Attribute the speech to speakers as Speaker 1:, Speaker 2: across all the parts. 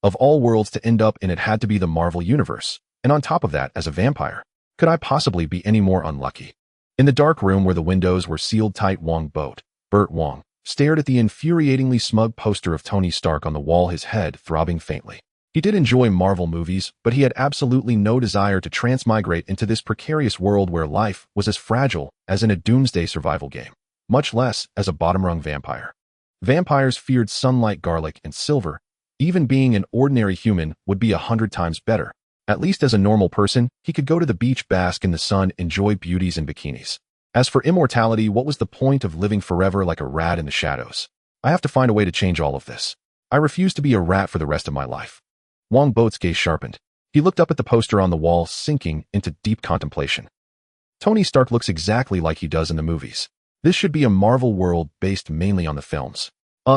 Speaker 1: Of all worlds to end up in, it had to be the Marvel Universe, and on top of that, as a vampire. Could I possibly be any more unlucky? In the dark room where the windows were sealed tight, Burt Wong, stared at the infuriatingly smug poster of Tony Stark on the wall, his head throbbing faintly. He did enjoy Marvel movies, but he had absolutely no desire to transmigrate into this precarious world where life was as fragile as in a doomsday survival game, much less as a bottom-rung vampire. Vampires feared sunlight, garlic, and silver. Even being an ordinary human would be 100 times better. At least as a normal person, he could go to the beach, bask in the sun, enjoy beauties and bikinis. As for immortality, what was the point of living forever like a rat in the shadows? I have to find a way to change all of this. I refuse to be a rat for the rest of my life. Wongbo's gaze sharpened. He looked up at the poster on the wall, sinking into deep contemplation. Tony Stark looks exactly like he does in the movies. This should be a Marvel world based mainly on the films.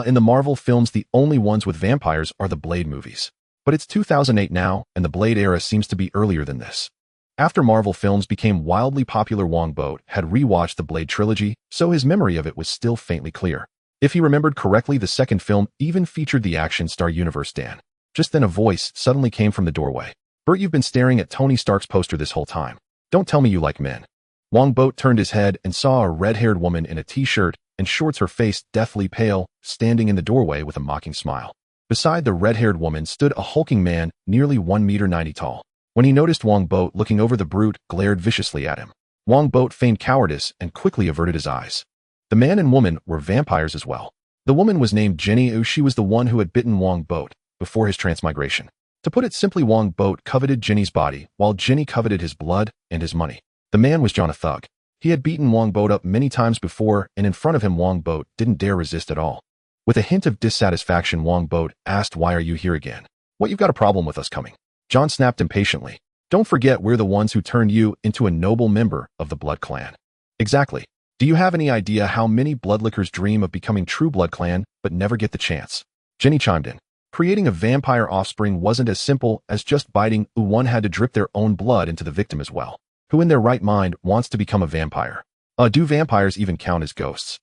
Speaker 1: In the Marvel films, the only ones with vampires are the Blade movies. But it's 2008 now, and the Blade era seems to be earlier than this. After Marvel films became wildly popular, Wongbo had rewatched the Blade trilogy, so his memory of it was still faintly clear. If he remembered correctly, the second film even featured the action star Universe Dan. Just then a voice suddenly came from the doorway. Burt, you've been staring at Tony Stark's poster this whole time. Don't tell me you like men. Wongbo turned his head and saw a red-haired woman in a t-shirt and shorts, her face deathly pale, standing in the doorway with a mocking smile. Beside the red-haired woman stood a hulking man, nearly 1.90 meters tall. When he noticed Wongbo looking over, the brute glared viciously at him. Wongbo feigned cowardice and quickly averted his eyes. The man and woman were vampires as well. The woman was named Jenny. She was the one who had bitten Wongbo before his transmigration. To put it simply, Wongbo coveted Jenny's body, while Jenny coveted his blood and his money. The man was John, a thug. He had beaten Wongbo up many times before, and in front of him Wongbo didn't dare resist at all. With a hint of dissatisfaction, Wongbo asked, "Why are you here again? What, you've got a problem with us coming?" John snapped impatiently. "Don't forget, we're the ones who turned you into a noble member of the Blood Clan." "Exactly. Do you have any idea how many bloodlickers dream of becoming true Blood Clan, but never get the chance?" Jenny chimed in. Creating a vampire offspring wasn't as simple as just biting. One had to drip their own blood into the victim as well. Who in their right mind wants to become a vampire? Do vampires even count as ghosts?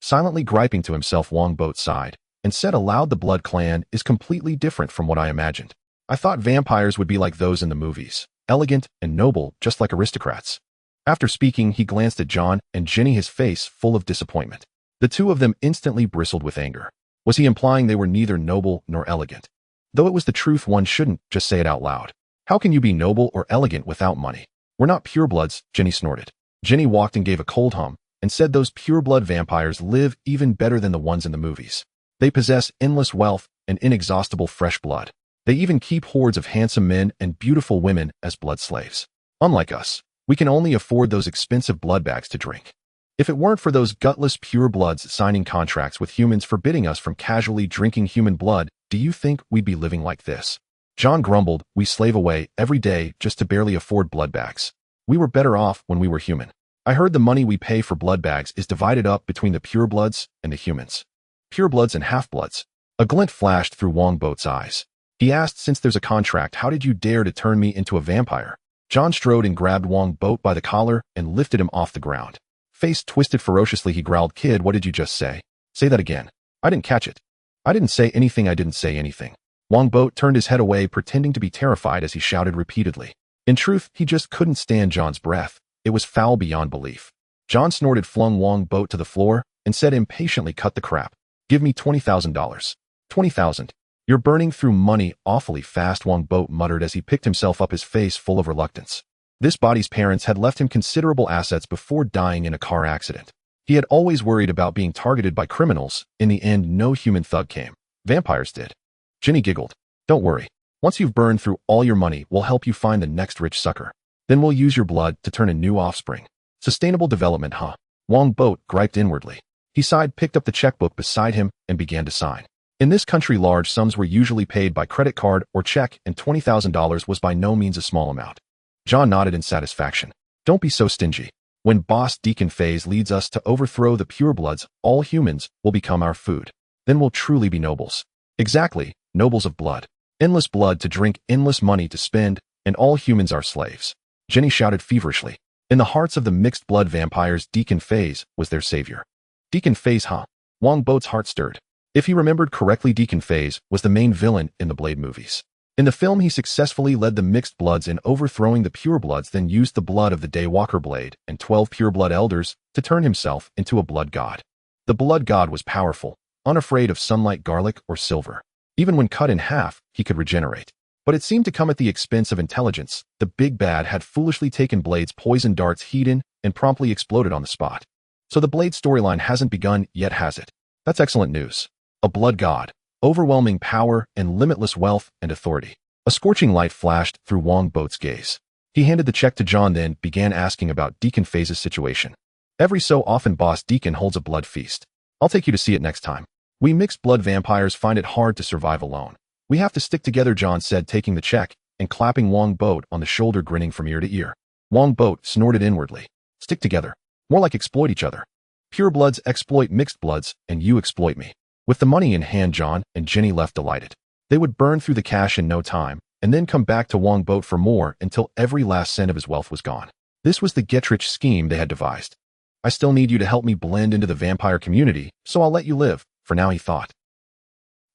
Speaker 1: Silently griping to himself, Wongbo sighed and said aloud, "The Blood Clan is completely different from what I imagined. I thought vampires would be like those in the movies, elegant and noble, just like aristocrats." After speaking, he glanced at John and Jenny, his face full of disappointment. The two of them instantly bristled with anger. Was he implying they were neither noble nor elegant? Though it was the truth, one shouldn't just say it out loud. How can you be noble or elegant without money? "We're not purebloods," Jenny snorted. Jenny walked and gave a cold hum and said, "Those pureblood vampires live even better than the ones in the movies. They possess endless wealth and inexhaustible fresh blood. They even keep hordes of handsome men and beautiful women as blood slaves. Unlike us, we can only afford those expensive blood bags to drink. If it weren't for those gutless purebloods signing contracts with humans forbidding us from casually drinking human blood, do you think we'd be living like this?" John grumbled, "We slave away every day just to barely afford blood bags. We were better off when we were human. I heard the money we pay for blood bags is divided up between the purebloods and the humans." "Purebloods and half-bloods." A glint flashed through Wongbo's eyes. He asked, "Since there's a contract, how did you dare to turn me into a vampire?" John strode and grabbed Wongbo by the collar and lifted him off the ground. Face twisted ferociously, he growled, "Kid, what did you just say? Say that again." "I didn't catch it." "I didn't say anything. I didn't say anything." Wongbo turned his head away, pretending to be terrified as he shouted repeatedly. In truth, he just couldn't stand John's breath. It was foul beyond belief. John snorted, flung Wongbo to the floor, and said impatiently, "Cut the crap. Give me $20,000. 20,000. You're burning through money awfully fast," Wongbo muttered as he picked himself up, his face full of reluctance. This body's parents had left him considerable assets before dying in a car accident. He had always worried about being targeted by criminals. In the end, no human thug came. Vampires did. Jenny giggled. "Don't worry. Once you've burned through all your money, we'll help you find the next rich sucker. Then we'll use your blood to turn a new offspring. Sustainable development, huh?" Wongbo griped inwardly. He sighed, picked up the checkbook beside him, and began to sign. In this country, large sums were usually paid by credit card or check, and $20,000 was by no means a small amount. John nodded in satisfaction. "Don't be so stingy. When Boss Deacon Phase leads us to overthrow the purebloods, all humans will become our food. Then we'll truly be nobles." "Exactly, nobles of blood. Endless blood to drink, endless money to spend, and all humans are slaves," Jenny shouted feverishly. In the hearts of the mixed blood vampires, Deacon Phase was their savior. "Deacon Phase, huh?" Wongbo's heart stirred. If he remembered correctly, Deacon was the main villain in the Blade movies. In the film, he successfully led the mixed bloods in overthrowing the purebloods, then used the blood of the Daywalker Blade and 12 pureblood elders to turn himself into a blood god. The blood god was powerful, unafraid of sunlight, garlic, or silver. Even when cut in half, he could regenerate. But it seemed to come at the expense of intelligence. The big bad had foolishly taken Blade's poison darts heat in and promptly exploded on the spot. So the Blade storyline hasn't begun yet, has it? That's excellent news. A blood god, overwhelming power, and limitless wealth and authority. A scorching light flashed through Wongbo's gaze. He handed the check to John, then began asking about Deacon situation. Every so often, Boss Deacon holds a blood feast. I'll take you to see it next time. We mixed blood vampires find it hard to survive alone. We have to stick together, John said, taking the check and clapping Wongbo on the shoulder, grinning from ear to ear. Wongbo snorted inwardly. Stick together. More like exploit each other. Purebloods exploit mixed bloods, and you exploit me. With the money in hand, John and Jenny left delighted. They would burn through the cash in no time, and then come back to Wongbo for more until every last cent of his wealth was gone. This was the get-rich scheme they had devised. I still need you to help me blend into the vampire community, so I'll let you live, for now, he thought.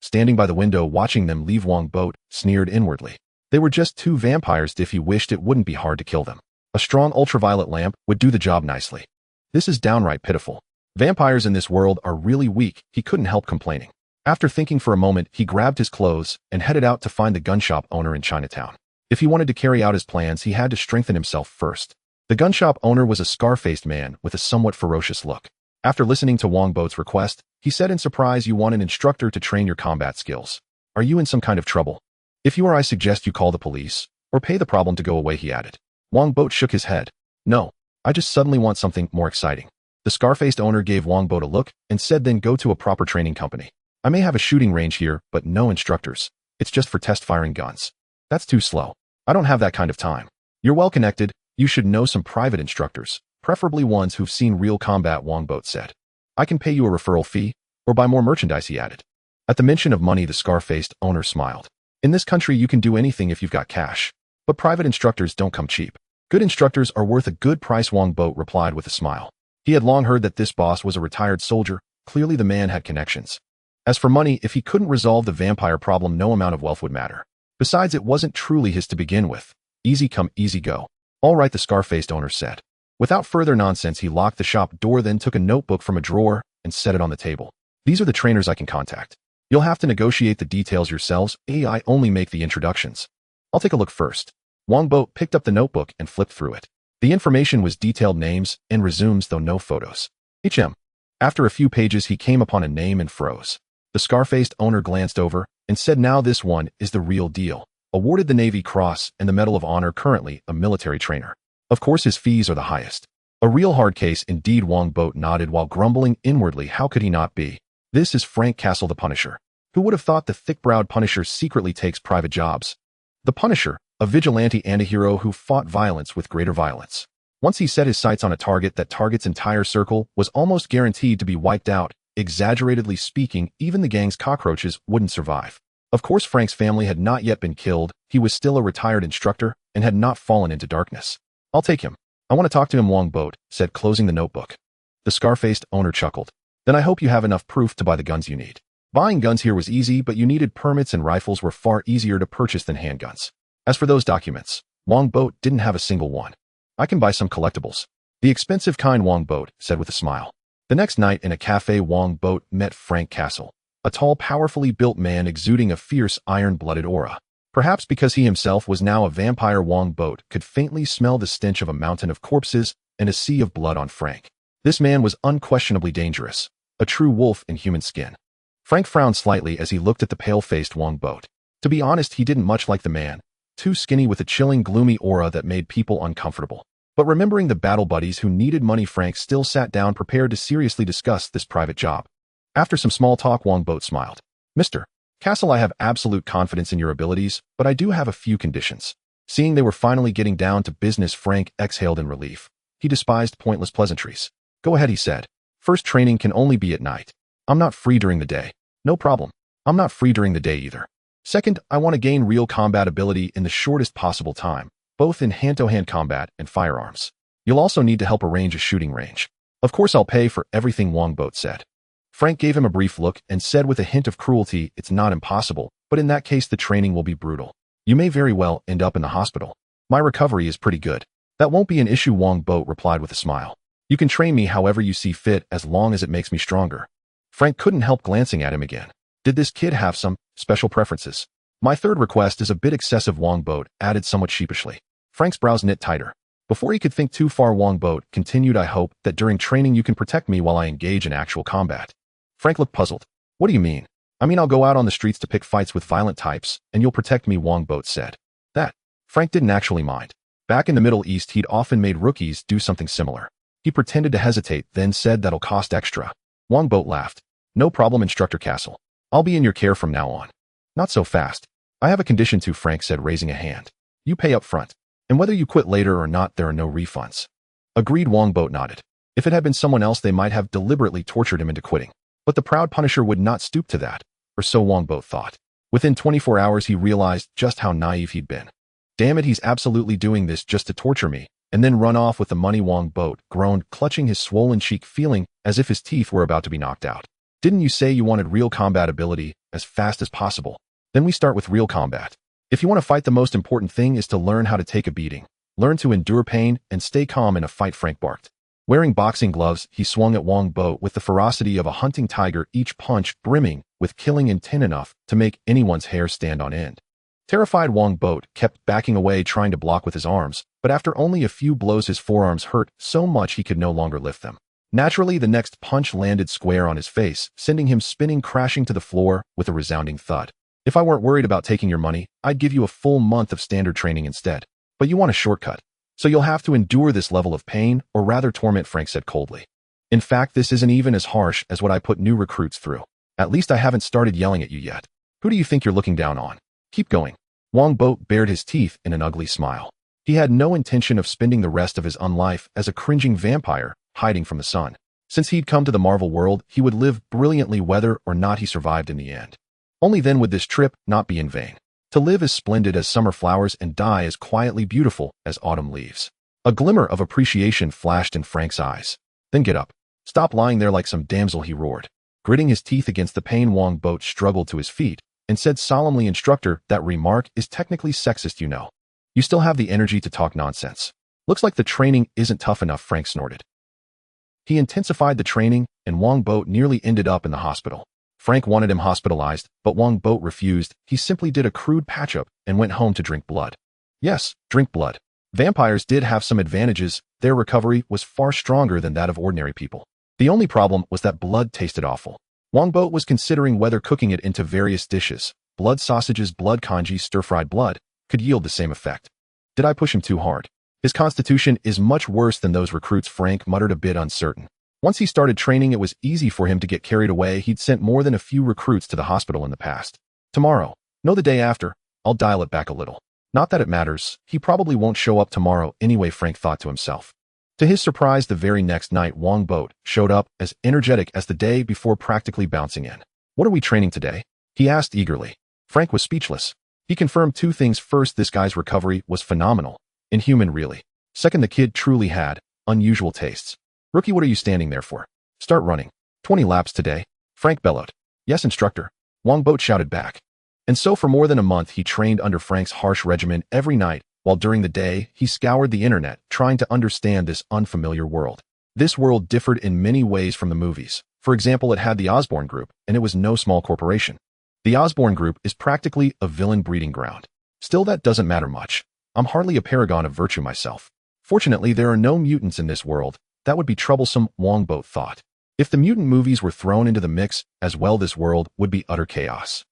Speaker 1: Standing by the window watching them leave, Wongbo sneered inwardly. They were just two vampires. If he wished, it wouldn't be hard to kill them. A strong ultraviolet lamp would do the job nicely. This is downright pitiful. Vampires in this world are really weak, he couldn't help complaining. After thinking for a moment, he grabbed his clothes and headed out to find the gun shop owner in Chinatown. If he wanted to carry out his plans, he had to strengthen himself first. The gun shop owner was a scar-faced man with a somewhat ferocious look. After listening to Wongbo's request, he said in surprise, "You want an instructor to train your combat skills. Are you in some kind of trouble? If you are, I suggest you call the police, or pay the problem to go away," he added. Wongbo shook his head. "No, I just suddenly want something more exciting." The scar-faced owner gave Wongbo a look and said, "Then go to a proper training company. I may have a shooting range here, but no instructors. It's just for test firing guns. That's too slow. I don't have that kind of time. You're well connected. You should know some private instructors, preferably ones who've seen real combat," Wongbo said. "I can pay you a referral fee, or buy more merchandise," he added. At the mention of money, the scar-faced owner smiled. "In this country, you can do anything if you've got cash. But private instructors don't come cheap. Good instructors are worth a good price," Wongbo replied with a smile. He had long heard that this boss was a retired soldier. Clearly the man had connections. As for money, if he couldn't resolve the vampire problem, no amount of wealth would matter. Besides, it wasn't truly his to begin with. Easy come, easy go. "All right," the scar-faced owner said. Without further nonsense, he locked the shop door, then took a notebook from a drawer and set it on the table. "These are the trainers I can contact. You'll have to negotiate the details yourselves. I only make the introductions. I'll take a look first." Wongbo picked up the notebook and flipped through it. The information was detailed names and resumes, though no photos. After a few pages, he came upon a name and froze. The scar-faced owner glanced over and said, "Now this one is the real deal. Awarded the Navy Cross and the Medal of Honor, currently a military trainer. Of course his fees are the highest." A real hard case indeed, Wongbo nodded while grumbling inwardly. How could he not be? This is Frank Castle, the Punisher. Who would have thought the thick-browed Punisher secretly takes private jobs? The Punisher, a vigilante antihero who fought violence with greater violence. Once he set his sights on a target, that target's entire circle was almost guaranteed to be wiped out. Exaggeratedly speaking, even the gang's cockroaches wouldn't survive. Of course, Frank's family had not yet been killed. He was still a retired instructor and had not fallen into darkness. "I'll take him. I want to talk to him," Wongbo said, closing the notebook. The scar-faced owner chuckled. "Then I hope you have enough proof to buy the guns you need." Buying guns here was easy, but you needed permits, and rifles were far easier to purchase than handguns. As for those documents, Wongbo didn't have a single one. "I can buy some collectibles. The expensive kind," Wongbo said with a smile. The next night in a cafe, Wongbo met Frank Castle, a tall, powerfully built man exuding a fierce, iron-blooded aura. Perhaps because he himself was now a vampire, Wongbo could faintly smell the stench of a mountain of corpses and a sea of blood on Frank. This man was unquestionably dangerous, a true wolf in human skin. Frank frowned slightly as he looked at the pale-faced Wongbo. To be honest, he didn't much like the man. Too skinny, with a chilling, gloomy aura that made people uncomfortable. But remembering the battle buddies who needed money, Frank still sat down, prepared to seriously discuss this private job. After some small talk, Wongbo smiled. "Mr. Castle, I have absolute confidence in your abilities, but I do have a few conditions." Seeing they were finally getting down to business, Frank exhaled in relief. He despised pointless pleasantries. "Go ahead," he said. "First, training can only be at night. I'm not free during the day." "No problem. I'm not free during the day either." "Second, I want to gain real combat ability in the shortest possible time, both in hand-to-hand combat and firearms. You'll also need to help arrange a shooting range." "Of course I'll pay for everything," Wongbo said. Frank gave him a brief look and said with a hint of cruelty, "It's not impossible, but in that case the training will be brutal. You may very well end up in the hospital. My recovery is pretty good." "That won't be an issue," Wongbo replied with a smile. "You can train me however you see fit as long as it makes me stronger." Frank couldn't help glancing at him again. Did this kid have some special preferences? "My third request is a bit excessive," Wongbo added somewhat sheepishly. Frank's brows knit tighter. Before he could think too far, Wongbo continued, "I hope that during training you can protect me while I engage in actual combat." Frank looked puzzled. "What do you mean?" "I mean I'll go out on the streets to pick fights with violent types, and you'll protect me," Wongbo said. That Frank didn't actually mind. Back in the Middle East, he'd often made rookies do something similar. He pretended to hesitate, then said, "That'll cost extra." Wongbo laughed. "No problem, Instructor Castle. I'll be in your care from now on." "Not so fast. I have a condition too," Frank said, raising a hand. "You pay up front, and whether you quit later or not, there are no refunds." Agreed, Wongbo nodded. If it had been someone else, they might have deliberately tortured him into quitting. But the proud Punisher would not stoop to that, or so Wongbo thought. Within 24 hours, he realized just how naive he'd been. "Damn it, he's absolutely doing this just to torture me, and then run off with the money," Wongbo groaned, clutching his swollen cheek, feeling as if his teeth were about to be knocked out. "Didn't you say you wanted real combat ability as fast as possible? Then we start with real combat. If you want to fight, the most important thing is to learn how to take a beating, learn to endure pain, and stay calm in a fight," Frank barked. Wearing boxing gloves, he swung at Wongbo with the ferocity of a hunting tiger, each punch brimming with killing intent enough to make anyone's hair stand on end. Terrified, Wongbo kept backing away, trying to block with his arms, but after only a few blows his forearms hurt so much he could no longer lift them. Naturally, the next punch landed square on his face, sending him spinning, crashing to the floor with a resounding thud. "If I weren't worried about taking your money, I'd give you a full month of standard training instead. But you want a shortcut. So you'll have to endure this level of pain, or rather torment," Frank said coldly. "In fact, this isn't even as harsh as what I put new recruits through. At least I haven't started yelling at you yet. Who do you think you're looking down on? Keep going." Wongbo bared his teeth in an ugly smile. He had no intention of spending the rest of his unlife as a cringing vampire, hiding from the sun. Since he'd come to the Marvel world, he would live brilliantly whether or not he survived in the end. Only then would this trip not be in vain. To live as splendid as summer flowers and die as quietly beautiful as autumn leaves. A glimmer of appreciation flashed in Frank's eyes. "Then get up. Stop lying there like some damsel," he roared. Gritting his teeth against the pain, Wongbo struggled to his feet and said solemnly, "Instructor, that remark is technically sexist, you know. You still have the energy to talk nonsense. Looks like the training isn't tough enough," Frank snorted. He intensified the training, and Wongbo nearly ended up in the hospital. Frank wanted him hospitalized, but Wongbo refused. He simply did a crude patch-up and went home to drink blood. Yes, drink blood. Vampires did have some advantages. Their recovery was far stronger than that of ordinary people. The only problem was that blood tasted awful. Wongbo was considering whether cooking it into various dishes, blood sausages, blood congee, stir-fried blood, could yield the same effect. Did I push him too hard? His constitution is much worse than those recruits, Frank muttered, a bit uncertain. Once he started training, it was easy for him to get carried away. He'd sent more than a few recruits to the hospital in the past. Tomorrow, no, the day after, I'll dial it back a little. Not that it matters, he probably won't show up tomorrow anyway, Frank thought to himself. To his surprise, the very next night, Wongbo showed up as energetic as the day before, practically bouncing in. "What are we training today?" he asked eagerly. Frank was speechless. He confirmed two things. First, this guy's recovery was phenomenal. Inhuman, really. Second, the kid truly had unusual tastes. "Rookie, what are you standing there for? Start running. 20 laps today," Frank bellowed. "Yes, instructor," Wongbo shouted back. And so for more than a month, he trained under Frank's harsh regimen every night, while during the day, he scoured the internet, trying to understand this unfamiliar world. This world differed in many ways from the movies. For example, it had the Osborn Group, and it was no small corporation. The Osborn Group is practically a villain breeding ground. Still, that doesn't matter much. I'm hardly a paragon of virtue myself. Fortunately, there are no mutants in this world. That would be troublesome, Wongbo thought. If the mutant movies were thrown into the mix as well, this world would be utter chaos.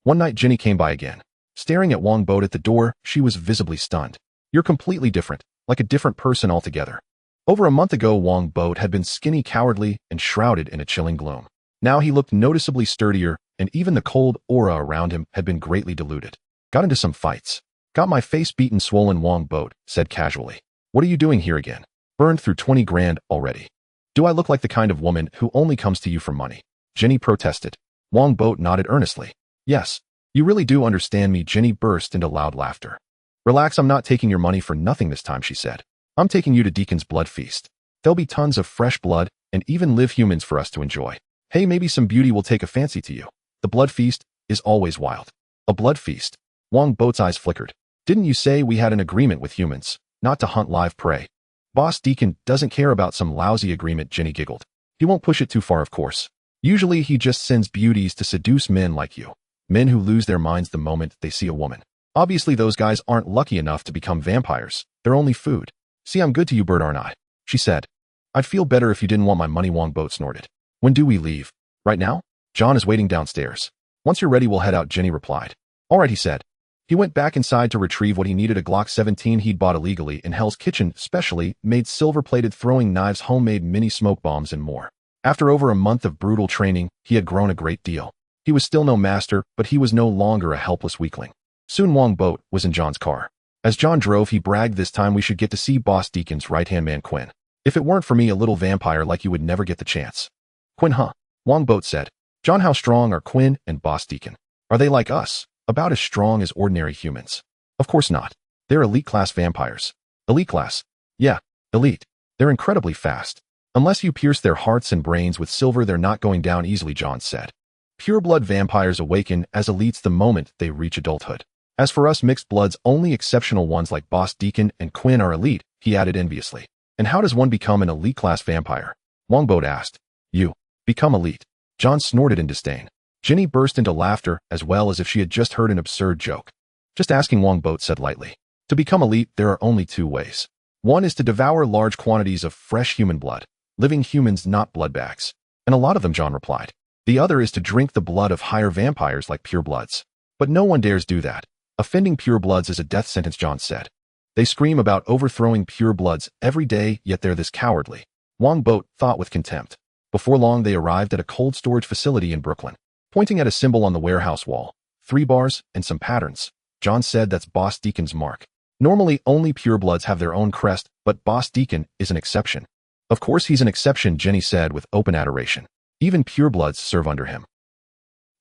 Speaker 1: One night, Jenny came by again. Staring at Wongbo at the door, she was visibly stunned. "You're completely different, like a different person altogether." Over a month ago, Wongbo had been skinny, cowardly, and shrouded in a chilling gloom. Now he looked noticeably sturdier, and even the cold aura around him had been greatly diluted. "Got into some fights. Got my face beaten, swollen," Wongbo said casually. "What are you doing here again? Burned through 20 grand already. Do I look like the kind of woman who only comes to you for money?" Jenny protested. Wongbo nodded earnestly. "Yes, you really do understand me." Jenny burst into loud laughter. "Relax, I'm not taking your money for nothing this time," she said. "I'm taking you to Deacon's blood feast. There'll be tons of fresh blood, and even live humans for us to enjoy. Hey, maybe some beauty will take a fancy to you. The blood feast is always wild. A blood feast? Wongbo's eyes flickered. Didn't you say we had an agreement with humans, not to hunt live prey? Boss Deacon doesn't care about some lousy agreement, Ginny giggled. He won't push it too far, of course. Usually he just sends beauties to seduce men like you. Men who lose their minds the moment they see a woman. Obviously those guys aren't lucky enough to become vampires. They're only food. See, I'm good to you, Bert, aren't I? She said. I'd feel better if you didn't want my money, Wongbo snorted. When do we leave? Right now? John is waiting downstairs. Once you're ready, we'll head out, Ginny replied. All right, he said. He went back inside to retrieve what he needed, a Glock 17 he'd bought illegally in Hell's Kitchen, specially made silver-plated throwing knives, homemade mini smoke bombs, and more. After over a month of brutal training, he had grown a great deal. He was still no master, but he was no longer a helpless weakling. Soon Wongbo was in John's car. As John drove, he bragged, this time we should get to see Boss Deacon's right-hand man, Quinn. If it weren't for me, a little vampire like you would never get the chance. Quinn, huh? Wongbo said. John, how strong are Quinn and Boss Deacon? Are they like us? About as strong as ordinary humans? Of course not. They're elite-class vampires. Elite class? Yeah, elite. They're incredibly fast. Unless you pierce their hearts and brains with silver, they're not going down easily, John said. Pure-blood vampires awaken as elites the moment they reach adulthood. As for us mixed bloods, only exceptional ones like Boss Deacon and Quinn are elite, he added enviously. And how does one become an elite-class vampire? Wongbo asked. You become elite. John snorted in disdain. Ginny burst into laughter, as well as if she had just heard an absurd joke. Just asking, Wongbo said lightly. To become elite, there are only two ways. One is to devour large quantities of fresh human blood. Living humans, not blood bags. And a lot of them, John replied. The other is to drink the blood of higher vampires like purebloods. But no one dares do that. Offending purebloods is a death sentence, John said. They scream about overthrowing purebloods every day, yet they're this cowardly. Wongbo thought with contempt. Before long, they arrived at a cold storage facility in Brooklyn. Pointing at a symbol on the warehouse wall, 3 bars and some patterns, John said, that's Boss Deacon's mark. Normally, only purebloods have their own crest, but Boss Deacon is an exception. Of course he's an exception, Ginny said with open adoration. Even purebloods serve under him.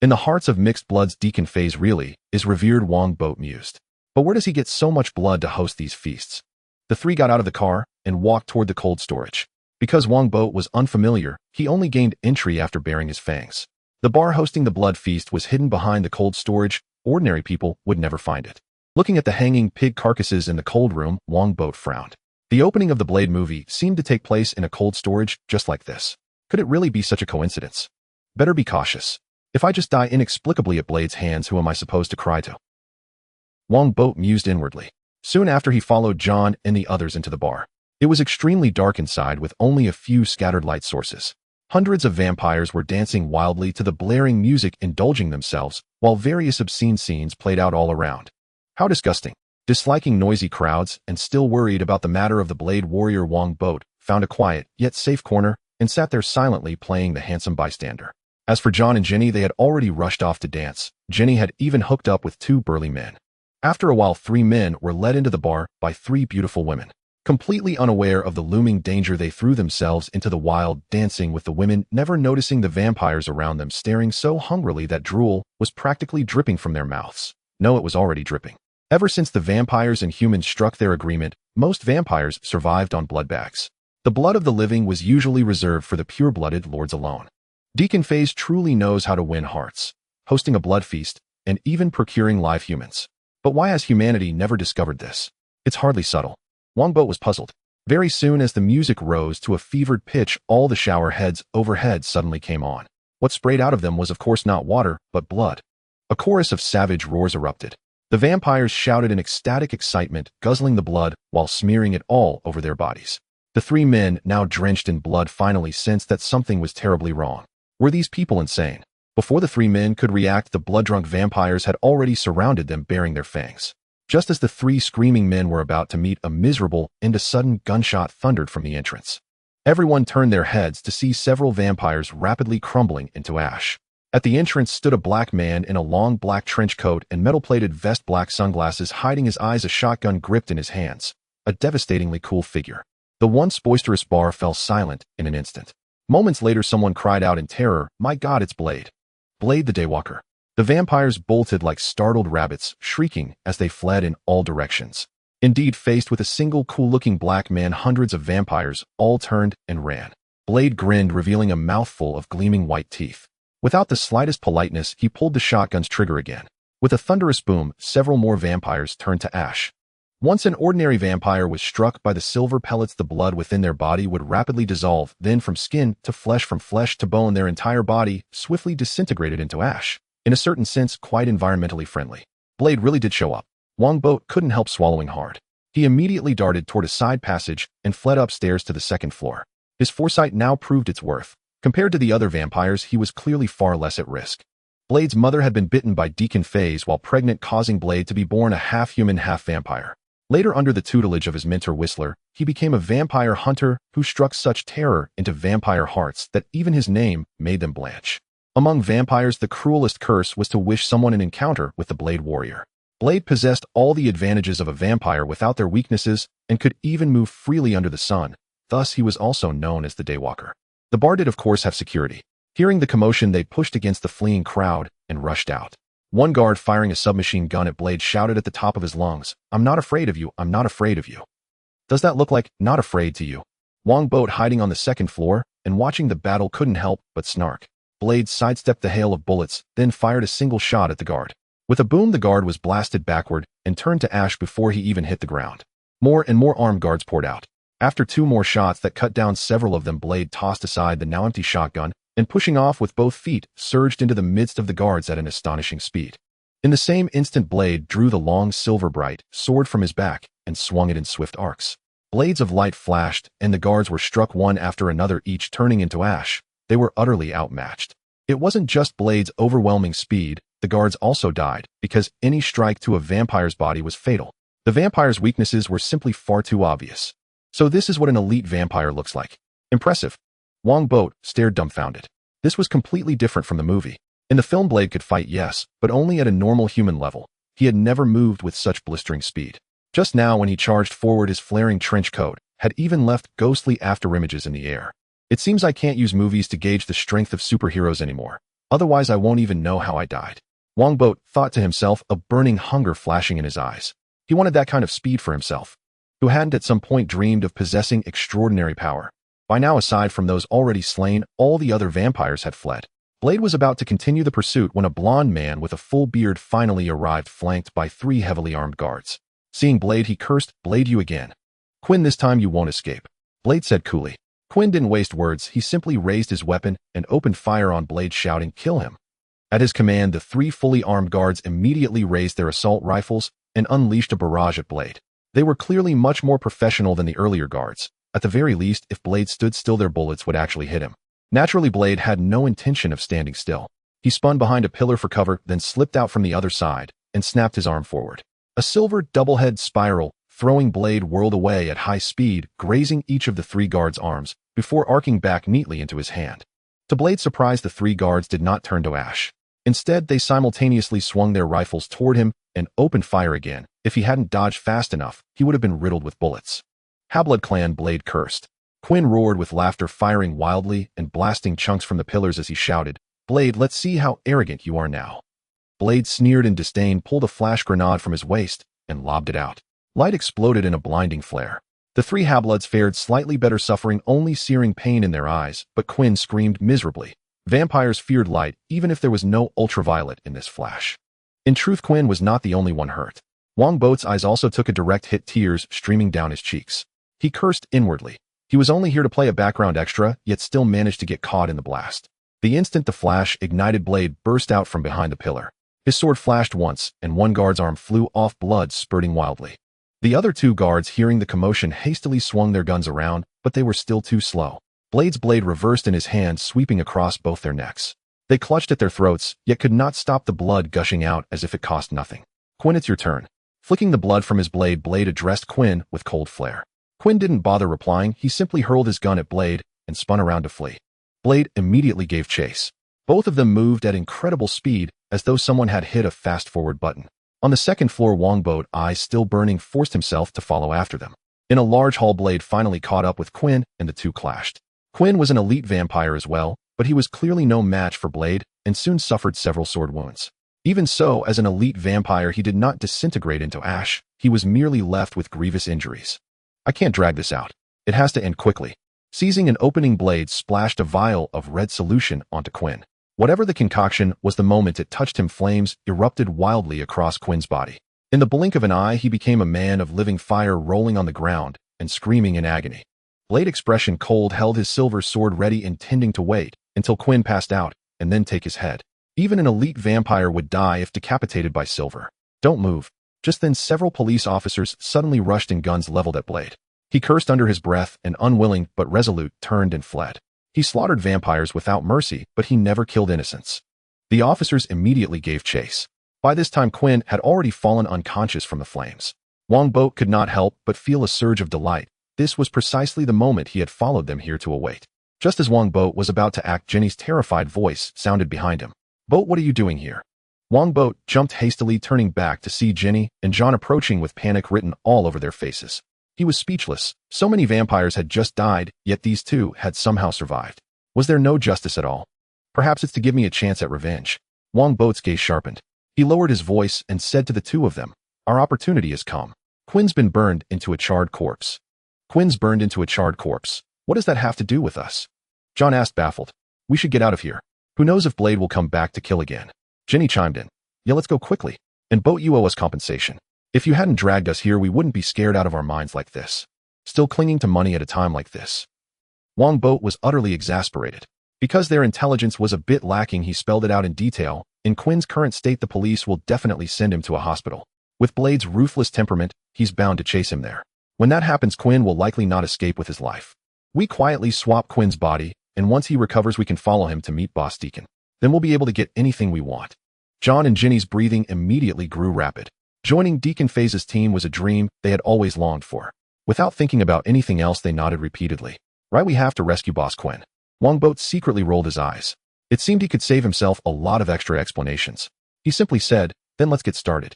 Speaker 1: In the hearts of mixed bloods, Deacon Phase really is revered, Wongbo mused. But where does he get so much blood to host these feasts? The three got out of the car and walked toward the cold storage. Because Wongbo was unfamiliar, he only gained entry after baring his fangs. The bar hosting the blood feast was hidden behind the cold storage. Ordinary people would never find it. Looking at the hanging pig carcasses in the cold room, Wongbo frowned. The opening of the Blade movie seemed to take place in a cold storage just like this. Could it really be such a coincidence? Better be cautious. If I just die inexplicably at Blade's hands, who am I supposed to cry to? Wongbo mused inwardly. Soon after, he followed John and the others into the bar. It was extremely dark inside with only a few scattered light sources. Hundreds of vampires were dancing wildly to the blaring music, indulging themselves, while various obscene scenes played out all around. How disgusting. Disliking noisy crowds and still worried about the matter of the Blade warrior, Wongbo found a quiet, yet safe corner and sat there silently playing the handsome bystander. As for John and Ginny, they had already rushed off to dance. Ginny had even hooked up with 2 burly men. After a while, 3 men were led into the bar by 3 beautiful women. Completely unaware of the looming danger, they threw themselves into the wild, dancing with the women, never noticing the vampires around them staring so hungrily that drool was practically dripping from their mouths. No, it was already dripping. Ever since the vampires and humans struck their agreement, most vampires survived on blood bags. The blood of the living was usually reserved for the pure-blooded lords alone. Deacon Phase truly knows how to win hearts, hosting a blood feast, and even procuring live humans. But why has humanity never discovered this? It's hardly subtle. Wongbo was puzzled. Very soon, as the music rose to a fevered pitch, all the shower heads overhead suddenly came on. What sprayed out of them was of course not water, but blood. A chorus of savage roars erupted. The vampires shouted in ecstatic excitement, guzzling the blood while smearing it all over their bodies. The 3 men, now drenched in blood, finally sensed that something was terribly wrong. Were these people insane? Before the 3 men could react, the blood-drunk vampires had already surrounded them, baring their fangs. Just as the 3 screaming men were about to meet a miserable end, a sudden gunshot thundered from the entrance. Everyone turned their heads to see several vampires rapidly crumbling into ash. At the entrance stood a black man in a long black trench coat and metal-plated vest, black sunglasses hiding his eyes, a shotgun gripped in his hands. A devastatingly cool figure. The once boisterous bar fell silent in an instant. Moments later, someone cried out in terror, "My God, it's Blade! Blade the Daywalker!" The vampires bolted like startled rabbits, shrieking as they fled in all directions. Indeed, faced with a single cool-looking black man, hundreds of vampires all turned and ran. Blade grinned, revealing a mouthful of gleaming white teeth. Without the slightest politeness, he pulled the shotgun's trigger again. With a thunderous boom, several more vampires turned to ash. Once an ordinary vampire was struck by the silver pellets, the blood within their body would rapidly dissolve, then from skin to flesh, from flesh to bone, their entire body swiftly disintegrated into ash. In a certain sense, quite environmentally friendly. Blade really did show up. Wongbo couldn't help swallowing hard. He immediately darted toward a side passage and fled upstairs to the second floor. His foresight now proved its worth. Compared to the other vampires, he was clearly far less at risk. Blade's mother had been bitten by Deacon phase while pregnant, causing Blade to be born a half-human, half-vampire. Later, under the tutelage of his mentor Whistler, he became a vampire hunter who struck such terror into vampire hearts that even his name made them blanch. Among vampires, the cruelest curse was to wish someone an encounter with the Blade warrior. Blade possessed all the advantages of a vampire without their weaknesses and could even move freely under the sun. Thus, he was also known as the Daywalker. The bar did, of course, have security. Hearing the commotion, they pushed against the fleeing crowd and rushed out. One guard, firing a submachine gun at Blade, shouted at the top of his lungs, "I'm not afraid of you, I'm not afraid of you." Does that look like not afraid to you? Wongbo, hiding on the second floor and watching the battle, couldn't help but snark. Blade sidestepped the hail of bullets, then fired a single shot at the guard. With a boom, the guard was blasted backward and turned to ash before he even hit the ground. More and more armed guards poured out. After 2 more shots that cut down several of them, Blade tossed aside the now empty shotgun and, pushing off with both feet, surged into the midst of the guards at an astonishing speed. In the same instant, Blade drew the long silver-bright sword from his back and swung it in swift arcs. Blades of light flashed, and the guards were struck one after another, each turning into ash. They were utterly outmatched. It wasn't just Blade's overwhelming speed. The guards also died, because any strike to a vampire's body was fatal. The vampire's weaknesses were simply far too obvious. So this is what an elite vampire looks like. Impressive. Wongbo stared dumbfounded. This was completely different from the movie. In the film, Blade could fight, yes, but only at a normal human level. He had never moved with such blistering speed. Just now, when he charged forward, his flaring trench coat had even left ghostly afterimages in the air. It seems I can't use movies to gauge the strength of superheroes anymore. Otherwise, I won't even know how I died. Wongbo thought to himself, a burning hunger flashing in his eyes. He wanted that kind of speed for himself. Who hadn't at some point dreamed of possessing extraordinary power? By now, aside from those already slain, all the other vampires had fled. Blade was about to continue the pursuit when a blond man with a full beard finally arrived, flanked by 3 heavily armed guards. Seeing Blade, he cursed, "Blade, you again. Quinn, this time you won't escape," Blade said coolly. Quinn didn't waste words. He simply raised his weapon and opened fire on Blade, shouting, "Kill him." At his command, the 3 fully armed guards immediately raised their assault rifles and unleashed a barrage at Blade. They were clearly much more professional than the earlier guards. At the very least, if Blade stood still, their bullets would actually hit him. Naturally, Blade had no intention of standing still. He spun behind a pillar for cover, then slipped out from the other side and snapped his arm forward. A silver double-head spiral, throwing Blade, whirled away at high speed, grazing each of the 3 guards' arms before arcing back neatly into his hand. To Blade's surprise, the 3 guards did not turn to ash. Instead, they simultaneously swung their rifles toward him and opened fire again. If he hadn't dodged fast enough, he would have been riddled with bullets. "Hablood clan," Blade cursed. Quinn roared with laughter, firing wildly and blasting chunks from the pillars as he shouted, "Blade, let's see how arrogant you are now." Blade sneered in disdain, pulled a flash grenade from his waist, and lobbed it out. Light exploded in a blinding flare. The 3 Habloods fared slightly better, suffering only searing pain in their eyes, but Quinn screamed miserably. Vampires feared light, even if there was no ultraviolet in this flash. In truth, Quinn was not the only one hurt. Wongbo's eyes also took a direct hit, tears streaming down his cheeks. He cursed inwardly. He was only here to play a background extra, yet still managed to get caught in the blast. The instant the flash ignited, Blade burst out from behind the pillar. His sword flashed once, and 1 guard's arm flew off, blood spurting wildly. The other 2 guards, hearing the commotion, hastily swung their guns around, but they were still too slow. Blade's blade reversed in his hand, sweeping across both their necks. They clutched at their throats, yet could not stop the blood gushing out as if it cost nothing. "Quinn, it's your turn." Flicking the blood from his blade, Blade addressed Quinn with cold flair. Quinn didn't bother replying. He simply hurled his gun at Blade and spun around to flee. Blade immediately gave chase. Both of them moved at incredible speed, as though someone had hit a fast-forward button. On the second floor, Wongbo, eyes still burning, forced himself to follow after them. In a large hall, Blade finally caught up with Quinn, and the 2 clashed. Quinn was an elite vampire as well, but he was clearly no match for Blade, and soon suffered several sword wounds. Even so, as an elite vampire, he did not disintegrate into ash. He was merely left with grievous injuries. "I can't drag this out. It has to end quickly." Seizing an opening blade splashed a vial of red solution onto Quinn. Whatever the concoction was, the moment it touched him, flames erupted wildly across Quinn's body. In the blink of an eye, he became a man of living fire, rolling on the ground and screaming in agony. Blade, expression cold, held his silver sword ready, intending to wait until Quinn passed out and then take his head. Even an elite vampire would die if decapitated by silver. Don't move. Just then, several police officers suddenly rushed in, guns leveled at Blade. He cursed under his breath and, unwilling but resolute, turned and fled. He slaughtered vampires without mercy, but he never killed innocents. The officers immediately gave chase. By this time, Quinn had already fallen unconscious from the flames. Wongbo could not help but feel a surge of delight. This was precisely the moment he had followed them here to await. Just as Wongbo was about to act, Jenny's terrified voice sounded behind him. "Boat, what are you doing here?" Wongbo jumped hastily, turning back to see Jenny and John approaching with panic written all over their faces. He was speechless. So many vampires had just died, yet these two had somehow survived. Was there no justice at all? Perhaps it's to give me a chance at revenge. Wongbo's gaze sharpened. He lowered his voice and said to the two of them, "Our opportunity has come. Quinn's been burned into a charred corpse." "Quinn's burned into a charred corpse. What does that have to do with us?" John asked, baffled. "We should get out of here. Who knows if Blade will come back to kill again." Jenny chimed in. "Yeah, let's go quickly. And Boat, you owe us compensation. If you hadn't dragged us here, we wouldn't be scared out of our minds like this. Still clinging to money at a time like this." Wongbo was utterly exasperated. Because their intelligence was a bit lacking, he spelled it out in detail. In Quinn's current state, the police will definitely send him to a hospital. With Blade's ruthless temperament, he's bound to chase him there. When that happens, Quinn will likely not escape with his life. We quietly swap Quinn's body, and once he recovers, we can follow him to meet Boss Deacon. Then we'll be able to get anything we want. John and Jenny's breathing immediately grew rapid. Joining Deacon Faze's team was a dream they had always longed for. Without thinking about anything else, they nodded repeatedly. "Right, we have to rescue Boss Quinn." Wongbo secretly rolled his eyes. It seemed he could save himself a lot of extra explanations. He simply said, "Then let's get started."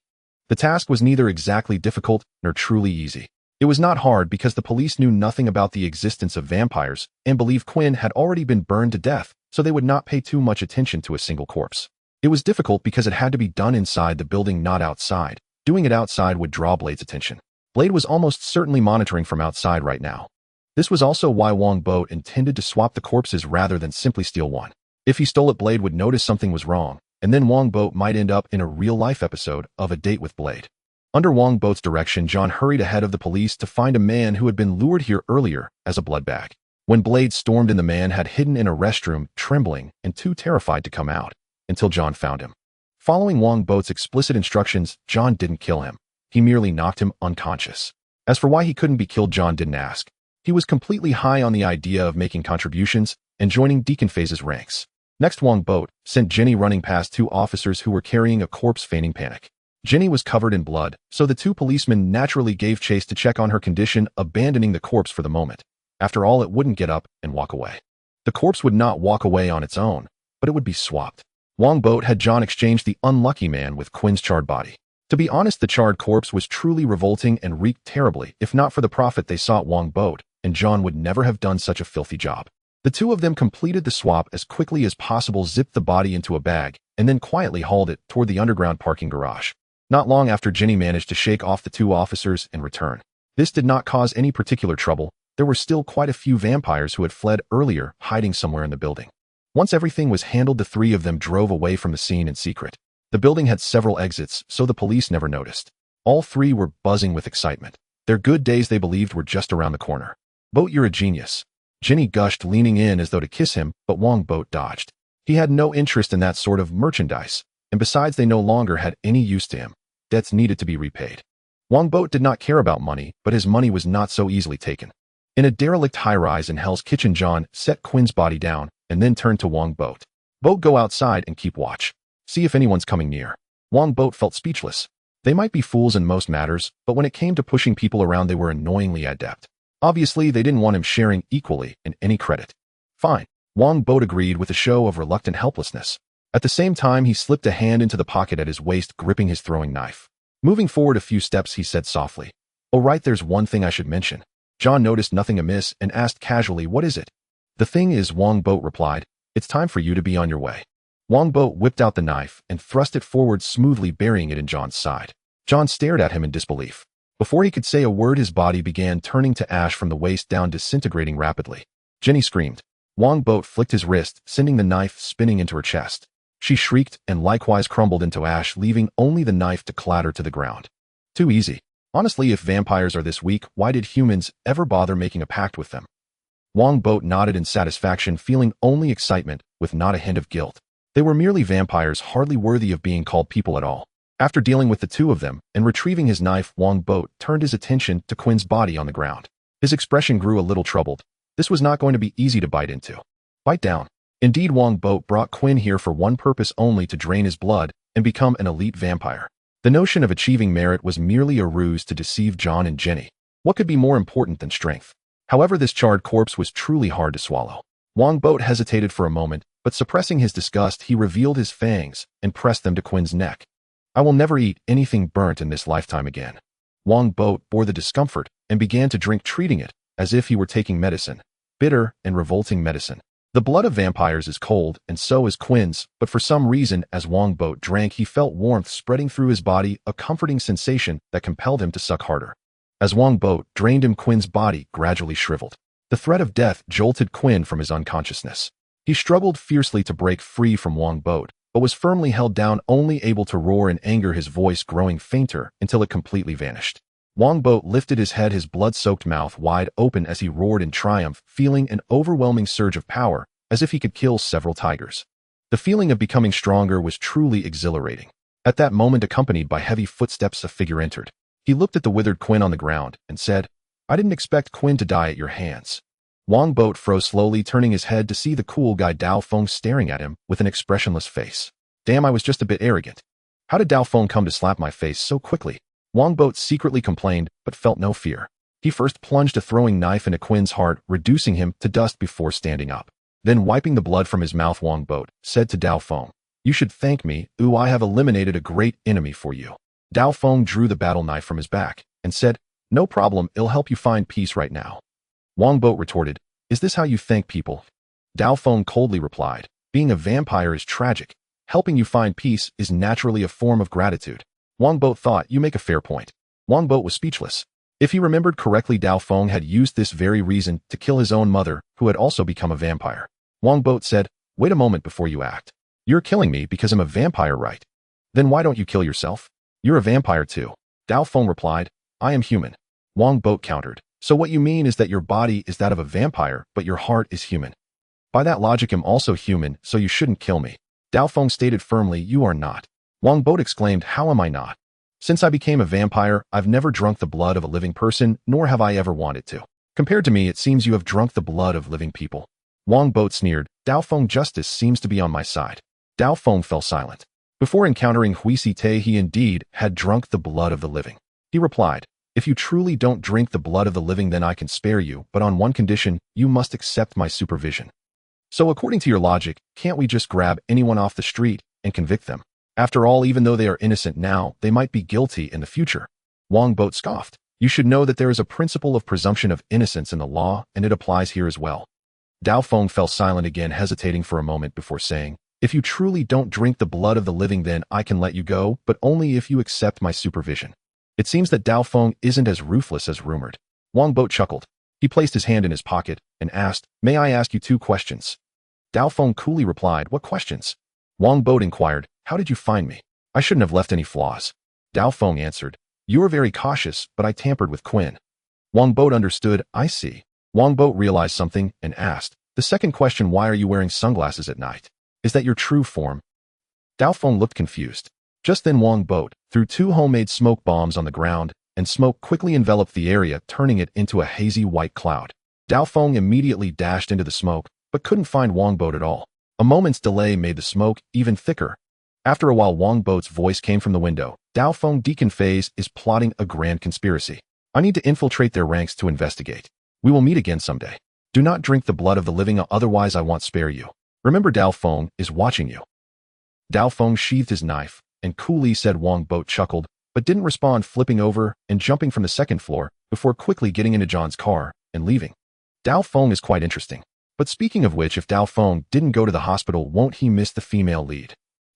Speaker 1: The task was neither exactly difficult nor truly easy. It was not hard because the police knew nothing about the existence of vampires and believed Quinn had already been burned to death, so they would not pay too much attention to a single corpse. It was difficult because it had to be done inside the building, not outside. Doing it outside would draw Blade's attention. Blade was almost certainly monitoring from outside right now. This was also why Wongbo intended to swap the corpses rather than simply steal one. If he stole it, Blade would notice something was wrong, and then Wongbo might end up in a real-life episode of A Date with Blade. Under Wongbo's direction, John hurried ahead of the police to find a man who had been lured here earlier as a blood bag. When Blade stormed in, the man had hidden in a restroom, trembling and too terrified to come out, until John found him. Following Wongbo's explicit instructions, John didn't kill him. He merely knocked him unconscious. As for why he couldn't be killed, John didn't ask. He was completely high on the idea of making contributions and joining Deacon Faze's ranks. Next, Wongbo sent Jenny running past two officers who were carrying a corpse, feigning panic. Jenny was covered in blood, so the two policemen naturally gave chase to check on her condition, abandoning the corpse for the moment. After all, it wouldn't get up and walk away. The corpse would not walk away on its own, but it would be swapped. Wongbo had John exchange the unlucky man with Quinn's charred body. To be honest, the charred corpse was truly revolting and reeked terribly. If not for the profit they sought, Wongbo and John would never have done such a filthy job. The two of them completed the swap as quickly as possible, zipped the body into a bag, and then quietly hauled it toward the underground parking garage. Not long after, Jenny managed to shake off the two officers and return. This did not cause any particular trouble. There were still quite a few vampires who had fled earlier, hiding somewhere in the building. Once everything was handled, the three of them drove away from the scene in secret. The building had several exits, so the police never noticed. All three were buzzing with excitement. Their good days, they believed, were just around the corner. "Boat, you're a genius." Jenny gushed, leaning in as though to kiss him, but Wongbo dodged. He had no interest in that sort of merchandise, and besides, they no longer had any use to him. Debts needed to be repaid. Wongbo did not care about money, but his money was not so easily taken. In a derelict high-rise in Hell's Kitchen, John set Quinn's body down and then turned to Wongbo. "Boat, go outside and keep watch. See if anyone's coming near." Wongbo felt speechless. They might be fools in most matters, but when it came to pushing people around, they were annoyingly adept. Obviously, they didn't want him sharing equally in any credit. "Fine." Wongbo agreed with a show of reluctant helplessness. At the same time, he slipped a hand into the pocket at his waist, gripping his throwing knife. Moving forward a few steps, he said softly, "Oh right, there's one thing I should mention." John noticed nothing amiss and asked casually, "What is it?" "The thing is," Wongbo replied, "it's time for you to be on your way." Wongbo whipped out the knife and thrust it forward smoothly, burying it in John's side. John stared at him in disbelief. Before he could say a word, his body began turning to ash from the waist down, disintegrating rapidly. Jenny screamed. Wongbo flicked his wrist, sending the knife spinning into her chest. She shrieked and likewise crumbled into ash, leaving only the knife to clatter to the ground. Too easy. Honestly, if vampires are this weak, why did humans ever bother making a pact with them? Wongbo nodded in satisfaction, feeling only excitement, with not a hint of guilt. They were merely vampires, hardly worthy of being called people at all. After dealing with the two of them and retrieving his knife, Wongbo turned his attention to Quinn's body on the ground. His expression grew a little troubled. This was not going to be easy to bite into. Bite down. Indeed, Wongbo brought Quinn here for one purpose only: to drain his blood and become an elite vampire. The notion of achieving merit was merely a ruse to deceive John and Jenny. What could be more important than strength? However, this charred corpse was truly hard to swallow. Wongbo hesitated for a moment, but suppressing his disgust, he revealed his fangs and pressed them to Quinn's neck. I will never eat anything burnt in this lifetime again. Wongbo bore the discomfort and began to drink, treating it as if he were taking medicine. Bitter and revolting medicine. The blood of vampires is cold, and so is Quinn's, but for some reason, as Wongbo drank, he felt warmth spreading through his body, a comforting sensation that compelled him to suck harder. As Wongbo drained him, Quinn's body gradually shriveled. The threat of death jolted Quinn from his unconsciousness. He struggled fiercely to break free from Wongbo, but was firmly held down, only able to roar in anger, his voice growing fainter until it completely vanished. Wongbo lifted his head, his blood-soaked mouth wide open as he roared in triumph, feeling an overwhelming surge of power, as if he could kill several tigers. The feeling of becoming stronger was truly exhilarating. At that moment, accompanied by heavy footsteps, a figure entered. He looked at the withered Quinn on the ground and said, I didn't expect Quinn to die at your hands. Wongbo froze slowly, turning his head to see the cool guy Dao Feng staring at him with an expressionless face. Damn, I was just a bit arrogant. How did Dao Feng come to slap my face so quickly? Wongbo secretly complained, but felt no fear. He first plunged a throwing knife into Quinn's heart, reducing him to dust before standing up. Then, wiping the blood from his mouth, Wongbo said to Dao Feng, You should thank me, I have eliminated a great enemy for you. Dao Feng drew the battle knife from his back and said, No problem, it'll help you find peace right now. Wongbo retorted, Is this how you thank people? Dao Feng coldly replied, Being a vampire is tragic. Helping you find peace is naturally a form of gratitude. Wongbo thought, You make a fair point. Wongbo was speechless. If he remembered correctly, Dao Feng had used this very reason to kill his own mother, who had also become a vampire. Wongbo said, Wait a moment before you act. You're killing me because I'm a vampire, right? Then why don't you kill yourself? You're a vampire too. Dao Feng replied, I am human. Wongbo countered, So what you mean is that your body is that of a vampire, but your heart is human. By that logic, I'm also human, so you shouldn't kill me. Dao Feng stated firmly, You are not. Wongbo exclaimed, How am I not? Since I became a vampire, I've never drunk the blood of a living person, nor have I ever wanted to. Compared to me, it seems you have drunk the blood of living people. Wongbo sneered, Dao Feng, justice seems to be on my side. Dao Feng fell silent. Before encountering Huisi Te, he indeed had drunk the blood of the living. He replied, If you truly don't drink the blood of the living, then I can spare you, but on one condition: you must accept my supervision. So according to your logic, can't we just grab anyone off the street and convict them? After all, even though they are innocent now, they might be guilty in the future. Wongbo scoffed. You should know that there is a principle of presumption of innocence in the law, and it applies here as well. Dao Feng fell silent again, hesitating for a moment before saying, If you truly don't drink the blood of the living, then I can let you go, but only if you accept my supervision. It seems that Dao Feng isn't as ruthless as rumored. Wongbo chuckled. He placed his hand in his pocket and asked, May I ask you 2 questions? Dao Feng coolly replied, What questions? Wongbo inquired, How did you find me? I shouldn't have left any flaws. Dao Feng answered, You were very cautious, but I tampered with Quinn. Wongbo understood, I see. Wongbo realized something and asked, The second question, why are you wearing sunglasses at night? Is that your true form? Dao Feng looked confused. Just then Wongbo threw 2 homemade smoke bombs on the ground, and smoke quickly enveloped the area, turning it into a hazy white cloud. Dao Feng immediately dashed into the smoke, but couldn't find Wongbo at all. A moment's delay made the smoke even thicker. After a while, Wongbo's voice came from the window. Dao Feng, Deacon phase is plotting a grand conspiracy. I need to infiltrate their ranks to investigate. We will meet again someday. Do not drink the blood of the living, otherwise I won't spare you. Remember, Dao Feng is watching you. Dao Feng sheathed his knife and coolly said. Wongbo chuckled, but didn't respond, flipping over and jumping from the 2nd floor before quickly getting into John's car and leaving. Dao Feng is quite interesting. But speaking of which, if Dao Feng didn't go to the hospital, won't he miss the female lead?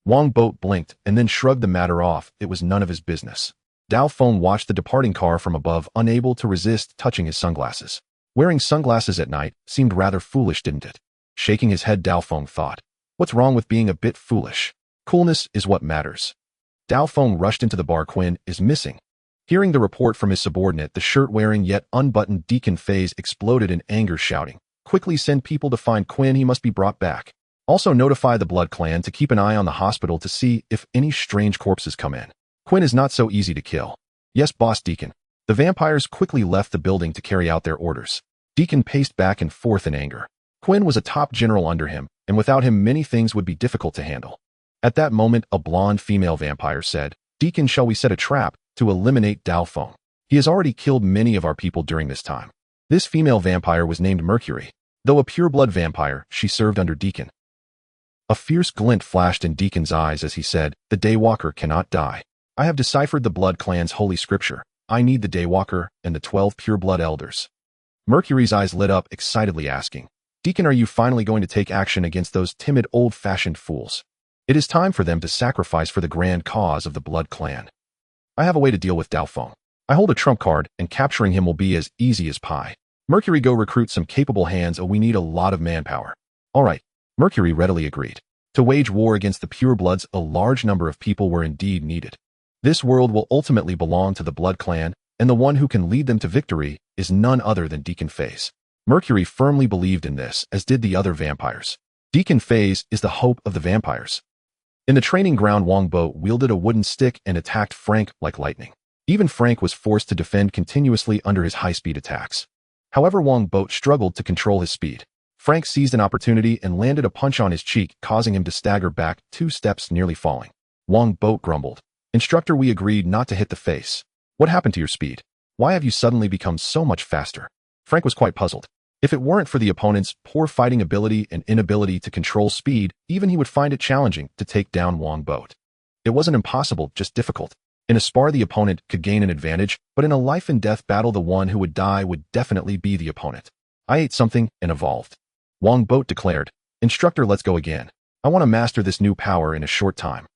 Speaker 1: Wongbo blinked and then shrugged the matter off. It was none of his business. Dao Feng watched the departing car from above, unable to resist touching his sunglasses. Wearing sunglasses at night seemed rather foolish, didn't it? Shaking his head, Dao Feng thought. What's wrong with being a bit foolish? Coolness is what matters. Dao Feng rushed into the bar. Quinn is missing. Hearing the report from his subordinate, the shirt-wearing yet unbuttoned Deacon Phase exploded in anger, shouting, "Quickly send people to find Quinn. He must be brought back. Also notify the Blood Clan to keep an eye on the hospital to see if any strange corpses come in. Quinn is not so easy to kill." "Yes, boss." Deacon. The vampires quickly left the building to carry out their orders. Deacon paced back and forth in anger. Quinn was a top general under him, and without him many things would be difficult to handle. At that moment, a blonde female vampire said, "Deacon, shall we set a trap to eliminate Dao Feng? He has already killed many of our people during this time." This female vampire was named Mercury. Though a pure-blood vampire, she served under Deacon. A fierce glint flashed in Deacon's eyes as he said, "The Daywalker cannot die. I have deciphered the Blood Clan's holy scripture. I need the Daywalker and the 12 pure-blood elders." Mercury's eyes lit up excitedly, asking, "Deacon, are you finally going to take action against those timid old-fashioned fools? It is time for them to sacrifice for the grand cause of the Blood Clan. I have a way to deal with Dao Feng. I hold a trump card, and capturing him will be as easy as pie. Mercury, go recruit some capable hands. We need a lot of manpower." "All right." Mercury readily agreed. To wage war against the purebloods, a large number of people were indeed needed. This world will ultimately belong to the Blood Clan, and the one who can lead them to victory is none other than Deacon Phase. Mercury firmly believed in this, as did the other vampires. Deacon Phase is the hope of the vampires. In the training ground, Wongbo wielded a wooden stick and attacked Frank like lightning. Even Frank was forced to defend continuously under his high-speed attacks. However, Wongbo struggled to control his speed. Frank seized an opportunity and landed a punch on his cheek, causing him to stagger back 2 steps, nearly falling. Wongbo grumbled, "Instructor, we agreed not to hit the face. What happened to your speed? Why have you suddenly become so much faster?" Frank was quite puzzled. If it weren't for the opponent's poor fighting ability and inability to control speed, even he would find it challenging to take down Wongbo. It wasn't impossible, just difficult. In a spar, the opponent could gain an advantage, but in a life-and-death battle, the one who would die would definitely be the opponent. "I ate something and evolved," Wongbo declared. "Instructor, let's go again. I want to master this new power in a short time."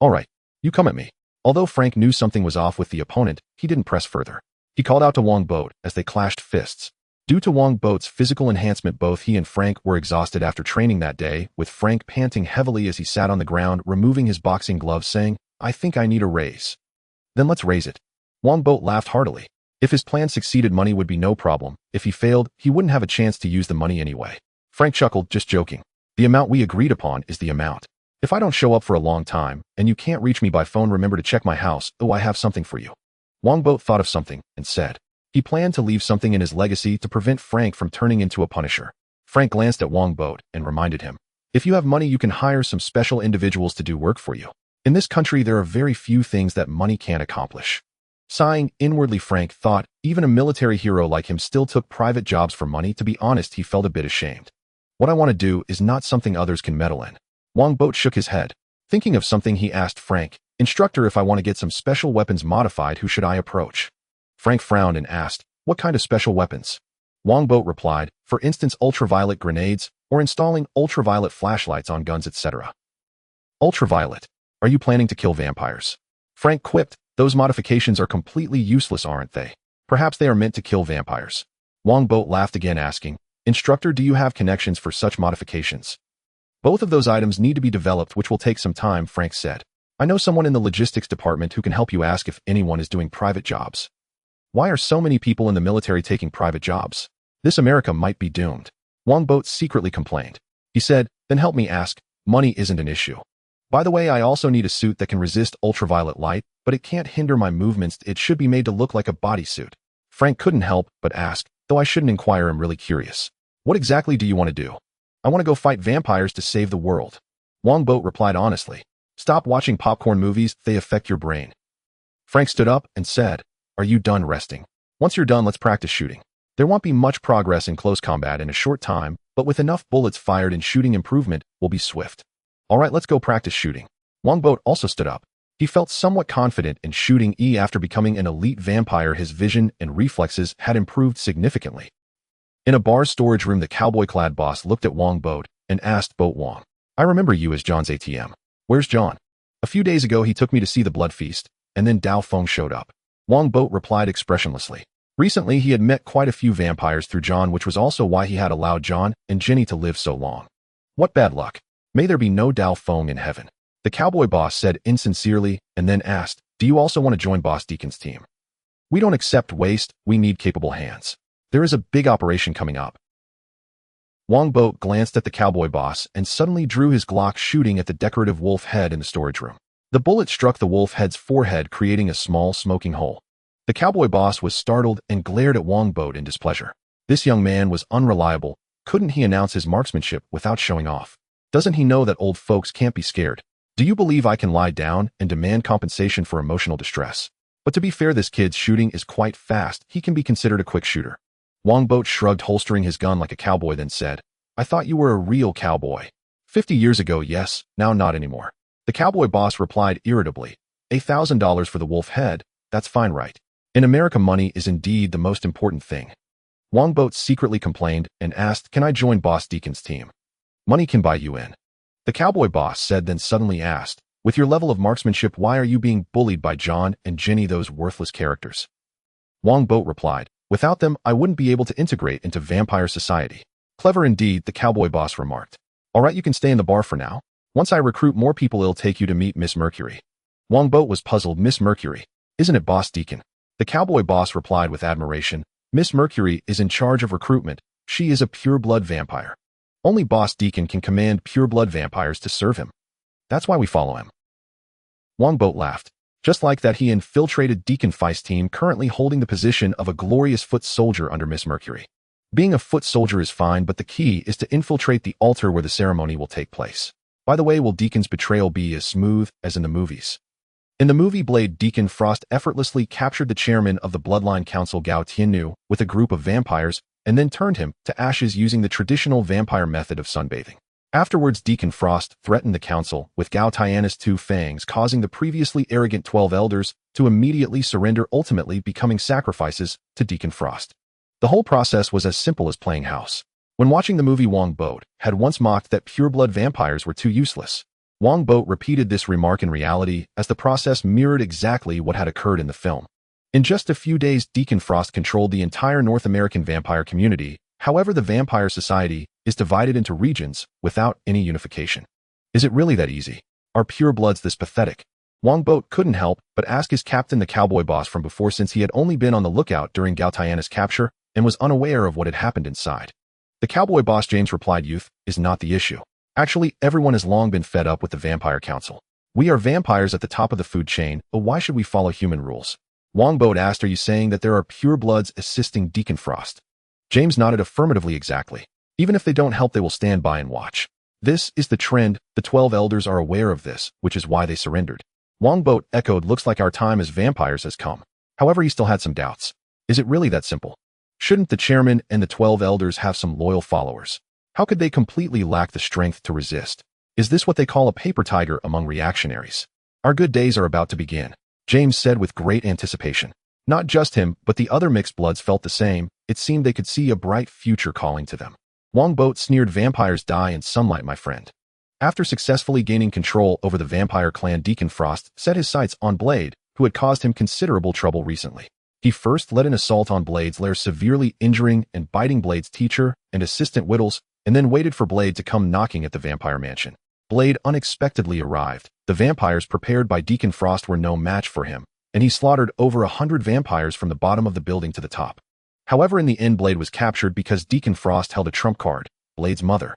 Speaker 1: "All right, you come at me." Although Frank knew something was off with the opponent, he didn't press further. He called out to Wongbo as they clashed fists. Due to Wongbo's physical enhancement, both he and Frank were exhausted after training that day, with Frank panting heavily as he sat on the ground, removing his boxing gloves, saying, "I think I need a raise." "Then let's raise it." Wongbo laughed heartily. If his plan succeeded, money would be no problem. If he failed, he wouldn't have a chance to use the money anyway. Frank chuckled, "Just joking. The amount we agreed upon is the amount. If I don't show up for a long time, and you can't reach me by phone, remember to check my house. Oh, I have something for you." Wongbo thought of something and said, he planned to leave something in his legacy to prevent Frank from turning into a punisher. Frank glanced at Wongbo and reminded him, "If you have money, you can hire some special individuals to do work for you. In this country, there are very few things that money can't accomplish." Sighing inwardly, Frank thought even a military hero like him still took private jobs for money. To be honest, he felt a bit ashamed. "What I want to do is not something others can meddle in." Wongbo shook his head. Thinking of something, he asked Frank, "Instructor, if I want to get some special weapons modified, who should I approach?" Frank frowned and asked, "What kind of special weapons?" Wongbo replied, "For instance, ultraviolet grenades, or installing ultraviolet flashlights on guns, etc." "Ultraviolet? Are you planning to kill vampires?" Frank quipped, "Those modifications are completely useless, aren't they? Perhaps they are meant to kill vampires." Wongbo laughed again, asking, "Instructor, do you have connections for such modifications?" "Both of those items need to be developed, which will take some time," Frank said. "I know someone in the logistics department who can help you. Ask if anyone is doing private jobs." Why are so many people in the military taking private jobs? This America might be doomed. Wongbo secretly complained. He said, "Then help me ask. Money isn't an issue. By the way, I also need a suit that can resist ultraviolet light, but it can't hinder my movements. It should be made to look like a bodysuit." Frank couldn't help but ask, though I shouldn't inquire, I'm really curious. "What exactly do you want to do?" "I want to go fight vampires to save the world." Wongbo replied honestly. "Stop watching popcorn movies, they affect your brain." Frank stood up and said, "Are you done resting? Once you're done, let's practice shooting. There won't be much progress in close combat in a short time, but with enough bullets fired and shooting, improvement will be swift." "All right, let's go practice shooting." Wongbo also stood up. He felt somewhat confident in shooting. After becoming an elite vampire, his vision and reflexes had improved significantly. In a bar's storage room, the cowboy-clad boss looked at Wongbo and asked, "Bo Wong, I remember you as John's ATM. Where's John?" "A few days ago, he took me to see the blood feast, and then Dao Feng showed up." Wongbo replied expressionlessly. Recently, he had met quite a few vampires through John, which was also why he had allowed John and Ginny to live so long. What bad luck. May there be no Dao Feng in heaven. The cowboy boss said insincerely and then asked, do you also want to join Boss Deacon's team? We don't accept waste, we need capable hands. There is a big operation coming up. Wongbo glanced at the cowboy boss and suddenly drew his Glock, shooting at the decorative wolf head in the storage room. The bullet struck the wolf head's forehead, creating a small smoking hole. The cowboy boss was startled and glared at Wongbo in displeasure. This young man was unreliable. Couldn't he announce his marksmanship without showing off? Doesn't he know that old folks can't be scared? Do you believe I can lie down and demand compensation for emotional distress? But to be fair, this kid's shooting is quite fast. He can be considered a quick shooter. Wongbo shrugged, holstering his gun like a cowboy, then said, I thought you were a real cowboy. 50 years ago, yes, now not anymore. The cowboy boss replied irritably, $1,000 for the wolf head, that's fine, right? In America, money is indeed the most important thing. Wongbo secretly complained and asked, can I join Boss Deacon's team? Money can buy you in. The cowboy boss said, then suddenly asked, with your level of marksmanship, why are you being bullied by John and Ginny, those worthless characters? Wongbo replied, without them, I wouldn't be able to integrate into vampire society. Clever indeed, the cowboy boss remarked. All right, you can stay in the bar for now. Once I recruit more people, it'll take you to meet Miss Mercury. Wongbo was puzzled. Miss Mercury? Isn't it Boss Deacon? The cowboy boss replied with admiration. Miss Mercury is in charge of recruitment. She is a pure-blood vampire. Only Boss Deacon can command pure-blood vampires to serve him. That's why we follow him. Wongbo laughed. Just like that, he infiltrated Deacon Feist's team, currently holding the position of a glorious foot soldier under Miss Mercury. Being a foot soldier is fine, but the key is to infiltrate the altar where the ceremony will take place. By the way, will Deacon's betrayal be as smooth as in the movies? In the movie Blade, Deacon Frost effortlessly captured the chairman of the Bloodline Council, Gao Tiannu, with a group of vampires, and then turned him to ashes using the traditional vampire method of sunbathing. Afterwards, Deacon Frost threatened the council with Gao Tiannu's two fangs, causing the previously arrogant 12 elders to immediately surrender, ultimately becoming sacrifices to Deacon Frost. The whole process was as simple as playing house. When watching the movie, Wongbo had once mocked that pure-blood vampires were too useless. Wongbo repeated this remark in reality, as the process mirrored exactly what had occurred in the film. In just a few days, Deacon Frost controlled the entire North American vampire community. However, the vampire society is divided into regions without any unification. Is it really that easy? Are pure-bloods this pathetic? Wongbo couldn't help but ask his captain, the cowboy boss, from before, since he had only been on the lookout during Gao Tiannu's capture and was unaware of what had happened inside. The cowboy boss James replied, youth is not the issue. Actually, everyone has long been fed up with the Vampire Council. We are vampires at the top of the food chain, but why should we follow human rules? Wongbo asked, are you saying that there are pure-bloods assisting Deacon Frost? James nodded affirmatively. Exactly. Even if they don't help, they will stand by and watch. This is the trend. The 12 elders are aware of this, which is why they surrendered. Wongbo echoed, looks like our time as vampires has come. However, he still had some doubts. Is it really that simple? Shouldn't the chairman and the 12 elders have some loyal followers? How could they completely lack the strength to resist? Is this what they call a paper tiger among reactionaries? Our good days are about to begin, James said with great anticipation. Not just him, but the other mixed bloods felt the same. It seemed they could see a bright future calling to them. Wongbo sneered, vampires die in sunlight, my friend. After successfully gaining control over the vampire clan, Deacon Frost set his sights on Blade, who had caused him considerable trouble recently. He first led an assault on Blade's lair, severely injuring and biting Blade's teacher and assistant Whittles, and then waited for Blade to come knocking at the vampire mansion. Blade unexpectedly arrived. The vampires prepared by Deacon Frost were no match for him, and he slaughtered over 100 vampires from the bottom of the building to the top. However, in the end, Blade was captured because Deacon Frost held a trump card, Blade's mother.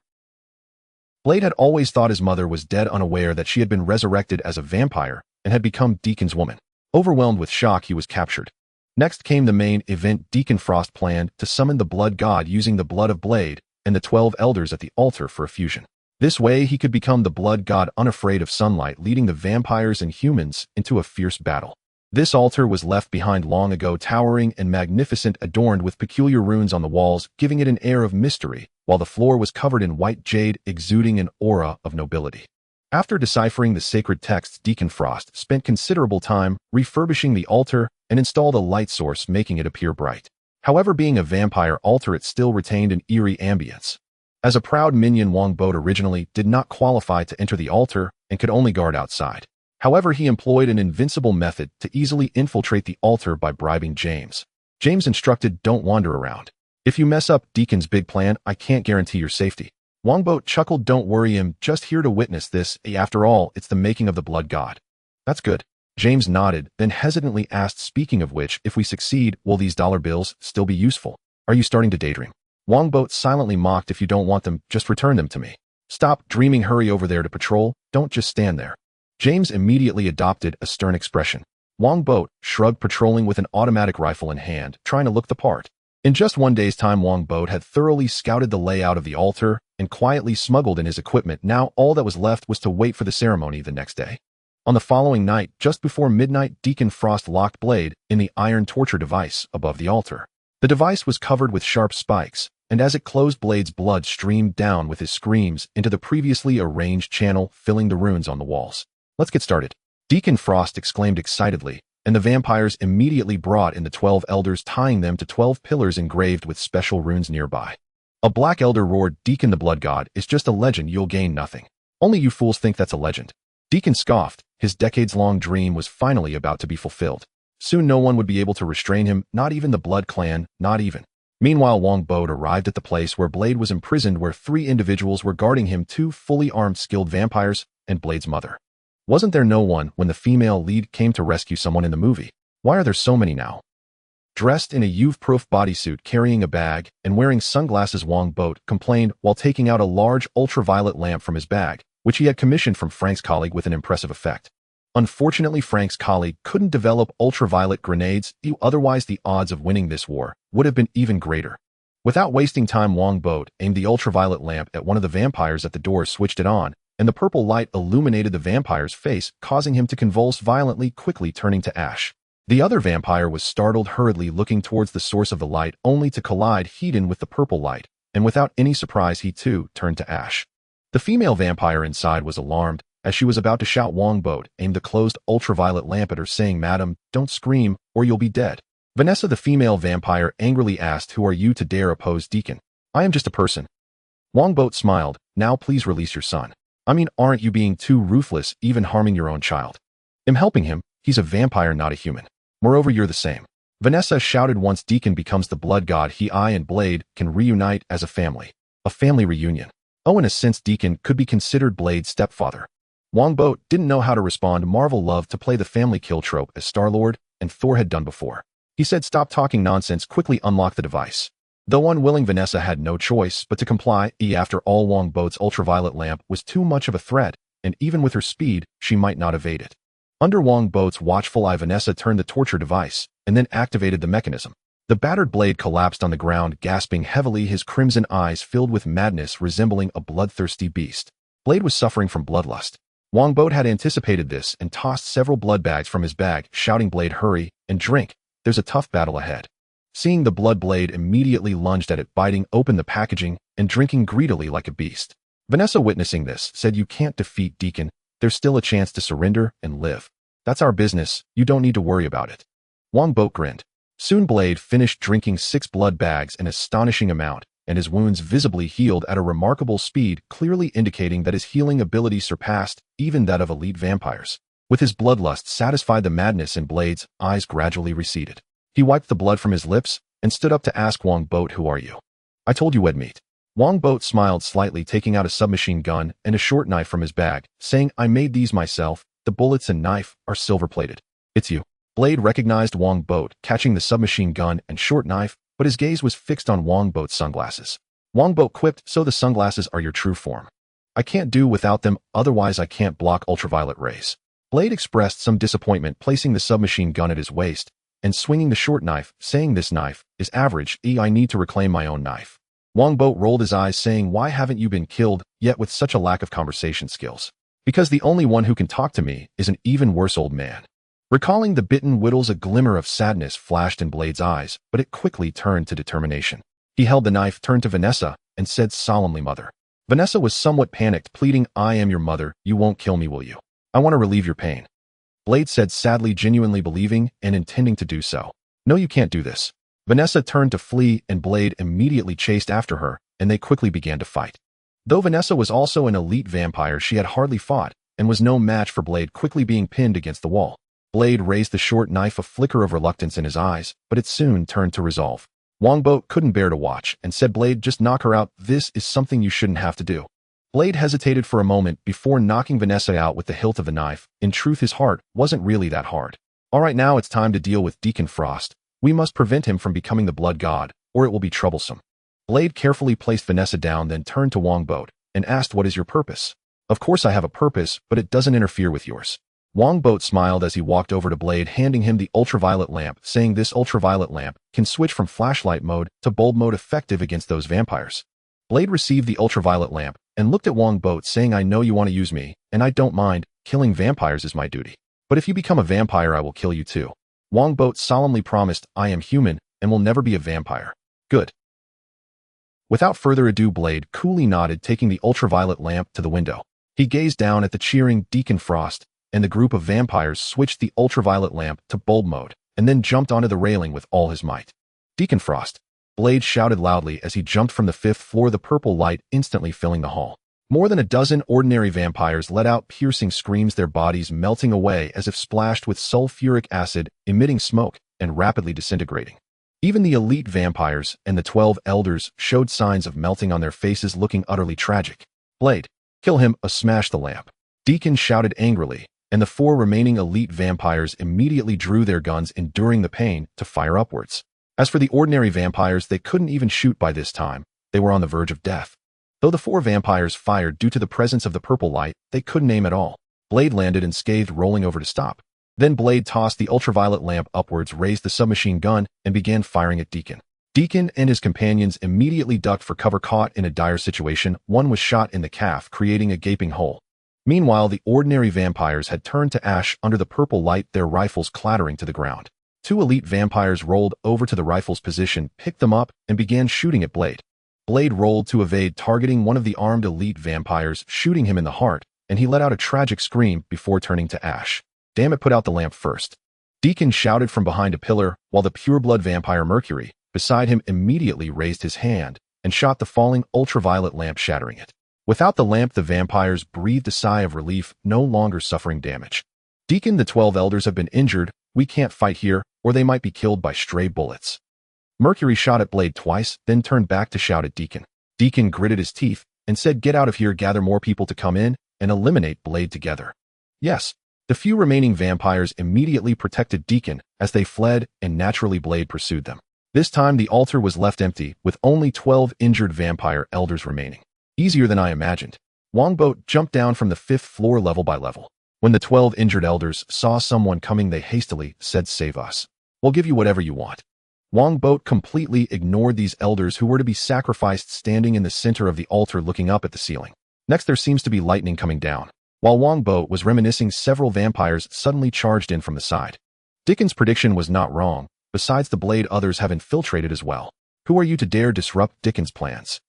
Speaker 1: Blade had always thought his mother was dead, unaware that she had been resurrected as a vampire and had become Deacon's woman. Overwhelmed with shock, he was captured. Next came the main event. Deacon Frost planned to summon the blood god using the blood of Blade and the 12 elders at the altar for a fusion. This way, he could become the blood god unafraid of sunlight, leading the vampires and humans into a fierce battle. This altar was left behind long ago, towering and magnificent, adorned with peculiar runes on the walls, giving it an air of mystery, while the floor was covered in white jade, exuding an aura of nobility. After deciphering the sacred texts, Deacon Frost spent considerable time refurbishing the altar and installed a light source, making it appear bright. However, being a vampire altar, it still retained an eerie ambience. As a proud minion, Wongbo originally did not qualify to enter the altar and could only guard outside. However, he employed an invincible method to easily infiltrate the altar by bribing James. James instructed, don't wander around. If you mess up Deacon's big plan, I can't guarantee your safety. Wongbo chuckled, don't worry, I'm just here to witness this. After all, it's the making of the blood god. That's good. James nodded, then hesitantly asked, speaking of which, if we succeed, will these dollar bills still be useful? Are you starting to daydream? Wongbo silently mocked, if you don't want them, just return them to me. Stop dreaming, hurry over there to patrol, don't just stand there. James immediately adopted a stern expression. Wongbo shrugged, patrolling with an automatic rifle in hand, trying to look the part. In just one day's time, Wongbo had thoroughly scouted the layout of the altar and quietly smuggled in his equipment. Now all that was left was to wait for the ceremony the next day. On the following night, just before midnight, Deacon Frost locked Blade in the iron torture device above the altar. The device was covered with sharp spikes, and as it closed, Blade's blood streamed down with his screams into the previously arranged channel, filling the runes on the walls. Let's get started. Deacon Frost exclaimed excitedly, and the vampires immediately brought in the 12 elders, tying them to 12 pillars engraved with special runes nearby. A black elder roared, Deacon the blood god is just a legend, you'll gain nothing. Only you fools think that's a legend. Deacon scoffed, his decades-long dream was finally about to be fulfilled. Soon no one would be able to restrain him, not even the Blood Clan, not even. Meanwhile, Wongbo arrived at the place where Blade was imprisoned, where 3 individuals were guarding him, 2 fully armed skilled vampires, and Blade's mother. Wasn't there no one when the female lead came to rescue someone in the movie? Why are there so many now? Dressed in a UV-proof bodysuit, carrying a bag, and wearing sunglasses, Wongbo complained while taking out a large ultraviolet lamp from his bag, which he had commissioned from Frank's colleague with an impressive effect. Unfortunately, Frank's colleague couldn't develop ultraviolet grenades, otherwise the odds of winning this war would have been even greater. Without wasting time, Wongbo aimed the ultraviolet lamp at one of the vampires at the door, switched it on, and the purple light illuminated the vampire's face, causing him to convulse violently, quickly turning to ash. The other vampire was startled, hurriedly looking towards the source of the light, only to collide head-on with the purple light, and without any surprise he too turned to ash. The female vampire inside was alarmed. As she was about to shout, Wongbo aimed the closed ultraviolet lamp at her, saying, Madam, don't scream, or you'll be dead. Vanessa, the female vampire, angrily asked, who are you to dare oppose Deacon? I am just a person. Wongbo smiled, now please release your son. I mean, aren't you being too ruthless, even harming your own child? I'm helping him, he's a vampire, not a human. Moreover, you're the same. Vanessa shouted, once Deacon becomes the blood god, I and Blade can reunite as a family. A family reunion. Oh, in a sense, Deacon could be considered Blade's stepfather. Wongbo didn't know how to respond. Marvel loved to play the family kill trope, as Star-Lord and Thor had done before. He said, stop talking nonsense, quickly unlock the device. Though unwilling, Vanessa had no choice but to comply. After all, Wongbo's ultraviolet lamp was too much of a threat, and even with her speed, she might not evade it. Under Wongbo's watchful eye, Vanessa turned the torture device, and then activated the mechanism. The battered Blade collapsed on the ground, gasping heavily, his crimson eyes filled with madness, resembling a bloodthirsty beast. Blade was suffering from bloodlust. Wongbo had anticipated this and tossed several blood bags from his bag, shouting, Blade, hurry and drink. There's a tough battle ahead. Seeing the blood, Blade immediately lunged at it, biting open the packaging and drinking greedily like a beast. Vanessa, witnessing this, said, you can't defeat Deacon. There's still a chance to surrender and live. That's our business. You don't need to worry about it. Wongbo grinned. Soon Blade finished drinking 6 blood bags, an astonishing amount, and his wounds visibly healed at a remarkable speed, clearly indicating that his healing ability surpassed even that of elite vampires. With his bloodlust satisfied, the madness in Blade's eyes gradually receded. He wiped the blood from his lips and stood up to ask Wongbo, who are you? I told you I'd meet. Wongbo smiled slightly, taking out a submachine gun and a short knife from his bag, saying, I made these myself. The bullets and knife are silver-plated. It's you. Blade recognized Wongbo, catching the submachine gun and short knife, but his gaze was fixed on Wongbo's sunglasses. Wongbo quipped, so the sunglasses are your true form. I can't do without them, otherwise I can't block ultraviolet rays. Blade expressed some disappointment, placing the submachine gun at his waist and swinging the short knife, saying, this knife is average. I need to reclaim my own knife. Wongbo rolled his eyes, saying, why haven't you been killed yet with such a lack of conversation skills? Because the only one who can talk to me is an even worse old man. Recalling the bitten whittles, a glimmer of sadness flashed in Blade's eyes, but it quickly turned to determination. He held the knife, turned to Vanessa, and said solemnly, Mother. Vanessa was somewhat panicked, pleading, I am your mother, you won't kill me, will you? I want to relieve your pain. Blade said sadly, genuinely believing and intending to do so. No, you can't do this. Vanessa turned to flee, and Blade immediately chased after her, and they quickly began to fight. Though Vanessa was also an elite vampire, she had hardly fought, and was no match for Blade, quickly being pinned against the wall. Blade raised the short knife, a flicker of reluctance in his eyes, but it soon turned to resolve. Wongbo couldn't bear to watch and said, "Blade, just knock her out. This is something you shouldn't have to do." Blade hesitated for a moment before knocking Vanessa out with the hilt of the knife. In truth, his heart wasn't really that hard. "All right, now it's time to deal with Deacon Frost. We must prevent him from becoming the blood god, or it will be troublesome." Blade carefully placed Vanessa down, then turned to Wongbo and asked, "What is your purpose?" "Of course I have a purpose, but it doesn't interfere with yours." Wongbo smiled as he walked over to Blade, handing him the ultraviolet lamp, saying, "This ultraviolet lamp can switch from flashlight mode to bulb mode, effective against those vampires." Blade received the ultraviolet lamp and looked at Wongbo, saying, "I know you want to use me, and I don't mind. Killing vampires is my duty. But if you become a vampire, I will kill you too." Wongbo solemnly promised, "I am human and will never be a vampire." "Good." Without further ado, Blade coolly nodded, taking the ultraviolet lamp to the window. He gazed down at the cheering Deacon Frost, and the group of vampires switched the ultraviolet lamp to bulb mode, and then jumped onto the railing with all his might. "Deacon Frost!" Blade shouted loudly as he jumped from the 5th floor, the purple light instantly filling the hall. More than a dozen ordinary vampires let out piercing screams, their bodies melting away as if splashed with sulfuric acid, emitting smoke and rapidly disintegrating. Even the elite vampires and the 12 elders showed signs of melting on their faces, looking utterly tragic. "Blade, kill him!" Smash the lamp!" Deacon shouted angrily, and the 4 remaining elite vampires immediately drew their guns, enduring the pain to fire upwards. As for the ordinary vampires, they couldn't even shoot by this time. They were on the verge of death. Though the 4 vampires fired due to the presence of the purple light, they couldn't aim at all. Blade landed unscathed, rolling over to stop. Then Blade tossed the ultraviolet lamp upwards, raised the submachine gun, and began firing at Deacon. Deacon and his companions immediately ducked for cover, caught in a dire situation. One was shot in the calf, creating a gaping hole. Meanwhile, the ordinary vampires had turned to ash under the purple light, their rifles clattering to the ground. 2 elite vampires rolled over to the rifle's position, picked them up, and began shooting at Blade. Blade rolled to evade, targeting one of the armed elite vampires, shooting him in the heart, and he let out a tragic scream before turning to ash. "Damn it, put out the lamp first." Deacon shouted from behind a pillar, while the pureblood vampire Mercury, beside him, immediately raised his hand and shot the falling ultraviolet lamp, shattering it. Without the lamp, the vampires breathed a sigh of relief, no longer suffering damage. "Deacon, the 12 elders have been injured. We can't fight here, or they might be killed by stray bullets." Mercury shot at Blade twice, then turned back to shout at Deacon. Deacon gritted his teeth and said, "Get out of here, gather more people to come in, and eliminate Blade together." Yes. The few remaining vampires immediately protected Deacon as they fled, and naturally Blade pursued them. This time the altar was left empty, with only 12 injured vampire elders remaining. Easier than I imagined. Wongbo jumped down from the 5th floor level by level. When the 12 injured elders saw someone coming, they hastily said, "Save us. We'll give you whatever you want." Wongbo completely ignored these elders who were to be sacrificed, standing in the center of the altar looking up at the ceiling. Next, there seems to be lightning coming down. While Wongbo was reminiscing, several vampires suddenly charged in from the side. Deacon's prediction was not wrong. Besides the Blade, others have infiltrated as well. Who are you to dare disrupt Deacon's plans?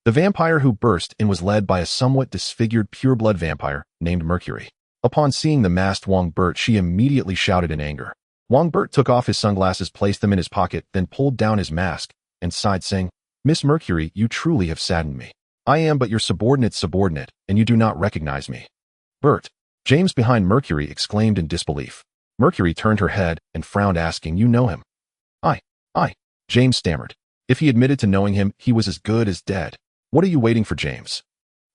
Speaker 1: The vampire who burst in was led by a somewhat disfigured pureblood vampire named Mercury. Upon seeing the masked Wongbert, she immediately shouted in anger. Wongbert took off his sunglasses, placed them in his pocket, then pulled down his mask and sighed, saying, "Miss Mercury, you truly have saddened me. I am but your subordinate's subordinate, and you do not recognize me." "Bert!" James behind Mercury exclaimed in disbelief. Mercury turned her head and frowned, asking, "You know him?" I. James stammered. If he admitted to knowing him, he was as good as dead. "What are you waiting for, James?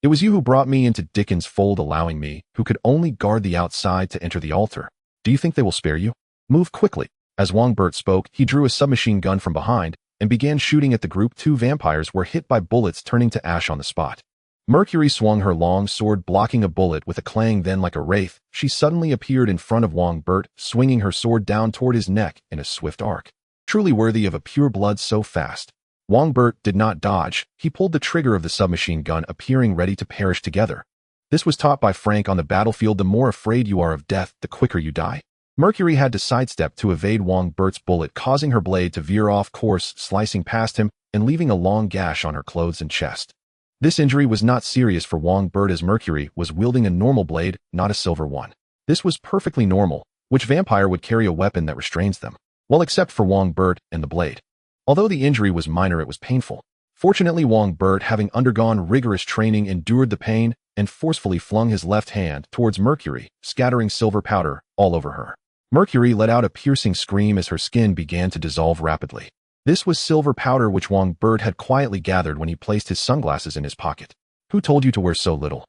Speaker 1: It was you who brought me into Deacon's fold, allowing me, who could only guard the outside, to enter the altar. Do you think they will spare you? Move quickly." As Wongbert spoke, he drew a submachine gun from behind and began shooting at the group. 2 vampires were hit by bullets, turning to ash on the spot. Mercury swung her long sword, blocking a bullet with a clang. Then, like a wraith, she suddenly appeared in front of Wongbert, swinging her sword down toward his neck in a swift arc. Truly worthy of a pure blood so fast. Wongbert did not dodge. He pulled the trigger of the submachine gun, appearing ready to perish together. This was taught by Frank on the battlefield: the more afraid you are of death, the quicker you die. Mercury had to sidestep to evade Wongbert's bullet, causing her blade to veer off course, slicing past him and leaving a long gash on her clothes and chest. This injury was not serious for Wongbert, as Mercury was wielding a normal blade, not a silver one. This was perfectly normal. Which vampire would carry a weapon that restrains them? Well, except for Wongbert and the blade. Although the injury was minor, it was painful. Fortunately, Wongbert, having undergone rigorous training, endured the pain and forcefully flung his left hand towards Mercury, scattering silver powder all over her. Mercury let out a piercing scream as her skin began to dissolve rapidly. This was silver powder which Wongbo had quietly gathered when he placed his sunglasses in his pocket. Who told you to wear so little?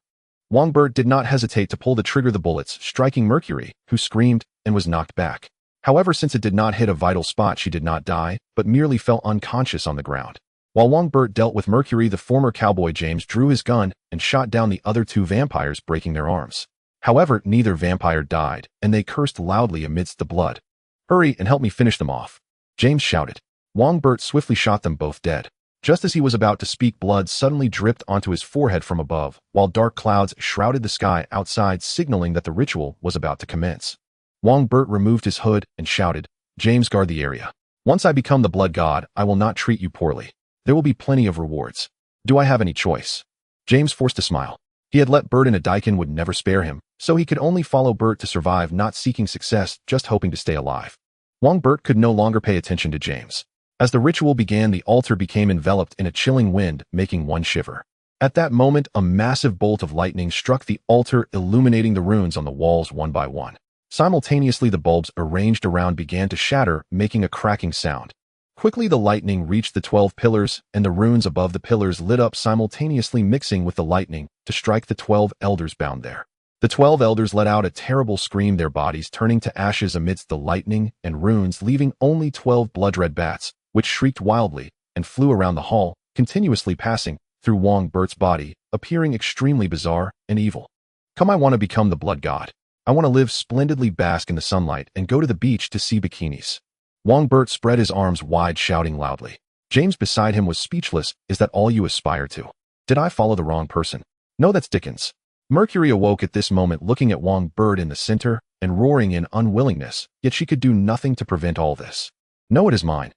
Speaker 1: Wongbo did not hesitate to pull the trigger, the bullets striking Mercury, who screamed and was knocked back. However, since it did not hit a vital spot, she did not die, but merely fell unconscious on the ground. While Wongbo dealt with Mercury, the former cowboy James drew his gun and shot down the other two vampires, breaking their arms. However, neither vampire died, and they cursed loudly amidst the blood. "Hurry and help me finish them off," James shouted. Wongbo swiftly shot them both dead. Just as he was about to speak, blood suddenly dripped onto his forehead from above, while dark clouds shrouded the sky outside, signaling that the ritual was about to commence. Wongbo removed his hood and shouted, "James, guard the area. Once I become the blood god, I will not treat you poorly. There will be plenty of rewards. Do I have any choice?" James forced a smile. He had let Bert in, a Deacon would never spare him, so he could only follow Bert to survive, not seeking success, just hoping to stay alive. Wongbo could no longer pay attention to James. As the ritual began, the altar became enveloped in a chilling wind, making one shiver. At that moment, a massive bolt of lightning struck the altar, illuminating the runes on the walls one by one. Simultaneously, the bulbs arranged around began to shatter, making a cracking sound. Quickly, the lightning reached the 12 pillars, and the runes above the pillars lit up simultaneously, mixing with the lightning to strike the 12 elders bound there. The 12 elders let out a terrible scream, their bodies turning to ashes amidst the lightning and runes, leaving only 12 blood-red bats, which shrieked wildly and flew around the hall, continuously passing through Wongbo's body, appearing extremely bizarre and evil. "Come, I want to become the blood god. I want to live splendidly, bask in the sunlight, and go to the beach to see bikinis." Wongbo spread his arms wide, shouting loudly. James beside him was speechless. "Is that all you aspire to? Did I follow the wrong person? No, that's Dickens." Mercury awoke at this moment, looking at Wongbo in the center and roaring in unwillingness, yet she could do nothing to prevent all this. "No, it is mine,"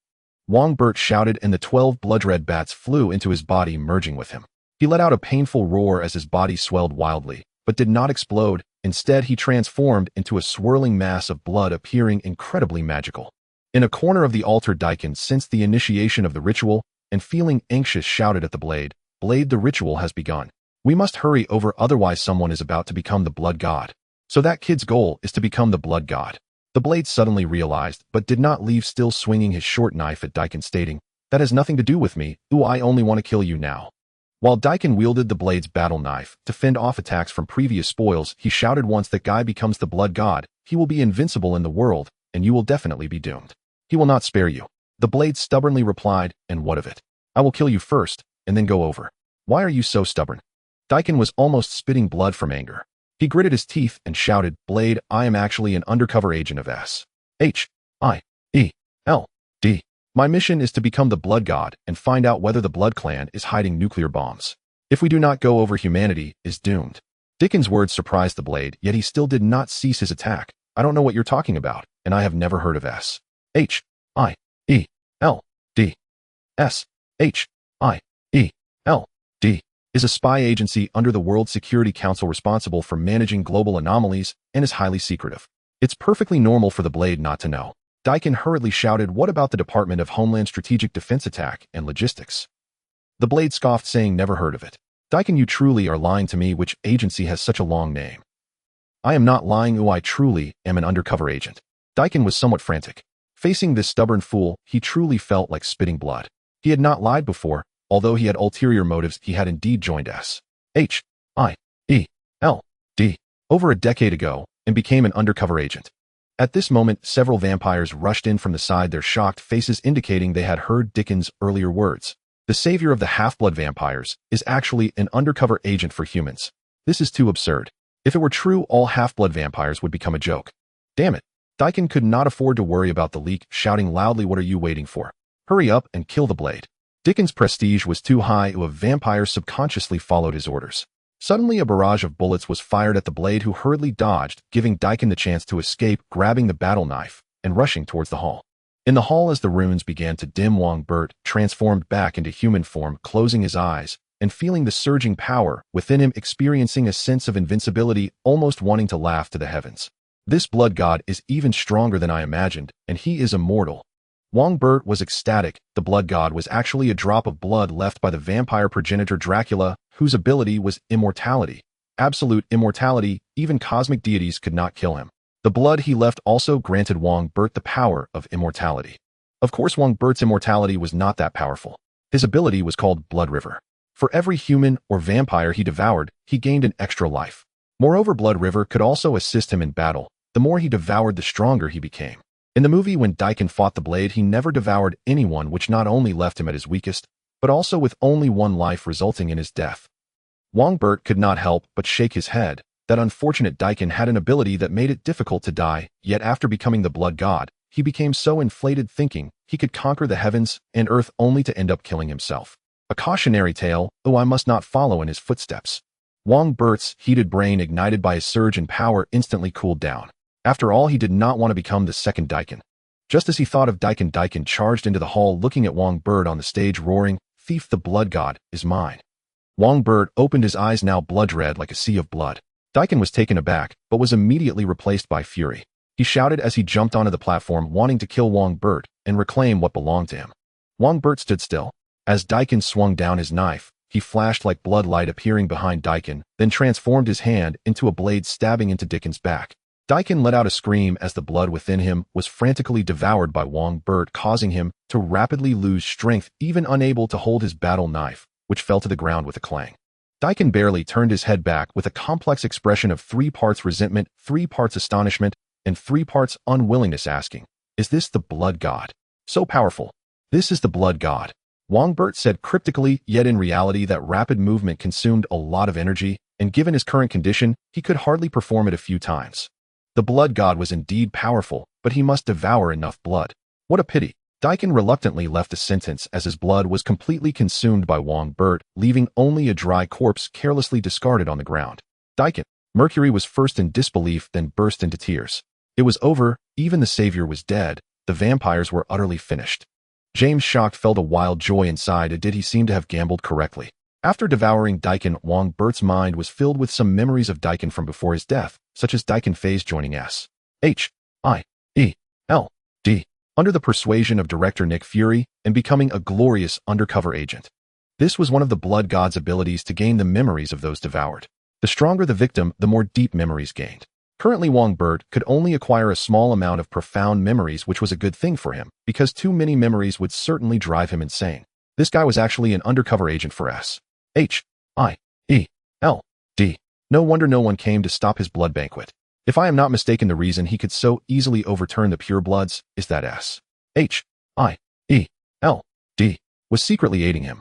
Speaker 1: Wongbo shouted, and the 12 blood-red bats flew into his body, merging with him. He let out a painful roar as his body swelled wildly, but did not explode. Instead, he transformed into a swirling mass of blood, appearing incredibly magical. In a corner of the altar, Deacon sensed the initiation of the ritual, and feeling anxious, shouted at the blade, "Blade, the ritual has begun. We must hurry over, otherwise someone is about to become the blood god." "So that kid's goal is to become the blood god," the blade suddenly realized, but did not leave, still swinging his short knife at Deacon, stating, "That has nothing to do with me. Ooh, I only want to kill you now." While Deacon wielded the blade's battle knife to fend off attacks from previous spoils, he shouted, "Once that guy becomes the blood god, he will be invincible in the world, and you will definitely be doomed. He will not spare you." The blade stubbornly replied, "And what of it? I will kill you first, and then go over. Why are you so stubborn?" Deacon was almost spitting blood from anger. He gritted his teeth and shouted, "Blade, I am actually an undercover agent of S.H.I.E.L.D. My mission is to become the blood god and find out whether the Blood Clan is hiding nuclear bombs. If we do not go over, humanity is doomed." Deacon's words surprised the blade, yet he still did not cease his attack. "I don't know what you're talking about, and I have never heard of S.H.I.E.L.D. S.H.I.E.L.D. is a spy agency under the World Security Council responsible for managing global anomalies and is highly secretive. It's perfectly normal for the blade not to know." Deacon hurriedly shouted, "What about the Department of Homeland Strategic Defense Attack and Logistics?" The blade scoffed, saying, "Never heard of it." "Deacon, you truly are lying to me. Which agency has such a long name?" "I am not lying. Ooh, I truly am an undercover agent." Deacon was somewhat frantic. Facing this stubborn fool, he truly felt like spitting blood. He had not lied before. Although he had ulterior motives, he had indeed joined S.H.I.E.L.D. over a decade ago and became an undercover agent. At this moment, several vampires rushed in from the side, their shocked faces indicating they had heard Deacon's earlier words. The savior of the half-blood vampires is actually an undercover agent for humans. This is too absurd. If it were true, all half-blood vampires would become a joke. Damn it. Deacon could not afford to worry about the leak, shouting loudly, "What are you waiting for? Hurry up and kill the blade." Deacon's prestige was too high, a vampire subconsciously followed his orders. Suddenly, a barrage of bullets was fired at the blade, who hurriedly dodged, giving Deacon the chance to escape, grabbing the battle knife and rushing towards the hall. In the hall, as the runes began to dim, Wongbo transformed back into human form, closing his eyes and feeling the surging power within him, experiencing a sense of invincibility, almost wanting to laugh to the heavens. "This blood god is even stronger than I imagined, and he is immortal." Wongbo was ecstatic. The blood god was actually a drop of blood left by the vampire progenitor Dracula, whose ability was immortality. Absolute immortality. Even cosmic deities could not kill him. The blood he left also granted Wongbert the power of immortality. Of course, Wongbert's immortality was not that powerful. His ability was called Blood River. For every human or vampire he devoured, he gained an extra life. Moreover, Blood River could also assist him in battle. The more he devoured, the stronger he became. In the movie, when Deacon fought the Blade, he never devoured anyone, which not only left him at his weakest, but also with only one life, resulting in his death. Wongbert could not help but shake his head. That unfortunate Deacon had an ability that made it difficult to die, yet after becoming the Blood God, he became so inflated thinking he could conquer the heavens and earth only to end up killing himself. A cautionary tale, though I must not follow in his footsteps. Wongbert's heated brain, ignited by his surge in power, instantly cooled down. After all, he did not want to become the second Deacon. Just as he thought of Deacon, Deacon charged into the hall, looking at Wongbert on the stage, roaring, "Thief, the Blood God is mine." Wongbert opened his eyes, now blood red like a sea of blood. Deacon was taken aback, but was immediately replaced by fury. He shouted as he jumped onto the platform, wanting to kill Wongbert and reclaim what belonged to him. Wongbert stood still. As Deacon swung down his knife, he flashed like blood light appearing behind Deacon, then transformed his hand into a blade, stabbing into Deacon's back. Deacon let out a scream as the blood within him was frantically devoured by Wongbert, causing him to rapidly lose strength, even unable to hold his battle knife, which fell to the ground with a clang. Deacon barely turned his head back with a complex expression of 3 parts resentment, 3 parts astonishment, and 3 parts unwillingness, asking, "Is this the Blood God? So powerful. This is the Blood God." Wongbert said cryptically, yet in reality that rapid movement consumed a lot of energy, and given his current condition, he could hardly perform it a few times. The Blood God was indeed powerful, but he must devour enough blood. What a pity. Deacon reluctantly left the sentence as his blood was completely consumed by Wongbert, leaving only a dry corpse carelessly discarded on the ground. Deacon. Mercury was first in disbelief, then burst into tears. It was over, even the savior was dead, the vampires were utterly finished. James, shocked, felt a wild joy inside. Did he seem to have gambled correctly? After devouring Deacon, Wongbert's mind was filled with some memories of Deacon from before his death, such as Deacon Faze joining S.H.I.E.L.D. under the persuasion of director Nick Fury and becoming a glorious undercover agent. This was one of the Blood God's abilities, to gain the memories of those devoured. The stronger the victim, the more deep memories gained. Currently, Wongbert could only acquire a small amount of profound memories, which was a good thing for him, because too many memories would certainly drive him insane. This guy was actually an undercover agent for S.H.I.E.L.D. No wonder no one came to stop his blood banquet. If I am not mistaken, the reason he could so easily overturn the purebloods is that S.H.I.E.L.D. was secretly aiding him.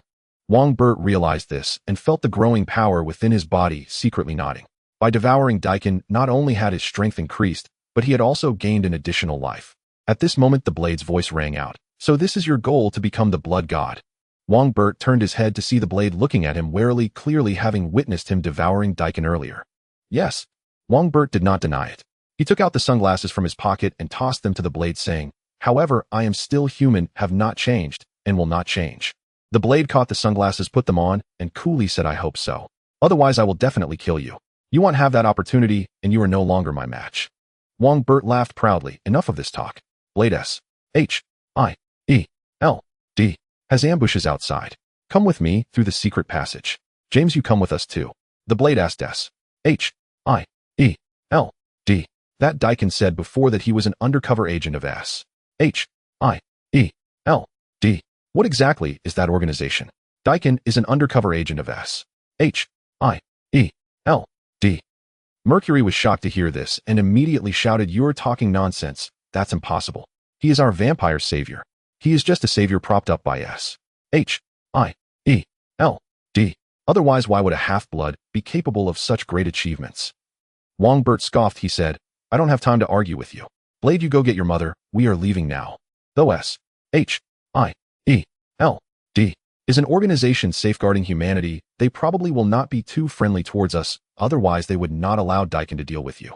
Speaker 1: Wongbert realized this and felt the growing power within his body, secretly nodding. By devouring Deacon, not only had his strength increased, but he had also gained an additional life. At this moment, the Blade's voice rang out. "So this is your goal, to become the Blood God?" Wongbert turned his head to see the Blade looking at him warily, clearly having witnessed him devouring Deacon earlier. Yes. Wongbert did not deny it. He took out the sunglasses from his pocket and tossed them to the Blade, saying, "However, I am still human, have not changed, and will not change." The Blade caught the sunglasses, put them on, and coolly said, "I hope so. Otherwise I will definitely kill you. You won't have that opportunity, and you are no longer my match." Wongbert laughed proudly. "Enough of this talk. Blade S.H.I.E.L.D. has ambushes outside. Come with me through the secret passage. James, you come with us too." The Blade asked S.H.I.E.L.D. That Deacon said before that he was an undercover agent of S.H.I.E.L.D. What exactly is that organization? Deacon is an undercover agent of S.H.I.E.L.D. Mercury was shocked to hear this and immediately shouted, "You're talking nonsense. That's impossible. He is our vampire savior. He is just a savior propped up by S.H.I.E.L.D. Otherwise, why would a half-blood be capable of such great achievements?" Wongbert scoffed. He said, "I don't have time to argue with you. Blade, you go get your mother. We are leaving now." Though S.H.I.E.L.D. is an organization safeguarding humanity, they probably will not be too friendly towards us, otherwise they would not allow Deacon to deal with you.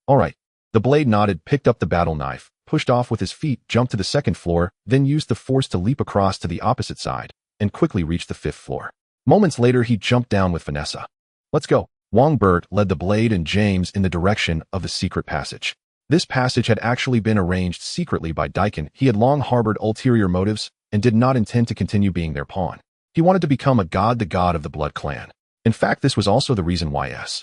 Speaker 1: All right. The Blade nodded, picked up the battle knife, pushed off with his feet, jumped to the 2nd floor, then used the force to leap across to the opposite side, and quickly reached the 5th floor. Moments later, he jumped down with Vanessa. "Let's go." Wongbert led the Blade and James in the direction of the secret passage. This passage had actually been arranged secretly by Deacon. He had long harbored ulterior motives and did not intend to continue being their pawn. He wanted to become the god of the Blood clan. In fact, this was also the reason why S.H.I.E.L.D.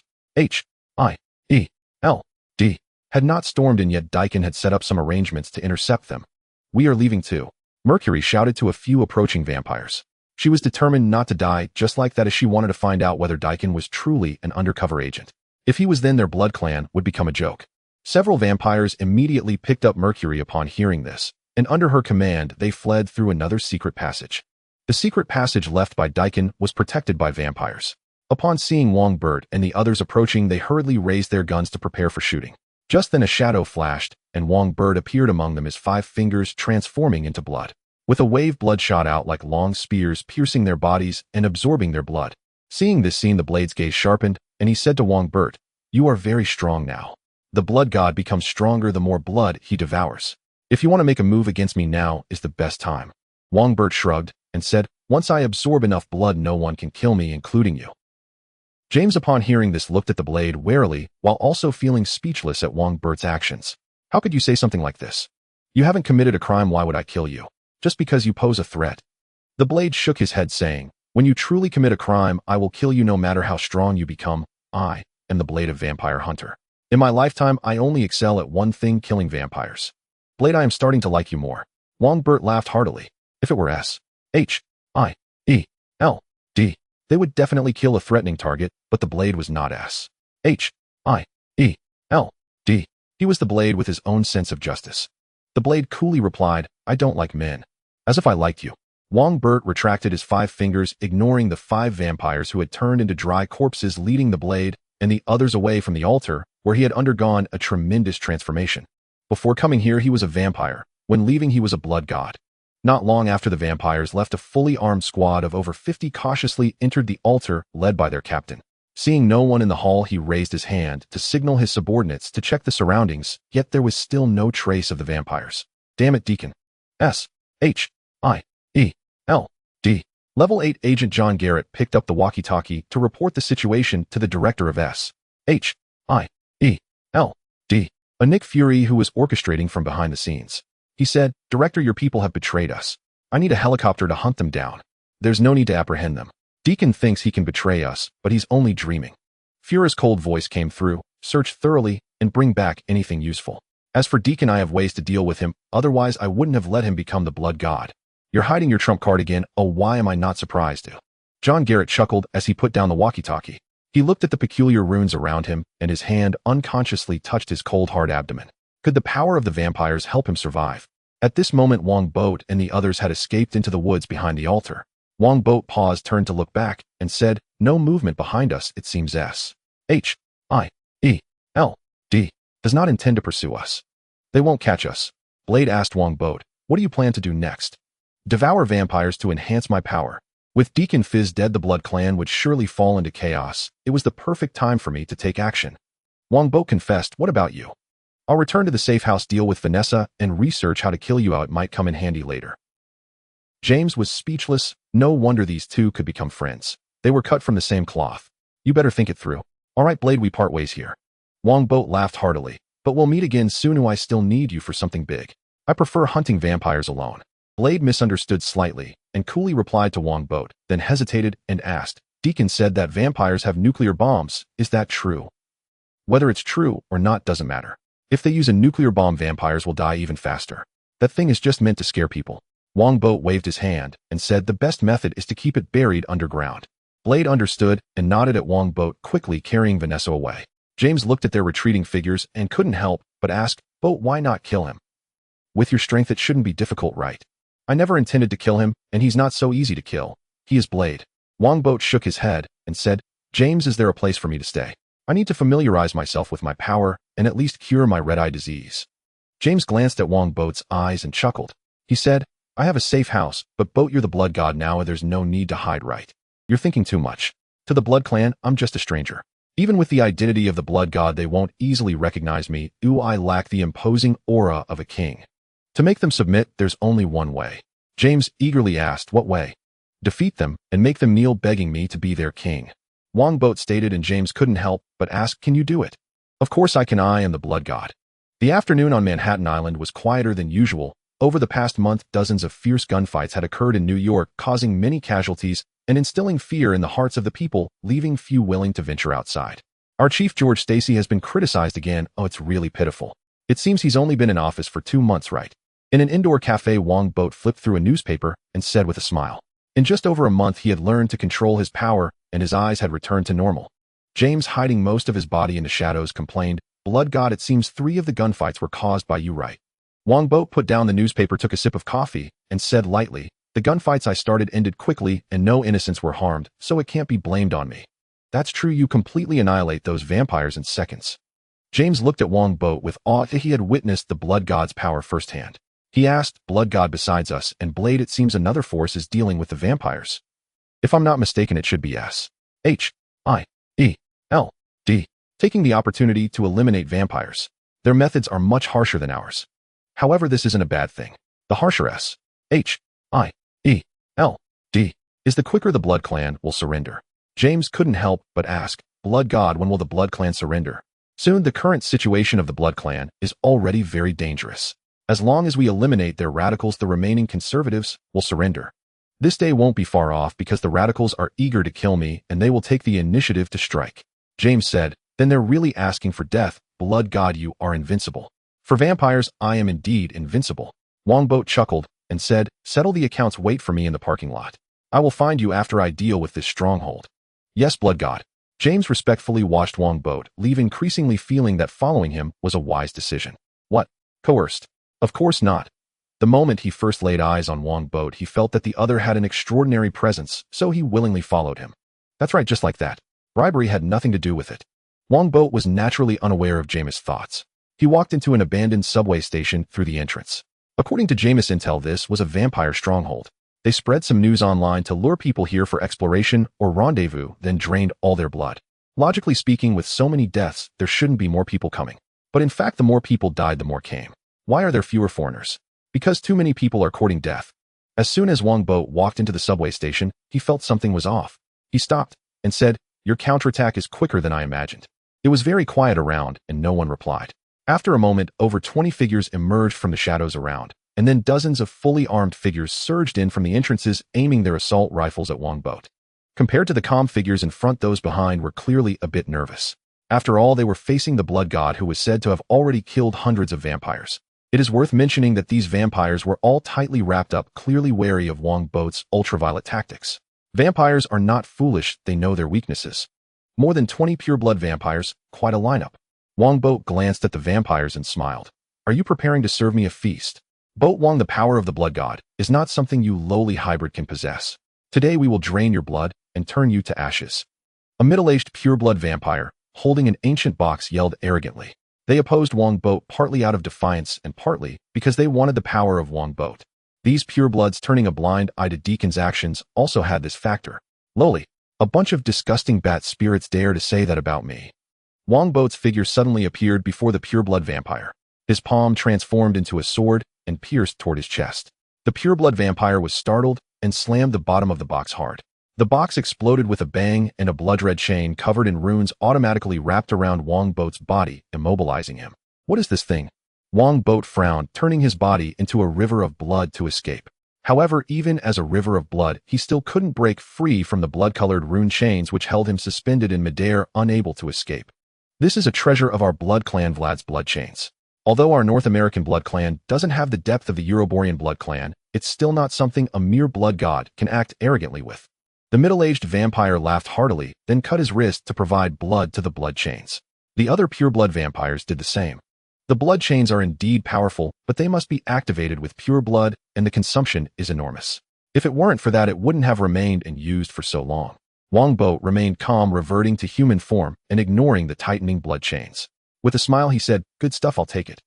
Speaker 1: had not stormed in yet. Deacon had set up some arrangements to intercept them. "We are leaving too," Mercury shouted to a few approaching vampires. She was determined not to die, just like that, as she wanted to find out whether Deacon was truly an undercover agent. If he was, then their blood clan would become a joke. Several vampires immediately picked up Mercury upon hearing this, and under her command they fled through another secret passage. The secret passage left by Deacon was protected by vampires. Upon seeing Wongbo and the others approaching, they hurriedly raised their guns to prepare for shooting. Just then a shadow flashed, and Wongbo appeared among them, his 5 fingers transforming into blood. With a wave, blood shot out like long spears, piercing their bodies and absorbing their blood. Seeing this scene, the blade's gaze sharpened, and he said to Wongbo, "You are very strong now. The blood god becomes stronger the more blood he devours. If you want to make a move against me, now is the best time." Wongbo shrugged and said, "Once I absorb enough blood, no one can kill me, including you." James, upon hearing this, looked at the blade warily, while also feeling speechless at Wongbo's actions. "How could you say something like this? You haven't committed a crime. Why would I kill you? Just because you pose a threat?" The blade shook his head, saying, "When you truly commit a crime, I will kill you no matter how strong you become. I am the Blade of Vampire Hunter. In my lifetime, I only excel at one thing: killing vampires. Blade, I am starting to like you more." Wongbo laughed heartily. If it were S-H-I-E-L-D, they would definitely kill a threatening target, but the blade was not S-H-I-E-L-D. He was the blade with his own sense of justice. The blade coolly replied, "I don't like men." "As if I liked you." Wongbo retracted his 5 fingers, ignoring the 5 vampires who had turned into dry corpses, leading the blade and the others away from the altar, where he had undergone a tremendous transformation. Before coming here, he was a vampire. When leaving, he was a blood god. Not long after the vampires left, a fully armed squad of over 50 cautiously entered the altar, led by their captain. Seeing no one in the hall, he raised his hand to signal his subordinates to check the surroundings, yet there was still no trace of the vampires. "Damn it, Deacon." S-H-I-E-L-D. Level 8 Agent John Garrett picked up the walkie-talkie to report the situation to the director of S-H-I-E-L-D, a Nick Fury who was orchestrating from behind the scenes. He said, "Director, your people have betrayed us. I need a helicopter to hunt them down. There's no need to apprehend them. Deacon thinks he can betray us, but he's only dreaming." Fury's cold voice came through, "Search thoroughly and bring back anything useful. As for Deacon, I have ways to deal with him, otherwise I wouldn't have let him become the blood god." "You're hiding your trump card again. Oh, why am I not surprised?" John Garrett chuckled as he put down the walkie-talkie. He looked at the peculiar runes around him, and his hand unconsciously touched his cold, hard abdomen. Could the power of the vampires help him survive? At this moment, Wongbo and the others had escaped into the woods behind the altar. Wongbo paused, turned to look back, and said, "No movement behind us. It seems S-H-I-E-L-D does not intend to pursue us." "They won't catch us." Blade asked Wongbo, "What do you plan to do next?" "Devour vampires to enhance my power. With Deacon Fizz dead, the Blood Clan would surely fall into chaos. It was the perfect time for me to take action." Wongbo confessed, "What about you?" "I'll return to the safe house, deal with Vanessa, and research how to kill you out. It might come in handy later." James was speechless. No wonder these two could become friends. They were cut from the same cloth. "You better think it through." "All right, Blade, we part ways here." Wongbo laughed heartily. "But we'll meet again soon. I still need you for something big. I prefer hunting vampires alone." Blade misunderstood slightly and coolly replied to Wongbo, then hesitated and asked, "Deacon said that vampires have nuclear bombs. Is that true?" "Whether it's true or not doesn't matter. If they use a nuclear bomb, vampires will die even faster. That thing is just meant to scare people." Wongbo waved his hand and said, "The best method is to keep it buried underground." Blade understood and nodded at Wongbo, quickly carrying Vanessa away. James looked at their retreating figures and couldn't help but ask, "But why not kill him? With your strength, it shouldn't be difficult, right?" "I never intended to kill him, and he's not so easy to kill. He is Blade." Wongbo shook his head and said, "James, is there a place for me to stay? I need to familiarize myself with my power and at least cure my red-eye disease." James glanced at Wongbo's eyes and chuckled. He said, "I have a safe house, but Boat, you're the blood god now, and there's no need to hide, right? You're thinking too much. To the blood clan, I'm just a stranger. Even with the identity of the blood god, they won't easily recognize me. I lack the imposing aura of a king. To make them submit, there's only one way." James eagerly asked, "What way?" "Defeat them and make them kneel begging me to be their king." Wongbo stated, and James couldn't help but ask, "Can you do it?" "Of course I can. I am the blood god." The afternoon on Manhattan Island was quieter than usual. Over the past month, dozens of fierce gunfights had occurred in New York, causing many casualties and instilling fear in the hearts of the people, leaving few willing to venture outside. Our chief George Stacy has been criticized again. Oh, it's really pitiful. It seems he's only been in office for 2 months, right? In an indoor cafe, Wongbo flipped through a newspaper and said with a smile. In just over a month, he had learned to control his power and his eyes had returned to normal. James, hiding most of his body in the shadows, complained, "Blood God, it seems 3 of the gunfights were caused by you, right?" Wongbo put down the newspaper, took a sip of coffee, and said lightly, "The gunfights I started ended quickly and no innocents were harmed, so it can't be blamed on me." "That's true, you completely annihilate those vampires in seconds." James looked at Wongbo with awe. He had witnessed the Blood God's power firsthand. He asked, "Blood God, besides us and Blade, it seems another force is dealing with the vampires. If I'm not mistaken, it should be S-H-I-E-L-D, taking the opportunity to eliminate vampires. Their methods are much harsher than ours. However, this isn't a bad thing. The harsher S-H-I-E-L-D is the quicker the Blood Clan will surrender." James couldn't help but ask, "Blood God, when will the Blood Clan surrender?" "Soon. The current situation of the Blood Clan is already very dangerous. As long as we eliminate their radicals, the remaining conservatives will surrender. This day won't be far off because the radicals are eager to kill me and they will take the initiative to strike." James said, "Then they're really asking for death. Blood God, you are invincible." "For vampires, I am indeed invincible." Wongbo chuckled and said, "Settle the accounts, wait for me in the parking lot. I will find you after I deal with this stronghold." "Yes, Blood God." James respectfully watched Wongbo leave, increasingly feeling that following him was a wise decision. What? Coerced? Of course not. The moment he first laid eyes on Wongbo, he felt that the other had an extraordinary presence, so he willingly followed him. That's right, just like that. Bribery had nothing to do with it. Wongbo was naturally unaware of Jameis' thoughts. He walked into an abandoned subway station through the entrance. According to Jameis' intel, this was a vampire stronghold. They spread some news online to lure people here for exploration or rendezvous, then drained all their blood. Logically speaking, with so many deaths, there shouldn't be more people coming. But in fact, the more people died, the more came. Why are there fewer foreigners? Because too many people are courting death. As soon as Wongbo walked into the subway station, he felt something was off. He stopped and said, "Your counterattack is quicker than I imagined." It was very quiet around and no one replied. After a moment, over 20 figures emerged from the shadows around, and then dozens of fully armed figures surged in from the entrances, aiming their assault rifles at Wongbo. Compared to the calm figures in front, those behind were clearly a bit nervous. After all, they were facing the Blood God, who was said to have already killed hundreds of vampires. It is worth mentioning that these vampires were all tightly wrapped up, clearly wary of Wongbo's ultraviolet tactics. Vampires are not foolish, they know their weaknesses. More than 20 pureblood vampires, quite a lineup. Wongbo glanced at the vampires and smiled. "Are you preparing to serve me a feast?" Boat Wong, the power of the Blood God is not something you lowly hybrid can possess. Today we will drain your blood and turn you to ashes. A middle-aged pureblood vampire, holding an ancient box, yelled arrogantly. They opposed Wongbo partly out of defiance and partly because they wanted the power of Wongbo. These purebloods turning a blind eye to Deacon's actions also had this factor. "Lowly, a bunch of disgusting bat spirits dare to say that about me." Wongbo's figure suddenly appeared before the pureblood vampire. His palm transformed into a sword and pierced toward his chest. The pureblood vampire was startled and slammed the bottom of the box hard. The box exploded with a bang and a blood-red chain covered in runes automatically wrapped around Wongbo's body, immobilizing him. "What is this thing?" Wongbo frowned, turning his body into a river of blood to escape. However, even as a river of blood, he still couldn't break free from the blood-colored rune chains which held him suspended in midair, unable to escape. "This is a treasure of our Blood Clan, Vlad's blood chains. Although our North American Blood Clan doesn't have the depth of the Euroborian Blood Clan, it's still not something a mere blood god can act arrogantly with." The middle-aged vampire laughed heartily, then cut his wrist to provide blood to the blood chains. The other pureblood vampires did the same. The blood chains are indeed powerful, but they must be activated with pure blood, and the consumption is enormous. If it weren't for that, it wouldn't have remained and used for so long. Wongbo remained calm, reverting to human form and ignoring the tightening blood chains. With a smile, he said, "Good stuff, I'll take it.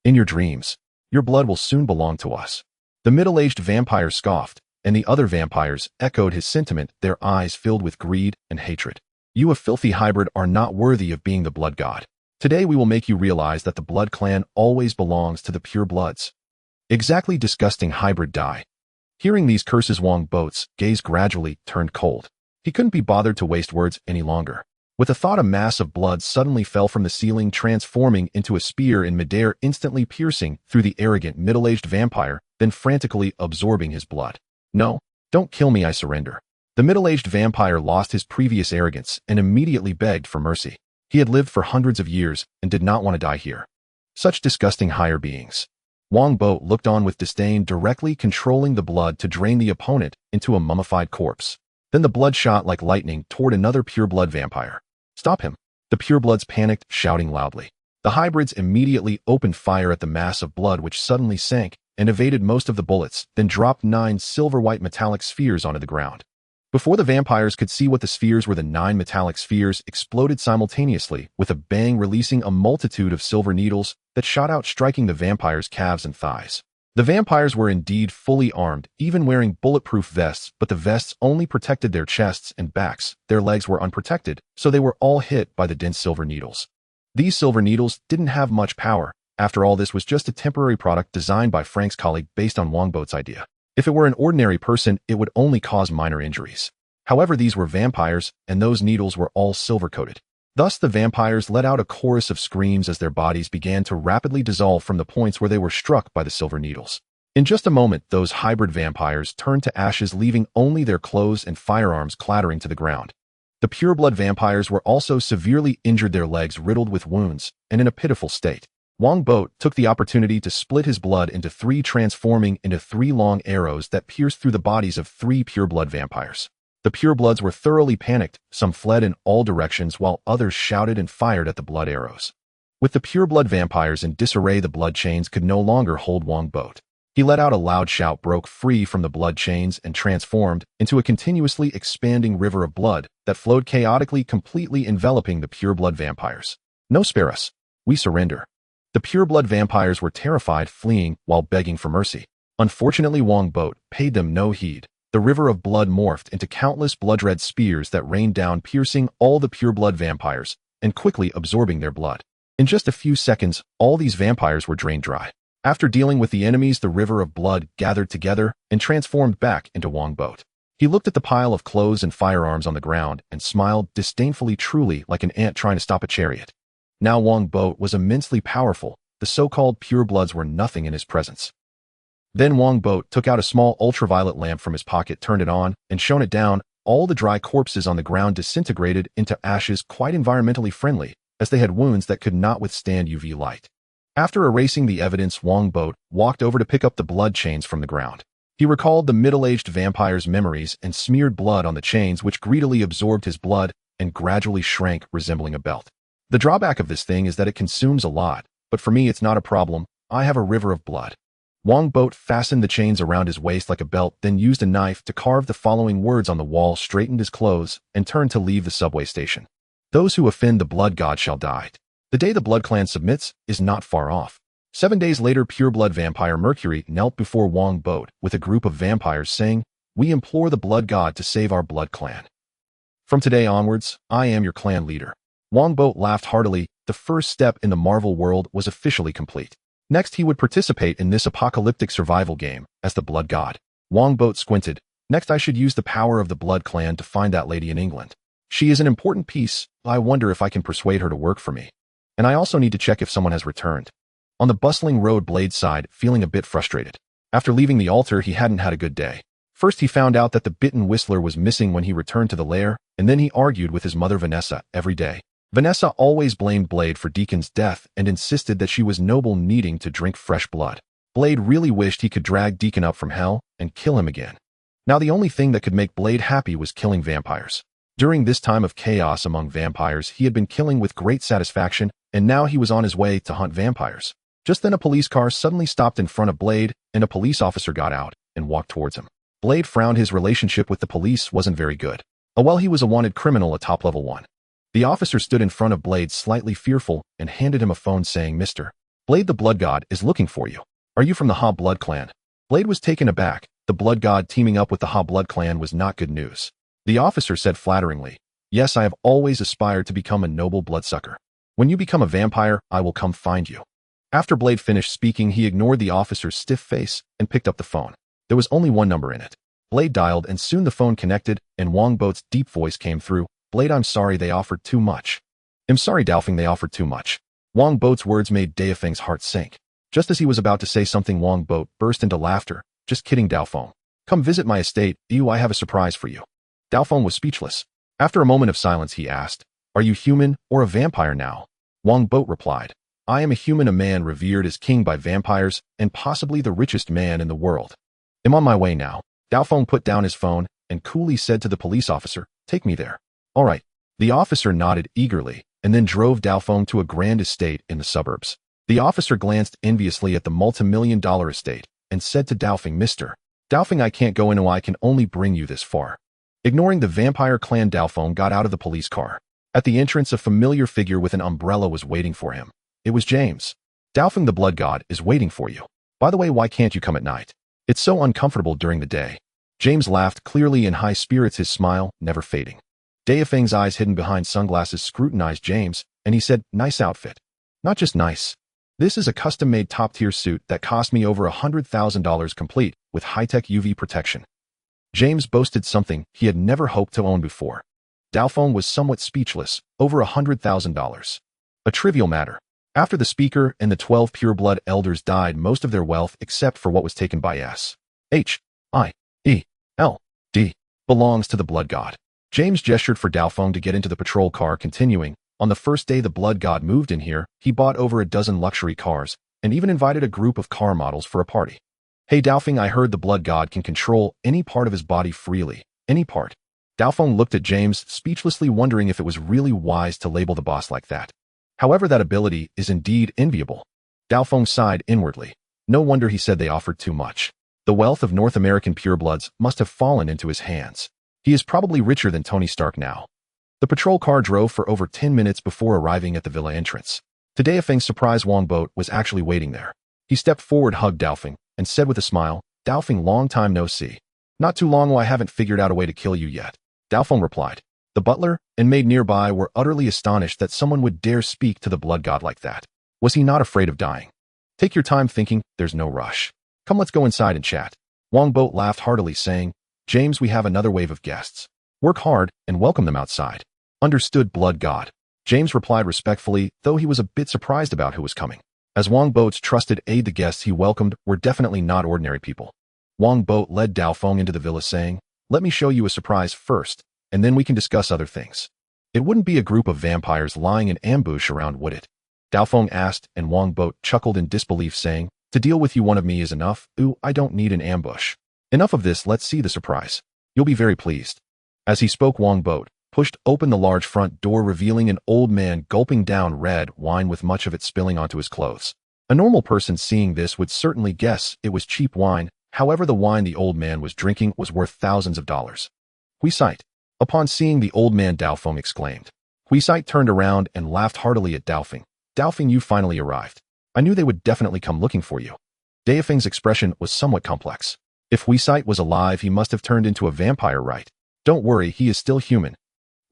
Speaker 1: In your dreams, your blood will soon belong to us." The middle-aged vampire scoffed, and the other vampires echoed his sentiment, their eyes filled with greed and hatred. "You, a filthy hybrid, are not worthy of being the Blood God. Today we will make you realize that the Blood Clan always belongs to the pure bloods." Exactly, disgusting hybrid, die. Hearing these curses, Wongbo's gaze gradually turned cold. He couldn't be bothered to waste words any longer. With a thought, a mass of blood suddenly fell from the ceiling, transforming into a spear in midair, instantly piercing through the arrogant middle-aged vampire, then frantically absorbing his blood. "No, don't kill me, I surrender." The middle-aged vampire lost his previous arrogance and immediately begged for mercy. He had lived for hundreds of years and did not want to die here. Such disgusting higher beings. Wongbo looked on with disdain, directly controlling the blood to drain the opponent into a mummified corpse. Then the blood shot like lightning toward another pureblood vampire. Stop him! The purebloods panicked, shouting loudly. The hybrids immediately opened fire at the mass of blood, which suddenly sank and evaded most of the bullets, then dropped 9 silver-white metallic spheres onto the ground. Before the vampires could see what the spheres were, the 9 metallic spheres exploded simultaneously, with a bang, releasing a multitude of silver needles that shot out, striking the vampires' calves and thighs. The vampires were indeed fully armed, even wearing bulletproof vests, but the vests only protected their chests and backs. Their legs were unprotected, so they were all hit by the dense silver needles. These silver needles didn't have much power. After all, this was just a temporary product designed by Frank's colleague based on Wongbo's idea. If it were an ordinary person, it would only cause minor injuries. However, these were vampires, and those needles were all silver-coated. Thus, the vampires let out a chorus of screams as their bodies began to rapidly dissolve from the points where they were struck by the silver needles. In just a moment, those hybrid vampires turned to ashes, leaving only their clothes and firearms clattering to the ground. The pureblood vampires were also severely injured, their legs riddled with wounds, and in a pitiful state. Wongbo took the opportunity to split his blood into 3, transforming into 3 long arrows that pierced through the bodies of 3 pureblood vampires. The purebloods were thoroughly panicked. Some fled in all directions while others shouted and fired at the blood arrows. With the pureblood vampires in disarray, the blood chains could no longer hold Wongbo. He let out a loud shout, broke free from the blood chains, and transformed into a continuously expanding river of blood that flowed chaotically, completely enveloping the pureblood vampires. No, spare us. We surrender. The pureblood vampires were terrified, fleeing while begging for mercy. Unfortunately, Wongbo paid them no heed. The river of blood morphed into countless blood-red spears that rained down, piercing all the pureblood vampires and quickly absorbing their blood. In just a few seconds, all these vampires were drained dry. After dealing with the enemies, the river of blood gathered together and transformed back into Wongbo. He looked at the pile of clothes and firearms on the ground and smiled disdainfully, truly like an ant trying to stop a chariot. Now Wongbo was immensely powerful. The so-called purebloods were nothing in his presence. Then Wongbo took out a small ultraviolet lamp from his pocket, turned it on, and shone it down. All the dry corpses on the ground disintegrated into ashes, quite environmentally friendly, as they had wounds that could not withstand UV light. After erasing the evidence, Wongbo walked over to pick up the blood chains from the ground. He recalled the middle-aged vampire's memories and smeared blood on the chains, which greedily absorbed his blood and gradually shrank, resembling a belt. The drawback of this thing is that it consumes a lot, but for me it's not a problem. I have a river of blood. Wongbo fastened the chains around his waist like a belt, then used a knife to carve the following words on the wall, straightened his clothes, and turned to leave the subway station. Those who offend the blood god shall die. The day the blood clan submits is not far off. 7 days later, pureblood vampire Mercury knelt before Wongbo with a group of vampires, saying, "We implore the blood god to save our blood clan. From today onwards, I am your clan leader." Wongbo laughed heartily. The first step in the Marvel world was officially complete. Next, he would participate in this apocalyptic survival game as the blood god. Wongbo squinted. Next, I should use the power of the blood clan to find that lady in England. She is an important piece. I wonder if I can persuade her to work for me. And I also need to check if someone has returned. On the bustling road, Blade sighed, feeling a bit frustrated. After leaving the altar, he hadn't had a good day. First, he found out that the bitten whistler was missing when he returned to the lair, and then he argued with his mother Vanessa every day. Vanessa always blamed Blade for Deacon's death and insisted that she was noble, needing to drink fresh blood. Blade really wished he could drag Deacon up from hell and kill him again. Now the only thing that could make Blade happy was killing vampires. During this time of chaos among vampires, he had been killing with great satisfaction, and now he was on his way to hunt vampires. Just then a police car suddenly stopped in front of Blade, and a police officer got out and walked towards him. Blade frowned. His relationship with the police wasn't very good. Well, he was a wanted criminal, a top-level one. The officer stood in front of Blade, slightly fearful, and handed him a phone, saying, "Mr. Blade, the blood god is looking for you. Are you from the Ha blood clan?" Blade was taken aback. The blood god teaming up with the Ha blood clan was not good news. The officer said flatteringly, "Yes, I have always aspired to become a noble bloodsucker. When you become a vampire, I will come find you." After Blade finished speaking, he ignored the officer's stiff face and picked up the phone. There was only one number in it. Blade dialed, and soon the phone connected, and Wongbo's deep voice came through. "Blade, I'm sorry, they offered too much." "I'm sorry, Daofeng, they offered too much." Wongbo's words made Daofeng's heart sink. Just as he was about to say something, Wongbo burst into laughter. "Just kidding, Daofeng. Come visit my estate. I have a surprise for you." Daofeng was speechless. After a moment of silence, he asked, Are you human or a vampire now? Wongbo replied. I am a human, a man revered as king by vampires and possibly the richest man in the world. I'm on my way now. Daofeng put down his phone and coolly said to the police officer, take me there. All right. The officer nodded eagerly and then drove Daofeng to a grand estate in the suburbs. The officer glanced enviously at the multi-million-dollar estate and said to Daofeng, Mr. Daofeng, I can't go in, I can only bring you this far. Ignoring the vampire clan, Daofeng got out of the police car. At the entrance, a familiar figure with an umbrella was waiting for him. It was James. Daofeng, the blood god, is waiting for you. By the way, why can't you come at night? It's so uncomfortable during the day. James laughed, clearly in high spirits, his smile never fading. Daofeng's eyes hidden behind sunglasses scrutinized James, and he said, nice outfit. Not just nice. This is a custom-made top-tier suit that cost me over $100,000 complete, with high-tech UV protection. James boasted something he had never hoped to own before. Daofeng was somewhat speechless. Over $100,000. A trivial matter. After the speaker and the 12 pureblood elders died, most of their wealth, except for what was taken by S.H.I.E.L.D., belongs to the blood god. James gestured for Daofeng to get into the patrol car, continuing, on the first day the blood god moved in here, he bought over a dozen luxury cars, and even invited a group of car models for a party. Hey Daofeng, I heard the blood god can control any part of his body freely. Any part. Daofeng looked at James, speechlessly wondering if it was really wise to label the boss like that. However, that ability is indeed enviable. Daofeng sighed inwardly. No wonder he said they offered too much. The wealth of North American purebloods must have fallen into his hands. He is probably richer than Tony Stark now. The patrol car drove for over 10 minutes before arriving at the villa entrance. To Daofeng's surprise, Wongbo was actually waiting there. He stepped forward, hugged Daofeng, and said with a smile, Daofeng, long time no see. Not too long, I haven't figured out a way to kill you yet. Daofeng replied. The butler and maid nearby were utterly astonished that someone would dare speak to the blood god like that. Was he not afraid of dying? Take your time thinking, there's no rush. Come, let's go inside and chat. Wongbo laughed heartily, saying, James, we have another wave of guests. Work hard and welcome them outside. Understood, blood god. James replied respectfully, though he was a bit surprised about who was coming. As Wongbo's trusted aide, the guests he welcomed were definitely not ordinary people. Wongbo led Daofeng into the villa, saying, let me show you a surprise first, and then we can discuss other things. It wouldn't be a group of vampires lying in ambush around, would it? Daofeng asked, and Wongbo chuckled in disbelief, saying, to deal with you, one of me is enough. Ooh, I don't need an ambush. Enough of this, let's see the surprise. You'll be very pleased. As he spoke, Wongbo pushed open the large front door, revealing an old man gulping down red wine with much of it spilling onto his clothes. A normal person seeing this would certainly guess it was cheap wine. However, the wine the old man was drinking was worth thousands of dollars. Huisight. Upon seeing the old man, Daofeng exclaimed. Huisight turned around and laughed heartily at Daofeng. Daofeng, you finally arrived. I knew they would definitely come looking for you. Daofeng's expression was somewhat complex. If Huisight was alive, he must have turned into a vampire, right? Don't worry, he is still human.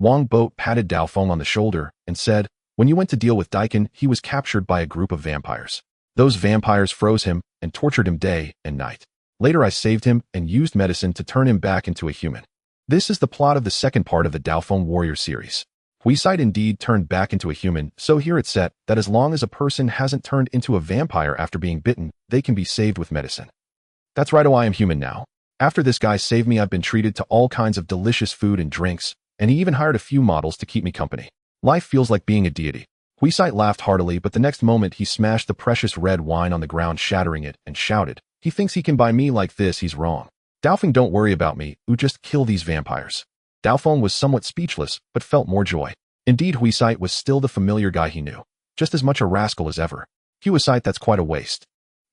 Speaker 1: Wongbo patted Daofeng on the shoulder and said, when you went to deal with Deacon, he was captured by a group of vampires. Those vampires froze him and tortured him day and night. Later, I saved him and used medicine to turn him back into a human. This is the plot of the second part of the Daofeng Warrior series. Huisight indeed turned back into a human, so here it's set that as long as a person hasn't turned into a vampire after being bitten, they can be saved with medicine. That's right, I am human now. After this guy saved me, I've been treated to all kinds of delicious food and drinks, and he even hired a few models to keep me company. Life feels like being a deity. Huisight laughed heartily, but the next moment he smashed the precious red wine on the ground, shattering it, and shouted, he thinks he can buy me like this, he's wrong. Daofeng, don't worry about me, just kill these vampires. Daofeng was somewhat speechless, but felt more joy. Indeed, Huisight was still the familiar guy he knew. Just as much a rascal as ever. Huisight, that's quite a waste.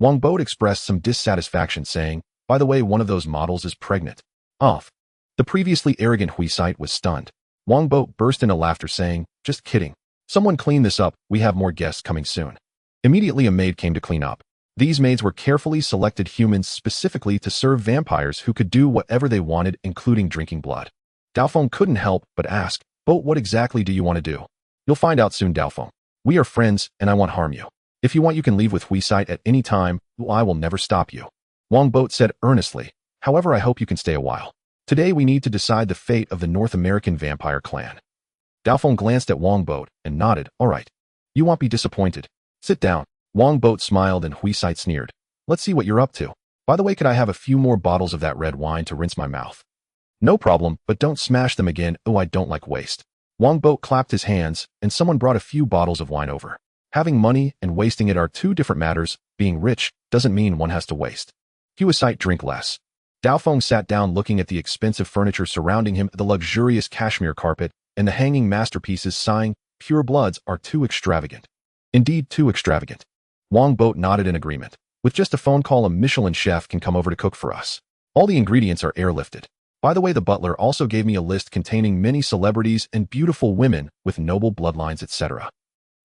Speaker 1: Wongbo expressed some dissatisfaction, saying, by the way, one of those models is pregnant. Off. The previously arrogant Huisight was stunned. Wongbo burst into laughter, saying, just kidding. Someone clean this up, we have more guests coming soon. Immediately a maid came to clean up. These maids were carefully selected humans specifically to serve vampires who could do whatever they wanted, including drinking blood. Daofeng couldn't help but ask, but what exactly do you want to do? You'll find out soon, Daofeng. We are friends, and I won't harm you. If you want, you can leave with Huisight at any time, I will never stop you. Wongbo said earnestly, however, I hope you can stay a while. Today we need to decide the fate of the North American vampire clan. Daofeng glanced at Wongbo and nodded, all right. You won't be disappointed. Sit down. Wongbo smiled and Huisight sneered. Let's see what you're up to. By the way, could I have a few more bottles of that red wine to rinse my mouth? No problem, but don't smash them again, I don't like waste. Wongbo clapped his hands, and someone brought a few bottles of wine over. Having money and wasting it are two different matters. Being rich doesn't mean one has to waste. Huasite drink less. Daofeng sat down looking at the expensive furniture surrounding him, the luxurious cashmere carpet, and the hanging masterpieces, sighing, pure bloods are too extravagant. Indeed, too extravagant. Wongbo nodded in agreement. With just a phone call, a Michelin chef can come over to cook for us. All the ingredients are airlifted. By the way, the butler also gave me a list containing many celebrities and beautiful women with noble bloodlines, etc.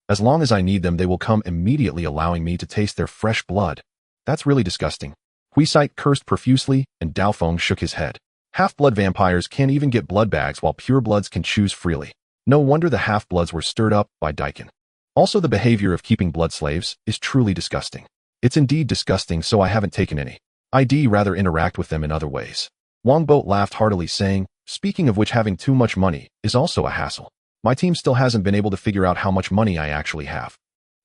Speaker 1: As long as I need them, they will come immediately, allowing me to taste their fresh blood. That's really disgusting. Huasite cursed profusely, and Daofeng shook his head. Half-blood vampires can't even get blood bags, while purebloods can choose freely. No wonder the half-bloods were stirred up by Deacon. Also, the behavior of keeping blood slaves is truly disgusting. It's indeed disgusting, so I haven't taken any. I'd rather interact with them in other ways. Wongbo laughed heartily, saying, speaking of which, having too much money is also a hassle. My team still hasn't been able to figure out how much money I actually have.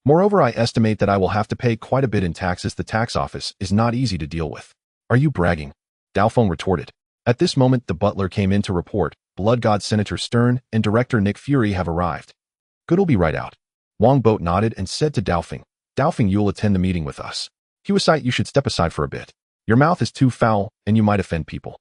Speaker 1: Moreover, I estimate that I will have to pay quite a bit in taxes. The tax office is not easy to deal with. Are you bragging? Daofeng retorted. At this moment, the butler came in to report, Blood God Senator Stern and Director Nick Fury have arrived. Good'll be right out. Wongbo nodded and said to Daofeng, Daofeng, you'll attend the meeting with us. Huasite, you should step aside for a bit. Your mouth is too foul, and you might offend people.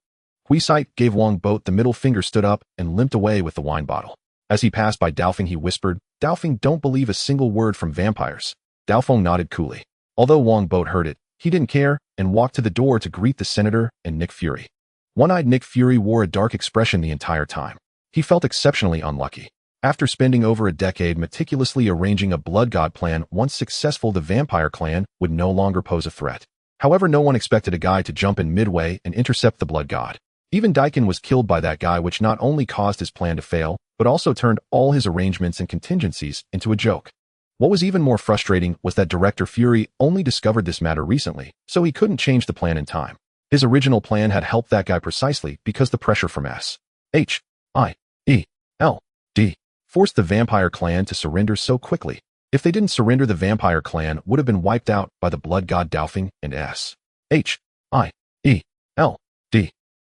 Speaker 1: Huasite gave Wongbo the middle finger, stood up, and limped away with the wine bottle. As he passed by Daofeng, he whispered, Daofeng, don't believe a single word from vampires. Daofeng nodded coolly. Although Wongbo heard it, he didn't care, and walked to the door to greet the senator and Nick Fury. One-eyed Nick Fury wore a dark expression the entire time. He felt exceptionally unlucky. After spending over a decade meticulously arranging a blood god plan, once successful, the vampire clan would no longer pose a threat. However, no one expected a guy to jump in midway and intercept the blood god. Even Deacon was killed by that guy, which not only caused his plan to fail, but also turned all his arrangements and contingencies into a joke. What was even more frustrating was that Director Fury only discovered this matter recently, so he couldn't change the plan in time. His original plan had helped that guy precisely because the pressure from S.H.I.E.L.D. forced the vampire clan to surrender so quickly. If they didn't surrender, the vampire clan would have been wiped out by the blood god Daofeng and S.H.I.E.L.D.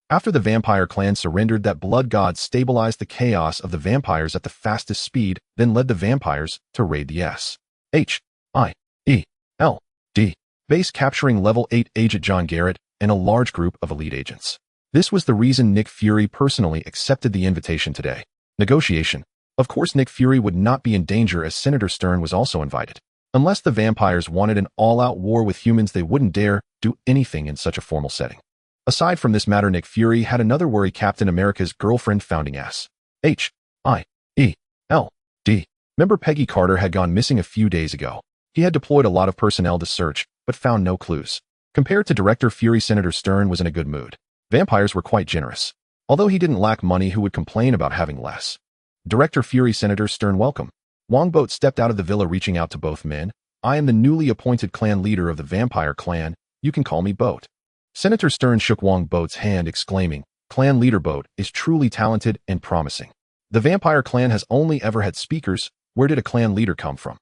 Speaker 1: After the vampire clan surrendered, that blood god stabilized the chaos of the vampires at the fastest speed, then led the vampires to raid the S.H.I.E.L.D. base, capturing level 8 agent John Garrett and a large group of elite agents. This was the reason Nick Fury personally accepted the invitation today. Negotiation. Of course, Nick Fury would not be in danger, as Senator Stern was also invited. Unless the vampires wanted an all-out war with humans, they wouldn't dare do anything in such a formal setting. Aside from this matter, Nick Fury had another worry. Captain America's girlfriend, founding S.H.I.E.L.D. member Peggy Carter, had gone missing a few days ago. He had deployed a lot of personnel to search, but found no clues. Compared to Director Fury, Senator Stern was in a good mood. Vampires were quite generous. Although he didn't lack money, who would complain about having less? Director Fury, Senator Stern, welcome. Wongbo stepped out of the villa, reaching out to both men. I am the newly appointed clan leader of the vampire clan. You can call me Boat. Senator Stern shook Wongbo's hand, exclaiming, Clan leader Boat is truly talented and promising. The vampire clan has only ever had speakers. Where did a clan leader come from?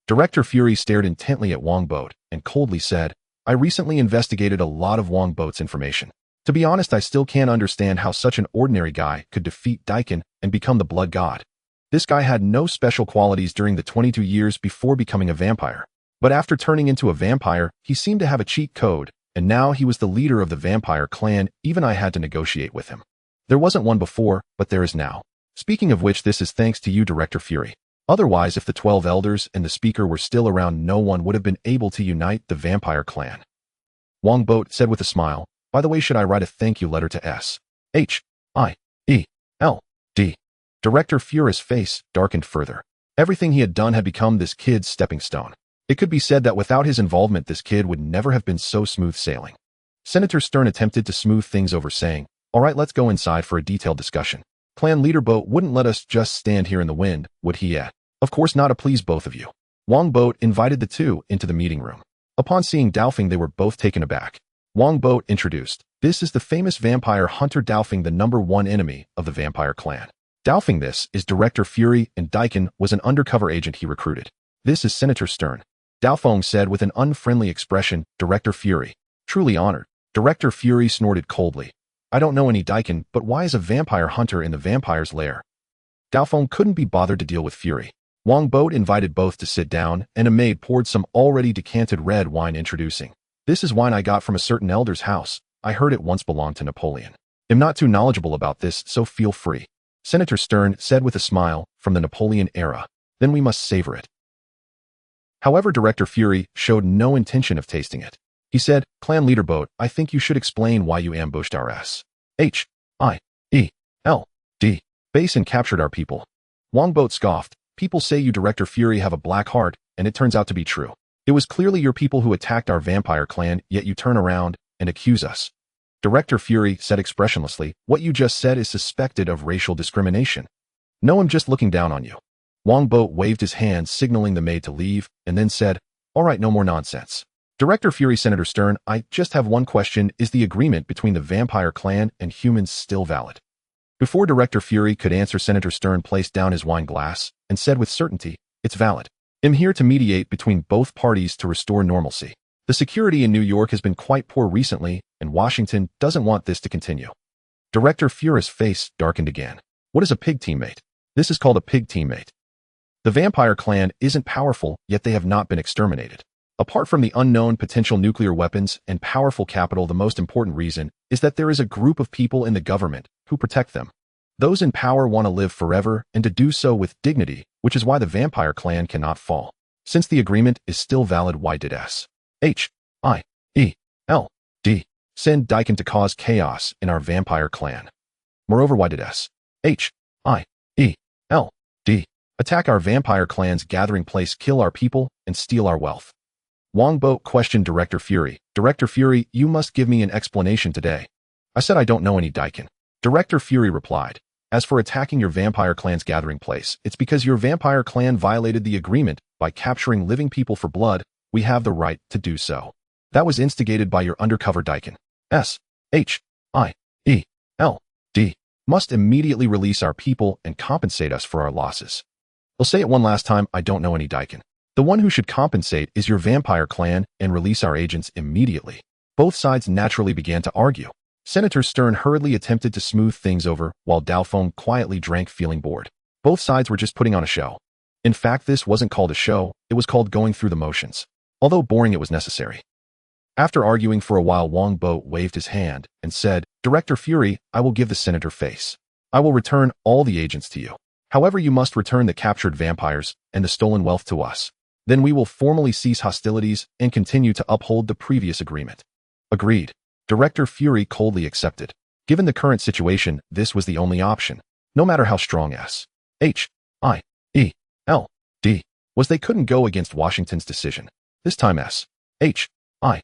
Speaker 1: Director Fury stared intently at Wongbo and coldly said, I recently investigated a lot of Wongbo's information. To be honest, I still can't understand how such an ordinary guy could defeat Deacon and become the blood god. This guy had no special qualities during the 22 years before becoming a vampire. But after turning into a vampire, he seemed to have a cheat code, and now he was the leader of the vampire clan. Even I had to negotiate with him. There wasn't one before, but there is now. Speaking of which, this is thanks to you, Director Fury. Otherwise, if the 12 elders and the speaker were still around, no one would have been able to unite the vampire clan. Wongbo said with a smile, by the way, should I write a thank you letter to S.H.I.E.L.D.? Director Fury's face darkened further. Everything he had done had become this kid's stepping stone. It could be said that without his involvement, this kid would never have been so smooth sailing. Senator Stern attempted to smooth things over, saying, all right, let's go inside for a detailed discussion. Clan leader Boat wouldn't let us just stand here in the wind, would he? Of course not, to please both of you. Wongbo invited the two into the meeting room. Upon seeing Daofeng, they were both taken aback. Wongbo introduced, this is the famous vampire hunter Daofeng, the #1 enemy of the vampire clan. Daofeng, this is Director Fury, and Deacon was an undercover agent he recruited. This is Senator Stern. Daofeng said with an unfriendly expression, Director Fury. Truly honored. Director Fury snorted coldly. I don't know any Deacon, but why is a vampire hunter in the vampire's lair? Daofeng couldn't be bothered to deal with Fury. Wongbo invited both to sit down, and a maid poured some already decanted red wine, introducing, "This is wine I got from a certain elder's house. I heard it once belonged to Napoleon. I'm not too knowledgeable about this, so feel free." Senator Stern said with a smile, "From the Napoleon era. Then we must savor it." However, Director Fury showed no intention of tasting it. He said, "Clan Leader Boat, I think you should explain why you ambushed our H-I-E-L-D base and captured our people." Wongbo scoffed, "People say you, Director Fury, have a black heart, and it turns out to be true. It was clearly your people who attacked our vampire clan, yet you turn around and accuse us." Director Fury said expressionlessly, "What you just said is suspected of racial discrimination. No, I'm just looking down on you." Wongbo waved his hand, signaling the maid to leave, and then said, "All right, no more nonsense." Director Fury, Senator Stern, I just have one question. Is the agreement between the vampire clan and humans still valid? Before Director Fury could answer, Senator Stern placed down his wine glass and said with certainty, "It's valid. I'm here to mediate between both parties to restore normalcy. The security in New York has been quite poor recently, and Washington doesn't want this to continue." Director Fury's face darkened again. "What is a pig teammate?" "This is called a pig teammate. The vampire clan isn't powerful, yet they have not been exterminated. Apart from the unknown potential nuclear weapons and powerful capital, the most important reason is that there is a group of people in the government who protect them. Those in power want to live forever and to do so with dignity, which is why the vampire clan cannot fall. Since the agreement is still valid, why did S-H-I-E-L-D send Deacon to cause chaos in our vampire clan? Moreover, why did S-H-I-E-L-D attack our vampire clan's gathering place, kill our people, and steal our wealth?" Wongbo questioned Director Fury. "Director Fury, you must give me an explanation today." "I said I don't know any, Deacon." Director Fury replied, "As for attacking your vampire clan's gathering place, it's because your vampire clan violated the agreement by capturing living people for blood. We have the right to do so. That was instigated by your undercover Deacon. S-H-I-E-L-D must immediately release our people and compensate us for our losses." "I'll say it one last time, I don't know any, Deacon. The one who should compensate is your vampire clan and release our agents immediately." Both sides naturally began to argue. Senator Stern hurriedly attempted to smooth things over, while Daofeng quietly drank, feeling bored. Both sides were just putting on a show. In fact, this wasn't called a show, it was called going through the motions. Although boring, it was necessary. After arguing for a while, Wongbo waved his hand and said, "Director Fury, I will give the senator face. I will return all the agents to you. However, you must return the captured vampires and the stolen wealth to us. Then we will formally cease hostilities and continue to uphold the previous agreement." Agreed. Director Fury coldly accepted. Given the current situation, this was the only option. No matter how strong S-H-I-E-L-D was, they couldn't go against Washington's decision. This time S-H-I-E-L-D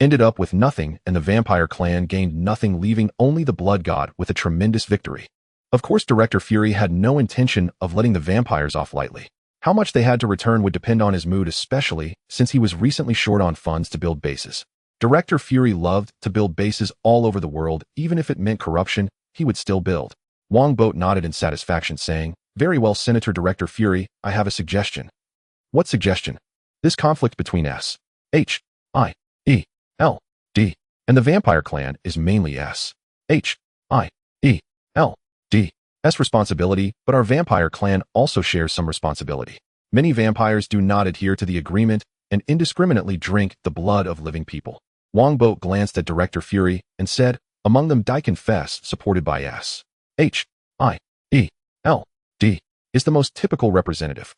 Speaker 1: ended up with nothing, and the vampire clan gained nothing, leaving only the blood god with a tremendous victory. Of course, Director Fury had no intention of letting the vampires off lightly. How much they had to return would depend on his mood, especially since he was recently short on funds to build bases. Director Fury loved to build bases all over the world. Even if it meant corruption, he would still build. Wongbo nodded in satisfaction, saying, "Very well, Senator Director Fury, I have a suggestion." "What suggestion?" "This conflict between S-H-I-E-L-D and the vampire clan is mainly S-H-I-E-L-D's responsibility, but our vampire clan also shares some responsibility. Many vampires do not adhere to the agreement and indiscriminately drink the blood of living people." Wongbo glanced at Director Fury and said, "Among them, Deacon Fess, supported by S-H-I-E-L-D, is the most typical representative."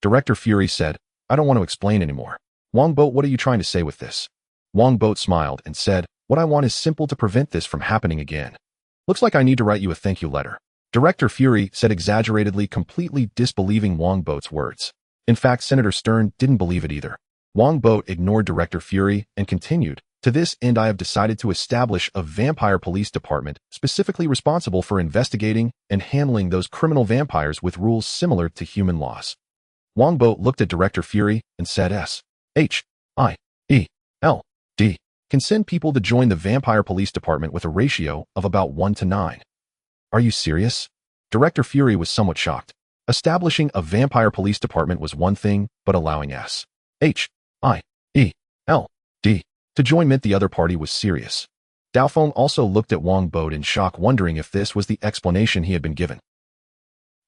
Speaker 1: Director Fury said, "I don't want to explain anymore. Wongbo, what are you trying to say with this?" Wongbo smiled and said, "What I want is simple, to prevent this from happening again. Looks like I need to write you a thank you letter." Director Fury said exaggeratedly, completely disbelieving Wongbo's words. In fact, Senator Stern didn't believe it either. Wongbo ignored Director Fury and continued, "To this end, I have decided to establish a vampire police department specifically responsible for investigating and handling those criminal vampires with rules similar to human laws." Wongbo looked at Director Fury and said, S-H-I-E-L-D can send people to join the vampire police department with a ratio of about 1 to 9. "Are you serious?" Director Fury was somewhat shocked. Establishing a vampire police department was one thing, but allowing S-H-I-E-L-D to join meant the other party was serious. Daofeng also looked at Wongbo in shock, wondering if this was the explanation he had been given.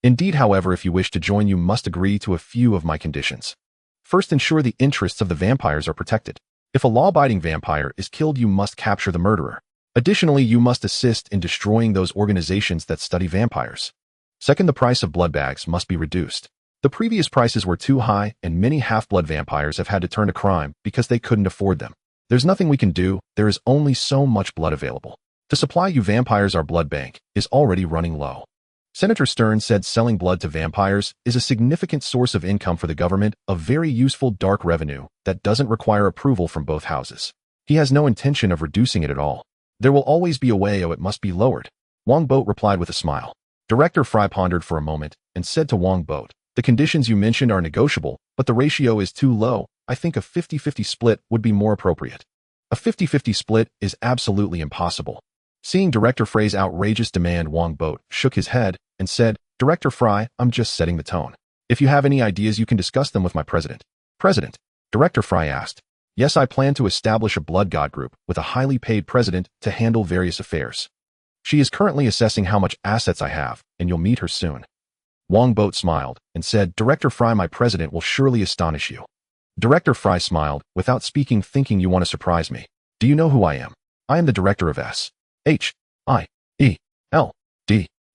Speaker 1: Indeed, however, if you wish to join, you must agree to a few of my conditions. First, ensure the interests of the vampires are protected. If a law-abiding vampire is killed, you must capture the murderer. Additionally, you must assist in destroying those organizations that study vampires. Second, the price of blood bags must be reduced. The previous prices were too high, and many half-blood vampires have had to turn to crime because they couldn't afford them. There's nothing we can do, there is only so much blood available. To supply you vampires, our blood bank is already running low. Senator Stern said selling blood to vampires is a significant source of income for the government, a very useful dark revenue that doesn't require approval from both houses. He has no intention of reducing it at all. There will always be a way, it must be lowered. Wongbo replied with a smile. Director Fry pondered for a moment and said to Wongbo, the conditions you mentioned are negotiable, but the ratio is too low. I think a 50-50 split would be more appropriate. A 50-50 split is absolutely impossible. Seeing Director Fray's outrageous demand, Wongbo shook his head and said, Director Fry, I'm just setting the tone. If you have any ideas, you can discuss them with my president. President? Director Fry asked. Yes, I plan to establish a blood god group with a highly paid president to handle various affairs. She is currently assessing how much assets I have, and you'll meet her soon. Wongbo smiled and said, Director Fry, my president will surely astonish you. Director Fry smiled, without speaking, thinking you want to surprise me. Do you know who I am? I am the director of S.H.I.E.L.D.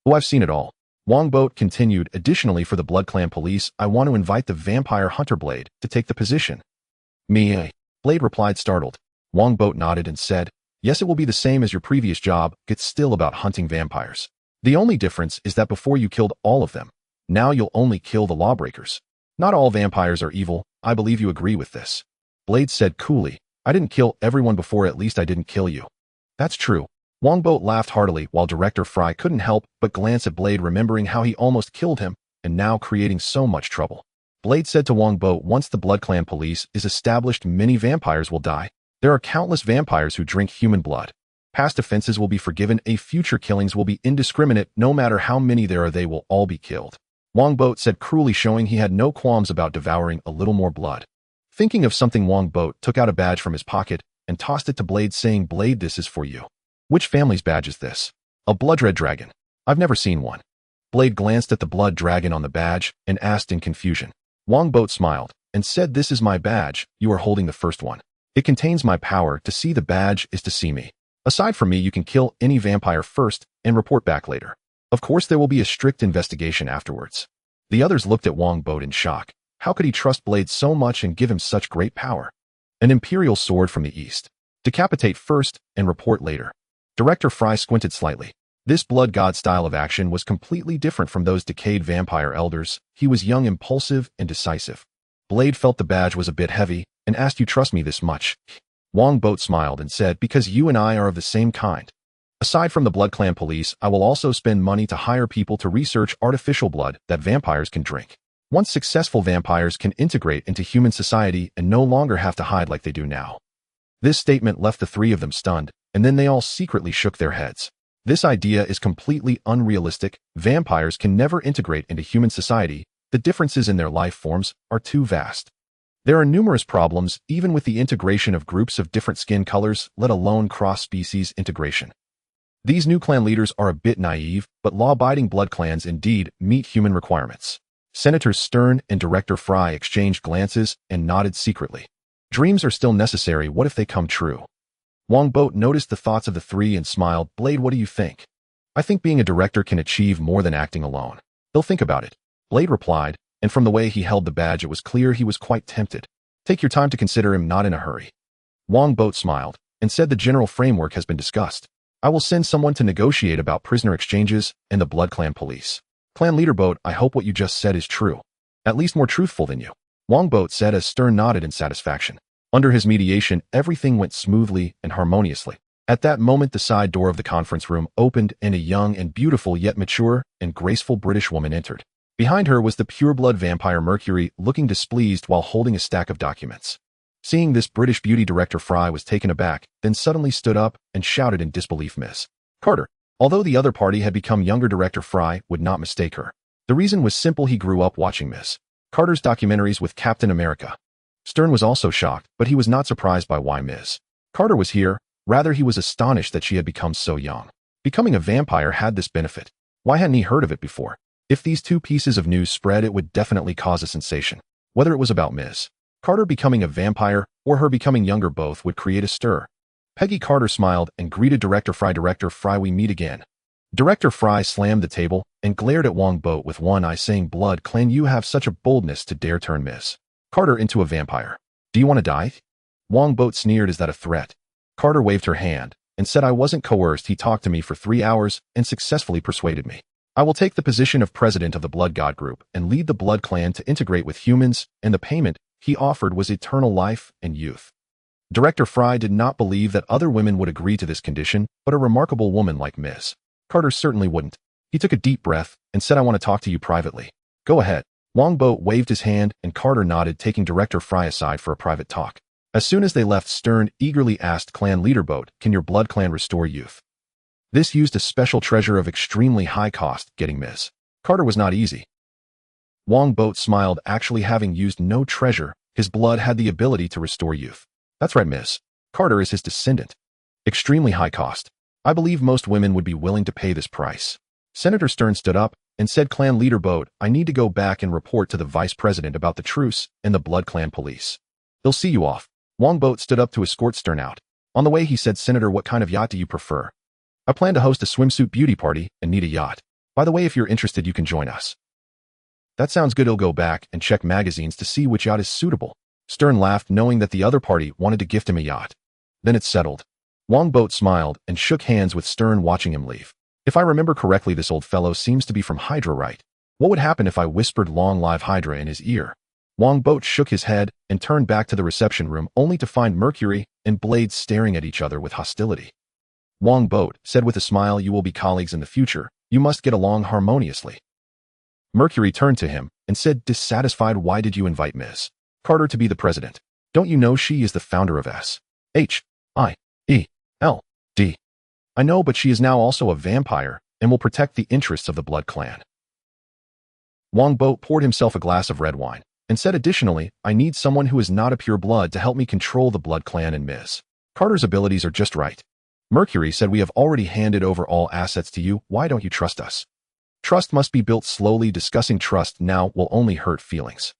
Speaker 1: Oh, I've seen it all. Wongbo continued, additionally, for the Blood Clan police, I want to invite the vampire hunter Blade to take the position. Me? Blade replied, startled. Wongbo nodded and said, yes, it will be the same as your previous job, it's still about hunting vampires. The only difference is that before you killed all of them. Now you'll only kill the lawbreakers. Not all vampires are evil, I believe you agree with this. Blade said coolly, I didn't kill everyone before, at least I didn't kill you. That's true. Wongbo laughed heartily while Director Fry couldn't help but glance at Blade, remembering how he almost killed him and now creating so much trouble. Blade said to Wongbo, once the Blood Clan police is established, many vampires will die. There are countless vampires who drink human blood. Past offenses will be forgiven, future killings will be indiscriminate, no matter how many there are, they will all be killed. Wongbo said cruelly, showing he had no qualms about devouring a little more blood. Thinking of something, Wongbo took out a badge from his pocket and tossed it to Blade, saying, Blade, this is for you. Which family's badge is this? A blood red dragon. I've never seen one. Blade glanced at the blood dragon on the badge and asked in confusion. Wongbo smiled and said, this is my badge, you are holding the first one. It contains my power. To see the badge is to see me. Aside from me, you can kill any vampire first and report back later. Of course, there will be a strict investigation afterwards. The others looked at Wongbo in shock. How could he trust Blade so much and give him such great power? An imperial sword from the east. Decapitate first and report later. Director Fry squinted slightly. This blood god style of action was completely different from those decayed vampire elders. He was young, impulsive, and decisive. Blade felt the badge was a bit heavy and asked, you trust me this much? Wongbo smiled and said, because you and I are of the same kind. Aside from the Blood Clan police, I will also spend money to hire people to research artificial blood that vampires can drink. Once successful, vampires can integrate into human society and no longer have to hide like they do now. This statement left the three of them stunned, and then they all secretly shook their heads. This idea is completely unrealistic. Vampires can never integrate into human society. The differences in their life forms are too vast. There are numerous problems, even with the integration of groups of different skin colors, let alone cross-species integration. These new clan leaders are a bit naive, but law-abiding blood clans indeed meet human requirements. Senators Stern and Director Fry exchanged glances and nodded secretly. Dreams are still necessary. What if they come true? Wongbo noticed the thoughts of the three and smiled. Blade, what do you think? I think being a director can achieve more than acting alone. He'll think about it. Blade replied, and from the way he held the badge, it was clear he was quite tempted. Take your time to consider him, not in a hurry. Wongbo smiled and said, the general framework has been discussed. I will send someone to negotiate about prisoner exchanges and the Blood Clan police. Clan leader Boat, I hope what you just said is true. At least more truthful than you. Wongbo said as Stern nodded in satisfaction. Under his mediation, everything went smoothly and harmoniously. At that moment, the side door of the conference room opened and a young and beautiful yet mature and graceful British woman entered. Behind her was the pureblood vampire Mercury, looking displeased while holding a stack of documents. Seeing this British beauty, Director Fry was taken aback, then suddenly stood up and shouted in disbelief, Miss Carter. Although the other party had become younger, Director Fry would not mistake her. The reason was simple, he grew up watching Miss Carter's documentaries with Captain America. Stern was also shocked, but he was not surprised by why Miss Carter was here. Rather, he was astonished that she had become so young. Becoming a vampire had this benefit. Why hadn't he heard of it before? If these two pieces of news spread, it would definitely cause a sensation. Whether it was about Ms. Carter becoming a vampire or her becoming younger, both would create a stir. Peggy Carter smiled and greeted Director Fry. Director Fry, we meet again. Director Fry slammed the table and glared at Wongbo with one eye, saying, Blood Clan, you have such a boldness to dare turn Ms. Carter into a vampire. Do you want to die? Wongbo sneered. Is that a threat? Carter waved her hand and said, I wasn't coerced. He talked to me for 3 hours and successfully persuaded me. I will take the position of president of the Blood God Group and lead the Blood Clan to integrate with humans, and the payment he offered was eternal life and youth. Director Fry did not believe that other women would agree to this condition, but a remarkable woman like Ms. Carter certainly wouldn't. He took a deep breath and said, I want to talk to you privately. Go ahead. Wongbo waved his hand and Carter nodded, taking Director Fry aside for a private talk. As soon as they left, Stern eagerly asked Clan Leader Boat, can your Blood Clan restore youth? This used a special treasure of extremely high cost. Getting Ms. Carter was not easy. Wongbo smiled. Actually, having used no treasure, his blood had the ability to restore youth. That's right, Ms. Carter is his descendant. Extremely high cost. I believe most women would be willing to pay this price. Senator Stern stood up and said, Clan Leader Boat, I need to go back and report to the Vice President about the truce and the Blood Clan police. They'll see you off. Wongbo stood up to escort Stern out. On the way, he said, Senator, what kind of yacht do you prefer? I plan to host a swimsuit beauty party and need a yacht. By the way, if you're interested, you can join us. That sounds good. He'll go back and check magazines to see which yacht is suitable. Stern laughed, knowing that the other party wanted to gift him a yacht. Then it's settled. Wongbo smiled and shook hands with Stern, watching him leave. If I remember correctly, this old fellow seems to be from Hydra, right? What would happen if I whispered Long Live Hydra in his ear? Wongbo shook his head and turned back to the reception room, only to find Mercury and Blade staring at each other with hostility. Wongbo said with a smile, you will be colleagues in the future. You must get along harmoniously. Mercury turned to him and said, dissatisfied, why did you invite Ms. Carter to be the president? Don't you know she is the founder of S.H.I.E.L.D.? I know, but she is now also a vampire and will protect the interests of the Blood Clan. Wongbo poured himself a glass of red wine and said, additionally, I need someone who is not a pure blood to help me control the Blood Clan, and Ms. Carter's abilities are just right. Mercury said, we have already handed over all assets to you. Why don't you trust us? Trust must be built slowly. Discussing trust now will only hurt feelings.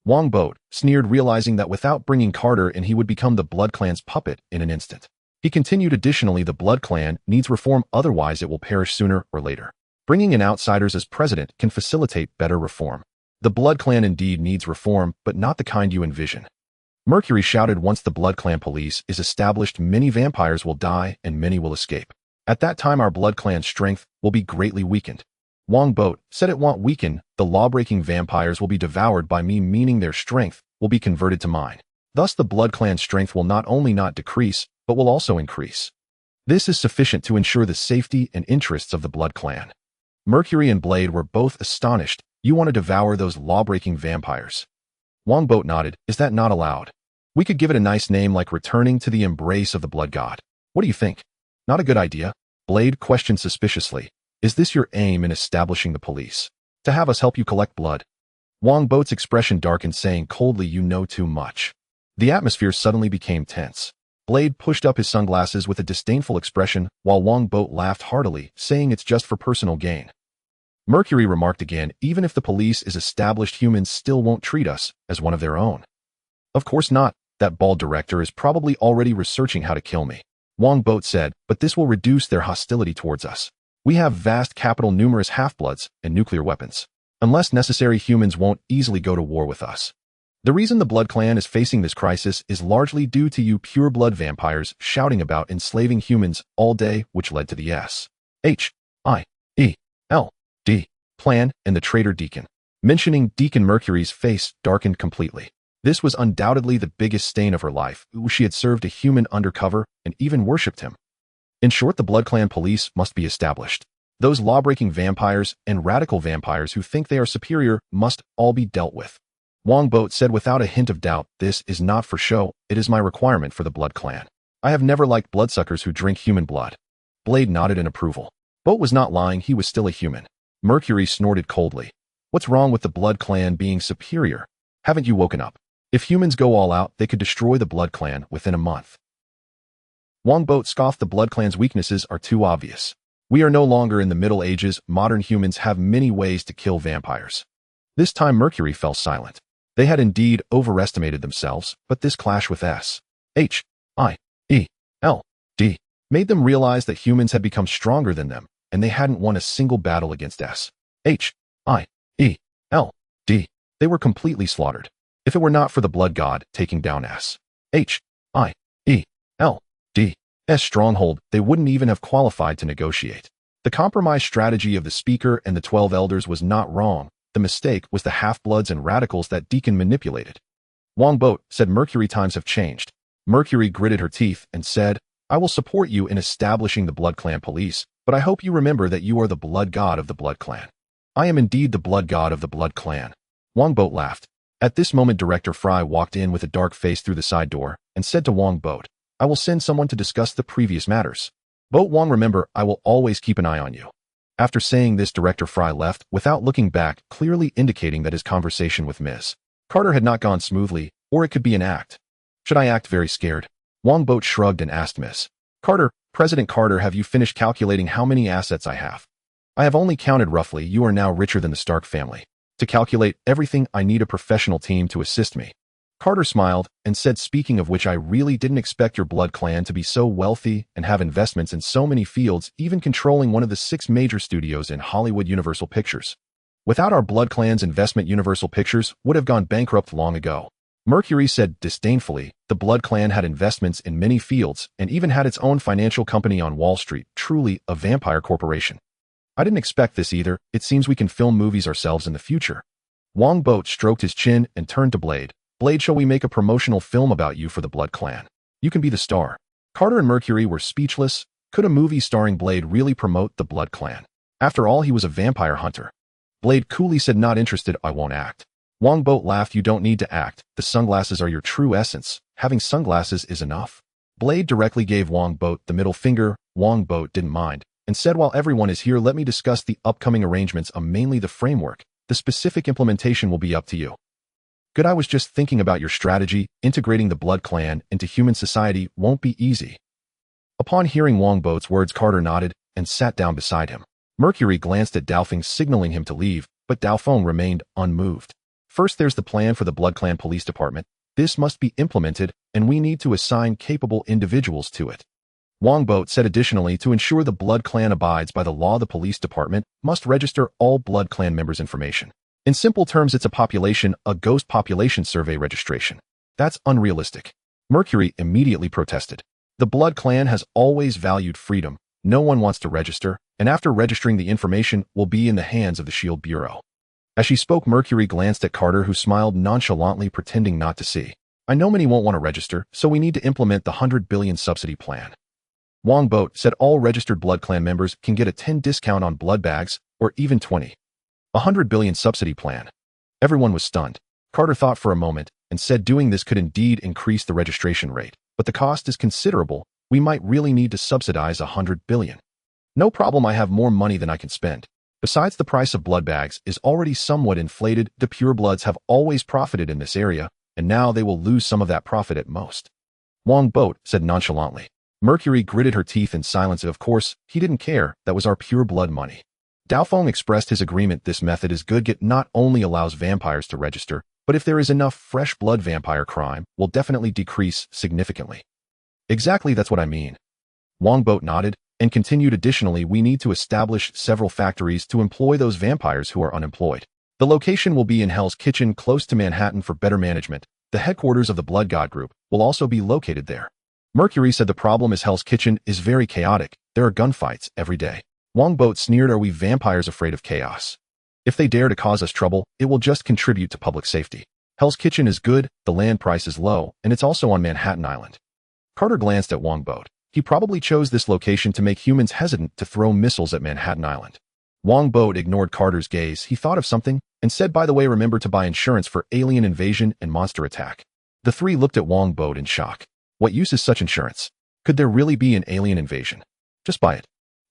Speaker 1: Wongbo sneered, realizing that without bringing Carter in, he would become the Blood Clan's puppet in an instant. He continued, additionally, the Blood Clan needs reform, otherwise it will perish sooner or later. Bringing in outsiders as president can facilitate better reform. The Blood Clan indeed needs reform, but not the kind you envision. Mercury shouted, once the Blood Clan police is established, many vampires will die and many will escape. At that time, our Blood Clan's strength will be greatly weakened. Wongbo said, it won't weaken. The law-breaking vampires will be devoured by me, meaning their strength will be converted to mine. Thus, the Blood Clan's strength will not only not decrease, but will also increase. This is sufficient to ensure the safety and interests of the Blood Clan. Mercury and Blade were both astonished. You want to devour those law-breaking vampires? Wongbo nodded. Is that not allowed? We could give it a nice name like returning to the embrace of the Blood God. What do you think? Not a good idea? Blade questioned suspiciously. Is this your aim in establishing the police? To have us help you collect blood? Wongbo's expression darkened, saying coldly, you know too much. The atmosphere suddenly became tense. Blade pushed up his sunglasses with a disdainful expression, while Wongbo laughed heartily, saying it's just for personal gain. Mercury remarked again, even if the police is established, humans still won't treat us as one of their own. Of course not. That bald director is probably already researching how to kill me. Wongbo said, but this will reduce their hostility towards us. We have vast capital, numerous half-bloods, and nuclear weapons. Unless necessary, humans won't easily go to war with us. The reason the Blood Clan is facing this crisis is largely due to you pure-blood vampires shouting about enslaving humans all day, which led to the S.H.I.E.L.D. plan and the traitor Deacon. Mentioning Deacon, Mercury's face darkened completely. This was undoubtedly the biggest stain of her life. She had served a human undercover and even worshipped him. In short, the Blood Clan police must be established. Those law-breaking vampires and radical vampires who think they are superior must all be dealt with. Wongbo said without a hint of doubt, this is not for show, it is my requirement for the Blood Clan. I have never liked bloodsuckers who drink human blood. Blade nodded in approval. Boat was not lying, he was still a human. Mercury snorted coldly. What's wrong with the Blood Clan being superior? Haven't you woken up? If humans go all out, they could destroy the Blood Clan within a month. Wongbo scoffed. The Blood Clan's weaknesses are too obvious. We are no longer in the Middle Ages. Modern humans have many ways to kill vampires. This time Mercury fell silent. They had indeed overestimated themselves, but this clash with S.H.I.E.L.D. made them realize that humans had become stronger than them, and they hadn't won a single battle against S.H.I.E.L.D. They were completely slaughtered. If it were not for the Blood God taking down S.H.I.E.L.D.'s stronghold, they wouldn't even have qualified to negotiate. The compromise strategy of the Speaker and the 12 Elders was not wrong. The mistake was the half-bloods and radicals that Deacon manipulated. Wongbo said, Mercury, times have changed. Mercury gritted her teeth and said, I will support you in establishing the Blood Clan police, but I hope you remember that you are the Blood God of the Blood Clan. I am indeed the Blood God of the Blood Clan. Wongbo laughed. At this moment, Director Fry walked in with a dark face through the side door and said to Wongbo, I will send someone to discuss the previous matters. Boat Wong, remember, I will always keep an eye on you. After saying this, Director Fry left without looking back, clearly indicating that his conversation with Ms. Carter had not gone smoothly, or it could be an act. Should I act very scared? Wongbo shrugged and asked Ms. Carter, President Carter, have you finished calculating how many assets I have? I have only counted roughly. You are now richer than the Stark family. To calculate everything, I need a professional team to assist me. Carter smiled and said, speaking of which, I really didn't expect your Blood Clan to be so wealthy and have investments in so many fields, even controlling one of the 6 major studios in Hollywood. Universal Pictures. Without our Blood Clan's investment, Universal Pictures would have gone bankrupt long ago. Mercury said disdainfully, the Blood Clan had investments in many fields and even had its own financial company on Wall Street, truly a vampire corporation. I didn't expect this either. It seems we can film movies ourselves in the future. Wongbo stroked his chin and turned to Blade. Blade, shall we make a promotional film about you for the Blood Clan? You can be the star. Carter and Mercury were speechless. Could a movie starring Blade really promote the Blood Clan? After all, he was a vampire hunter. Blade coolly said, not interested, I won't act. Wongbo laughed, you don't need to act. The sunglasses are your true essence. Having sunglasses is enough. Blade directly gave Wongbo the middle finger. Wongbo didn't mind and said, while everyone is here, let me discuss the upcoming arrangements, mainly the framework. The specific implementation will be up to you. Good, I was just thinking about your strategy. Integrating the Blood Clan into human society won't be easy. Upon hearing Wongbo's words, Carter nodded and sat down beside him. Mercury glanced at Daofeng, signaling him to leave, but Daofeng remained unmoved. First, there's the plan for the Blood Clan Police Department. This must be implemented, and we need to assign capable individuals to it. Wongbo said additionally, to ensure the Blood Clan abides by the law, the police department must register all Blood Clan members' information. In simple terms, it's a ghost population survey registration. That's unrealistic. Mercury immediately protested. The Blood Clan has always valued freedom. No one wants to register, and after registering, the information will be in the hands of the Shield Bureau. As she spoke, Mercury glanced at Carter, who smiled nonchalantly, pretending not to see. I know many won't want to register, so we need to implement the 100 billion subsidy plan. Wongbo said all registered Blood Clan members can get a 10% discount on blood bags, or even 20%. 100 billion subsidy plan. Everyone was stunned. Carter thought for a moment and said doing this could indeed increase the registration rate, but the cost is considerable. We might really need to subsidize 100 billion. No problem, I have more money than I can spend. Besides, the price of blood bags is already somewhat inflated. The purebloods have always profited in this area, and now they will lose some of that profit at most. Wongbo said nonchalantly. Mercury gritted her teeth in silence. Of course, he didn't care. That was our pure blood money. Daofeng expressed his agreement. This method is good. It not only allows vampires to register, but if there is enough fresh blood, vampire crime will definitely decrease significantly. Exactly, that's what I mean. Wongbo nodded and continued. Additionally, we need to establish several factories to employ those vampires who are unemployed. The location will be in Hell's Kitchen, close to Manhattan, for better management. The headquarters of the Blood God Group will also be located there. Mercury said the problem is Hell's Kitchen is very chaotic. There are gunfights every day. Wongbo sneered, are we vampires afraid of chaos? If they dare to cause us trouble, it will just contribute to public safety. Hell's Kitchen is good, the land price is low, and it's also on Manhattan Island. Carter glanced at Wongbo. He probably chose this location to make humans hesitant to throw missiles at Manhattan Island. Wongbo ignored Carter's gaze. He thought of something and said, by the way, remember to buy insurance for alien invasion and monster attack. The three looked at Wongbo in shock. What use is such insurance? Could there really be an alien invasion? Just buy it.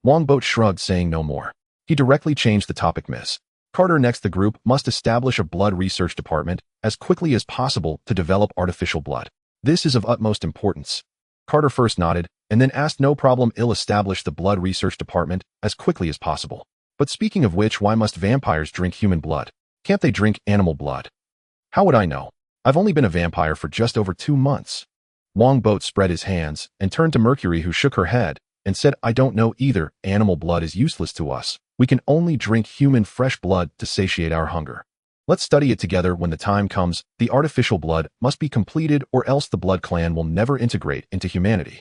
Speaker 1: Wongbo shrugged, saying no more. He directly changed the topic. Ms. Carter, next, the group must establish a blood research department as quickly as possible to develop artificial blood. This is of utmost importance. Carter first nodded, and then asked no problem. I'll establish the blood research department as quickly as possible. But speaking of which, why must vampires drink human blood? Can't they drink animal blood? How would I know? I've only been a vampire for just over 2 months. Wongbo spread his hands and turned to Mercury, who shook her head and said, I don't know either. Animal blood is useless to us. We can only drink human fresh blood to satiate our hunger. Let's study it together when the time comes. The artificial blood must be completed, or else the blood clan will never integrate into humanity.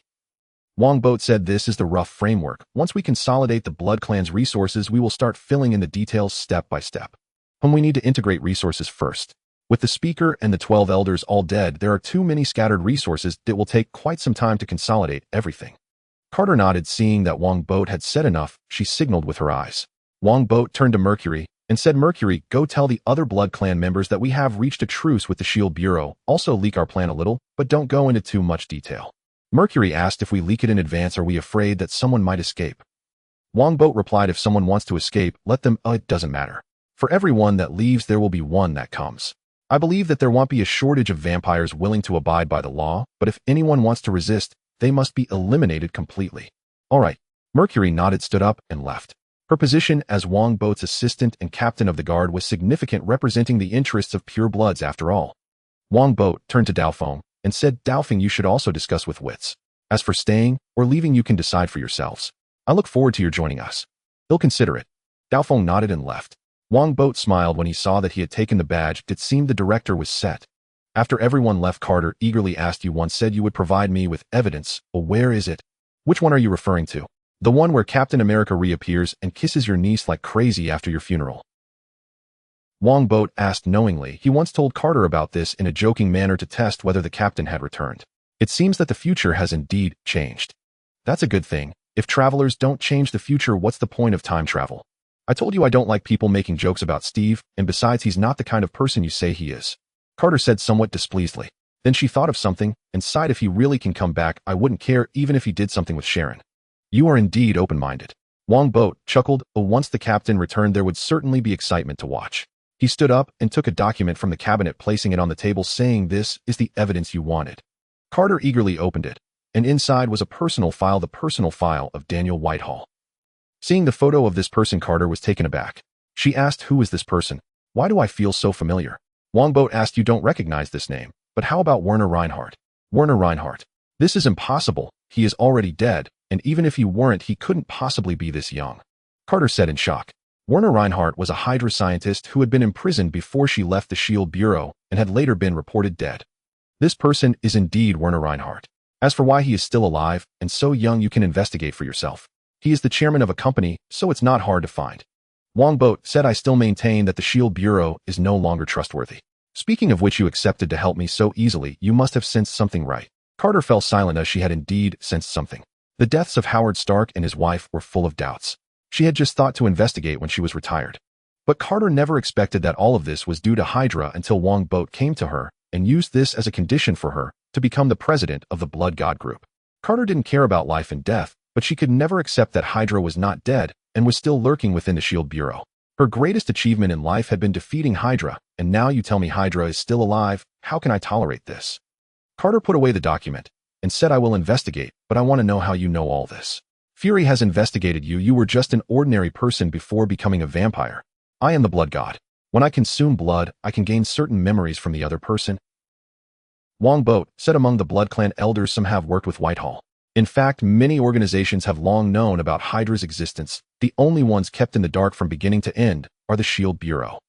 Speaker 1: Wongbo said, this is the rough framework. Once we consolidate the blood clan's resources, we will start filling in the details step by step. We need to integrate resources first. With the speaker and the 12 elders all dead, there are too many scattered resources that will take quite some time to consolidate everything. Carter nodded, seeing that Wongbo had said enough. She signaled with her eyes. Wongbo turned to Mercury and said, Mercury, go tell the other blood clan members that we have reached a truce with the Shield Bureau. Also leak our plan a little, but don't go into too much detail. Mercury asked, if we leak it in advance, are we afraid that someone might escape? Wongbo replied, if someone wants to escape, let them. It doesn't matter. For everyone that leaves, there will be one that comes. I believe that there won't be a shortage of vampires willing to abide by the law, but if anyone wants to resist, they must be eliminated completely. All right. Mercury nodded, stood up, and left. Her position as Wongbo's assistant and captain of the guard was significant, representing the interests of purebloods after all. Wongbo turned to Daofeng and said, Daofeng, you should also discuss with Wits. As for staying or leaving, you can decide for yourselves. I look forward to your joining us. He'll consider it. Daofeng nodded and left. Wongbo smiled when he saw that he had taken the badge. It seemed the director was set. After everyone left, Carter eagerly asked, you once said you would provide me with evidence. Well, where is it? Which one are you referring to? The one where Captain America reappears and kisses your niece like crazy after your funeral. Wongbo asked knowingly. He once told Carter about this in a joking manner to test whether the captain had returned. It seems that the future has indeed changed. That's a good thing. If travelers don't change the future, what's the point of time travel? I told you I don't like people making jokes about Steve, and besides, he's not the kind of person you say he is. Carter said somewhat displeasedly. Then she thought of something and sighed, if he really can come back, I wouldn't care even if he did something with Sharon. You are indeed open-minded. Wongbo chuckled. Once the captain returned, there would certainly be excitement to watch. He stood up and took a document from the cabinet, placing it on the table, saying, this is the evidence you wanted. Carter eagerly opened it, and inside was a personal file, the personal file of Daniel Whitehall. Seeing the photo of this person, Carter was taken aback. She asked, who is this person? Why do I feel so familiar? Wongbo asked, you don't recognize this name, but how about Werner Reinhardt? Werner Reinhardt. This is impossible. He is already dead, and even if he weren't, he couldn't possibly be this young. Carter said in shock. Werner Reinhardt was a Hydra scientist who had been imprisoned before she left the Shield Bureau and had later been reported dead. This person is indeed Werner Reinhardt. As for why he is still alive and so young, you can investigate for yourself. He is the chairman of a company, so it's not hard to find. Wongbo said, I still maintain that the Shield Bureau is no longer trustworthy. Speaking of which, you accepted to help me so easily, you must have sensed something, right? Carter fell silent, as she had indeed sensed something. The deaths of Howard Stark and his wife were full of doubts. She had just thought to investigate when she was retired. But Carter never expected that all of this was due to Hydra until Wongbo came to her and used this as a condition for her to become the president of the Blood God Group. Carter didn't care about life and death, but she could never accept that Hydra was not dead and was still lurking within the Shield Bureau. Her greatest achievement in life had been defeating Hydra, and now you tell me Hydra is still alive. How can I tolerate this? Carter put away the document and said, I will investigate, but I want to know how you know all this. Fury has investigated you. You were just an ordinary person before becoming a vampire. I am the Blood God. When I consume blood, I can gain certain memories from the other person. Wongbo said, among the Blood Clan elders, some have worked with Whitehall. In fact, many organizations have long known about Hydra's existence. The only ones kept in the dark from beginning to end are the Shield Bureau.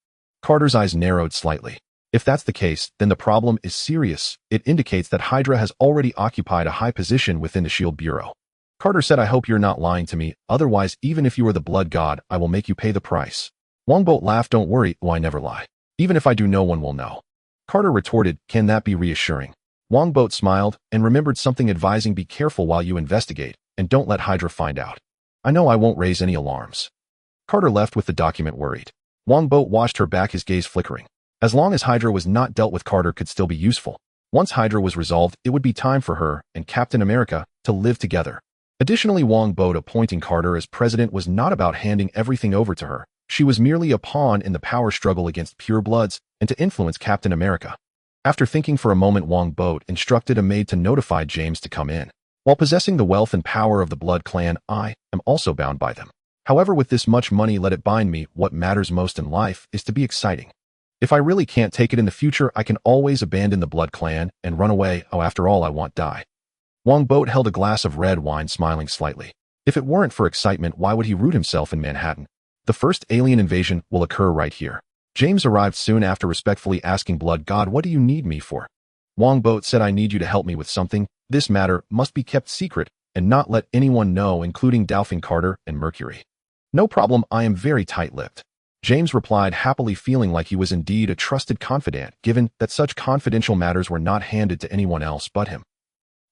Speaker 1: Carter's eyes narrowed slightly. If that's the case, then the problem is serious. It indicates that Hydra has already occupied a high position within the Shield Bureau. Carter said, I hope you're not lying to me. Otherwise, even if you are the Blood God, I will make you pay the price. Wongbo laughed. Don't worry. I never lie. Even if I do, no one will know. Carter retorted, can that be reassuring? Wongbo smiled and remembered something, advising, be careful while you investigate and don't let Hydra find out. I know I won't raise any alarms. Carter left with the document, worried. Wongbo watched her back, his gaze flickering. As long as Hydra was not dealt with, Carter could still be useful. Once Hydra was resolved, it would be time for her and Captain America to live together. Additionally, Wongbo appointing Carter as president was not about handing everything over to her. She was merely a pawn in the power struggle against purebloods and to influence Captain America. After thinking for a moment, Wongbo instructed a maid to notify James to come in. While possessing the wealth and power of the Blood Clan, I am also bound by them. However, with this much money, let it bind me. What matters most in life is to be exciting. If I really can't take it in the future, I can always abandon the Blood Clan and run away. Oh, after all, I want die. Wongbo held a glass of red wine, smiling slightly. If it weren't for excitement, why would he root himself in Manhattan? The first alien invasion will occur right here. James arrived soon after, respectfully asking Blood God, "What do you need me for?" Wongbo said, "I need you to help me with something. This matter must be kept secret and not let anyone know, including Dauphin Carter and Mercury." "No problem, I am very tight-lipped," James replied, happily feeling like he was indeed a trusted confidant, given that such confidential matters were not handed to anyone else but him.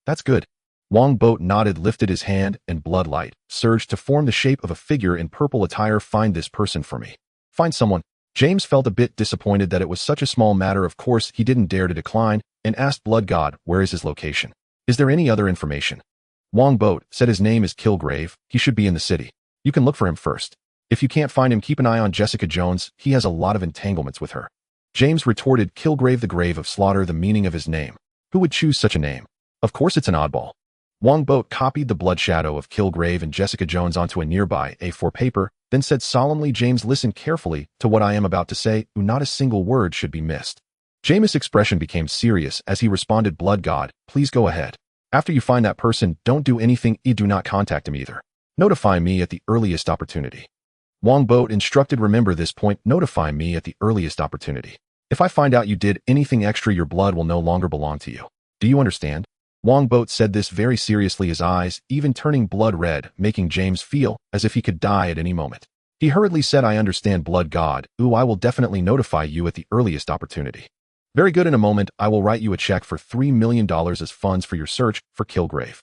Speaker 1: "That's good." Wongbo nodded, lifted his hand, and bloodlight surged to form the shape of a figure in purple attire. "Find this person for me." "Find someone." James felt a bit disappointed that it was such a small matter. Of course, he didn't dare to decline, and asked Blood God, "Where is his location? Is there any other information?" Wongbo said, "His name is Kilgrave. He should be in the city. You can look for him first. If you can't find him, keep an eye on Jessica Jones. He has a lot of entanglements with her." James retorted, "Kilgrave, the grave of slaughter, the meaning of his name. Who would choose such a name? Of course it's an oddball." Wongbo copied the blood shadow of Kilgrave and Jessica Jones onto a nearby A4 paper, then said solemnly, "James, listen carefully to what I am about to say. Not a single word should be missed." James' expression became serious as he responded, "Blood God, please go ahead. After you find that person, don't do anything. Do not contact him either. Notify me at the earliest opportunity." Wongbo instructed, "Remember this point, notify me at the earliest opportunity. If I find out you did anything extra, your blood will no longer belong to you. Do you understand?" Wongbo said this very seriously, his eyes even turning blood red, making James feel as if he could die at any moment. He hurriedly said, "I understand, Blood God. I will definitely notify you at the earliest opportunity." "Very good. In a moment, I will write you a check for $3 million as funds for your search for Kilgrave."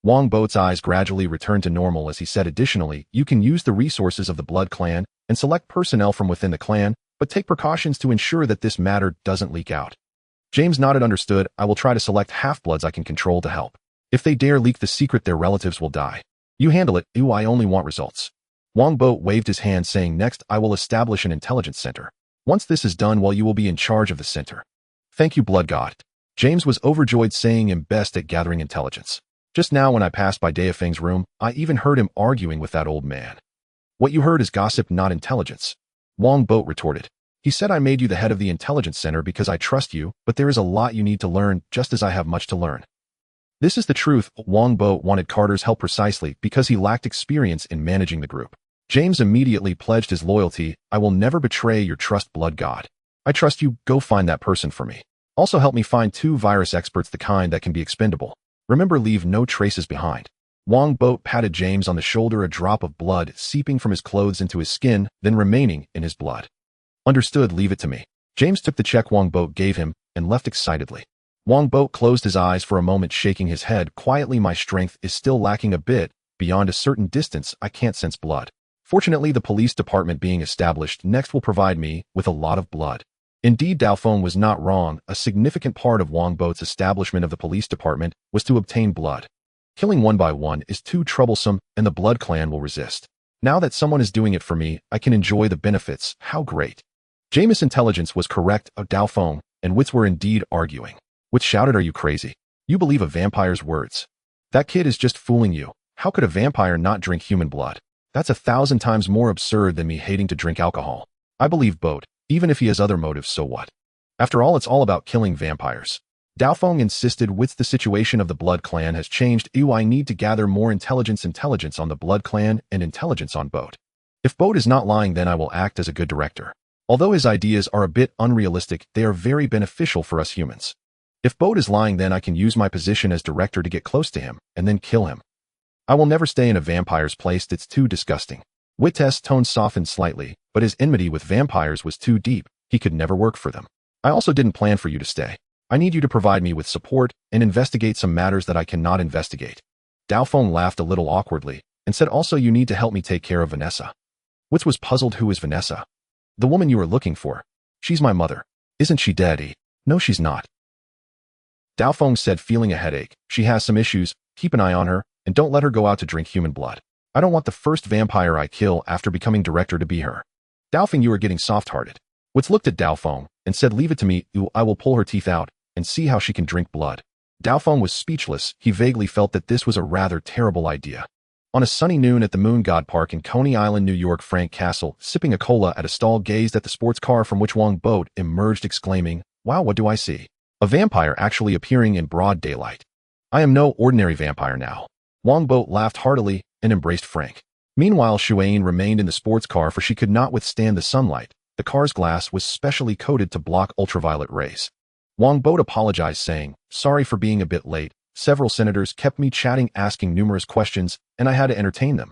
Speaker 1: Wongbo's eyes gradually returned to normal as he said, "Additionally, you can use the resources of the Blood Clan and select personnel from within the clan, but take precautions to ensure that this matter doesn't leak out." James nodded, "Understood. I will try to select half-bloods I can control to help. If they dare leak the secret, their relatives will die. You handle it. I only want results." Wongbo waved his hand, saying, "Next, I will establish an intelligence center. Once this is done, you will be in charge of the center." "Thank you, Blood God." James was overjoyed, saying, "I'm best at gathering intelligence. Just now when I passed by Daofeng's room, I even heard him arguing with that old man." "What you heard is gossip, not intelligence," Wongbo retorted. "He said I made you the head of the intelligence center because I trust you, but there is a lot you need to learn, just as I have much to learn." This is the truth. Wongbo wanted Carter's help precisely because he lacked experience in managing the group. James immediately pledged his loyalty. "I will never betray your trust, Blood God. I trust you. Go find that person for me. Also help me find 2 virus experts, the kind that can be expendable. Remember, leave no traces behind." Wongbo patted James on the shoulder, a drop of blood seeping from his clothes into his skin, then remaining in his blood. "Understood, leave it to me." James took the check Wongbo gave him and left excitedly. Wongbo closed his eyes for a moment, shaking his head quietly. "My strength is still lacking a bit. Beyond a certain distance, I can't sense blood. Fortunately, the police department being established next will provide me with a lot of blood." Indeed, Daofeng was not wrong. A significant part of Wongbo's establishment of the police department was to obtain blood. Killing one by one is too troublesome, and the Blood Clan will resist. Now that someone is doing it for me, I can enjoy the benefits. How great. James' intelligence was correct. Daofeng and Wits were indeed arguing. Wits shouted, "Are you crazy? You believe a vampire's words? That kid is just fooling you. How could a vampire not drink human blood? That's 1,000 times more absurd than me hating to drink alcohol. I believe Boat. Even if he has other motives, so what? After all, it's all about killing vampires." Daofeng insisted, "Wits, the situation of the Blood Clan has changed. I need to gather more intelligence on the Blood Clan and intelligence on Boat. If Boat is not lying, then I will act as a good director. Although his ideas are a bit unrealistic, they are very beneficial for us humans. If Boat is lying, then I can use my position as director to get close to him and then kill him. I will never stay in a vampire's place. It's too disgusting." Wit's tone softened slightly, but his enmity with vampires was too deep. He could never work for them. "I also didn't plan for you to stay. I need you to provide me with support and investigate some matters that I cannot investigate." Daofeng laughed a little awkwardly and said, "Also, you need to help me take care of Vanessa." Wits was puzzled. "Who is Vanessa?" "The woman you are looking for. She's my mother." "Isn't she dead?" "No, she's not." Daofeng said, feeling a headache. "She has some issues. Keep an eye on her, and don't let her go out to drink human blood. I don't want the first vampire I kill after becoming director to be her." "Daofeng, you are getting soft-hearted." Wits looked at Daofeng and said, "Leave it to me. I will pull her teeth out and see how she can drink blood." Daofeng was speechless. He vaguely felt that this was a rather terrible idea. On a sunny noon at the Moon God Park in Coney Island, New York, Frank Castle, sipping a cola at a stall, gazed at the sports car from which Wongbo emerged, exclaiming, "Wow, what do I see? A vampire actually appearing in broad daylight. I am no ordinary vampire now." Wongbo laughed heartily and embraced Frank. Meanwhile, Xuan remained in the sports car, for she could not withstand the sunlight. The car's glass was specially coated to block ultraviolet rays. Wongbo apologized, saying, "Sorry for being a bit late. Several senators kept me chatting, asking numerous questions, and I had to entertain them."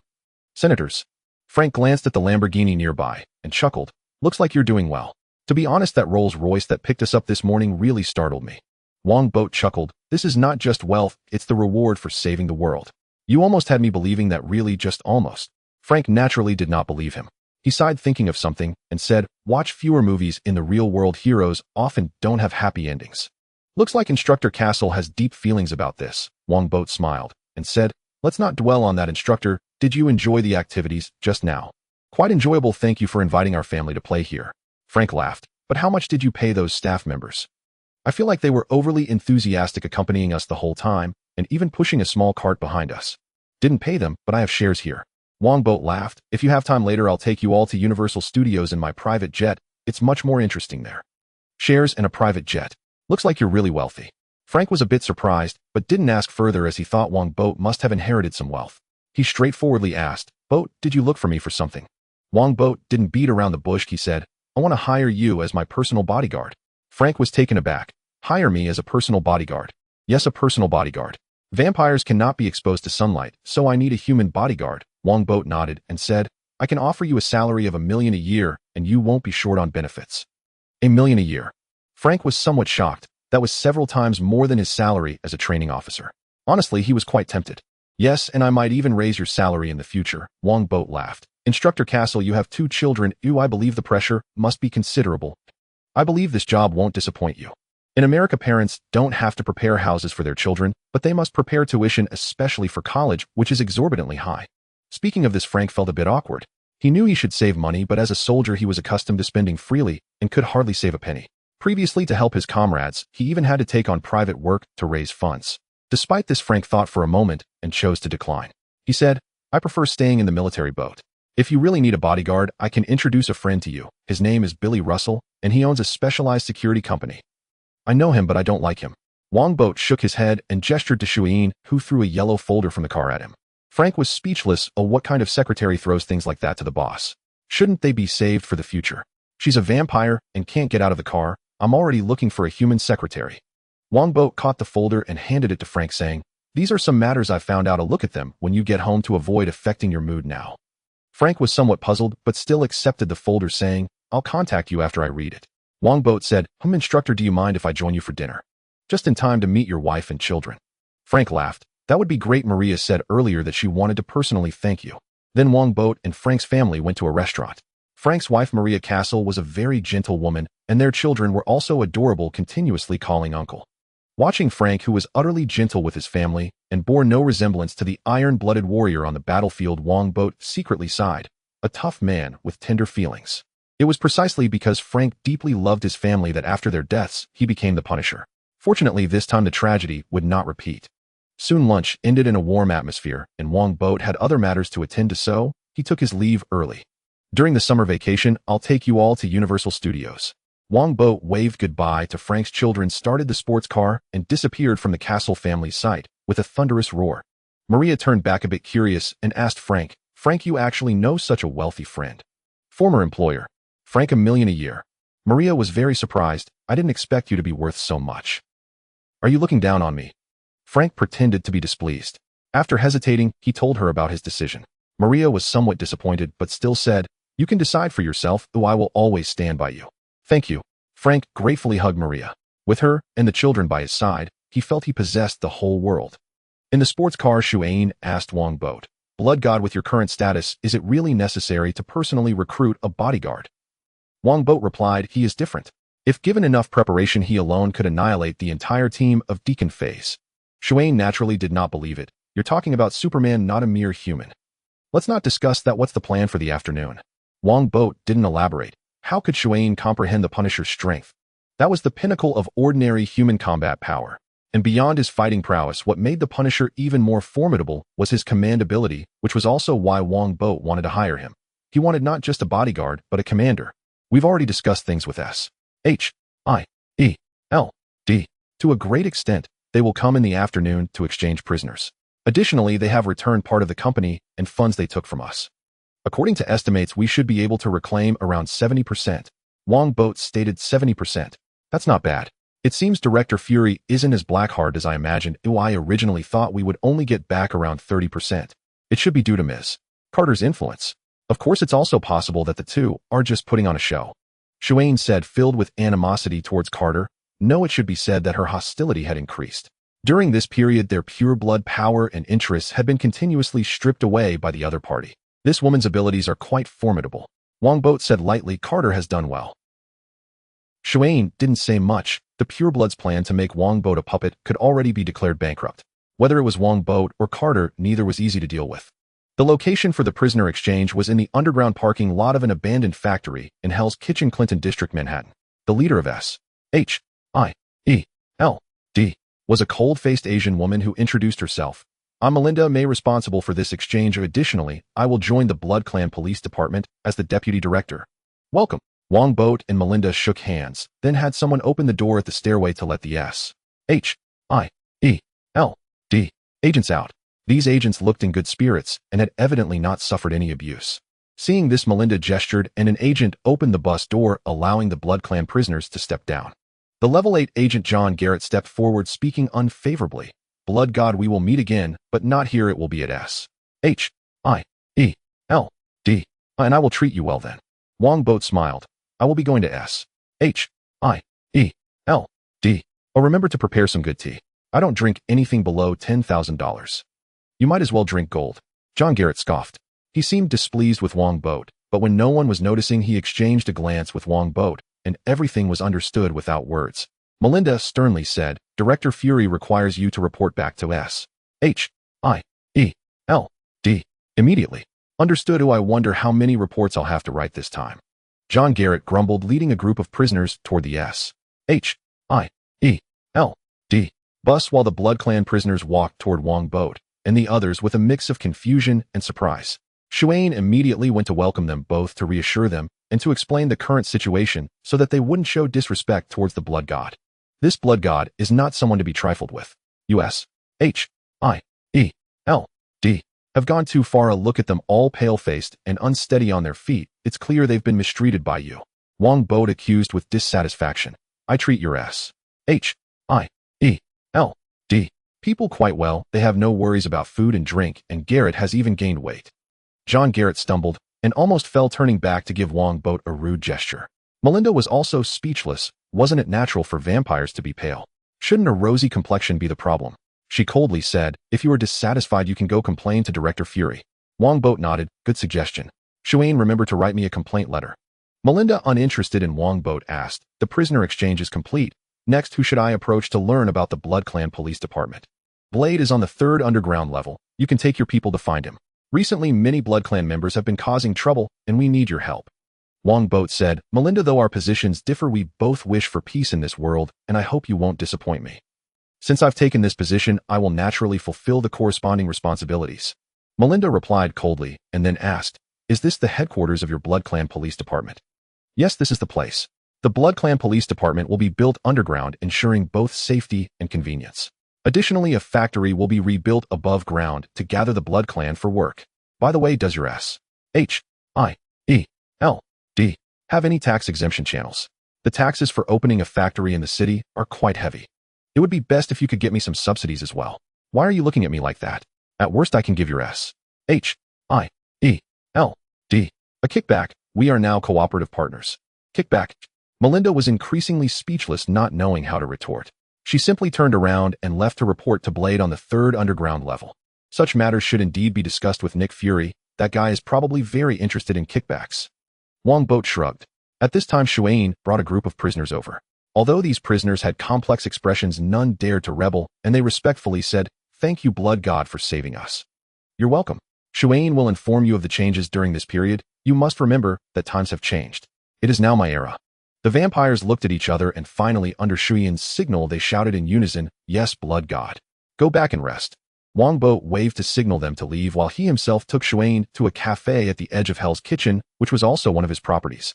Speaker 1: "Senators?" Frank glanced at the Lamborghini nearby and chuckled. "Looks like you're doing well. To be honest, that Rolls-Royce that picked us up this morning really startled me." Wongbo chuckled. "This is not just wealth, it's the reward for saving the world. You almost had me believing that, really, just almost." Frank naturally did not believe him. He sighed, thinking of something, and said, "Watch fewer movies. In the real world, heroes often don't have happy endings." "Looks like Instructor Castle has deep feelings about this." Wongbo smiled and said, "Let's not dwell on that. Instructor, did you enjoy the activities just now?" "Quite enjoyable. Thank you for inviting our family to play here." Frank laughed. "But how much did you pay those staff members?" "I feel like they were overly enthusiastic, accompanying us the whole time, and even pushing a small cart behind us." "Didn't pay them, but I have shares here." Wongbo laughed. "If you have time later, I'll take you all to Universal Studios in my private jet. It's much more interesting there." "Shares and a private jet. Looks like you're really wealthy." Frank was a bit surprised, but didn't ask further, as he thought Wongbo must have inherited some wealth. He straightforwardly asked, "Boat, did you look for me for something?" Wongbo didn't beat around the bush. He said, "I want to hire you as my personal bodyguard." Frank was taken aback. "Hire me as a personal bodyguard?" "Yes, a personal bodyguard. Vampires cannot be exposed to sunlight, so I need a human bodyguard." Wongbo nodded and said, "I can offer you a salary of $1 million a year, and you won't be short on benefits." $1 million a year? Frank was somewhat shocked. That was several times more than his salary as a training officer. Honestly, he was quite tempted. "Yes, and I might even raise your salary in the future." Wongbo laughed. "Instructor Castle, you have 2 children. I believe the pressure must be considerable. I believe this job won't disappoint you. In America, parents don't have to prepare houses for their children, but they must prepare tuition, especially for college, which is exorbitantly high." Speaking of this, Frank felt a bit awkward. He knew he should save money, but as a soldier he was accustomed to spending freely and could hardly save a penny. Previously, to help his comrades, he even had to take on private work to raise funds. Despite this, Frank thought for a moment and chose to decline. He said, "I prefer staying in the military boat. If you really need a bodyguard, I can introduce a friend to you. His name is Billy Russell, and he owns a specialized security company." "I know him, but I don't like him." Wongbo shook his head and gestured to Xuan, who threw a yellow folder from the car at him. Frank was speechless. Oh, what kind of secretary throws things like that to the boss? Shouldn't they be saved for the future? "She's a vampire and can't get out of the car. I'm already looking for a human secretary." Wongbo caught the folder and handed it to Frank, saying, "These are some matters I found out. I'll look at them when you get home to avoid affecting your mood now." Frank was somewhat puzzled, but still accepted the folder, saying, "I'll contact you after I read it." Wongbo said, "Instructor, do you mind if I join you for dinner? Just in time to meet your wife and children." Frank laughed. "That would be great. Maria said earlier that she wanted to personally thank you." Then Wongbo and Frank's family went to a restaurant. Frank's wife, Maria Castle, was a very gentle woman, and their children were also adorable, continuously calling uncle. Watching Frank, who was utterly gentle with his family and bore no resemblance to the iron-blooded warrior on the battlefield, Wongbo secretly sighed. A tough man with tender feelings. It was precisely because Frank deeply loved his family that after their deaths, he became the Punisher. Fortunately, this time the tragedy would not repeat. Soon lunch ended in a warm atmosphere, and Wongbo had other matters to attend to, so he took his leave early. "During the summer vacation, I'll take you all to Universal Studios." Wongbo waved goodbye to Frank's children, started the sports car, and disappeared from the Castle family's sight with a thunderous roar. Maria turned back a bit curious and asked Frank, "Frank, you actually know such a wealthy friend?" "Former employer." "Frank, $1 million a year." Maria was very surprised. "I didn't expect you to be worth so much. Are you looking down on me?" Frank pretended to be displeased. After hesitating, he told her about his decision. Maria was somewhat disappointed, but still said, "You can decide for yourself, though I will always stand by you." "Thank you." Frank gratefully hugged Maria. With her and the children by his side, he felt he possessed the whole world. In the sports car, Xuan asked Wongbo, "Blood God, with your current status, is it really necessary to personally recruit a bodyguard?" Wongbo replied, "He is different. If given enough preparation, he alone could annihilate the entire team of Deacon phase." Xuan naturally did not believe it. "You're talking about Superman, not a mere human." "Let's not discuss that. What's the plan for the afternoon?" Wongbo didn't elaborate. How could Xuan comprehend the Punisher's strength? That was the pinnacle of ordinary human combat power. And beyond his fighting prowess, what made the Punisher even more formidable was his command ability, which was also why Wongbo wanted to hire him. He wanted not just a bodyguard, but a commander. We've already discussed things with S. H. I. E. L. D. To a great extent, they will come in the afternoon to exchange prisoners. Additionally, they have returned part of the company and funds they took from us. According to estimates, we should be able to reclaim around 70%. Wongbo stated 70%. That's not bad. It seems Director Fury isn't as black-hearted as I imagined. I originally thought we would only get back around 30%. It should be due to Ms. Carter's influence. Of course, it's also possible that the two are just putting on a show. Shuane said, filled with animosity towards Carter. No, it should be said that her hostility had increased. During this period, their pure-blood power and interests had been continuously stripped away by the other party. This woman's abilities are quite formidable. Wongbo said lightly, Carter has done well. Shuane didn't say much. The purebloods' plan to make Wongbo a puppet could already be declared bankrupt. Whether it was Wongbo or Carter, neither was easy to deal with. The location for the prisoner exchange was in the underground parking lot of an abandoned factory in Hell's Kitchen, Clinton District, Manhattan. The leader of S. H. I. E. L. D. was a cold-faced Asian woman who introduced herself. I'm Melinda May, responsible for this exchange. Additionally, I will join the Blood Clan Police Department as the deputy director. Welcome. Wongbo and Melinda shook hands, then had someone open the door at the stairway to let the S. H. I. E. L. D. agents out. These agents looked in good spirits and had evidently not suffered any abuse. Seeing this, Melinda gestured and an agent opened the bus door, allowing the Blood Clan prisoners to step down. The Level 8 agent John Garrett stepped forward, speaking unfavorably. Blood God, we will meet again, but not here. It will be at S. H. I. E. L. D. And I will treat you well then. Wongbo smiled. I will be going to S. H. I. E. L. D. Oh, remember to prepare some good tea. I don't drink anything below $10,000. You might as well drink gold. John Garrett scoffed. He seemed displeased with Wongbo, but when no one was noticing, he exchanged a glance with Wongbo, and everything was understood without words. Melinda sternly said, Director Fury requires you to report back to S. H. I. E. L. D. immediately. Understood. I wonder how many reports I'll have to write this time. John Garrett grumbled, leading a group of prisoners toward the S. H. I. E. L. D. bus while the Blood Clan prisoners walked toward Wongbo and the others with a mix of confusion and surprise. Shuane immediately went to welcome them both, to reassure them and to explain the current situation so that they wouldn't show disrespect towards the Blood God. This Blood God is not someone to be trifled with. U.S. H. I. E. L. D. have gone too far. A look at them, all pale-faced and unsteady on their feet. It's clear they've been mistreated by you. Wongbo accused with dissatisfaction. I treat your S. H. I. E. L. D. people quite well. They have no worries about food and drink, and Garrett has even gained weight. John Garrett stumbled and almost fell, turning back to give Wongbo a rude gesture. Melinda was also speechless. Wasn't it natural for vampires to be pale? Shouldn't a rosy complexion be the problem? She coldly said, if you are dissatisfied, you can go complain to Director Fury. Wongbo nodded. Good suggestion. Shuane, remember to write me a complaint letter. Melinda, uninterested in Wongbo, asked, the prisoner exchange is complete. Next, who should I approach to learn about the Blood Clan Police Department? Blade is on the 3rd underground level. You can take your people to find him. Recently, many Blood Clan members have been causing trouble, and we need your help. Wongbo said, Melinda, though our positions differ, we both wish for peace in this world, and I hope you won't disappoint me. Since I've taken this position, I will naturally fulfill the corresponding responsibilities. Melinda replied coldly, and then asked, is this the headquarters of your Blood Clan Police Department? Yes, this is the place. The Blood Clan Police Department will be built underground, ensuring both safety and convenience. Additionally, a factory will be rebuilt above ground to gather the Blood Clan for work. By the way, does your S. H. I. E. L. D. have any tax exemption channels? The taxes for opening a factory in the city are quite heavy. It would be best if you could get me some subsidies as well. Why are you looking at me like that? At worst, I can give your S. H. I. E. L. D. a kickback. We are now cooperative partners. Kickback. Melinda was increasingly speechless, not knowing how to retort. She simply turned around and left to report to Blade on the 3rd underground level. Such matters should indeed be discussed with Nick Fury. That guy is probably very interested in kickbacks. Wongbo shrugged. At this time, Shuane brought a group of prisoners over. Although these prisoners had complex expressions, none dared to rebel, and they respectfully said, thank you, Blood God, for saving us. You're welcome. Shuane will inform you of the changes during this period. You must remember that times have changed. It is now my era. The vampires looked at each other and finally, under Shuyan's signal, they shouted in unison, "Yes, blood god. Go back and rest." Wongbo waved to signal them to leave while he himself took Shuyan to a cafe at the edge of Hell's Kitchen, which was also one of his properties.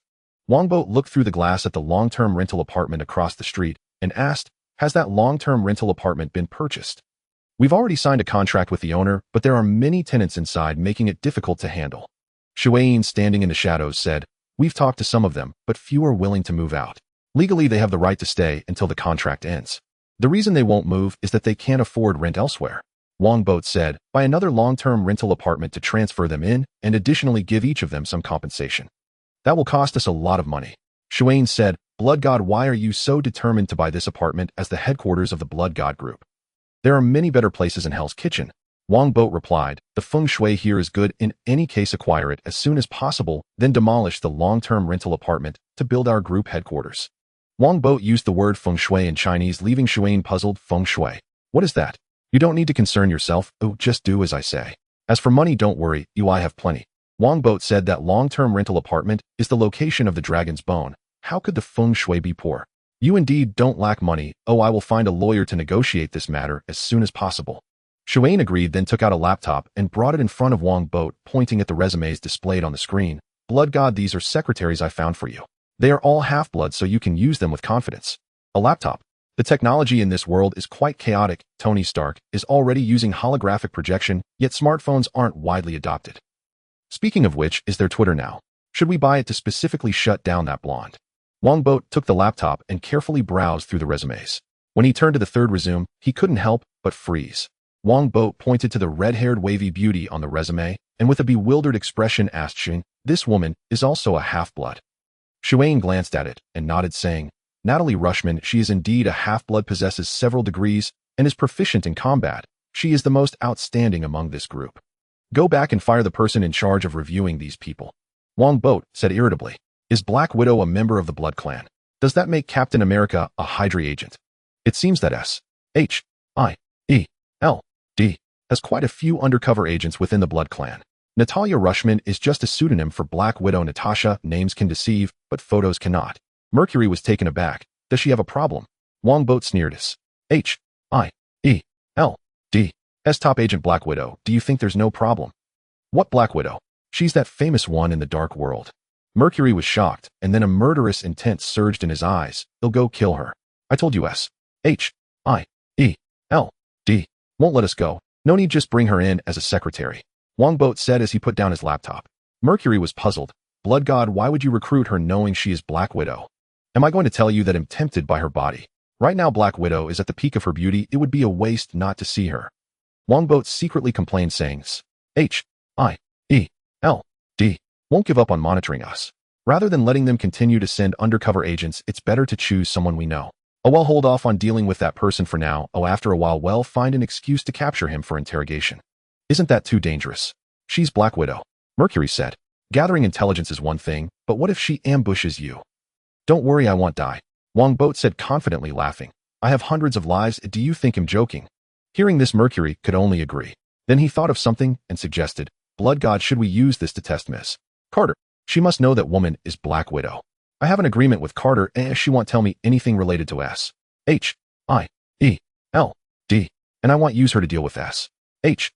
Speaker 1: Wongbo looked through the glass at the long-term rental apartment across the street and asked, "Has that long-term rental apartment been purchased?" "We've already signed a contract with the owner, but there are many tenants inside, making it difficult to handle." Shuyan, standing in the shadows, said, "We've talked to some of them, but few are willing to move out. Legally, they have the right to stay until the contract ends. The reason they won't move is that they can't afford rent elsewhere." Wongbo said, "Buy another long-term rental apartment to transfer them in and additionally give each of them some compensation. That will cost us a lot of money." Shuyan said, "Blood God, why are you so determined to buy this apartment as the headquarters of the Blood God group? There are many better places in Hell's Kitchen." Wongbo replied, "The feng shui here is good. In any case, acquire it as soon as possible, then demolish the long-term rental apartment to build our group headquarters." Wongbo used the word feng shui in Chinese, leaving Shuyan puzzled. "Feng shui? What is that?" "You don't need to concern yourself. Oh, just do as I say. As for money, don't worry, I have plenty." Wongbo said that long-term rental apartment is the location of the dragon's bone. How could the feng shui be poor? "You indeed don't lack money. Oh, I will find a lawyer to negotiate this matter as soon as possible." Shuyan agreed, then took out a laptop and brought it in front of Wongbo, pointing at the resumes displayed on the screen. "Blood God, these are secretaries I found for you. They are all half-blood, so you can use them with confidence." A laptop. The technology in this world is quite chaotic. Tony Stark is already using holographic projection, yet smartphones aren't widely adopted. Speaking of which, is their Twitter now? Should we buy it to specifically shut down that blonde? Wongbo took the laptop and carefully browsed through the resumes. When he turned to the third resume, he couldn't help but freeze. Wongbo pointed to the red-haired wavy beauty on the resume, and with a bewildered expression asked Shuyan, "This woman is also a half-blood?" Shuyan glanced at it and nodded, saying, "Natalie Rushman, she is indeed a half-blood, possesses several degrees, and is proficient in combat. She is the most outstanding among this group. Go back and fire the person in charge of reviewing these people." Wongbo said irritably, "Is Black Widow a member of the Blood Clan? Does that make Captain America a Hydra agent? It seems that S.H.I.E.L.D. has quite a few undercover agents within the Blood Clan. Natalia Rushman is just a pseudonym for Black Widow. Natasha, names can deceive, but photos cannot." Mercury was taken aback. "Does she have a problem?" Wongbo sneered. "S.H.I.E.L.D. as top agent Black Widow. Do you think there's no problem?" "What Black Widow?" "She's that famous one in the dark world." Mercury was shocked, and then a murderous intent surged in his eyes. "They'll go kill her. I told you S.H.I.E.L.D. won't let us go. No need, just bring her in as a secretary," Wongbo said as he put down his laptop. Mercury was puzzled. "Blood God, why would you recruit her knowing she is Black Widow? Am I going to tell you that I'm tempted by her body? Right now Black Widow is at the peak of her beauty. It would be a waste not to see her." Wongbo secretly complained, saying, "H.I.E.L.D. won't give up on monitoring us. Rather than letting them continue to send undercover agents, it's better to choose someone we know. Oh, well, hold off on dealing with that person for now. Oh, after a while, well, find an excuse to capture him for interrogation." "Isn't that too dangerous?" "She's Black Widow," Mercury said. "Gathering intelligence is one thing, but what if she ambushes you?" "Don't worry, I won't die," Wongbo said confidently, laughing. "I have hundreds of lives. Do you think I'm joking?" Hearing this, Mercury could only agree. Then he thought of something and suggested, "Blood God, should we use this to test Miss Carter? She must know that woman is Black Widow. I have an agreement with Carter, and she won't tell me anything related to S.H.I.E.L.D. and I won't use her to deal with S.H.I.E.L.D.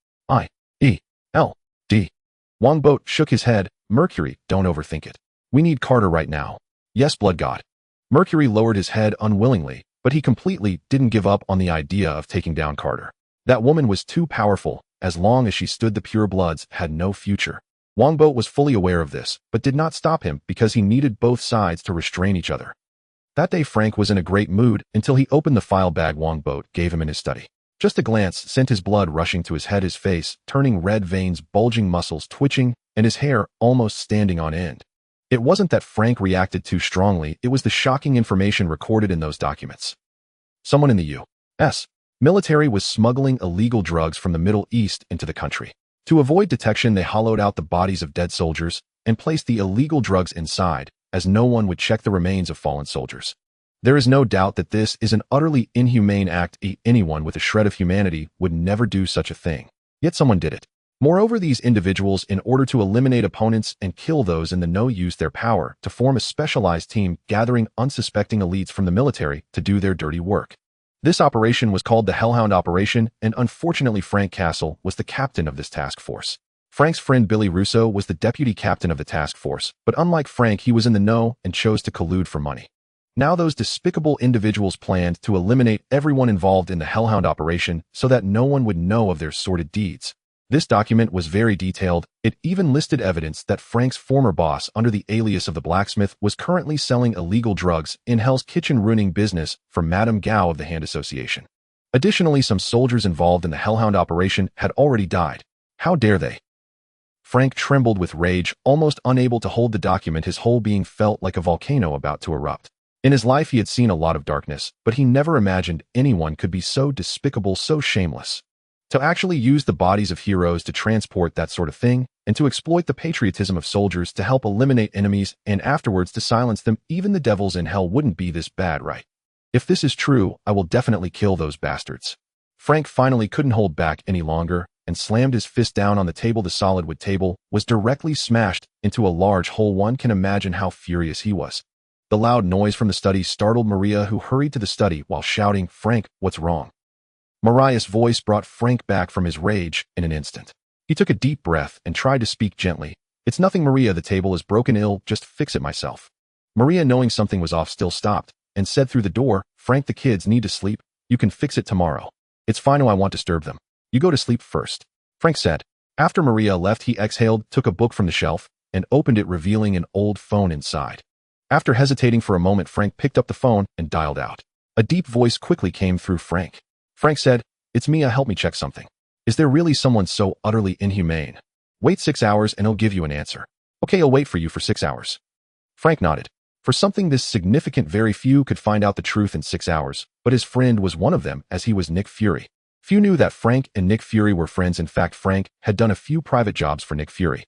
Speaker 1: Wongbo shook his head. "Mercury, don't overthink it. We need Carter right now." "Yes, Blood God." Mercury lowered his head unwillingly, but he completely didn't give up on the idea of taking down Carter. That woman was too powerful. As long as she stood, the pure bloods had no future. Wongbo was fully aware of this, but did not stop him because he needed both sides to restrain each other. That day Frank was in a great mood until he opened the file bag Wongbo gave him in his study. Just a glance sent his blood rushing to his head, his face turning red, veins bulging, muscles twitching, and his hair almost standing on end. It wasn't that Frank reacted too strongly, it was the shocking information recorded in those documents. Someone in the U.S. military was smuggling illegal drugs from the Middle East into the country. To avoid detection, they hollowed out the bodies of dead soldiers and placed the illegal drugs inside, as no one would check the remains of fallen soldiers. There is no doubt that this is an utterly inhumane act. Anyone with a shred of humanity would never do such a thing. Yet someone did it. Moreover, these individuals, in order to eliminate opponents and kill those in the know, used their power to form a specialized team, gathering unsuspecting elites from the military to do their dirty work. This operation was called the Hellhound Operation, and unfortunately Frank Castle was the captain of this task force. Frank's friend Billy Russo was the deputy captain of the task force, but unlike Frank, he was in the know and chose to collude for money. Now those despicable individuals planned to eliminate everyone involved in the Hellhound Operation so that no one would know of their sordid deeds. This document was very detailed. It even listed evidence that Frank's former boss, under the alias of the blacksmith, was currently selling illegal drugs in Hell's Kitchen, ruining business for Madame Gao of the Hand Association. Additionally, some soldiers involved in the Hellhound operation had already died. How dare they? Frank trembled with rage, almost unable to hold the document. His whole being felt like a volcano about to erupt. In his life, he had seen a lot of darkness, but he never imagined anyone could be so despicable, so shameless. To actually use the bodies of heroes to transport that sort of thing, and to exploit the patriotism of soldiers to help eliminate enemies and afterwards to silence them, even the devils in hell wouldn't be this bad, right? If this is true, I will definitely kill those bastards. Frank finally couldn't hold back any longer and slammed his fist down on the table. The solid wood table was directly smashed into a large hole. One can imagine how furious he was. The loud noise from the study startled Maria, who hurried to the study while shouting, "Frank, what's wrong?" Mariah's voice brought Frank back from his rage in an instant. He took a deep breath and tried to speak gently. "It's nothing, Maria. The table is broken. I'll just fix it myself." Maria, knowing something was off, still stopped and said through the door, "Frank, the kids need to sleep. You can fix it tomorrow." "It's fine. I won't disturb them. You go to sleep first," Frank said. After Maria left, he exhaled, took a book from the shelf, and opened it, revealing an old phone inside. After hesitating for a moment, Frank picked up the phone and dialed out. A deep voice quickly came through Frank. Frank said, "It's Mia. Help me check something. Is there really someone so utterly inhumane? Wait 6 hours and I'll give you an answer." "Okay, I'll wait for you for 6 hours." Frank nodded. For something this significant, very few could find out the truth in 6 hours, but his friend was one of them, as he was Nick Fury. Few knew that Frank and Nick Fury were friends. In fact, Frank had done a few private jobs for Nick Fury.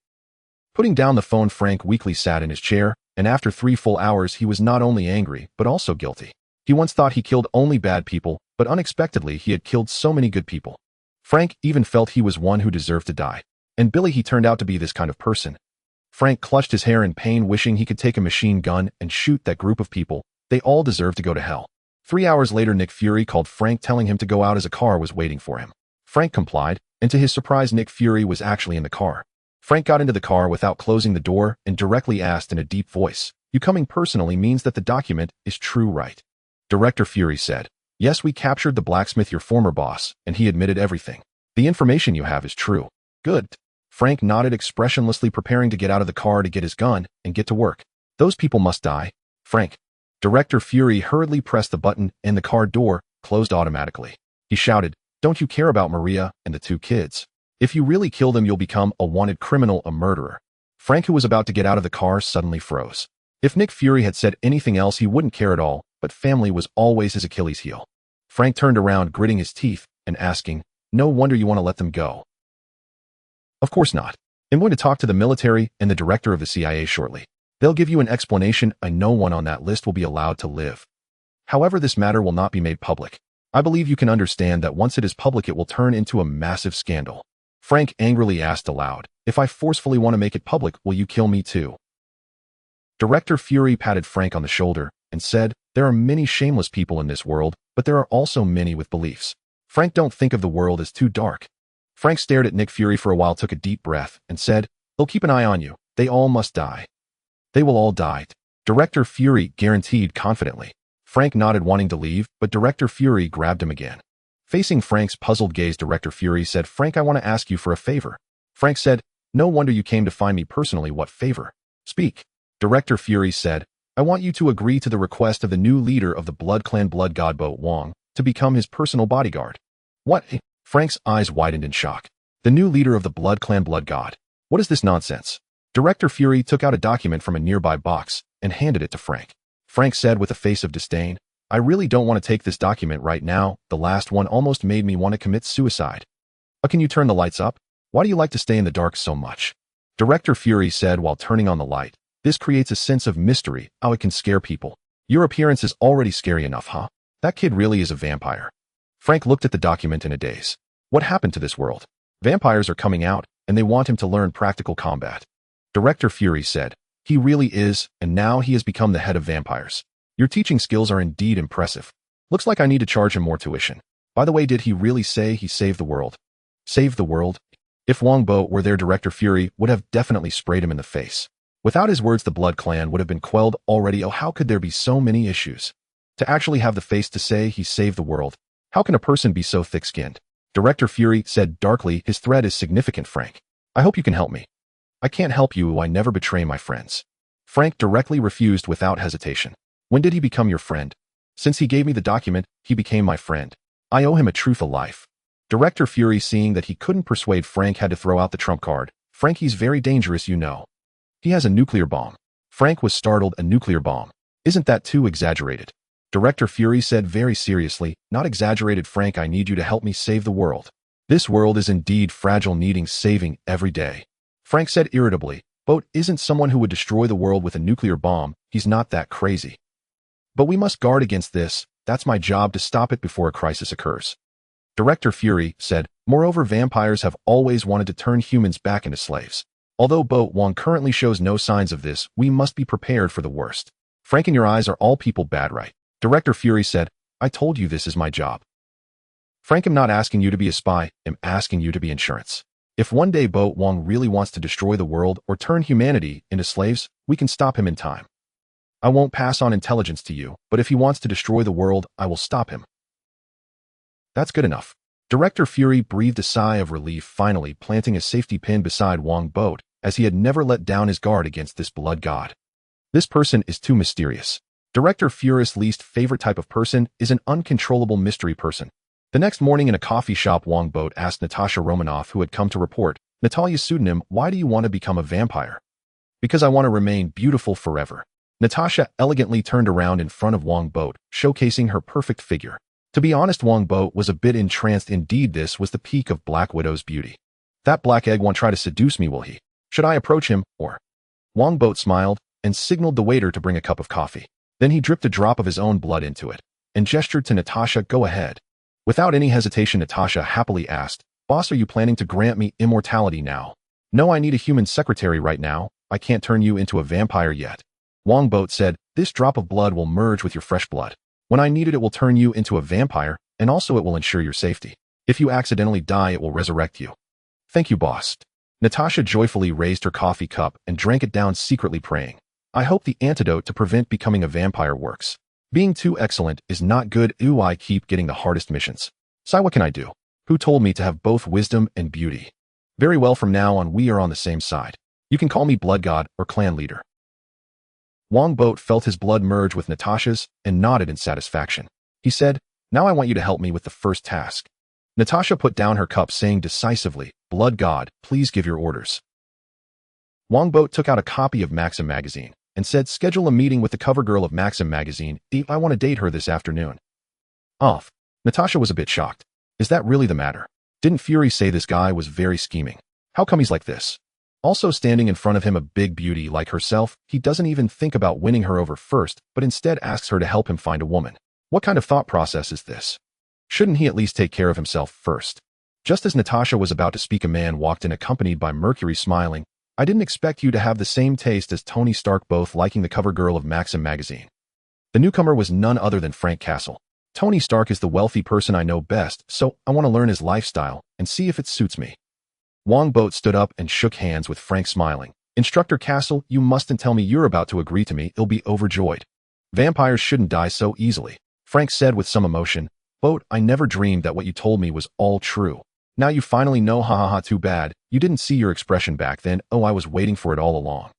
Speaker 1: Putting down the phone, Frank weakly sat in his chair, and after 3 full hours he was not only angry, but also guilty. He once thought he killed only bad people, but unexpectedly he had killed so many good people. Frank even felt he was one who deserved to die. And Billy, he turned out to be this kind of person. Frank clutched his hair in pain, wishing he could take a machine gun and shoot that group of people. They all deserved to go to hell. 3 hours later, Nick Fury called Frank, telling him to go out as a car was waiting for him. Frank complied, and to his surprise, Nick Fury was actually in the car. Frank got into the car without closing the door and directly asked in a deep voice, "You coming personally means that the document is true, right?" Director Fury said, "Yes, we captured the blacksmith, your former boss, and he admitted everything. The information you have is true." "Good." Frank nodded expressionlessly, preparing to get out of the car to get his gun and get to work. "Those people must die." "Frank." Director Fury hurriedly pressed the button and the car door closed automatically. He shouted, "Don't you care about Maria and the 2 kids? If you really kill them, you'll become a wanted criminal, a murderer." Frank, who was about to get out of the car, suddenly froze. If Nick Fury had said anything else, he wouldn't care at all, but family was always his Achilles heel. Frank turned around, gritting his teeth and asking, "No wonder you want to let them go." "Of course not. I'm going to talk to the military and the director of the CIA shortly. They'll give you an explanation. No one on that list will be allowed to live. However, this matter will not be made public. I believe you can understand that once it is public, it will turn into a massive scandal." Frank angrily asked aloud, "If I forcefully want to make it public, will you kill me too?" Director Fury patted Frank on the shoulder and said, "There are many shameless people in this world, but there are also many with beliefs. Frank, don't think of the world as too dark." Frank stared at Nick Fury for a while, took a deep breath, and said, "They'll keep an eye on you. They all must die." "They will all die," Director Fury guaranteed confidently. Frank nodded, wanting to leave, but Director Fury grabbed him again. Facing Frank's puzzled gaze, Director Fury said, "Frank, I want to ask you for a favor." Frank said, "No wonder you came to find me personally. What favor? Speak." Director Fury said, "I want you to agree to the request of the new leader of the Blood Clan, Blood God Bo Wong, to become his personal bodyguard." "What?" Frank's eyes widened in shock. "The new leader of the Blood Clan, Blood God? What is this nonsense?" Director Fury took out a document from a nearby box and handed it to Frank. Frank said with a face of disdain, "I really don't want to take this document right now. The last one almost made me want to commit suicide." Can you turn the lights up? Why do you like to stay in the dark so much?" Director Fury said while turning on the light. "This creates a sense of mystery. How it can scare people. Your appearance is already scary enough, huh? That kid really is a vampire." Frank looked at the document in a daze. What happened to this world? Vampires are coming out. and they want him to learn practical combat. Director Fury said, "He really is, and now he has become the head of vampires. Your teaching skills are indeed impressive. Looks like I need to charge him more tuition. By the way, did he really say he saved the world?" Saved the world? If Wongbo were there, Director Fury would have definitely sprayed him in the face. Without his words, the Blood Clan would have been quelled already. Oh, how could there be so many issues? To actually have the face to say he saved the world. How can a person be so thick-skinned? Director Fury said darkly, "His threat is significant, Frank. I hope you can help me." "I can't help you. I never betray my friends." Frank directly refused without hesitation. "When did he become your friend?" "Since he gave me the document, he became my friend. I owe him a truth of life." Director Fury, seeing that he couldn't persuade Frank, had to throw out the trump card. "Frank, he's very dangerous, you know. He has a nuclear bomb." Frank was startled. "A nuclear bomb? Isn't that too exaggerated?" Director Fury said very seriously, "Not exaggerated, Frank. I need you to help me save the world. This world is indeed fragile, needing saving every day." Frank said irritably, "But isn't someone who would destroy the world with a nuclear bomb? He's not that crazy." "But we must guard against this. That's my job, to stop it before a crisis occurs." Director Fury said, "Moreover, vampires have always wanted to turn humans back into slaves. Although Bo Wong currently shows no signs of this, we must be prepared for the worst." "Frank, in your eyes, are all people bad, right?" Director Fury said, "I told you this is my job. Frank, I'm not asking you to be a spy, I'm asking you to be insurance. If one day Bo Wong really wants to destroy the world or turn humanity into slaves, we can stop him in time. I won't pass on intelligence to you, but if he wants to destroy the world, I will stop him." "That's good enough." Director Fury breathed a sigh of relief, finally planting a safety pin beside Wongbo, as he had never let down his guard against this blood god. This person is too mysterious. Director Fury's least favorite type of person is an uncontrollable mystery person. The next morning in a coffee shop, Wongbo asked Natasha Romanoff, who had come to report Natalia's pseudonym, "Why do you want to become a vampire?" "Because I want to remain beautiful forever." Natasha elegantly turned around in front of Wongbo, showcasing her perfect figure. To be honest, Wongbo was a bit entranced. Indeed, this was the peak of Black Widow's beauty. "That black egg won't try to seduce me, will he? Should I approach him, or?" Wongbo smiled and signaled the waiter to bring a cup of coffee. Then he dripped a drop of his own blood into it and gestured to Natasha, "Go ahead." Without any hesitation, Natasha happily asked, "Boss, are you planning to grant me immortality now?" "No, I need a human secretary right now. I can't turn you into a vampire yet." Wongbo said, "This drop of blood will merge with your fresh blood. When I need it, it will turn you into a vampire, and also it will ensure your safety. If you accidentally die, it will resurrect you." "Thank you, boss." Natasha joyfully raised her coffee cup and drank it down, secretly praying, "I hope the antidote to prevent becoming a vampire works. Being too excellent is not good. Ooh, I keep getting the hardest missions. So what can I do? Who told me to have both wisdom and beauty? Very well, from now on we are on the same side. You can call me Blood God or Clan Leader." Wongbo felt his blood merge with Natasha's and nodded in satisfaction. He said, "Now I want you to help me with the first task." Natasha put down her cup, saying decisively, "Blood God, please give your orders." Wongbo took out a copy of Maxim magazine and said, "Schedule a meeting with the cover girl of Maxim magazine. I want to date her this afternoon." Off. Natasha was a bit shocked. Is that really the matter? Didn't Fury say this guy was very scheming? How come he's like this? Also, standing in front of him a big beauty like herself, he doesn't even think about winning her over first, but instead asks her to help him find a woman. What kind of thought process is this? Shouldn't he at least take care of himself first? Just as Natasha was about to speak, a man walked in, accompanied by Mercury, smiling. "I didn't expect you to have the same taste as Tony Stark, both liking the cover girl of Maxim magazine." The newcomer was none other than Frank Castle. "Tony Stark is the wealthy person I know best, so I want to learn his lifestyle and see if it suits me." Wongbo stood up and shook hands with Frank, smiling. "Instructor Castle, you mustn't tell me you're about to agree to me. He'll be overjoyed." "Vampires shouldn't die so easily," Frank said with some emotion. "But I never dreamed that what you told me was all true. Now you finally know, ha ha ha, too bad. You didn't see your expression back then. Oh, I was waiting for it all along."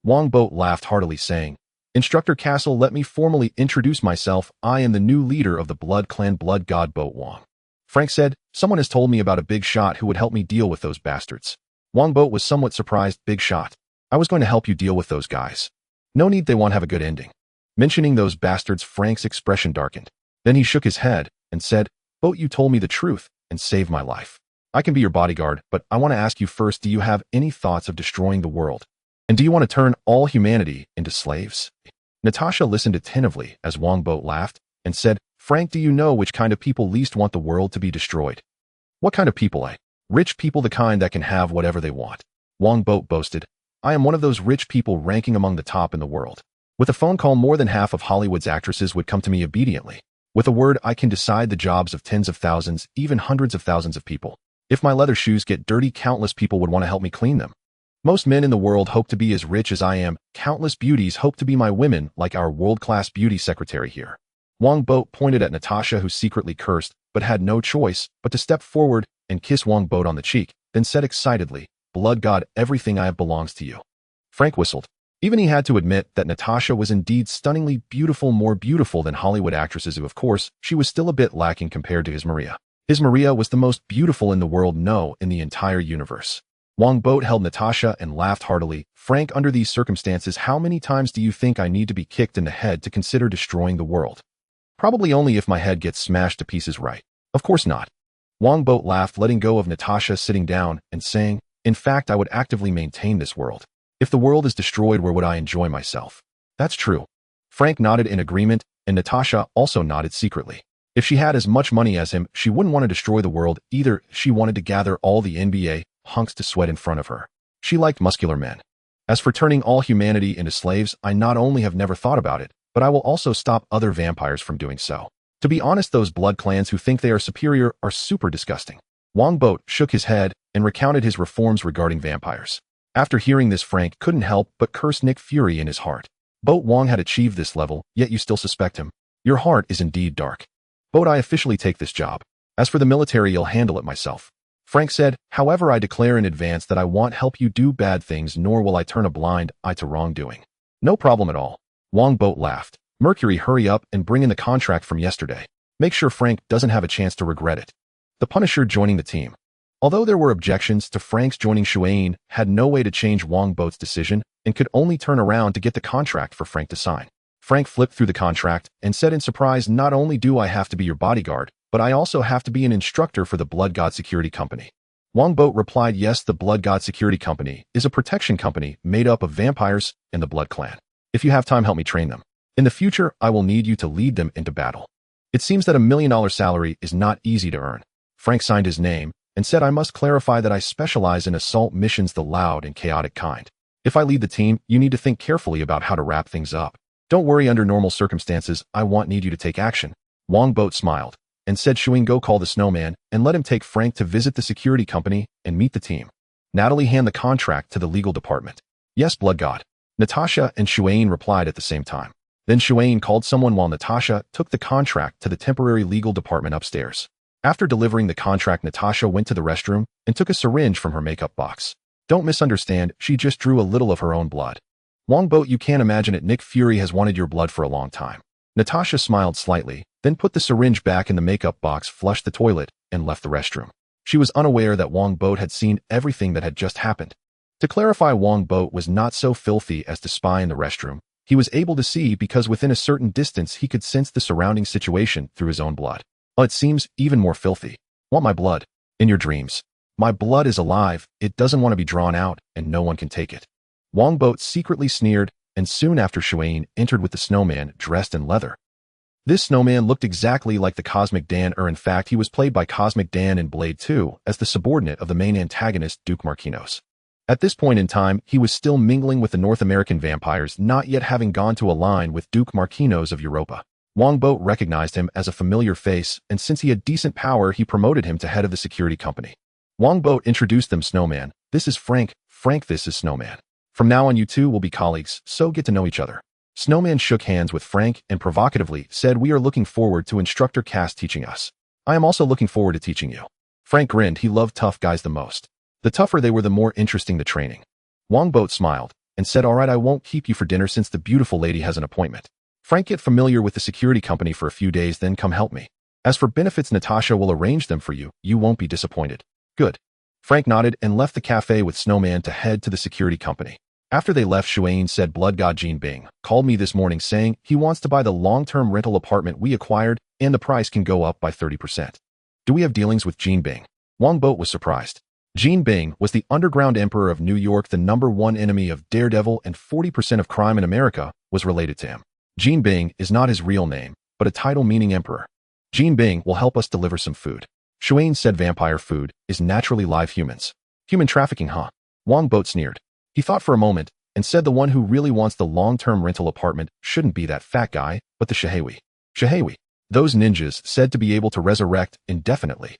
Speaker 1: Wongbo laughed heartily, saying, "Instructor Castle, let me formally introduce myself. I am the new leader of the Blood Clan, Blood God Bo Wong." Frank said, "Someone has told me about a big shot who would help me deal with those bastards." Wongbo was somewhat surprised. "Big shot? I was going to help you deal with those guys. No need, they won't have a good ending." Mentioning those bastards, Frank's expression darkened. Then he shook his head and said, "Bo, you told me the truth and saved my life. I can be your bodyguard, but I want to ask you first, do you have any thoughts of destroying the world? And do you want to turn all humanity into slaves?" Natasha listened attentively as Wongbo laughed and said, "Frank, do you know which kind of people least want the world to be destroyed?" "What kind of people, eh?" Rich people, the kind that can have whatever they want. Wongbo boasted. I am one of those rich people ranking among the top in the world. With a phone call, more than half of Hollywood's actresses would come to me obediently. With a word, I can decide the jobs of tens of thousands, even hundreds of thousands of people. If my leather shoes get dirty, countless people would want to help me clean them. Most men in the world hope to be as rich as I am. Countless beauties hope to be my women, like our world-class beauty secretary here. Wongbo pointed at Natasha, who secretly cursed, but had no choice but to step forward and kiss Wongbo on the cheek, then said excitedly, Blood God, everything I have belongs to you. Frank whistled. Even he had to admit that Natasha was indeed stunningly beautiful, more beautiful than Hollywood actresses who, of course, she was still a bit lacking compared to his Maria. His Maria was the most beautiful in the world, no, in the entire universe. Wongbo held Natasha and laughed heartily. Frank, under these circumstances, how many times do you think I need to be kicked in the head to consider destroying the world? Probably only if my head gets smashed to pieces, right? Of course not. Wongbo laughed, letting go of Natasha, sitting down, and saying, In fact, I would actively maintain this world. If the world is destroyed, where would I enjoy myself? That's true. Frank nodded in agreement, and Natasha also nodded secretly. If she had as much money as him, she wouldn't want to destroy the world either. She wanted to gather all the NBA hunks to sweat in front of her. She liked muscular men. As for turning all humanity into slaves, I not only have never thought about it, but I will also stop other vampires from doing so. To be honest, those blood clans who think they are superior are super disgusting. Wongbo shook his head and recounted his reforms regarding vampires. After hearing this, Frank couldn't help but curse Nick Fury in his heart. Boat Wong had achieved this level, yet you still suspect him. Your heart is indeed dark. Boat, I officially take this job. As for the military, I'll handle it myself. Frank said, however, I declare in advance that I won't help you do bad things, nor will I turn a blind eye to wrongdoing. No problem at all. Wongbo laughed. Mercury, hurry up and bring in the contract from yesterday. Make sure Frank doesn't have a chance to regret it. The Punisher joining the team. Although there were objections to Frank's joining, Xuan had no way to change Wongbo's decision and could only turn around to get the contract for Frank to sign. Frank flipped through the contract and said in surprise, not only do I have to be your bodyguard, but I also have to be an instructor for the Blood God Security Company. Wongbo replied, yes, the Blood God Security Company is a protection company made up of vampires and the Blood Clan. If you have time, help me train them. In the future, I will need you to lead them into battle. It seems that $1 million salary is not easy to earn. Frank signed his name and said, I must clarify that I specialize in assault missions, the loud and chaotic kind. If I lead the team, you need to think carefully about how to wrap things up. Don't worry, under normal circumstances, I won't need you to take action. Wongbo smiled and said, Xuan, go call the snowman and let him take Frank to visit the security company and meet the team. Natalie, hand the contract to the legal department. Yes, Blood God. Natasha and Xuan replied at the same time. Then Xuan called someone while Natasha took the contract to the temporary legal department upstairs. After delivering the contract, Natasha went to the restroom and took a syringe from her makeup box. Don't misunderstand, she just drew a little of her own blood. Wongbo, you can't imagine it, Nick Fury has wanted your blood for a long time. Natasha smiled slightly, then put the syringe back in the makeup box, flushed the toilet, and left the restroom. She was unaware that Wongbo had seen everything that had just happened. To clarify, Wongbo was not so filthy as to spy in the restroom. He was able to see because within a certain distance he could sense the surrounding situation through his own blood. Oh, it seems even more filthy. Want my blood? In your dreams. My blood is alive, it doesn't want to be drawn out, and no one can take it. Wongbo secretly sneered, and soon after Xuan entered with the snowman dressed in leather. This snowman looked exactly like the Cosmic Dan, or in fact he was played by Cosmic Dan in Blade 2 as the subordinate of the main antagonist Duke Marquinos. At this point in time, he was still mingling with the North American vampires, not yet having gone to align with Duke Marquinos of Europa. Wongbo recognized him as a familiar face, and since he had decent power, he promoted him to head of the security company. Wongbo introduced them, Snowman. This is Frank. Frank, this is Snowman. From now on, you two will be colleagues, so get to know each other. Snowman shook hands with Frank and provocatively said, we are looking forward to Instructor Cass teaching us. I am also looking forward to teaching you. Frank grinned. He loved tough guys the most. The tougher they were, the more interesting the training. Wongbo smiled and said, all right, I won't keep you for dinner since the beautiful lady has an appointment. Frank, get familiar with the security company for a few days, then come help me. As for benefits, Natasha will arrange them for you. You won't be disappointed. Good. Frank nodded and left the cafe with Snowman to head to the security company. After they left, Xuan said, Blood God Jean Bing called me this morning saying he wants to buy the long-term rental apartment we acquired and the price can go up by 30%. Do we have dealings with Jean Bing? Wongbo was surprised. Jean Bing was the underground emperor of New York, the #1 enemy of Daredevil, and 40% of crime in America was related to him. Jean Bing is not his real name, but a title meaning emperor. Jean Bing will help us deliver some food. Shuain said vampire food is naturally live humans. Human trafficking, huh? Wongbo sneered. He thought for a moment and said the one who really wants the long-term rental apartment shouldn't be that fat guy, but the Shahewi. Shahewi. Those ninjas said to be able to resurrect indefinitely.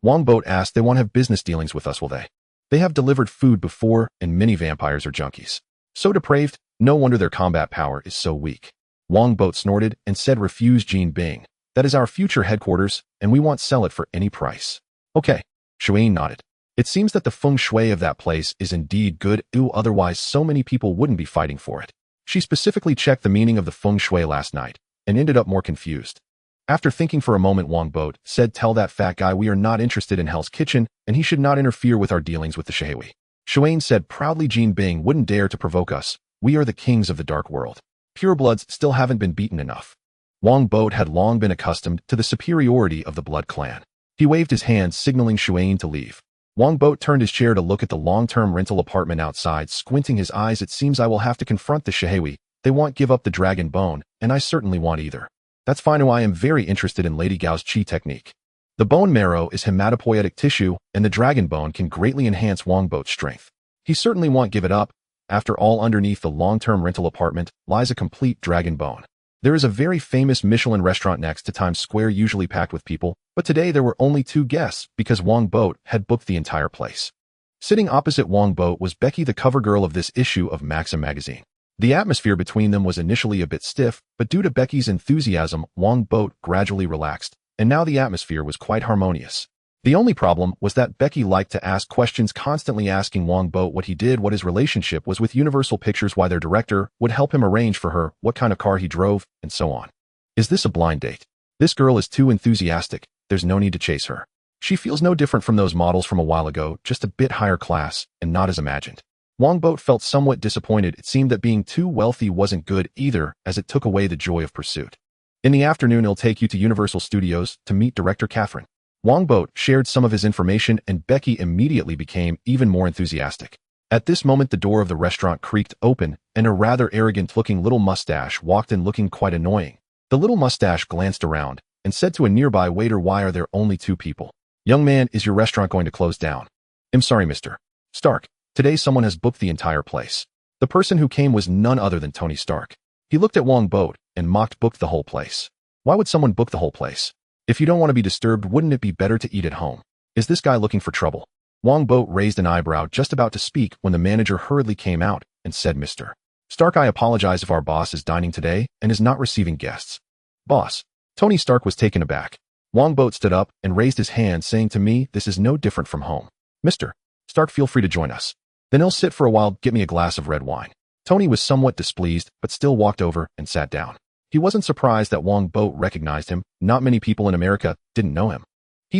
Speaker 1: Wongbo asked they won't have business dealings with us, will they? They have delivered food before, and many vampires are junkies. So depraved, no wonder their combat power is so weak. Wongbo snorted and said refuse Jean Bing. That is our future headquarters, and we won't sell it for any price. Okay. Shuain nodded. It seems that the feng shui of that place is indeed good, otherwise so many people wouldn't be fighting for it. She specifically checked the meaning of the feng shui last night, and ended up more confused. After thinking for a moment, Wongbo said, tell that fat guy we are not interested in Hell's Kitchen, and he should not interfere with our dealings with the Shahewi. Shuain said proudly Jean Bing wouldn't dare to provoke us. We are the kings of the dark world. Purebloods still haven't been beaten enough. Wongbo had long been accustomed to the superiority of the blood clan. He waved his hand, signaling Shuain to leave. Wongbo turned his chair to look at the long-term rental apartment outside, squinting his eyes. It seems I will have to confront the Shahewi. They won't give up the dragon bone, and I certainly won't either. That's fine. I am very interested in Lady Gao's chi technique. The bone marrow is hematopoietic tissue, and the dragon bone can greatly enhance Wongbo's strength. He certainly won't give it up. After all, underneath the long-term rental apartment lies a complete dragon bone. There is a very famous Michelin restaurant next to Times Square, usually packed with people, but today there were only 2 guests because Wongbo had booked the entire place. Sitting opposite Wongbo was Becky, the cover girl of this issue of Maxim magazine. The atmosphere between them was initially a bit stiff, but due to Becky's enthusiasm, Wongbo gradually relaxed, and now the atmosphere was quite harmonious. The only problem was that Becky liked to ask questions, constantly asking Wongbo what he did, what his relationship was with Universal Pictures, why their director would help him arrange for her, what kind of car he drove, and so on. Is this a blind date? This girl is too enthusiastic. There's no need to chase her. She feels no different from those models from a while ago, just a bit higher class, and not as imagined. Wongbo felt somewhat disappointed. It seemed that being too wealthy wasn't good either, as it took away the joy of pursuit. In the afternoon, he'll take you to Universal Studios to meet director Catherine. Wongbo shared some of his information, and Becky immediately became even more enthusiastic. At this moment, the door of the restaurant creaked open, and a rather arrogant-looking little mustache walked in, looking quite annoying. The little mustache glanced around and said to a nearby waiter, why are there only 2 people? Young man, is your restaurant going to close down? I'm sorry, Mr. Stark. Today someone has booked the entire place. The person who came was none other than Tony Stark. He looked at Wongbo and mocked, booked the whole place. Why would someone book the whole place? If you don't want to be disturbed, wouldn't it be better to eat at home? Is this guy looking for trouble? Wongbo raised an eyebrow, just about to speak when the manager hurriedly came out and said, Mr. Stark, I apologize if our boss is dining today and is not receiving guests. Boss. Tony Stark was taken aback. Wongbo stood up and raised his hand, saying to me, this is no different from home. Mr. Stark, feel free to join us. Then he'll sit for a while, get me a glass of red wine. Tony was somewhat displeased, but still walked over and sat down. He wasn't surprised that Wongbo recognized him. Not many people in America didn't know him.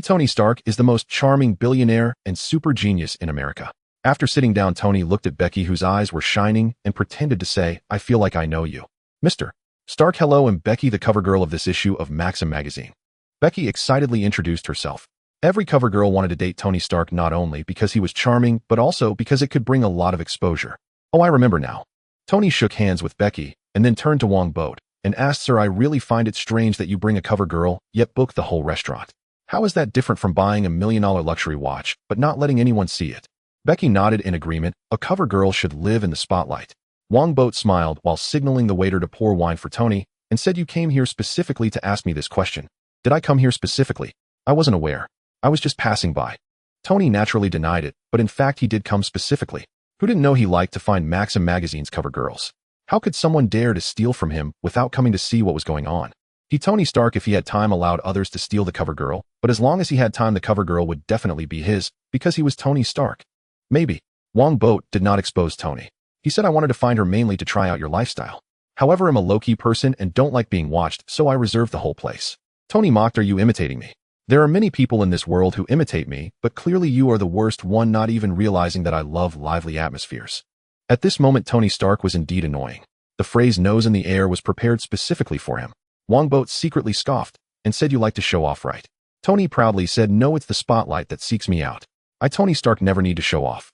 Speaker 1: Tony Stark is the most charming billionaire and super genius in America. After sitting down, Tony looked at Becky, whose eyes were shining, and pretended to say, I feel like I know you. Mr. Stark, hello, I'm Becky, the cover girl of this issue of Maxim magazine. Becky excitedly introduced herself. Every cover girl wanted to date Tony Stark, not only because he was charming, but also because it could bring a lot of exposure. Oh, I remember now. Tony shook hands with Becky, and then turned to Wongbo and asked, Sir, I really find it strange that you bring a cover girl, yet book the whole restaurant. How is that different from buying $1 million luxury watch, but not letting anyone see it? Becky nodded in agreement. A cover girl should live in the spotlight. Wongbo smiled while signaling the waiter to pour wine for Tony, and said, you came here specifically to ask me this question. Did I come here specifically? I wasn't aware. I was just passing by. Tony naturally denied it, but in fact he did come specifically. Who didn't know he liked to find Maxim magazine's cover girls? How could someone dare to steal from him without coming to see what was going on? Tony Stark, if he had time, allowed others to steal the cover girl, but as long as he had time, the cover girl would definitely be his, because he was Tony Stark. Maybe. Wongbo did not expose Tony. He said, I wanted to find her mainly to try out your lifestyle. However, I'm a low-key person and don't like being watched, so I reserved the whole place. Tony mocked, are you imitating me? There are many people in this world who imitate me, but clearly you are the worst one, not even realizing that I love lively atmospheres. At this moment, Tony Stark was indeed annoying. The phrase nose in the air was prepared specifically for him. Wongbo secretly scoffed and said, you like to show off, right? Tony proudly said, no, it's the spotlight that seeks me out. I, Tony Stark, never need to show off.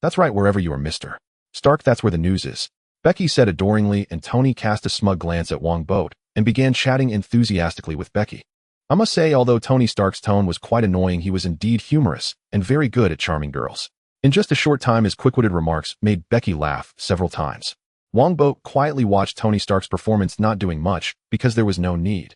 Speaker 1: That's right, wherever you are, Mr. Stark, that's where the news is. Becky said adoringly, and Tony cast a smug glance at Wongbo and began chatting enthusiastically with Becky. I must say, although Tony Stark's tone was quite annoying, he was indeed humorous and very good at charming girls. In just a short time, his quick-witted remarks made Becky laugh several times. Wongbo quietly watched Tony Stark's performance, not doing much because there was no need.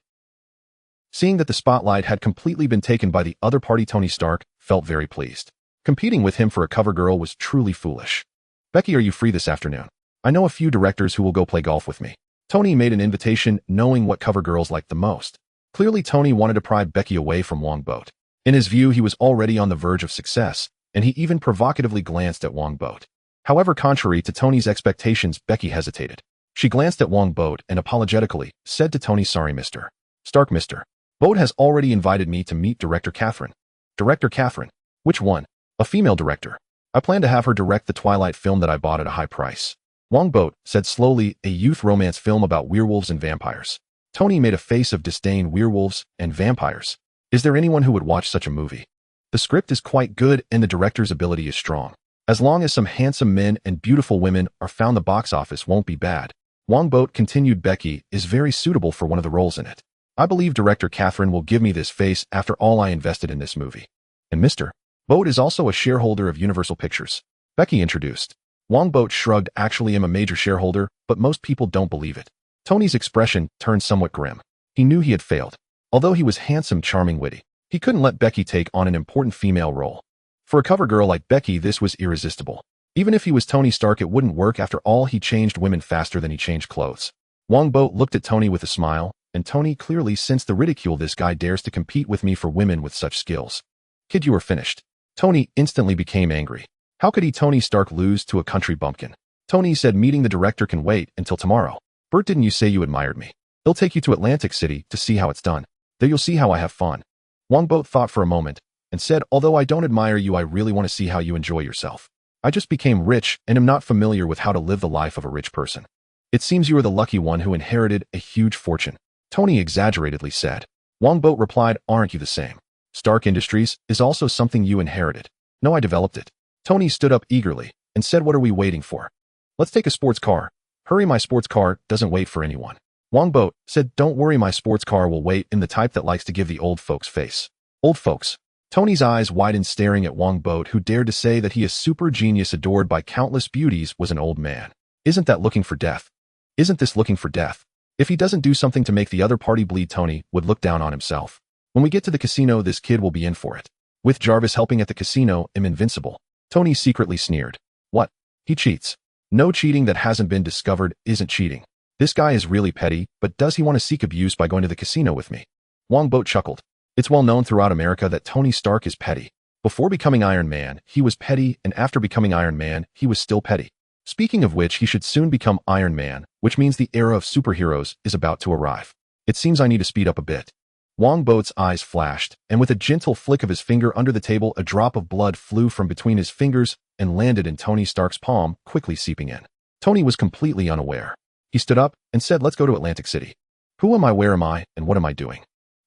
Speaker 1: Seeing that the spotlight had completely been taken by the other party, Tony Stark felt very pleased. Competing with him for a cover girl was truly foolish. Becky, are you free this afternoon? I know a few directors who will go play golf with me. Tony made an invitation, knowing what cover girls liked the most. Clearly, Tony wanted to pry Becky away from Wongbo. In his view, he was already on the verge of success, and he even provocatively glanced at Wongbo. However, contrary to Tony's expectations, Becky hesitated. She glanced at Wongbo and apologetically said to Tony, "Sorry, Mr. Stark, Mr. Boat has already invited me to meet Director Catherine." Director Catherine? Which one? A female director. I plan to have her direct the Twilight film that I bought at a high price. Wongbo said slowly, a youth romance film about werewolves and vampires. Tony made a face of disdain. Werewolves and vampires. Is there anyone who would watch such a movie? The script is quite good and the director's ability is strong. As long as some handsome men and beautiful women are found, the box office won't be bad. Wongbo continued. Becky is very suitable for one of the roles in it. I believe Director Catherine will give me this face after all I invested in this movie. And Mr. Boat is also a shareholder of Universal Pictures. Becky introduced. Wongbo shrugged. Actually, I'm a major shareholder, but most people don't believe it. Tony's expression turned somewhat grim. He knew he had failed. Although he was handsome, charming, witty, he couldn't let Becky take on an important female role. For a cover girl like Becky, this was irresistible. Even if he was Tony Stark, it wouldn't work. After all, he changed women faster than he changed clothes. Wongbo looked at Tony with a smile, and Tony clearly sensed the ridicule. This guy dares to compete with me for women with such skills. Kid, you are finished. Tony instantly became angry. How could he, Tony Stark, lose to a country bumpkin? Tony said, meeting the director can wait until tomorrow. Bert, didn't you say you admired me? He'll take you to Atlantic City to see how it's done. There you'll see how I have fun. Wongbo thought for a moment and said, although I don't admire you, I really want to see how you enjoy yourself. I just became rich and am not familiar with how to live the life of a rich person. It seems you are the lucky one who inherited a huge fortune. Tony exaggeratedly said. Wongbo replied, aren't you the same? Stark Industries is also something you inherited. No, I developed it. Tony stood up eagerly and said, what are we waiting for? Let's take a sports car. Hurry, my sports car doesn't wait for anyone. Wongbo said, don't worry, my sports car will wait, in the type that likes to give the old folks face. Old folks. Tony's eyes widened, staring at Wongbo, who dared to say that he, a super genius adored by countless beauties, was an old man. Isn't that looking for death? Isn't this looking for death? If he doesn't do something to make the other party bleed, Tony would look down on himself. When we get to the casino, this kid will be in for it. With Jarvis helping at the casino, I'm invincible. Tony secretly sneered. What? He cheats. No, cheating that hasn't been discovered isn't cheating. This guy is really petty, but does he want to seek abuse by going to the casino with me? Wongbo chuckled. It's well known throughout America that Tony Stark is petty. Before becoming Iron Man, he was petty, and after becoming Iron Man, he was still petty. Speaking of which, he should soon become Iron Man, which means the era of superheroes is about to arrive. It seems I need to speed up a bit. Wongbo's eyes flashed, and with a gentle flick of his finger under the table, a drop of blood flew from between his fingers and landed in Tony Stark's palm, quickly seeping in. Tony was completely unaware. He stood up and said, let's go to Atlantic City. Who am I, where am I, and what am I doing?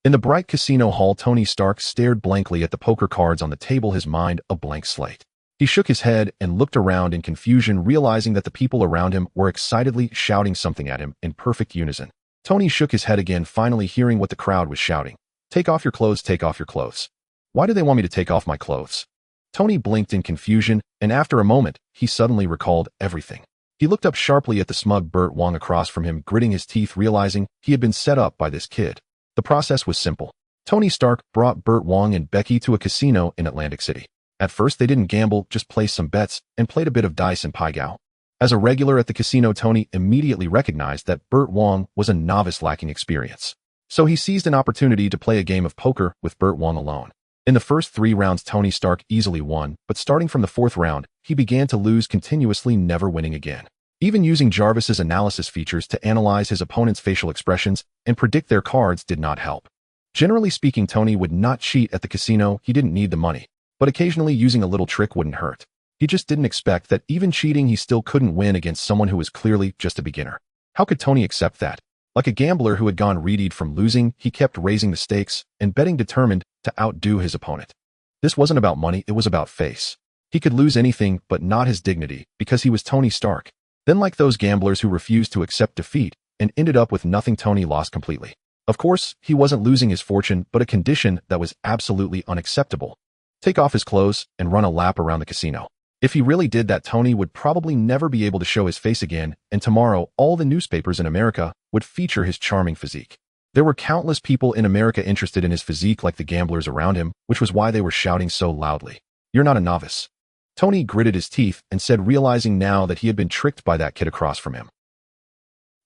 Speaker 1: In the bright casino hall, Tony Stark stared blankly at the poker cards on the table, his mind a blank slate. He shook his head and looked around in confusion, realizing that the people around him were excitedly shouting something at him in perfect unison. Tony shook his head again, finally hearing what the crowd was shouting. Take off your clothes, take off your clothes. Why do they want me to take off my clothes? Tony blinked in confusion, and after a moment, he suddenly recalled everything. He looked up sharply at the smug Burt Wong across from him, gritting his teeth, realizing he had been set up by this kid. The process was simple. Tony Stark brought Burt Wong and Becky to a casino in Atlantic City. At first, they didn't gamble, just placed some bets and played a bit of dice and pai gow. As a regular at the casino, Tony immediately recognized that Burt Wong was a novice lacking experience. So he seized an opportunity to play a game of poker with Burt Wong alone. In the first 3 rounds, Tony Stark easily won, but starting from the 4th round, he began to lose continuously, never winning again. Even using Jarvis's analysis features to analyze his opponent's facial expressions and predict their cards did not help. Generally speaking, Tony would not cheat at the casino. He didn't need the money, but occasionally using a little trick wouldn't hurt. He just didn't expect that even cheating, he still couldn't win against someone who was clearly just a beginner. How could Tony accept that? Like a gambler who had gone reedied from losing, he kept raising the stakes and betting, determined to outdo his opponent. This wasn't about money, it was about face. He could lose anything but not his dignity, because he was Tony Stark. Then, like those gamblers who refused to accept defeat and ended up with nothing, Tony lost completely. Of course, he wasn't losing his fortune, but a condition that was absolutely unacceptable. Take off his clothes and run a lap around the casino. If he really did that, Tony would probably never be able to show his face again, and tomorrow all the newspapers in America would feature his charming physique. There were countless people in America interested in his physique like the gamblers around him, which was why they were shouting so loudly. "You're not a novice." Tony gritted his teeth and said, realizing now that he had been tricked by that kid across from him.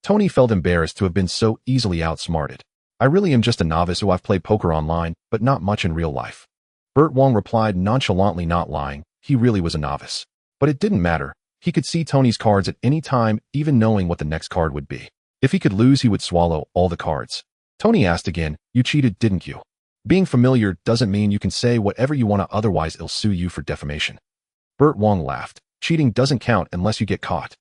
Speaker 1: Tony felt embarrassed to have been so easily outsmarted. "I really am just a novice who I've played poker online, but not much in real life." Burt Wong replied, nonchalantly, not lying. He really was a novice. But it didn't matter. He could see Tony's cards at any time, even knowing what the next card would be. If he could lose, he would swallow all the cards. Tony asked again, "You cheated, didn't you?" Being familiar doesn't mean you can say whatever you want to, otherwise it'll sue you for defamation. Burt Wong laughed. "Cheating doesn't count unless you get caught.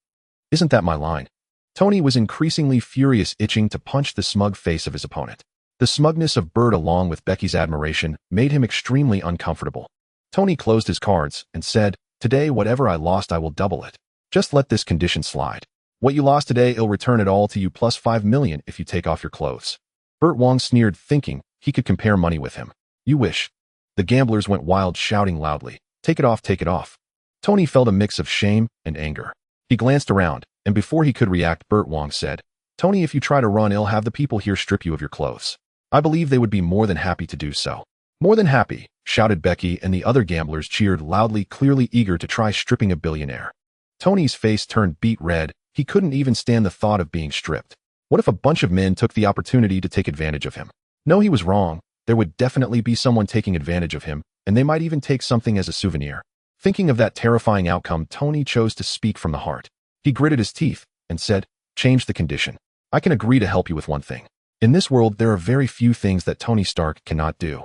Speaker 1: Isn't that my line?" Tony was increasingly furious, itching to punch the smug face of his opponent. The smugness of Burt, along with Becky's admiration, made him extremely uncomfortable. Tony closed his cards and said, "Today, whatever I lost, I will double it. Just let this condition slide. What you lost today, I'll return it all to you, plus 5 million if you take off your clothes." Burt Wong sneered, thinking he could compare money with him. "You wish." The gamblers went wild, shouting loudly, "Take it off, take it off." Tony felt a mix of shame and anger. He glanced around, and before he could react, Burt Wong said, "Tony, if you try to run, I'll have the people here strip you of your clothes. I believe they would be more than happy to do so." "More than happy," shouted Becky, and the other gamblers cheered loudly, clearly eager to try stripping a billionaire. Tony's face turned beet red. He couldn't even stand the thought of being stripped. What if a bunch of men took the opportunity to take advantage of him? No, he was wrong. There would definitely be someone taking advantage of him, and they might even take something as a souvenir. Thinking of that terrifying outcome, Tony chose to speak from the heart. He gritted his teeth and said, "Change the condition. I can agree to help you with one thing." In this world, there are very few things that Tony Stark cannot do.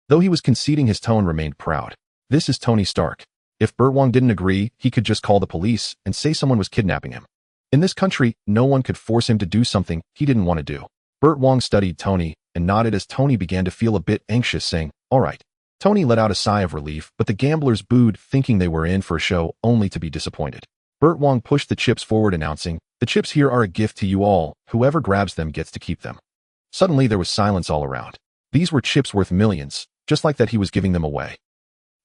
Speaker 1: Though he was conceding, his tone remained proud. This is Tony Stark. If Burt Wong didn't agree, he could just call the police and say someone was kidnapping him. In this country, no one could force him to do something he didn't want to do. Burt Wong studied Tony and nodded as Tony began to feel a bit anxious, saying, "All right." Tony let out a sigh of relief, but the gamblers booed, thinking they were in for a show, only to be disappointed. Burt Wong pushed the chips forward, announcing, "The chips here are a gift to you all. Whoever grabs them gets to keep them." Suddenly, there was silence all around. These were chips worth millions, just like that he was giving them away.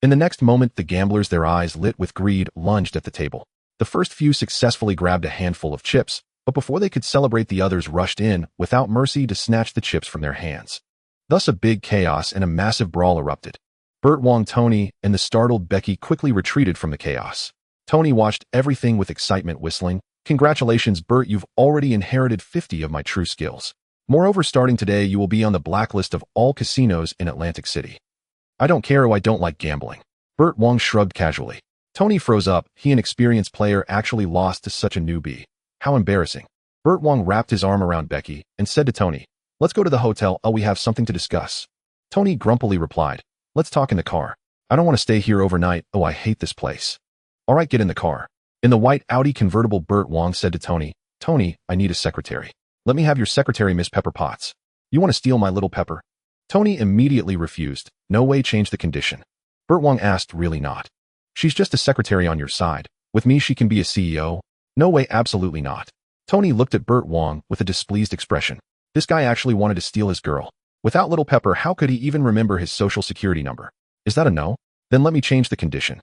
Speaker 1: In the next moment, the gamblers, their eyes lit with greed, lunged at the table. The first few successfully grabbed a handful of chips, but before they could celebrate, the others rushed in, without mercy, to snatch the chips from their hands. Thus a big chaos and a massive brawl erupted. Burt Wong, Tony, and the startled Becky quickly retreated from the chaos. Tony watched everything with excitement, whistling, "Congratulations, Burt, you've already inherited 50 of my true skills. Moreover, starting today, you will be on the blacklist of all casinos in Atlantic City." "I don't care, I don't like gambling." Burt Wong shrugged casually. Tony froze up. He, an experienced player, actually lost to such a newbie. How embarrassing. Burt Wong wrapped his arm around Becky and said to Tony, "Let's go to the hotel. We have something to discuss." Tony grumpily replied, "Let's talk in the car. I don't want to stay here overnight. Oh, I hate this place." "All right, get in the car." In the white Audi convertible, Burt Wong said to Tony, "Tony, I need a secretary. Let me have your secretary, Miss Pepper Potts." "You want to steal my little Pepper?" Tony immediately refused. "No way, change the condition." Burt Wong asked, "Really not? She's just a secretary on your side. With me, she can be a CEO." "No way, absolutely not." Tony looked at Burt Wong with a displeased expression. This guy actually wanted to steal his girl. Without little Pepper, how could he even remember his social security number? "Is that a no? Then let me change the condition."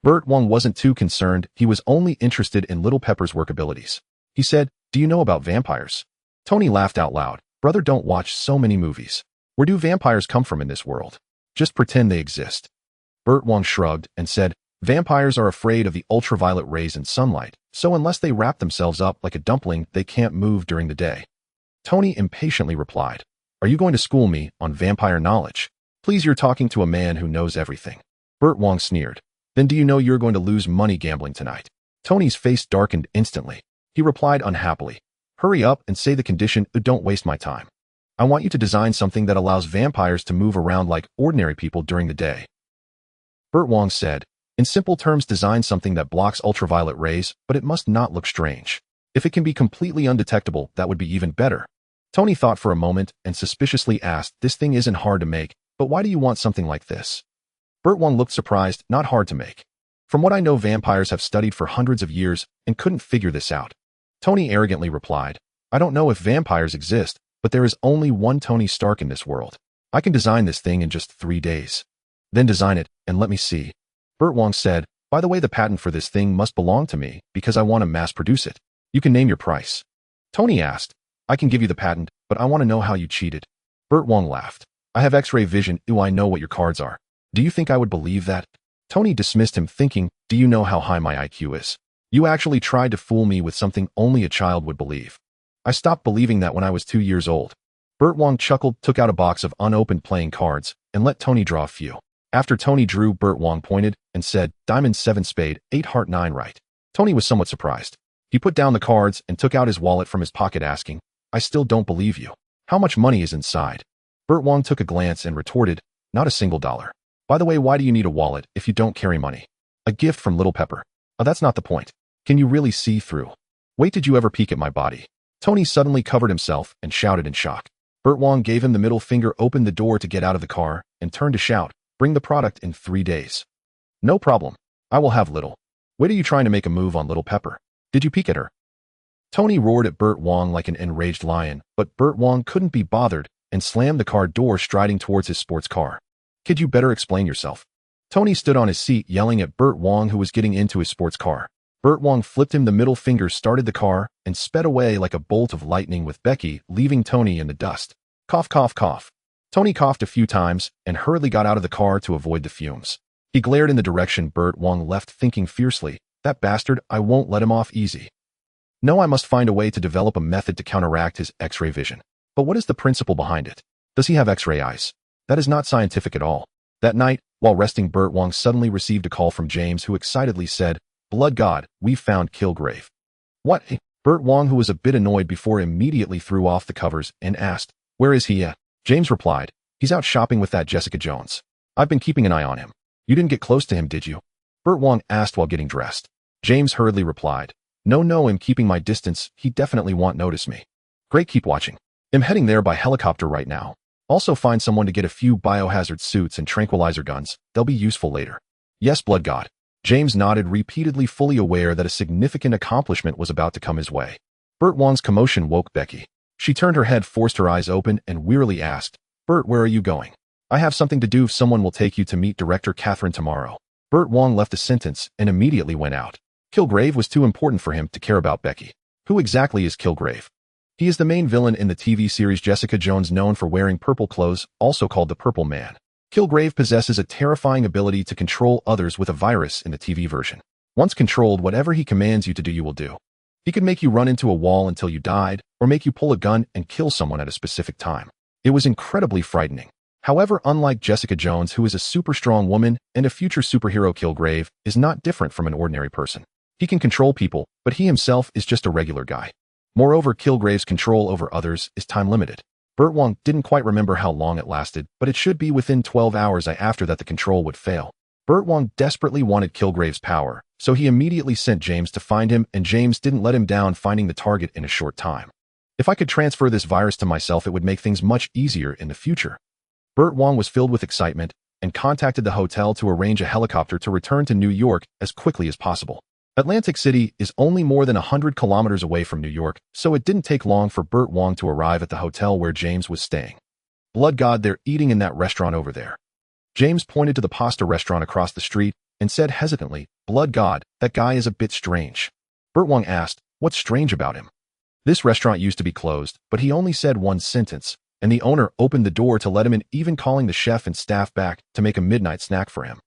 Speaker 1: Burt Wong wasn't too concerned. He was only interested in little Pepper's work abilities. He said, "Do you know about vampires?" Tony laughed out loud. "Brother, don't watch so many movies. Where do vampires come from in this world? Just pretend they exist." Burt Wong shrugged and said, "Vampires are afraid of the ultraviolet rays and sunlight, so unless they wrap themselves up like a dumpling, they can't move during the day." Tony impatiently replied, "Are you going to school me on vampire knowledge? Please, you're talking to a man who knows everything." Burt Wong sneered. "Then do you know you're going to lose money gambling tonight?" Tony's face darkened instantly. He replied unhappily, "Hurry up and say the condition. Don't waste my time. I want you to design something that allows vampires to move around like ordinary people during the day." Burt Wong said, "In simple terms, design something that blocks ultraviolet rays, but it must not look strange. If it can be completely undetectable, that would be even better." Tony thought for a moment and suspiciously asked, "This thing isn't hard to make, but why do you want something like this?" Burt Wong looked surprised. "Not hard to make. From what I know, vampires have studied for hundreds of years and couldn't figure this out." Tony arrogantly replied, "I don't know if vampires exist, but there is only one Tony Stark in this world. I can design this thing in just 3 days. Then design it, and let me see. Burt Wong said, by the way, the patent for this thing must belong to me because I want to mass produce it. You can name your price. Tony asked, I can give you the patent, but I want to know how you cheated. Burt Wong laughed. I have X-ray vision. I know what your cards are. Do you think I would believe that? Tony dismissed him, thinking, do you know how high my IQ is? You actually tried to fool me with something only a child would believe. I stopped believing that when I was 2 years old. Burt Wong chuckled, took out a box of unopened playing cards, and let Tony draw a few. After Tony drew, Burt Wong pointed and said, Diamond 7 spade, 8 heart 9 right. Tony was somewhat surprised. He put down the cards and took out his wallet from his pocket, asking, I still don't believe you. How much money is inside? Burt Wong took a glance and retorted, not a single dollar. By the way, why do you need a wallet if you don't carry money? A gift from Little Pepper. Oh, that's not the point. Can you really see through? Wait, did you ever peek at my body? Tony suddenly covered himself and shouted in shock. Burt Wong gave him the middle finger, opened the door to get out of the car, and turned to shout, bring the product in 3 days. No problem. I will have Little. Wait, are you trying to make a move on Little Pepper? Did you peek at her? Tony roared at Burt Wong like an enraged lion, but Burt Wong couldn't be bothered and slammed the car door, striding towards his sports car. Kid, you better explain yourself. Tony stood on his seat, yelling at Burt Wong, who was getting into his sports car. Burt Wong flipped him the middle finger, started the car, and sped away like a bolt of lightning, with Becky leaving Tony in the dust. Cough, cough, cough. Tony coughed a few times and hurriedly got out of the car to avoid the fumes. He glared in the direction Burt Wong left, thinking fiercely, that bastard, I won't let him off easy. No, I must find a way to develop a method to counteract his X-ray vision. But what is the principle behind it? Does he have X-ray eyes? That is not scientific at all. That night, while resting, Burt Wong suddenly received a call from James, who excitedly said, Blood God, we've found Kilgrave. What? Burt Wong, who was a bit annoyed before, immediately threw off the covers and asked, where is he at? James replied, he's out shopping with that Jessica Jones. I've been keeping an eye on him. You didn't get close to him, did you? Burt Wong asked while getting dressed. James hurriedly replied, No, I'm keeping my distance. He definitely won't notice me. Great, keep watching. I'm heading there by helicopter right now. Also find someone to get a few biohazard suits and tranquilizer guns. They'll be useful later. Yes, Blood God. James nodded repeatedly, fully aware that a significant accomplishment was about to come his way. Burt Wong's commotion woke Becky. She turned her head, forced her eyes open, and wearily asked, Burt, where are you going? I have something to do. Someone will take you to meet Director Catherine tomorrow. Burt Wong left the sentence and immediately went out. Kilgrave was too important for him to care about Becky. Who exactly is Kilgrave? He is the main villain in the TV series Jessica Jones, known for wearing purple clothes, also called the Purple Man. Kilgrave possesses a terrifying ability to control others with a virus in the TV version. Once controlled, whatever he commands you to do, you will do. He could make you run into a wall until you died, or make you pull a gun and kill someone at a specific time. It was incredibly frightening. However, unlike Jessica Jones, who is a super strong woman and a future superhero, Kilgrave is not different from an ordinary person. He can control people, but he himself is just a regular guy. Moreover, Kilgrave's control over others is time-limited. Burt Wong didn't quite remember how long it lasted, but it should be within 12 hours after that the control would fail. Burt Wong desperately wanted Kilgrave's power, so he immediately sent James to find him, and James didn't let him down, finding the target in a short time. If I could transfer this virus to myself, it would make things much easier in the future. Burt Wong was filled with excitement and contacted the hotel to arrange a helicopter to return to New York as quickly as possible. Atlantic City is only more than 100 kilometers away from New York, so it didn't take long for Burt Wong to arrive at the hotel where James was staying. Blood God, they're eating in that restaurant over there. James pointed to the pasta restaurant across the street and said hesitantly, Blood God, that guy is a bit strange. Burt Wong asked, what's strange about him? This restaurant used to be closed, but he only said one sentence, and the owner opened the door to let him in, even calling the chef and staff back to make a midnight snack for him.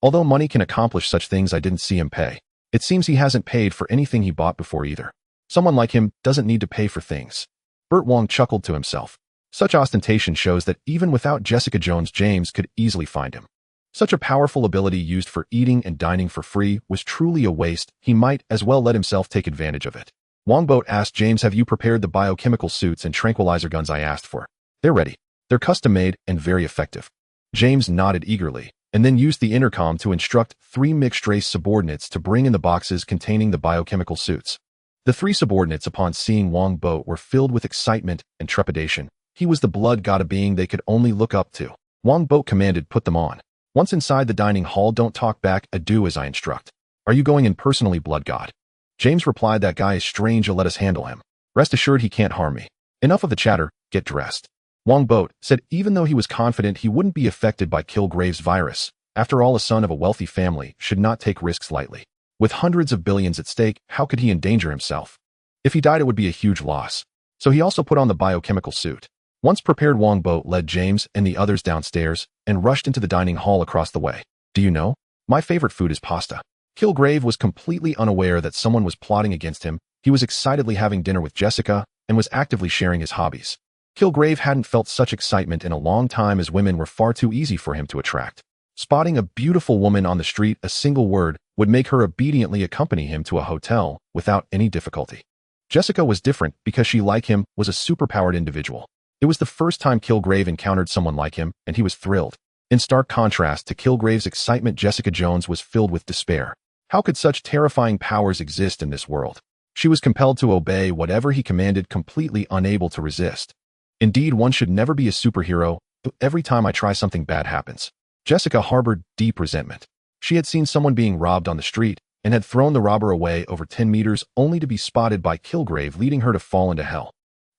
Speaker 1: Although money can accomplish such things, I didn't see him pay. It seems he hasn't paid for anything he bought before either. Someone like him doesn't need to pay for things. Burt Wong chuckled to himself. Such ostentation shows that even without Jessica Jones, James could easily find him. Such a powerful ability used for eating and dining for free was truly a waste. He might as well let himself take advantage of it. Wongbo asked James, have you prepared the biochemical suits and tranquilizer guns I asked for? They're ready. They're custom-made and very effective. James nodded eagerly, and then used the intercom to instruct 3 mixed-race subordinates to bring in the boxes containing the biochemical suits. The 3 subordinates, upon seeing Wongbo, were filled with excitement and trepidation. He was the Blood God, a being they could only look up to. Wongbo commanded, put them on. Once inside the dining hall, don't talk back, do as I instruct. Are you going in personally, Blood God? James replied, that guy is strange, let us handle him. Rest assured he can't harm me. Enough of the chatter, get dressed. Wongbo said even though he was confident he wouldn't be affected by Kilgrave's virus, after all a son of a wealthy family should not take risks lightly. With hundreds of billions at stake, how could he endanger himself? If he died it would be a huge loss. So he also put on the biochemical suit. Once prepared, Wongbo led James and the others downstairs and rushed into the dining hall across the way. Do you know? My favorite food is pasta. Kilgrave was completely unaware that someone was plotting against him. He was excitedly having dinner with Jessica and was actively sharing his hobbies. Kilgrave hadn't felt such excitement in a long time, as women were far too easy for him to attract. Spotting a beautiful woman on the street, a single word would make her obediently accompany him to a hotel without any difficulty. Jessica was different because she, like him, was a superpowered individual. It was the first time Kilgrave encountered someone like him, and he was thrilled. In stark contrast to Kilgrave's excitement, Jessica Jones was filled with despair. How could such terrifying powers exist in this world? She was compelled to obey whatever he commanded, completely unable to resist. Indeed, one should never be a superhero. Every time I try, something bad happens. Jessica harbored deep resentment. She had seen someone being robbed on the street and had thrown the robber away over 10 meters only to be spotted by Kilgrave, leading her to fall into hell.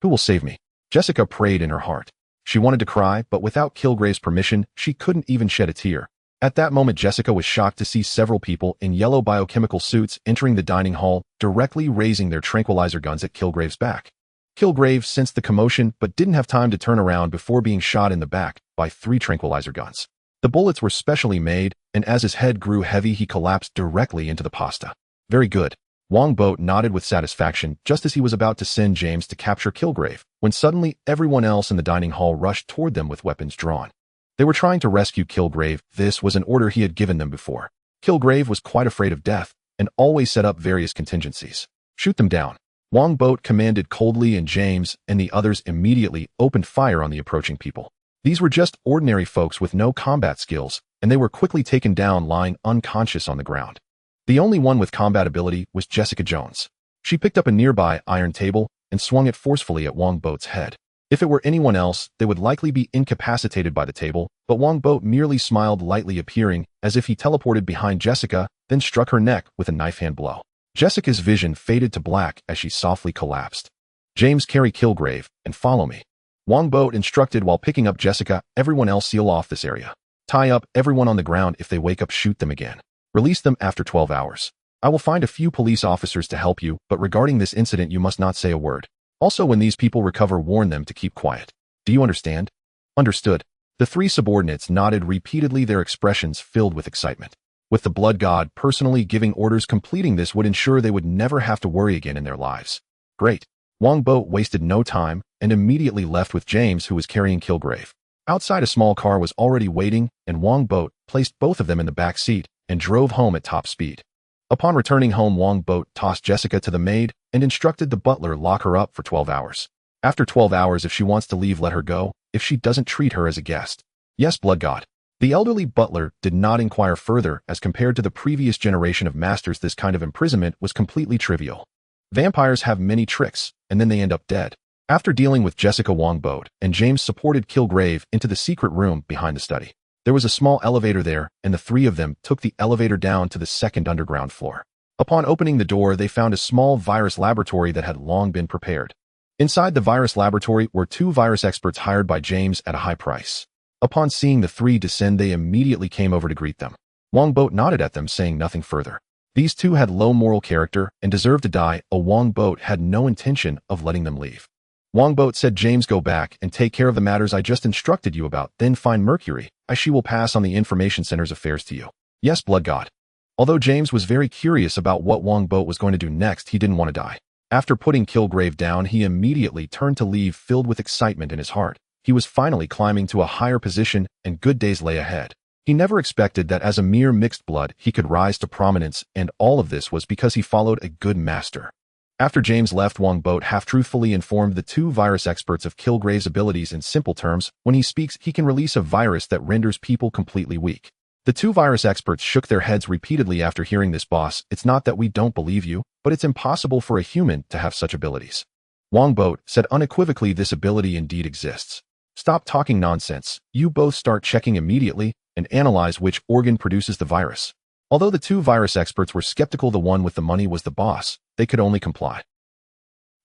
Speaker 1: Who will save me? Jessica prayed in her heart. She wanted to cry, but without Kilgrave's permission, she couldn't even shed a tear. At that moment, Jessica was shocked to see several people in yellow biochemical suits entering the dining hall, directly raising their tranquilizer guns at Kilgrave's back. Kilgrave sensed the commotion but didn't have time to turn around before being shot in the back by 3 tranquilizer guns. The bullets were specially made, and as his head grew heavy, he collapsed directly into the pasta. Very good. Wongbo nodded with satisfaction just as he was about to send James to capture Kilgrave, when suddenly everyone else in the dining hall rushed toward them with weapons drawn. They were trying to rescue Kilgrave. This was an order he had given them before. Kilgrave was quite afraid of death and always set up various contingencies. Shoot them down. Wongbo commanded coldly, and James and the others immediately opened fire on the approaching people. These were just ordinary folks with no combat skills, and they were quickly taken down, lying unconscious on the ground. The only one with combat ability was Jessica Jones. She picked up a nearby iron table and swung it forcefully at Wongbo's head. If it were anyone else, they would likely be incapacitated by the table, but Wongbo merely smiled lightly, appearing as if he teleported behind Jessica, then struck her neck with a knife-hand blow. Jessica's vision faded to black as she softly collapsed. James, carry Kilgrave and follow me. Wongbo instructed while picking up Jessica. Everyone else, seal off this area. Tie up everyone on the ground. If they wake up, shoot them again. Release them after 12 hours. I will find a few police officers to help you, but regarding this incident, you must not say a word. Also, when these people recover, warn them to keep quiet. Do you understand? Understood. The 3 subordinates nodded repeatedly, their expressions filled with excitement. With the blood god personally giving orders, completing this would ensure they would never have to worry again in their lives. Great. Wongbo wasted no time and immediately left with James, who was carrying Kilgrave. Outside, a small car was already waiting, and Wongbo placed both of them in the back seat and drove home at top speed. Upon returning home, Wongbo tossed Jessica to the maid and instructed the butler lock her up for 12 hours. After 12 hours, if she wants to leave, let her go, if she doesn't, treat her as a guest. Yes, blood god. The elderly butler did not inquire further. As compared to the previous generation of masters, this kind of imprisonment was completely trivial. Vampires have many tricks, and then they end up dead. After dealing with Jessica, Wongbo and James supported Kilgrave into the secret room behind the study. There was a small elevator there, and the 3 of them took the elevator down to the 2nd underground floor. Upon opening the door, they found a small virus laboratory that had long been prepared. Inside the virus laboratory were 2 virus experts hired by James at a high price. Upon seeing the 3 descend, they immediately came over to greet them. Wongbo nodded at them, saying nothing further. These 2 had low moral character and deserved to die. Wongbo had no intention of letting them leave. Wongbo said, James, go back and take care of the matters I just instructed you about, then find Mercury. She will pass on the information center's affairs to you. Yes, blood god. Although James was very curious about what Wongbo was going to do next, he didn't want to die. After putting Kilgrave down, he immediately turned to leave, filled with excitement in his heart. He was finally climbing to a higher position, and good days lay ahead. He never expected that as a mere mixed blood, he could rise to prominence, and all of this was because he followed a good master. After James left, Wongbo half-truthfully informed the 2 virus experts of Kilgrave's abilities. In simple terms, when he speaks, he can release a virus that renders people completely weak. The 2 virus experts shook their heads repeatedly after hearing this. Boss, it's not that we don't believe you, but it's impossible for a human to have such abilities. Wongbo said unequivocally, this ability indeed exists. Stop talking nonsense. You both start checking immediately and analyze which organ produces the virus. Although the 2 virus experts were skeptical, the one with the money was the boss. They could only comply.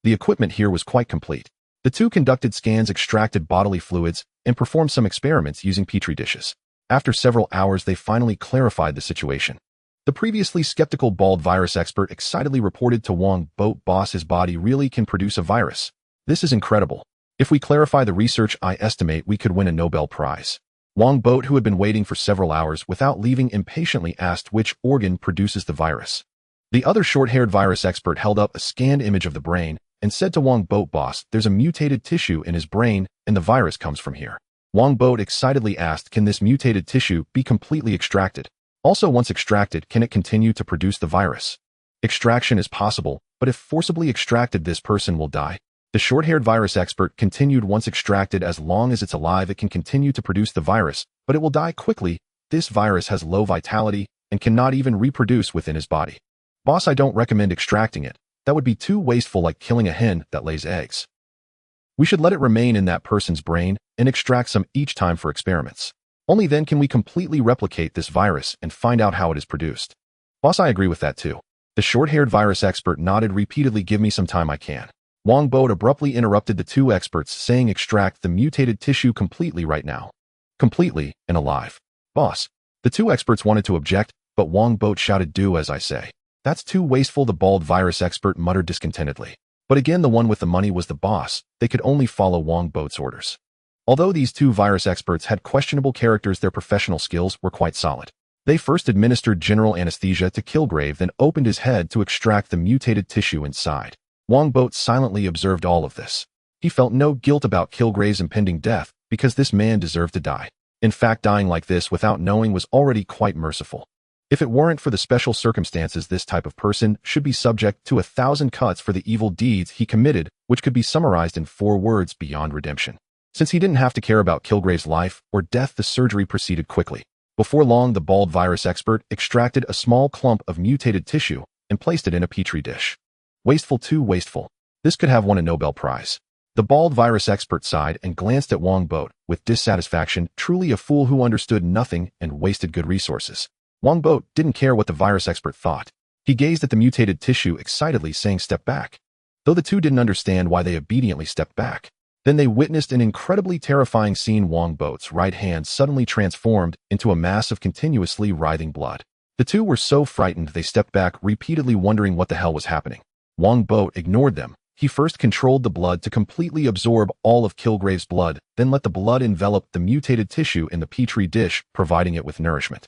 Speaker 1: The equipment here was quite complete. The two conducted scans, extracted bodily fluids, and performed some experiments using petri dishes. After several hours, they finally clarified the situation. The previously skeptical bald virus expert excitedly reported to Wongbo, "Boss, his body really can produce a virus. This is incredible. If we clarify the research, I estimate we could win a Nobel Prize." Wongbo, who had been waiting for several hours without leaving, impatiently asked which organ produces the virus. The other short-haired virus expert held up a scanned image of the brain and said to Wongbo, "Boss, there's a mutated tissue in his brain and the virus comes from here." Wongbo excitedly asked, "Can this mutated tissue be completely extracted? Also, once extracted, can it continue to produce the virus?" "Extraction is possible, but if forcibly extracted, this person will die." The short-haired virus expert continued, "Once extracted, as long as it's alive, it can continue to produce the virus, but it will die quickly. This virus has low vitality and cannot even reproduce within his body. Boss, I don't recommend extracting it. That would be too wasteful, like killing a hen that lays eggs. We should let it remain in that person's brain and extract some each time for experiments. Only then can we completely replicate this virus and find out how it is produced." "Boss, I agree with that too." The short-haired virus expert nodded repeatedly. "Give me some time, I can." Wongbo abruptly interrupted the two experts, saying, "Extract the mutated tissue completely right now. Completely and alive." "Boss." The two experts wanted to object, but Wongbo shouted, "Do as I say." "That's too wasteful," the bald virus expert muttered discontentedly. But again, the one with the money was the boss. They could only follow Wongbo's orders. Although these two virus experts had questionable characters, their professional skills were quite solid. They first administered general anesthesia to Kilgrave, then opened his head to extract the mutated tissue inside. Wongbo silently observed all of this. He felt no guilt about Kilgrave's impending death, because this man deserved to die. In fact, dying like this without knowing was already quite merciful. If it weren't for the special circumstances, this type of person should be subject to 1,000 cuts for the evil deeds he committed, which could be summarized in 4 words: beyond redemption. Since he didn't have to care about Kilgrave's life or death, the surgery proceeded quickly. Before long, the bald virus expert extracted a small clump of mutated tissue and placed it in a petri dish. Wasteful, too wasteful. This could have won a Nobel Prize. The bald virus expert sighed and glanced at Wongbo with dissatisfaction. Truly a fool who understood nothing and wasted good resources. Wongbo didn't care what the virus expert thought. He gazed at the mutated tissue excitedly, saying, "Step back." Though the two didn't understand why they obediently stepped back. Then they witnessed an incredibly terrifying scene. Wongbo's right hand suddenly transformed into a mass of continuously writhing blood. The two were so frightened they stepped back, repeatedly wondering what the hell was happening. Wongbo ignored them. He first controlled the blood to completely absorb all of Kilgrave's blood, then let the blood envelop the mutated tissue in the petri dish, providing it with nourishment.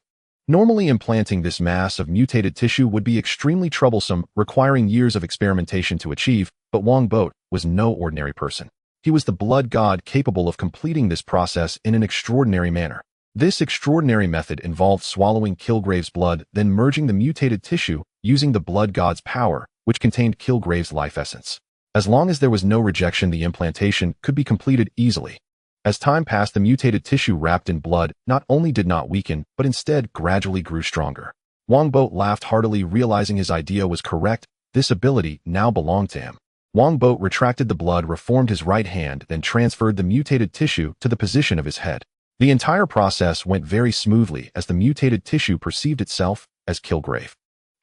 Speaker 1: Normally, implanting this mass of mutated tissue would be extremely troublesome, requiring years of experimentation to achieve, but Wongbo was no ordinary person. He was the blood god, capable of completing this process in an extraordinary manner. This extraordinary method involved swallowing Kilgrave's blood, then merging the mutated tissue using the blood god's power, which contained Kilgrave's life essence. As long as there was no rejection, the implantation could be completed easily. As time passed, the mutated tissue wrapped in blood not only did not weaken, but instead gradually grew stronger. Wongbo laughed heartily, realizing his idea was correct. This ability now belonged to him. Wongbo retracted the blood, reformed his right hand, then transferred the mutated tissue to the position of his head. The entire process went very smoothly as the mutated tissue perceived itself as Kilgrave.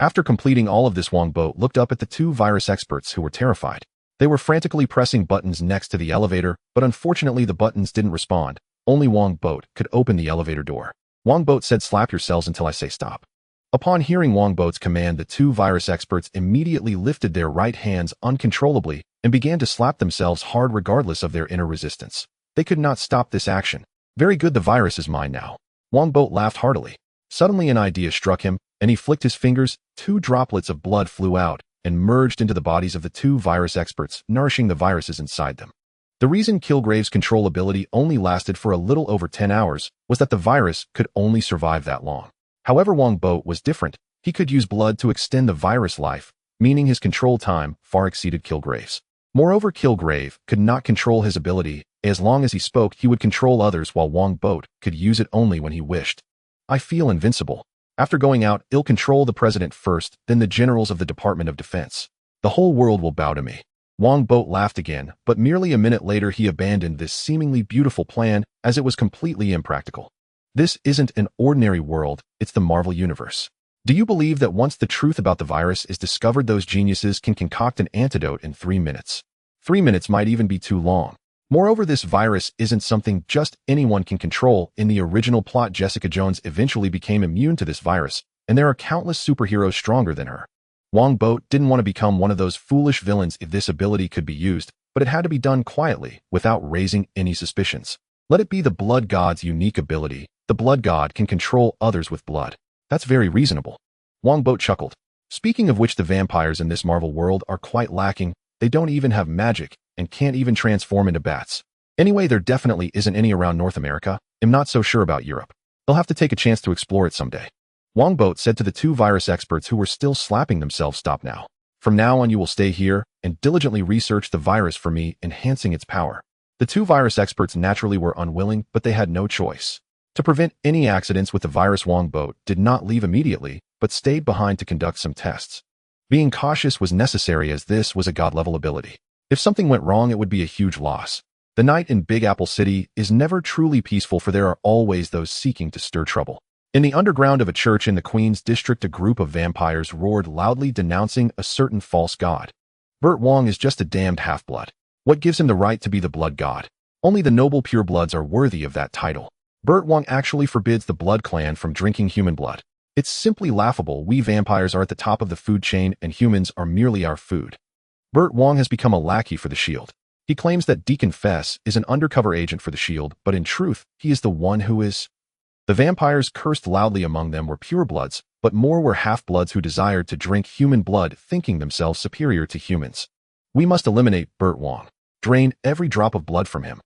Speaker 1: After completing all of this, Wongbo looked up at the two virus experts, who were terrified. They were frantically pressing buttons next to the elevator, but unfortunately the buttons didn't respond. Only Wongbo could open the elevator door. Wongbo said, "Slap yourselves until I say stop." Upon hearing Wongbo's command, the two virus experts immediately lifted their right hands uncontrollably and began to slap themselves hard regardless of their inner resistance. They could not stop this action. "Very good, the virus is mine now." Wongbo laughed heartily. Suddenly an idea struck him, and he flicked his fingers. 2 droplets of blood flew out and merged into the bodies of the two virus experts, nourishing the viruses inside them. The reason Kilgrave's control ability only lasted for a little over 10 hours was that the virus could only survive that long. However, Wongbo was different. He could use blood to extend the virus life, meaning his control time far exceeded Kilgrave's. Moreover, Kilgrave could not control his ability. As long as he spoke, he would control others, while Wongbo could use it only when he wished. "I feel invincible. After going out, I'll control the president first, then the generals of the Department of Defense. The whole world will bow to me." Wongbo laughed again, but merely a minute later he abandoned this seemingly beautiful plan as it was completely impractical. This isn't an ordinary world, it's the Marvel Universe. Do you believe that once the truth about the virus is discovered, those geniuses can concoct an antidote in 3 minutes? 3 minutes might even be too long. Moreover, this virus isn't something just anyone can control. In the original plot, Jessica Jones eventually became immune to this virus, and there are countless superheroes stronger than her. Wongbo didn't want to become one of those foolish villains if this ability could be used, but it had to be done quietly, without raising any suspicions. Let it be the Blood God's unique ability. The Blood God can control others with blood. That's very reasonable. Wongbo chuckled. Speaking of which, the vampires in this Marvel world are quite lacking. They don't even have magic, and can't even transform into bats. Anyway, there definitely isn't any around North America. I'm not so sure about Europe. They'll have to take a chance to explore it someday. Wongbo said to the two virus experts who were still slapping themselves, "Stop now. From now on you will stay here and diligently research the virus for me, enhancing its power." The two virus experts naturally were unwilling, but they had no choice. To prevent any accidents with the virus, Wongbo did not leave immediately, but stayed behind to conduct some tests. Being cautious was necessary, as this was a god-level ability. If something went wrong, it would be a huge loss. The night in Big Apple City is never truly peaceful, for there are always those seeking to stir trouble. In the underground of a church in the Queen's district, a group of vampires roared loudly, denouncing a certain false god. Burt Wong is just a damned half-blood. What gives him the right to be the blood god? Only the noble purebloods are worthy of that title. Burt Wong actually forbids the Blood Clan from drinking human blood. It's simply laughable. We vampires are at the top of the food chain, and humans are merely our food. Burt Wong has become a lackey for the Shield. He claims that Deacon Fess is an undercover agent for the Shield, but in truth, he is the one who is. The vampires cursed loudly. Among them were purebloods, but more were half-bloods who desired to drink human blood, thinking themselves superior to humans. We must eliminate Burt Wong. Drain every drop of blood from him.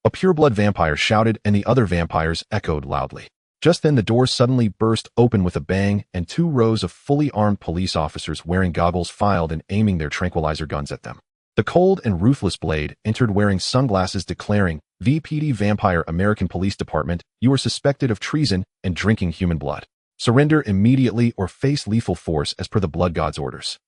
Speaker 1: A pureblood vampire shouted, and the other vampires echoed loudly. Just then the door suddenly burst open with a bang, and 2 rows of fully armed police officers wearing goggles filed in, aiming their tranquilizer guns at them. The cold and ruthless Blade entered wearing sunglasses, declaring, "VPD Vampire American Police Department, you are suspected of treason and drinking human blood. Surrender immediately or face lethal force as per the Blood God's orders."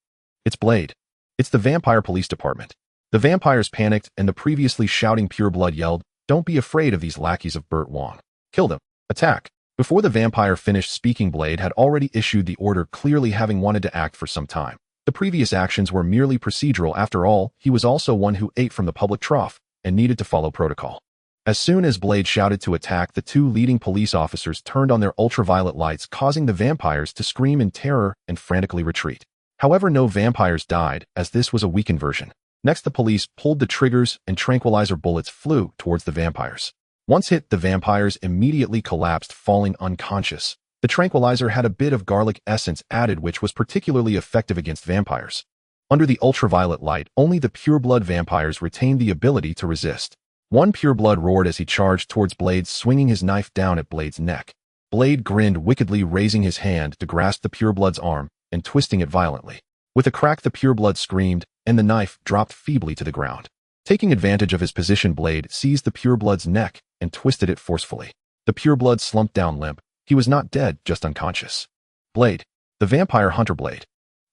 Speaker 1: It's Blade. It's the Vampire Police Department. The vampires panicked, and the previously shouting pureblood yelled, "Don't be afraid of these lackeys of Burt Wong. Kill them. Attack." Before the vampire finished speaking, Blade had already issued the order, clearly having wanted to act for some time. The previous actions were merely procedural. After all, he was also one who ate from the public trough and needed to follow protocol. As soon as Blade shouted to attack, the 2 leading police officers turned on their ultraviolet lights, causing the vampires to scream in terror and frantically retreat. However, no vampires died, as this was a weakened version. Next, the police pulled the triggers, and tranquilizer bullets flew towards the vampires. Once hit, the vampires immediately collapsed, falling unconscious. The tranquilizer had a bit of garlic essence added, which was particularly effective against vampires. Under the ultraviolet light, only the pureblood vampires retained the ability to resist. One pureblood roared as he charged towards Blade, swinging his knife down at Blade's neck. Blade grinned wickedly, raising his hand to grasp the pureblood's arm and twisting it violently. With a crack, the pureblood screamed, and the knife dropped feebly to the ground. Taking advantage of his position, Blade seized the pureblood's neck and twisted it forcefully. The pureblood slumped down limp. He was not dead, just unconscious. Blade. The vampire hunter Blade.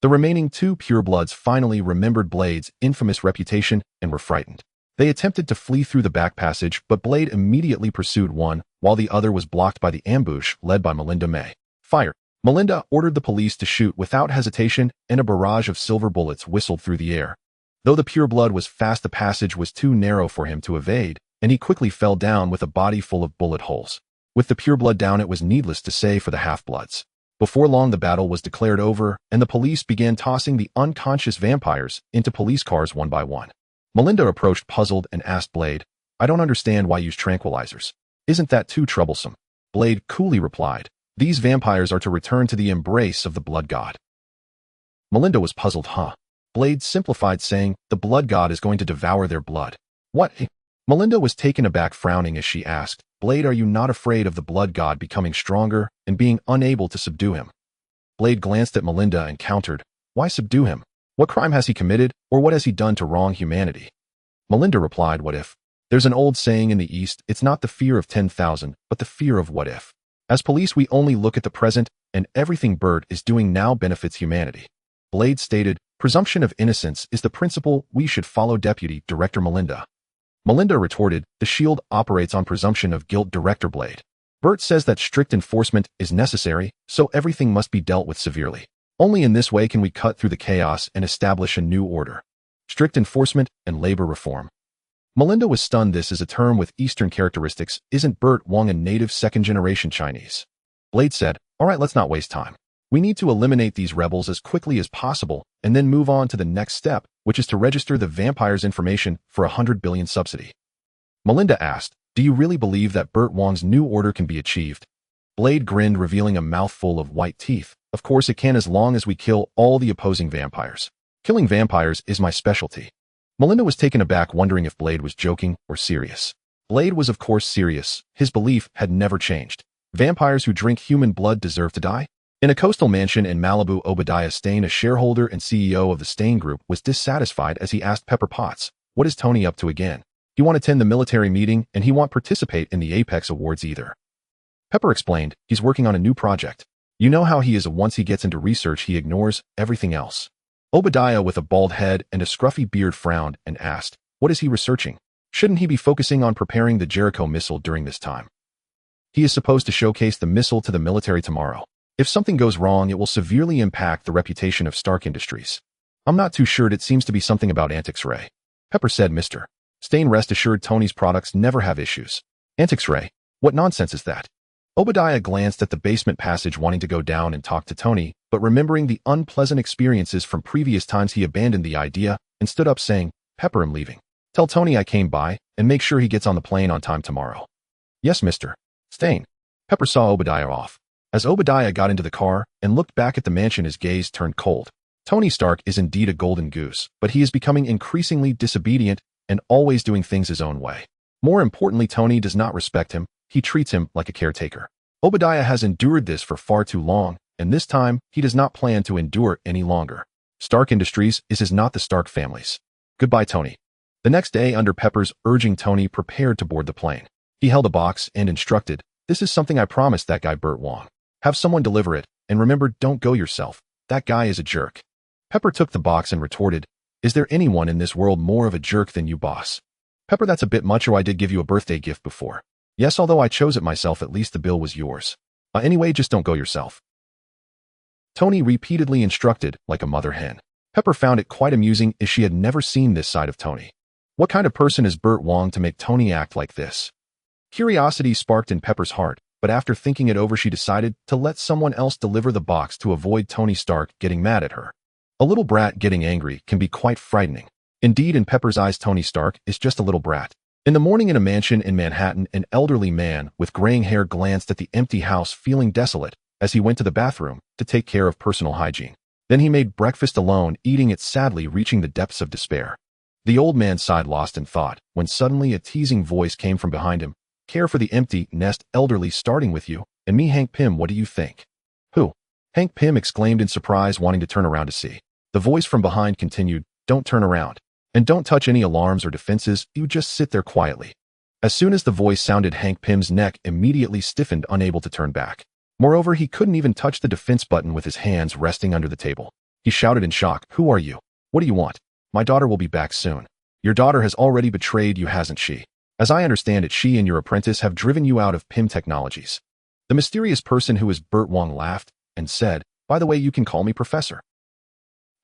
Speaker 1: The remaining 2 purebloods finally remembered Blade's infamous reputation and were frightened. They attempted to flee through the back passage, but Blade immediately pursued one, while the other was blocked by the ambush led by Melinda May. Fire. Melinda ordered the police to shoot without hesitation, and a barrage of silver bullets whistled through the air. Though the pureblood was fast, the passage was too narrow for him to evade, and he quickly fell down with a body full of bullet holes. With the pureblood down, it was needless to say for the half-bloods. Before long, the battle was declared over, and the police began tossing the unconscious vampires into police cars one by one. Melinda approached puzzled and asked Blade, "I don't understand why use tranquilizers. Isn't that too troublesome?" Blade coolly replied, "These vampires are to return to the embrace of the Blood God." Melinda was puzzled. Blade simplified, saying, "The Blood God is going to devour their blood." "What?" Melinda was taken aback, frowning as she asked, "Blade, are you not afraid of the Blood God becoming stronger and being unable to subdue him?" Blade glanced at Melinda and countered, "Why subdue him? What crime has he committed, or what has he done to wrong humanity?" Melinda replied, "What if? There's an old saying in the East, it's not the fear of 10,000, but the fear of what if. As police, we only look at the present, and everything Burt is doing now benefits humanity." Blade stated, "Presumption of innocence is the principle we should follow, Deputy Director Melinda." Melinda retorted, "The Shield operates on presumption of guilt, Director Blade. Burt says that strict enforcement is necessary, so everything must be dealt with severely. Only in this way can we cut through the chaos and establish a new order." strict enforcement, and labor reform. Melinda was stunned. This is a term with Eastern characteristics. Isn't Burt Wong a native second-generation Chinese? Blade said, all right, let's not waste time. We need to eliminate these rebels as quickly as possible and then move on to the next step, which is to register the vampires' information for a 100 billion subsidy. Melinda asked, do you really believe that Burt Wong's new order can be achieved? Blade grinned, revealing a mouthful of white teeth. Of course it can, as long as we kill all the opposing vampires. Killing vampires is my specialty. Melinda was taken aback, wondering if Blade was joking or serious. Blade was of course serious. His belief had never changed. Vampires who drink human blood deserve to die? In a coastal mansion in Malibu, Obadiah Stane, a shareholder and CEO of the Stane Group, was dissatisfied as he asked Pepper Potts, what is Tony up to again? He won't attend the military meeting and he won't participate in the Apex Awards either. Pepper explained, he's working on a new project. You know how he is. Once he gets into research, he ignores everything else. Obadiah, with a bald head and a scruffy beard, frowned and asked, what is he researching? Shouldn't he be focusing on preparing the Jericho missile during this time? He is supposed to showcase the missile to the military tomorrow. If something goes wrong, it will severely impact the reputation of Stark Industries. I'm not too sure. It seems to be something about Antix Ray. Pepper said, Mr. Stane, rest assured Tony's products never have issues. Antix Ray? What nonsense is that? Obadiah glanced at the basement passage, wanting to go down and talk to Tony, but remembering the unpleasant experiences from previous times, he abandoned the idea and stood up, saying, Pepper, I'm leaving. Tell Tony I came by and make sure he gets on the plane on time tomorrow. Yes, Mr. Stane. Pepper saw Obadiah off. As Obadiah got into the car and looked back at the mansion, his gaze turned cold. Tony Stark is indeed a golden goose, but he is becoming increasingly disobedient and always doing things his own way. More importantly, Tony does not respect him. He treats him like a caretaker. Obadiah has endured this for far too long, and this time he does not plan to endure any longer. Stark Industries is not the Stark family's. Goodbye, Tony. The next day, under Pepper's urging, Tony prepared to board the plane. He held a box and instructed, this is something I promised that guy Burt Wong. Have someone deliver it, and remember, don't go yourself. That guy is a jerk. Pepper took the box and retorted, is there anyone in this world more of a jerk than you, boss? Pepper, that's a bit much, or I did give you a birthday gift before. Yes, although I chose it myself, at least the bill was yours. Anyway, just don't go yourself. Tony repeatedly instructed, like a mother hen. Pepper found it quite amusing, as she had never seen this side of Tony. What kind of person is Burt Wong to make Tony act like this? Curiosity sparked in Pepper's heart, but after thinking it over, she decided to let someone else deliver the box to avoid Tony Stark getting mad at her. A little brat getting angry can be quite frightening. Indeed, in Pepper's eyes, Tony Stark is just a little brat. In the morning, in a mansion in Manhattan, an elderly man with graying hair glanced at the empty house, feeling desolate, as he went to the bathroom to take care of personal hygiene. Then he made breakfast alone, eating it sadly, reaching the depths of despair. The old man sighed, lost in thought, when suddenly a teasing voice came from behind him. Care for the empty nest, elderly, starting with you, and me, Hank Pym, what do you think? Who? Hank Pym exclaimed in surprise, wanting to turn around to see. The voice from behind continued, don't turn around. And don't touch any alarms or defenses, you just sit there quietly. As soon as the voice sounded, Hank Pym's neck immediately stiffened, unable to turn back. Moreover, he couldn't even touch the defense button with his hands resting under the table. He shouted in shock, who are you? What do you want? My daughter will be back soon. Your daughter has already betrayed you, hasn't she? As I understand it, she and your apprentice have driven you out of Pym Technologies. The mysterious person who is Burt Wong laughed and said, by the way, you can call me Professor.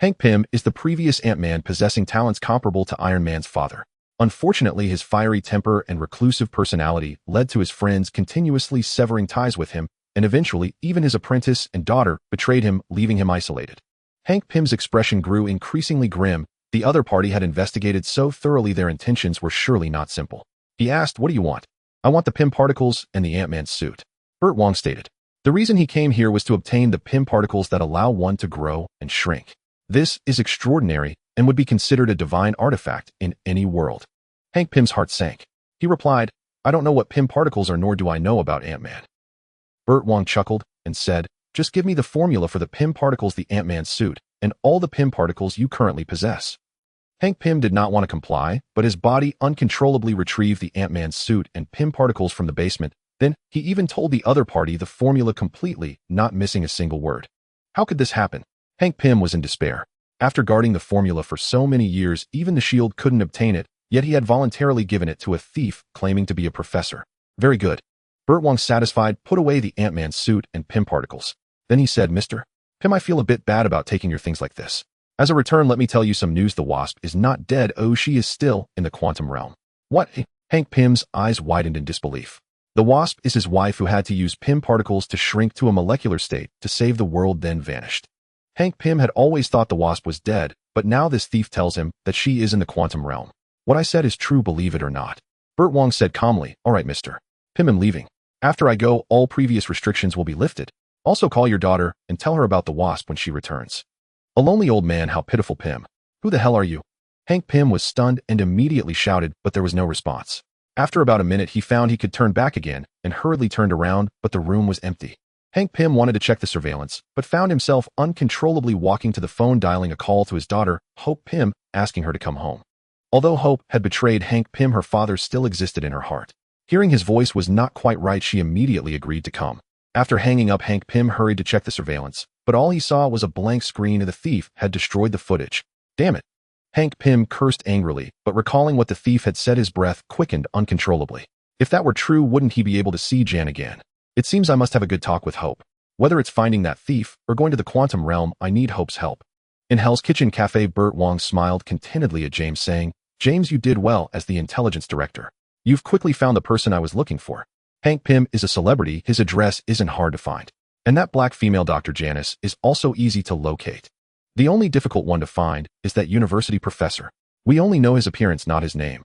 Speaker 1: Hank Pym is the previous Ant-Man, possessing talents comparable to Iron Man's father. Unfortunately, his fiery temper and reclusive personality led to his friends continuously severing ties with him, and eventually even his apprentice and daughter betrayed him, leaving him isolated. Hank Pym's expression grew increasingly grim. The other party had investigated so thoroughly their intentions were surely not simple. He asked, what do you want? I want the Pym particles and the Ant-Man suit. Burt Wong stated. The reason he came here was to obtain the Pym particles that allow one to grow and shrink. This is extraordinary and would be considered a divine artifact in any world. Hank Pym's heart sank. He replied, I don't know what Pym particles are, nor do I know about Ant-Man. Burt Wong chuckled and said, just give me the formula for the Pym particles, the Ant-Man suit, and all the Pym particles you currently possess. Hank Pym did not want to comply, but his body uncontrollably retrieved the Ant-Man suit and Pym particles from the basement. Then he even told the other party the formula completely, not missing a single word. How could this happen? Hank Pym was in despair. After guarding the formula for so many years, even the Shield couldn't obtain it, yet he had voluntarily given it to a thief claiming to be a professor. Very good. Burt Wong, satisfied, put away the Ant-Man suit and Pym particles. Then he said, Mr. Pym, I feel a bit bad about taking your things like this. As a return, let me tell you some news. The Wasp is not dead. Oh, she is still in the quantum realm. What? Hank Pym's eyes widened in disbelief. The Wasp is his wife who had to use Pym particles to shrink to a molecular state to save the world, then vanished. Hank Pym had always thought the Wasp was dead, but now this thief tells him that she is in the quantum realm. What I said is true, believe it or not. Burt Wong said calmly, all right, Mr. Pym, I'm leaving. After I go, all previous restrictions will be lifted. Also call your daughter and tell her about the Wasp when she returns. A lonely old man, how pitiful. Pym. Who the hell are you? Hank Pym was stunned and immediately shouted, but there was no response. After about a minute, he found he could turn back again and hurriedly turned around, but the room was empty. Hank Pym wanted to check the surveillance, but found himself uncontrollably walking to the phone, dialing a call to his daughter, Hope Pym, asking her to come home. Although Hope had betrayed Hank Pym, her father still existed in her heart. Hearing his voice was not quite right, she immediately agreed to come. After hanging up, Hank Pym hurried to check the surveillance, but all he saw was a blank screen and the thief had destroyed the footage. Damn it. Hank Pym cursed angrily, but recalling what the thief had said, his breath quickened uncontrollably. If that were true, wouldn't he be able to see Jan again? It seems I must have a good talk with Hope. Whether it's finding that thief or going to the quantum realm, I need Hope's help. In Hell's Kitchen Cafe, Burt Wong smiled contentedly at James, saying, James, you did well as the intelligence director. You've quickly found the person I was looking for. Hank Pym is a celebrity, his address isn't hard to find. And that black female Dr. Janice is also easy to locate. The only difficult one to find is that university professor. We only know his appearance, not his name.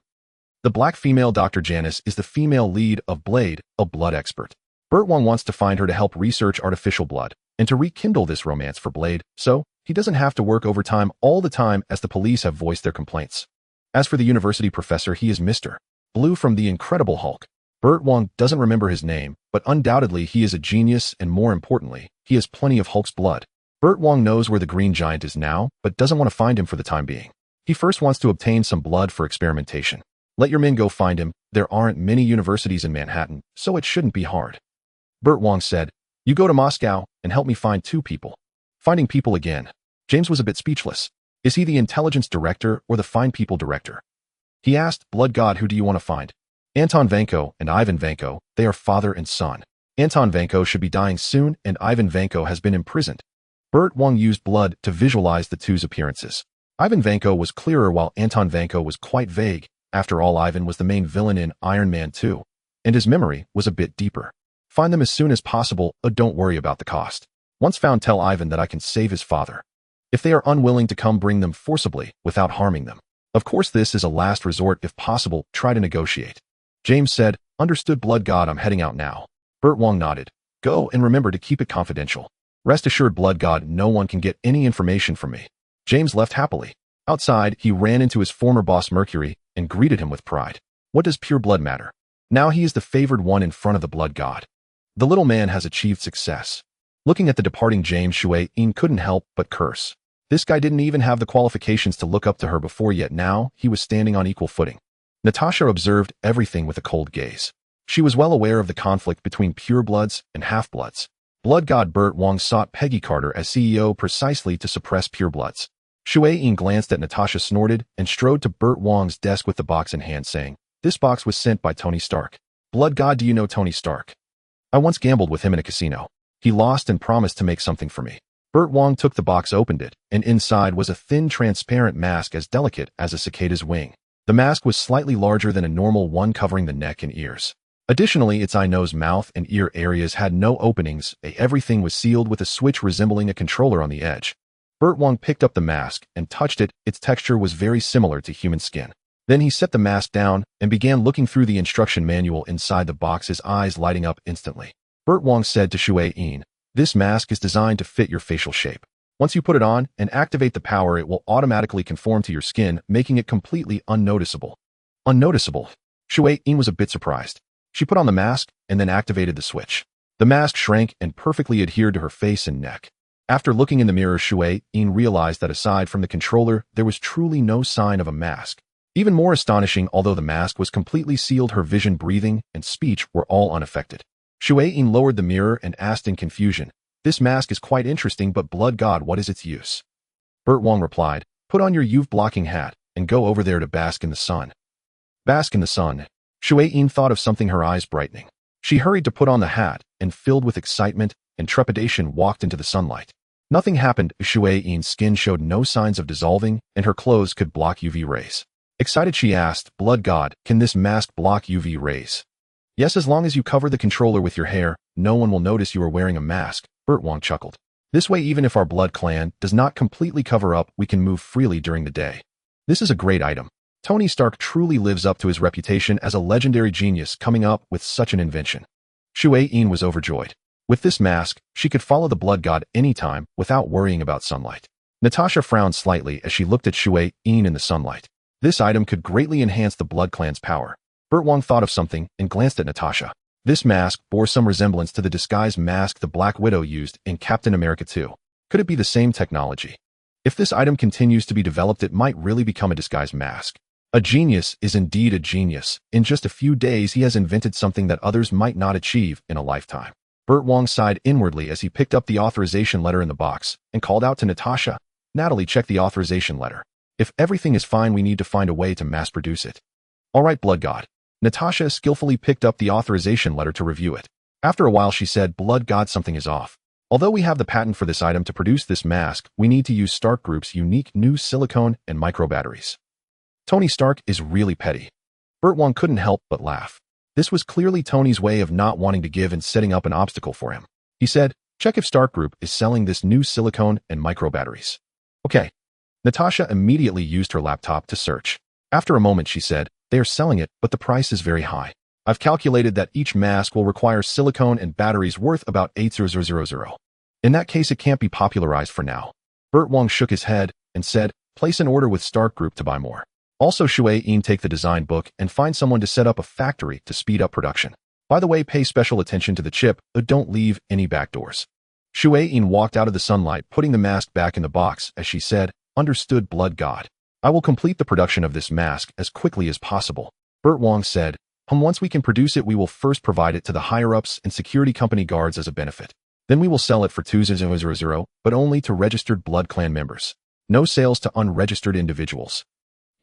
Speaker 1: The black female Dr. Janice is the female lead of Blade, a blood expert. Burt Wong wants to find her to help research artificial blood and to rekindle this romance for Blade, so he doesn't have to work overtime all the time as the police have voiced their complaints. As for the university professor, he is Mr. Blue from The Incredible Hulk. Burt Wong doesn't remember his name, but undoubtedly he is a genius, and more importantly, he has plenty of Hulk's blood. Burt Wong knows where the Green Giant is now, but doesn't want to find him for the time being. He first wants to obtain some blood for experimentation. Let your men go find him. There aren't many universities in Manhattan, so it shouldn't be hard. Burt Wong said, you go to Moscow and help me find 2 people. Finding people again. James was a bit speechless. Is he the intelligence director or the find people director? He asked, Blood God, who do you want to find? Anton Vanko and Ivan Vanko, they are father and son. Anton Vanko should be dying soon, and Ivan Vanko has been imprisoned. Burt Wong used blood to visualize the two's appearances. Ivan Vanko was clearer while Anton Vanko was quite vague. After all, Ivan was the main villain in Iron Man 2, and his memory was a bit deeper. Find them as soon as possible, don't worry about the cost. Once found, tell Ivan that I can save his father. If they are unwilling to come, bring them forcibly without harming them. Of course, this is a last resort. If possible, try to negotiate. James said, understood, Blood God, I'm heading out now. Burt Wong nodded. Go, and remember to keep it confidential. Rest assured, Blood God, no one can get any information from me. James left happily. Outside, he ran into his former boss Mercury and greeted him with pride. What does pure blood matter? Now he is the favored one in front of the Blood God. The little man has achieved success. Looking at the departing James, Shui-In couldn't help but curse. This guy didn't even have the qualifications to look up to her before, yet now he was standing on equal footing. Natasha observed everything with a cold gaze. She was well aware of the conflict between purebloods and half-bloods. Blood God Burt Wong sought Peggy Carter as CEO precisely to suppress purebloods. Shui-In glanced at Natasha, snorted, and strode to Burt Wong's desk with the box in hand, saying, This box was sent by Tony Stark. Blood God, do you know Tony Stark? I once gambled with him in a casino. He lost and promised to make something for me. Burt Wong took the box, opened it, and inside was a thin, transparent mask as delicate as a cicada's wing. The mask was slightly larger than a normal one, covering the neck and ears. Additionally, its eye, nose, mouth, and ear areas had no openings. Everything was sealed with a switch resembling a controller on the edge. Burt Wong picked up the mask and touched it. Its texture was very similar to human skin. Then he set the mask down and began looking through the instruction manual inside the box, his eyes lighting up instantly. Burt Wong said to Shui-In, This mask is designed to fit your facial shape. Once you put it on and activate the power, it will automatically conform to your skin, making it completely unnoticeable. Unnoticeable? Shui-In was a bit surprised. She put on the mask and then activated the switch. The mask shrank and perfectly adhered to her face and neck. After looking in the mirror, Shui-In realized that aside from the controller, there was truly no sign of a mask. Even more astonishing, although the mask was completely sealed, her vision, breathing, and speech were all unaffected. Shui-In lowered the mirror and asked in confusion, This mask is quite interesting, but Blood God, what is its use? Burt Wong replied, Put on your UV blocking hat and go over there to bask in the sun. Bask in the sun. Shui-In thought of something, her eyes brightening. She hurried to put on the hat and, filled with excitement and trepidation, walked into the sunlight. Nothing happened. Shui-Yin's skin showed no signs of dissolving, and her clothes could block UV rays. Excited, she asked, Blood God, can this mask block UV rays? Yes, as long as you cover the controller with your hair, no one will notice you are wearing a mask, Burt Wong chuckled. This way, even if our blood clan does not completely cover up, we can move freely during the day. This is a great item. Tony Stark truly lives up to his reputation as a legendary genius coming up with such an invention. Shui-Yin was overjoyed. With this mask, she could follow the blood god anytime without worrying about sunlight. Natasha frowned slightly as she looked at Shui-Yin in the sunlight. This item could greatly enhance the blood clan's power. Burt Wong thought of something and glanced at Natasha. This mask bore some resemblance to the disguise mask the Black Widow used in Captain America 2. Could it be the same technology? If this item continues to be developed, it might really become a disguise mask. A genius is indeed a genius. In just a few days, he has invented something that others might not achieve in a lifetime. Burt Wong sighed inwardly as he picked up the authorization letter in the box and called out to Natasha, Natalie, check the authorization letter. If everything is fine, we need to find a way to mass produce it. All right, Blood God. Natasha skillfully picked up the authorization letter to review it. After a while, she said, Blood God, something is off. Although we have the patent for this item to produce this mask, we need to use Stark Group's unique new silicone and micro batteries. Tony Stark is really petty. Burt Wong couldn't help but laugh. This was clearly Tony's way of not wanting to give and setting up an obstacle for him. He said, check if Stark Group is selling this new silicone and micro batteries. Okay. Natasha immediately used her laptop to search. After a moment, she said, they are selling it, but the price is very high. I've calculated that each mask will require silicone and batteries worth about 8,000. In that case, it can't be popularized for now. Burt Wong shook his head and said, place an order with Stark Group to buy more. Also, Shui-Yin, take the design book and find someone to set up a factory to speed up production. By the way, pay special attention to the chip, but don't leave any backdoors. Shui-Yin walked out of the sunlight, putting the mask back in the box as she said, understood, Blood God. I will complete the production of this mask as quickly as possible. Burt Wong said, once we can produce it, we will first provide it to the higher-ups and security company guards as a benefit. Then we will sell it for 2,000, but only to registered Blood Clan members. No sales to unregistered individuals.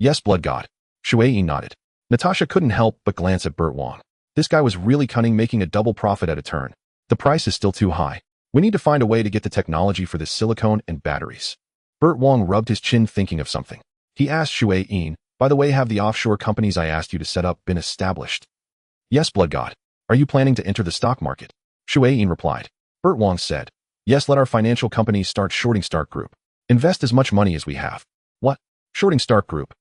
Speaker 1: Yes, Blood God. Shui-Yin nodded. Natasha couldn't help but glance at Burt Wong. This guy was really cunning, making a double profit at a turn. The price is still too high. We need to find a way to get the technology for this silicone and batteries. Burt Wong rubbed his chin, thinking of something. He asked Shui-Yin, by the way, have the offshore companies I asked you to set up been established? Yes, Blood God. Are you planning to enter the stock market? Shui-Yin replied. Burt Wong said, yes, let our financial companies start shorting Stark Group. Invest as much money as we have. What? Shorting Stark Group?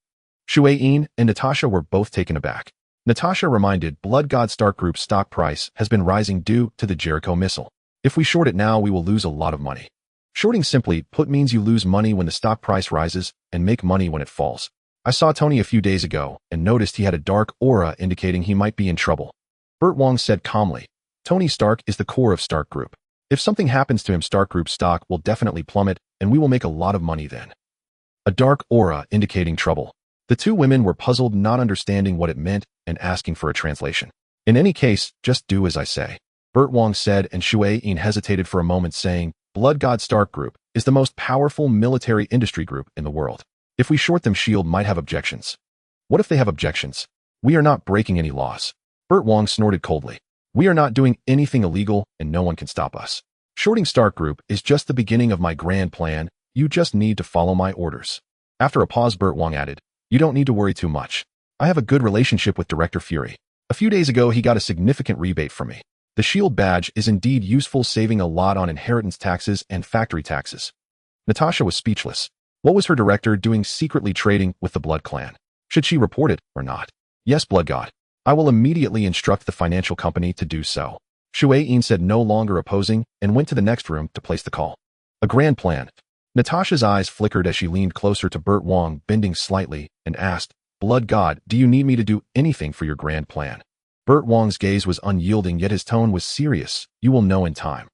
Speaker 1: Shui-Yin and Natasha were both taken aback. Natasha reminded Blood God, Stark Group's stock price has been rising due to the Jericho missile. If we short it now, we will lose a lot of money. Shorting, simply put, means you lose money when the stock price rises and make money when it falls. I saw Tony a few days ago and noticed he had a dark aura indicating he might be in trouble. Burt Wong said calmly, Tony Stark is the core of Stark Group. If something happens to him, Stark Group's stock will definitely plummet and we will make a lot of money then. A dark aura indicating trouble. The two women were puzzled, not understanding what it meant and asking for a translation. In any case, just do as I say, Burt Wong said, and Shui-Yin hesitated for a moment, saying, Blood God, Stark Group is the most powerful military industry group in the world. If we short them, S.H.I.E.L.D. might have objections. What if they have objections? We are not breaking any laws. Burt Wong snorted coldly. We are not doing anything illegal and no one can stop us. Shorting Stark Group is just the beginning of my grand plan. You just need to follow my orders. After a pause, Burt Wong added, you don't need to worry too much. I have a good relationship with Director Fury. A few days ago, he got a significant rebate from me. The S.H.I.E.L.D. badge is indeed useful, saving a lot on inheritance taxes and factory taxes. Natasha was speechless. What was her director doing secretly trading with the Blood Clan? Should she report it or not? Yes, Blood God. I will immediately instruct the financial company to do so. Shui-Yin said, no longer opposing, and went to the next room to place the call. A grand plan. Natasha's eyes flickered as she leaned closer to Burt Wong, bending slightly, and asked, Blood God, do you need me to do anything for your grand plan? Burt Wong's gaze was unyielding, yet his tone was serious. You will know in time.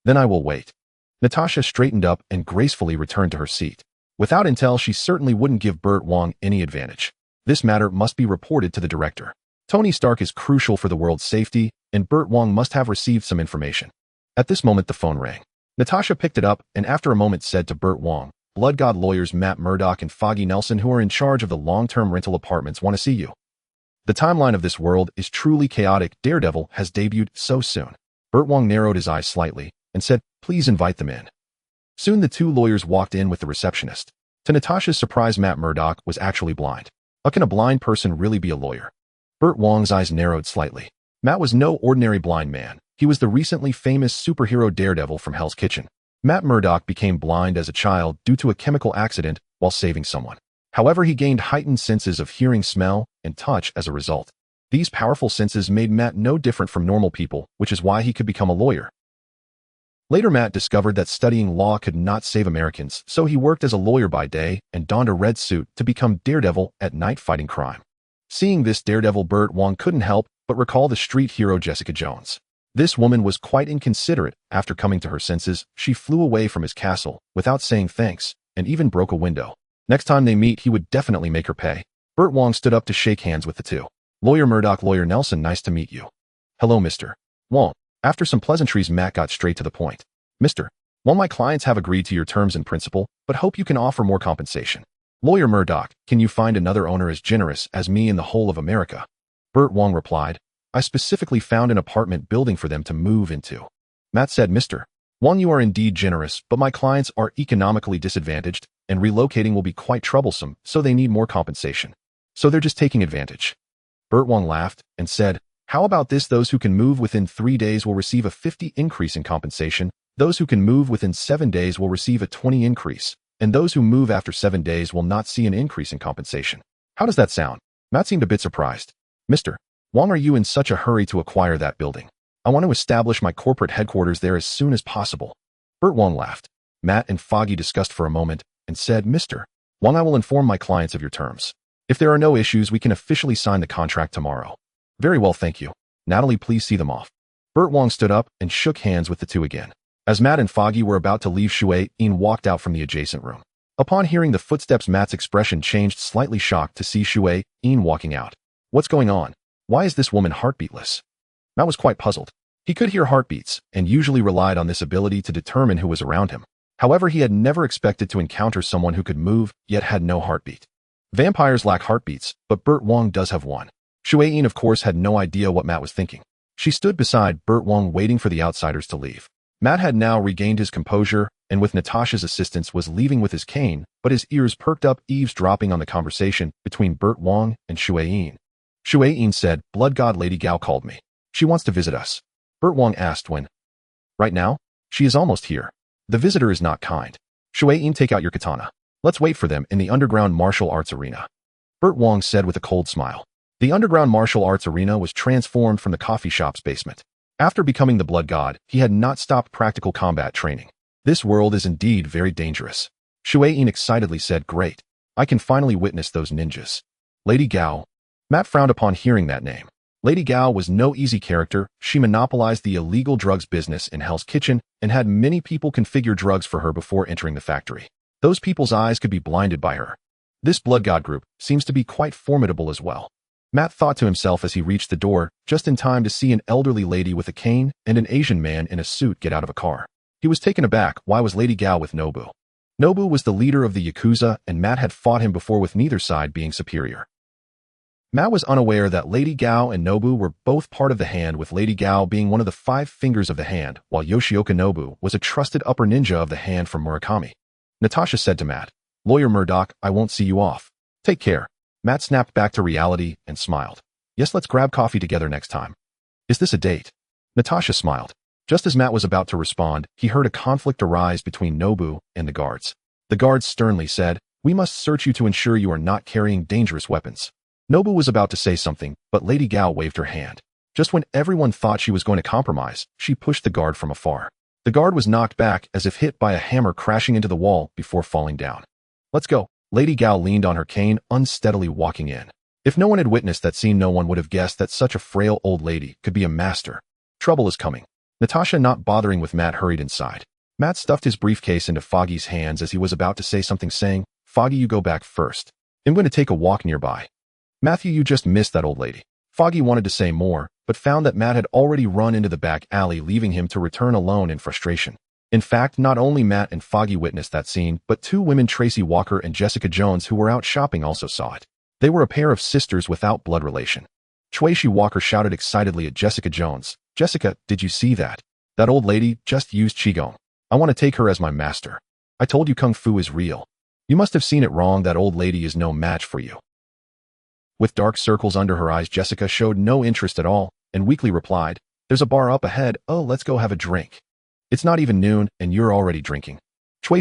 Speaker 1: Then I will wait. Natasha straightened up and gracefully returned to her seat. Without intel, she certainly wouldn't give Burt Wong any advantage. This matter must be reported to the director. Tony Stark is crucial for the world's safety, and Burt Wong must have received some information. At this moment, the phone rang. Natasha picked it up and after a moment said to Burt Wong, Blood God lawyers Matt Murdock and Foggy Nelson, who are in charge of the long-term rental apartments, want to see you. The timeline of this world is truly chaotic. Daredevil has debuted so soon. Burt Wong narrowed his eyes slightly and said, please invite them in. Soon the two lawyers walked in with the receptionist. To Natasha's surprise, Matt Murdock was actually blind. How can a blind person really be a lawyer? Burt Wong's eyes narrowed slightly. Matt was no ordinary blind man. He was the recently famous superhero Daredevil from Hell's Kitchen. Matt Murdock became blind as a child due to a chemical accident while saving someone. However, he gained heightened senses of hearing, smell, and touch as a result. These powerful senses made Matt no different from normal people, which is why he could become a lawyer. Later, Matt discovered that studying law could not save Americans, so he worked as a lawyer by day and donned a red suit to become Daredevil at night fighting crime. Seeing this Daredevil, Burt Wong couldn't help but recall the street hero Jessica Jones. This woman was quite inconsiderate. After coming to her senses, she flew away from his castle without saying thanks and even broke a window. Next time they meet, he would definitely make her pay. Burt Wong stood up to shake hands with the two. Lawyer Murdock, Lawyer Nelson, nice to meet you. Hello, Mr. Wong. After some pleasantries, Matt got straight to the point. Mr. Wong, my clients have agreed to your terms in principle, but hope you can offer more compensation. Lawyer Murdock, can you find another owner as generous as me in the whole of America? Burt Wong replied, I specifically found an apartment building for them to move into. Matt said, Mr. Wong, you are indeed generous, but my clients are economically disadvantaged, and relocating will be quite troublesome, so they need more compensation. So they're just taking advantage. Burt Wong laughed and said, how about this? Those who can move within 3 days will receive a 50 increase in compensation. Those who can move within 7 days will receive a 20 increase, and those who move after 7 days will not see an increase in compensation. How does that sound? Matt seemed a bit surprised. Mr. Wong, are you in such a hurry to acquire that building? I want to establish my corporate headquarters there as soon as possible. Burt Wong laughed. Matt and Foggy discussed for a moment and said, Mr. Wong, I will inform my clients of your terms. If there are no issues, we can officially sign the contract tomorrow. Very well, thank you. Natalie, please see them off. Burt Wong stood up and shook hands with the two again. As Matt and Foggy were about to leave, Shui-In walked out from the adjacent room. Upon hearing the footsteps, Matt's expression changed, slightly shocked to see Shui-In walking out. What's going on? Why is this woman heartbeatless? Matt was quite puzzled. He could hear heartbeats and usually relied on this ability to determine who was around him. However, he had never expected to encounter someone who could move yet had no heartbeat. Vampires lack heartbeats, but Burt Wong does have one. Shui-In, of course, had no idea what Matt was thinking. She stood beside Burt Wong waiting for the outsiders to leave. Matt had now regained his composure and with Natasha's assistance was leaving with his cane, but his ears perked up, eavesdropping on the conversation between Burt Wong and Shui-In. Shui-In said, Blood God Lady Gao called me. She wants to visit us. Burt Wong asked when. Right now? She is almost here. The visitor is not kind. Shui-In, take out your katana. Let's wait for them in the underground martial arts arena. Burt Wong said with a cold smile. The underground martial arts arena was transformed from the coffee shop's basement. After becoming the Blood God, he had not stopped practical combat training. This world is indeed very dangerous. Shui-In excitedly said, Great. I can finally witness those ninjas. Lady Gao. Matt frowned upon hearing that name. Lady Gao was no easy character. She monopolized the illegal drugs business in Hell's Kitchen and had many people configure drugs for her before entering the factory. Those people's eyes could be blinded by her. This Blood God group seems to be quite formidable as well. Matt thought to himself as he reached the door, just in time to see an elderly lady with a cane and an Asian man in a suit get out of a car. He was taken aback. Why was Lady Gao with Nobu? Nobu was the leader of the Yakuza, and Matt had fought him before with neither side being superior. Matt was unaware that Lady Gao and Nobu were both part of the hand, with Lady Gao being one of the 5 fingers of the hand, while Yoshioka Nobu was a trusted upper ninja of the hand from Murakami. Natasha said to Matt, Lawyer Murdock, I won't see you off. Take care. Matt snapped back to reality and smiled. Yes, let's grab coffee together next time. Is this a date? Natasha smiled. Just as Matt was about to respond, he heard a conflict arise between Nobu and the guards. The guards sternly said, We must search you to ensure you are not carrying dangerous weapons. Nobu was about to say something, but Lady Gao waved her hand. Just when everyone thought she was going to compromise, she pushed the guard from afar. The guard was knocked back as if hit by a hammer, crashing into the wall before falling down. Let's go. Lady Gao leaned on her cane, unsteadily walking in. If no one had witnessed that scene, no one would have guessed that such a frail old lady could be a master. Trouble is coming. Natasha, not bothering with Matt, hurried inside. Matt stuffed his briefcase into Foggy's hands as he was about to say something, saying, Foggy, you go back first. I'm going to take a walk nearby. Matthew, you just missed that old lady. Foggy wanted to say more, but found that Matt had already run into the back alley, leaving him to return alone in frustration. In fact, not only Matt and Foggy witnessed that scene, but 2 women, Tracy Walker and Jessica Jones, who were out shopping, also saw it. They were a pair of sisters without blood relation. Tracy Walker shouted excitedly at Jessica Jones, Jessica, did you see that? That old lady just used Qigong. I want to take her as my master. I told you Kung Fu is real. You must have seen it wrong. That old lady is no match for you. With dark circles under her eyes, Jessica showed no interest at all and weakly replied, there's a bar up ahead. Oh, let's go have a drink. It's not even noon and you're already drinking.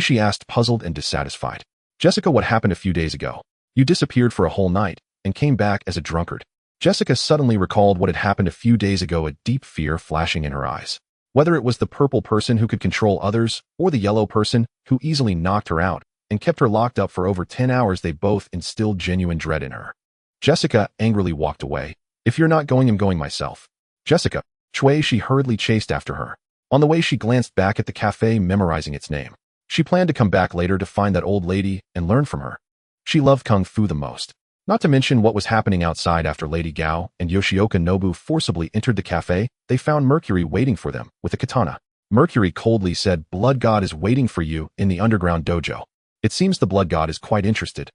Speaker 1: She asked, puzzled and dissatisfied. Jessica, what happened a few days ago? You disappeared for a whole night and came back as a drunkard. Jessica suddenly recalled what had happened a few days ago, a deep fear flashing in her eyes. Whether it was the purple person who could control others or the yellow person who easily knocked her out and kept her locked up for over 10 hours, they both instilled genuine dread in her. Jessica angrily walked away. If you're not going, I'm going myself. Jessica, she hurriedly chased after her. On the way, she glanced back at the cafe, memorizing its name. She planned to come back later to find that old lady and learn from her. She loved Kung Fu the most. Not to mention what was happening outside. After Lady Gao and Yoshioka Nobu forcibly entered the cafe, they found Mercury waiting for them with a katana. Mercury coldly said, Blood God is waiting for you in the underground dojo. It seems the Blood God is quite interested.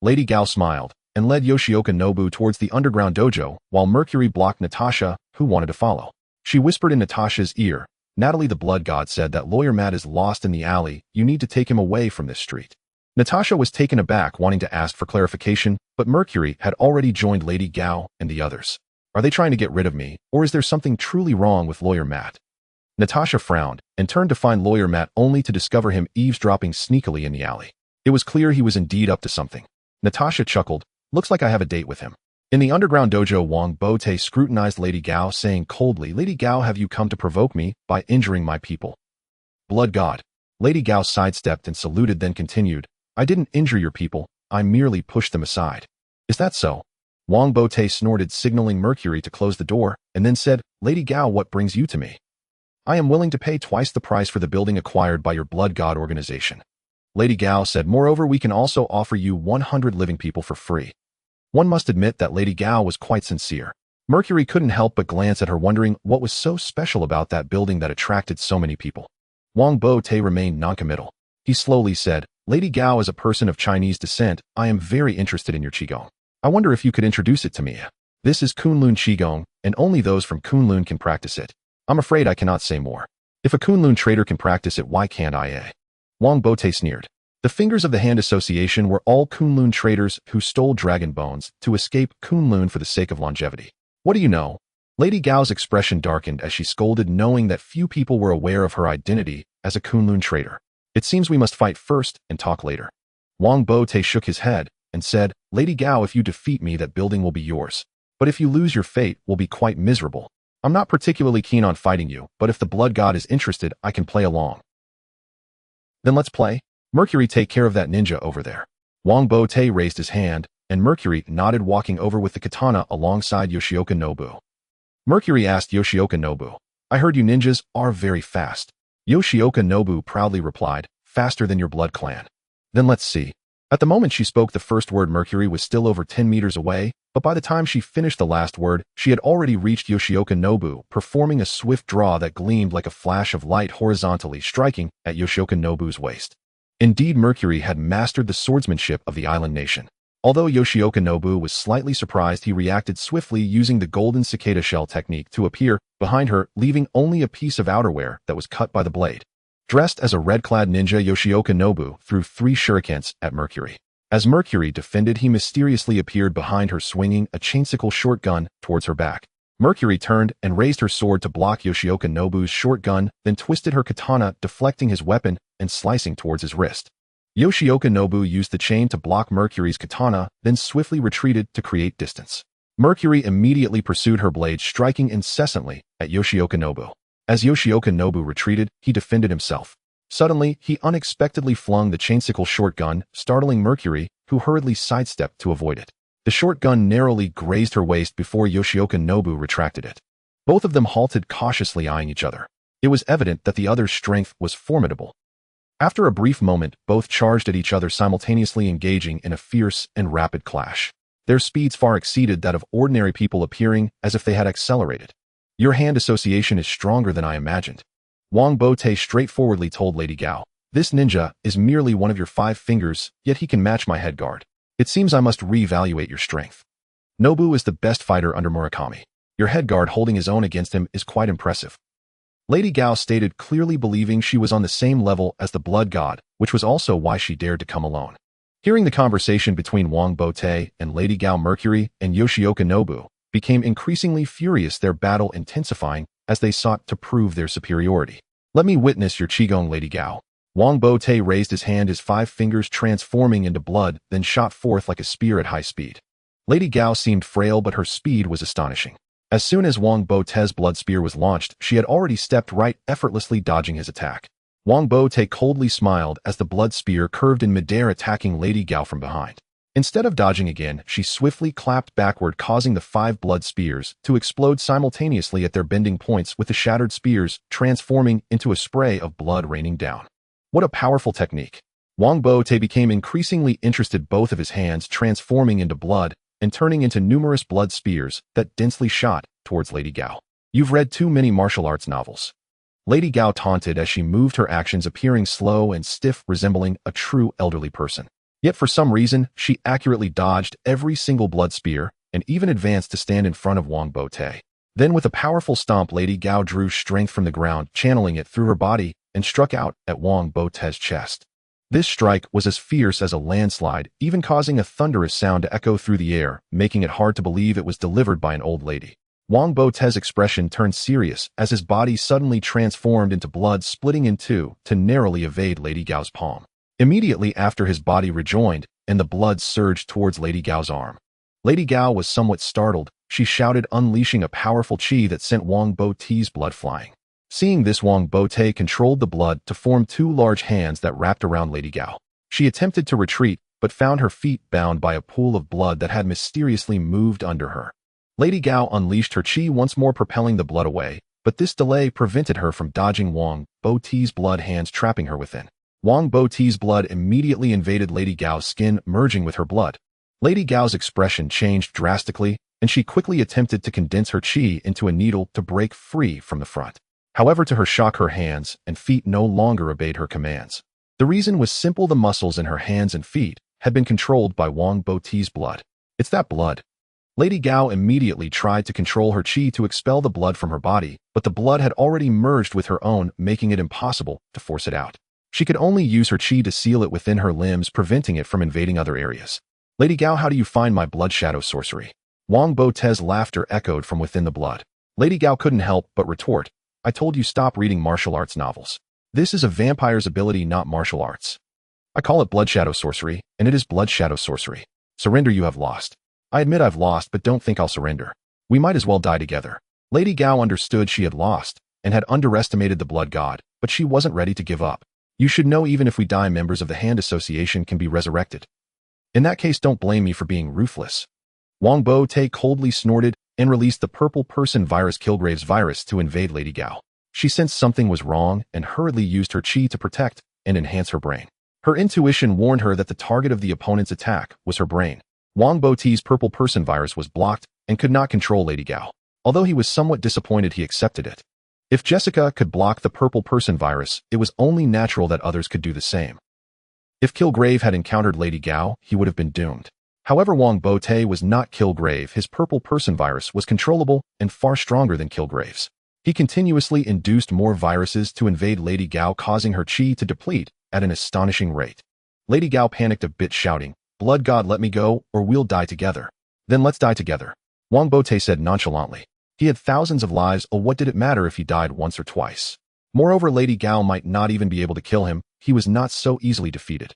Speaker 1: Lady Gao smiled and led Yoshioka Nobu towards the underground dojo, while Mercury blocked Natasha, who wanted to follow. She whispered in Natasha's ear, Natalie, the Blood God said that Lawyer Matt is lost in the alley. You need to take him away from this street. Natasha was taken aback, wanting to ask for clarification, but Mercury had already joined Lady Gao and the others. Are they trying to get rid of me, or is there something truly wrong with Lawyer Matt? Natasha frowned and turned to find Lawyer Matt, only to discover him eavesdropping sneakily in the alley. It was clear he was indeed up to something. Natasha chuckled, looks like I have a date with him. In the underground dojo, Wongbo scrutinized Lady Gao, saying coldly, Lady Gao, have you come to provoke me by injuring my people? Blood God. Lady Gao sidestepped and saluted, then continued, I didn't injure your people, I merely pushed them aside. Is that so? Wongbo snorted, signaling Mercury to close the door, and then said, Lady Gao, what brings you to me? I am willing to pay twice the price for the building acquired by your Blood God organization. Lady Gao said, moreover, we can also offer you 100 living people for free. One must admit that Lady Gao was quite sincere. Mercury couldn't help but glance at her, wondering what was so special about that building that attracted so many people. Wongbo remained noncommittal. He slowly said, Lady Gao, as a person of Chinese descent, I am very interested in your Qigong. I wonder if you could introduce it to me. This is Kunlun Qigong, and only those from Kunlun can practice it. I'm afraid I cannot say more. If a Kunlun trader can practice it, why can't I? Wongbo sneered. The fingers of the Hand Association were all Kunlun traders who stole dragon bones to escape Kunlun for the sake of longevity. What do you know? Lady Gao's expression darkened as she scolded, knowing that few people were aware of her identity as a Kunlun trader. It seems we must fight first and talk later. Wongbo shook his head and said, Lady Gao, if you defeat me, that building will be yours. But if you lose, your fate will be quite miserable. I'm not particularly keen on fighting you, but if the Blood God is interested, I can play along. Then let's play. Mercury, take care of that ninja over there. Wongbo raised his hand, and Mercury nodded, walking over with the katana alongside Yoshioka Nobu. Mercury asked Yoshioka Nobu, I heard you ninjas are very fast. Yoshioka Nobu proudly replied, faster than your blood clan. Then let's see. At the moment she spoke the first word, Mercury was still over 10 meters away, but by the time she finished the last word, she had already reached Yoshioka Nobu, performing a swift draw that gleamed like a flash of light horizontally, striking at Yoshioka Nobu's waist. Indeed, Mercury had mastered the swordsmanship of the island nation. Although Yoshioka Nobu was slightly surprised, he reacted swiftly, using the golden cicada shell technique to appear behind her, leaving only a piece of outerwear that was cut by the blade. Dressed as a red-clad ninja, Yoshioka Nobu threw 3 shurikens at Mercury. As Mercury defended, he mysteriously appeared behind her, swinging a chainsicle short gun towards her back. Mercury turned and raised her sword to block Yoshioka Nobu's short gun, then twisted her katana, deflecting his weapon and slicing towards his wrist. Yoshioka Nobu used the chain to block Mercury's katana, then swiftly retreated to create distance. Mercury immediately pursued her blade, striking incessantly at Yoshioka Nobu. As Yoshioka Nobu retreated, he defended himself. Suddenly, he unexpectedly flung the chainsicle short gun, startling Mercury, who hurriedly sidestepped to avoid it. The short gun narrowly grazed her waist before Yoshioka Nobu retracted it. Both of them halted, cautiously eyeing each other. It was evident that the other's strength was formidable. After a brief moment, both charged at each other, simultaneously engaging in a fierce and rapid clash. Their speeds far exceeded that of ordinary people, appearing as if they had accelerated. Your hand association is stronger than I imagined. Wongbo straightforwardly told Lady Gao. This ninja is merely one of your 5 fingers, yet he can match my head guard. It seems I must re-evaluate your strength. Nobu is the best fighter under Murakami. Your head guard holding his own against him is quite impressive. Lady Gao stated, clearly believing she was on the same level as the blood god, which was also why she dared to come alone. Hearing the conversation between Wongbo and Lady Gao, Mercury and Yoshioka Nobu became increasingly furious, their battle intensifying as they sought to prove their superiority. Let me witness your qigong, Lady Gao. Wongbo raised his hand, his 5 fingers transforming into blood, then shot forth like a spear at high speed. Lady Gao seemed frail, but her speed was astonishing. As soon as Wongbo's blood spear was launched, she had already stepped right, effortlessly dodging his attack. Wongbo coldly smiled as the blood spear curved in midair, attacking Lady Gao from behind. Instead of dodging again, she swiftly clapped backward, causing the 5 blood spears to explode simultaneously at their bending points, with the shattered spears transforming into a spray of blood raining down. What a powerful technique! Wongbo became increasingly interested, both of his hands transforming into blood and turning into numerous blood spears that densely shot towards Lady Gao. You've read too many martial arts novels. Lady Gao taunted as she moved, her actions appearing slow and stiff, resembling a true elderly person. Yet for some reason, she accurately dodged every single blood spear and even advanced to stand in front of Wongbo. Then with a powerful stomp, Lady Gao drew strength from the ground, channeling it through her body, and struck out at Wongbo's chest. This strike was as fierce as a landslide, even causing a thunderous sound to echo through the air, making it hard to believe it was delivered by an old lady. Wongbo's expression turned serious as his body suddenly transformed into blood, splitting in two to narrowly evade Lady Gao's palm. Immediately after, his body rejoined, and the blood surged towards Lady Gao's arm. Lady Gao was somewhat startled. She shouted, unleashing a powerful qi that sent Wongbo's blood flying. Seeing this, Wongbo controlled the blood to form 2 large hands that wrapped around Lady Gao. She attempted to retreat, but found her feet bound by a pool of blood that had mysteriously moved under her. Lady Gao unleashed her qi once more, propelling the blood away, but this delay prevented her from dodging Wongbo's blood hands, trapping her within. Wongbo's blood immediately invaded Lady Gao's skin, merging with her blood. Lady Gao's expression changed drastically, and she quickly attempted to condense her qi into a needle to break free from the front. However, to her shock, her hands and feet no longer obeyed her commands. The reason was simple: the muscles in her hands and feet had been controlled by Wongbo's blood. It's that blood. Lady Gao immediately tried to control her qi to expel the blood from her body, but the blood had already merged with her own, making it impossible to force it out. She could only use her qi to seal it within her limbs, preventing it from invading other areas. Lady Gao, how do you find my blood shadow sorcery? Wongbo's laughter echoed from within the blood. Lady Gao couldn't help but retort, I told you stop reading martial arts novels. This is a vampire's ability, not martial arts. I call it blood shadow sorcery, and it is blood shadow sorcery. Surrender, you have lost. I admit I've lost, but don't think I'll surrender. We might as well die together. Lady Gao understood she had lost and had underestimated the blood god, but she wasn't ready to give up. You should know, even if we die, members of the Hand Association can be resurrected. In that case, don't blame me for being ruthless. Wongbo coldly snorted and released the purple person virus, Kilgrave's virus, to invade Lady Gao. She sensed something was wrong and hurriedly used her qi to protect and enhance her brain. Her intuition warned her that the target of the opponent's attack was her brain. Wongbo's purple person virus was blocked and could not control Lady Gao. Although he was somewhat disappointed, he accepted it. If Jessica could block the purple person virus, it was only natural that others could do the same. If Kilgrave had encountered Lady Gao, he would have been doomed. However, Wongbo was not Kilgrave. His purple person virus was controllable and far stronger than Kilgrave's. He continuously induced more viruses to invade Lady Gao, causing her qi to deplete at an astonishing rate. Lady Gao panicked a bit, shouting, Blood God, let me go, or we'll die together. Then let's die together. Wongbo said nonchalantly. He had thousands of lives, or what did it matter if he died once or twice? Moreover, Lady Gao might not even be able to kill him. He was not so easily defeated.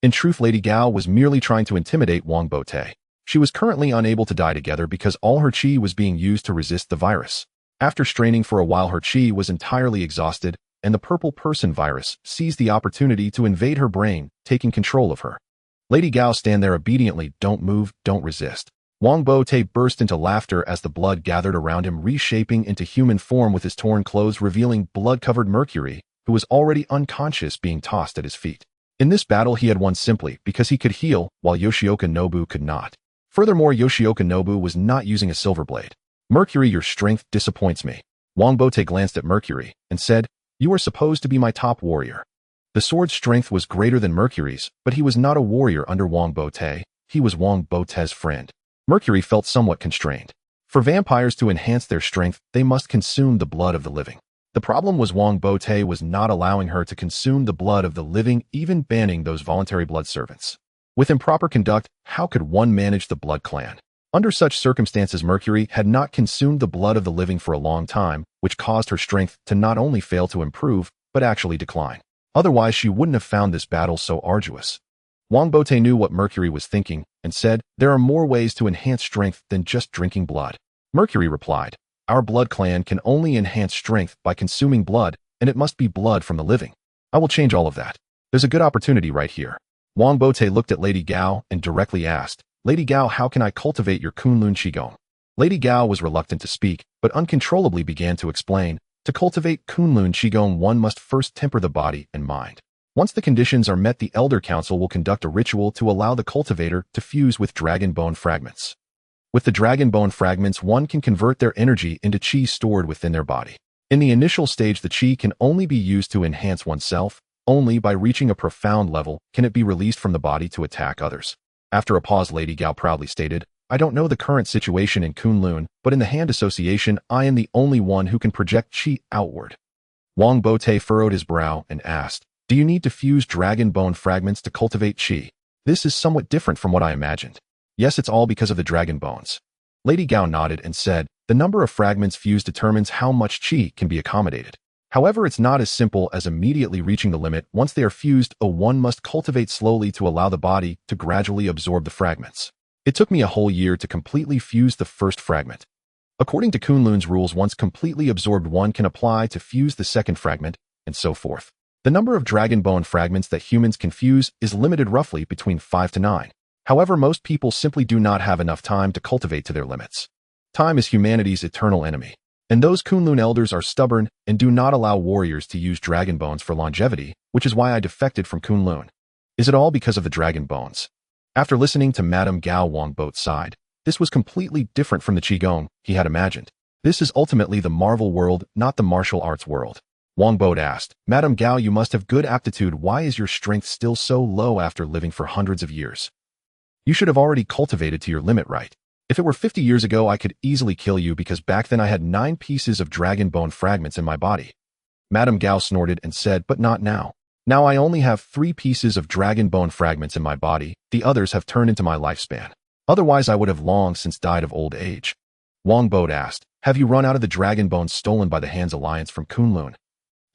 Speaker 1: In truth, Lady Gao was merely trying to intimidate Wongbo. She was currently unable to die together because all her qi was being used to resist the virus. After straining for a while, her qi was entirely exhausted, and the purple person virus seized the opportunity to invade her brain, taking control of her. Lady Gao, stand there obediently, don't move, don't resist. Wongbo burst into laughter as the blood gathered around him, reshaping into human form with his torn clothes, revealing blood-covered Mercury, who was already unconscious, being tossed at his feet. In this battle, he had won simply because he could heal, while Yoshioka Nobu could not. Furthermore, Yoshioka Nobu was not using a silver blade. Mercury, your strength disappoints me. Wongbo glanced at Mercury and said, You are supposed to be my top warrior. The sword's strength was greater than Mercury's, but he was not a warrior under Wongbo. He was Wongbo's friend. Mercury felt somewhat constrained. For vampires to enhance their strength, they must consume the blood of the living. The problem was Wongbo was not allowing her to consume the blood of the living, even banning those voluntary blood servants. With improper conduct, how could one manage the blood clan? Under such circumstances, Mercury had not consumed the blood of the living for a long time, which caused her strength to not only fail to improve, but actually decline. Otherwise, she wouldn't have found this battle so arduous. Wongbo knew what Mercury was thinking and said, "There are more ways to enhance strength than just drinking blood." Mercury replied, "Our blood clan can only enhance strength by consuming blood, and it must be blood from the living. I will change all of that. There's a good opportunity right here." Wongbo looked at Lady Gao and directly asked, "Lady Gao, how can I cultivate your Kunlun Qigong?" Lady Gao was reluctant to speak, but uncontrollably began to explain, "To cultivate Kunlun Qigong, one must first temper the body and mind. Once the conditions are met, the Elder Council will conduct a ritual to allow the cultivator to fuse with dragon bone fragments. With the dragon bone fragments, one can convert their energy into qi stored within their body. In the initial stage, the qi can only be used to enhance oneself. Only by reaching a profound level can it be released from the body to attack others." After a pause, Lady Gao proudly stated, "I don't know the current situation in Kunlun, but in the Hand Association, I am the only one who can project qi outward." Wongbo furrowed his brow and asked, "Do you need to fuse dragon bone fragments to cultivate qi? This is somewhat different from what I imagined." "Yes, it's all because of the dragon bones." Lady Gao nodded and said, "The number of fragments fused determines how much qi can be accommodated. However, it's not as simple as immediately reaching the limit. Once they are fused, one must cultivate slowly to allow the body to gradually absorb the fragments. It took me a whole year to completely fuse the first fragment. According to Kunlun's rules, once completely absorbed, one can apply to fuse the second fragment, and so forth. The number of dragon bone fragments that humans can fuse is limited roughly between 5 to 9. However, most people simply do not have enough time to cultivate to their limits. Time is humanity's eternal enemy. And those Kunlun elders are stubborn and do not allow warriors to use dragon bones for longevity, which is why I defected from Kunlun. Is it all because of the dragon bones?" After listening to Madame Gao, Wongbo sighed. This was completely different from the Qigong he had imagined. This is ultimately the Marvel world, not the martial arts world. Wongbo asked, "Madame Gao, you must have good aptitude. Why is your strength still so low after living for hundreds of years? You should have already cultivated to your limit, right? If it were 50 years ago, I could easily kill you because back then I had 9 pieces of dragon bone fragments in my body." Madame Gao snorted and said, "But not now. Now I only have 3 pieces of dragon bone fragments in my body. The others have turned into my lifespan. Otherwise, I would have long since died of old age." Wongbo asked, "Have you run out of the dragon bones stolen by the Hands Alliance from Kunlun?"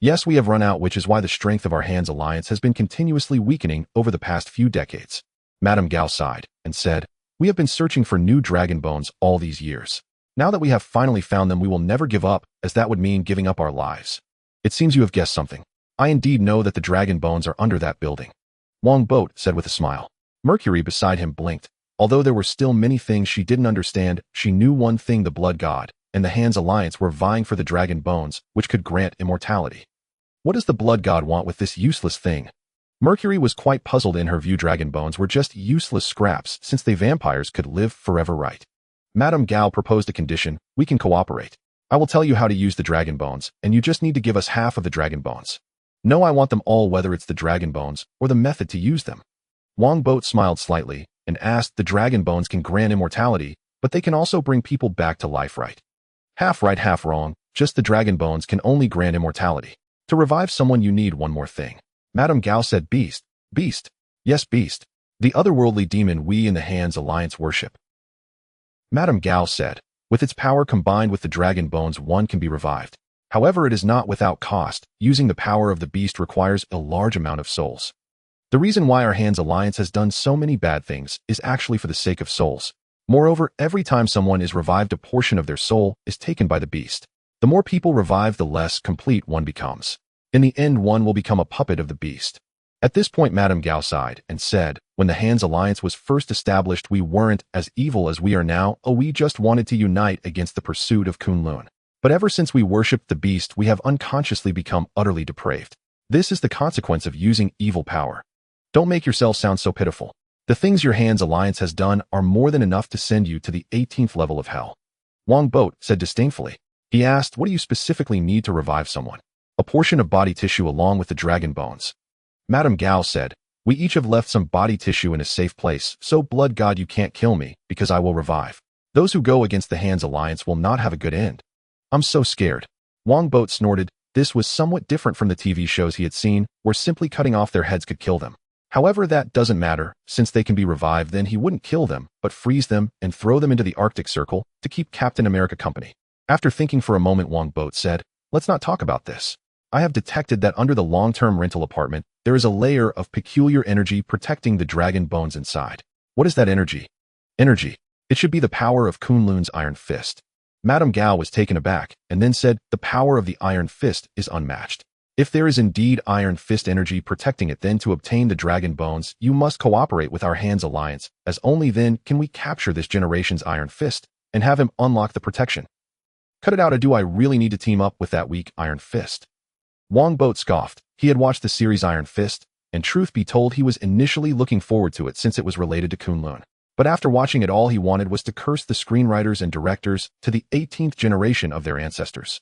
Speaker 1: "Yes, we have run out, which is why the strength of our Hands Alliance has been continuously weakening over the past few decades." Madame Gao sighed and said, "We have been searching for new dragon bones all these years. Now that we have finally found them, we will never give up, as that would mean giving up our lives. It seems you have guessed something. I indeed know that the dragon bones are under that building," Wongbo said with a smile. Mercury beside him blinked. Although there were still many things she didn't understand, she knew one thing: the Blood God and the Hands Alliance were vying for the dragon bones, which could grant immortality. What does the Blood God want with this useless thing? Mercury was quite puzzled. In her view, dragon bones were just useless scraps since they vampires could live forever, right? Madame Gao proposed a condition: "We can cooperate. I will tell you how to use the dragon bones, and you just need to give us half of the dragon bones." "No, I want them all, whether it's the dragon bones or the method to use them." Wongbo smiled slightly and asked, "The dragon bones can grant immortality, but they can also bring people back to life, right?" "Half right, half wrong. Just the dragon bones can only grant immortality. To revive someone, you need one more thing." Madame Gao said, "Beast." "Beast?" "Yes, Beast. The otherworldly demon we in the Hands Alliance worship." Madame Gao said, "With its power combined with the dragon bones, one can be revived. However, it is not without cost. Using the power of the beast requires a large amount of souls. The reason why our Hands Alliance has done so many bad things is actually for the sake of souls. Moreover, every time someone is revived, a portion of their soul is taken by the beast. The more people revive, the less complete one becomes. In the end, one will become a puppet of the beast." At this point, Madame Gao sighed and said, "When the Hands Alliance was first established, we weren't as evil as we are now. We just wanted to unite against the pursuit of Kunlun. But ever since we worshipped the beast, we have unconsciously become utterly depraved. This is the consequence of using evil power. Don't make yourself sound so pitiful. The things your Hands Alliance has done are more than enough to send you to the 18th level of hell." Wongbo said disdainfully. He asked, "What do you specifically need to revive someone?" "A portion of body tissue along with the dragon bones." Madame Gao said, "We each have left some body tissue in a safe place, so Blood God, you can't kill me, because I will revive. Those who go against the Hands Alliance will not have a good end. I'm so scared. Wongbo snorted. This was somewhat different from the TV shows he had seen, where simply cutting off their heads could kill them. However, that doesn't matter, since they can be revived. Then he wouldn't kill them, but freeze them and throw them into the Arctic Circle to keep Captain America company. After thinking for a moment, Wongbo said, "Let's not talk about this. I have detected that under the long-term rental apartment, there is a layer of peculiar energy protecting the dragon bones inside. What is that energy?" Energy. It should be the power of Kunlun's Iron Fist. Madame Gao was taken aback and then said, "The power of the Iron Fist is unmatched. If there is indeed Iron Fist energy protecting it, then to obtain the dragon bones, you must cooperate with our Hands Alliance, as only then can we capture this generation's Iron Fist and have him unlock the protection." Cut it out, or do I really need to team up with that weak Iron Fist? Wongbo scoffed. He had watched the series Iron Fist, and truth be told, he was initially looking forward to it since it was related to Kunlun. But after watching it, all he wanted was to curse the screenwriters and directors to the 18th generation of their ancestors.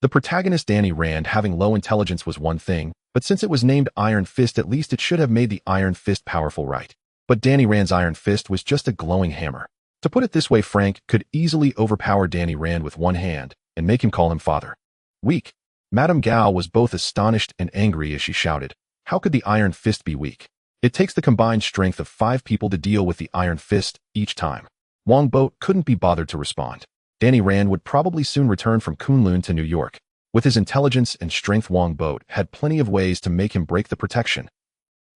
Speaker 1: The protagonist Danny Rand having low intelligence was one thing, but since it was named Iron Fist, at least it should have made the Iron Fist powerful, right? But Danny Rand's Iron Fist was just a glowing hammer. To put it this way, Frank could easily overpower Danny Rand with one hand and make him call him father. Weak. Madame Gao was both astonished and angry as she shouted, "How could the Iron Fist be weak? It takes the combined strength of 5 people to deal with the Iron Fist each time." Wongbo couldn't be bothered to respond. Danny Rand would probably soon return from Kunlun to New York. With his intelligence and strength, Wongbo had plenty of ways to make him break the protection.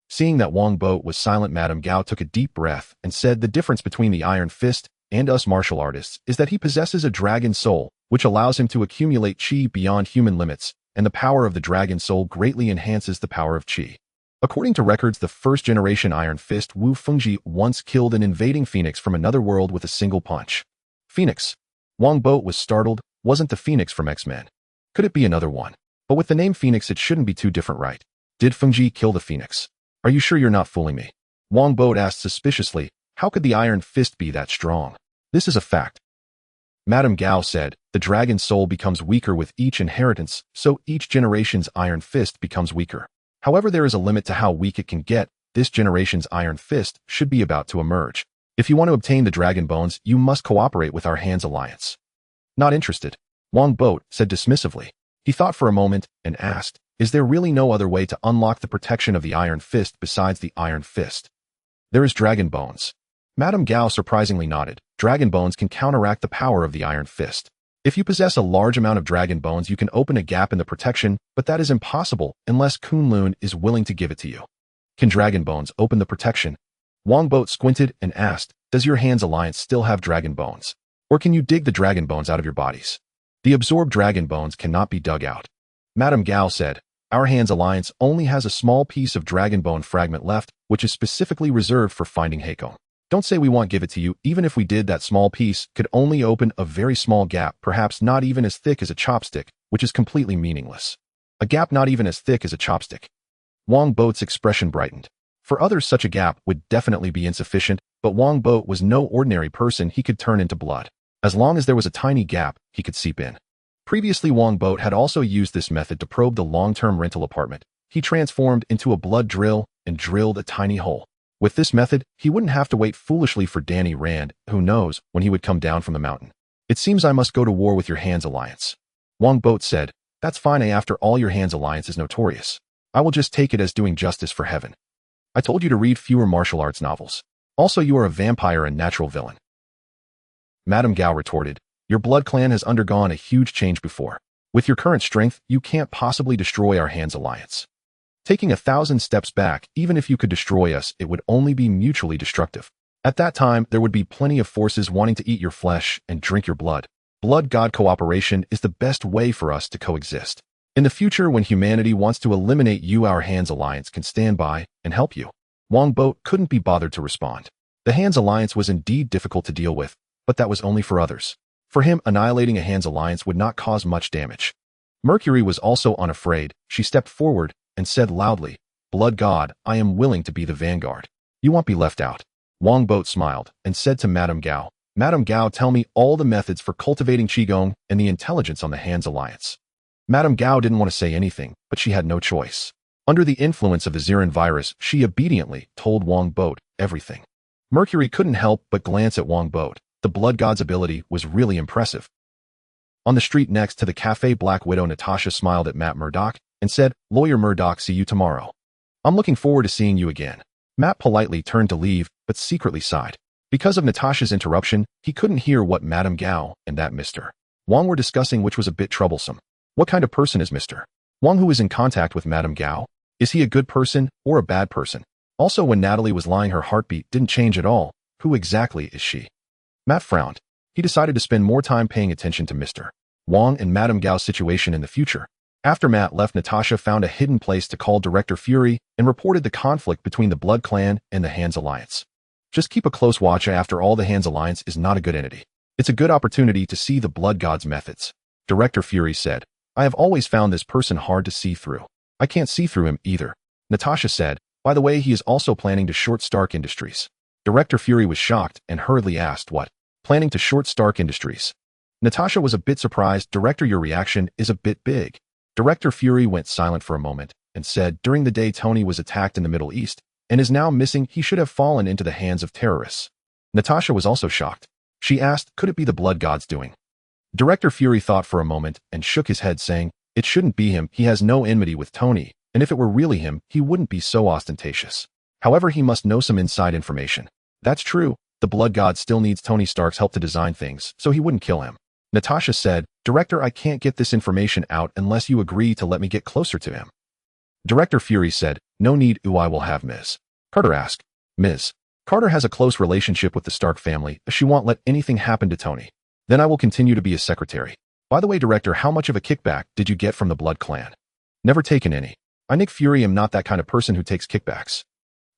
Speaker 1: Seeing that Wongbo was silent, Madame Gao took a deep breath and said, "The difference between the Iron Fist and us martial artists is that he possesses a dragon soul, which allows him to accumulate chi beyond human limits, and the power of the dragon soul greatly enhances the power of chi." According to records, the first-generation Iron Fist Wu Fengji once killed an invading phoenix from another world with a single punch. Phoenix. Wongbo was startled. Wasn't the Phoenix from X-Men? Could it be another one? But with the name Phoenix, it shouldn't be too different, right? Did Fengji kill the Phoenix? Are you sure you're not fooling me? Wongbo asked suspiciously. How could the Iron Fist be that strong? This is a fact. Madame Gao said, "The dragon soul becomes weaker with each inheritance, so each generation's Iron Fist becomes weaker. However, there is a limit to how weak it can get. This generation's Iron Fist should be about to emerge. If you want to obtain the dragon bones, you must cooperate with our Hands Alliance." "Not interested," Wongbo said dismissively. He thought for a moment and asked, "Is there really no other way to unlock the protection of the Iron Fist besides the Iron Fist?" "There is dragon bones." Madame Gao surprisingly nodded. Dragon bones can counteract the power of the Iron Fist. If you possess a large amount of dragon bones, you can open a gap in the protection, but that is impossible unless Kunlun is willing to give it to you. Can dragon bones open the protection? Wongbo squinted and asked, "Does your Hands Alliance still have dragon bones? Or can you dig the dragon bones out of your bodies?" "The absorbed dragon bones cannot be dug out." Madame Gao said, "Our Hands Alliance only has a small piece of dragon bone fragment left, which is specifically reserved for finding Heiko. Don't say we won't give it to you. Even if we did, that small piece could only open a very small gap, perhaps not even as thick as a chopstick, which is completely meaningless." "A gap not even as thick as a chopstick." Wongbo's expression brightened. For others, such a gap would definitely be insufficient, but Wongbo was no ordinary person. He could turn into blood. As long as there was a tiny gap, he could seep in. Previously, Wongbo had also used this method to probe the long-term rental apartment. He transformed into a blood drill and drilled a tiny hole. With this method, he wouldn't have to wait foolishly for Danny Rand, who knows when he would come down from the mountain. "It seems I must go to war with your Hands Alliance." Wongbo said, "That's fine. After all, your Hands Alliance is notorious. I will just take it as doing justice for heaven. I told you to read fewer martial arts novels. Also, you are a vampire and natural villain." Madame Gao retorted, "Your blood clan has undergone a huge change before. With your current strength, you can't possibly destroy our Hands Alliance. Taking 1,000 steps back, even if you could destroy us, it would only be mutually destructive. At that time, there would be plenty of forces wanting to eat your flesh and drink your blood. Blood god cooperation is the best way for us to coexist. In the future, when humanity wants to eliminate you, our Hands Alliance can stand by and help you." Wongbo couldn't be bothered to respond. The Hands Alliance was indeed difficult to deal with, but that was only for others. For him, annihilating a Hands Alliance would not cause much damage. Mercury was also unafraid. She stepped forward and said loudly, "Blood God, I am willing to be the vanguard. You won't be left out." Wongbo smiled and said to Madame Gao, "Madame Gao, tell me all the methods for cultivating Qigong and the intelligence on the Hands Alliance." Madame Gao didn't want to say anything, but she had no choice. Under the influence of the Ziran virus, she obediently told Wongbo everything. Mercury couldn't help but glance at Wongbo. The blood god's ability was really impressive. On the street next to the cafe, Black Widow Natasha smiled at Matt Murdock and said, "Lawyer Murdock, see you tomorrow. I'm looking forward to seeing you again." Matt politely turned to leave, but secretly sighed. Because of Natasha's interruption, he couldn't hear what Madame Gao and that Mr. Wong were discussing, which was a bit troublesome. What kind of person is Mr. Wong who is in contact with Madame Gao? Is he a good person or a bad person? Also, when Natalie was lying, her heartbeat didn't change at all. Who exactly is she? Matt frowned. He decided to spend more time paying attention to Mr. Wong and Madame Gao's situation in the future. After Matt left, Natasha found a hidden place to call Director Fury and reported the conflict between the Blood Clan and the Hands Alliance. Just keep a close watch. After all, the Hands Alliance is not a good entity. It's a good opportunity to see the Blood God's methods. Director Fury said, "I have always found this person hard to see through." "I can't see through him either," Natasha said. "By the way, he is also planning to short Stark Industries." Director Fury was shocked and hurriedly asked, "What? Planning to short Stark Industries?" Natasha was a bit surprised. "Director, your reaction is a bit big." Director Fury went silent for a moment and said, "During the day Tony was attacked in the Middle East and is now missing. He should have fallen into the hands of terrorists." Natasha was also shocked. She asked, "Could it be the Blood God's doing?" Director Fury thought for a moment and shook his head, saying, "It shouldn't be him. He has no enmity with Tony, and if it were really him, he wouldn't be so ostentatious. However, he must know some inside information." "That's true. The Blood God still needs Tony Stark's help to design things, so he wouldn't kill him." Natasha said, "Director, I can't get this information out unless you agree to let me get closer to him." Director Fury said, "No need. I will have Ms. Carter ask." "Ms. Carter has a close relationship with the Stark family. She won't let anything happen to Tony. Then I will continue to be his secretary. By the way, Director, how much of a kickback did you get from the Blood Clan?" "Never taken any. I, Nick Fury, am not that kind of person who takes kickbacks."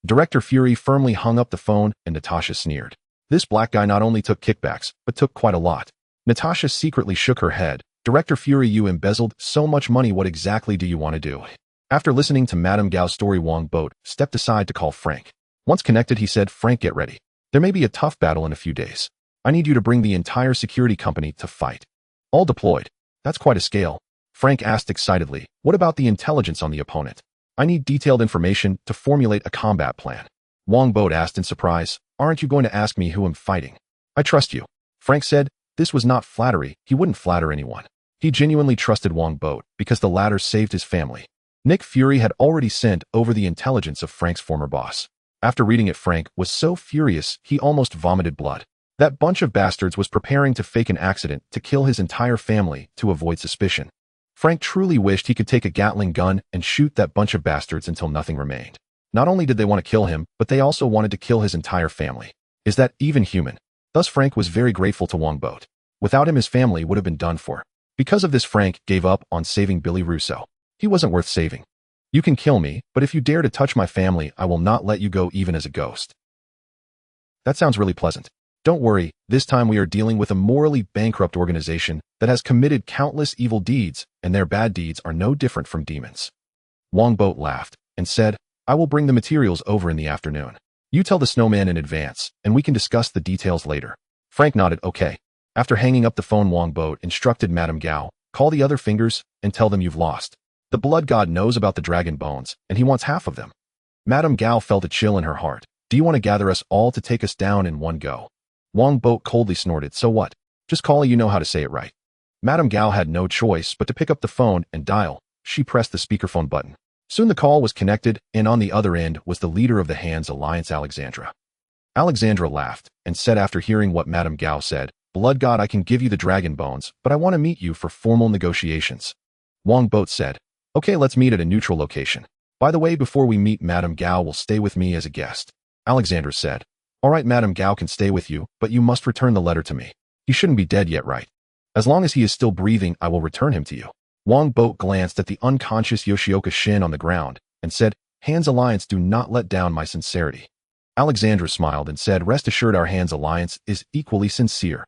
Speaker 1: Director Fury firmly hung up the phone and Natasha sneered. "This black guy not only took kickbacks, but took quite a lot." Natasha secretly shook her head. "Director Fury, you embezzled so much money. What exactly do you want to do?" After listening to Madame Gao's story, Wongbo stepped aside to call Frank. Once connected, he said, "Frank, get ready. There may be a tough battle in a few days. I need you to bring the entire security company to fight." "All deployed." "That's quite a scale." Frank asked excitedly, "What about the intelligence on the opponent?" "I need detailed information to formulate a combat plan." Wongbo asked in surprise, "Aren't you going to ask me who I'm fighting?" "I trust you." Frank said. This was not flattery. He wouldn't flatter anyone. He genuinely trusted Wongbo because the latter saved his family. Nick Fury had already sent over the intelligence of Frank's former boss. After reading it, Frank was so furious he almost vomited blood. That bunch of bastards was preparing to fake an accident to kill his entire family to avoid suspicion. Frank truly wished he could take a Gatling gun and shoot that bunch of bastards until nothing remained. Not only did they want to kill him, but they also wanted to kill his entire family. Is that even human? Thus, Frank was very grateful to Wongbo. Without him, his family would have been done for. Because of this, Frank gave up on saving Billy Russo. He wasn't worth saving. "You can kill me, but if you dare to touch my family, I will not let you go even as a ghost." That sounds really pleasant. Don't worry, this time we are dealing with a morally bankrupt organization that has committed countless evil deeds, and their bad deeds are no different from demons. Wongbo laughed and said, "I will bring the materials over in the afternoon. You tell the snowman in advance, and we can discuss the details later." Frank nodded, "Okay." After hanging up the phone, Wongbo instructed Madame Gao, "Call the other fingers and tell them you've lost. The Blood God knows about the dragon bones, and he wants half of them." Madame Gao felt a chill in her heart. "Do you want to gather us all to take us down in one go?" Wongbo coldly snorted, "So what? Just call it, you know how to say it right." Madame Gao had no choice but to pick up the phone and dial. She pressed the speakerphone button. Soon the call was connected, and on the other end was the leader of the Hands Alliance, Alexandra. Alexandra laughed and said, after hearing what Madame Gao said, "Blood God, I can give you the dragon bones, but I want to meet you for formal negotiations." Wongbo said, "Okay, let's meet at a neutral location. By the way, before we meet, Madame Gao will stay with me as a guest." Alexandra said, "All right, Madame Gao can stay with you, but you must return the letter to me. He shouldn't be dead yet, right? As long as he is still breathing, I will return him to you." Wongbo glanced at the unconscious Yoshioka Shin on the ground and said, "Hands Alliance, do not let down my sincerity." Alexandra smiled and said, "Rest assured, our Hands Alliance is equally sincere."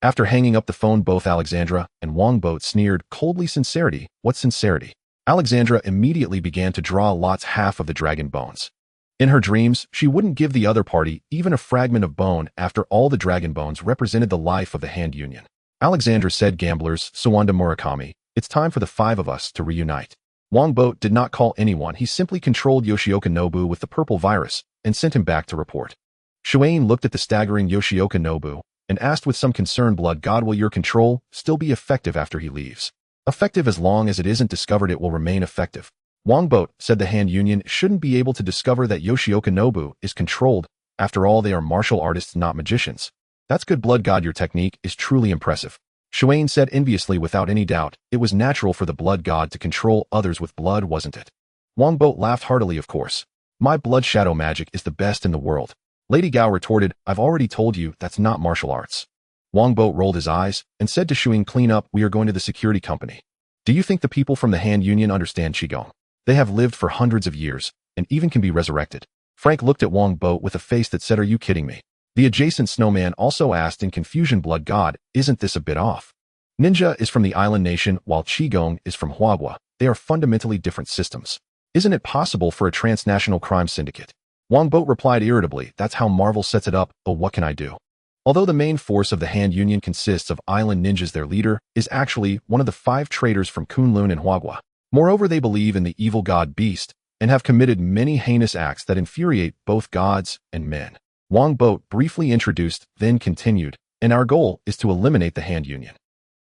Speaker 1: After hanging up the phone, both Alexandra and Wongbo sneered, "Coldly sincerity? What sincerity?" Alexandra immediately began to draw lots half of the dragon bones. In her dreams, she wouldn't give the other party even a fragment of bone. After all, the dragon bones represented the life of the Hand Union. Alexandra said, "Gamblers, Sawanda Murakami, it's time for the five of us to reunite." Wongbo did not call anyone. He simply controlled Yoshioka Nobu with the purple virus and sent him back to report. Shuain looked at the staggering Yoshioka Nobu and asked with some concern, Blood God, will your control still be effective after he leaves? Effective as long as it isn't discovered, it will remain effective. Wongbo, said the Hand Union, shouldn't be able to discover that Yoshioka Nobu is controlled. After all, they are martial artists, not magicians. That's good, Blood God. Your technique is truly impressive. Shuain said enviously. Without any doubt, it was natural for the Blood God to control others with blood, wasn't it? Wongbo laughed heartily. Of course. My blood shadow magic is the best in the world. Lady Gao retorted, I've already told you that's not martial arts. Wongbo rolled his eyes and said to Shuain, clean up, we are going to the security company. Do you think the people from the Hand Union understand Qigong? They have lived for hundreds of years and even can be resurrected. Frank looked at Wongbo with a face that said, are you kidding me? The adjacent snowman also asked in confusion, Blood God, isn't this a bit off? Ninja is from the island nation while Qigong is from Huagua. They are fundamentally different systems. Isn't it possible for a transnational crime syndicate? Wongbo replied irritably, that's how Marvel sets it up, but what can I do? Although the main force of the Hand Union consists of island ninjas, their leader is actually one of the 5 traders from Kunlun and Huagua. Moreover, they believe in the evil god Beast and have committed many heinous acts that infuriate both gods and men. Wongbo briefly introduced, then continued, and our goal is to eliminate the Hand Union.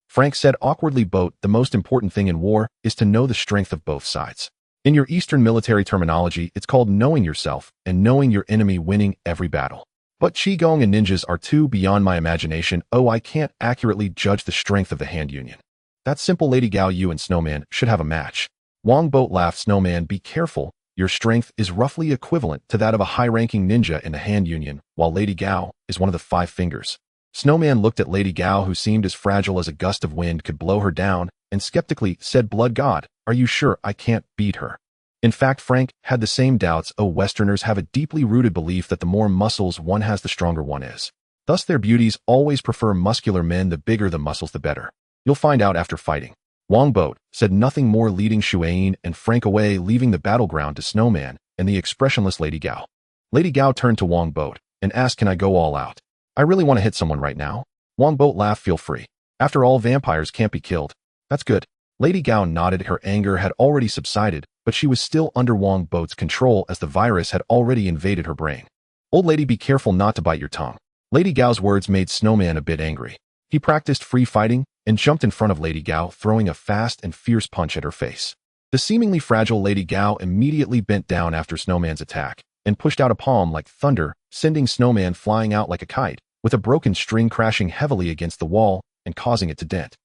Speaker 1: Frank said awkwardly, Boat, the most important thing in war is to know the strength of both sides. In your Eastern military terminology, it's called knowing yourself and knowing your enemy, winning every battle. But Qigong and ninjas are too beyond my imagination. Oh, I can't accurately judge the strength of the Hand Union. That's simple, Lady Gao. You and Snowman should have a match. Wongbo laughed. Snowman, be careful. Your strength is roughly equivalent to that of a high-ranking ninja in the Hand Union, while Lady Gao is one of the 5 fingers. Snowman looked at Lady Gao, who seemed as fragile as a gust of wind could blow her down, and skeptically said, Blood God, are you sure I can't beat her? In fact, Frank had the same doubts. Oh, Westerners have a deeply rooted belief that the more muscles one has, the stronger one is. Thus, their beauties always prefer muscular men. The bigger the muscles, the better. You'll find out after fighting. Wongbo said nothing more, leading Shuain and Frank away, leaving the battleground to Snowman and the expressionless Lady Gao. Lady Gao turned to Wongbo and asked, can I go all out? I really want to hit someone right now. Wongbo laughed, feel free. After all, vampires can't be killed. That's good. Lady Gao nodded. Her anger had already subsided, but she was still under Wongbo's control as the virus had already invaded her brain. Old lady, be careful not to bite your tongue. Lady Gao's words made Snowman a bit angry. He practiced free fighting and jumped in front of Lady Gao, throwing a fast and fierce punch at her face. The seemingly fragile Lady Gao immediately bent down after Snowman's attack and pushed out a palm like thunder, sending Snowman flying out like a kite, with a broken string crashing heavily against the wall and causing it to dent.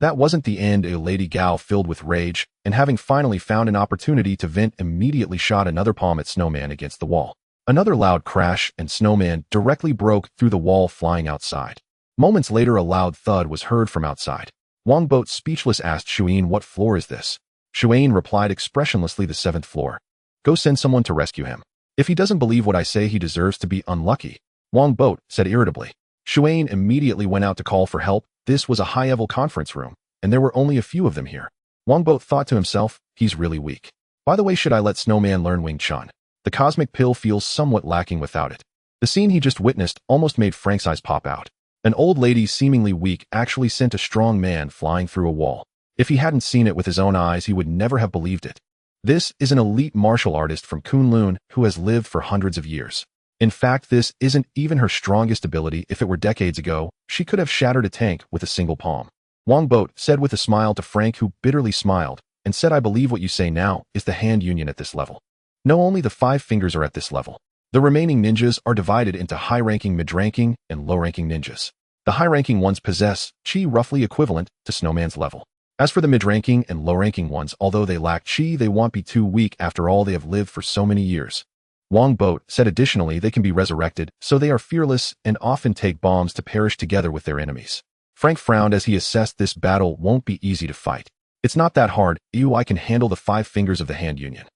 Speaker 1: That wasn't the end. Lady Gao, filled with rage, and having finally found an opportunity to vent, immediately shot another palm at Snowman against the wall. Another loud crash, and Snowman directly broke through the wall, flying outside. Moments later, a loud thud was heard from outside. Wongbo, speechless, asked Shuain, what floor is this? Shuain replied expressionlessly, the 7th floor. Go send someone to rescue him. If he doesn't believe what I say, he deserves to be unlucky. Wongbo said irritably. Shuain immediately went out to call for help. This was a high-level conference room, and there were only a few of them here. Wongbo thought to himself, he's really weak. By the way, should I let Snowman learn Wing Chun? The cosmic pill feels somewhat lacking without it. The scene he just witnessed almost made Frank's eyes pop out. An old lady, seemingly weak, actually sent a strong man flying through a wall. If he hadn't seen it with his own eyes, he would never have believed it. This is an elite martial artist from Kunlun who has lived for hundreds of years. In fact, this isn't even her strongest ability. If it were decades ago, she could have shattered a tank with a single palm. Wongbo said with a smile to Frank, who bitterly smiled, and said, I believe what you say now is the Hand Union at this level. No, only the 5 fingers are at this level. The remaining ninjas are divided into high-ranking, mid-ranking, and low-ranking ninjas. The high-ranking ones possess chi roughly equivalent to Snowman's level. As for the mid-ranking and low-ranking ones, although they lack chi, they won't be too weak. After all, they have lived for so many years. Wongbo said additionally, they can be resurrected, so they are fearless and often take bombs to perish together with their enemies. Frank frowned as he assessed this battle won't be easy to fight. It's not that hard. I can handle the 5 fingers of the Hand Union.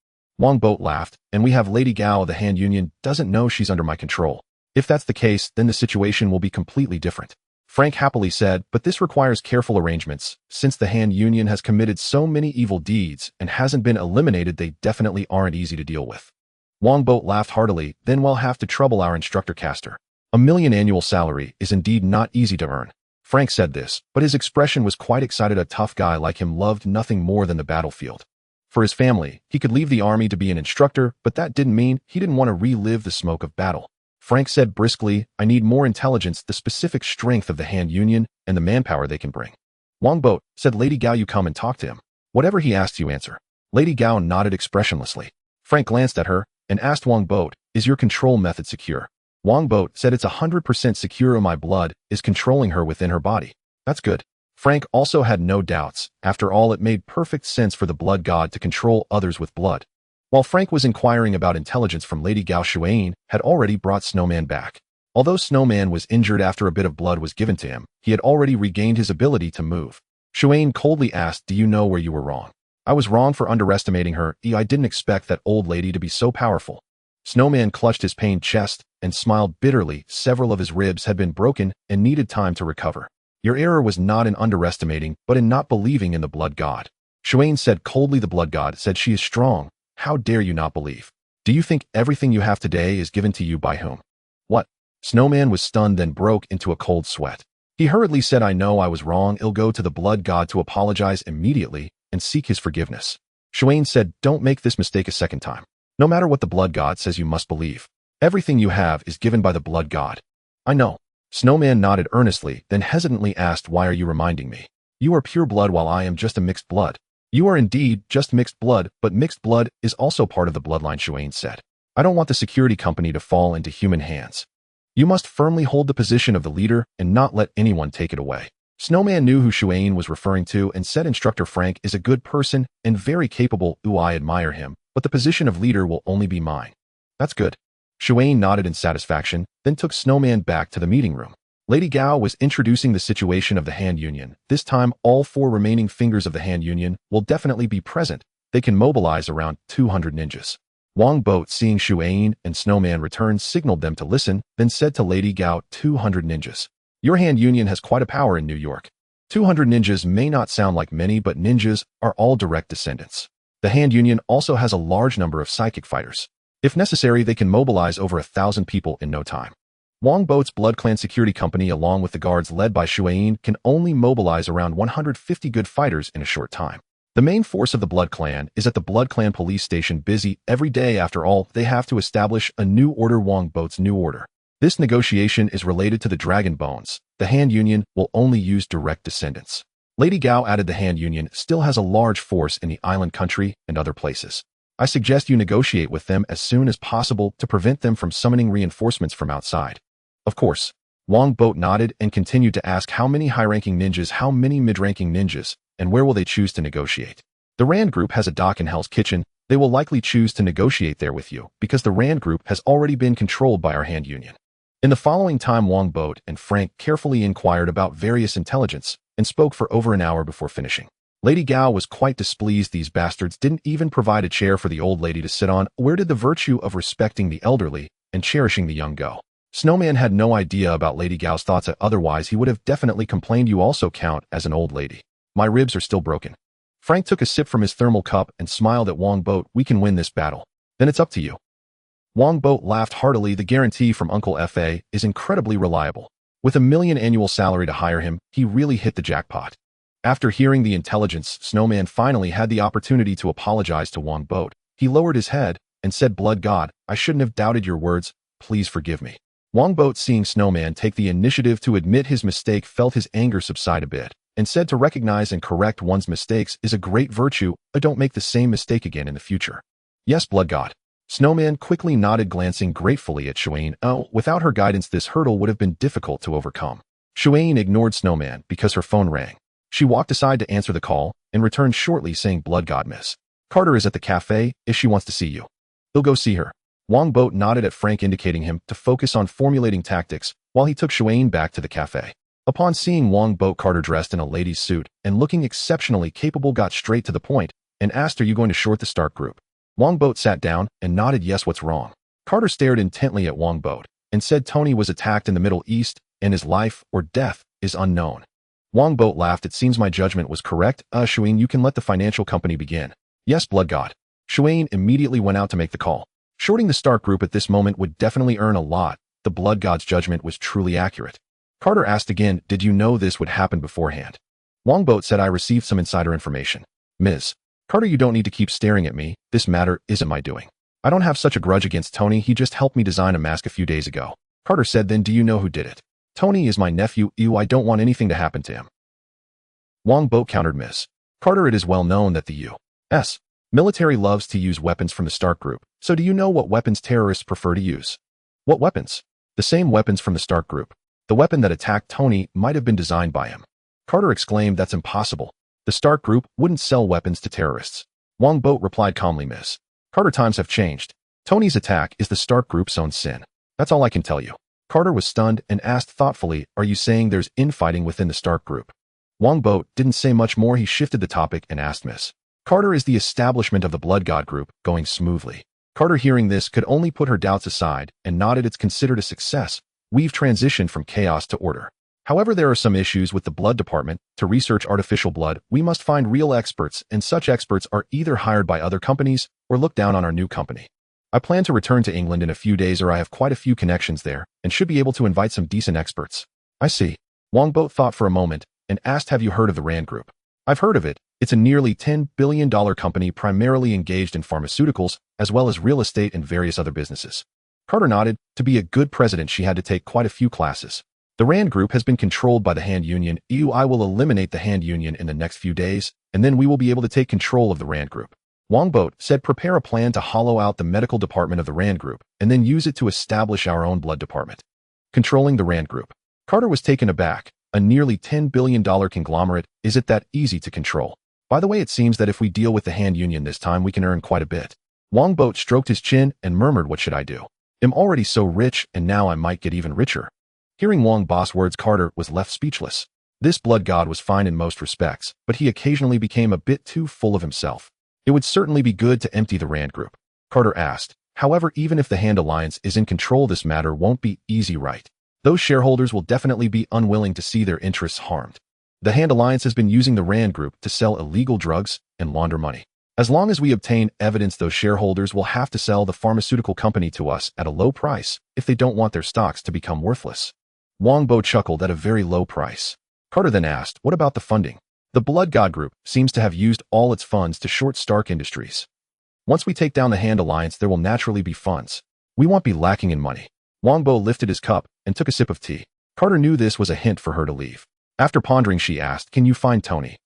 Speaker 1: Wongbo laughed, and we have Lady Gao. The Hand Union doesn't know she's under my control. If that's the case, then the situation will be completely different. Frank happily said, but this requires careful arrangements. Since the Hand Union has committed so many evil deeds and hasn't been eliminated, they definitely aren't easy to deal with. Wongbo laughed heartily, then we'll have to trouble our instructor caster. $1 million annual salary is indeed not easy to earn. Frank said this, but his expression was quite excited. A tough guy like him loved nothing more than the battlefield. For his family, he could leave the army to be an instructor, but that didn't mean he didn't want to relive the smoke of battle. Frank said briskly, I need more intelligence, the specific strength of the Hand Union, and the manpower they can bring. Wongbo, said Lady Gao, you come and talk to him. Whatever he asks you answer. Lady Gao nodded expressionlessly. Frank glanced at her and asked Wongbo, is your control method secure? Wongbo said it's 100% secure. My blood is controlling her within her body. That's good. Frank also had no doubts. After all, it made perfect sense for the blood god to control others with blood. While Frank was inquiring about intelligence from Lady Gao, Xuan had already brought Snowman back. Although Snowman was injured after a bit of blood was given to him, he had already regained his ability to move. Xuan coldly asked, do you know where you were wrong? I was wrong for underestimating her. I didn't expect that old lady to be so powerful. Snowman clutched his pained chest and smiled bitterly. Several of his ribs had been broken and needed time to recover. Your error was not in underestimating, but in not believing in the blood god. Xuan said coldly. The blood god said she is strong. How dare you not believe? Do you think everything you have today is given to you by whom? What? Snowman was stunned, then broke into a cold sweat. He hurriedly said, I know I was wrong. I'll go to the blood god to apologize immediately and seek his forgiveness. Xuan said, don't make this mistake a second time. No matter what the blood god says, you must believe. Everything you have is given by the blood god. I know. Snowman nodded earnestly, then hesitantly asked, why are you reminding me? You are pure blood while I am just a mixed blood. You are indeed just mixed blood, but mixed blood is also part of the bloodline, Xuan said. I don't want the security company to fall into human hands. You must firmly hold the position of the leader and not let anyone take it away. Snowman knew who Xuan was referring to and said, Instructor Frank is a good person and very capable. I admire him, but the position of leader will only be mine. That's good. Xuan nodded in satisfaction, then took Snowman back to the meeting room. Lady Gao was introducing the situation of the Hand Union. This time, all 4 remaining fingers of the Hand Union will definitely be present. They can mobilize around 200 ninjas. Wongbo, seeing Xuan and Snowman return, signaled them to listen, then said to Lady Gao, 200 ninjas. Your Hand Union has quite a power in New York. 200 ninjas may not sound like many, but ninjas are all direct descendants. The Hand Union also has a large number of psychic fighters. If necessary, they can mobilize over 1,000 people in no time. Wongbo's Blood Clan Security Company, along with the guards led by Xuan, can only mobilize around 150 good fighters in a short time. The main force of the Blood Clan is at the Blood Clan police station, busy every day. After all, they have to establish a new order, Wongbo's new order. This negotiation is related to the Dragon Bones. The Hand Union will only use direct descendants. Lady Gao added, the Hand Union still has a large force in the island country and other places. I suggest you negotiate with them as soon as possible to prevent them from summoning reinforcements from outside. Of course. Wongbo nodded and continued to ask, how many high-ranking ninjas, how many mid-ranking ninjas, and where will they choose to negotiate? The Rand Group has a dock in Hell's Kitchen. They will likely choose to negotiate there with you, because the Rand Group has already been controlled by our Hand Union. In the following time, Wongbo and Frank carefully inquired about various intelligence and spoke for over an hour before finishing. Lady Gao was quite displeased. These bastards didn't even provide a chair for the old lady to sit on. Where did the virtue of respecting the elderly and cherishing the young go? Snowman had no idea about Lady Gao's thoughts, otherwise he would have definitely complained. You also count as an old lady. My ribs are still broken. Frank took a sip from his thermal cup and smiled at Wongbo. We can win this battle. Then it's up to you. Wongbo laughed heartily. The guarantee from Uncle Fa is incredibly reliable. With $1 million annual salary to hire him, he really hit the jackpot. After hearing the intelligence, Snowman finally had the opportunity to apologize to Wongbo. He lowered his head and said, Blood God, I shouldn't have doubted your words. Please forgive me. Wongbo, seeing Snowman take the initiative to admit his mistake, felt his anger subside a bit and said, to recognize and correct one's mistakes is a great virtue. I don't make the same mistake again in the future. Yes, Blood God. Snowman quickly nodded, glancing gratefully at Xuan. Oh, without her guidance, this hurdle would have been difficult to overcome. Xuan ignored Snowman because her phone rang. She walked aside to answer the call and returned shortly, saying, Blood God, Miss Carter is at the cafe if she wants to see you. He'll go see her. Wongbo nodded at Frank, indicating him to focus on formulating tactics while he took Xuan back to the cafe. Upon seeing Wongbo, Carter, dressed in a lady's suit and looking exceptionally capable, got straight to the point and asked, are you going to short the Stark Group? Wongbo sat down and nodded yes. What's wrong? Carter stared intently at Wongbo and said, Tony was attacked in the Middle East and his life or death is unknown. Wongbo laughed. It seems my judgment was correct. Xuan, you can let the financial company begin. Yes, Blood God. Xuan immediately went out to make the call. Shorting the Stark Group at this moment would definitely earn a lot. The Blood God's judgment was truly accurate. Carter asked again, did you know this would happen beforehand? Wongbo said, I received some insider information. Ms. Carter, you don't need to keep staring at me. This matter isn't my doing. I don't have such a grudge against Tony, he just helped me design a mask a few days ago. Carter said, then do you know who did it? Tony is my nephew, I don't want anything to happen to him. Wongbo countered Ms. Carter, it is well known that the U.S. military loves to use weapons from the Stark Group, so do you know what weapons terrorists prefer to use? What weapons? The same weapons from the Stark Group. The weapon that attacked Tony might have been designed by him. Carter exclaimed, that's impossible. The Stark Group wouldn't sell weapons to terrorists. Wongbo replied calmly, Ms. Carter, times have changed. Tony's attack is the Stark Group's own sin. That's all I can tell you. Carter was stunned and asked thoughtfully, are you saying there's infighting within the Stark Group? Wongbo didn't say much more. He shifted the topic and asked, Ms. Carter, is the establishment of the Blood God Group going smoothly? Carter, hearing this, could only put her doubts aside and nodded. It's considered a success. We've transitioned from chaos to order. However, there are some issues with the blood department. To research artificial blood, we must find real experts, and such experts are either hired by other companies or look down on our new company. I plan to return to England in a few days, or I have quite a few connections there and should be able to invite some decent experts. I see. Wongbo thought for a moment and asked, have you heard of the Rand Group? I've heard of it. It's a nearly $10 billion company primarily engaged in pharmaceuticals as well as real estate and various other businesses. Carter nodded. To be a good president, she had to take quite a few classes. The Rand Group has been controlled by the Hand Union. I will eliminate the Hand Union in the next few days, and then we will be able to take control of the Rand Group. Wongbo said, prepare a plan to hollow out the medical department of the Rand Group and then use it to establish our own blood department. Controlling the Rand Group. Carter was taken aback. A nearly $10 billion conglomerate, is it that easy to control? By the way, it seems that if we deal with the Hand Union this time, we can earn quite a bit. Wongbo stroked his chin and murmured, what should I do? I'm already so rich, and now I might get even richer. Hearing Wongbo's words, Carter was left speechless. This blood god was fine in most respects, but he occasionally became a bit too full of himself. It would certainly be good to empty the Rand Group. Carter asked, however, even if the Hand Alliance is in control, this matter won't be easy, right? Those shareholders will definitely be unwilling to see their interests harmed. The Hand Alliance has been using the Rand Group to sell illegal drugs and launder money. As long as we obtain evidence, those shareholders will have to sell the pharmaceutical company to us at a low price if they don't want their stocks to become worthless. Wongbo chuckled, at a very low price. Carter then asked, what about the funding? The Blood God Group seems to have used all its funds to short Stark Industries. Once we take down the Hand Alliance, there will naturally be funds. We won't be lacking in money. Wongbo lifted his cup and took a sip of tea. Carter knew this was a hint for her to leave. After pondering, she asked, can you find Tony?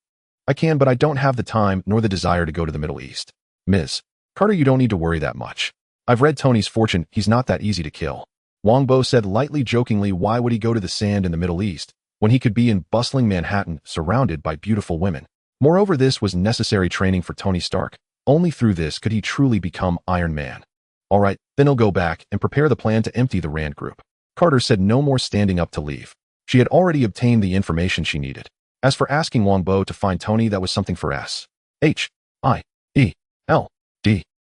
Speaker 1: I can, but I don't have the time nor the desire to go to the Middle East. Ms. Carter, you don't need to worry that much. I've read Tony's fortune. He's not that easy to kill. Wongbo said lightly, jokingly, why would he go to the sand in the Middle East when he could be in bustling Manhattan surrounded by beautiful women? Moreover, this was necessary training for Tony Stark. Only through this could he truly become Iron Man. All right, then he'll go back and prepare the plan to empty the Rand Group. Carter said, no more standing up to leave. She had already obtained the information she needed. As for asking Wongbo to find Tony, that was something for S.H.I.E.L.D.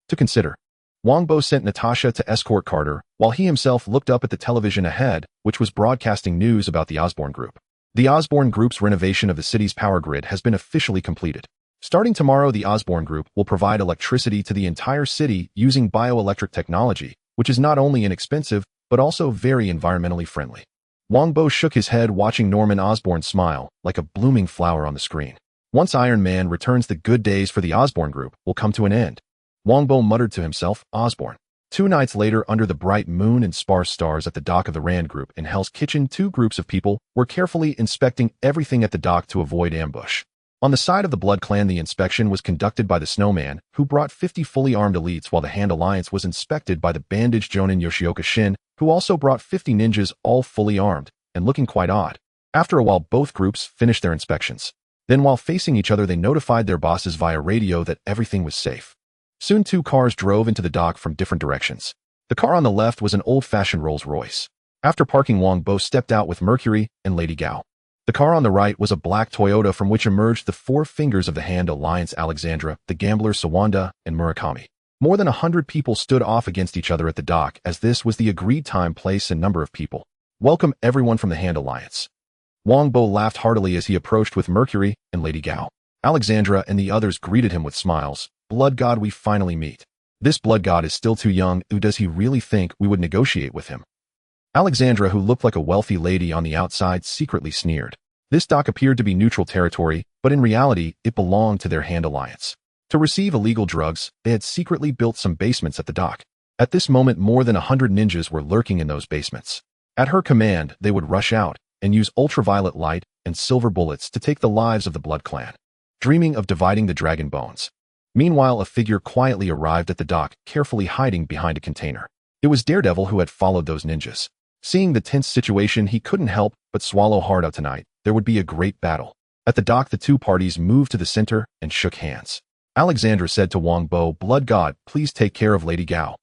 Speaker 1: to consider. Wongbo sent Natasha to escort Carter, while he himself looked up at the television ahead, which was broadcasting news about the Osborne Group. The Osborne Group's renovation of the city's power grid has been officially completed. Starting tomorrow, the Osborne Group will provide electricity to the entire city using bioelectric technology, which is not only inexpensive, but also very environmentally friendly. Wongbo shook his head, watching Norman Osborn smile like a blooming flower on the screen. Once Iron Man returns, the good days for the Osborne Group will come to an end. Wongbo muttered to himself, Osborne. 2 nights later, under the bright moon and sparse stars at the dock of the Rand Group in Hell's Kitchen, 2 groups of people were carefully inspecting everything at the dock to avoid ambush. On the side of the Blood Clan, the inspection was conducted by the Snowman, who brought 50 fully armed elites, while the Hand Alliance was inspected by the bandaged Jonin Yoshioka Shin, who also brought 50 ninjas, all fully armed and looking quite odd. After a while, both groups finished their inspections. Then, while facing each other, they notified their bosses via radio that everything was safe. Soon 2 cars drove into the dock from different directions. The car on the left was an old-fashioned Rolls-Royce. After parking, Wongbo stepped out with Mercury and Lady Gao. The car on the right was a black Toyota, from which emerged the 4 fingers of the Hand Alliance: Alexandra, the gambler Sawanda, and Murakami. More than 100 people stood off against each other at the dock, as this was the agreed time, place, and number of people. Welcome everyone from the Hand Alliance. Wongbo laughed heartily as he approached with Mercury and Lady Gao. Alexandra and the others greeted him with smiles. Blood God, we finally meet. This Blood God is still too young. Does he really think we would negotiate with him? Alexandra, who looked like a wealthy lady on the outside, secretly sneered. This dock appeared to be neutral territory, but in reality, it belonged to their Hand Alliance. To receive illegal drugs, they had secretly built some basements at the dock. At this moment, more than 100 ninjas were lurking in those basements. At her command, they would rush out and use ultraviolet light and silver bullets to take the lives of the Blood Clan, dreaming of dividing the dragon bones. Meanwhile, a figure quietly arrived at the dock, carefully hiding behind a container. It was Daredevil who had followed those ninjas. Seeing the tense situation, he couldn't help but swallow hard. Out tonight, there would be a great battle. At the dock, the two parties moved to the center and shook hands. Alexandra said to Wongbo, "Blood God, please take care of Lady Gao.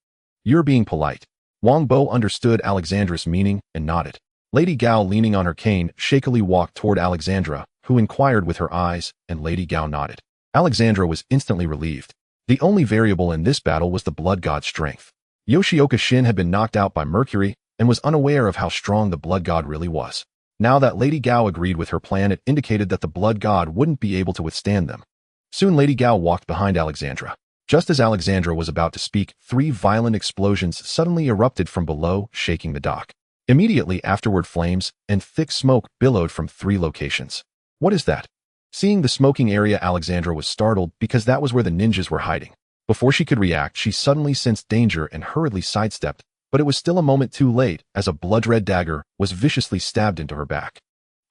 Speaker 1: You're being polite." Wongbo understood Alexandra's meaning and nodded. Lady Gao, leaning on her cane, shakily walked toward Alexandra, who inquired with her eyes, and Lady Gao nodded. Alexandra was instantly relieved. The only variable in this battle was the Blood God's strength. Yoshioka Shin had been knocked out by Mercury and was unaware of how strong the Blood God really was. Now that Lady Gao agreed with her plan, it indicated that the Blood God wouldn't be able to withstand them. Soon Lady Gao walked behind Alexandra. Just as Alexandra was about to speak, 3 violent explosions suddenly erupted from below, shaking the dock. Immediately afterward, flames and thick smoke billowed from 3 locations. "What is that?" Seeing the smoking area, Alexandra was startled because that was where the ninjas were hiding. Before she could react, she suddenly sensed danger and hurriedly sidestepped, but it was still a moment too late as a blood-red dagger was viciously stabbed into her back.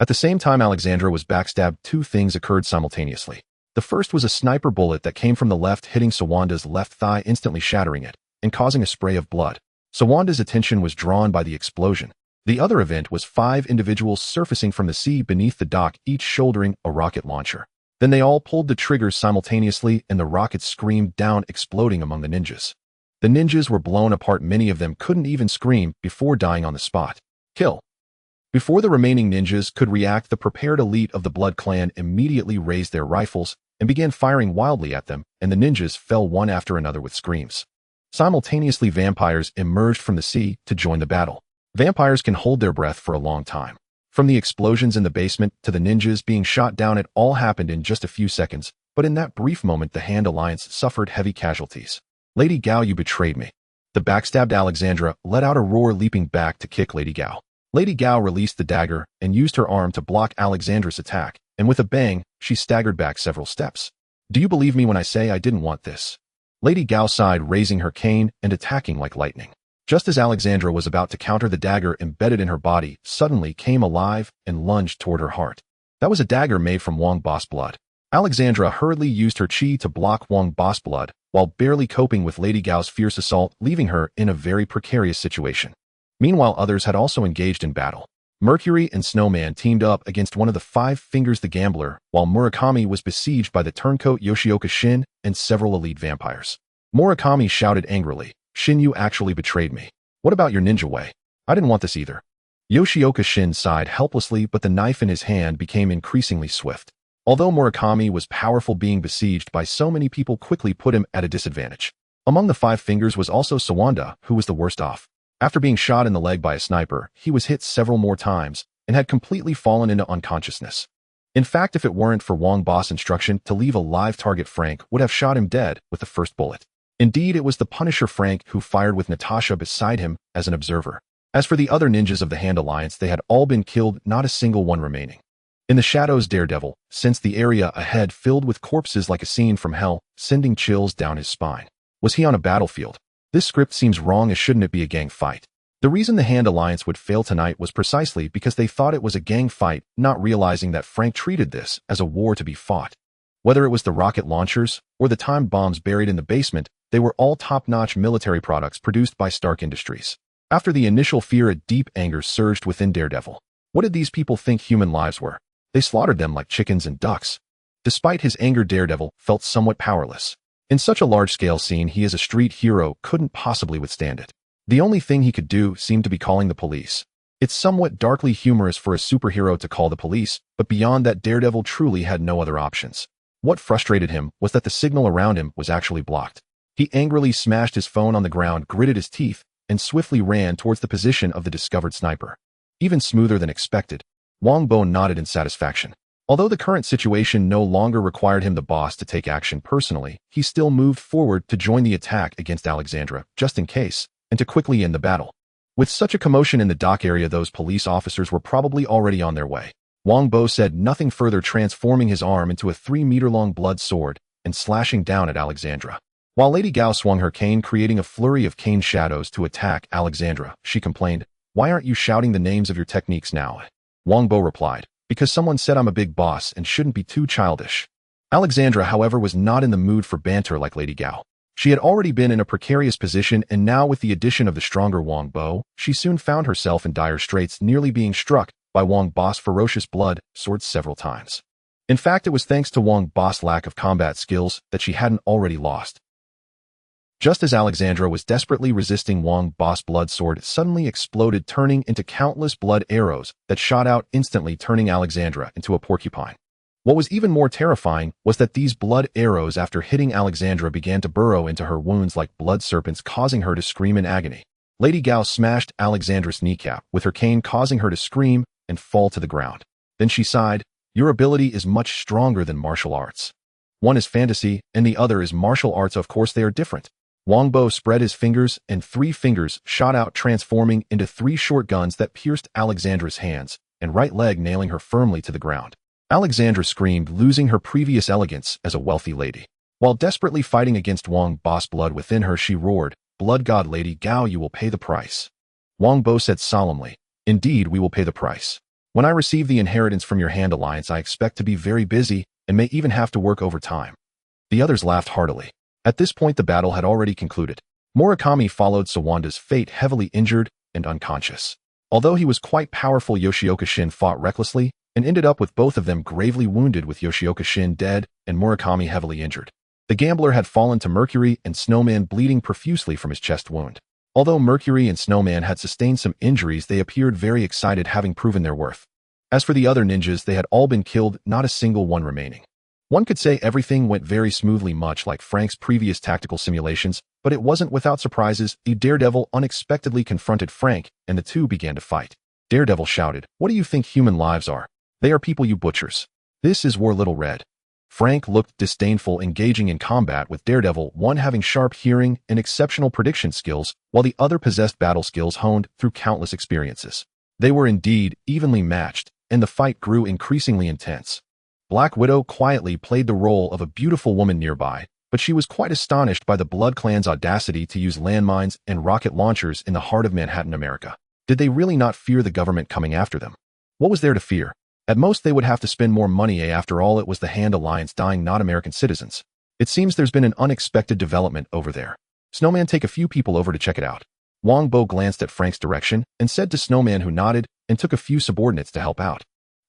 Speaker 1: At the same time Alexandra was backstabbed, 2 things occurred simultaneously. The first was a sniper bullet that came from the left, hitting Sawanda's left thigh, instantly shattering it and causing a spray of blood. Sawanda's attention was drawn by the explosion. The other event was 5 individuals surfacing from the sea beneath the dock, each shouldering a rocket launcher. Then they all pulled the triggers simultaneously and the rockets screamed down, exploding among the ninjas. The ninjas were blown apart. Many of them couldn't even scream before dying on the spot. Kill. Before the remaining ninjas could react, the prepared elite of the Blood Clan immediately raised their rifles and began firing wildly at them, and the ninjas fell one after another with screams. Simultaneously, vampires emerged from the sea to join the battle. Vampires can hold their breath for a long time. From the explosions in the basement to the ninjas being shot down, it all happened in just a few seconds, but in that brief moment the Hand Alliance suffered heavy casualties. "Lady Gao, you betrayed me." The backstabbed Alexandra let out a roar, leaping back to kick Lady Gao. Lady Gao released the dagger and used her arm to block Alexandra's attack, and with a bang, she staggered back several steps. "Do you believe me when I say I didn't want this?" Lady Gao sighed, raising her cane and attacking like lightning. Just as Alexandra was about to counter, the dagger embedded in her body suddenly came alive and lunged toward her heart. That was a dagger made from Wongbo's blood. Alexandra hurriedly used her chi to block Wongbo's blood, while barely coping with Lady Gao's fierce assault, leaving her in a very precarious situation. Meanwhile, others had also engaged in battle. Mercury and Snowman teamed up against one of the 5 Fingers the Gambler, while Murakami was besieged by the turncoat Yoshioka Shin and several elite vampires. Murakami shouted angrily, "Shin, you actually betrayed me. What about your ninja way? I didn't want this either." Yoshioka Shin sighed helplessly, but the knife in his hand became increasingly swift. Although Murakami was powerful, being besieged by so many people quickly put him at a disadvantage. Among the 5 Fingers was also Sawanda, who was the worst off. After being shot in the leg by a sniper, he was hit several more times and had completely fallen into unconsciousness. In fact, if it weren't for Wongbo's instruction to leave a live target, Frank would have shot him dead with the first bullet. Indeed, it was the Punisher Frank who fired with Natasha beside him as an observer. As for the other ninjas of the Hand Alliance, they had all been killed, not a single one remaining. In the shadows, Daredevil sensed the area ahead filled with corpses like a scene from hell, sending chills down his spine. Was he on a battlefield? This script seems wrong, as shouldn't it be a gang fight? The reason the Hand Alliance would fail tonight was precisely because they thought it was a gang fight, not realizing that Frank treated this as a war to be fought. Whether it was the rocket launchers or the timed bombs buried in the basement, they were all top-notch military products produced by Stark Industries. After the initial fear, a deep anger surged within Daredevil. What did these people think human lives were? They slaughtered them like chickens and ducks. Despite his anger, Daredevil felt somewhat powerless. In such a large-scale scene, he as a street hero couldn't possibly withstand it. The only thing he could do seemed to be calling the police. It's somewhat darkly humorous for a superhero to call the police, but beyond that, Daredevil truly had no other options. What frustrated him was that the signal around him was actually blocked. He angrily smashed his phone on the ground, gritted his teeth, and swiftly ran towards the position of the discovered sniper. Even smoother than expected. Wongbo nodded in satisfaction. Although the current situation no longer required him, the boss, to take action personally, he still moved forward to join the attack against Alexandra, just in case, and to quickly end the battle. With such a commotion in the dock area, those police officers were probably already on their way. Wongbo said nothing further, transforming his arm into a 3-meter-long blood sword and slashing down at Alexandra. While Lady Gao swung her cane, creating a flurry of cane shadows to attack Alexandra, she complained, "Why aren't you shouting the names of your techniques now?" Wongbo replied, "Because someone said I'm a big boss and shouldn't be too childish." Alexandra, however, was not in the mood for banter like Lady Gao. She had already been in a precarious position, and now with the addition of the stronger Wongbo, she soon found herself in dire straits, nearly being struck by Wongbo's ferocious blood swords several times. In fact, it was thanks to Wongbo's lack of combat skills that she hadn't already lost. Just as Alexandra was desperately resisting Wongbo's blood sword suddenly exploded, turning into countless blood arrows that shot out instantly, turning Alexandra into a porcupine. What was even more terrifying was that these blood arrows, after hitting Alexandra, began to burrow into her wounds like blood serpents, causing her to scream in agony. Lady Gao smashed Alexandra's kneecap with her cane, causing her to scream and fall to the ground. Then she sighed, "Your ability is much stronger than martial arts. One is fantasy, and the other is martial arts. Of course they are different." Wongbo spread his fingers, and 3 fingers shot out, transforming into 3 short guns that pierced Alexandra's hands and right leg, nailing her firmly to the ground. Alexandra screamed, losing her previous elegance as a wealthy lady. While desperately fighting against Wongbo's blood within her, she roared, "Blood God, Lady Gao, you will pay the price." Wongbo said solemnly, "Indeed, we will pay the price. When I receive the inheritance from your Hand Alliance, I expect to be very busy and may even have to work overtime." The others laughed heartily. At this point, the battle had already concluded. Murakami followed Sawanda's fate, heavily injured and unconscious. Although he was quite powerful, Yoshioka Shin fought recklessly and ended up with both of them gravely wounded, with Yoshioka Shin dead and Murakami heavily injured. The gambler had fallen to Mercury and Snowman, bleeding profusely from his chest wound. Although Mercury and Snowman had sustained some injuries, they appeared very excited, having proven their worth. As for the other ninjas, they had all been killed, not a single one remaining. One could say everything went very smoothly, much like Frank's previous tactical simulations, but it wasn't without surprises. The Daredevil unexpectedly confronted Frank, and the two began to fight. Daredevil shouted, "What do you think human lives are? They are people, you butchers. This is war, Little Red." Frank looked disdainful, engaging in combat with Daredevil, one having sharp hearing and exceptional prediction skills, while the other possessed battle skills honed through countless experiences. They were indeed evenly matched, and the fight grew increasingly intense. Black Widow quietly played the role of a beautiful woman nearby, but she was quite astonished by the Blood Clan's audacity to use landmines and rocket launchers in the heart of Manhattan, America. Did they really not fear the government coming after them? What was there to fear? At most, they would have to spend more money. After all, it was the Hand Alliance dying, not American citizens. It seems there's been an unexpected development over there. Snowman, take a few people over to check it out. Wongbo glanced at Frank's direction and said to Snowman, who nodded and took a few subordinates to help out.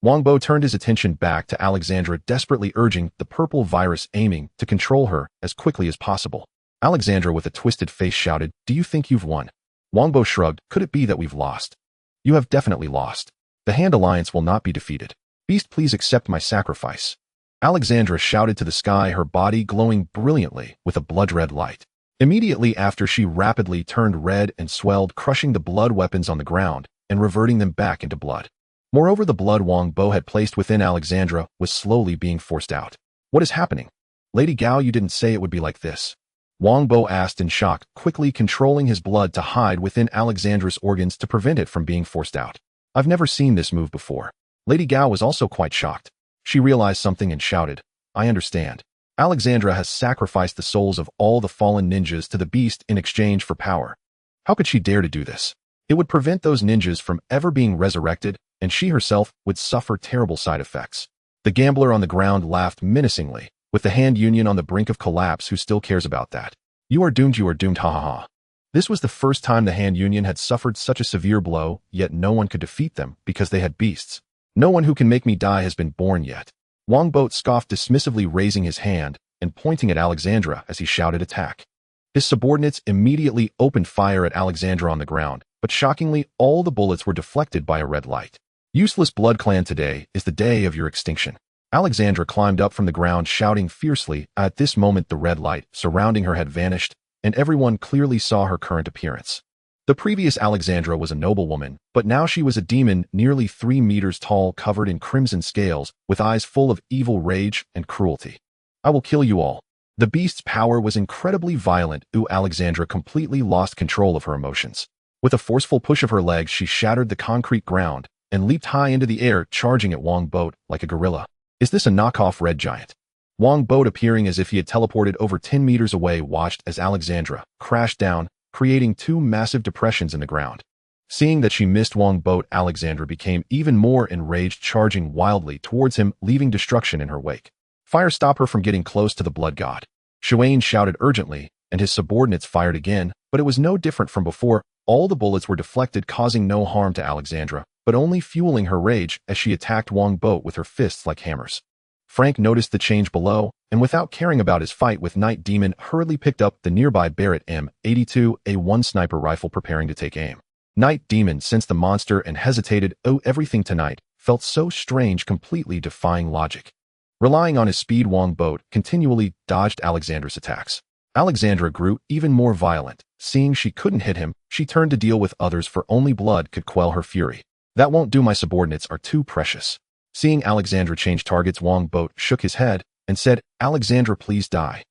Speaker 1: Wongbo turned his attention back to Alexandra, desperately urging the purple virus, aiming to control her as quickly as possible. Alexandra, with a twisted face, shouted, "Do you think you've won?" Wongbo shrugged. "Could it be that we've lost?" "You have definitely lost. The Hand Alliance will not be defeated. Beast, please accept my sacrifice." Alexandra shouted to the sky, her body glowing brilliantly with a blood-red light. Immediately after, she rapidly turned red and swelled, crushing the blood weapons on the ground and reverting them back into blood. Moreover, the blood Wongbo had placed within Alexandra was slowly being forced out. "What is happening? Lady Gao, you didn't say it would be like this." Wongbo asked in shock, quickly controlling his blood to hide within Alexandra's organs to prevent it from being forced out. "I've never seen this move before." Lady Gao was also quite shocked. She realized something and shouted, "I understand. Alexandra has sacrificed the souls of all the fallen ninjas to the beast in exchange for power. How could she dare to do this? It would prevent those ninjas from ever being resurrected, and she herself would suffer terrible side effects." The gambler on the ground laughed menacingly, with the Hand Union on the brink of collapse. "Who still cares about that? You are doomed, you are doomed, ha ha ha." This was the first time the Hand Union had suffered such a severe blow, yet no one could defeat them because they had beasts. "No one who can make me die has been born yet." Wongbo scoffed dismissively, raising his hand and pointing at Alexandra as he shouted, "Attack." His subordinates immediately opened fire at Alexandra on the ground, but shockingly, all the bullets were deflected by a red light. "Useless Blood Clan, today is the day of your extinction." Alexandra climbed up from the ground, shouting fiercely. At this moment, the red light surrounding her had vanished, and everyone clearly saw her current appearance. The previous Alexandra was a noblewoman, but now she was a demon, nearly 3 meters tall, covered in crimson scales, with eyes full of evil rage and cruelty. "I will kill you all." The beast's power was incredibly violent. Alexandra completely lost control of her emotions. With a forceful push of her legs, she shattered the concrete ground and leaped high into the air, charging at Wongbo like a gorilla. "Is this a knockoff Red Giant?" Wongbo, appearing as if he had teleported over 10 meters away, watched as Alexandra crashed down, creating two massive depressions in the ground. Seeing that she missed Wongbo, Alexandra became even more enraged, charging wildly towards him, leaving destruction in her wake. Fire, stop her from getting close to the blood god. Shuain shouted urgently, and his subordinates fired again, but it was no different from before. All the bullets were deflected, causing no harm to Alexandra, but only fueling her rage as she attacked Wongbo with her fists like hammers. Frank noticed the change below, and without caring about his fight with Night Demon, hurriedly picked up the nearby Barrett M82A1 sniper rifle, preparing to take aim. Night Demon sensed the monster and hesitated. Oh, everything tonight felt so strange, completely defying logic. Relying on his speed, Wongbo continually dodged Alexandra's attacks. Alexandra grew even more violent. Seeing she couldn't hit him, she turned to deal with others, for only blood could quell her fury. That won't do, my subordinates are too precious. Seeing Alexandra change targets, Wongbo shook his head and said, Alexandra, please die.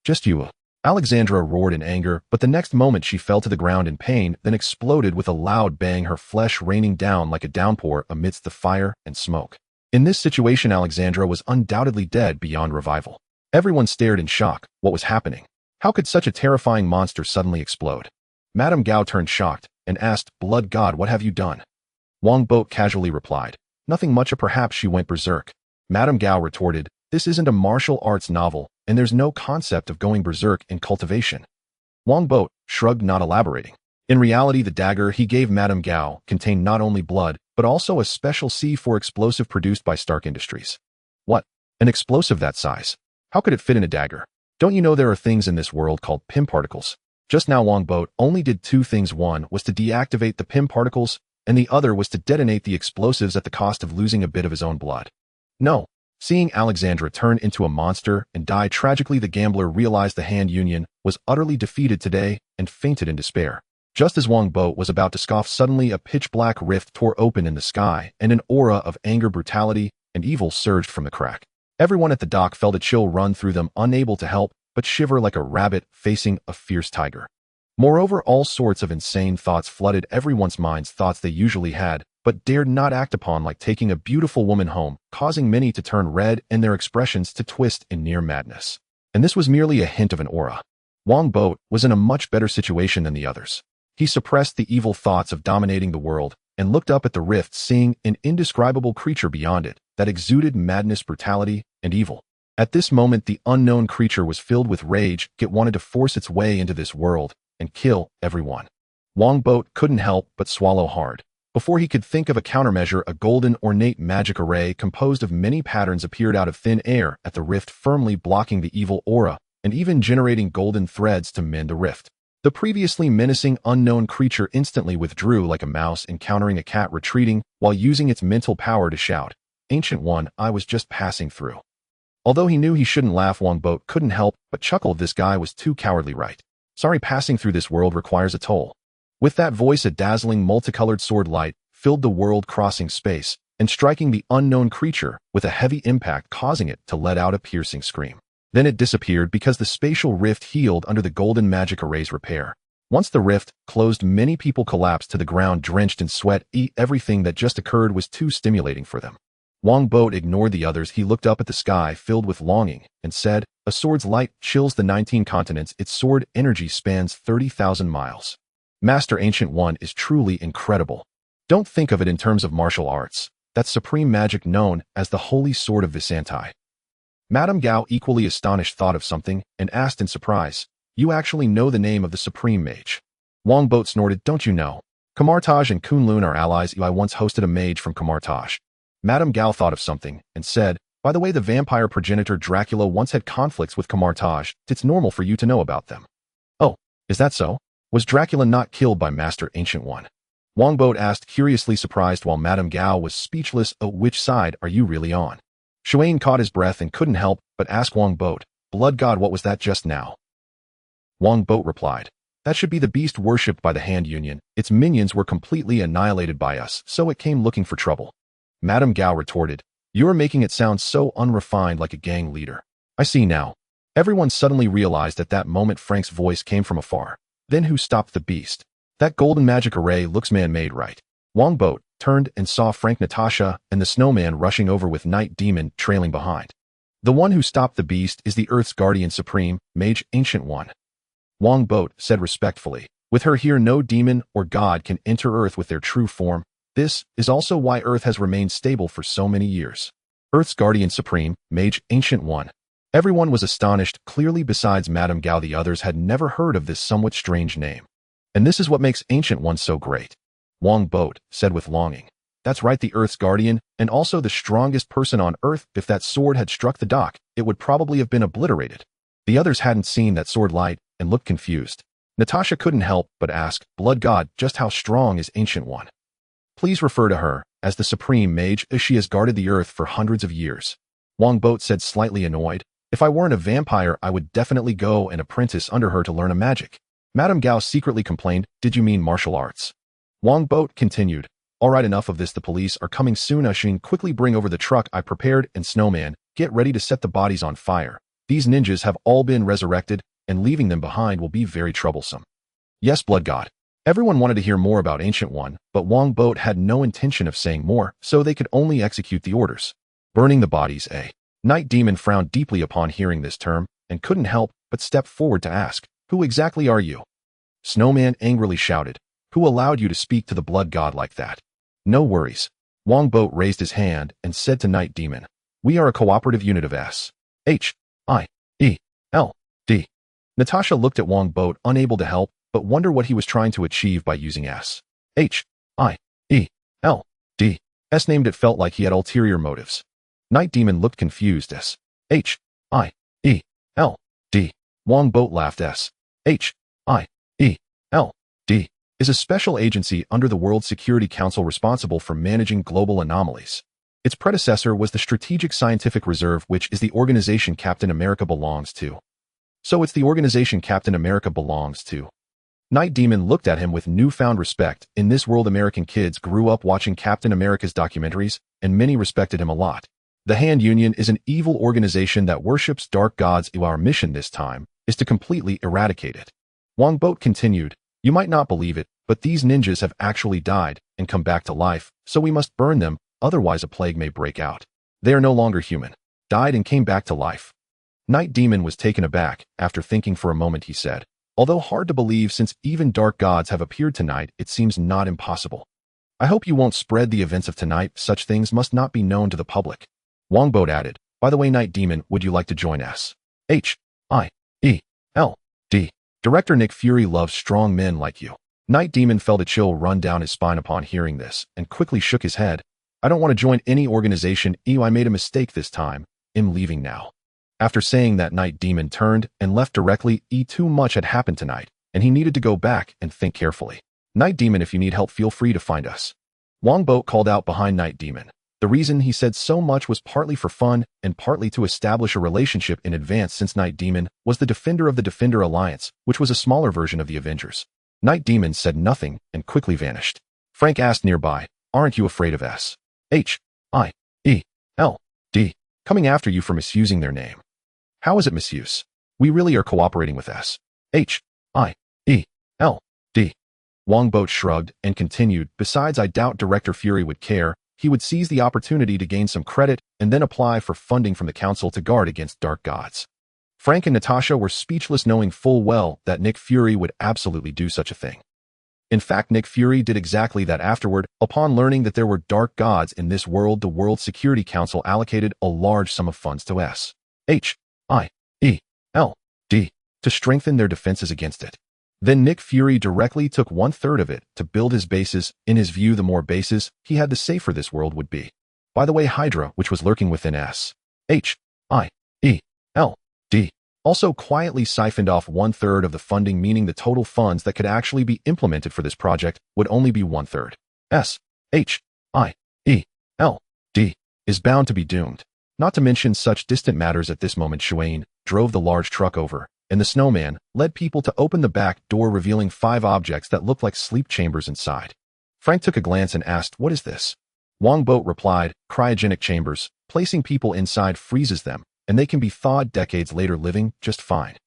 Speaker 1: Just you. Alexandra roared in anger, but the next moment she fell to the ground in pain, then exploded with a loud bang, her flesh raining down like a downpour amidst the fire and smoke. In this situation, Alexandra was undoubtedly dead beyond revival. Everyone stared in shock. What was happening? How could such a terrifying monster suddenly explode? Madame Gao turned shocked and asked, Blood God, what have you done? Wongbo casually replied, nothing much, or perhaps she went berserk. Madame Gao retorted, this isn't a martial arts novel, and there's no concept of going berserk in cultivation. Wongbo shrugged, not elaborating. In reality, the dagger he gave Madame Gao contained not only blood, but also a special C4 explosive produced by Stark Industries. What? An explosive that size? How could it fit in a dagger? Don't you know there are things in this world called PIM particles? Just now Wongbo only did two things. One was to deactivate the PIM particles, and the other was to detonate the explosives at the cost of losing a bit of his own blood. No. Seeing Alexandra turn into a monster and die tragically, the gambler realized the Hand Union was utterly defeated today and fainted in despair. Just as Wongbo was about to scoff, suddenly a pitch-black rift tore open in the sky, and an aura of anger, brutality, and evil surged from the crack. Everyone at the dock felt a chill run through them, unable to help but shiver like a rabbit facing a fierce tiger. Moreover, all sorts of insane thoughts flooded everyone's minds, thoughts they usually had, but dared not act upon, like taking a beautiful woman home, causing many to turn red and their expressions to twist in near madness. And this was merely a hint of an aura. Wongbo was in a much better situation than the others. He suppressed the evil thoughts of dominating the world and looked up at the rift, seeing an indescribable creature beyond it that exuded madness, brutality, and evil. At this moment, the unknown creature was filled with rage. It wanted to force its way into this world and kill everyone. Wongbo couldn't help but swallow hard. Before he could think of a countermeasure, a golden ornate magic array composed of many patterns appeared out of thin air at the rift, firmly blocking the evil aura and even generating golden threads to mend the rift. The previously menacing unknown creature instantly withdrew like a mouse encountering a cat, retreating while using its mental power to shout, Ancient One, I was just passing through. Although he knew he shouldn't laugh, Wongbo couldn't help but chuckle. This guy was too cowardly, right? Sorry, passing through this world requires a toll. With that voice, a dazzling multicolored sword light filled the world, crossing space and striking the unknown creature with a heavy impact, causing it to let out a piercing scream. Then it disappeared because the spatial rift healed under the golden magic array's repair. Once the rift closed, many people collapsed to the ground, drenched in sweat. Everything that just occurred was too stimulating for them. Wongbo ignored the others. He looked up at the sky, filled with longing, and said, a sword's light chills the 19 continents. Its sword energy spans 30,000 miles. Master Ancient One is truly incredible. Don't think of it in terms of martial arts. That's supreme magic known as the Holy Sword of Visanti. Madame Gao, equally astonished, thought of something and asked in surprise, you actually know the name of the supreme mage? Wongbo snorted, don't you know? Kamartaj and Kunlun are allies. I once hosted a mage from Kamartaj. Madame Gao thought of something and said, by the way, the vampire progenitor Dracula once had conflicts with Kamartaj. It's normal for you to know about them. Oh, is that so? Was Dracula not killed by Master Ancient One? Wongbo asked, curiously surprised, while Madame Gao was speechless. Oh, which side are you really on? Shuain caught his breath and couldn't help but ask Wongbo, Blood God, what was that just now? Wongbo replied, that should be the beast worshipped by the Hand Union. Its minions were completely annihilated by us, so it came looking for trouble. Madame Gao retorted, you are making it sound so unrefined, like a gang leader. I see now. Everyone suddenly realized at that moment Frank's voice came from afar. Then who stopped the beast? That golden magic array looks man-made, right? Wongbo turned and saw Frank, Natasha, and the snowman rushing over with Night Demon trailing behind. The one who stopped the beast is the Earth's guardian supreme, mage, ancient one. Wongbo said respectfully. With her here, no demon or god can enter Earth with their true form. This is also why Earth has remained stable for so many years. Earth's guardian supreme, mage, ancient one. Everyone was astonished. Clearly, besides Madame Gao, the others had never heard of this somewhat strange name. And this is what makes Ancient One so great. Wongbo said with longing. That's right, the Earth's guardian, and also the strongest person on Earth. If that sword had struck the dock, it would probably have been obliterated. The others hadn't seen that sword light and looked confused. Natasha couldn't help but ask, Blood God, just how strong is Ancient One? Please refer to her as the Supreme Mage, as she has guarded the Earth for hundreds of years. Wongbo said, slightly annoyed. If I weren't a vampire, I would definitely go and apprentice under her to learn a magic. Madame Gao secretly complained, did you mean martial arts? Wongbo continued, all right, enough of this, the police are coming soon. Ushin, quickly bring over the truck I prepared, and Snowman, get ready to set the bodies on fire. These ninjas have all been resurrected, and leaving them behind will be very troublesome. Yes, Blood God. Everyone wanted to hear more about Ancient One, but Wongbo had no intention of saying more, so they could only execute the orders. Burning the bodies, Night Demon frowned deeply upon hearing this term, and couldn't help but step forward to ask, who exactly are you? Snowman angrily shouted, who allowed you to speak to the Blood God like that? No worries. Wongbo raised his hand and said to Night Demon, we are a cooperative unit of S-H-I-E-L-D. Natasha looked at Wongbo, unable to help but wonder what he was trying to achieve by using S-H-I-E-L-D. S named it felt like he had ulterior motives. Night Demon looked confused. S-H-I-E-L-D. Wongbo laughed. S-H-I-E-L-D is a special agency under the World Security Council responsible for managing global anomalies. Its predecessor was the Strategic Scientific Reserve, which is the organization Captain America belongs to. So it's the organization Captain America belongs to. Night Demon looked at him with newfound respect. In this world, American kids grew up watching Captain America's documentaries, and many respected him a lot. The Hand Union is an evil organization that worships dark gods. Our mission this time is to completely eradicate it. Wongbo continued, you might not believe it, but these ninjas have actually died and come back to life, so we must burn them, otherwise a plague may break out. They are no longer human. Died and came back to life. Night Demon was taken aback. After thinking for a moment, he said, although hard to believe since even dark gods have appeared tonight, it seems not impossible. I hope you won't spread the events of tonight. Such things must not be known to the public. Wongbo added, by the way, Night Demon, would you like to join S-H-I-E-L-D? Director Nick Fury loves strong men like you. Night Demon felt a chill run down his spine upon hearing this, and quickly shook his head. I don't want to join any organization. I made a mistake this time. I'm leaving now. After saying that, Night Demon turned and left directly. Too much had happened tonight, and he needed to go back and think carefully. Night Demon, if you need help, feel free to find us. Wongbo called out behind Night Demon. The reason he said so much was partly for fun and partly to establish a relationship in advance, since Night Demon was the defender of the Defender Alliance, which was a smaller version of the Avengers. Night Demon said nothing and quickly vanished. Frank asked nearby, aren't you afraid of S-H-I-E-L-D coming after you for misusing their name? How is it misuse? We really are cooperating with S-H-I-E-L-D. Wongbo shrugged and continued, besides, I doubt Director Fury would care. He would seize the opportunity to gain some credit and then apply for funding from the council to guard against dark gods. Frank and Natasha were speechless, knowing full well that Nick Fury would absolutely do such a thing. In fact, Nick Fury did exactly that afterward. Upon learning that there were dark gods in this world, the World Security Council allocated a large sum of funds to S-H-I-E-L-D to strengthen their defenses against it. Then Nick Fury directly took 1/3 of it to build his bases. In his view, the more bases he had, the safer this world would be. By the way, Hydra, which was lurking within S-H-I-E-L-D, also quietly siphoned off 1/3 of the funding, meaning the total funds that could actually be implemented for this project would only be 1/3. S-H-I-E-L-D is bound to be doomed. Not to mention such distant matters. At this moment, Shuain drove the large truck over, and the Snowman led people to open the back door, revealing 5 objects that looked like sleep chambers inside. Frank took a glance and asked, what is this? Wongbo replied, cryogenic chambers. Placing people inside freezes them, and they can be thawed decades later, living just fine.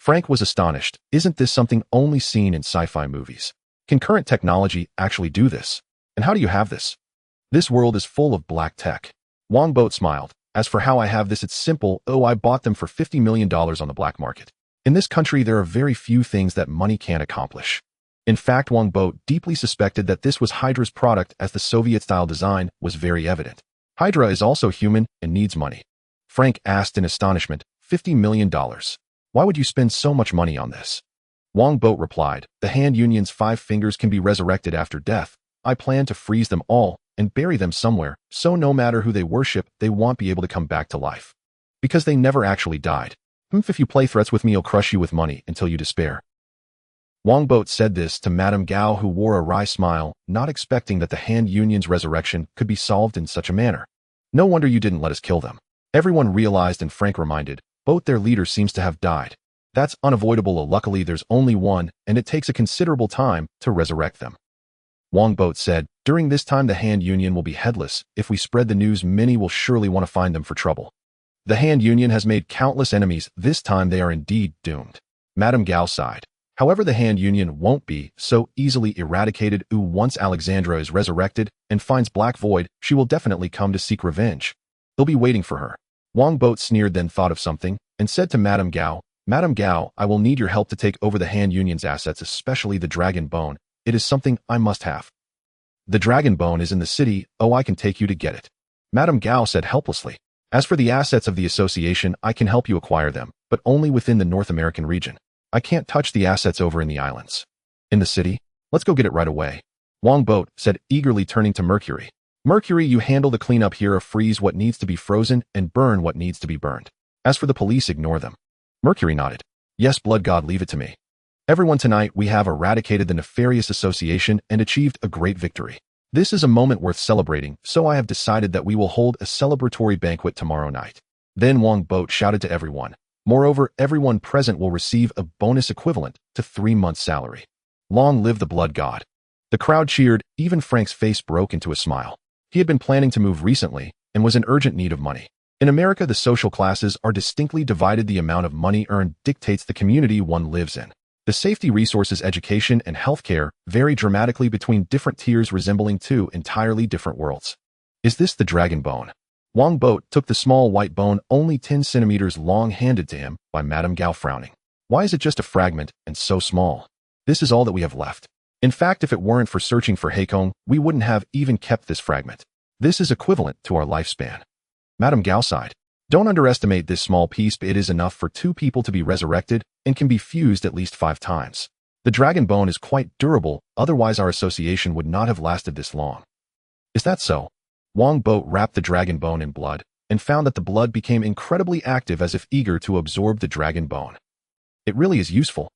Speaker 1: Frank was astonished. Isn't this something only seen in sci-fi movies? Can current technology actually do this? And how do you have this? This world is full of black tech. Wongbo smiled. As for how I have this, it's simple. Oh, I bought them for $50 million on the black market. In this country, there are very few things that money can't accomplish. In fact, Wongbo deeply suspected that this was Hydra's product, as the Soviet-style design was very evident. Hydra is also human and needs money. Frank asked in astonishment, $50 million. Why would you spend so much money on this? Wongbo replied, the Hand Union's 5 fingers can be resurrected after death. I plan to freeze them all and bury them somewhere, so no matter who they worship, they won't be able to come back to life. Because they never actually died. If you play threats with me, I'll crush you with money until you despair. Wongbo said this to Madame Gao, who wore a wry smile, not expecting that the Hand Union's resurrection could be solved in such a manner. No wonder you didn't let us kill them. Everyone realized, and Frank reminded, both their leader seems to have died. That's unavoidable. Luckily, there's only one, and it takes a considerable time to resurrect them. Wongbo said, during this time the Hand Union will be headless. If we spread the news, many will surely want to find them for trouble. The Hand Union has made countless enemies. This time they are indeed doomed. Madame Gao sighed. However, the Hand Union won't be so easily eradicated. Once Alexandra is resurrected and finds Black Void, she will definitely come to seek revenge. They'll be waiting for her. Wongbo sneered, then thought of something, and said to Madame Gao, Madame Gao, I will need your help to take over the Hand Union's assets, especially the Dragon Bone. It is something I must have. The Dragon Bone is in the city. Oh, I can take you to get it. Madame Gao said helplessly. As for the assets of the association, I can help you acquire them, but only within the North American region. I can't touch the assets over in the islands. In the city? Let's go get it right away. Wongbo said, eagerly turning to Mercury. Mercury, you handle the cleanup here. Freeze what needs to be frozen and burn what needs to be burned. As for the police, ignore them. Mercury nodded. Yes, Blood God, leave it to me. Everyone, tonight we have eradicated the nefarious association and achieved a great victory. This is a moment worth celebrating, so I have decided that we will hold a celebratory banquet tomorrow night. Then Wongbo shouted to everyone. Moreover, everyone present will receive a bonus equivalent to 3 months' salary. Long live the Blood God. The crowd cheered. Even Frank's face broke into a smile. He had been planning to move recently and was in urgent need of money. In America, the social classes are distinctly divided. The amount of money earned dictates the community one lives in. The safety, resources, education, and healthcare vary dramatically between different tiers, resembling 2 entirely different worlds. Is this the Dragon Bone? Wongbo took the small white bone, only 10 centimeters long, handed to him by Madame Gao, frowning. Why is it just a fragment and so small? This is all that we have left. In fact, if it weren't for searching for Heikong, we wouldn't have even kept this fragment. This is equivalent to our lifespan. Madame Gao sighed. Don't underestimate this small piece, but it is enough for 2 people to be resurrected and can be fused at least 5 times. The Dragon Bone is quite durable, otherwise our association would not have lasted this long. Is that so? Wongbo wrapped the Dragon Bone in blood and found that the blood became incredibly active, as if eager to absorb the Dragon Bone. It really is useful.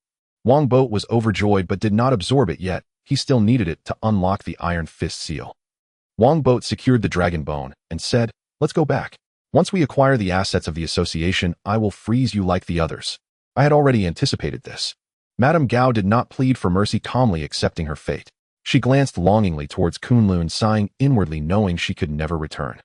Speaker 1: Wongbo was overjoyed but did not absorb it yet. He still needed it to unlock the Iron Fist seal. Wongbo secured the Dragon Bone and said, let's go back. Once we acquire the assets of the association, I will freeze you like the others. I had already anticipated this. Madame Gao did not plead for mercy, calmly accepting her fate. She glanced longingly towards Kunlun, sighing inwardly, knowing she could never return.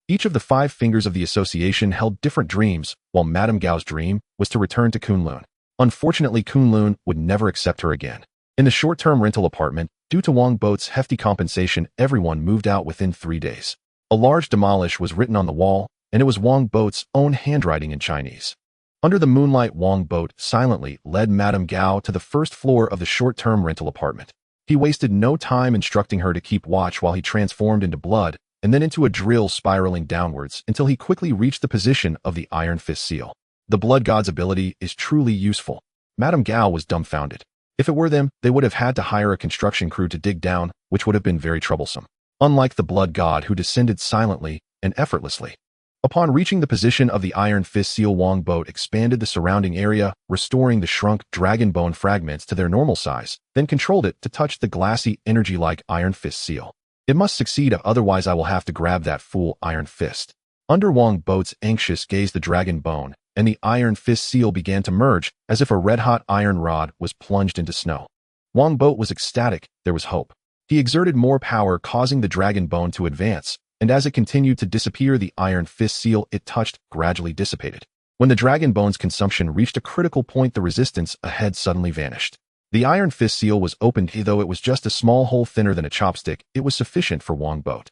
Speaker 1: Each of the 5 fingers of the association held different dreams, while Madame Gao's dream was to return to Kunlun. Unfortunately, Kunlun would never accept her again. In the short-term rental apartment, due to Wongbo's hefty compensation, everyone moved out within 3 days. A large demolish was written on the wall, and it was Wongbo's own handwriting in Chinese. Under the moonlight, Wongbo silently led Madame Gao to the first floor of the short-term rental apartment. He wasted no time instructing her to keep watch while he transformed into blood and then into a drill spiraling downwards until he quickly reached the position of the Iron Fist seal. The Blood God's ability is truly useful. Madame Gao was dumbfounded. If it were them, they would have had to hire a construction crew to dig down, which would have been very troublesome. Unlike the Blood God, who descended silently and effortlessly. Upon reaching the position of the Iron Fist seal, Wongbo expanded the surrounding area, restoring the shrunk Dragon Bone fragments to their normal size, then controlled it to touch the glassy, energy-like Iron Fist seal. It must succeed, otherwise I will have to grab that fool Iron Fist. Under Wongbo's anxious gaze, the Dragon Bone and the Iron Fist seal began to merge, as if a red-hot iron rod was plunged into snow. Wongbo was ecstatic. There was hope. He exerted more power, causing the Dragon Bone to advance, and as it continued to disappear, the Iron Fist seal it touched gradually dissipated. When the Dragon Bone's consumption reached a critical point, the resistance ahead suddenly vanished. The Iron Fist seal was opened, though it was just a small hole thinner than a chopstick. It was sufficient for Wongbo.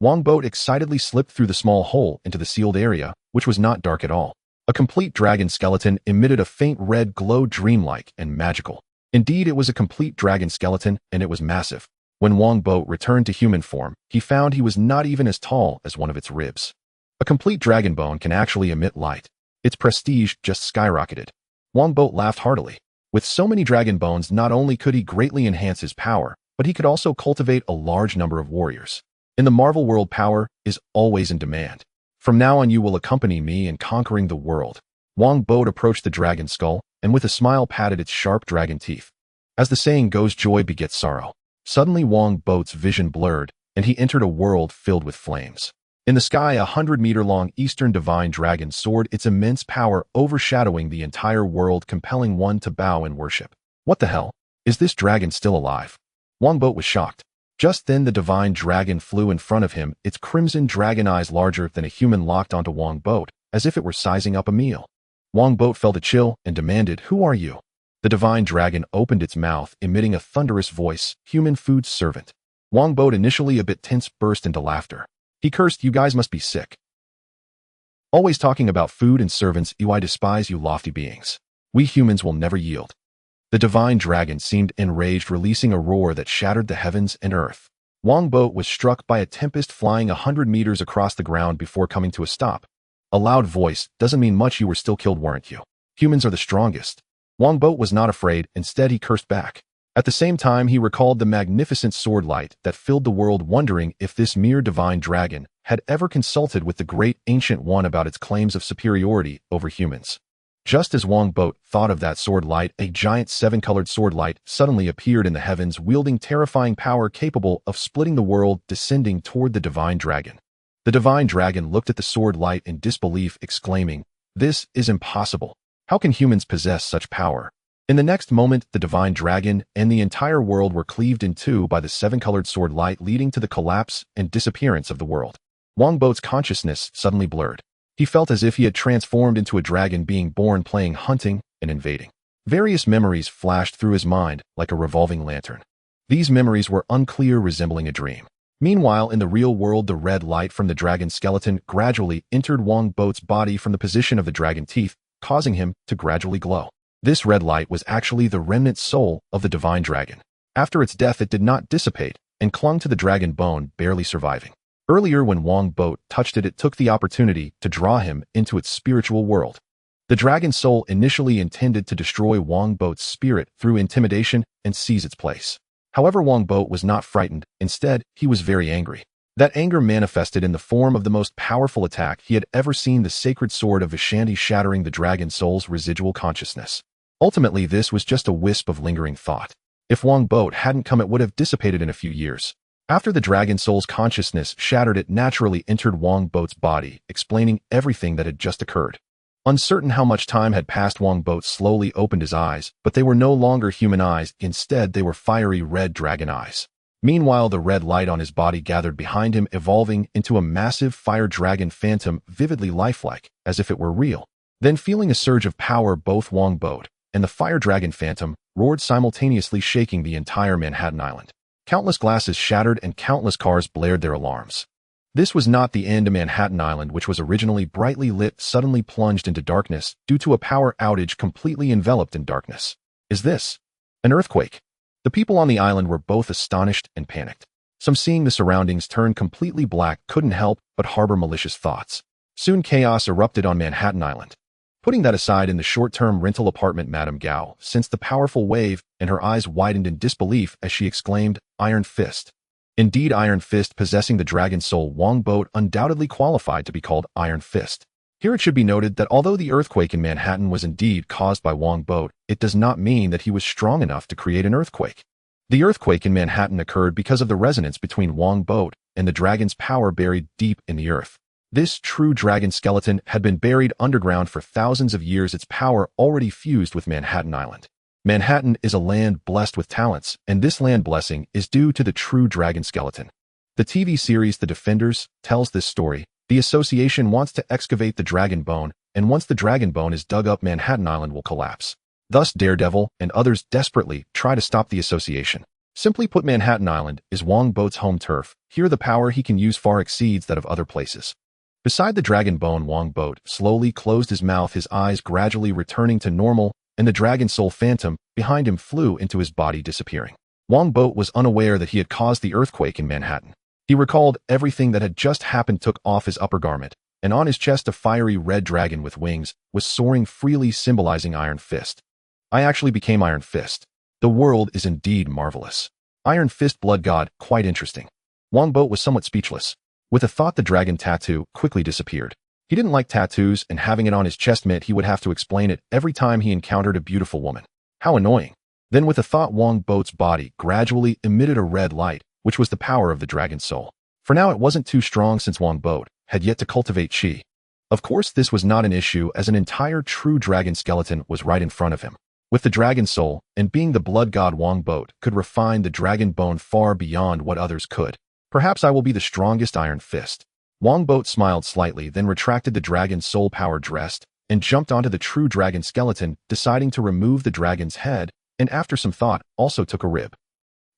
Speaker 1: Wongbo excitedly slipped through the small hole into the sealed area, which was not dark at all. A complete dragon skeleton emitted a faint red glow, dreamlike and magical. Indeed, it was a complete dragon skeleton, and it was massive. When Wongbo returned to human form, he found he was not even as tall as one of its ribs. A complete dragon bone can actually emit light. Its prestige just skyrocketed. Wongbo laughed heartily. With so many dragon bones, not only could he greatly enhance his power, but he could also cultivate a large number of warriors. In the Marvel world, power is always in demand. From now on, you will accompany me in conquering the world. Wongbo approached the dragon skull, and with a smile patted its sharp dragon teeth. As the saying goes, joy begets sorrow. Suddenly Wongbo's vision blurred, and he entered a world filled with flames. In the sky, 100-meter-long Eastern divine dragon soared, its immense power overshadowing the entire world, compelling one to bow in worship. What the hell? Is this dragon still alive? Wongbo was shocked. Just then the divine dragon flew in front of him, its crimson dragon eyes larger than a human locked onto Wongbo, as if it were sizing up a meal. Wongbo felt a chill and demanded, "Who are you?" The divine dragon opened its mouth, emitting a thunderous voice, "Human food servant." Wongbo, initially a bit tense, burst into laughter. He cursed, "You guys must be sick. Always talking about food and servants, I despise you lofty beings. We humans will never yield." The divine dragon seemed enraged, releasing a roar that shattered the heavens and earth. Wongbo was struck by a tempest, flying 100 meters across the ground before coming to a stop. A loud voice, "Doesn't mean much, you were still killed, weren't you? Humans are the strongest." Wongbo was not afraid, instead he cursed back. At the same time, he recalled the magnificent sword light that filled the world, wondering if this mere divine dragon had ever consulted with the great ancient one about its claims of superiority over humans. Just as Wongbo thought of that sword light, a giant 7-colored sword light suddenly appeared in the heavens, wielding terrifying power capable of splitting the world, descending toward the divine dragon. The divine dragon looked at the sword light in disbelief, exclaiming, "This is impossible. How can humans possess such power?" In the next moment, the divine dragon and the entire world were cleaved in two by the 7-colored sword light, leading to the collapse and disappearance of the world. Wongbo's consciousness suddenly blurred. He felt as if he had transformed into a dragon, being born, playing, hunting, and invading. Various memories flashed through his mind like a revolving lantern. These memories were unclear, resembling a dream. Meanwhile, in the real world, the red light from the dragon skeleton gradually entered Wongbo's body from the position of the dragon teeth, causing him to gradually glow. This red light was actually the remnant soul of the divine dragon. After its death, it did not dissipate and clung to the dragon bone, barely surviving. Earlier, when Wongbo touched it, it took the opportunity to draw him into its spiritual world. The dragon soul initially intended to destroy Wongbo's spirit through intimidation and seize its place. However, Wongbo was not frightened. Instead, he was very angry. That anger manifested in the form of the most powerful attack he had ever seen, the sacred sword of Vishanti, shattering the dragon soul's residual consciousness. Ultimately, this was just a wisp of lingering thought. If Wongbo hadn't come, it would have dissipated in a few years. After the dragon soul's consciousness shattered, it naturally entered Wongbo's body, explaining everything that had just occurred. Uncertain how much time had passed, Wongbo slowly opened his eyes, but they were no longer human eyes. Instead, they were fiery red dragon eyes. Meanwhile, the red light on his body gathered behind him, evolving into a massive fire dragon phantom, vividly lifelike, as if it were real. Then, feeling a surge of power, both Wongbo and the fire dragon phantom roared simultaneously, shaking the entire Manhattan Island. Countless glasses shattered and countless cars blared their alarms. This was not the end. Manhattan Island, which was originally brightly lit, suddenly plunged into darkness due to a power outage, completely enveloped in darkness. Is this an earthquake? The people on the island were both astonished and panicked. Some, seeing the surroundings turn completely black, couldn't help but harbor malicious thoughts. Soon chaos erupted on Manhattan Island. Putting that aside, in the short-term rental apartment, Madame Gao sensed the powerful wave, and her eyes widened in disbelief as she exclaimed, "Iron Fist." Indeed, Iron Fist, possessing the dragon soul, Wongbo undoubtedly qualified to be called Iron Fist. Here it should be noted that although the earthquake in Manhattan was indeed caused by Wongbo, it does not mean that he was strong enough to create an earthquake. The earthquake in Manhattan occurred because of the resonance between Wongbo and the dragon's power buried deep in the earth. This true dragon skeleton had been buried underground for thousands of years, its power already fused with Manhattan Island. Manhattan is a land blessed with talents, and this land blessing is due to the true dragon skeleton. The TV series The Defenders tells this story. The association wants to excavate the dragon bone, and once the dragon bone is dug up, Manhattan Island will collapse. Thus, Daredevil and others desperately try to stop the association. Simply put, Manhattan Island is Wongbo's home turf. Here the power he can use far exceeds that of other places. Beside the dragon bone, Wongbo slowly closed his mouth, his eyes gradually returning to normal, and the dragon soul phantom behind him flew into his body, disappearing. Wongbo was unaware that he had caused the earthquake in Manhattan. He recalled everything that had just happened, took off his upper garment, and on his chest a fiery red dragon with wings was soaring freely, symbolizing Iron Fist. I actually became Iron Fist. The world is indeed marvelous. Iron Fist, blood god, quite interesting. Wongbo was somewhat speechless. With a thought, the dragon tattoo quickly disappeared. He didn't like tattoos, and having it on his chest meant he would have to explain it every time he encountered a beautiful woman. How annoying. Then with a thought, Wongbo's body gradually emitted a red light, which was the power of the dragon soul. For now it wasn't too strong since Wongbo had yet to cultivate chi. Of course this was not an issue, as an entire true dragon skeleton was right in front of him. With the dragon soul, and being the blood god, Wongbo could refine the dragon bone far beyond what others could. Perhaps I will be the strongest Iron Fist. Wongbo smiled slightly, then retracted the dragon soul power dressed, and jumped onto the true dragon skeleton, deciding to remove the dragon's head, and after some thought, also took a rib.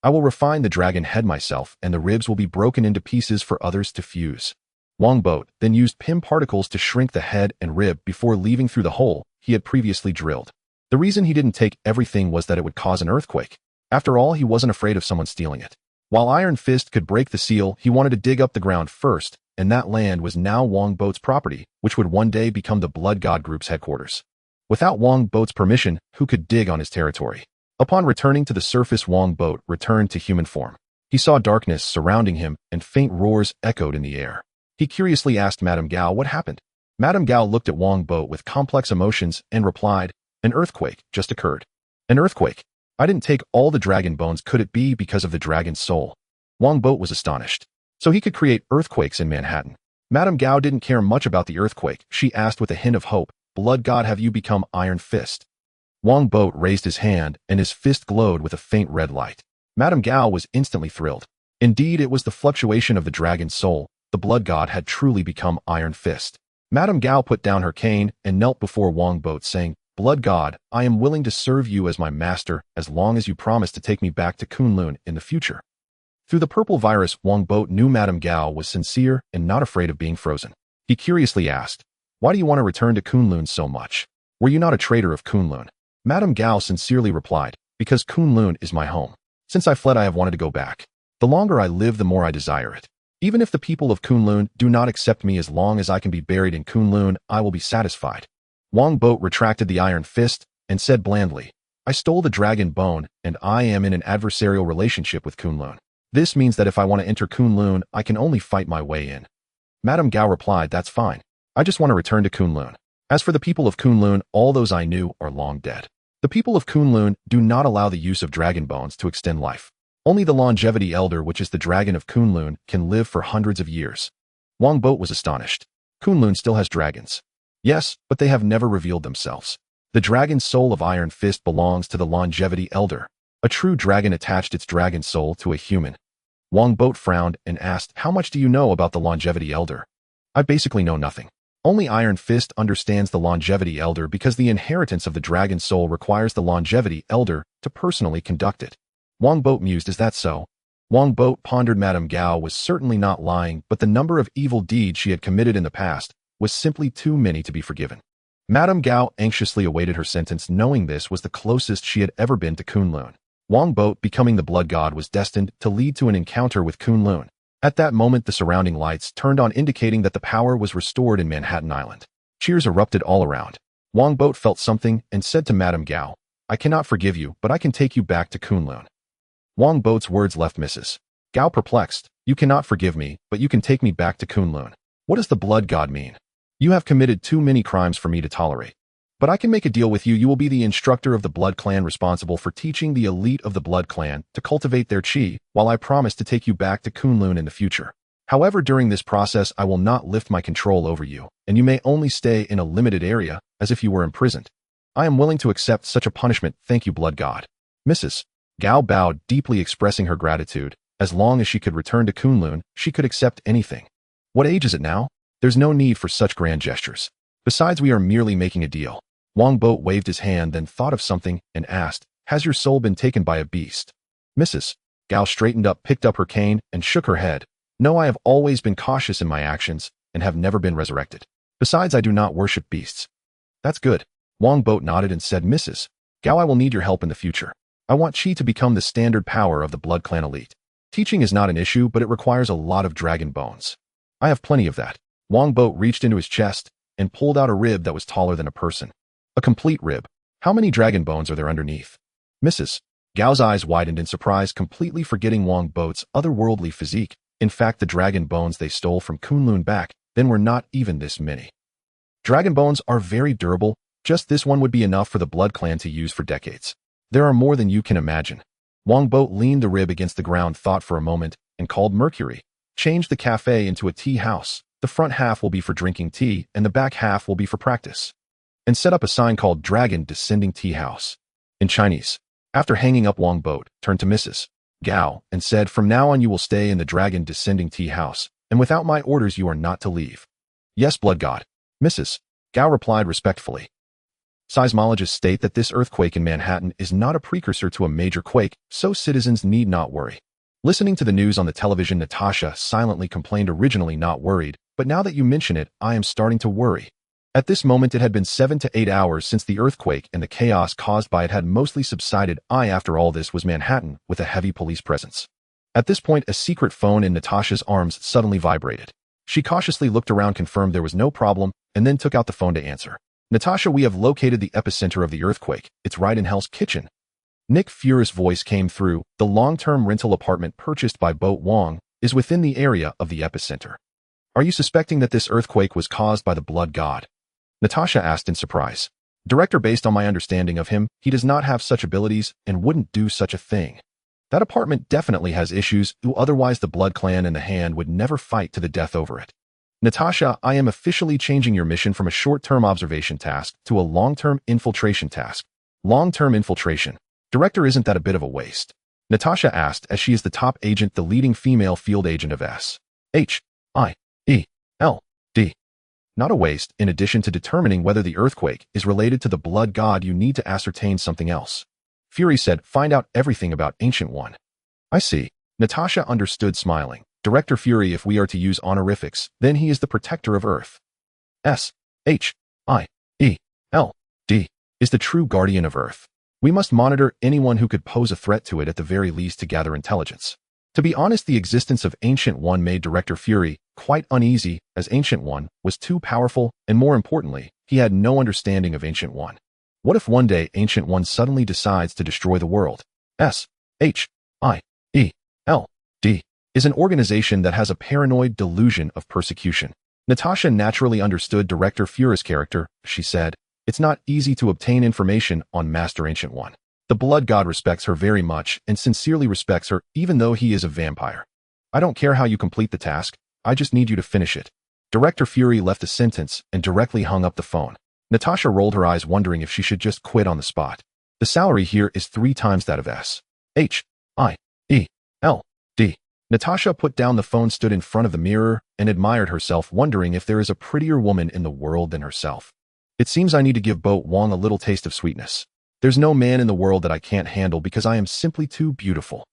Speaker 1: I will refine the dragon head myself, and the ribs will be broken into pieces for others to fuse. Wongbo then used PIM particles to shrink the head and rib before leaving through the hole he had previously drilled. The reason he didn't take everything was that it would cause an earthquake. After all, he wasn't afraid of someone stealing it. While Iron Fist could break the seal, he wanted to dig up the ground first, and that land was now Wongbo's property, which would one day become the Blood God Group's headquarters. Without Wongbo's permission, who could dig on his territory? Upon returning to the surface, Wongbo returned to human form. He saw darkness surrounding him, and faint roars echoed in the air. He curiously asked Madame Gao what happened. Madame Gao looked at Wongbo with complex emotions and replied, "An earthquake just occurred." An earthquake? I didn't take all the dragon bones. Could it be because of the dragon's soul? Wongbo was astonished. So he could create earthquakes in Manhattan. Madame Gao didn't care much about the earthquake. She asked with a hint of hope, "Blood God, have you become Iron Fist?" Wongbo raised his hand, and his fist glowed with a faint red light. Madame Gao was instantly thrilled. Indeed, it was the fluctuation of the dragon's soul. The blood god had truly become Iron Fist. Madame Gao put down her cane and knelt before Wongbo, saying, "Blood god, I am willing to serve you as my master as long as you promise to take me back to Kunlun in the future." Through the purple virus, Wongbo knew Madame Gao was sincere and not afraid of being frozen. He curiously asked, "Why do you want to return to Kunlun so much? Were you not a traitor of Kunlun?" Madame Gao sincerely replied, "Because Kunlun is my home. Since I fled, I have wanted to go back. The longer I live, the more I desire it. Even if the people of Kunlun do not accept me, as long as I can be buried in Kunlun, I will be satisfied." Wongbo retracted the Iron Fist and said blandly, "I stole the dragon bone, and I am in an adversarial relationship with Kunlun. This means that if I want to enter Kunlun, I can only fight my way in." Madame Gao replied, "That's fine. I just want to return to Kunlun. As for the people of Kunlun, all those I knew are long dead. The people of Kunlun do not allow the use of dragon bones to extend life. Only the longevity elder, which is the dragon of Kunlun, can live for hundreds of years." Wongbo was astonished. Kunlun still has dragons. Yes, but they have never revealed themselves. The dragon soul of Iron Fist belongs to the longevity elder. A true dragon attached its dragon soul to a human. Wongbo frowned and asked, "How much do you know about the longevity elder?" "I basically know nothing. Only Iron Fist understands the longevity elder because the inheritance of the dragon soul requires the longevity elder to personally conduct it." Wongbo mused, "Is that so?" Wongbo pondered. Madame Gao was certainly not lying, but the number of evil deeds she had committed in the past was simply too many to be forgiven. Madame Gao anxiously awaited her sentence, knowing this was the closest she had ever been to Kunlun. Wongbo becoming the blood god was destined to lead to an encounter with Kunlun. At that moment, the surrounding lights turned on, indicating that the power was restored in Manhattan Island. Cheers erupted all around. Wongbo felt something and said to Madame Gao, "I cannot forgive you, but I can take you back to Kunlun." Wongbo's words left Mrs. Gao perplexed. "You cannot forgive me, but you can take me back to Kunlun. What does the blood god mean? You have committed too many crimes for me to tolerate. But I can make a deal with you. You will be the instructor of the blood clan, responsible for teaching the elite of the blood clan to cultivate their chi, while I promise to take you back to Kunlun in the future. However, during this process, I will not lift my control over you, and you may only stay in a limited area, as if you were imprisoned. I am willing to accept such a punishment. Thank you, blood god." Mrs. Gao bowed, deeply expressing her gratitude. As long as she could return to Kunlun, she could accept anything. What age is it now? There's no need for such grand gestures. Besides, we are merely making a deal. Wongbo waved his hand, then thought of something and asked, "Has your soul been taken by a beast?" Mrs. Gao straightened up, picked up her cane, and shook her head. No, I have always been cautious in my actions and have never been resurrected. Besides, I do not worship beasts. That's good. Wongbo nodded and said, Mrs. Gao, I will need your help in the future. I want Qi to become the standard power of the Blood Clan elite. Teaching is not an issue, but it requires a lot of dragon bones. I have plenty of that. Wongbo reached into his chest and pulled out a rib that was taller than a person. A complete rib. How many dragon bones are there underneath? Mrs. Gao's eyes widened in surprise, completely forgetting Wongbo's otherworldly physique. In fact, the dragon bones they stole from Kunlun back then were not even this many. Dragon bones are very durable. Just this one would be enough for the Blood Clan to use for decades. There are more than you can imagine. Wongbo leaned the rib against the ground, thought for a moment, and called Mercury. Change the cafe into a tea house. The front half will be for drinking tea, and the back half will be for practice. And set up a sign called Dragon Descending Tea House in Chinese. After hanging up, Wongbo turned to Mrs. Gao and said, from now on you will stay in the Dragon Descending Tea House, and without my orders you are not to leave. Yes, Blood God. Mrs. Gao replied respectfully. Seismologists state that this earthquake in Manhattan is not a precursor to a major quake, so citizens need not worry. Listening to the news on the television, Natasha silently complained, originally not worried, but now that you mention it, I am starting to worry. At this moment, it had been 7 to 8 hours since the earthquake, and the chaos caused by it had mostly subsided. After all this, was Manhattan with a heavy police presence. At this point, a secret phone in Natasha's arms suddenly vibrated. She cautiously looked around, confirmed there was no problem, and then took out the phone to answer. Natasha, we have located the epicenter of the earthquake. It's right in Hell's Kitchen. Nick Fury's voice came through. The long-term rental apartment purchased by Bo Wong is within the area of the epicenter. Are you suspecting that this earthquake was caused by the Blood God? Natasha asked in surprise. Director, based on my understanding of him, he does not have such abilities and wouldn't do such a thing. That apartment definitely has issues, otherwise the Blood Clan and the Hand would never fight to the death over it. Natasha, I am officially changing your mission from a short-term observation task to a long-term infiltration task. Long-term infiltration. Director, isn't that a bit of a waste? Natasha asked, as she is the top agent, the leading female field agent of S.H.I.E.L.D. Not a waste. In addition to determining whether the earthquake is related to the Blood God, you need to ascertain something else. Fury said, find out everything about Ancient One. I see. Natasha understood, smiling. Director Fury, if we are to use honorifics, then he is the protector of Earth. S.H.I.E.L.D. is the true guardian of Earth. We must monitor anyone who could pose a threat to it, at the very least to gather intelligence. To be honest, the existence of Ancient One made Director Fury quite uneasy, as Ancient One was too powerful, and more importantly, he had no understanding of Ancient One. What if one day Ancient One suddenly decides to destroy the world? S.H.I.E.L.D. is an organization that has a paranoid delusion of persecution. Natasha naturally understood Director Fury's character. She said, it's not easy to obtain information on Master Ancient One. The Blood God respects her very much and sincerely respects her, even though he is a vampire. I don't care how you complete the task, I just need you to finish it. Director Fury left the sentence and directly hung up the phone. Natasha rolled her eyes, wondering if she should just quit on the spot. The salary here is 3 times that of S.H.I.E.L.D. Natasha put down the phone, stood in front of the mirror, and admired herself, wondering if there is a prettier woman in the world than herself. It seems I need to give Bo Wong a little taste of sweetness. There's no man in the world that I can't handle because I am simply too beautiful.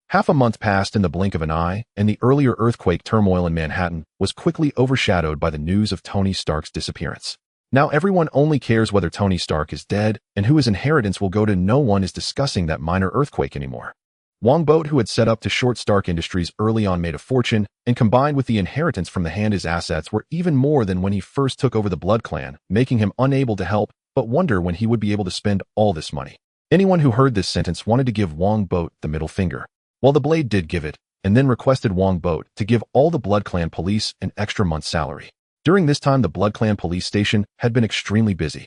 Speaker 1: Half a month passed in the blink of an eye, and the earlier earthquake turmoil in Manhattan was quickly overshadowed by the news of Tony Stark's disappearance. Now everyone only cares whether Tony Stark is dead and who his inheritance will go to. No one is discussing that minor earthquake anymore. Wongbo, who had set up to short Stark Industries early on, made a fortune, and combined with the inheritance from the Hand, his assets were even more than when he first took over the Blood Clan, making him unable to help but wonder when he would be able to spend all this money. Anyone who heard this sentence wanted to give Wongbo the middle finger. Well, the Blade did give it, and then requested Wongbo to give all the Blood Clan police an extra month's salary. During this time, the Blood Clan police station had been extremely busy.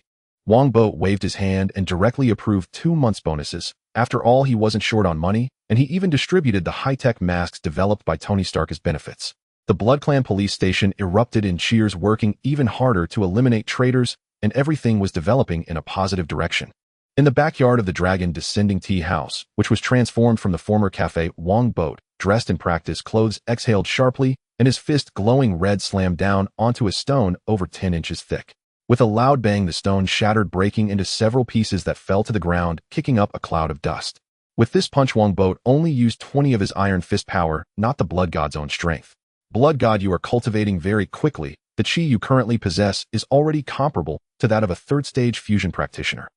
Speaker 1: Wongbo waved his hand and directly approved 2 months' bonuses. After all, he wasn't short on money, and he even distributed the high-tech masks developed by Tony Stark as benefits. The Blood Clan police station erupted in cheers, working even harder to eliminate traitors, and everything was developing in a positive direction. In the backyard of the Dragon Descending Tea House, which was transformed from the former cafe, Wongbo, dressed in practice clothes, exhaled sharply, and his fist, glowing red, slammed down onto a stone over 10 inches thick. With a loud bang, the stone shattered, breaking into several pieces that fell to the ground, kicking up a cloud of dust. With this punch, Wongbo only used 20 of his iron fist power, not the Blood God's own strength. Blood God, you are cultivating very quickly. The chi you currently possess is already comparable to that of a third-stage fusion practitioner.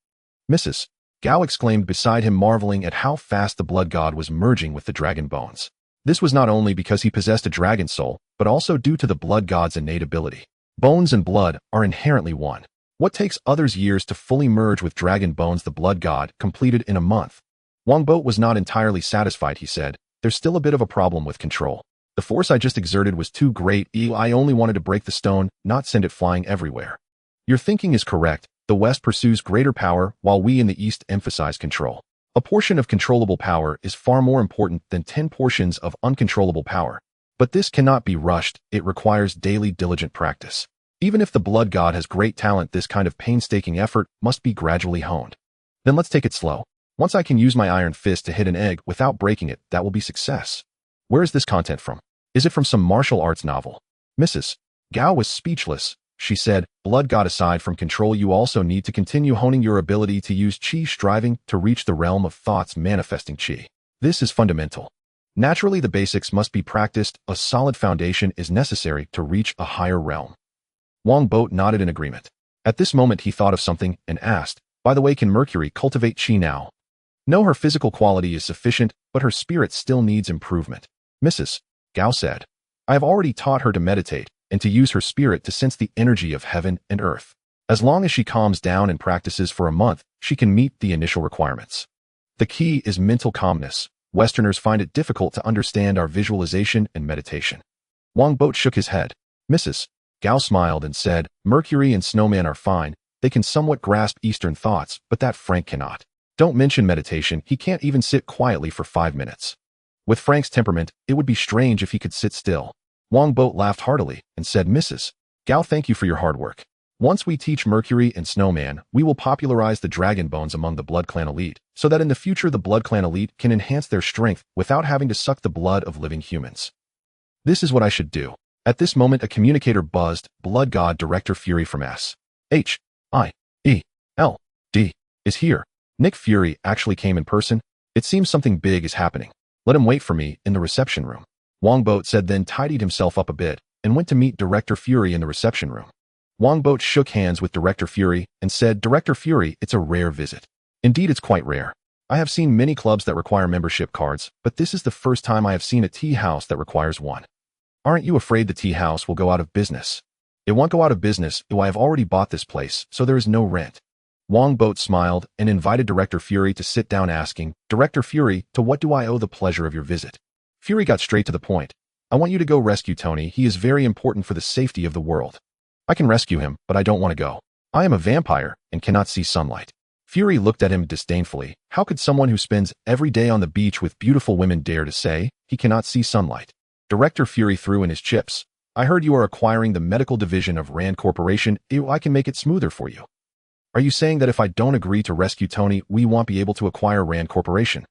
Speaker 1: Mrs. Gao exclaimed beside him, marveling at how fast the Blood God was merging with the dragon bones. This was not only because he possessed a dragon soul, but also due to the Blood God's innate ability. Bones and blood are inherently one. What takes others years to fully merge with dragon bones, the Blood God completed in a month. Wongbo was not entirely satisfied, he said. There's still a bit of a problem with control. The force I just exerted was too great. I only wanted to break the stone, not send it flying everywhere. Your thinking is correct. The West pursues greater power, while we in the East emphasize control. A portion of controllable power is far more important than 10 portions of uncontrollable power. But this cannot be rushed. It requires daily diligent practice. Even if the Blood God has great talent, this kind of painstaking effort must be gradually honed. Then let's take it slow. Once I can use my iron fist to hit an egg without breaking it, that will be success. Where is this content from? Is it from some martial arts novel? Mrs. Gao was speechless. She said, Blood God, aside from control, you also need to continue honing your ability to use chi, striving to reach the realm of thoughts manifesting chi. This is fundamental. Naturally, the basics must be practiced. A solid foundation is necessary to reach a higher realm. Wongbo nodded in agreement. At this moment, he thought of something and asked, by the way, can Mercury cultivate chi now? No, her physical quality is sufficient, but her spirit still needs improvement. Mrs. Gao said, I have already taught her to meditate and to use her spirit to sense the energy of heaven and earth. As long as she calms down and practices for a month, she can meet the initial requirements. The key is mental calmness. Westerners find it difficult to understand our visualization and meditation. Wongbo shook his head. Mrs. Gao smiled and said, Mercury and Snowman are fine. They can somewhat grasp Eastern thoughts, but that Frank cannot. Don't mention meditation. He can't even sit quietly for 5 minutes. With Frank's temperament, it would be strange if he could sit still. Wongbo laughed heartily and said, Mrs. Gao, thank you for your hard work. Once we teach Mercury and Snowman, we will popularize the dragon bones among the Blood Clan elite, so that in the future the Blood Clan elite can enhance their strength without having to suck the blood of living humans. This is what I should do. At this moment, a communicator buzzed. Blood God Director Fury from S.H.I.E.L.D. is here. Nick Fury actually came in person. It seems something big is happening. Let him wait for me in the reception room. Wongbo said, then tidied himself up a bit and went to meet Director Fury in the reception room. Wongbo shook hands with Director Fury and said, Director Fury, it's a rare visit. Indeed, it's quite rare. I have seen many clubs that require membership cards, but this is the first time I have seen a tea house that requires one. Aren't you afraid the tea house will go out of business? It won't go out of business. I have already bought this place, so there is no rent. Wongbo smiled and invited Director Fury to sit down, asking, Director Fury, to what do I owe the pleasure of your visit? Fury got straight to the point. I want you to go rescue Tony. He is very important for the safety of the world. I can rescue him, but I don't want to go. I am a vampire and cannot see sunlight. Fury looked at him disdainfully. How could someone who spends every day on the beach with beautiful women dare to say he cannot see sunlight? Director Fury threw in his chips. I heard you are acquiring the medical division of Rand Corporation. I can make it smoother for you. Are you saying that if I don't agree to rescue Tony, we won't be able to acquire Rand Corporation?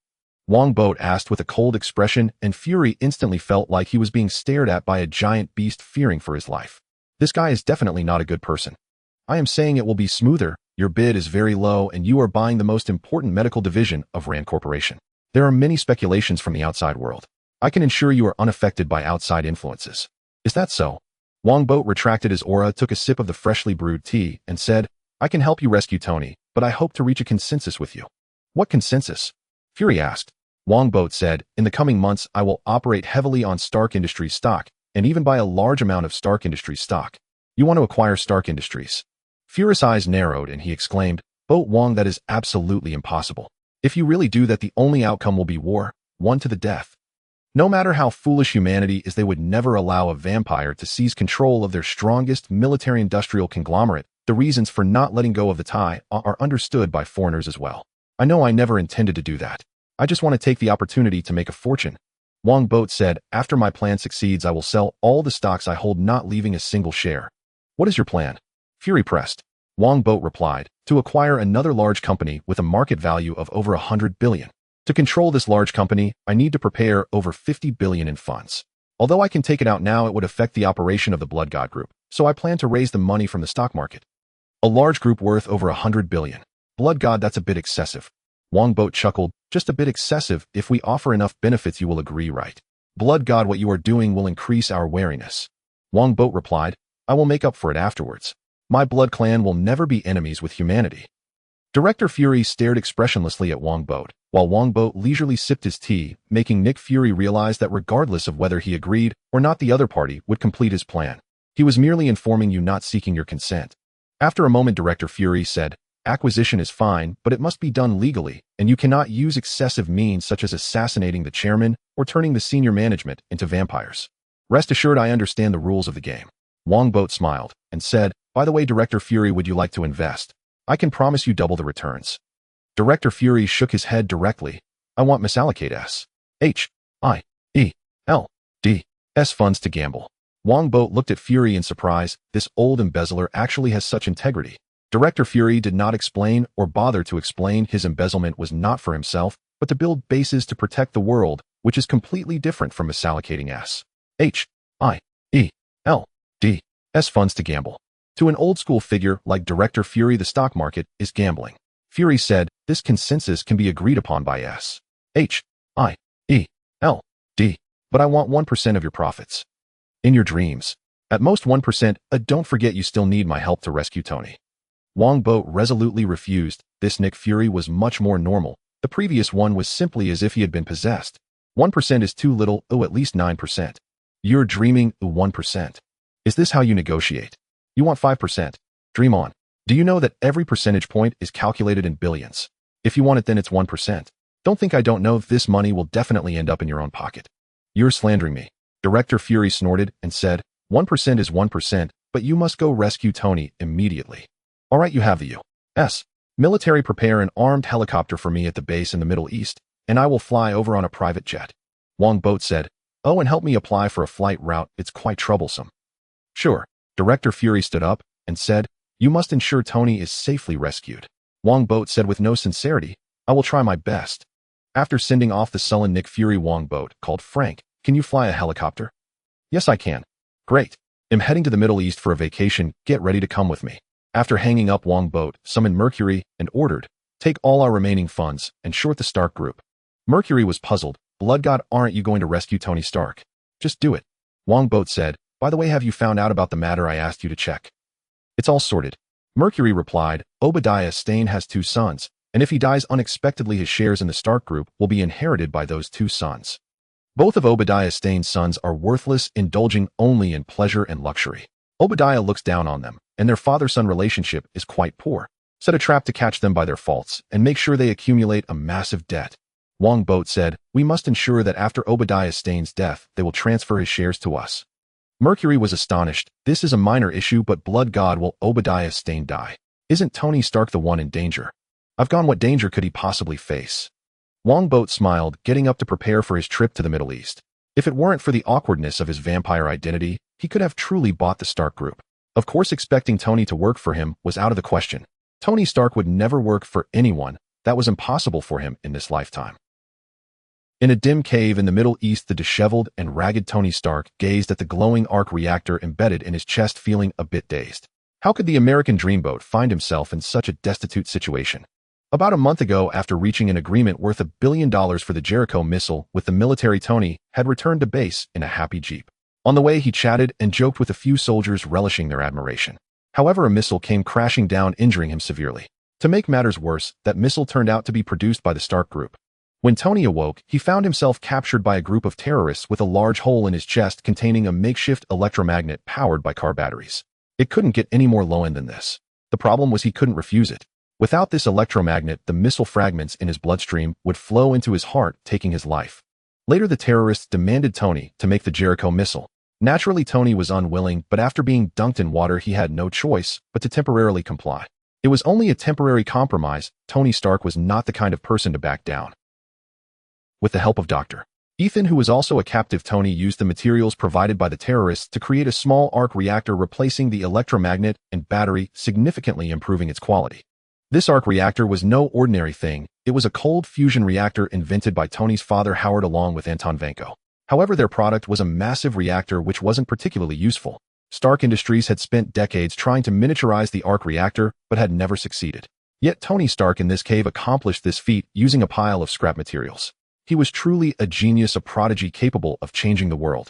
Speaker 1: Wongbo asked with a cold expression, and Fury instantly felt like he was being stared at by a giant beast, fearing for his life. This guy is definitely not a good person. I am saying it will be smoother. Your bid is very low and you are buying the most important medical division of Rand Corporation. There are many speculations from the outside world. I can ensure you are unaffected by outside influences. Is that so? Wongbo retracted his aura, took a sip of the freshly brewed tea, and said, I can help you rescue Tony, but I hope to reach a consensus with you. What consensus? Fury asked. Wongbo said, in the coming months I will operate heavily on Stark Industries stock, and even buy a large amount of Stark Industries stock. You want to acquire Stark Industries? Fury's eyes narrowed and he exclaimed, Boat Wong, that is absolutely impossible. If you really do that, the only outcome will be war, one to the death. No matter how foolish humanity is, they would never allow a vampire to seize control of their strongest military-industrial conglomerate. The reasons for not letting go of the tie are understood by foreigners as well. I know I never intended to do that. I just want to take the opportunity to make a fortune. Wongbo said, after my plan succeeds, I will sell all the stocks I hold, not leaving a single share. What is your plan? Fury pressed. Wongbo replied, to acquire another large company with a market value of over 100 billion. To control this large company, I need to prepare over 50 billion in funds. Although I can take it out now, it would affect the operation of the Blood God Group, so I plan to raise the money from the stock market. A large group worth over 100 billion. Blood God, that's a bit excessive. Wongbo chuckled, just a bit excessive. If we offer enough benefits you will agree, right? Blood God, what you are doing will increase our wariness. Wongbo replied, I will make up for it afterwards. My blood clan will never be enemies with humanity. Director Fury stared expressionlessly at Wongbo, while Wongbo leisurely sipped his tea, making Nick Fury realize that regardless of whether he agreed or not, the other party would complete his plan. He was merely informing you, not seeking your consent. After a moment, Director Fury said, acquisition is fine, but it must be done legally, and you cannot use excessive means such as assassinating the chairman or turning the senior management into vampires. Rest assured, I understand the rules of the game. Wongbo smiled and said, by the way, Director Fury, would you like to invest? I can promise you double the returns. Director Fury shook his head directly. I want misallocate S funds to gamble. Wongbo looked at Fury in surprise. This old embezzler actually has such integrity. Director Fury did not explain or bother to explain his embezzlement was not for himself, but to build bases to protect the world, which is completely different from misallocating S funds to gamble. To an old-school figure like Director Fury, the stock market is gambling. Fury said, this consensus can be agreed upon by but I want 1% of your profits. In your dreams. At most 1%, don't forget you still need my help to rescue Tony. Wongbo resolutely refused. This Nick Fury was much more normal. The previous one was simply as if he had been possessed. 1% is too little, at least 9%. You're dreaming, 1%. Is this how you negotiate? You want 5%. Dream on. Do you know that every percentage point is calculated in billions? If you want it, then it's 1%. Don't think I don't know. This money will definitely end up in your own pocket. You're slandering me. Director Fury snorted and said, 1% is 1%, but you must go rescue Tony immediately. All right, you have the U.S. military prepare an armed helicopter for me at the base in the Middle East, and I will fly over on a private jet. Wongbo said, oh, and help me apply for a flight route. It's quite troublesome. Sure. Director Fury stood up and said, you must ensure Tony is safely rescued. Wongbo said with no sincerity, I will try my best. After sending off the sullen Nick Fury, Wongbo called Frank, can you fly a helicopter? Yes, I can. Great. I'm heading to the Middle East for a vacation. Get ready to come with me. After hanging up, Wongbo summoned Mercury and ordered, take all our remaining funds and short the Stark group. Mercury was puzzled. Blood God, aren't you going to rescue Tony Stark? Just do it. Wongbo said, by the way, have you found out about the matter I asked you to check? It's all sorted. Mercury replied, Obadiah Stane has 2 sons, and if he dies unexpectedly, his shares in the Stark group will be inherited by those 2 sons. Both of Obadiah Stane's sons are worthless, indulging only in pleasure and luxury. Obadiah looks down on them, and their father-son relationship is quite poor. Set a trap to catch them by their faults and make sure they accumulate a massive debt. Wongbo said, we must ensure that after Obadiah Stane's death, they will transfer his shares to us. Mercury was astonished. This is a minor issue, but Blood God, will Obadiah Stane die? Isn't Tony Stark the one in danger? I've gone, what danger could he possibly face? Wongbo smiled, getting up to prepare for his trip to the Middle East. If it weren't for the awkwardness of his vampire identity, he could have truly bought the Stark group. Of course, expecting Tony to work for him was out of the question. Tony Stark would never work for anyone. That was impossible for him in this lifetime. In a dim cave in the Middle East, the disheveled and ragged Tony Stark gazed at the glowing arc reactor embedded in his chest, feeling a bit dazed. How could the American dreamboat find himself in such a destitute situation? About a month ago, after reaching an agreement worth $1 billion for the Jericho missile with the military, Tony had returned to base in a happy Jeep. On the way, he chatted and joked with a few soldiers, relishing their admiration. However, a missile came crashing down, injuring him severely. To make matters worse, that missile turned out to be produced by the Stark group. When Tony awoke, he found himself captured by a group of terrorists with a large hole in his chest containing a makeshift electromagnet powered by car batteries. It couldn't get any more low-end than this. The problem was he couldn't refuse it. Without this electromagnet, the missile fragments in his bloodstream would flow into his heart, taking his life. Later, the terrorists demanded Tony to make the Jericho missile. Naturally, Tony was unwilling, but after being dunked in water, he had no choice but to temporarily comply. It was only a temporary compromise. Tony Stark was not the kind of person to back down. With the help of Dr. Ethan, who was also a captive, Tony used the materials provided by the terrorists to create a small arc reactor, replacing the electromagnet and battery, significantly improving its quality. This arc reactor was no ordinary thing. It was a cold fusion reactor invented by Tony's father, Howard, along with Anton Vanko. However, their product was a massive reactor which wasn't particularly useful. Stark Industries had spent decades trying to miniaturize the arc reactor, but had never succeeded. Yet Tony Stark in this cave accomplished this feat using a pile of scrap materials. He was truly a genius, a prodigy capable of changing the world.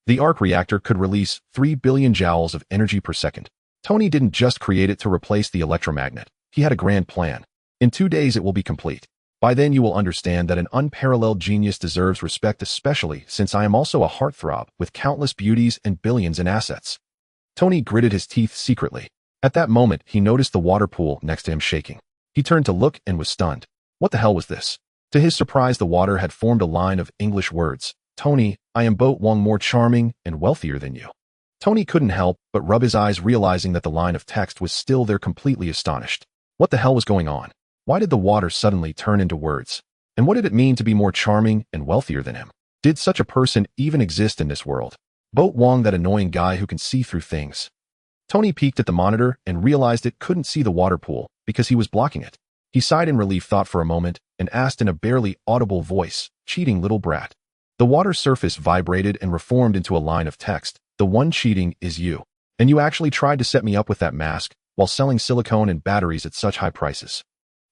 Speaker 1: The arc reactor could release 3 billion joules of energy per second. Tony didn't just create it to replace the electromagnet. He had a grand plan. In 2 days it will be complete. By then you will understand that an unparalleled genius deserves respect, especially since I am also a heartthrob with countless beauties and billions in assets. Tony gritted his teeth secretly. At that moment, he noticed the water pool next to him shaking. He turned to look and was stunned. What the hell was this? To his surprise, the water had formed a line of English words. Tony, I am Boat Wong, more charming and wealthier than you. Tony couldn't help but rub his eyes, realizing that the line of text was still there, completely astonished. What the hell was going on? Why did the water suddenly turn into words? And what did it mean to be more charming and wealthier than him? Did such a person even exist in this world? Boat Wong, that annoying guy who can see through things. Tony peeked at the monitor and realized it couldn't see the water pool because he was blocking it. He sighed in relief, thought for a moment, and asked in a barely audible voice, cheating little brat. The water surface vibrated and reformed into a line of text. The one cheating is you. And you actually tried to set me up with that mask while selling silicone and batteries at such high prices.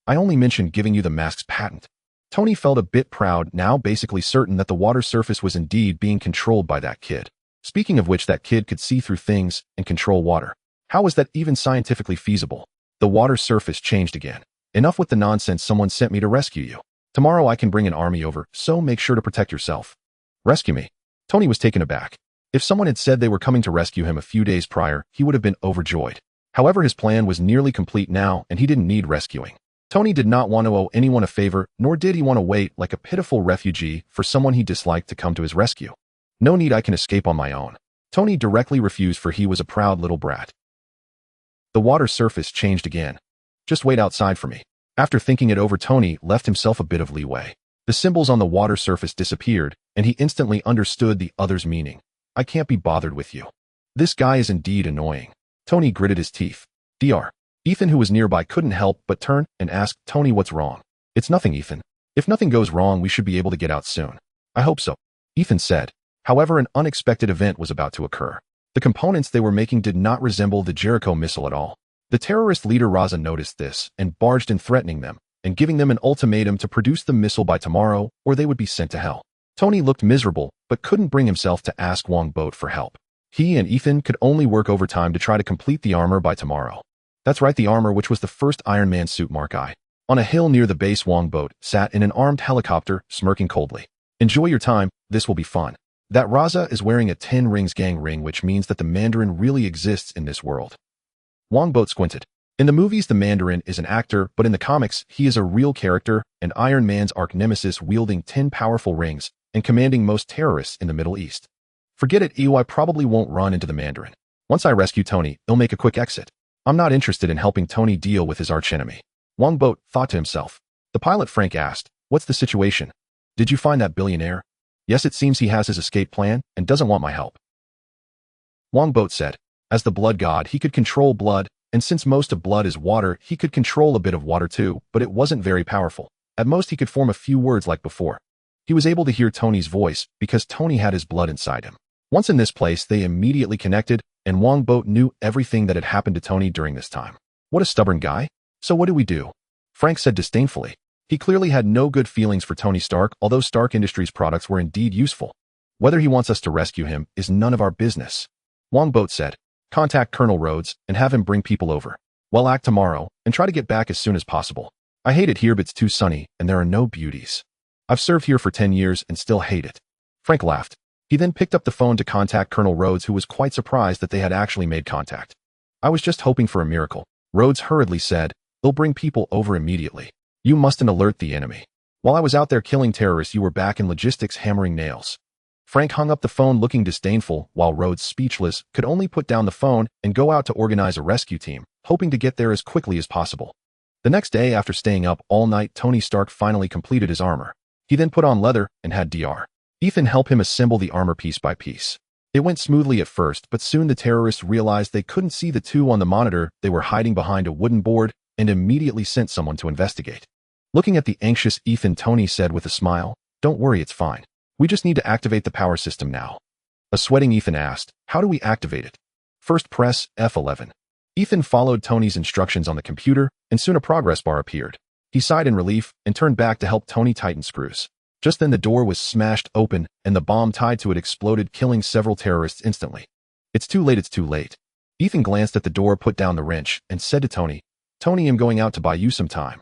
Speaker 1: I only mentioned giving you the mask's patent. Tony felt a bit proud, now basically certain that the water surface was indeed being controlled by that kid. Speaking of which, that kid could see through things and control water. How was that even scientifically feasible? The water surface changed again. Enough with the nonsense. Someone sent me to rescue you. Tomorrow I can bring an army over, so make sure to protect yourself. Rescue me? Tony was taken aback. If someone had said they were coming to rescue him a few days prior, he would have been overjoyed. However, his plan was nearly complete now, and he didn't need rescuing. Tony did not want to owe anyone a favor, nor did he want to wait like a pitiful refugee for someone he disliked to come to his rescue. No need, I can escape on my own. Tony directly refused, for he was a proud little brat. The water surface changed again. Just wait outside for me. After thinking it over, Tony left himself a bit of leeway. The symbols on the water surface disappeared, and he instantly understood the other's meaning. I can't be bothered with you. This guy is indeed annoying. Tony gritted his teeth. Dr. Ethan, who was nearby, couldn't help but turn and ask, Tony, what's wrong? It's nothing, Ethan. If nothing goes wrong, we should be able to get out soon. I hope so, Ethan said. However, an unexpected event was about to occur. The components they were making did not resemble the Jericho missile at all. The terrorist leader Raza noticed this and barged in, threatening them and giving them an ultimatum to produce the missile by tomorrow or they would be sent to hell. Tony looked miserable but couldn't bring himself to ask Wongbo for help. He and Ethan could only work overtime to try to complete the armor by tomorrow. That's right, the armor, which was the first Iron Man suit Mark I. On a hill near the base, Wongbo sat in an armed helicopter, smirking coldly. Enjoy your time, this will be fun. That Raza is wearing a 10 rings gang ring, which means that the Mandarin really exists in this world. Wongbo squinted. In the movies, the Mandarin is an actor, but in the comics, he is a real character, and Iron Man's arch nemesis, wielding 10 powerful rings and commanding most terrorists in the Middle East. Forget it, I probably won't run into the Mandarin. Once I rescue Tony, he'll make a quick exit. I'm not interested in helping Tony deal with his archenemy. Wongbo thought to himself. The pilot Frank asked, what's the situation? Did you find that billionaire? Yes, it seems he has his escape plan and doesn't want my help. Wongbo said, as the blood god, he could control blood, and since most of blood is water, he could control a bit of water too, but it wasn't very powerful. At most, he could form a few words like before. He was able to hear Tony's voice because Tony had his blood inside him. Once in this place, they immediately connected, and Wongbo knew everything that had happened to Tony during this time. What a stubborn guy. So what do we do? Frank said disdainfully. He clearly had no good feelings for Tony Stark, although Stark Industries products were indeed useful. Whether he wants us to rescue him is none of our business. Wongbo said, contact Colonel Rhodes and have him bring people over. Well, act tomorrow and try to get back as soon as possible. I hate it here, but it's too sunny and there are no beauties. I've served here for 10 years and still hate it. Frank laughed. He then picked up the phone to contact Colonel Rhodes, who was quite surprised that they had actually made contact. I was just hoping for a miracle. Rhodes hurriedly said, they'll bring people over immediately. You mustn't alert the enemy. While I was out there killing terrorists, you were back in logistics hammering nails. Frank hung up the phone looking disdainful, while Rhodes, speechless, could only put down the phone and go out to organize a rescue team, hoping to get there as quickly as possible. The next day, after staying up all night, Tony Stark finally completed his armor. He then put on leather and had Dr. Ethan help him assemble the armor piece by piece. It went smoothly at first, but soon the terrorists realized they couldn't see the two on the monitor. They were hiding behind a wooden board and immediately sent someone to investigate. Looking at the anxious Ethan, Tony said with a smile, don't worry, it's fine. We just need to activate the power system now. A sweating Ethan asked, how do we activate it? First press F11. Ethan followed Tony's instructions on the computer, and soon a progress bar appeared. He sighed in relief and turned back to help Tony tighten screws. Just then the door was smashed open, and the bomb tied to it exploded, killing several terrorists instantly. It's too late, it's too late. Ethan glanced at the door, put down the wrench, and said to Tony, "Tony, I'm going out to buy you some time."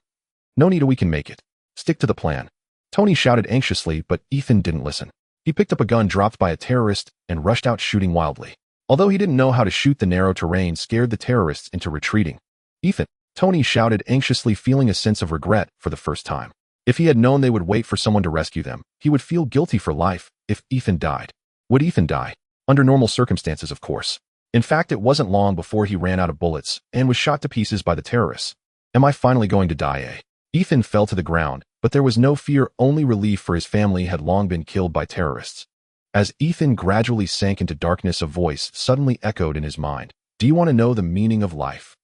Speaker 1: "No need, we can make it. Stick to the plan." Tony shouted anxiously, but Ethan didn't listen. He picked up a gun dropped by a terrorist and rushed out, shooting wildly. Although he didn't know how to shoot, the narrow terrain scared the terrorists into retreating. "Ethan," Tony shouted anxiously, feeling a sense of regret for the first time. If he had known they would wait for someone to rescue them, he would feel guilty for life if Ethan died. Would Ethan die? Under normal circumstances, of course. In fact, it wasn't long before he ran out of bullets and was shot to pieces by the terrorists. Am I finally going to die, eh? Ethan fell to the ground, but there was no fear, only relief, for his family had long been killed by terrorists. As Ethan gradually sank into darkness, a voice suddenly echoed in his mind. "Do you want to know the meaning of life?"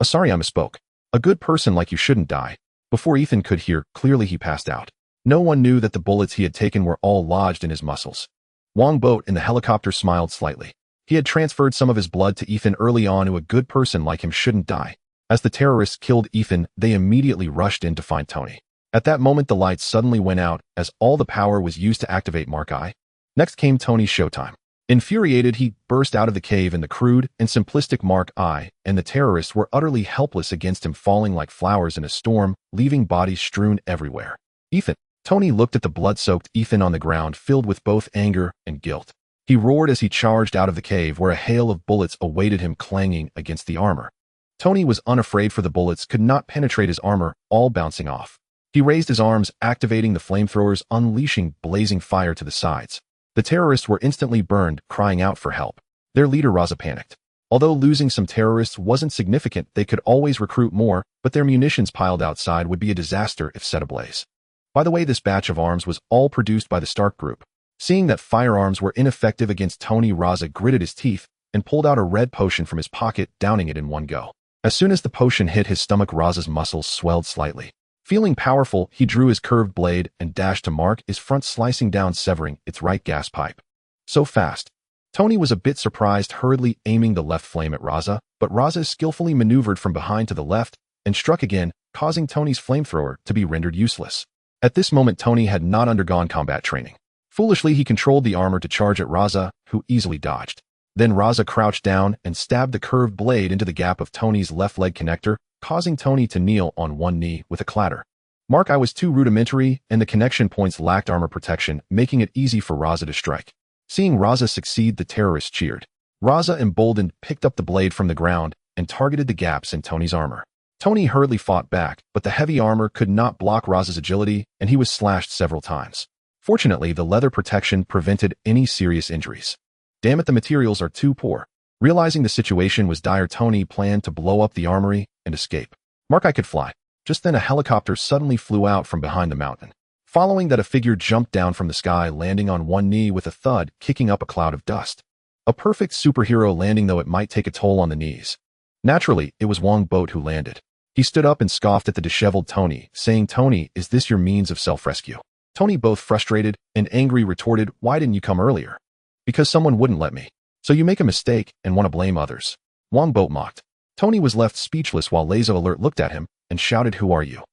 Speaker 1: Sorry, I misspoke. A good person like you shouldn't die." Before Ethan could hear clearly, he passed out. No one knew that the bullets he had taken were all lodged in his muscles. Wongbo in the helicopter smiled slightly. He had transferred some of his blood to Ethan early on, who a good person like him shouldn't die. As the terrorists killed Ethan, they immediately rushed in to find Tony. At that moment, the lights suddenly went out as all the power was used to activate Mark I. Next came Tony's showtime. Infuriated, he burst out of the cave in the crude and simplistic Mark I, and the terrorists were utterly helpless against him, falling like flowers in a storm, leaving bodies strewn everywhere. "Ethan!" Tony looked at the blood-soaked Ethan on the ground, filled with both anger and guilt. He roared as he charged out of the cave, where a hail of bullets awaited him, clanging against the armor. Tony was unafraid, for the bullets could not penetrate his armor, all bouncing off. He raised his arms, activating the flamethrowers, unleashing blazing fire to the sides. The terrorists were instantly burned, crying out for help. Their leader, Raza, panicked. Although losing some terrorists wasn't significant, they could always recruit more, but their munitions piled outside would be a disaster if set ablaze. By the way, this batch of arms was all produced by the Stark Group. Seeing that firearms were ineffective against Tony, Raza gritted his teeth and pulled out a red potion from his pocket, downing it in one go. As soon as the potion hit his stomach, Raza's muscles swelled slightly. Feeling powerful, he drew his curved blade and dashed to Mark, his front slicing down, severing its right gas pipe. So fast. Tony was a bit surprised, hurriedly aiming the left flame at Raza, but Raza skillfully maneuvered from behind to the left and struck again, causing Tony's flamethrower to be rendered useless. At this moment, Tony had not undergone combat training. Foolishly, he controlled the armor to charge at Raza, who easily dodged. Then Raza crouched down and stabbed the curved blade into the gap of Tony's left leg connector, causing Tony to kneel on one knee with a clatter. Mark I was too rudimentary, and the connection points lacked armor protection, making it easy for Raza to strike. Seeing Raza succeed, the terrorists cheered. Raza, emboldened, picked up the blade from the ground and targeted the gaps in Tony's armor. Tony hurriedly fought back, but the heavy armor could not block Raza's agility, and he was slashed several times. Fortunately, the leather protection prevented any serious injuries. Damn it, the materials are too poor. Realizing the situation was dire, Tony planned to blow up the armory and escape. Mark I could fly. Just then a helicopter suddenly flew out from behind the mountain. Following that, a figure jumped down from the sky, landing on one knee with a thud, kicking up a cloud of dust. A perfect superhero landing, though it might take a toll on the knees. Naturally, it was Wongbo who landed. He stood up and scoffed at the disheveled Tony, saying, "Tony, is this your means of self-rescue?" Tony, both frustrated and angry, retorted, "Why didn't you come earlier?" "Because someone wouldn't let me." "So you make a mistake and want to blame others?" Wongbo mocked. Tony was left speechless while Lazo Alert looked at him and shouted, "Who are you?"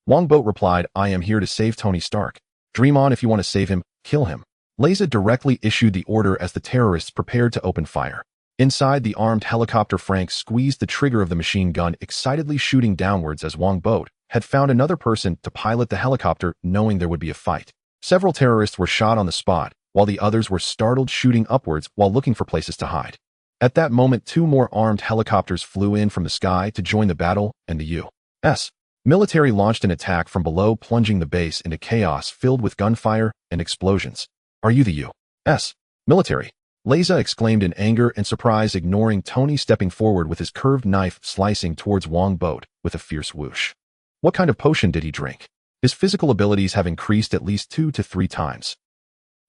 Speaker 1: Wongbo replied, "I am here to save Tony Stark. Dream on. If you want to save him, kill him." Lazo directly issued the order as the terrorists prepared to open fire. Inside the armed helicopter, Frank squeezed the trigger of the machine gun, excitedly shooting downwards, as Wongbo had found another person to pilot the helicopter, knowing there would be a fight. Several terrorists were shot on the spot, while the others were startled, shooting upwards while looking for places to hide. At that moment, two more armed helicopters flew in from the sky to join the battle, and the U.S. military launched an attack from below, plunging the base into chaos filled with gunfire and explosions. "Are you the U.S. military?" Laza exclaimed in anger and surprise, ignoring Tony, stepping forward with his curved knife, slicing towards Wongbo with a fierce whoosh. What kind of potion did he drink? His physical abilities have increased at least 2 to 3 times.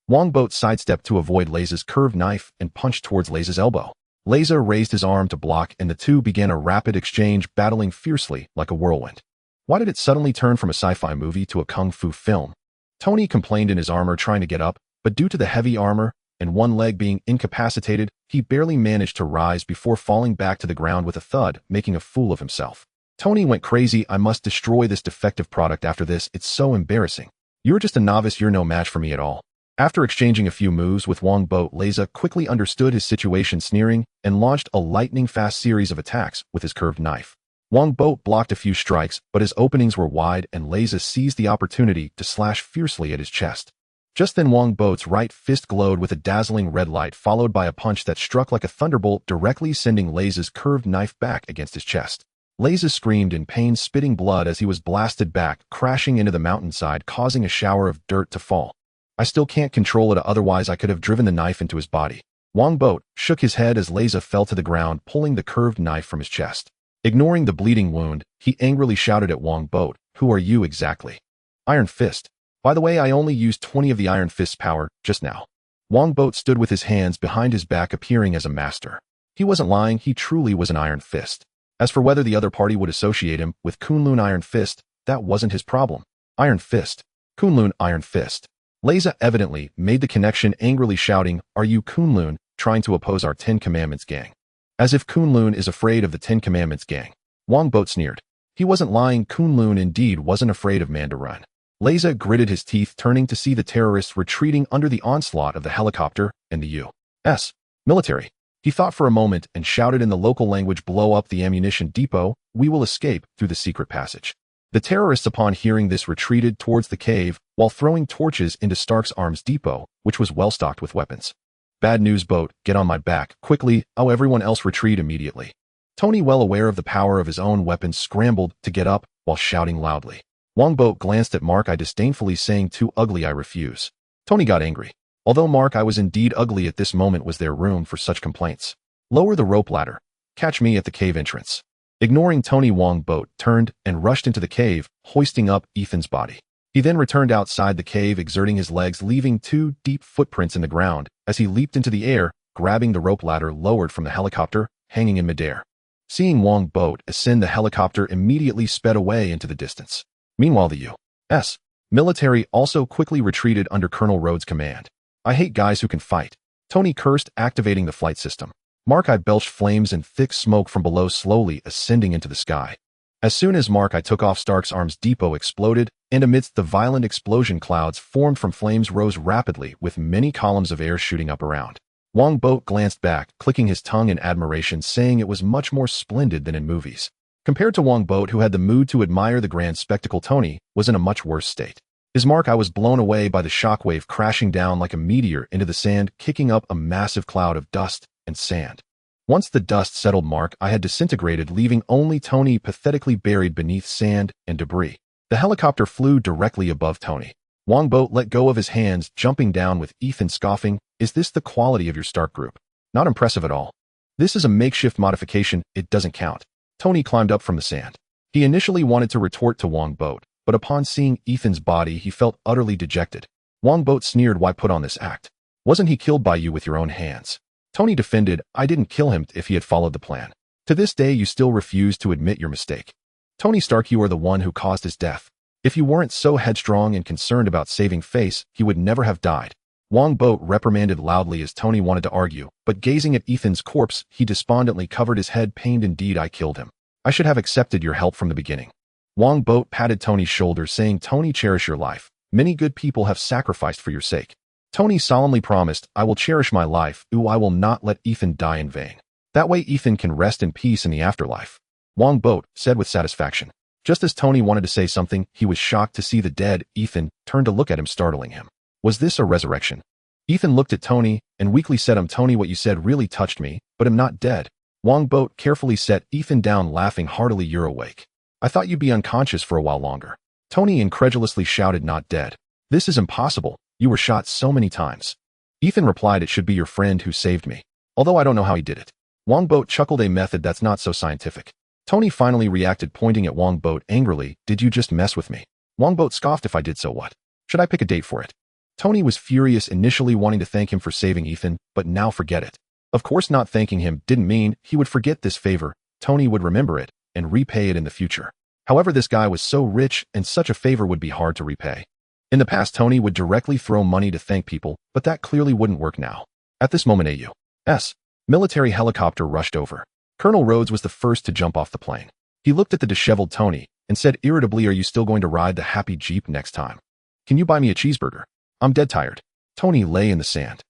Speaker 1: Wongbo sidestepped to avoid Laza's curved knife and punched towards Laza's elbow. Laza raised his arm to block, and the two began a rapid exchange, battling fiercely like a whirlwind. Why did it suddenly turn from a sci-fi movie to a kung fu film? Tony complained in his armor, trying to get up, but due to the heavy armor and one leg being incapacitated, he barely managed to rise before falling back to the ground with a thud, making a fool of himself. Tony went crazy. I must destroy this defective product after this. It's so embarrassing. You're just a novice. You're no match for me at all. After exchanging a few moves with Wongbo, Leza quickly understood his situation, sneering, and launched a lightning-fast series of attacks with his curved knife. Wongbo blocked a few strikes, but his openings were wide, and Leza seized the opportunity to slash fiercely at his chest. Just then Wongbo's right fist glowed with a dazzling red light, followed by a punch that struck like a thunderbolt, directly sending Leza's curved knife back against his chest. Leza screamed in pain, spitting blood as he was blasted back, crashing into the mountainside, causing a shower of dirt to fall. I still can't control it, otherwise I could have driven the knife into his body. Wongbo shook his head as Leza fell to the ground, pulling the curved knife from his chest. Ignoring the bleeding wound, he angrily shouted at Wongbo, "Who are you exactly?" "Iron Fist. By the way, I only used 20 of the Iron Fist's power just now." Wongbo stood with his hands behind his back, appearing as a master. He wasn't lying, he truly was an Iron Fist. As for whether the other party would associate him with Kunlun Iron Fist, that wasn't his problem. Iron Fist. Kunlun Iron Fist. Leza evidently made the connection, angrily shouting, "Are you Kunlun, trying to oppose our 10 Commandments gang?" As if Kunlun is afraid of the 10 Commandments gang. Wongbo sneered. He wasn't lying, Kunlun indeed wasn't afraid of Mandarin. Leza gritted his teeth, turning to see the terrorists retreating under the onslaught of the helicopter and the U.S. military. He thought for a moment and shouted in the local language, "Blow up the ammunition depot, we will escape through the secret passage." The terrorists, upon hearing this, retreated towards the cave while throwing torches into Stark's arms depot, which was well stocked with weapons. "Bad news, boat, get on my back, quickly." Oh, everyone else retreat immediately. Tony, well aware of the power of his own weapons, scrambled to get up while shouting loudly. Wongbo glanced at Mark I disdainfully, saying, "Too ugly, I refuse." Tony got angry. Although Mark I was indeed ugly at this moment, was there room for such complaints? "Lower the rope ladder. Catch me at the cave entrance." Ignoring Tony, Wongbo turned and rushed into the cave, hoisting up Ethan's body. He then returned outside the cave, exerting his legs, leaving 2 deep footprints in the ground as he leaped into the air, grabbing the rope ladder lowered from the helicopter, hanging in midair. Seeing Wongbo ascend, the helicopter immediately sped away into the distance. Meanwhile, the U.S. military also quickly retreated under Colonel Rhodes' command. "I hate guys who can fight," Tony cursed, activating the flight system. Mark I belched flames and thick smoke from below, slowly ascending into the sky. As soon as Mark I took off, Stark's arms depot exploded, and amidst the violent explosion, clouds formed from flames rose rapidly, with many columns of air shooting up around. Wongbo glanced back, clicking his tongue in admiration, saying it was much more splendid than in movies. Compared to Wongbo, who had the mood to admire the grand spectacle, Tony was in a much worse state. His Mark I was blown away by the shockwave, crashing down like a meteor into the sand, kicking up a massive cloud of dust and sand. Once the dust settled, Mark I had disintegrated, leaving only Tony pathetically buried beneath sand and debris. The helicopter flew directly above Tony. Wongbo let go of his hands, jumping down with Ethan scoffing, "Is this the quality of your Stark group? Not impressive at all. This is a makeshift modification, it doesn't count." Tony climbed up from the sand. He initially wanted to retort to Wongbo, but upon seeing Ethan's body, he felt utterly dejected. Wongbo sneered, "Why put on this act? Wasn't he killed by you with your own hands?" Tony defended, "I didn't kill him. If he had followed the plan. To this day, you still refuse to admit your mistake. Tony Stark, you are the one who caused his death. If you weren't so headstrong and concerned about saving face, he would never have died." Wongbo reprimanded loudly as Tony wanted to argue, but gazing at Ethan's corpse, he despondently covered his head, pained. "Indeed, I killed him. I should have accepted your help from the beginning." Wongbo patted Tony's shoulder, saying, "Tony, cherish your life. Many good people have sacrificed for your sake." Tony solemnly promised, "I will cherish my life. I will not let Ethan die in vain. That way Ethan can rest in peace in the afterlife," Wongbo said with satisfaction. Just as Tony wanted to say something, he was shocked to see the dead Ethan turn to look at him, startling him. Was this a resurrection? Ethan looked at Tony and weakly said, Tony, what you said really touched me, but I'm not dead." Wongbo carefully set Ethan down, laughing heartily, "You're awake. I thought you'd be unconscious for a while longer." Tony incredulously shouted, "Not dead. This is impossible. You were shot so many times." Ethan replied, "It should be your friend who saved me. Although I don't know how he did it." Wongbo chuckled, "A method that's not so scientific." Tony finally reacted, pointing at Wongbo angrily, "Did you just mess with me?" Wongbo scoffed, "If I did, so what? Should I pick a date for it?" Tony was furious, initially wanting to thank him for saving Ethan, but now forget it. Of course, not thanking him didn't mean he would forget this favor. Tony would remember it and repay it in the future. However, this guy was so rich, and such a favor would be hard to repay. In the past, Tony would directly throw money to thank people, but that clearly wouldn't work now. At this moment A.U.'s military helicopter rushed over. Colonel Rhodes was the first to jump off the plane. He looked at the disheveled Tony and said irritably, "Are you still going to ride the happy Jeep next time? Can you buy me a cheeseburger? I'm dead tired." Tony lay in the sand.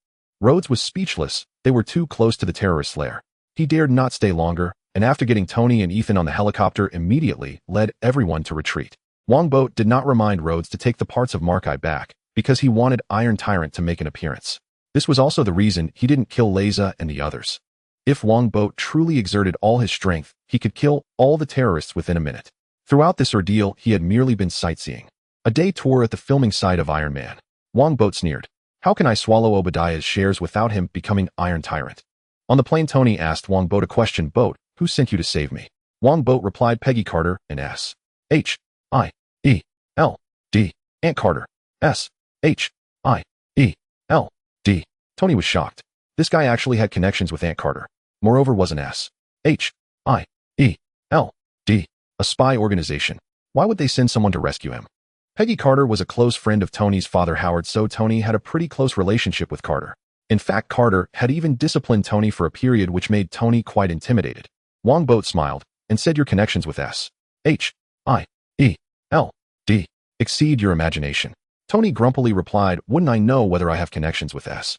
Speaker 1: Rhodes was speechless. They were too close to the terrorist's lair. He dared not stay longer, and after getting Tony and Ethan on the helicopter, immediately led everyone to retreat. Wongbo did not remind Rhodes to take the parts of Markai back, because he wanted Iron Tyrant to make an appearance. This was also the reason he didn't kill Leza and the others. If Wongbo truly exerted all his strength, he could kill all the terrorists within a minute. Throughout this ordeal, he had merely been sightseeing. A day tour at the filming site of Iron Man. Wongbo sneered. "How can I swallow Obadiah's shares without him becoming Iron Tyrant?" On the plane, Tony asked Wongbo to question Boat, "Who sent you to save me?" Wongbo replied, "Peggy Carter and S.H.I.E.L.D. Aunt Carter. S.H.I.E.L.D. Tony was shocked. This guy actually had connections with Aunt Carter. Moreover, was an S.H.I.E.L.D. a spy organization. Why would they send someone to rescue him? Peggy Carter was a close friend of Tony's father Howard, so Tony had a pretty close relationship with Carter. In fact, Carter had even disciplined Tony for a period, which made Tony quite intimidated. Wongbo smiled and said, "Your connections with S.H.I.E.L.D. exceed your imagination." Tony grumpily replied, "Wouldn't I know whether I have connections with S.H.I.E.L.D.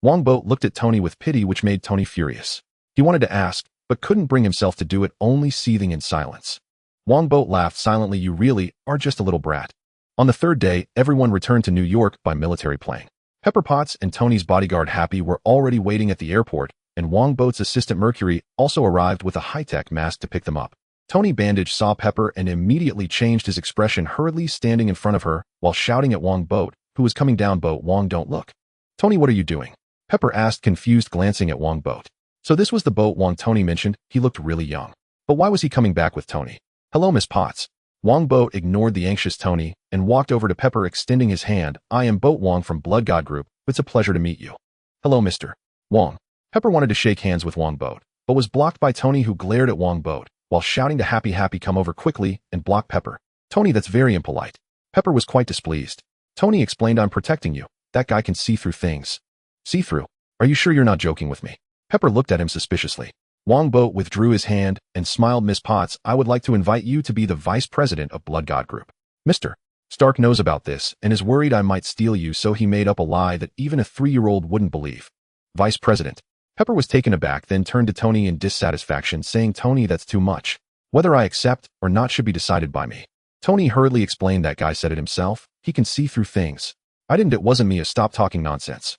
Speaker 1: Wongbo looked at Tony with pity, which made Tony furious. He wanted to ask, but couldn't bring himself to do it, only seething in silence. Wongbo laughed silently. "You really are just a little brat." On the third day, everyone returned to New York by military plane. Pepper Potts and Tony's bodyguard Happy were already waiting at the airport, and Wongbo's assistant Mercury also arrived with a high-tech mask to pick them up. Tony Bandage saw Pepper and immediately changed his expression, hurriedly standing in front of her while shouting at Wongbo, who was coming down. "Boat, Wong, don't look." "Tony, what are you doing?" Pepper asked, confused, glancing at Wongbo. So this was the Boat Wong Tony mentioned. He looked really young. But why was he coming back with Tony? "Hello, Miss Potts." Wongbo ignored the anxious Tony and walked over to Pepper, extending his hand. "I am Boat Wong from Blood God Group. It's a pleasure to meet you." "Hello, Mr. Wong." Pepper wanted to shake hands with Wongbo, but was blocked by Tony, who glared at Wongbo while shouting to Happy, "Happy, come over quickly and block Pepper." "Tony, that's very impolite." Pepper was quite displeased. Tony explained, "I'm protecting you. That guy can see through things." "See through? Are you sure you're not joking with me?" Pepper looked at him suspiciously. Wongbo withdrew his hand and smiled. "Miss Potts, I would like to invite you to be the vice president of Blood God Group. Mr. Stark knows about this and is worried I might steal you, so he made up a lie that even a 3-year-old wouldn't believe." "Vice president?" Pepper was taken aback, then turned to Tony in dissatisfaction, saying, "Tony, that's too much. Whether I accept or not should be decided by me." Tony hurriedly explained, "That guy said it himself. He can see through things." "I didn't. It wasn't me. Stop talking nonsense."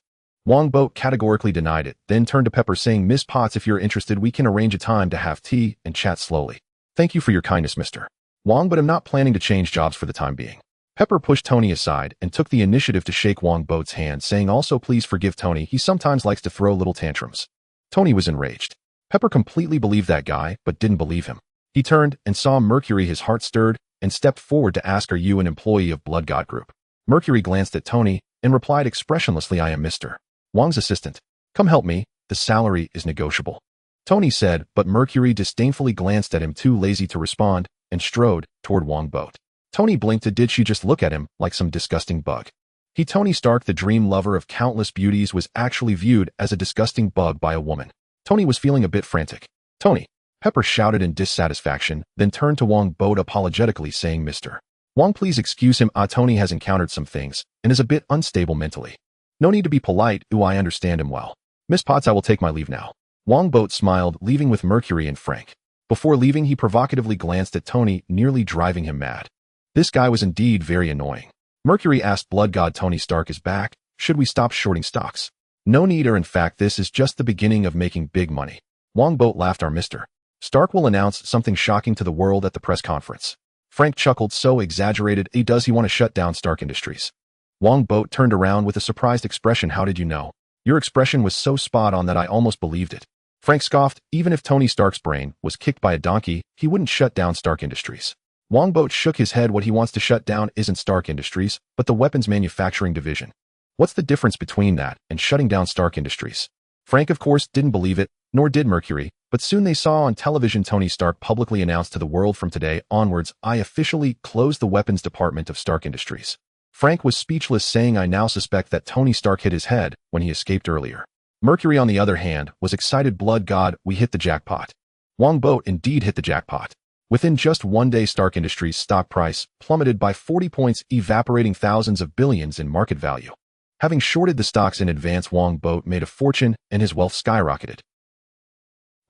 Speaker 1: Wongbo categorically denied it, then turned to Pepper, saying, "Miss Potts, if you're interested, we can arrange a time to have tea and chat slowly." "Thank you for your kindness, Mr. Wong, but I'm not planning to change jobs for the time being." Pepper pushed Tony aside and took the initiative to shake Wongbo's hand, saying, "Also, please forgive Tony. He sometimes likes to throw little tantrums." Tony was enraged. Pepper completely believed that guy, but didn't believe him. He turned and saw Mercury. His heart stirred and stepped forward to ask, "Are you an employee of Blood God Group?" Mercury glanced at Tony and replied expressionlessly, "I am Mr. Wong's assistant. Come help me. The salary is negotiable." Tony said, but Mercury disdainfully glanced at him, too lazy to respond, and strode toward Wongbo. Tony blinked. Did she just look at him like some disgusting bug? He, Tony Stark, the dream lover of countless beauties, was actually viewed as a disgusting bug by a woman. Tony was feeling a bit frantic. "Tony!" Pepper shouted in dissatisfaction, then turned to Wongbo apologetically, saying, "Mr. Wong, please excuse him. Tony has encountered some things and is a bit unstable mentally." "No need to be polite. I understand him well. Miss Potts, I will take my leave now." Wongbo smiled, leaving with Mercury and Frank. Before leaving, he provocatively glanced at Tony, nearly driving him mad. This guy was indeed very annoying. Mercury asked, "Blood God Tony Stark is back. Should we stop shorting stocks?" "No need, or in fact, this is just the beginning of making big money." Wongbo laughed. "Our Mr. Stark will announce something shocking to the world at the press conference." Frank chuckled, "So exaggerated. Does he want to shut down Stark Industries?" Wongbo turned around with a surprised expression. "How did you know?" "Your expression was so spot on that I almost believed it." Frank scoffed. Even if Tony Stark's brain was kicked by a donkey, he wouldn't shut down Stark Industries. Wongbo shook his head. "What he wants to shut down isn't Stark Industries, but the weapons manufacturing division. What's the difference between that and shutting down Stark Industries?" Frank, of course, didn't believe it, nor did Mercury, but soon they saw on television Tony Stark publicly announced to the world, "From today onwards, I officially closed the weapons department of Stark Industries." Frank was speechless, saying, I now suspect that Tony Stark hit his head when he escaped earlier. Mercury, on the other hand, was excited. Blood God, we hit the jackpot. Wongbo indeed hit the jackpot. Within just one day, Stark Industries' stock price plummeted by 40 points, evaporating thousands of billions in market value. Having shorted the stocks in advance, Wongbo made a fortune and his wealth skyrocketed.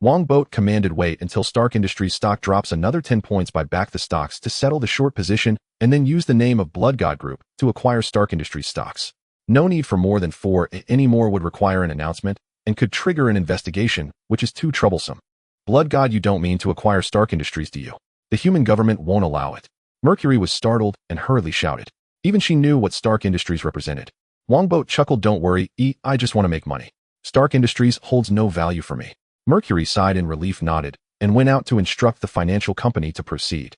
Speaker 1: Wongbo commanded wait until Stark Industries stock drops another 10 points, buy back the stocks to settle the short position, and then use the name of Blood God Group to acquire Stark Industries stocks. No need for more than 4 anymore would require an announcement and could trigger an investigation, which is too troublesome. Blood God, you don't mean to acquire Stark Industries, do you? The human government won't allow it. Mercury was startled and hurriedly shouted. Even she knew what Stark Industries represented. Wongbo chuckled, don't worry, I just want to make money. Stark Industries holds no value for me. Mercury sighed in relief, nodded, and went out to instruct the financial company to proceed.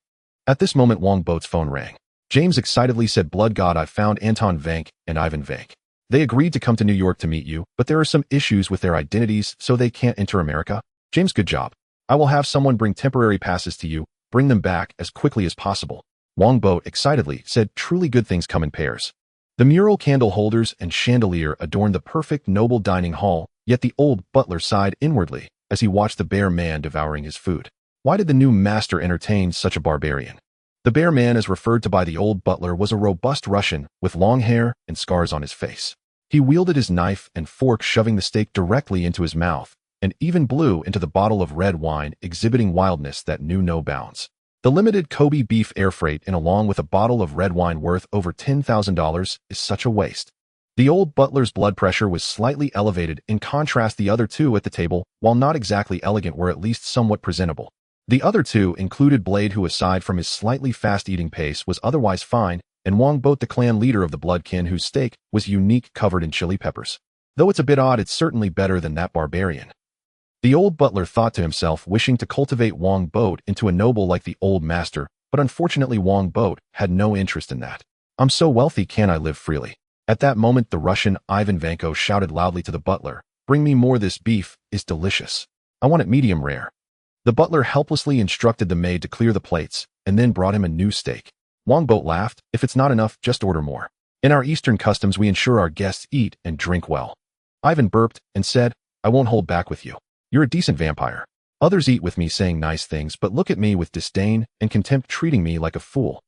Speaker 1: At this moment, Wongbo's phone rang. James excitedly said, Blood God, I've found Anton Vank and Ivan Vank. They agreed to come to New York to meet you, but there are some issues with their identities, so they can't enter America. James, good job. I will have someone bring temporary passes to you. Bring them back as quickly as possible. Wongbo excitedly said, truly good things come in pairs. The mural candle holders and chandelier adorned the perfect noble dining hall, yet the old butler sighed inwardly as he watched the bear man devouring his food. Why did the new master entertain such a barbarian? The bear man, as referred to by the old butler, was a robust Russian with long hair and scars on his face. He wielded his knife and fork, shoving the steak directly into his mouth, and even blew into the bottle of red wine, exhibiting wildness that knew no bounds. The limited Kobe beef air freight in along with a bottle of red wine worth over $10,000 is such a waste. The old butler's blood pressure was slightly elevated. In contrast, the other two at the table, while not exactly elegant, were at least somewhat presentable. The other two included Blade, who aside from his slightly fast-eating pace was otherwise fine, and Wongbo, the clan leader of the Bloodkin, whose steak was unique, covered in chili peppers. Though it's a bit odd, it's certainly better than that barbarian. The old butler thought to himself, wishing to cultivate Wongbo into a noble like the old master, but unfortunately Wongbo had no interest in that. I'm so wealthy, can I live freely? At that moment, the Russian Ivan Vanko shouted loudly to the butler, bring me more, this beef is delicious. I want it medium rare. The butler helplessly instructed the maid to clear the plates, and then brought him a new steak. Wongbo laughed, if it's not enough, just order more. In our Eastern customs, we ensure our guests eat and drink well. Ivan burped and said, I won't hold back with you. You're a decent vampire. Others eat with me, saying nice things, but look at me with disdain and contempt, treating me like a fool.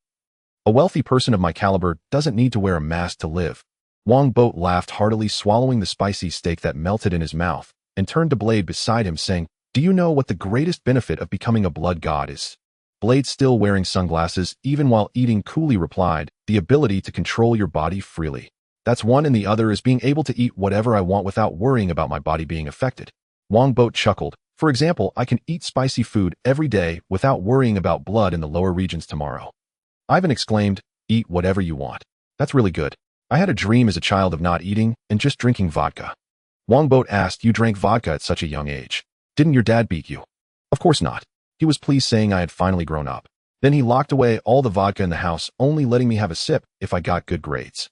Speaker 1: A wealthy person of my caliber doesn't need to wear a mask to live. Wongbo laughed heartily, swallowing the spicy steak that melted in his mouth, and turned to Blade beside him, saying, do you know what the greatest benefit of becoming a blood god is? Blade, still wearing sunglasses, even while eating, coolly replied, the ability to control your body freely. That's one, and the other is being able to eat whatever I want without worrying about my body being affected. Wongbo chuckled. For example, I can eat spicy food every day without worrying about blood in the lower regions tomorrow. Ivan exclaimed, eat whatever you want. That's really good. I had a dream as a child of not eating and just drinking vodka. Wongbo asked, you drank vodka at such a young age. Didn't your dad beat you? Of course not. He was pleased, saying I had finally grown up. Then he locked away all the vodka in the house, only letting me have a sip if I got good grades.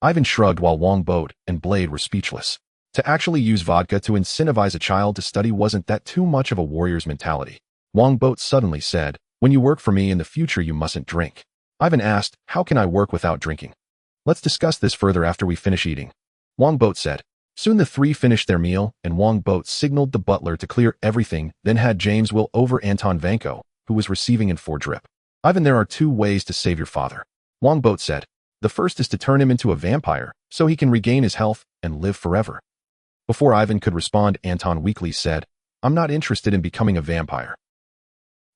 Speaker 1: Ivan shrugged while Wongbo and Blade were speechless. To actually use vodka to incentivize a child to study wasn't that too much of a warrior's mentality? Wongbo suddenly said, when you work for me in the future, you mustn't drink. Ivan asked, how can I work without drinking? Let's discuss this further after we finish eating. Wongbo said. Soon the three finished their meal, and Wongbo signaled the butler to clear everything, then had James will over Anton Vanko, who was receiving in for drip. Ivan, there are 2 ways to save your father. Wongbo said. The first is to turn him into a vampire, so he can regain his health and live forever. Before Ivan could respond, Anton weakly said, I'm not interested in becoming a vampire.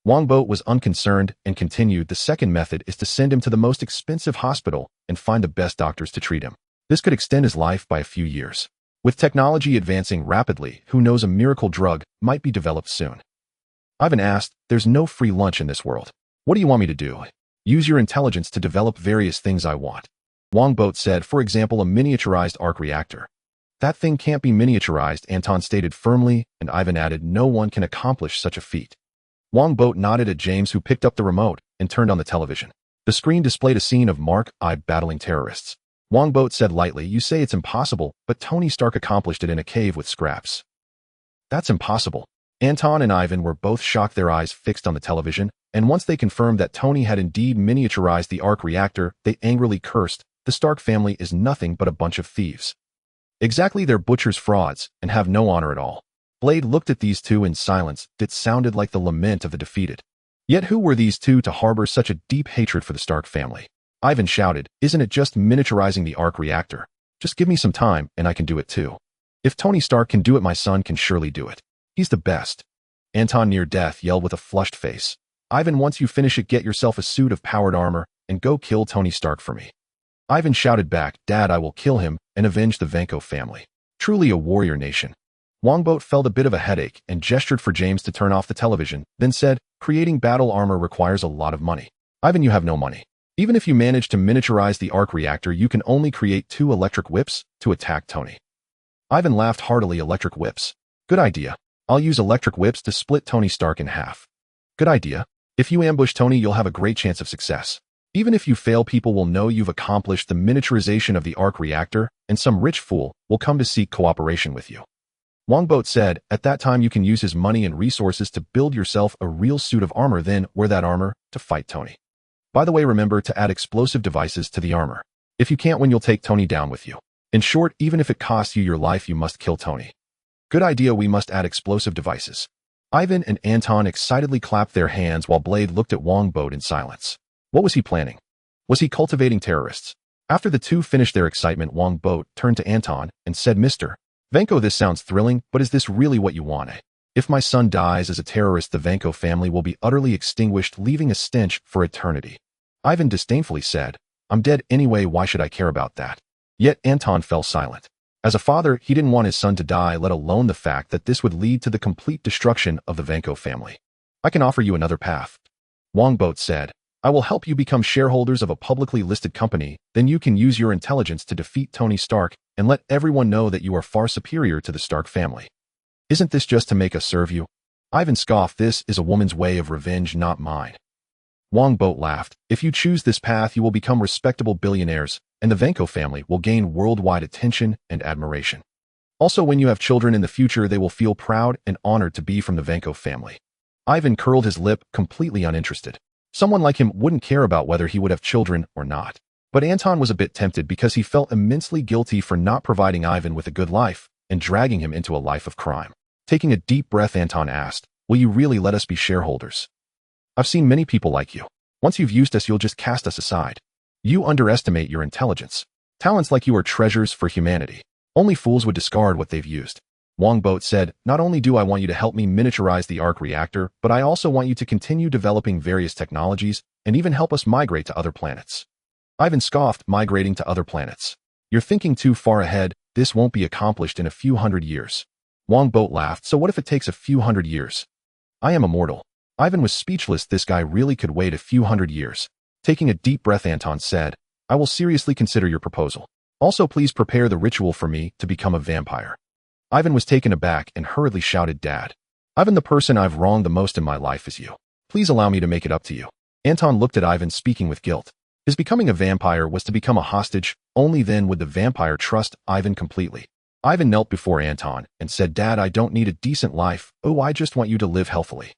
Speaker 1: Wongbo was unconcerned and continued, the second method is to send him to the most expensive hospital and find the best doctors to treat him. This could extend his life by a few years. With technology advancing rapidly, who knows, a miracle drug might be developed soon. Ivan asked, there's no free lunch in this world. What do you want me to do? Use your intelligence to develop various things I want. Wongbo said, for example, a miniaturized arc reactor. That thing can't be miniaturized, Anton stated firmly, and Ivan added, no one can accomplish such a feat. Wongbo nodded at James, who picked up the remote and turned on the television. The screen displayed a scene of Mark I battling terrorists. Wongbo said lightly, you say it's impossible, but Tony Stark accomplished it in a cave with scraps. That's impossible. Anton and Ivan were both shocked, their eyes fixed on the television, and once they confirmed that Tony had indeed miniaturized the arc reactor, they angrily cursed, the Stark family is nothing but a bunch of thieves. Exactly, they're butchers, frauds, and have no honor at all. Blade looked at these two in silence. It sounded like the lament of the defeated. Yet who were these two to harbor such a deep hatred for the Stark family? Ivan shouted, "Isn't it just miniaturizing the arc reactor? Just give me some time, and I can do it too. If Tony Stark can do it, my son can surely do it. He's the best." Anton, near death, yelled with a flushed face, "Ivan, once you finish it, get yourself a suit of powered armor, and go kill Tony Stark for me." Ivan shouted back, "Dad, I will kill him, and avenge the Vanko family. Truly a warrior nation." Wongbo felt a bit of a headache and gestured for James to turn off the television, then said, "Creating battle armor requires a lot of money. Ivan, you have no money. Even if you manage to miniaturize the arc reactor, you can only create 2 electric whips to attack Tony." Ivan laughed heartily. "Electric whips. Good idea. I'll use electric whips to split Tony Stark in half." "Good idea. If you ambush Tony, you'll have a great chance of success. Even if you fail, people will know you've accomplished the miniaturization of the arc reactor, and some rich fool will come to seek cooperation with you." Wongbo said, "At that time you can use his money and resources to build yourself a real suit of armor, then wear that armor to fight Tony. By the way, remember to add explosive devices to the armor. If you can't win, you'll take Tony down with you. In short, even if it costs you your life, you must kill Tony." "Good idea, we must add explosive devices." Ivan and Anton excitedly clapped their hands while Blade looked at Wongbo in silence. What was he planning? Was he cultivating terrorists? After the two finished their excitement, Wongbo turned to Anton and said, "Mr. Vanko, this sounds thrilling, but is this really what you want? If my son dies as a terrorist, the Vanko family will be utterly extinguished, leaving a stench for eternity." Ivan disdainfully said, "I'm dead anyway, why should I care about that?" Yet Anton fell silent. As a father, he didn't want his son to die, let alone the fact that this would lead to the complete destruction of the Vanko family. "I can offer you another path," Wongbo said. "I will help you become shareholders of a publicly listed company, then you can use your intelligence to defeat Tony Stark and let everyone know that you are far superior to the Stark family. Isn't this just to make us serve you?" Ivan scoffed, "This is a woman's way of revenge, not mine." Wongbo laughed, "If you choose this path, you will become respectable billionaires, and the Vanko family will gain worldwide attention and admiration. Also, when you have children in the future, they will feel proud and honored to be from the Vanko family." Ivan curled his lip, completely uninterested. Someone like him wouldn't care about whether he would have children or not. But Anton was a bit tempted because he felt immensely guilty for not providing Ivan with a good life and dragging him into a life of crime. Taking a deep breath, Anton asked, "Will you really let us be shareholders? I've seen many people like you. Once you've used us, you'll just cast us aside. You underestimate your intelligence. Talents like you are treasures for humanity. Only fools would discard what they've used." Wongbo said, "Not only do I want you to help me miniaturize the arc reactor, but I also want you to continue developing various technologies and even help us migrate to other planets." Ivan scoffed, "Migrating to other planets? You're thinking too far ahead. This won't be accomplished in a few hundred years." Wongbo laughed, "So what if it takes a few hundred years? I am immortal." Ivan was speechless. This guy really could wait a few hundred years. Taking a deep breath, Anton said, "I will seriously consider your proposal. Also, please prepare the ritual for me to become a vampire." Ivan was taken aback and hurriedly shouted, "Dad, Ivan, the person I've wronged the most in my life is you. Please allow me to make it up to you." Anton looked at Ivan, speaking with guilt. His becoming a vampire was to become a hostage. Only then would the vampire trust Ivan completely. Ivan knelt before Anton and said, "Dad, I don't need a decent life. Oh, I just want you to live healthily."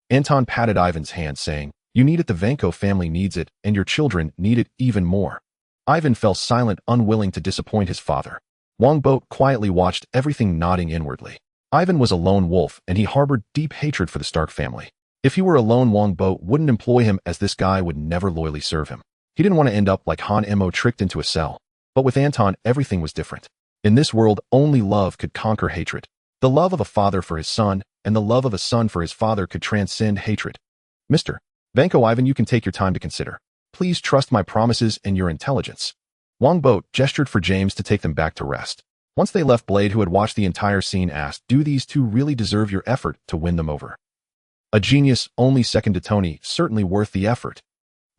Speaker 1: Anton patted Ivan's hand, saying, "You need it, the Vanko family needs it, and your children need it even more." Ivan fell silent, unwilling to disappoint his father. Wongbo quietly watched everything, nodding inwardly. Ivan was a lone wolf, and he harbored deep hatred for the Stark family. If he were alone, Wongbo wouldn't employ him, as this guy would never loyally serve him. He didn't want to end up like Han Mo, tricked into a cell. But with Anton, everything was different. In this world, only love could conquer hatred. The love of a father for his son, and the love of a son for his father could transcend hatred. "Mr. Vanko, Ivan, you can take your time to consider. Please trust my promises and your intelligence." Wongbo gestured for James to take them back to rest. Once they left, Blade, who had watched the entire scene, asked, "Do these two really deserve your effort to win them over?" "A genius, only second to Tony, certainly worth the effort."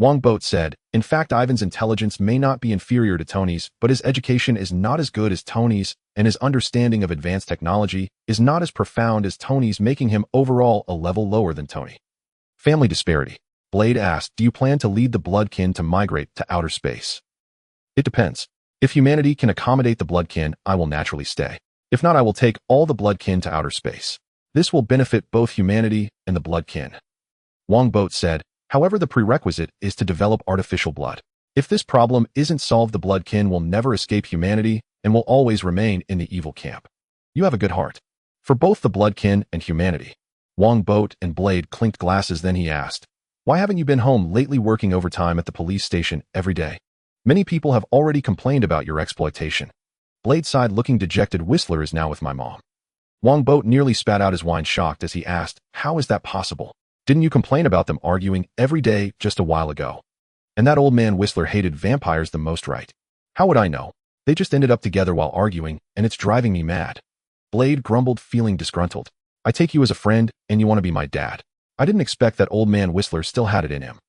Speaker 1: Wongbo said, "In fact, Ivan's intelligence may not be inferior to Tony's, but his education is not as good as Tony's, and his understanding of advanced technology is not as profound as Tony's, making him overall a level lower than Tony." "Family disparity." Blade asked, "Do you plan to lead the Bloodkin to migrate to outer space?" "It depends. If humanity can accommodate the Bloodkin, I will naturally stay. If not, I will take all the Bloodkin to outer space. This will benefit both humanity and the Bloodkin." Wongbo said, "However, the prerequisite is to develop artificial blood. If this problem isn't solved, the bloodkin will never escape humanity and will always remain in the evil camp. You have a good heart. For both the bloodkin and humanity. Wongbo and Blade clinked glasses, then he asked, "Why haven't you been home lately, working overtime at the police station every day? Many people have already complained about your exploitation." Blade sighed, looking dejected. "Whistler is now with my mom." Wongbo nearly spat out his wine, shocked, as he asked, "How is that possible? Didn't you complain about them arguing every day just a while ago? And that old man Whistler hated vampires the most, right?" "How would I know? They just ended up together while arguing, and it's driving me mad." Blade grumbled, feeling disgruntled. "I take you as a friend, and you want to be my dad. I didn't expect that old man Whistler still had it in him."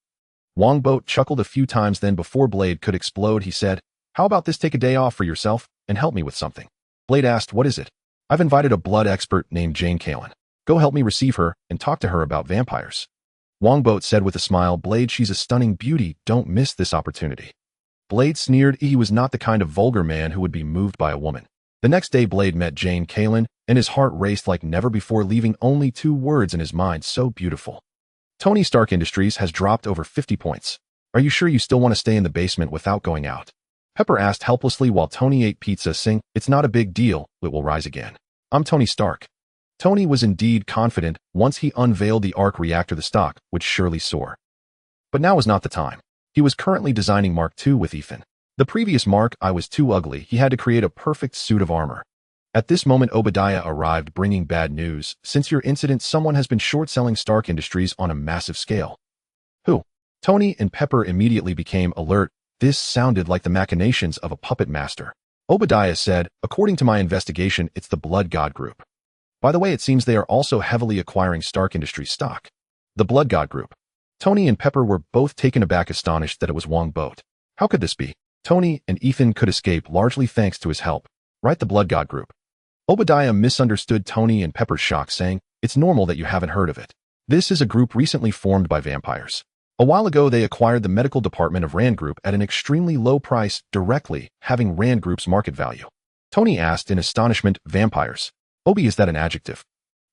Speaker 1: Wongbo chuckled a few times, then before Blade could explode, he said, "How about this? Take a day off for yourself and help me with something." Blade asked, "What is it?" "I've invited a blood expert named Jane Kalin. Go help me receive her and talk to her about vampires." Wongbo said with a smile, "Blade, she's a stunning beauty. Don't miss this opportunity." Blade sneered. He was not the kind of vulgar man who would be moved by a woman. The next day, Blade met Jane Kalin, and his heart raced like never before, leaving only 2 words in his mind: so beautiful. Tony Stark Industries has dropped over 50 points. "Are you sure you still want to stay in the basement without going out?" Pepper asked helplessly while Tony ate pizza, saying, "It's not a big deal, it will rise again. I'm Tony Stark." Tony was indeed confident. Once he unveiled the arc reactor, the stock would surely soar. But now was not the time. He was currently designing Mark II with Ethan. The previous Mark I was too ugly. He had to create a perfect suit of armor. At this moment, Obadiah arrived, bringing bad news. "Since your incident, someone has been short-selling Stark Industries on a massive scale." "Who?" Tony and Pepper immediately became alert. This sounded like the machinations of a puppet master. Obadiah said, "According to my investigation, it's the Blood God Group. By the way, it seems they are also heavily acquiring Stark Industries stock." The Blood God Group. Tony and Pepper were both taken aback, astonished that it was Wongbo. How could this be? Tony and Ethan could escape largely thanks to his help. Right, the Blood God Group. Obadiah misunderstood Tony and Pepper's shock, saying, "It's normal that you haven't heard of it. This is a group recently formed by vampires. A while ago, they acquired the medical department of Rand Group at an extremely low price, directly having Rand Group's market value." Tony asked in astonishment, "Vampires? Obi, is that an adjective?"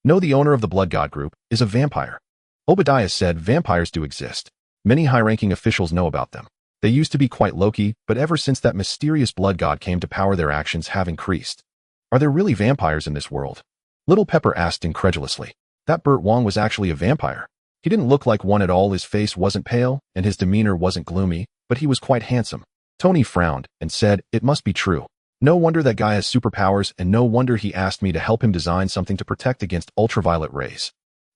Speaker 1: "No, the owner of the Blood God Group is a vampire." Obadiah said, "Vampires do exist. Many high-ranking officials know about them. They used to be quite low-key, but ever since that mysterious blood god came to power, their actions have increased." "Are there really vampires in this world?" Little Pepper asked incredulously. That Burt Wong was actually a vampire. He didn't look like one at all. His face wasn't pale, and his demeanor wasn't gloomy, but he was quite handsome. Tony frowned and said, "It must be true. No wonder that guy has superpowers, and no wonder he asked me to help him design something to protect against ultraviolet rays."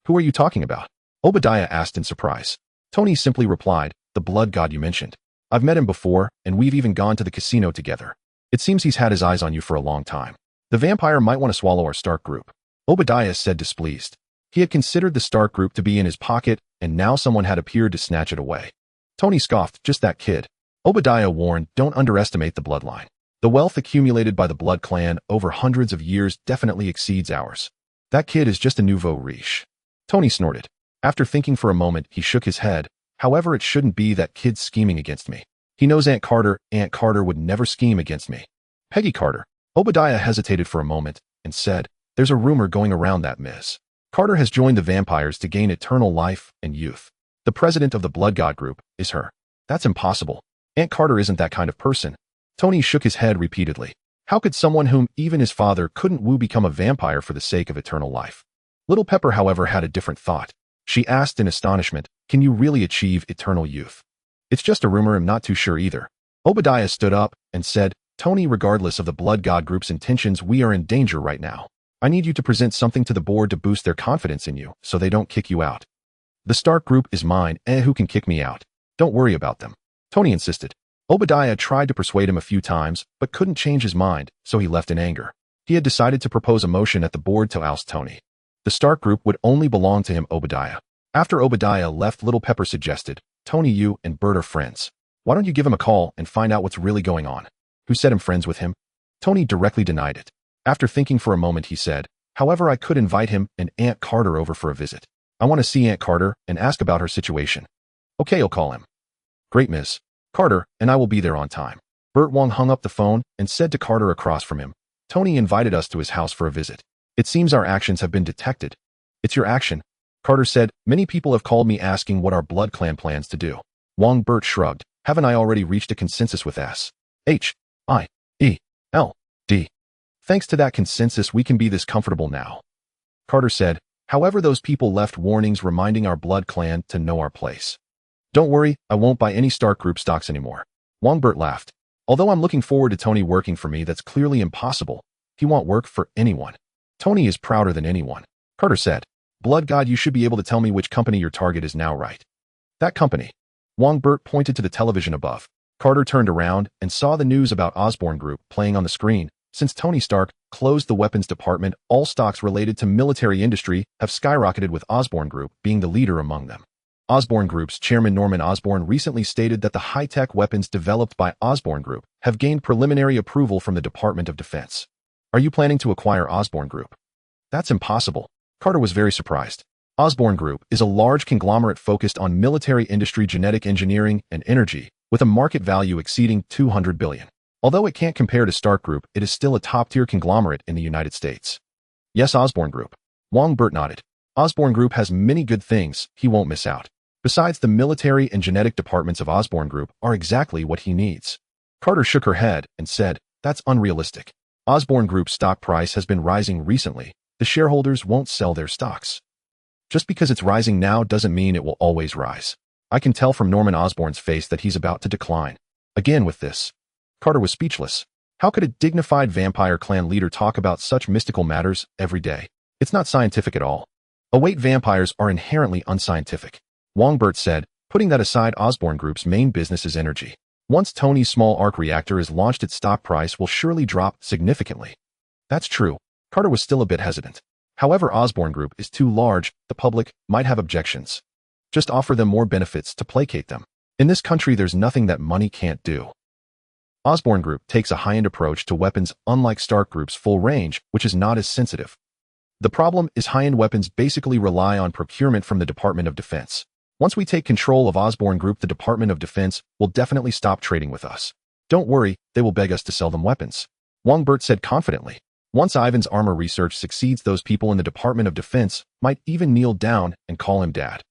Speaker 1: "Who are you talking about?" Obadiah asked in surprise. Tony simply replied, "The blood god you mentioned. I've met him before, and we've even gone to the casino together. It seems he's had his eyes on you for a long time. The vampire might want to swallow our Stark Group." Obadiah said, displeased. He had considered the Stark Group to be in his pocket, and now someone had appeared to snatch it away. Tony scoffed, "Just that kid." Obadiah warned, "Don't underestimate the bloodline. The wealth accumulated by the Blood Clan over hundreds of years definitely exceeds ours. That kid is just a nouveau riche." Tony snorted. After thinking for a moment, he shook his head. "However, it shouldn't be that kid scheming against me. He knows Aunt Carter. Aunt Carter would never scheme against me." "Peggy Carter." Obadiah hesitated for a moment and said, "There's a rumor going around that Ms. Carter has joined the vampires to gain eternal life and youth. The president of the Blood God Group is her." "That's impossible. Aunt Carter isn't that kind of person." Tony shook his head repeatedly. How could someone whom even his father couldn't woo become a vampire for the sake of eternal life? Little Pepper, however, had a different thought. She asked in astonishment, "Can you really achieve eternal youth?" "It's just a rumor. I'm not too sure either." Obadiah stood up and said, "Tony, regardless of the Blood God Group's intentions, we are in danger right now. I need you to present something to the board to boost their confidence in you so they don't kick you out." "The Stark Group is mine. Who can kick me out? Don't worry about them," Tony insisted. Obadiah tried to persuade him a few times, but couldn't change his mind, so he left in anger. He had decided to propose a motion at the board to oust Tony. The Stark Group would only belong to him, Obadiah. After Obadiah left, Little Pepper suggested, "Tony, you and Bert are friends. Why don't you give him a call and find out what's really going on?" "Who said I'm friends with him?" Tony directly denied it. After thinking for a moment, he said, "However, I could invite him and Aunt Carter over for a visit. I want to see Aunt Carter and ask about her situation." "Okay, I'll call him." "Great, Miss Carter, and I will be there on time." Burt Wong hung up the phone and said to Carter across from him, "Tony invited us to his house for a visit. It seems our actions have been detected." "It's your action," Carter said. "Many people have called me asking what our Blood Clan plans to do." Burt shrugged. Haven't I already reached a consensus with S? H. I. E. L. D. Thanks to that consensus, we can be this comfortable now. Carter said, however, those people left warnings reminding our blood clan to know our place. Don't worry, I won't buy any Stark Group stocks anymore. Wongbo laughed. Although I'm looking forward to Tony working for me, that's clearly impossible. He won't work for anyone. Tony is prouder than anyone. Carter said, Blood God, you should be able to tell me which company your target is now, right? That company. Wongbo pointed to the television above. Carter turned around and saw the news about Osborne Group playing on the screen. Since Tony Stark closed the weapons department, all stocks related to military industry have skyrocketed, with Osborne Group being the leader among them. Osborne Group's chairman Norman Osborn recently stated that the high-tech weapons developed by Osborne Group have gained preliminary approval from the Department of Defense. Are you planning to acquire Osborne Group? That's impossible. Carter was very surprised. Osborne Group is a large conglomerate focused on military industry, genetic engineering, and energy, with a market value exceeding $200 billion. Although it can't compare to Stark Group, it is still a top-tier conglomerate in the United States. Yes, Osborne Group. Wongbo nodded. Osborne Group has many good things he won't miss out. Besides, the military and genetic departments of Osborne Group are exactly what he needs. Carter shook her head and said, that's unrealistic. Osborne Group's stock price has been rising recently. The shareholders won't sell their stocks. Just because it's rising now doesn't mean it will always rise. I can tell from Norman Osborn's face that he's about to decline. Again with this. Carter was speechless. How could a dignified vampire clan leader talk about such mystical matters every day? It's not scientific at all. Oh wait, vampires are inherently unscientific. Wongbo said, putting that aside, Osborne Group's main business is energy. Once Tony's small arc reactor is launched, its stock price will surely drop significantly. That's true. Carter was still a bit hesitant. However, Osborne Group is too large, the public might have objections. Just offer them more benefits to placate them. In this country, there's nothing that money can't do. Osborne Group takes a high-end approach to weapons, unlike Stark Group's full range, which is not as sensitive. The problem is high-end weapons basically rely on procurement from the Department of Defense. Once we take control of Osborne Group, the Department of Defense will definitely stop trading with us. Don't worry, they will beg us to sell them weapons. Wongbo said confidently. Once Ivan's armor research succeeds, those people in the Department of Defense might even kneel down and call him Dad.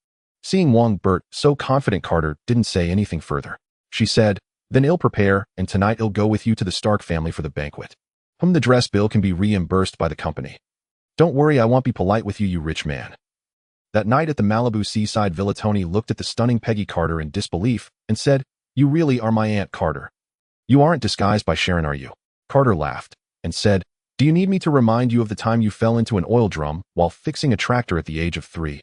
Speaker 1: Seeing Wongbo so confident, Carter didn't say anything further. She said, then I'll prepare, and tonight I'll go with you to the Stark family for the banquet. The dress bill can be reimbursed by the company. Don't worry, I won't be polite with you, you rich man. That night at the Malibu seaside villa, Tony looked at the stunning Peggy Carter in disbelief and said, you really are my Aunt Carter. You aren't disguised by Sharon, are you? Carter laughed and said, do you need me to remind you of the time you fell into an oil drum while fixing a tractor at the age of 3?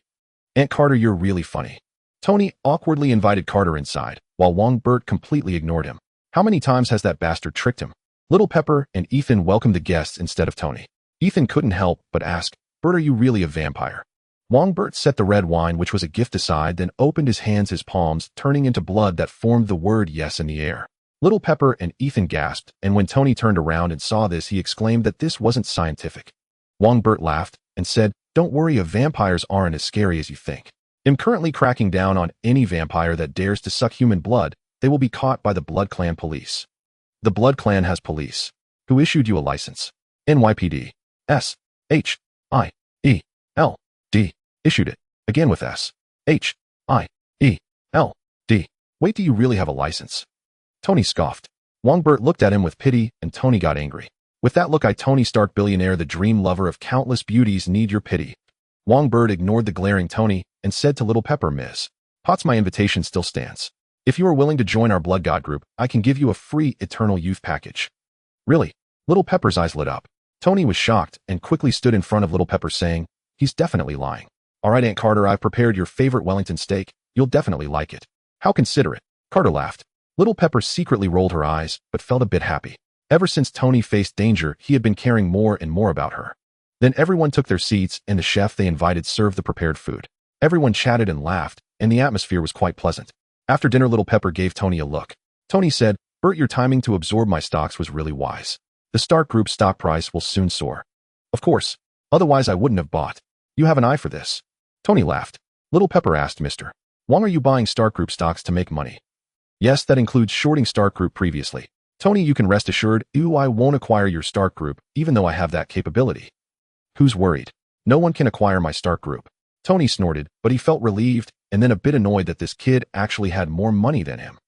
Speaker 1: Aunt Carter, you're really funny. Tony awkwardly invited Carter inside, while Wongbo completely ignored him. How many times has that bastard tricked him? Little Pepper and Ethan welcomed the guests instead of Tony. Ethan couldn't help but ask, Bert, are you really a vampire? Wongbo set the red wine, which was a gift, aside, then opened his hands, his palms turning into blood that formed the word yes in the air. Little Pepper and Ethan gasped, and when Tony turned around and saw this, he exclaimed that this wasn't scientific. Wongbo laughed and said, don't worry, vampires aren't as scary as you think. I'm currently cracking down on any vampire that dares to suck human blood. They will be caught by the Blood Clan police. The Blood Clan has police. Who issued you a license? NYPD. S. H. I. E. L. D. Issued it. Again with S. H. I. E. L. D. Wait, do you really have a license? Tony scoffed. Wongbo looked at him with pity, and Tony got angry. With that look, I, Tony Stark, billionaire, the dream lover of countless beauties, need your pity. Wongbo ignored the glaring Tony and said to Little Pepper, Ms. Potts, my invitation still stands. If you are willing to join our Blood God group, I can give you a free eternal youth package. Really? Little Pepper's eyes lit up. Tony was shocked and quickly stood in front of Little Pepper, saying, he's definitely lying. All right, Aunt Carter, I've prepared your favorite Wellington steak. You'll definitely like it. How considerate. Carter laughed. Little Pepper secretly rolled her eyes, but felt a bit happy. Ever since Tony faced danger, he had been caring more and more about her. Then everyone took their seats, and the chef they invited served the prepared food. Everyone chatted and laughed, and the atmosphere was quite pleasant. After dinner, Little Pepper gave Tony a look. Tony said, Bert, your timing to absorb my stocks was really wise. The Stark Group stock price will soon soar. Of course. Otherwise, I wouldn't have bought. You have an eye for this. Tony laughed. Little Pepper asked, Mr. Wong, are you buying Stark Group stocks to make money? Yes, that includes shorting Stark Group previously. Tony, you can rest assured, I won't acquire your Stark Group, even though I have that capability. Who's worried? No one can acquire my Stark Group. Tony snorted, but he felt relieved and then a bit annoyed that this kid actually had more money than him.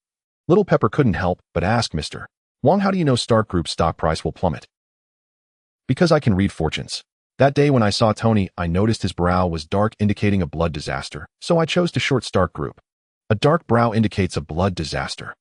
Speaker 1: Little Pepper couldn't help but ask Mr. Wong, how do you know Stark Group's stock price will plummet? Because I can read fortunes. That day when I saw Tony, I noticed his brow was dark, indicating a blood disaster, so I chose to short Stark Group. A dark brow indicates a blood disaster.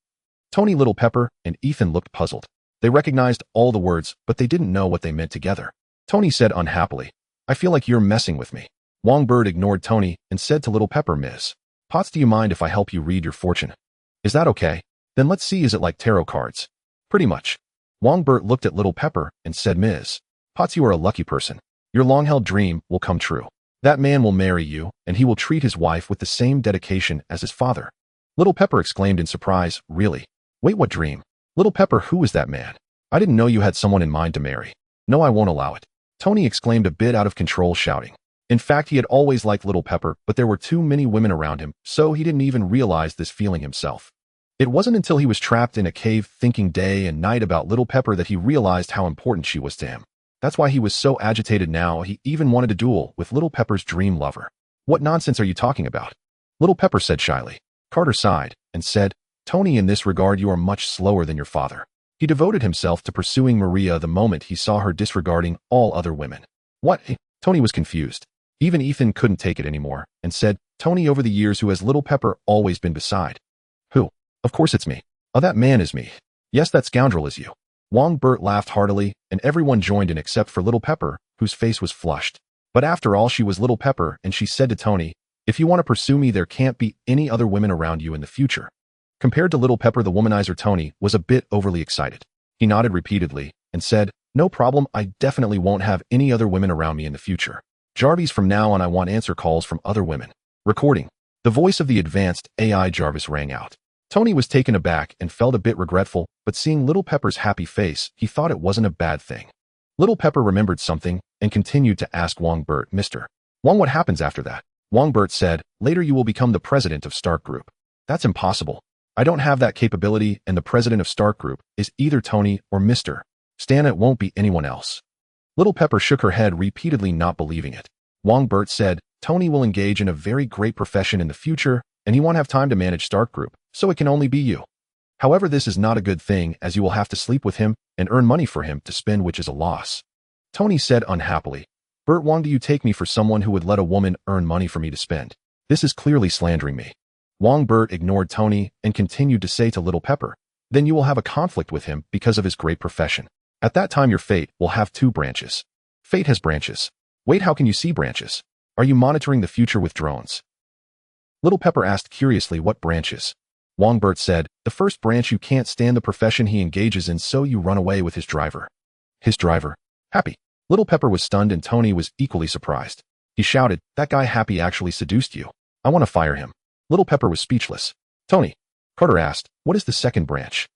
Speaker 1: Tony, Little Pepper, and Ethan looked puzzled. They recognized all the words, but they didn't know what they meant together. Tony said unhappily, I feel like you're messing with me. Wongbo ignored Tony and said to Little Pepper, Ms. Potts, do you mind if I help you read your fortune? Is that okay? Then let's see, is it like tarot cards? Pretty much. Wongbo looked at Little Pepper and said, Ms. Potts, you are a lucky person. Your long-held dream will come true. That man will marry you, and he will treat his wife with the same dedication as his father. Little Pepper exclaimed in surprise, really? Wait, what dream? Little Pepper, who is that man? I didn't know you had someone in mind to marry. No, I won't allow it. Tony exclaimed, a bit out of control, shouting. In fact, he had always liked Little Pepper, but there were too many women around him, so he didn't even realize this feeling himself. It wasn't until he was trapped in a cave thinking day and night about Little Pepper that he realized how important she was to him. That's why he was so agitated now. He even wanted a duel with Little Pepper's dream lover. What nonsense are you talking about? Little Pepper said shyly. Carter sighed and said, Tony, in this regard you are much slower than your father. He devoted himself to pursuing Maria the moment he saw her disregarding all other women. What? Tony was confused. Even Ethan couldn't take it anymore and said, Tony, over the years who has Little Pepper always been beside? Who? Of course it's me. Oh, that man is me. Yes, that scoundrel is you. Wongbo laughed heartily, and everyone joined in except for Little Pepper, whose face was flushed. But after all, she was Little Pepper, and she said to Tony, if you want to pursue me, there can't be any other women around you in the future. Compared to Little Pepper, the womanizer Tony was a bit overly excited. He nodded repeatedly and said, no problem, I definitely won't have any other women around me in the future. Jarvis, from now on I want answer calls from other women. Recording. The voice of the advanced AI Jarvis rang out. Tony was taken aback and felt a bit regretful, but seeing Little Pepper's happy face, he thought it wasn't a bad thing. Little Pepper remembered something and continued to ask Wongbo, Mr. Wong, what happens after that? Wongbo said, later you will become the president of Stark Group. That's impossible. I don't have that capability, and the president of Stark Group is either Tony or Mr. Stan. It won't be anyone else. Little Pepper shook her head repeatedly, not believing it. Wongbo said, Tony will engage in a very great profession in the future, and he won't have time to manage Stark Group, so it can only be you. However, this is not a good thing, as you will have to sleep with him and earn money for him to spend, which is a loss. Tony said unhappily, Bert Wong, do you take me for someone who would let a woman earn money for me to spend? This is clearly slandering me. Wongbo ignored Tony and continued to say to Little Pepper, then you will have a conflict with him because of his great profession. At that time your fate will have 2 branches. Fate has branches. Wait, how can you see branches? Are you monitoring the future with drones? Little Pepper asked curiously, what branches? Wongbo said, the first branch, you can't stand the profession he engages in, so you run away with his driver. His driver? Happy. Little Pepper was stunned and Tony was equally surprised. He shouted, that guy Happy actually seduced you. I want to fire him. Little Pepper was speechless. Tony. Carter asked, what is the second branch?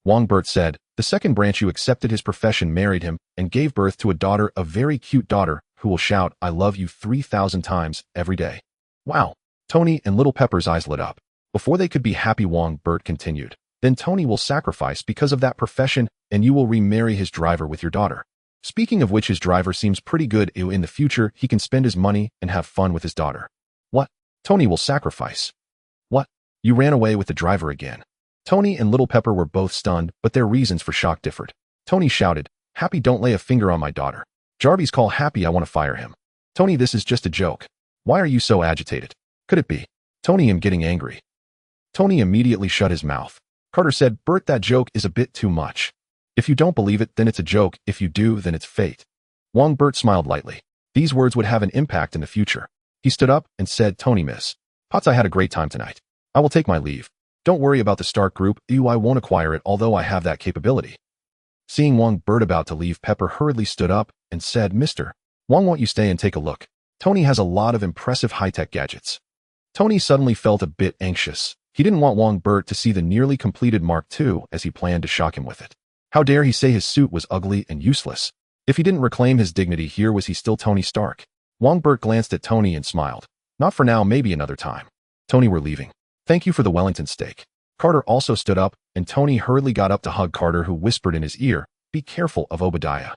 Speaker 1: Wongbo said, the second branch, you accepted his profession, married him, and gave birth to a daughter, a very cute daughter, who will shout, I love you 3,000 times every day. Wow. Tony and Little Pepper's eyes lit up. Before they could be happy, Wongbo continued, then Tony will sacrifice because of that profession, and you will remarry his driver with your daughter. Speaking of which, his driver seems pretty good. In the future, he can spend his money and have fun with his daughter. What? Tony will sacrifice? What? You ran away with the driver again? Tony and Little Pepper were both stunned, but their reasons for shock differed. Tony shouted, Happy, don't lay a finger on my daughter. Jarvis, call Happy, I want to fire him. Tony, this is just a joke. Why are you so agitated? Could it be? Tony, I'm getting angry. Tony immediately shut his mouth. Carter said, Bert, that joke is a bit too much. If you don't believe it, then it's a joke. If you do, then it's fate. Wongbo smiled lightly. These words would have an impact in the future. He stood up and said, Tony, Miss Potts, I had a great time tonight. I will take my leave. Don't worry about the Stark Group. I won't acquire it, although I have that capability. Seeing Wongbo about to leave, Pepper hurriedly stood up and said, Mr. Wong, won't you stay and take a look? Tony has a lot of impressive high-tech gadgets. Tony suddenly felt a bit anxious. He didn't want Wongbo to see the nearly completed Mark II, as he planned to shock him with it. How dare he say his suit was ugly and useless? If he didn't reclaim his dignity here, was he still Tony Stark? Wongbo glanced at Tony and smiled. Not for now, maybe another time. Tony, we're leaving. Thank you for the Wellington steak. Carter also stood up, and Tony hurriedly got up to hug Carter, who whispered in his ear, be careful of Obadiah.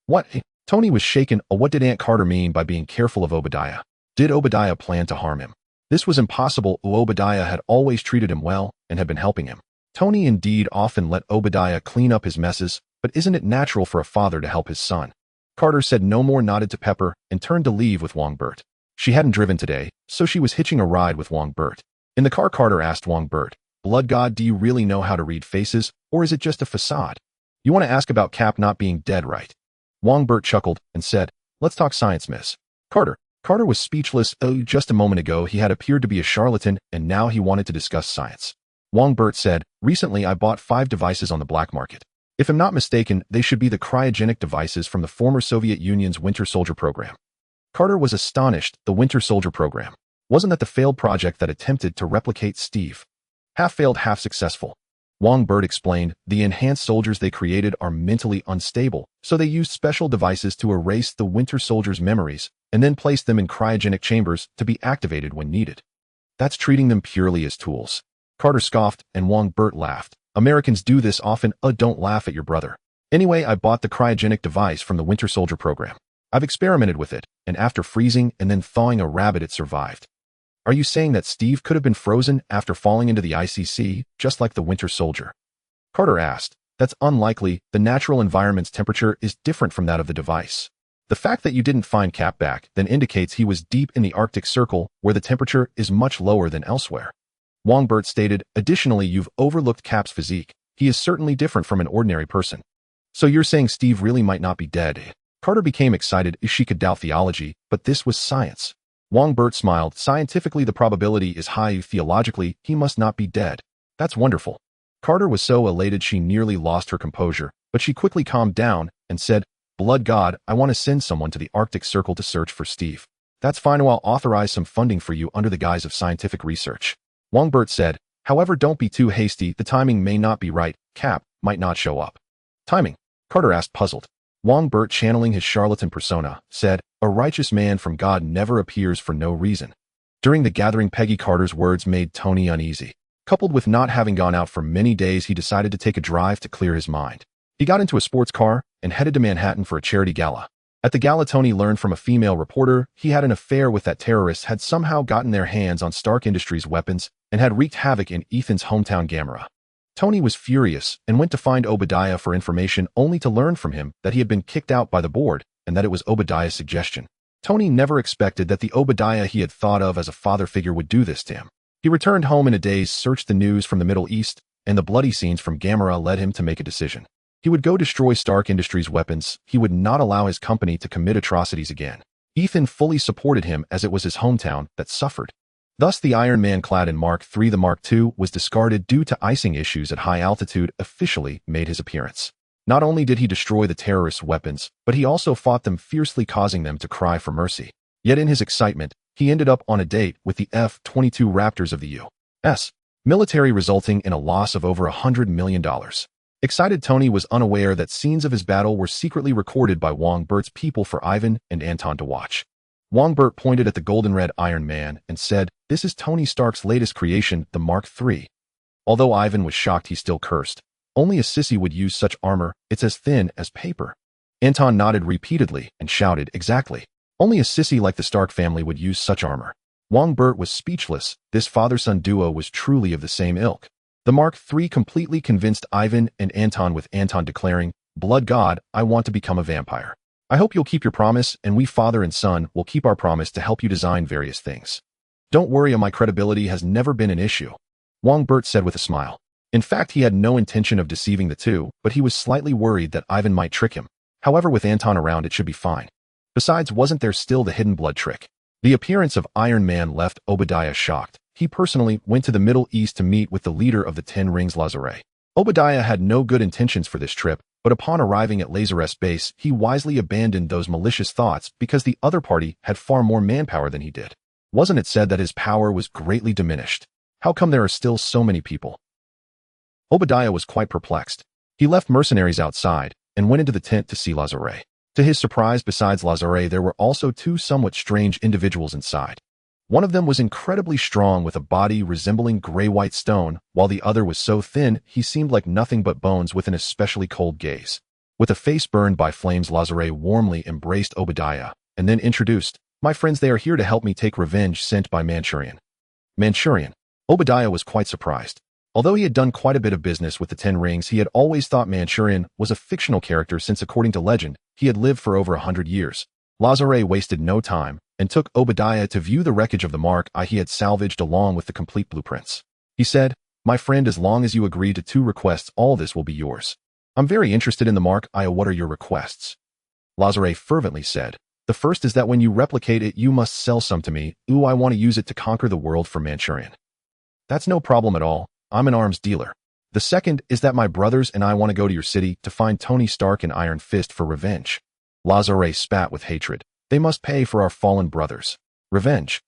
Speaker 1: What? Tony was shaken. What did Aunt Carter mean by being careful of Obadiah? Did Obadiah plan to harm him? This was impossible. Obadiah had always treated him well and had been helping him. Tony indeed often let Obadiah clean up his messes, but isn't it natural for a father to help his son? Carter said no more, nodded to Pepper, and turned to leave with Wongbert. She hadn't driven today, so she was hitching a ride with Wongbert. In the car, Carter asked Wongbert, "Blood God, do you really know how to read faces, or is it just a facade? You want to ask about Cap not being dead, right?" Wongbert chuckled and said, "Let's talk science, miss." Carter was speechless. Oh, just a moment ago he had appeared to be a charlatan, and now he wanted to discuss science. Wongbert said, "Recently I bought 5 devices on the black market. If I'm not mistaken, they should be the cryogenic devices from the former Soviet Union's Winter Soldier program." Carter was astonished. The Winter Soldier program. Wasn't that the failed project that attempted to replicate Steve? Half failed, half successful. Wongbert explained, the enhanced soldiers they created are mentally unstable, so they used special devices to erase the Winter Soldier's memories and then place them in cryogenic chambers to be activated when needed. That's treating them purely as tools. Carter scoffed, and Wongbert laughed. Americans do this often. Don't laugh at your brother. Anyway, I bought the cryogenic device from the Winter Soldier program. I've experimented with it, and after freezing and then thawing a rabbit, it survived. Are you saying that Steve could have been frozen after falling into the ICC, just like the Winter Soldier? Carter asked. That's unlikely. The natural environment's temperature is different from that of the device. The fact that you didn't find Cap back then indicates he was deep in the Arctic Circle, where the temperature is much lower than elsewhere. Wongbert stated, additionally, you've overlooked Cap's physique. He is certainly different from an ordinary person. So you're saying Steve really might not be dead? Carter became excited. She could doubt theology, but this was science. Wongbert smiled. Scientifically, the probability is high. Theologically, he must not be dead. That's wonderful. Carter was so elated she nearly lost her composure, but she quickly calmed down and said, Blood God, I want to send someone to the Arctic Circle to search for Steve. That's fine. I'll authorize some funding for you under the guise of scientific research. Wongbert said, however, don't be too hasty. The timing may not be right. Cap might not show up. Timing? Carter asked, puzzled. Wongbert, channeling his charlatan persona, said, a righteous man from God never appears for no reason. During the gathering, Peggy Carter's words made Tony uneasy. Coupled with not having gone out for many days, he decided to take a drive to clear his mind. He got into a sports car and headed to Manhattan for a charity gala. At the gala, Tony learned from a female reporter he had an affair with that terrorists had somehow gotten their hands on Stark Industries weapons and had wreaked havoc in Ethan's hometown Gamera. Tony was furious and went to find Obadiah for information, only to learn from him that he had been kicked out by the board and that it was Obadiah's suggestion. Tony never expected that the Obadiah he had thought of as a father figure would do this to him. He returned home in a daze, searched the news from the Middle East, and the bloody scenes from Gamera led him to make a decision. He would go destroy Stark Industries weapons. He would not allow his company to commit atrocities again. Ethan fully supported him, as it was his hometown that suffered. Thus, the Iron Man clad in Mark III, the Mark II, was discarded due to icing issues at high altitude, officially made his appearance. Not only did he destroy the terrorists' weapons, but he also fought them fiercely, causing them to cry for mercy. Yet in his excitement, he ended up on a date with the F-22 Raptors of the U.S. military, resulting in a loss of over $100 million. Excited Tony was unaware that scenes of his battle were secretly recorded by Wongbert's people for Ivan and Anton to watch. Wongbert pointed at the golden red Iron Man and said, "This is Tony Stark's latest creation, the Mark III." Although Ivan was shocked, he still cursed. Only a sissy would use such armor. It's as thin as paper. Anton nodded repeatedly and shouted, exactly. Only a sissy like the Stark family would use such armor. Wongbert was speechless. This father-son duo was truly of the same ilk. The Mark III completely convinced Ivan and Anton, with Anton declaring, Blood God, I want to become a vampire. I hope you'll keep your promise, and we father and son will keep our promise to help you design various things. Don't worry, my credibility has never been an issue, Wongbert said with a smile. In fact, he had no intention of deceiving the two, but he was slightly worried that Ivan might trick him. However, with Anton around, it should be fine. Besides, wasn't there still the hidden blood trick? The appearance of Iron Man left Obadiah shocked. He personally went to the Middle East to meet with the leader of the Ten Rings, Lazare. Obadiah had no good intentions for this trip, but upon arriving at Lazare's base, he wisely abandoned those malicious thoughts because the other party had far more manpower than he did. Wasn't it said that his power was greatly diminished? How come there are still so many people? Obadiah was quite perplexed. He left mercenaries outside and went into the tent to see Lazare. To his surprise, besides Lazare, there were also two somewhat strange individuals inside. One of them was incredibly strong, with a body resembling gray-white stone, while the other was so thin he seemed like nothing but bones with an especially cold gaze. With a face burned by flames, Lazare warmly embraced Obadiah and then introduced, "My friends, they are here to help me take revenge sent by Manchurian." Manchurian. Obadiah was quite surprised. Although he had done quite a bit of business with the Ten Rings, he had always thought Manchurian was a fictional character since, according to legend, he had lived for over 100 years. Lazare wasted no time and took Obadiah to view the wreckage of the Mark I he had salvaged along with the complete blueprints. He said, "My friend, as long as you agree to 2 requests, all this will be yours." "I'm very interested in the Mark I. What are your requests?" Lazare fervently said, "The first is that when you replicate it, you must sell some to me. Ooh, I want to use it to conquer the world for Manchurian." "That's no problem at all. I'm an arms dealer." "The second is that my brothers and I want to go to your city to find Tony Stark and Iron Fist for revenge." Lazare spat with hatred. "They must pay for our fallen brothers. Revenge."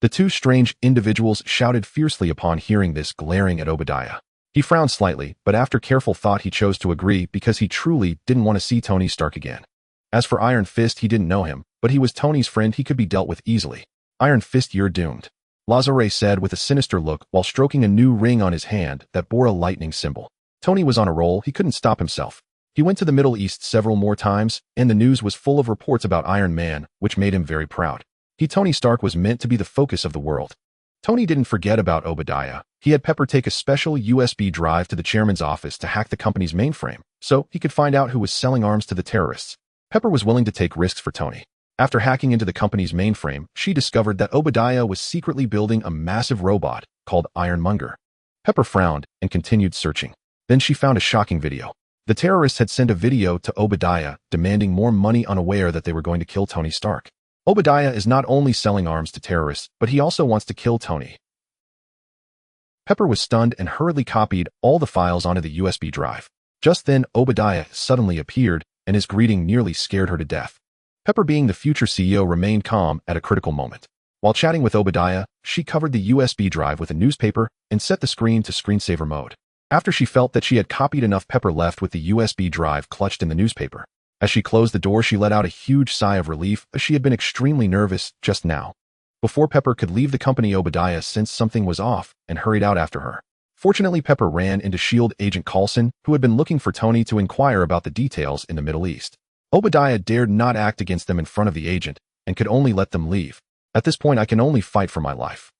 Speaker 1: The 2 strange individuals shouted fiercely upon hearing this, glaring at Obadiah. He frowned slightly, but after careful thought he chose to agree because he truly didn't want to see Tony Stark again. As for Iron Fist, he didn't know him, but he was Tony's friend. He could be dealt with easily. "Iron Fist, you're doomed," Lazare said with a sinister look while stroking a new ring on his hand that bore a lightning symbol. Tony was on a roll. He couldn't stop himself. He went to the Middle East several more times, and the news was full of reports about Iron Man, which made him very proud. Tony Stark was meant to be the focus of the world. Tony didn't forget about Obadiah. He had Pepper take a special USB drive to the chairman's office to hack the company's mainframe, so he could find out who was selling arms to the terrorists. Pepper was willing to take risks for Tony. After hacking into the company's mainframe, she discovered that Obadiah was secretly building a massive robot called Ironmonger. Pepper frowned and continued searching. Then she found a shocking video. The terrorists had sent a video to Obadiah demanding more money, unaware that they were going to kill Tony Stark. Obadiah is not only selling arms to terrorists, but he also wants to kill Tony. Pepper was stunned and hurriedly copied all the files onto the USB drive. Just then, Obadiah suddenly appeared, and his greeting nearly scared her to death. Pepper, being the future CEO, remained calm at a critical moment. While chatting with Obadiah, she covered the USB drive with a newspaper and set the screen to screensaver mode. After she felt that she had copied enough, Pepper left with the USB drive clutched in the newspaper. As she closed the door, she let out a huge sigh of relief, as she had been extremely nervous just now. Before Pepper could leave the company, Obadiah sensed something was off and hurried out after her. Fortunately, Pepper ran into S.H.I.E.L.D. agent Coulson, who had been looking for Tony to inquire about the details in the Middle East. Obadiah dared not act against them in front of the agent and could only let them leave. "At this point, I can only fight for my life."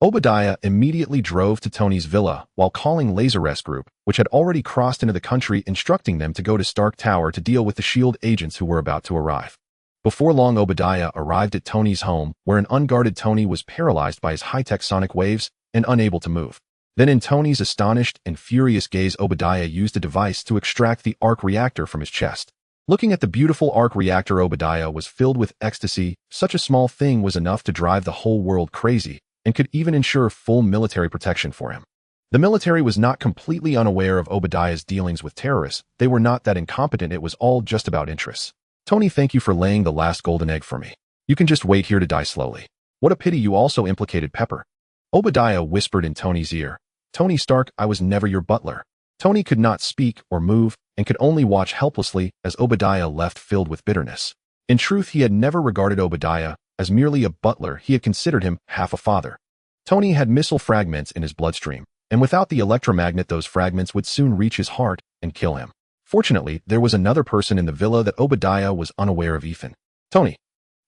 Speaker 1: Obadiah immediately drove to Tony's villa while calling Laser's group, which had already crossed into the country, instructing them to go to Stark Tower to deal with the S.H.I.E.L.D. agents who were about to arrive. Before long, Obadiah arrived at Tony's home, where an unguarded Tony was paralyzed by his high-tech sonic waves and unable to move. Then, in Tony's astonished and furious gaze, Obadiah used a device to extract the arc reactor from his chest. Looking at the beautiful arc reactor, Obadiah was filled with ecstasy. Such a small thing was enough to drive the whole world crazy, and could even ensure full military protection for him. The military was not completely unaware of Obadiah's dealings with terrorists. They were not that incompetent. It was all just about interests. "Tony, thank you for laying the last golden egg for me. You can just wait here to die slowly." "What a pity you also implicated Pepper." Obadiah whispered in Tony's ear. "Tony Stark, I was never your butler." Tony could not speak or move and could only watch helplessly as Obadiah left, filled with bitterness. In truth, he had never regarded Obadiah as merely a butler. He had considered him half a father. Tony had missile fragments in his bloodstream, and without the electromagnet, those fragments would soon reach his heart and kill him. Fortunately, there was another person in the villa that Obadiah was unaware of: Ethan. Tony.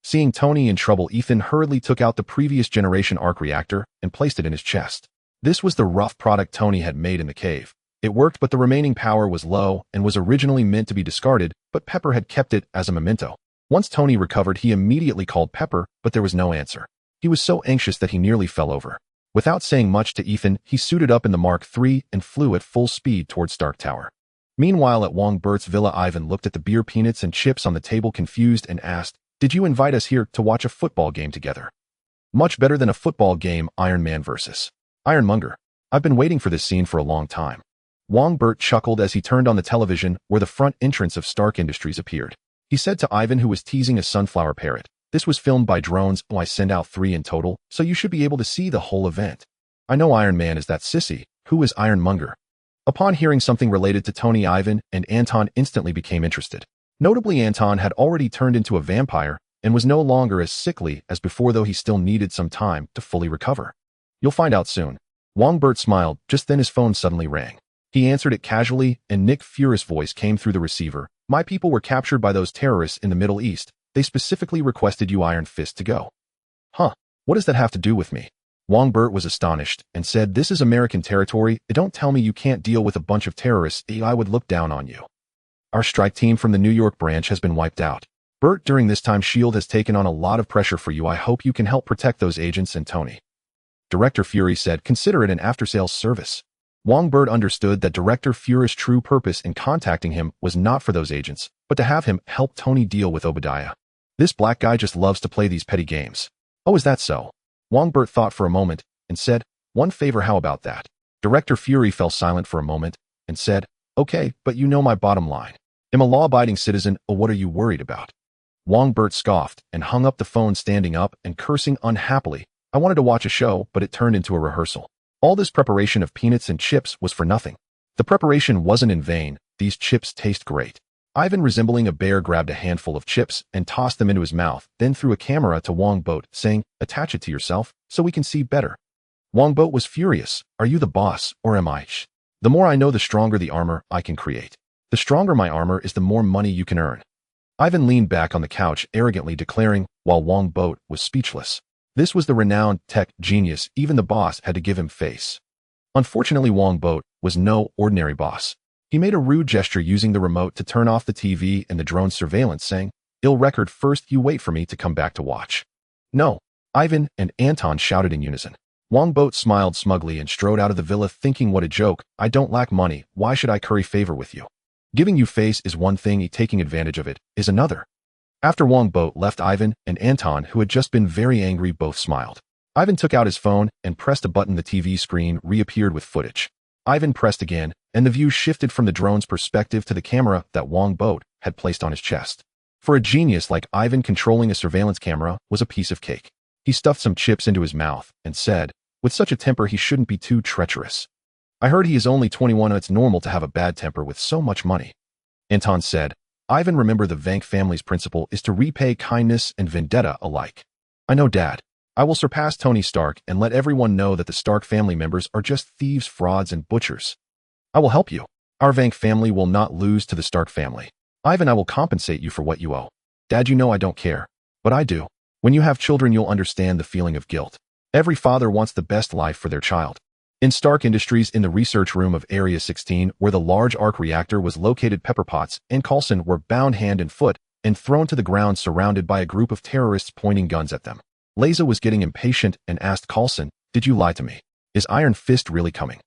Speaker 1: Seeing Tony in trouble, Ethan hurriedly took out the previous generation arc reactor and placed it in his chest. This was the rough product Tony had made in the cave. It worked, but the remaining power was low and was originally meant to be discarded, but Pepper had kept it as a memento. Once Tony recovered, he immediately called Pepper, but there was no answer. He was so anxious that he nearly fell over. Without saying much to Ethan, he suited up in the Mark III and flew at full speed towards Stark Tower. Meanwhile, at Wongbo's villa, Ivan looked at the beer, peanuts, and chips on the table, confused, and asked, "Did you invite us here to watch a football game together?" "Much better than a football game, Iron Man versus Ironmonger. I've been waiting for this scene for a long time." Wongbo chuckled as he turned on the television, where the front entrance of Stark Industries appeared. He said to Ivan, who was teasing a sunflower parrot, "This was filmed by drones. I send out 3 in total, so you should be able to see the whole event." "I know Iron Man is that sissy. Who is Ironmonger?" Upon hearing something related to Tony, Ivan and Anton instantly became interested. Notably, Anton had already turned into a vampire and was no longer as sickly as before, though he still needed some time to fully recover. "You'll find out soon." Wongbo smiled. Just then his phone suddenly rang. He answered it casually, and Nick Fury's voice came through the receiver. "My people were captured by those terrorists in the Middle East. They specifically requested you, Iron Fist, to go." "Huh? What does that have to do with me?" Wongbo was astonished and said, "This is American territory. Don't tell me you can't deal with a bunch of terrorists. I would look down on you. Our strike team from the New York branch has been wiped out. Bert, during this time S.H.I.E.L.D. has taken on a lot of pressure for you. I hope you can help protect those agents and Tony." Director Fury said, "Consider it an after-sales service." Wongbo understood that Director Fury's true purpose in contacting him was not for those agents, but to have him help Tony deal with Obadiah. This black guy just loves to play these petty games. Oh, is that so? Wongbo thought for a moment and said, "One favor, how about that?" Director Fury fell silent for a moment and said, "Okay, but you know my bottom line. I'm a law-abiding citizen. Oh, what are you worried about?" Wongbo scoffed and hung up the phone, standing up and cursing unhappily. "I wanted to watch a show, but it turned into a rehearsal. All this preparation of peanuts and chips was for nothing." The preparation wasn't in vain. These chips taste great. Ivan, resembling a bear, grabbed a handful of chips and tossed them into his mouth, then threw a camera to Wongbo, saying, "Attach it to yourself so we can see better." Wongbo was furious. "Are you the boss, or am I? The more I know, the stronger the armor I can create. The stronger my armor is, the more money you can earn." Ivan leaned back on the couch, arrogantly declaring, while Wongbo was speechless. This was the renowned tech genius. Even the boss had to give him face. Unfortunately, Wongbo was no ordinary boss. He made a rude gesture using the remote to turn off the TV and the drone surveillance, saying, "Ill record first, you wait for me to come back to watch." "No," Ivan and Anton shouted in unison. Wongbo smiled smugly and strode out of the villa, thinking, what a joke. "I don't lack money. Why should I curry favor with you? Giving you face is one thing, taking advantage of it is another." After Wongbo left, Ivan and Anton, who had just been very angry, both smiled. Ivan took out his phone and pressed a button. The TV screen reappeared with footage. Ivan pressed again, and the view shifted from the drone's perspective to the camera that Wongbo had placed on his chest. For a genius like Ivan, controlling a surveillance camera was a piece of cake. He stuffed some chips into his mouth and said, with such a temper, he shouldn't be too treacherous. "I heard he is only 21. It's normal to have a bad temper with so much money." Anton said, "Ivan, remember the Vank family's principle is to repay kindness and vendetta alike." "I know, Dad. I will surpass Tony Stark and let everyone know that the Stark family members are just thieves, frauds, and butchers. I will help you. Our Vank family will not lose to the Stark family. Ivan, I will compensate you for what you owe." "Dad, you know I don't care. But I do. When you have children, you'll understand the feeling of guilt. Every father wants the best life for their child." In Stark Industries, in the research room of Area 16, where the large arc reactor was located, Pepper Potts and Coulson were bound hand and foot and thrown to the ground, surrounded by a group of terrorists pointing guns at them. Leza was getting impatient and asked Coulson, "Did you lie to me? Is Iron Fist really coming?"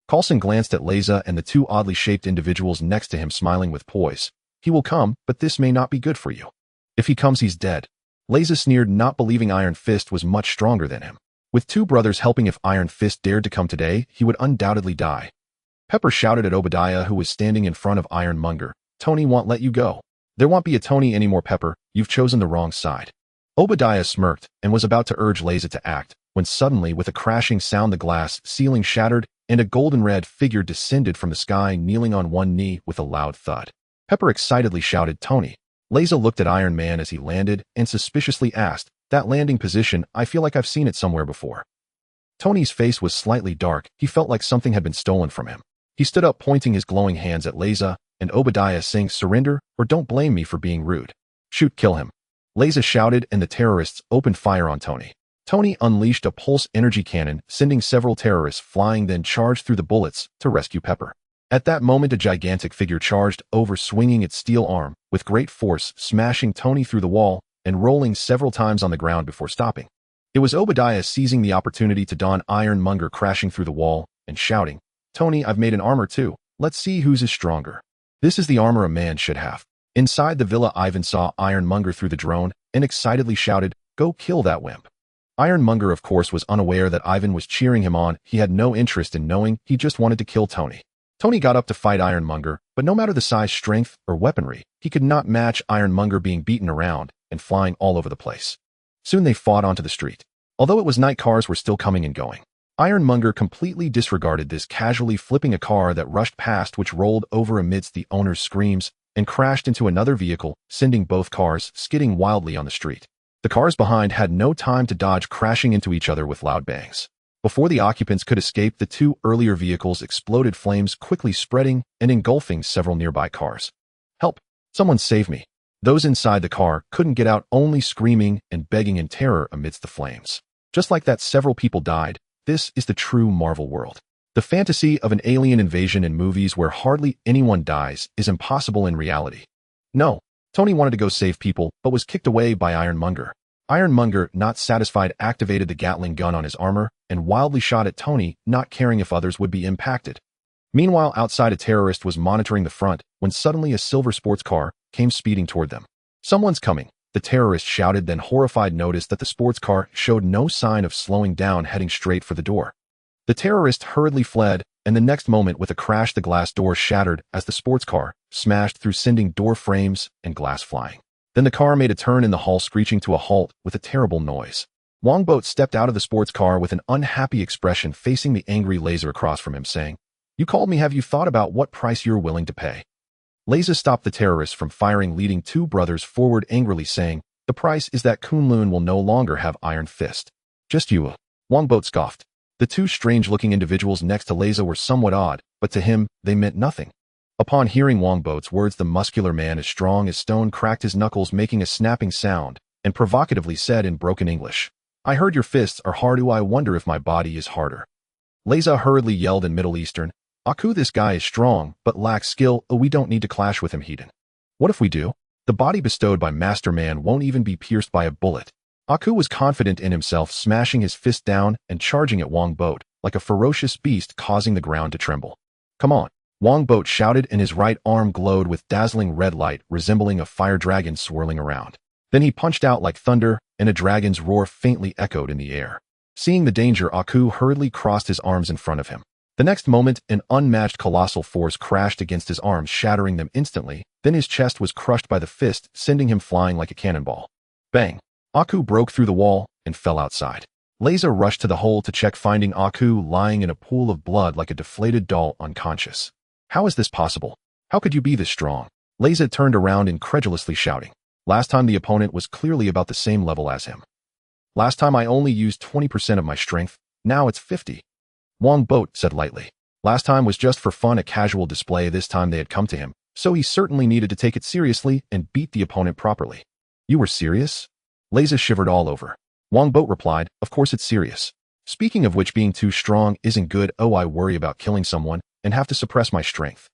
Speaker 1: Coulson glanced at Leza and the two oddly shaped individuals next to him, smiling with poise. "He will come, but this may not be good for you. If he comes, he's dead." Leza sneered, not believing Iron Fist was much stronger than him. With two brothers helping, if Iron Fist dared to come today, he would undoubtedly die. Pepper shouted at Obadiah, who was standing in front of Ironmonger, "Tony won't let you go." "There won't be a Tony anymore, Pepper. You've chosen the wrong side." Obadiah smirked and was about to urge Leza to act, when suddenly, with a crashing sound, the glass ceiling shattered and a golden-red figure descended from the sky, kneeling on one knee with a loud thud. Pepper excitedly shouted, "Tony." Leza looked at Iron Man as he landed and suspiciously asked, "That landing position, I feel like I've seen it somewhere before." Tony's face was slightly dark. He felt like something had been stolen from him. He stood up, pointing his glowing hands at Leza and Obadiah, saying, "Surrender, or don't blame me for being rude." "Shoot, kill him." Leza shouted, and the terrorists opened fire on Tony. Tony unleashed a pulse energy cannon, sending several terrorists flying, then charged through the bullets to rescue Pepper. At that moment, a gigantic figure charged over, swinging its steel arm with great force, smashing Tony through the wall and rolling several times on the ground before stopping. It was Obadiah, seizing the opportunity to don Ironmonger, crashing through the wall and shouting, "Tony, I've made an armor too. Let's see whose is stronger. This is the armor a man should have." Inside the villa, Ivan saw Ironmonger through the drone and excitedly shouted, "Go kill that wimp." Ironmonger, of course, was unaware that Ivan was cheering him on. He had no interest in knowing. He just wanted to kill Tony. Tony got up to fight Ironmonger, but no matter the size, strength, or weaponry, he could not match Ironmonger, being beaten around and flying all over the place. Soon they fought onto the street. Although it was night, cars were still coming and going. Ironmonger completely disregarded this, casually flipping a car that rushed past, which rolled over amidst the owner's screams and crashed into another vehicle, sending both cars skidding wildly on the street. The cars behind had no time to dodge, crashing into each other with loud bangs. Before the occupants could escape, the two earlier vehicles exploded, flames quickly spreading and engulfing several nearby cars. "Help! Someone save me!" Those inside the car couldn't get out, only screaming and begging in terror amidst the flames. Just like that several people died, this is the true Marvel world. The fantasy of an alien invasion in movies where hardly anyone dies is impossible in reality. No, Tony wanted to go save people, but was kicked away by Ironmonger. Ironmonger, not satisfied, activated the Gatling gun on his armor and wildly shot at Tony, not caring if others would be impacted. Meanwhile, outside, a terrorist was monitoring the front when suddenly a silver sports car came speeding toward them. "Someone's coming," the terrorist shouted, then horrified noticed that the sports car showed no sign of slowing down, heading straight for the door. The terrorist hurriedly fled, and the next moment, with a crash, the glass door shattered as the sports car smashed through, sending door frames and glass flying. Then the car made a turn in the hall, screeching to a halt with a terrible noise. Wongbo stepped out of the sports car with an unhappy expression, facing the angry Laser across from him, saying, "You called me. Have you thought about what price you're willing to pay?" Laser stopped the terrorists from firing, leading two brothers forward angrily, saying, "The price is that Kunlun will no longer have Iron Fist." "Just you." Wongbo scoffed. The two strange-looking individuals next to Laser were somewhat odd, but to him, they meant nothing. Upon hearing Wongbo's words, the muscular man, as strong as stone, cracked his knuckles, making a snapping sound, and provocatively said in broken English, "I heard your fists are hard. I wonder if my body is harder." Laser hurriedly yelled in Middle Eastern, "Aku, this guy is strong, but lacks skill. We don't need to clash with him, Hedon." "What if we do? The body bestowed by Master Man won't even be pierced by a bullet." Aku was confident in himself, smashing his fist down and charging at Wongbo like a ferocious beast, causing the ground to tremble. "Come on," Wongbo shouted, and his right arm glowed with dazzling red light, resembling a fire dragon swirling around. Then he punched out like thunder, and a dragon's roar faintly echoed in the air. Seeing the danger, Aku hurriedly crossed his arms in front of him. The next moment, an unmatched colossal force crashed against his arms, shattering them instantly. Then his chest was crushed by the fist, sending him flying like a cannonball. Bang! Aku broke through the wall and fell outside. Laser rushed to the hole to check, finding Aku lying in a pool of blood like a deflated doll, unconscious. "How is this possible? How could you be this strong?" Laser turned around incredulously, shouting. Last time the opponent was clearly about the same level as him. "Last time I only used 20% of my strength, now it's 50. Wongbo said lightly. Last time was just for fun, a casual display. This time they had come to him, so he certainly needed to take it seriously and beat the opponent properly. "You were serious?" Laser shivered all over. Wongbo replied, "Of course it's serious. Speaking of which, being too strong isn't good. Oh, I worry about killing someone and have to suppress my strength."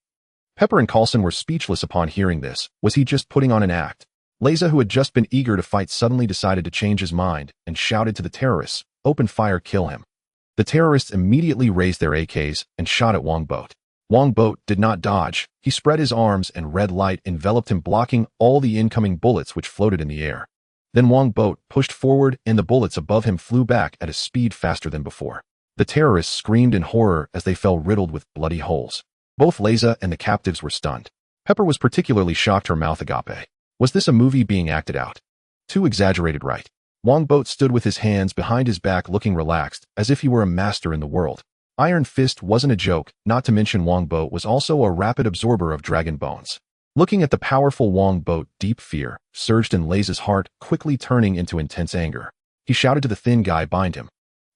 Speaker 1: Pepper and Coulson were speechless upon hearing this. Was he just putting on an act? Laser, who had just been eager to fight, suddenly decided to change his mind and shouted to the terrorists, "Open fire, kill him." The terrorists immediately raised their AKs and shot at Wongbo. Wongbo did not dodge. He spread his arms and red light enveloped him, blocking all the incoming bullets which floated in the air. Then Wongbo pushed forward and the bullets above him flew back at a speed faster than before. The terrorists screamed in horror as they fell, riddled with bloody holes. Both Laser and the captives were stunned. Pepper was particularly shocked, her mouth agape. Was this a movie being acted out? Too exaggerated, right? Wongbo stood with his hands behind his back, looking relaxed, as if he were a master in the world. Iron Fist wasn't a joke, not to mention Wongbo was also a rapid absorber of dragon bones. Looking at the powerful Wongbo, deep fear surged in Laser's heart, quickly turning into intense anger. He shouted to the thin guy behind him.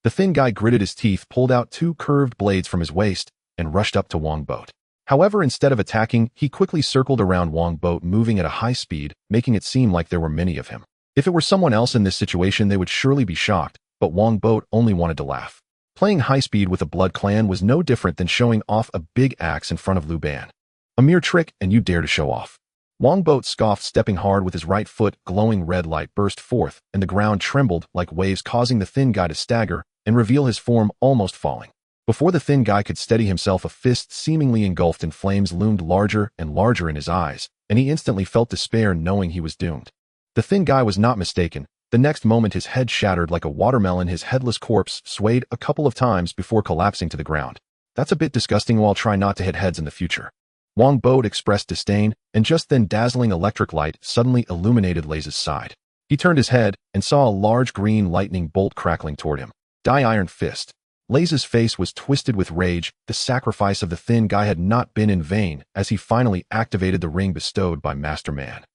Speaker 1: The thin guy gritted his teeth, pulled out two curved blades from his waist, and rushed up to Wongbo. However, instead of attacking, he quickly circled around Wongbo, moving at a high speed, making it seem like there were many of him. If it were someone else in this situation, they would surely be shocked, but Wongbo only wanted to laugh. Playing high speed with a blood clan was no different than showing off a big axe in front of Liu Ban. "A mere trick, and you dare to show off." Wongbo scoffed, stepping hard with his right foot. Glowing red light burst forth, and the ground trembled like waves, causing the thin guy to stagger and reveal his form, almost falling. Before the thin guy could steady himself, a fist seemingly engulfed in flames loomed larger and larger in his eyes, and he instantly felt despair, knowing he was doomed. The thin guy was not mistaken. The next moment his head shattered like a watermelon. His headless corpse swayed a couple of times before collapsing to the ground. "That's a bit disgusting. I'll try not to hit heads in the future." Wongbo expressed disdain, and just then dazzling electric light suddenly illuminated Laser's side. He turned his head and saw a large green lightning bolt crackling toward him. "Die, Iron Fist." Laser's face was twisted with rage. The sacrifice of the thin guy had not been in vain, as he finally activated the ring bestowed by Master Man.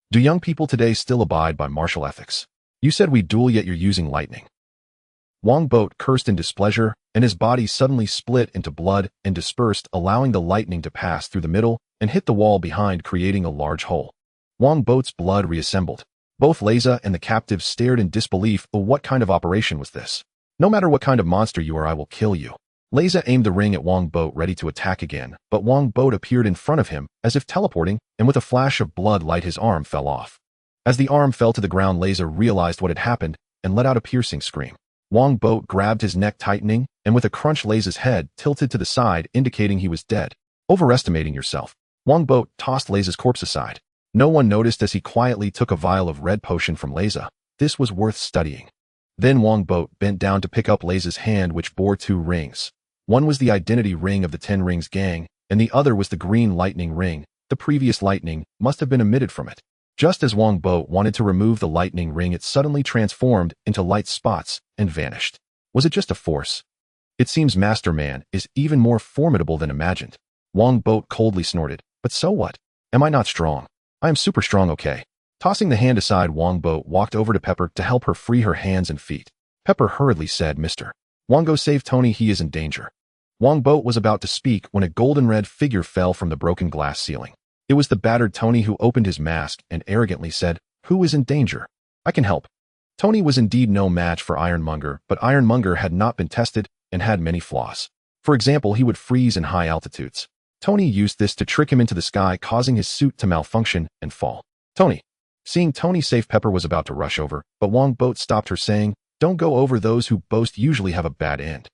Speaker 1: "Do young people today still abide by martial ethics? You said we duel, yet you're using lightning." Wongbo cursed in displeasure, and his body suddenly split into blood and dispersed, allowing the lightning to pass through the middle and hit the wall behind, creating a large hole. Wongbo's blood reassembled. Both Leza and the captives stared in disbelief. Oh, what kind of operation was this? No matter what kind of monster you are, I will kill you. Leza aimed the ring at Wongbo, ready to attack again, but Wongbo appeared in front of him, as if teleporting, and with a flash of blood light his arm fell off. As the arm fell to the ground, Leza realized what had happened and let out a piercing scream. Wongbo grabbed his neck, tightening, and with a crunch Leza's head tilted to the side, indicating he was dead. Overestimating yourself. Wongbo tossed Leza's corpse aside. No one noticed as he quietly took a vial of red potion from Leza. This was worth studying. Then Wongbo bent down to pick up Leza's hand, which bore 2 rings. One was the identity ring of the 10 Rings gang, and the other was the green lightning ring. The previous lightning must have been emitted from it. Just as Wongbo wanted to remove the lightning ring, it suddenly transformed into light spots and vanished. Was it just a force? It seems Master Man is even more formidable than imagined. Wongbo coldly snorted. But so what? Am I not strong? I am super strong, okay? Tossing the hand aside, Wongbo walked over to Pepper to help her free her hands and feet. Pepper hurriedly said, Mr. Wongbo, save Tony, he is in danger. Wongbo was about to speak when a golden red figure fell from the broken glass ceiling. It was the battered Tony, who opened his mask and arrogantly said, Who is in danger? I can help. Tony was indeed no match for Ironmonger, but Ironmonger had not been tested and had many flaws. For example, he would freeze in high altitudes. Tony used this to trick him into the sky, causing his suit to malfunction and fall. Tony. Seeing Tony safe, Pepper was about to rush over, but Wongbo stopped her, saying, Don't go over, those who boast usually have a bad end.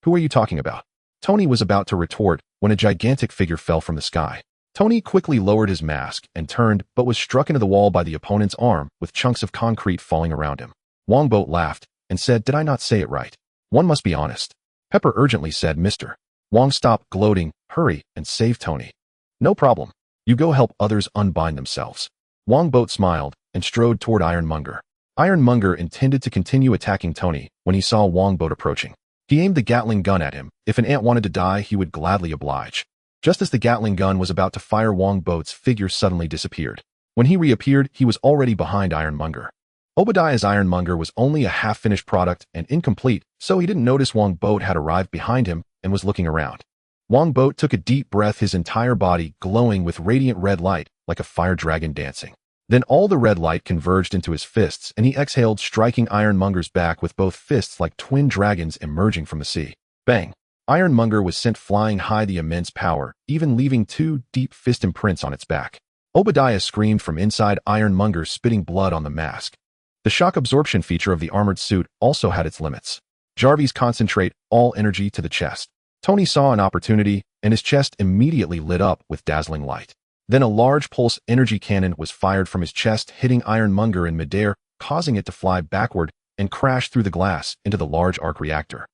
Speaker 1: Who are you talking about? Tony was about to retort when a gigantic figure fell from the sky. Tony quickly lowered his mask and turned, but was struck into the wall by the opponent's arm, with chunks of concrete falling around him. Wongbo laughed and said, Did I not say it right? One must be honest. Pepper urgently said, Mr. Wong, stop gloating, hurry, and save Tony. No problem. You go help others unbind themselves. Wongbo smiled and strode toward Ironmonger. Ironmonger intended to continue attacking Tony when he saw Wongbo approaching. He aimed the Gatling gun at him. If an ant wanted to die, he would gladly oblige. Just as the Gatling gun was about to fire, Wongbo's figure suddenly disappeared. When he reappeared, he was already behind Ironmonger. Obadiah's Ironmonger was only a half-finished product and incomplete, so he didn't notice Wongbo had arrived behind him and was looking around. Wongbo took a deep breath, his entire body glowing with radiant red light like a fire dragon dancing. Then all the red light converged into his fists, and he exhaled, striking Ironmonger's back with both fists like twin dragons emerging from the sea. Bang! Ironmonger was sent flying high, the immense power, even leaving 2 deep fist imprints on its back. Obadiah screamed from inside Ironmonger, spitting blood on the mask. The shock absorption feature of the armored suit also had its limits. Jarvis, concentrate all energy to the chest. Tony saw an opportunity, and his chest immediately lit up with dazzling light. Then a large pulse energy cannon was fired from his chest, hitting Ironmonger in midair, causing it to fly backward and crash through the glass into the large arc reactor.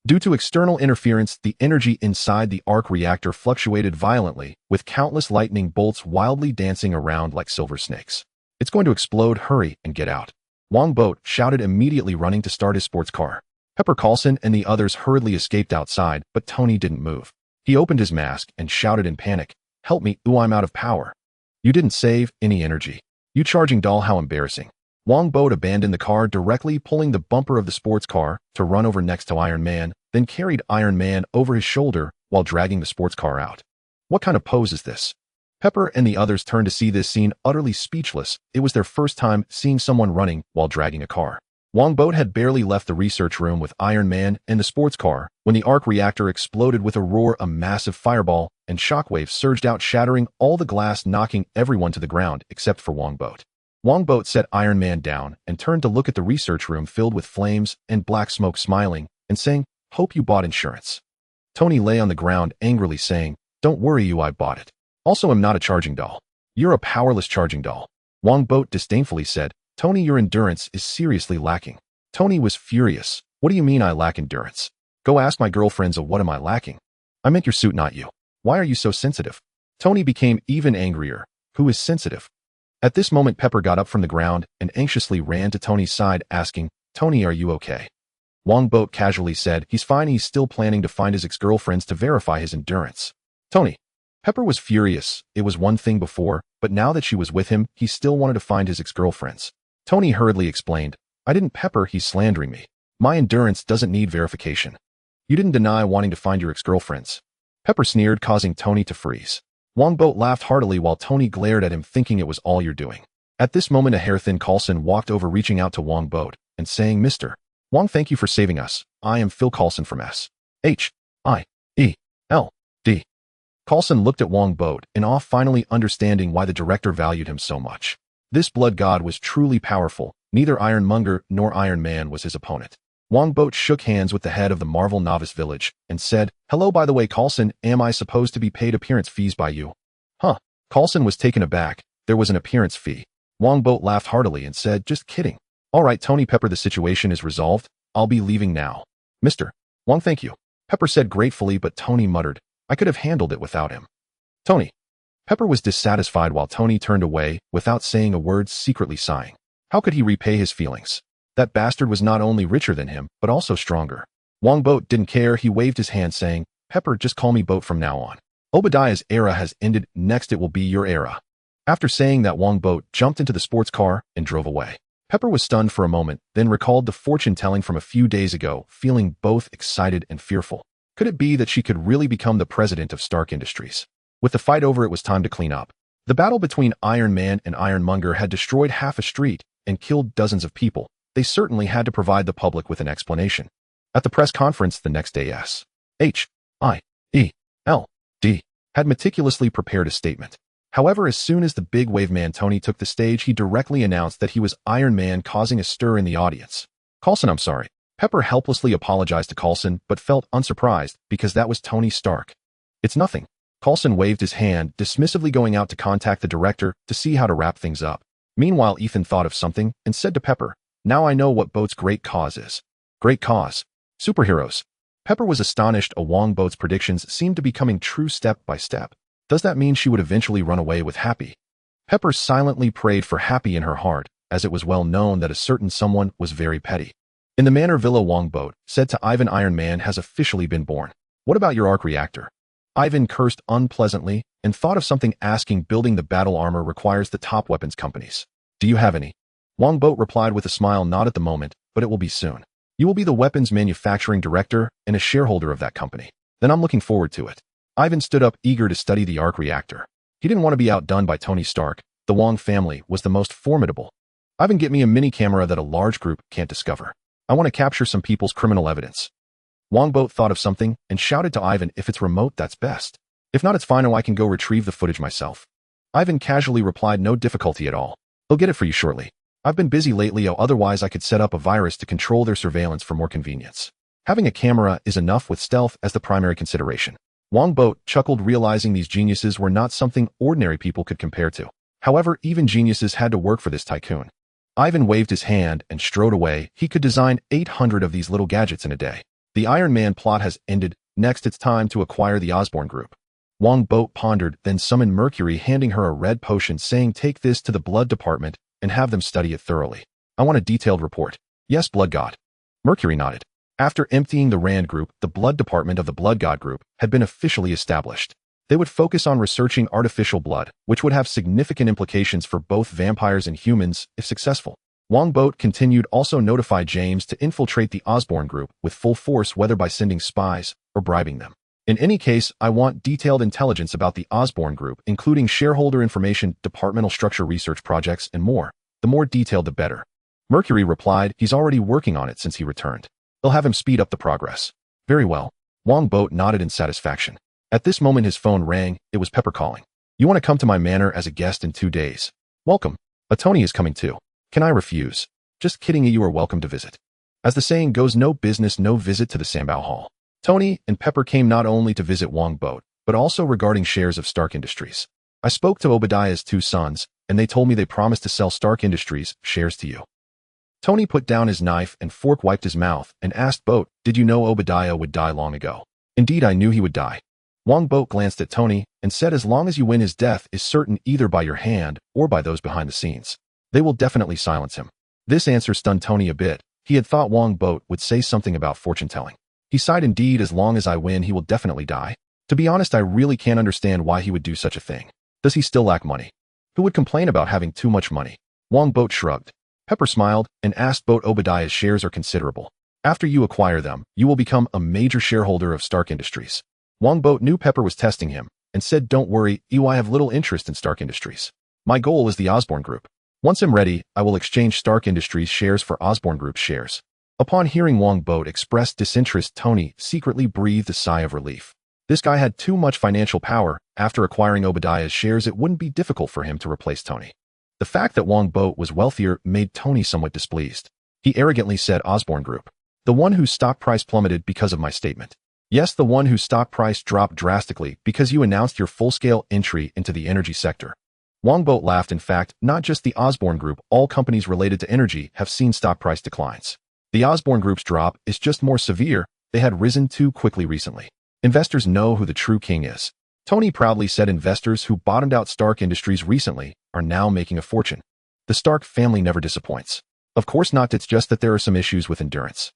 Speaker 1: Due to external interference, the energy inside the arc reactor fluctuated violently, with countless lightning bolts wildly dancing around like silver snakes. It's going to explode, hurry and get out. Wongbo shouted, immediately running to start his sports car. Pepper Carlson and the others hurriedly escaped outside, but Tony didn't move. He opened his mask and shouted in panic, Help me, ooh, I'm out of power. You didn't save any energy. You charging doll, how embarrassing. Wongbo abandoned the car, directly pulling the bumper of the sports car to run over next to Iron Man, then carried Iron Man over his shoulder while dragging the sports car out. What kind of pose is this? Pepper and the others turned to see this scene, utterly speechless. It was their first time seeing someone running while dragging a car. Wongbo had barely left the research room with Iron Man and the sports car when the arc reactor exploded with a roar. A massive fireball and shockwaves surged out, shattering all the glass, knocking everyone to the ground except for Wongbo. Wongbo set Iron Man down and turned to look at the research room filled with flames and black smoke, smiling and saying, Hope you bought insurance. Tony lay on the ground angrily saying, Don't worry, you, I bought it. Also, I'm not a charging doll. You're a powerless charging doll. Wongbo disdainfully said, Tony, your endurance is seriously lacking. Tony was furious. What do you mean I lack endurance? Go ask my girlfriends of what am I lacking? I meant your suit, not you. Why are you so sensitive? Tony became even angrier. Who is sensitive? At this moment, Pepper got up from the ground and anxiously ran to Tony's side, asking, Tony, are you okay? Wongbo casually said, He's fine, he's still planning to find his ex-girlfriends to verify his endurance. Tony. Pepper was furious. It was one thing before, but now that she was with him, he still wanted to find his ex-girlfriends. Tony hurriedly explained, I didn't, Pepper, he's slandering me. My endurance doesn't need verification. You didn't deny wanting to find your ex-girlfriends. Pepper sneered, causing Tony to freeze. Wongbo laughed heartily while Tony glared at him, thinking it was all you're doing. At this moment, a hair-thin Coulson walked over, reaching out to Wongbo and saying, "Mr. Wong, thank you for saving us. I am Phil Coulson from S.H.I.E.L.D." Coulson looked at Wongbo in awe, finally understanding why the director valued him so much. This blood god was truly powerful. Neither Ironmonger nor Iron Man was his opponent. Wongbo shook hands with the head of the Marvel Novice Village and said, "Hello, by the way, Coulson, am I supposed to be paid appearance fees by you?" Huh. Coulson was taken aback. There was an appearance fee. Wongbo laughed heartily and said, "Just kidding. All right, Tony Pepper, the situation is resolved. I'll be leaving now." "Mr. Wong, thank you," Pepper said gratefully, but Tony muttered, "I could have handled it without him." "Tony." Pepper was dissatisfied while Tony turned away without saying a word, secretly sighing. How could he repay his feelings? That bastard was not only richer than him, but also stronger. Wongbo didn't care. He waved his hand saying, "Pepper, just call me Boat from now on. Obadiah's era has ended. Next it will be your era." After saying that, Wongbo jumped into the sports car and drove away. Pepper was stunned for a moment, then recalled the fortune-telling from a few days ago, feeling both excited and fearful. Could it be that she could really become the president of Stark Industries? With the fight over, it was time to clean up. The battle between Iron Man and Ironmonger had destroyed half a street and killed dozens of people. They certainly had to provide the public with an explanation. At the press conference the next day, S.H.I.E.L.D. had meticulously prepared a statement. However, as soon as the big wave man Tony took the stage, he directly announced that he was Iron Man, causing a stir in the audience. "Coulson, I'm sorry." Pepper helplessly apologized to Coulson, but felt unsurprised because that was Tony Stark. "It's nothing." Coulson waved his hand, dismissively, going out to contact the director to see how to wrap things up. Meanwhile, Ethan thought of something and said to Pepper, "Now I know what Boat's great cause is." "Great cause? Superheroes." Pepper was astonished. Wongbo's predictions seemed to be coming true step by step. Does that mean she would eventually run away with Happy? Pepper silently prayed for Happy in her heart, as it was well known that a certain someone was very petty. In the Manor Villa, Wongbo said to Ivan, "Iron Man has officially been born. What about your arc reactor?" Ivan cursed unpleasantly and thought of something, asking, "Building the battle armor requires the top weapons companies. Do you have any?" Wongbo replied with a smile, "Not at the moment, but it will be soon. You will be the weapons manufacturing director and a shareholder of that company. Then I'm looking forward to it." Ivan stood up, eager to study the arc reactor. He didn't want to be outdone by Tony Stark. The Wong family was the most formidable. "Ivan, get me a mini camera that a large group can't discover. I want to capture some people's criminal evidence." Wongbo thought of something and shouted to Ivan, "If it's remote, that's best. If not, it's fine. I can go retrieve the footage myself." Ivan casually replied, "No difficulty at all. He'll get it for you shortly. I've been busy lately. Otherwise I could set up a virus to control their surveillance for more convenience. Having a camera is enough with stealth as the primary consideration." Wongbo chuckled, realizing these geniuses were not something ordinary people could compare to. However, even geniuses had to work for this tycoon. Ivan waved his hand and strode away. He could design 800 of these little gadgets in a day. The Iron Man plot has ended. Next, it's time to acquire the Osborn Group. Wongbo pondered, then summoned Mercury, handing her a red potion, saying, "Take this to the blood department and have them study it thoroughly. I want a detailed report." "Yes, Blood God." Mercury nodded. After emptying the Rand Group, the blood department of the Blood God Group had been officially established. They would focus on researching artificial blood, which would have significant implications for both vampires and humans if successful. Wongbo continued, also notify James to infiltrate the Osborn Group with full force, whether by sending spies or bribing them. "In any case, I want detailed intelligence about the Osborn Group, including shareholder information, departmental structure, research projects, and more. The more detailed, the better." Mercury replied, "He's already working on it since he returned. They'll have him speed up the progress." "Very well." Wongbo nodded in satisfaction. At this moment his phone rang. It was Pepper calling. "You want to come to my manor as a guest in 2 days? Welcome. A Tony is coming too. Can I refuse?" "Just kidding, you are welcome to visit. As the saying goes, no business, no visit to the Sambao Hall." Tony and Pepper came not only to visit Wongbo, but also regarding shares of Stark Industries. "I spoke to Obadiah's 2 sons, and they told me they promised to sell Stark Industries shares to you." Tony put down his knife and fork, wiped his mouth, and asked Boat, "Did you know Obadiah would die long ago?" "Indeed, I knew he would die." Wongbo glanced at Tony and said, "As long as you win, his death is certain, either by your hand or by those behind the scenes. They will definitely silence him." This answer stunned Tony a bit. He had thought Wongbo would say something about fortune-telling. He sighed, "Indeed, as long as I win, he will definitely die. To be honest, I really can't understand why he would do such a thing. Does he still lack money? Who would complain about having too much money?" Wongbo shrugged. Pepper smiled and asked Boat, "Obadiah's shares are considerable. After you acquire them, you will become a major shareholder of Stark Industries." Wongbo knew Pepper was testing him and said, "Don't worry, I have little interest in Stark Industries. My goal is the Osborn Group." Once I'm ready, I will exchange Stark Industries shares for Osborne Group's shares. Upon hearing Wongbo express disinterest, Tony secretly breathed a sigh of relief. This guy had too much financial power. After acquiring Obadiah's shares, it wouldn't be difficult for him to replace Tony. The fact that Wongbo was wealthier made Tony somewhat displeased. He arrogantly said, Osborne Group. The one whose stock price plummeted because of my statement. Yes, the one whose stock price dropped drastically because you announced your full-scale entry into the energy sector. Wongbo laughed. In fact, not just the Osborne Group, all companies related to energy have seen stock price declines. The Osborne Group's drop is just more severe. They had risen too quickly recently. Investors know who the true king is. Tony proudly said investors who bottomed out Stark Industries recently are now making a fortune. The Stark family never disappoints. Of course not, it's just that there are some issues with endurance.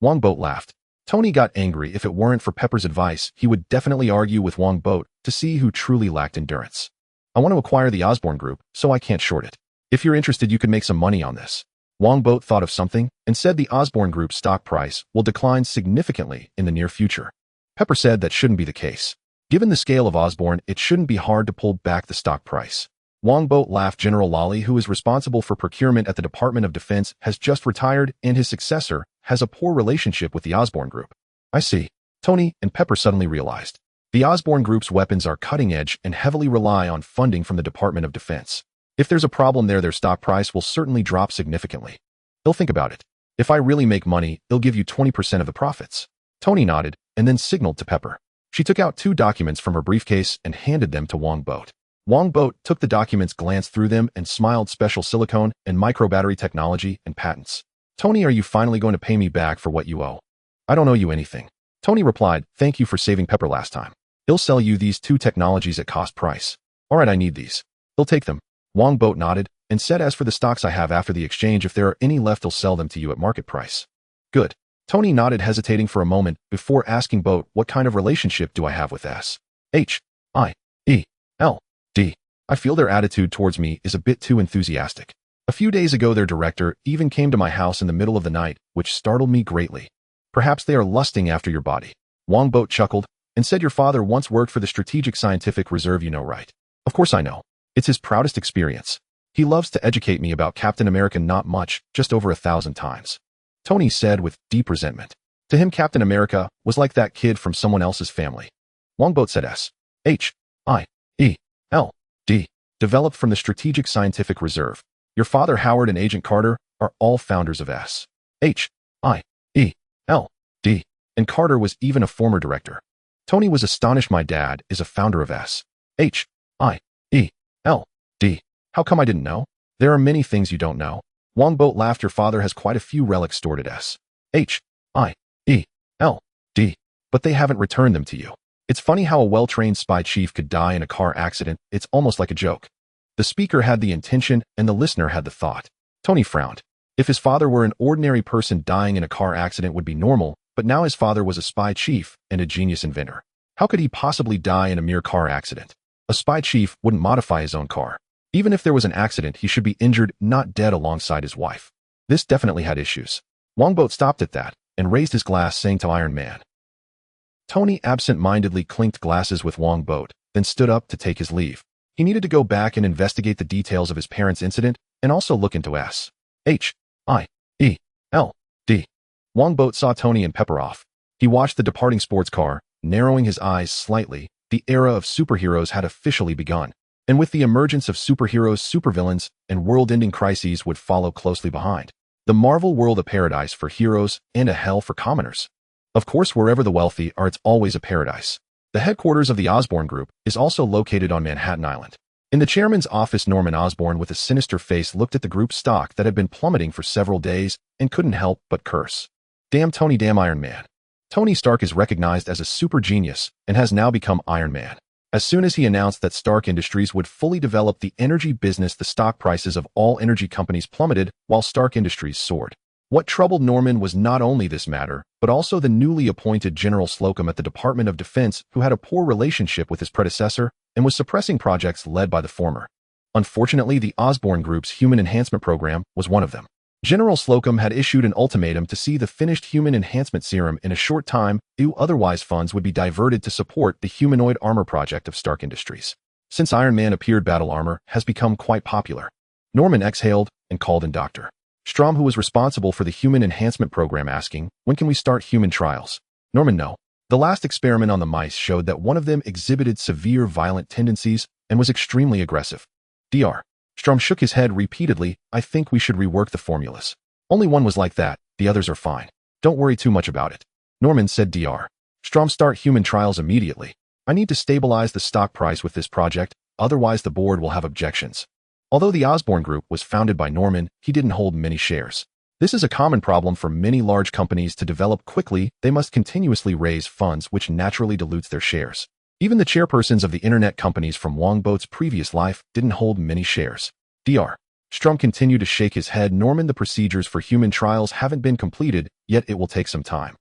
Speaker 1: Wongbo laughed. Tony got angry. If it weren't for Pepper's advice, he would definitely argue with Wongbo to see who truly lacked endurance. I want to acquire the Osborne Group, so I can't short it. If you're interested, you could make some money on this. Wongbo thought of something and said the Osborne Group's stock price will decline significantly in the near future. Pepper said that shouldn't be the case. Given the scale of Osborne, it shouldn't be hard to pull back the stock price. Wongbo laughed. General Lally, who is responsible for procurement at the Department of Defense, has just retired, and his successor has a poor relationship with the Osborne Group. I see. Tony and Pepper suddenly realized. The Osborne Group's weapons are cutting-edge and heavily rely on funding from the Department of Defense. If there's a problem there, their stock price will certainly drop significantly. They'll think about it. If I really make money, they'll give you 20% of the profits. Tony nodded and then signaled to Pepper. She took out 2 documents from her briefcase and handed them to Wongbo. Wongbo took the documents, glanced through them, and smiled. Special silicone and microbattery technology and patents. Tony, are you finally going to pay me back for what you owe? I don't owe you anything. Tony replied, thank you for saving Pepper last time. He'll sell you these 2 technologies at cost price. All right, I need these. He'll take them. Wongbo nodded and said, as for the stocks I have after the exchange, if there are any left, he'll sell them to you at market price. Good. Tony nodded, hesitating for a moment before asking Boat, what kind of relationship do I have with S? H. I. E. L. D. I feel their attitude towards me is a bit too enthusiastic. A few days ago, their director even came to my house in the middle of the night, which startled me greatly. Perhaps they are lusting after your body. Wongbo chuckled and said, your father once worked for the Strategic Scientific Reserve, you know, right? Of course I know. It's his proudest experience. He loves to educate me about Captain America. Not much, just over 1,000 times. Tony said with deep resentment. To him, Captain America was like that kid from someone else's family. Wongbo said, S. H. I. E. L. D. Developed from the Strategic Scientific Reserve. Your father, Howard, and Agent Carter are all founders of S. H. I. E. L. D. And Carter was even a former director. Tony was astonished. My dad is a founder of S. H. I. E. L. D. How come I didn't know? There are many things you don't know. Wongbo laughed. Your father has quite a few relics stored at S. H. I. E. L. D. But they haven't returned them to you. It's funny how a well-trained spy chief could die in a car accident. It's almost like a joke. The speaker had the intention and the listener had the thought. Tony frowned. If his father were an ordinary person, dying in a car accident would be normal, but now his father was a spy chief and a genius inventor. How could he possibly die in a mere car accident? A spy chief wouldn't modify his own car. Even if there was an accident, he should be injured, not dead alongside his wife. This definitely had issues. Wongbo stopped at that and raised his glass, saying to Iron Man. Tony absent-mindedly clinked glasses with Wongbo, then stood up to take his leave. He needed to go back and investigate the details of his parents' incident and also look into S. H. I. E. L. D. Wongbo saw Tony and Pepper off. He watched the departing sports car, narrowing his eyes slightly. The era of superheroes had officially begun. And with the emergence of superheroes, supervillains, and world-ending crises would follow closely behind. The Marvel world, a paradise for heroes and a hell for commoners. Of course, wherever the wealthy are, it's always a paradise. The headquarters of the Osborne Group is also located on Manhattan Island. In the chairman's office, Norman Osborn, with a sinister face, looked at the group's stock that had been plummeting for several days and couldn't help but curse. Damn Tony, damn Iron Man. Tony Stark is recognized as a super genius and has now become Iron Man. As soon as he announced that Stark Industries would fully develop the energy business, the stock prices of all energy companies plummeted while Stark Industries soared. What troubled Norman was not only this matter, but also the newly appointed General Slocum at the Department of Defense, who had a poor relationship with his predecessor and was suppressing projects led by the former. Unfortunately, the Osborne Group's Human Enhancement Program was one of them. General Slocum had issued an ultimatum to see the finished human enhancement serum in a short time, otherwise funds would be diverted to support the humanoid armor project of Stark Industries. Since Iron Man appeared, battle armor has become quite popular. Norman exhaled and called in Dr. Strom, who was responsible for the human enhancement program, asking, "When can we start human trials?" Norman, no. The last experiment on the mice showed that one of them exhibited severe violent tendencies and was extremely aggressive. Dr. Strom shook his head repeatedly. "I think we should rework the formulas. Only one was like that, the others are fine. Don't worry too much about it." Norman, said Dr. Strom, "Start human trials immediately. I need to stabilize the stock price with this project, otherwise the board will have objections." Although the Osborne Group was founded by Norman, he didn't hold many shares. This is a common problem for many large companies. To develop quickly, they must continuously raise funds, which naturally dilutes their shares. Even the chairpersons of the internet companies from Wongbo's previous life didn't hold many shares. Dr. Strom continued to shake his head. "Norman, the procedures for human trials haven't been completed, yet it will take some time.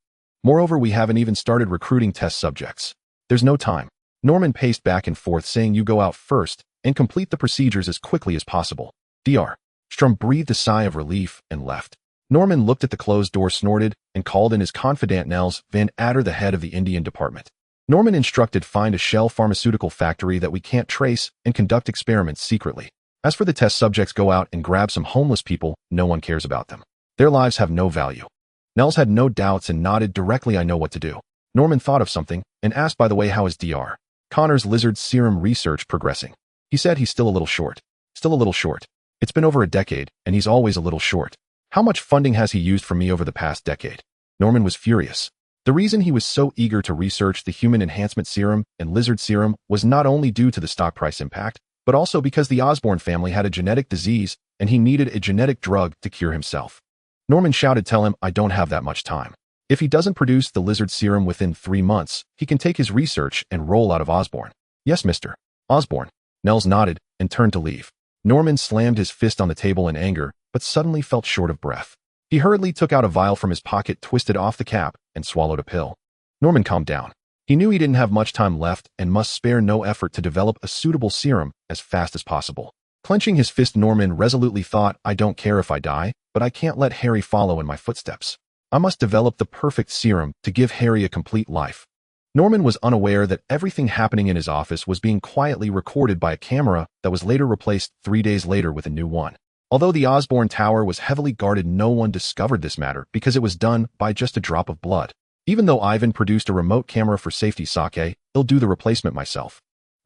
Speaker 1: Moreover, we haven't even started recruiting test subjects. There's no time." Norman paced back and forth, saying, "You go out first and complete the procedures as quickly as possible." Dr. Strom breathed a sigh of relief and left. Norman looked at the closed door, snorted, and called in his confidant Nels Van Adder, the head of the Indian department. Norman instructed, "Find a shell pharmaceutical factory that we can't trace and conduct experiments secretly. As for the test subjects, go out and grab some homeless people. No one cares about them. Their lives have no value." Nels had no doubts and nodded directly. "I know what to do." Norman thought of something and asked, "By the way, how is Dr. Connor's lizard serum research progressing?" He said, "He's still a little short. Still a little short. It's been over a decade, and he's always a little short. How much funding has he used from me over the past decade?" Norman was furious. The reason he was so eager to research the human enhancement serum and lizard serum was not only due to the stock price impact, but also because the Osborne family had a genetic disease and he needed a genetic drug to cure himself. Norman shouted, "Tell him I don't have that much time. If he doesn't produce the lizard serum within 3 months, he can take his research and roll out of Osborne." "Yes, Mr. Osborne." Nels nodded and turned to leave. Norman slammed his fist on the table in anger, but suddenly felt short of breath. He hurriedly took out a vial from his pocket, twisted off the cap, and swallowed a pill. Norman calmed down. He knew he didn't have much time left and must spare no effort to develop a suitable serum as fast as possible. Clenching his fist, Norman resolutely thought, "I don't care if I die, but I can't let Harry follow in my footsteps. I must develop the perfect serum to give Harry a complete life." Norman was unaware that everything happening in his office was being quietly recorded by a camera that was later replaced 3 days later with a new one. Although the Osborne Tower was heavily guarded, no one discovered this matter because it was done by just a drop of blood. Even though Ivan produced a remote camera for safety, Sake, "I'll do the replacement myself."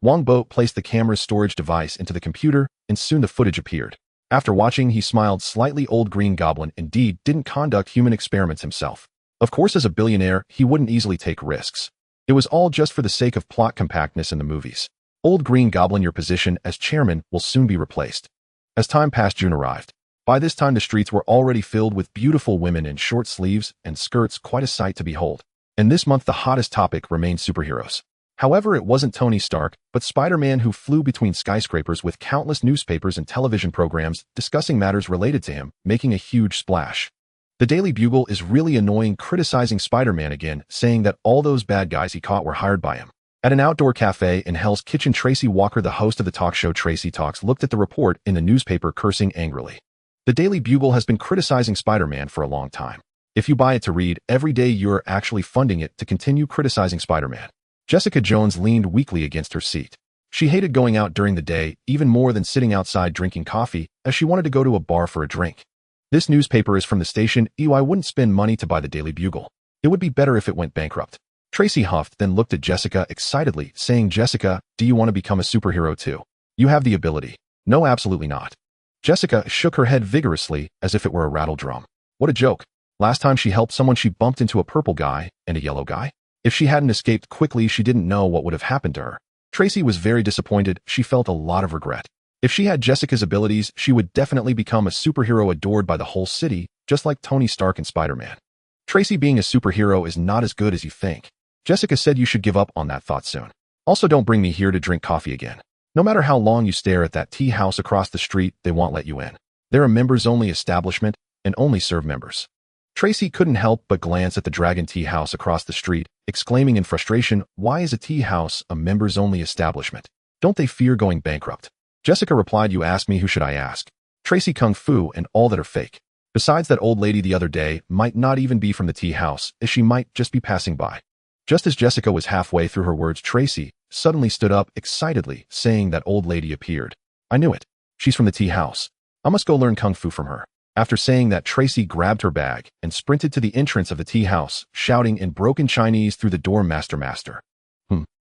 Speaker 1: Wongbo placed the camera's storage device into the computer, and soon the footage appeared. After watching, he smiled slightly. Old Green Goblin indeed didn't conduct human experiments himself. Of course, as a billionaire, he wouldn't easily take risks. It was all just for the sake of plot compactness in the movies. Old Green Goblin, your position as chairman will soon be replaced. As time passed, June arrived. By this time, the streets were already filled with beautiful women in short sleeves and skirts, quite a sight to behold. And this month, the hottest topic remained superheroes. However, it wasn't Tony Stark, but Spider-Man, who flew between skyscrapers with countless newspapers and television programs discussing matters related to him, making a huge splash. The Daily Bugle is really annoying, criticizing Spider-Man again, saying that all those bad guys he caught were hired by him. At an outdoor cafe in Hell's Kitchen, Tracy Walker, the host of the talk show Tracy Talks, looked at the report in the newspaper, cursing angrily. The Daily Bugle has been criticizing Spider-Man for a long time. If you buy it to read every day, you're actually funding it to continue criticizing Spider-Man. Jessica Jones leaned weakly against her seat. She hated going out during the day, even more than sitting outside drinking coffee, as she wanted to go to a bar for a drink. "This newspaper is from the station. I wouldn't spend money to buy the Daily Bugle. It would be better if it went bankrupt." Tracy huffed, then looked at Jessica excitedly, saying, "Jessica, do you want to become a superhero too? You have the ability." "No, absolutely not." Jessica shook her head vigorously, as if it were a rattle drum. What a joke. Last time she helped someone, she bumped into a purple guy and a yellow guy. If she hadn't escaped quickly, she didn't know what would have happened to her. Tracy was very disappointed. She felt a lot of regret. If she had Jessica's abilities, she would definitely become a superhero adored by the whole city, just like Tony Stark and Spider-Man. Tracy, being a superhero is not as good as you think. Jessica said, "You should give up on that thought soon. Also, don't bring me here to drink coffee again. No matter how long you stare at that tea house across the street, they won't let you in. They're a members-only establishment and only serve members." Tracy couldn't help but glance at the Dragon Tea House across the street, exclaiming in frustration, "Why is a tea house a members-only establishment? Don't they fear going bankrupt?" Jessica replied, "You ask me, who should I ask? Tracy, kung fu and all that are fake. Besides, that old lady the other day might not even be from the tea house, as she might just be passing by." Just as Jessica was halfway through her words, Tracy suddenly stood up excitedly, saying that old lady appeared. "I knew it. She's from the tea house. I must go learn kung fu from her. After saying that, Tracy grabbed her bag and sprinted to the entrance of the tea house, shouting in broken Chinese through the door, "Master, master."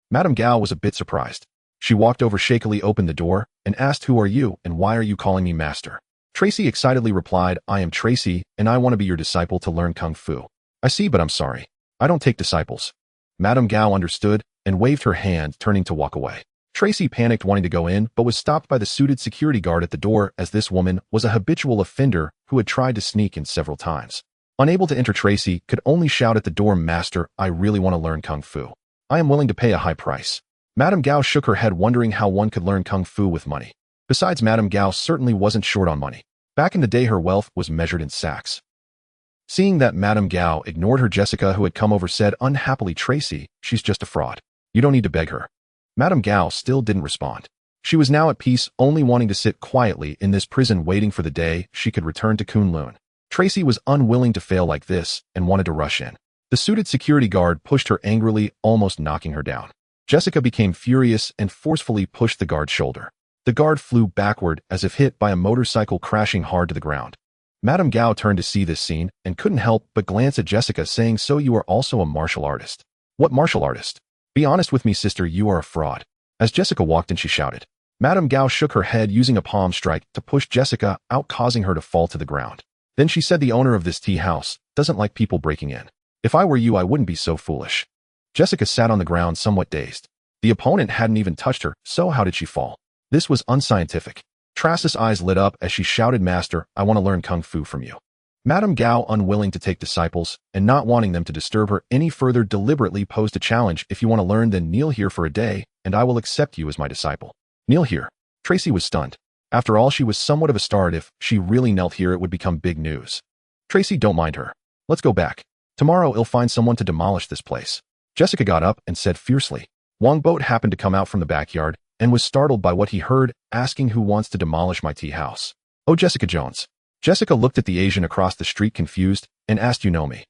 Speaker 1: Madame Gao was a bit surprised. She walked over, shakily opened the door, and asked, "Who are you, and why are you calling me master?" Tracy excitedly replied, "I am Tracy, and I want to be your disciple to learn kung fu." "I see, but I'm sorry. I don't take disciples." Madame Gao understood and waved her hand, turning to walk away. Tracy panicked, wanting to go in, but was stopped by the suited security guard at the door, as this woman was a habitual offender who had tried to sneak in several times. Unable to enter, Tracy could only shout at the door, "Master, I really want to learn kung fu. I am willing to pay a high price." Madame Gao shook her head, wondering how one could learn kung fu with money. Besides, Madame Gao certainly wasn't short on money. Back in the day, her wealth was measured in sacks. Seeing that Madame Gao ignored her, Jessica, who had come over, said unhappily, "Tracy, she's just a fraud. You don't need to beg her." Madame Gao still didn't respond. She was now at peace, only wanting to sit quietly in this prison, waiting for the day she could return to Kunlun. Tracy was unwilling to fail like this and wanted to rush in. The suited security guard pushed her angrily, almost knocking her down. Jessica became furious and forcefully pushed the guard's shoulder. The guard flew backward as if hit by a motorcycle, crashing hard to the ground. Madame Gao turned to see this scene and couldn't help but glance at Jessica, saying, "So you are also a martial artist?" "What martial artist? Be honest with me, sister, you are a fraud." As Jessica walked in, she shouted. Madame Gao shook her head, using a palm strike to push Jessica out, causing her to fall to the ground. Then she said, "The owner of this tea house doesn't like people breaking in. If I were you, I wouldn't be so foolish." Jessica sat on the ground, somewhat dazed. The opponent hadn't even touched her, so how did she fall? This was unscientific. Tracy's eyes lit up as she shouted, "Master, I want to learn kung fu from you." Madame Gao, unwilling to take disciples and not wanting them to disturb her any further, deliberately posed a challenge. "If you want to learn, then kneel here for a day, and I will accept you as my disciple." Kneel here? Tracy was stunned. After all, she was somewhat of a star, and if she really knelt here, it would become big news. "Tracy, don't mind her. Let's go back. Tomorrow I'll find someone to demolish this place." Jessica got up and said fiercely. Wongbo happened to come out from the backyard and was startled by what he heard, asking, "Who wants to demolish my tea house?" "Oh, Jessica Jones." Jessica looked at the Asian across the street, confused, and asked, "You know me?"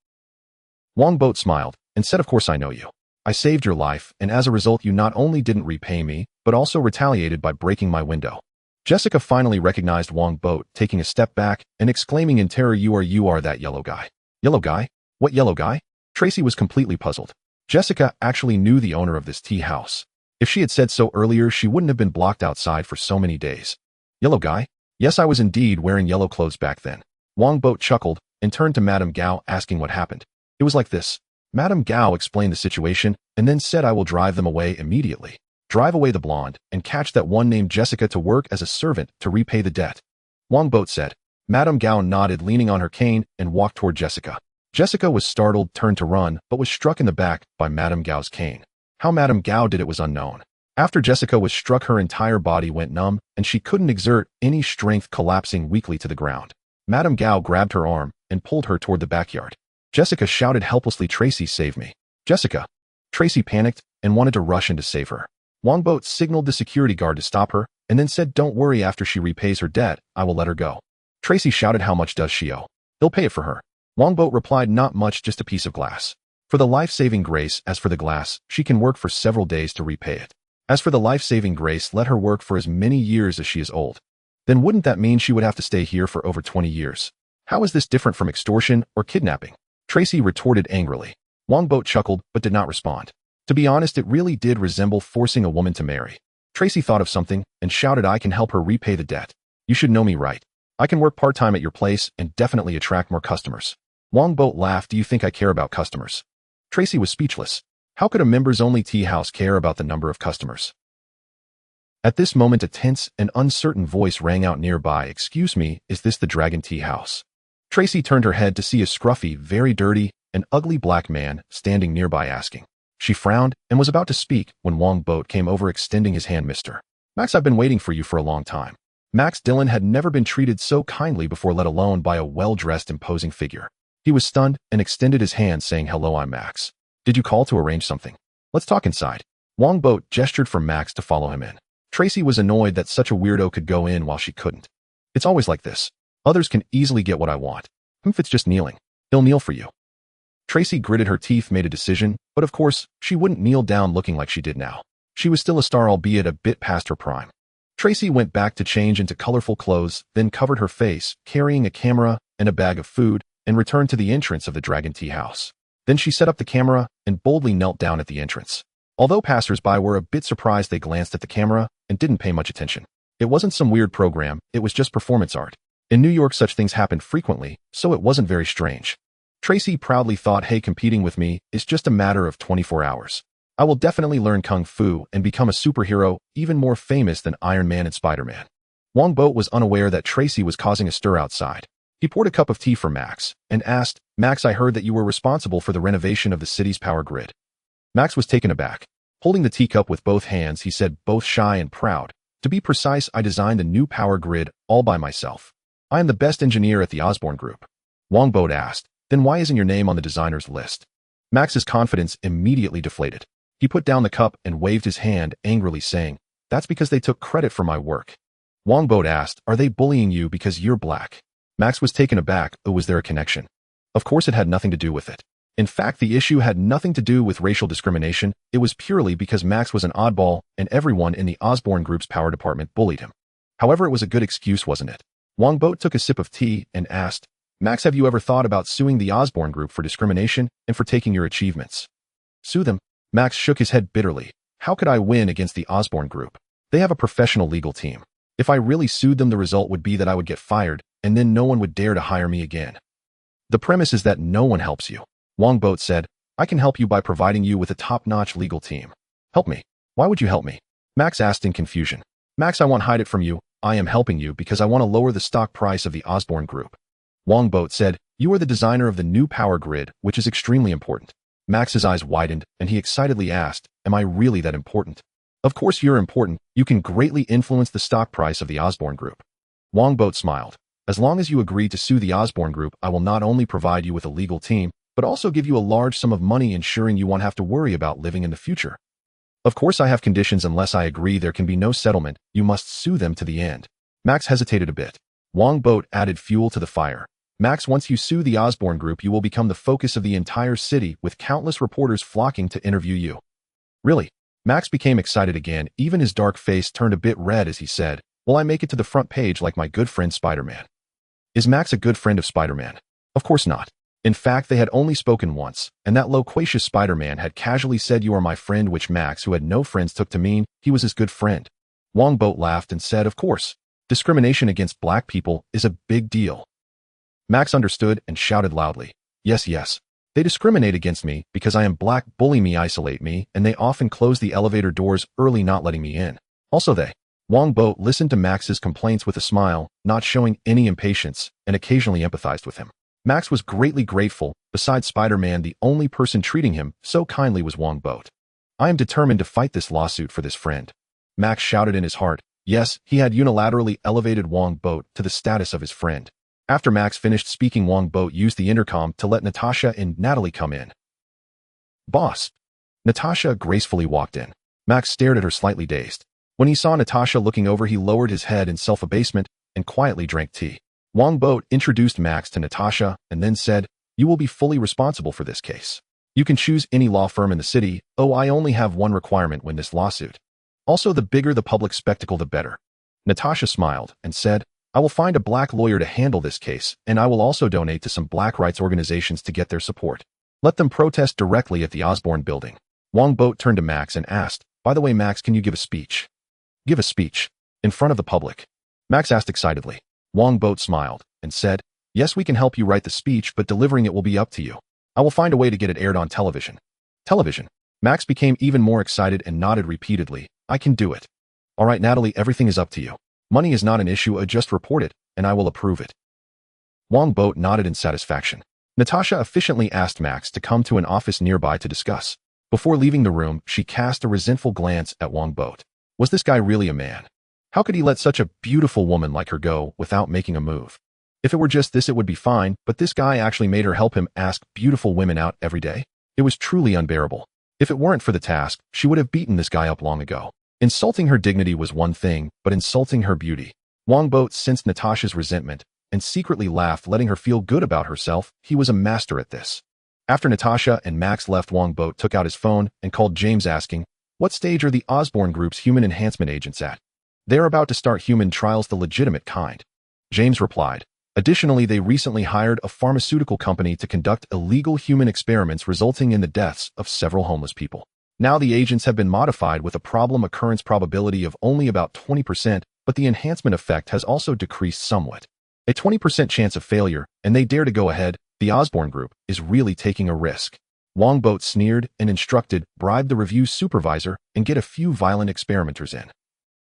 Speaker 1: Wongbo smiled and said, "Of course I know you. I saved your life, and as a result you not only didn't repay me, but also retaliated by breaking my window." Jessica finally recognized Wongbo, taking a step back and exclaiming in terror, You are that yellow guy." "Yellow guy? What yellow guy?" Tracy was completely puzzled. Jessica actually knew the owner of this tea house. If she had said so earlier, she wouldn't have been blocked outside for so many days. "Yellow guy? Yes, I was indeed wearing yellow clothes back then." Wongbo chuckled and turned to Madame Gao, asking what happened. "It was like this." Madame Gao explained the situation and then said, "I will drive them away immediately. Drive away the blonde and catch that one named Jessica to work as a servant to repay the debt." Wongbo said. Madame Gao nodded, leaning on her cane, and walked toward Jessica. Jessica was startled, turned to run, but was struck in the back by Madame Gao's cane. How Madame Gao did it was unknown. After Jessica was struck, her entire body went numb, and she couldn't exert any strength, collapsing weakly to the ground. Madame Gao grabbed her arm and pulled her toward the backyard. Jessica shouted helplessly, "Tracy, save me. Jessica." Tracy panicked and wanted to rush in to save her. Wongbo signaled the security guard to stop her and then said, "Don't worry, after she repays her debt, I will let her go." Tracy shouted, "How much does she owe?" "He'll pay it for her." Wongbo replied, "Not much, just a piece of glass. For the life-saving grace, as for the glass, she can work for several days to repay it. As for the life-saving grace, let her work for as many years as she is old." "Then wouldn't that mean she would have to stay here for over 20 years? How is this different from extortion or kidnapping?" Tracy retorted angrily. Wongbo chuckled but did not respond. To be honest, it really did resemble forcing a woman to marry. Tracy thought of something and shouted, "I can help her repay the debt. You should know me, right? I can work part-time at your place and definitely attract more customers." Wongbo laughed. "Do you think I care about customers?" Tracy was speechless. How could a members-only tea house care about the number of customers? At this moment, a tense and uncertain voice rang out nearby. "Excuse me, is this the Dragon Tea House?" Tracy turned her head to see a scruffy, very dirty, and ugly black man standing nearby asking. She frowned and was about to speak when Wongbo came over, extending his hand. "Mr. Max, I've been waiting for you for a long time." Max Dillon had never been treated so kindly before, let alone by a well-dressed, imposing figure. He was stunned and extended his hand, saying, "Hello, I'm Max. Did you call to arrange something? Let's talk inside." Wongbo gestured for Max to follow him in. Tracy was annoyed that such a weirdo could go in while she couldn't. "It's always like this. Others can easily get what I want. If it's just kneeling, he'll kneel for you." Tracy gritted her teeth, made a decision, but of course, she wouldn't kneel down looking like she did now. She was still a star, albeit a bit past her prime. Tracy went back to change into colorful clothes, then covered her face, carrying a camera and a bag of food, and returned to the entrance of the Dragon Tea House. Then she set up the camera and boldly knelt down at the entrance. Although passers-by were a bit surprised, they glanced at the camera and didn't pay much attention. It wasn't some weird program, it was just performance art. In New York, such things happened frequently, so it wasn't very strange. Tracy proudly thought, hey, competing with me is just a matter of 24 hours. I will definitely learn Kung Fu and become a superhero, even more famous than Iron Man and Spider-Man. Wongbo was unaware that Tracy was causing a stir outside. He poured a cup of tea for Max and asked, Max, I heard that you were responsible for the renovation of the city's power grid. Max was taken aback. Holding the teacup with both hands, he said, both shy and proud. To be precise, I designed the new power grid all by myself. I am the best engineer at the Osborne Group. Wongbo asked, then why isn't your name on the designer's list? Max's confidence immediately deflated. He put down the cup and waved his hand angrily, saying, that's because they took credit for my work. Wongbo asked, are they bullying you because you're black? Max was taken aback. Oh, was there a connection? Of course it had nothing to do with it. In fact, the issue had nothing to do with racial discrimination. It was purely because Max was an oddball and everyone in the Osborne Group's power department bullied him. However, it was a good excuse, wasn't it? Wongbo took a sip of tea and asked, Max, have you ever thought about suing the Osborne Group for discrimination and for taking your achievements? Sue them? Max shook his head bitterly. How could I win against the Osborne Group? They have a professional legal team. If I really sued them, the result would be that I would get fired, and then no one would dare to hire me again. The premise is that no one helps you. Wongbo said, I can help you by providing you with a top-notch legal team. Help me. Why would you help me? Max asked in confusion. Max, I won't hide it from you. I am helping you because I want to lower the stock price of the Osborne Group. Wongbo said, you are the designer of the new power grid, which is extremely important. Max's eyes widened, and he excitedly asked, am I really that important? Of course you're important. You can greatly influence the stock price of the Osborne Group. Wongbo smiled. As long as you agree to sue the Osborne Group, I will not only provide you with a legal team, but also give you a large sum of money, ensuring you won't have to worry about living in the future. Of course I have conditions. Unless I agree, there can be no settlement. You must sue them to the end. Max hesitated a bit. Wongbo added fuel to the fire. Max, once you sue the Osborne Group, you will become the focus of the entire city, with countless reporters flocking to interview you. Really? Max became excited again. Even his dark face turned a bit red as he said, will I make it to the front page like my good friend Spider-Man? Is Max a good friend of Spider-Man? Of course not. In fact, they had only spoken once, and that loquacious Spider-Man had casually said, you are my friend, which Max, who had no friends, took to mean he was his good friend. Wongbo laughed and said, of course. Discrimination against black people is a big deal. Max understood and shouted loudly, yes, yes. They discriminate against me because I am black, bully me, isolate me, and they often close the elevator doors early, not letting me in. Also they. Wongbo listened to Max's complaints with a smile, not showing any impatience, and occasionally empathized with him. Max was greatly grateful. Besides Spider-Man, the only person treating him so kindly was Wongbo. I am determined to fight this lawsuit for this friend. Max shouted in his heart. Yes, he had unilaterally elevated Wongbo to the status of his friend. After Max finished speaking, Wongbo used the intercom to let Natasha and Natalie come in. Boss. Natasha gracefully walked in. Max stared at her, slightly dazed. When he saw Natasha looking over, he lowered his head in self-abasement and quietly drank tea. Wongbo introduced Max to Natasha and then said, you will be fully responsible for this case. You can choose any law firm in the city. Oh, I only have one requirement when this lawsuit. Also, the bigger the public spectacle, the better. Natasha smiled and said, I will find a black lawyer to handle this case, and I will also donate to some black rights organizations to get their support. Let them protest directly at the Osborne building. Wongbo turned to Max and asked, by the way, Max, can you give a speech? Give a speech? In front of the public? Max asked excitedly. Wongbo smiled and said, yes, we can help you write the speech, but delivering it will be up to you. I will find a way to get it aired on television. Television? Max became even more excited and nodded repeatedly. I can do it. All right, Natalie, everything is up to you. Money is not an issue. Just report it, and I will approve it. Wongbo nodded in satisfaction. Natasha efficiently asked Max to come to an office nearby to discuss. Before leaving the room, she cast a resentful glance at Wongbo. Was this guy really a man? How could he let such a beautiful woman like her go without making a move? If it were just this, it would be fine, but this guy actually made her help him ask beautiful women out every day. It was truly unbearable. If it weren't for the task, she would have beaten this guy up long ago. Insulting her dignity was one thing, but insulting her beauty. Wongbo sensed Natasha's resentment and secretly laughed, letting her feel good about herself. He was a master at this. After Natasha and Max left, Wongbo took out his phone and called James, asking, what stage are the Osborne Group's human enhancement agents at? They are about to start human trials the legitimate kind. James replied. Additionally, they recently hired a pharmaceutical company to conduct illegal human experiments resulting in the deaths of several homeless people. Now the agents have been modified with a problem occurrence probability of only about 20%, but the enhancement effect has also decreased somewhat. A 20% chance of failure, and they dare to go ahead. The Osborne group is really taking a risk. Wongbo sneered and instructed, bribe the review supervisor and get a few violent experimenters in.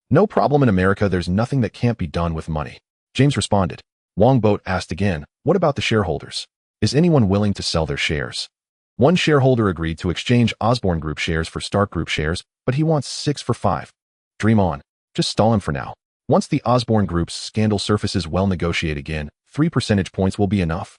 Speaker 1: No problem in America, there's nothing that can't be done with money. James responded. Wongbo asked again, what about the shareholders? Is anyone willing to sell their shares? One shareholder agreed to exchange Osborne Group shares for Stark Group shares, but he wants 6 for 5. Dream on. Just stall him for now. Once the Osborne Group's scandal surfaces, well, negotiate again. 3 percentage points will be enough.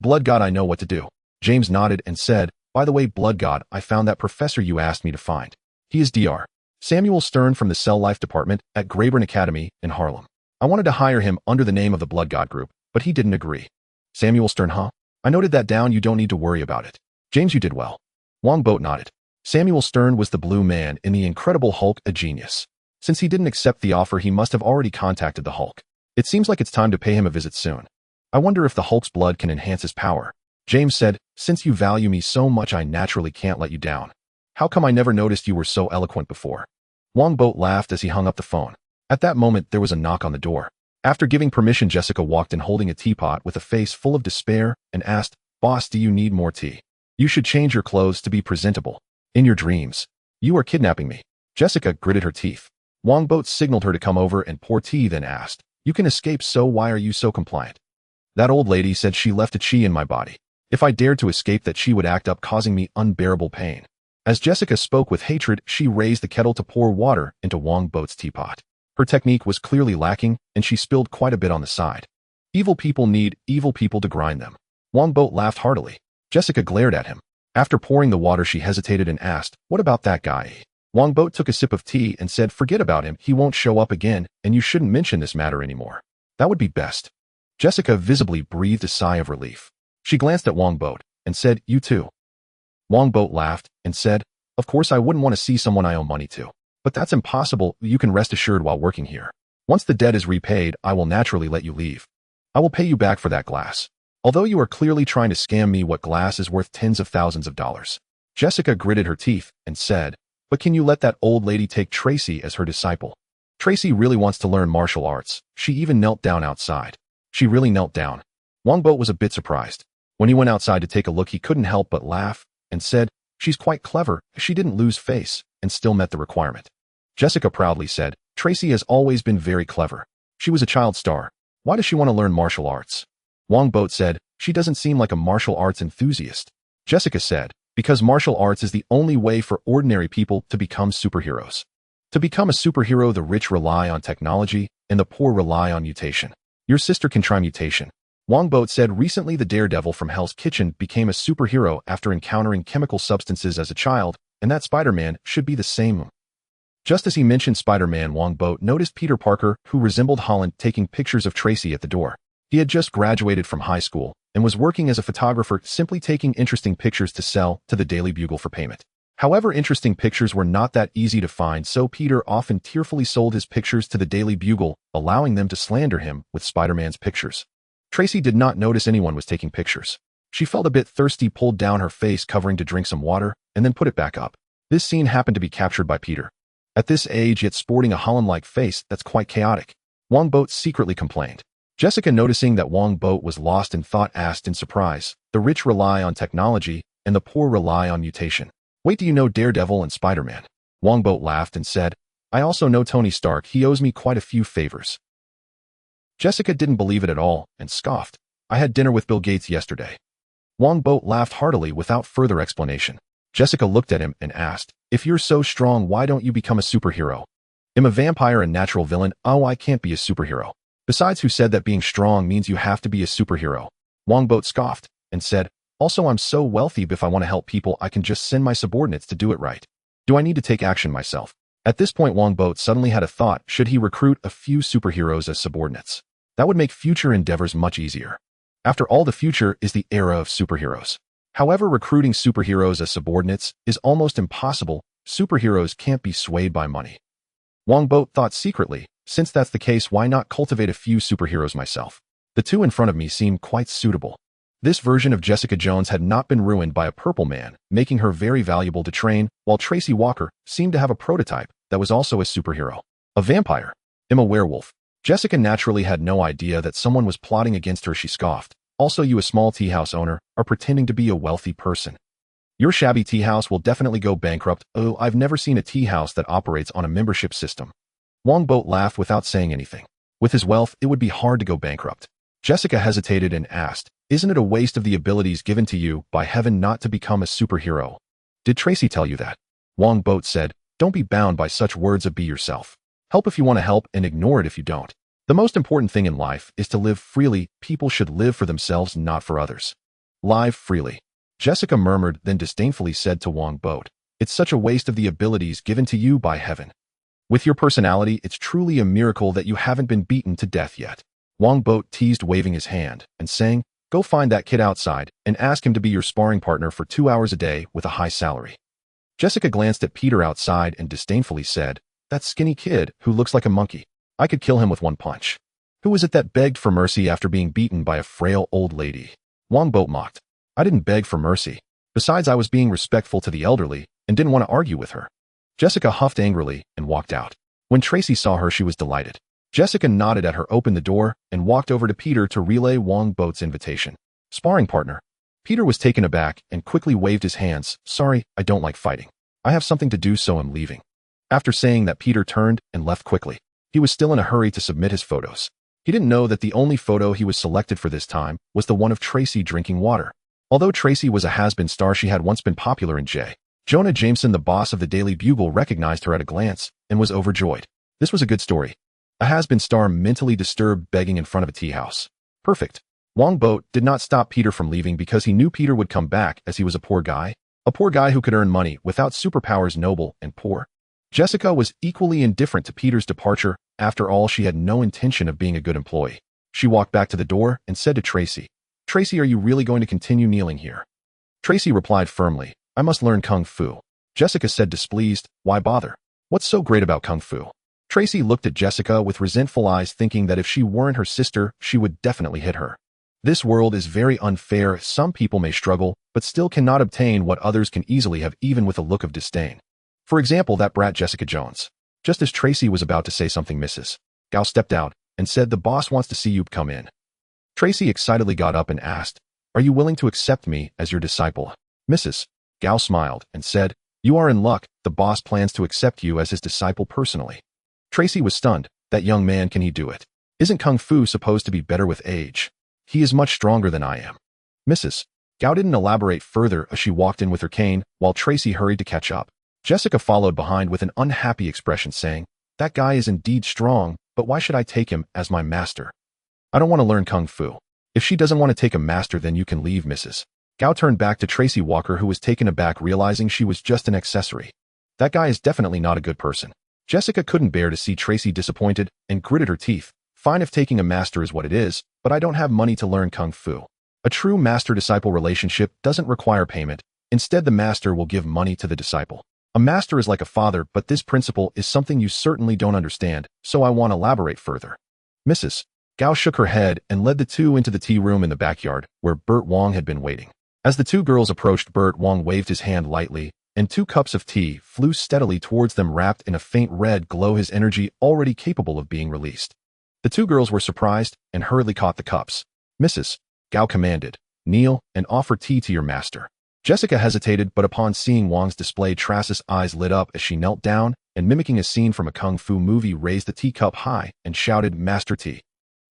Speaker 1: Blood God, I know what to do. James nodded and said, by the way, Blood God, I found that professor you asked me to find. He is Dr. Samuel Stern from the Cell Life Department at Grayburn Academy in Harlem. I wanted to hire him under the name of the Blood God Group, but he didn't agree. Samuel Stern, huh? I noted that down, you don't need to worry about it. James, you did well. Wongbo nodded. Samuel Stern was the Blue Man in The Incredible Hulk, a genius. Since he didn't accept the offer, he must have already contacted the Hulk. It seems like it's time to pay him a visit soon. I wonder if the Hulk's blood can enhance his power. James said, since you value me so much, I naturally can't let you down. How come I never noticed you were so eloquent before? Wongbo laughed as he hung up the phone. At that moment, there was a knock on the door. After giving permission, Jessica walked in holding a teapot with a face full of despair and asked, Boss, do you need more tea? You should change your clothes to be presentable. In your dreams. You are kidnapping me. Jessica gritted her teeth. Wongbo signaled her to come over and pour tea, then asked, you can escape, so why are you so compliant? That old lady said she left a chi in my body. If I dared to escape, that she would act up, causing me unbearable pain. As Jessica spoke with hatred, she raised the kettle to pour water into Wongbo's teapot. Her technique was clearly lacking, and she spilled quite a bit on the side. Evil people need evil people to grind them. Wongbo laughed heartily. Jessica glared at him. After pouring the water, she hesitated and asked, what about that guy? Wongbo took a sip of tea and said, forget about him, he won't show up again, and you shouldn't mention this matter anymore. That would be best. Jessica visibly breathed a sigh of relief. She glanced at Wongbo and said, you too. Wongbo laughed and said, of course I wouldn't want to see someone I owe money to. But that's impossible, you can rest assured while working here. Once the debt is repaid, I will naturally let you leave. I will pay you back for that glass. Although you are clearly trying to scam me, what glass is worth tens of thousands of dollars. Jessica gritted her teeth and said, but can you let that old lady take Tracy as her disciple? Tracy really wants to learn martial arts. She even knelt down outside. She really knelt down. Wongbo was a bit surprised. When he went outside to take a look, he couldn't help but laugh and said, she's quite clever. She didn't lose face and still met the requirement. Jessica proudly said, Tracy has always been very clever. She was a child star. Why does she want to learn martial arts? Wongbo said, she doesn't seem like a martial arts enthusiast. Jessica said, because martial arts is the only way for ordinary people to become superheroes. To become a superhero, the rich rely on technology and the poor rely on mutation. Your sister can try mutation. Wongbo said, recently the daredevil from Hell's Kitchen became a superhero after encountering chemical substances as a child, and that Spider-Man should be the same. Just as he mentioned Spider-Man, Wongbo noticed Peter Parker, who resembled Holland, taking pictures of Tracy at the door. He had just graduated from high school and was working as a photographer, simply taking interesting pictures to sell to the Daily Bugle for payment. However, interesting pictures were not that easy to find, so Peter often tearfully sold his pictures to the Daily Bugle, allowing them to slander him with Spider-Man's pictures. Tracy did not notice anyone was taking pictures. She felt a bit thirsty, pulled down her face covering to drink some water, and then put it back up. This scene happened to be captured by Peter. At this age, yet sporting a Holland-like face, that's quite chaotic. Wongbo secretly complained. Jessica, noticing that Wongbo was lost in thought, asked in surprise, the rich rely on technology and the poor rely on mutation. Wait, do you know Daredevil and Spider-Man? Wongbo laughed and said, I also know Tony Stark, he owes me quite a few favors. Jessica didn't believe it at all and scoffed. I had dinner with Bill Gates yesterday. Wongbo laughed heartily without further explanation. Jessica looked at him and asked, if you're so strong, why don't you become a superhero? I'm a vampire and natural villain. Oh, I can't be a superhero. Besides, who said that being strong means you have to be a superhero? Wongbo scoffed and said, also, I'm so wealthy, if I want to help people, I can just send my subordinates to do it right. Do I need to take action myself? At this point, Wongbo suddenly had a thought. Should he recruit a few superheroes as subordinates? That would make future endeavors much easier. After all, the future is the era of superheroes. However, recruiting superheroes as subordinates is almost impossible. Superheroes can't be swayed by money. Wongbo thought secretly, Since that's the case, why not cultivate a few superheroes myself? The two in front of me seem quite suitable. This version of Jessica Jones had not been ruined by a purple man, making her very valuable to train, while Tracy Walker seemed to have a prototype that was also a superhero. A vampire. I'm a werewolf. Jessica naturally had no idea that someone was plotting against her. She scoffed. Also, you, a small tea house owner, are pretending to be a wealthy person. Your shabby tea house will definitely go bankrupt. Oh, I've never seen a tea house that operates on a membership system. Wongbo laughed without saying anything. With his wealth, it would be hard to go bankrupt. Jessica hesitated and asked, isn't it a waste of the abilities given to you by heaven not to become a superhero? Did Tracy tell you that? Wongbo said, don't be bound by such words of be yourself. Help if you want to help and ignore it if you don't. The most important thing in life is to live freely. People should live for themselves, not for others. Live freely. Jessica murmured, then disdainfully said to Wongbo, it's such a waste of the abilities given to you by heaven. With your personality, it's truly a miracle that you haven't been beaten to death yet. Wongbo teased, waving his hand and saying, go find that kid outside and ask him to be your sparring partner for 2 hours a day with a high salary. Jessica glanced at Peter outside and disdainfully said, that skinny kid who looks like a monkey. I could kill him with one punch. Who was it that begged for mercy after being beaten by a frail old lady? Wongbo mocked. I didn't beg for mercy. Besides, I was being respectful to the elderly and didn't want to argue with her. Jessica huffed angrily and walked out. When Tracy saw her, she was delighted. Jessica nodded at her, opened the door, and walked over to Peter to relay Wongbo's invitation. Sparring partner. Peter was taken aback and quickly waved his hands. Sorry, I don't like fighting. I have something to do, so I'm leaving. After saying that, Peter turned and left quickly. He was still in a hurry to submit his photos. He didn't know that the only photo he was selected for this time was the one of Tracy drinking water. Although Tracy was a has-been star, she had once been popular in J. Jonah Jameson, the boss of the Daily Bugle, recognized her at a glance and was overjoyed. This was a good story. A has-been star mentally disturbed begging in front of a tea house. Perfect. Wongbo did not stop Peter from leaving because he knew Peter would come back, as he was a poor guy who could earn money without superpowers, noble and poor. Jessica was equally indifferent to Peter's departure. After all, she had no intention of being a good employee. She walked back to the door and said to Tracy, Tracy, are you really going to continue kneeling here? Tracy replied firmly, I must learn Kung Fu. Jessica said, displeased, why bother? What's so great about Kung Fu? Tracy looked at Jessica with resentful eyes, thinking that if she weren't her sister, she would definitely hit her. This world is very unfair. Some people may struggle, but still cannot obtain what others can easily have, even with a look of disdain. For example, that brat Jessica Jones. Just as Tracy was about to say something, Mrs. Gao stepped out and said, the boss wants to see you. Come in. Tracy excitedly got up and asked, are you willing to accept me as your disciple? Mrs. Gao smiled and said, you are in luck. The boss plans to accept you as his disciple personally. Tracy was stunned. That young man, can he do it? Isn't Kung Fu supposed to be better with age? He is much stronger than I am. Mrs. Gao didn't elaborate further as she walked in with her cane while Tracy hurried to catch up. Jessica followed behind with an unhappy expression, saying, that guy is indeed strong, but why should I take him as my master? I don't want to learn Kung Fu. If she doesn't want to take a master, then you can leave. Mrs. Gao turned back to Tracy Walker, who was taken aback, realizing she was just an accessory. That guy is definitely not a good person. Jessica couldn't bear to see Tracy disappointed and gritted her teeth. Fine if taking a master is what it is, but I don't have money to learn Kung Fu. A true master-disciple relationship doesn't require payment. Instead, the master will give money to the disciple. A master is like a father, but this principle is something you certainly don't understand, so I want to elaborate further. Mrs. Gao shook her head and led the two into the tea room in the backyard, where Bert Wong had been waiting. As the two girls approached, Bert Wong waved his hand lightly, and 2 cups of tea flew steadily towards them, wrapped in a faint red glow, his energy already capable of being released. The 2 girls were surprised and hurriedly caught the cups. Mrs. Gao commanded, kneel and offer tea to your master. Jessica hesitated, but upon seeing Wong's display, Tracy's eyes lit up as she knelt down and, mimicking a scene from a Kung Fu movie, raised the teacup high and shouted, Master Tea.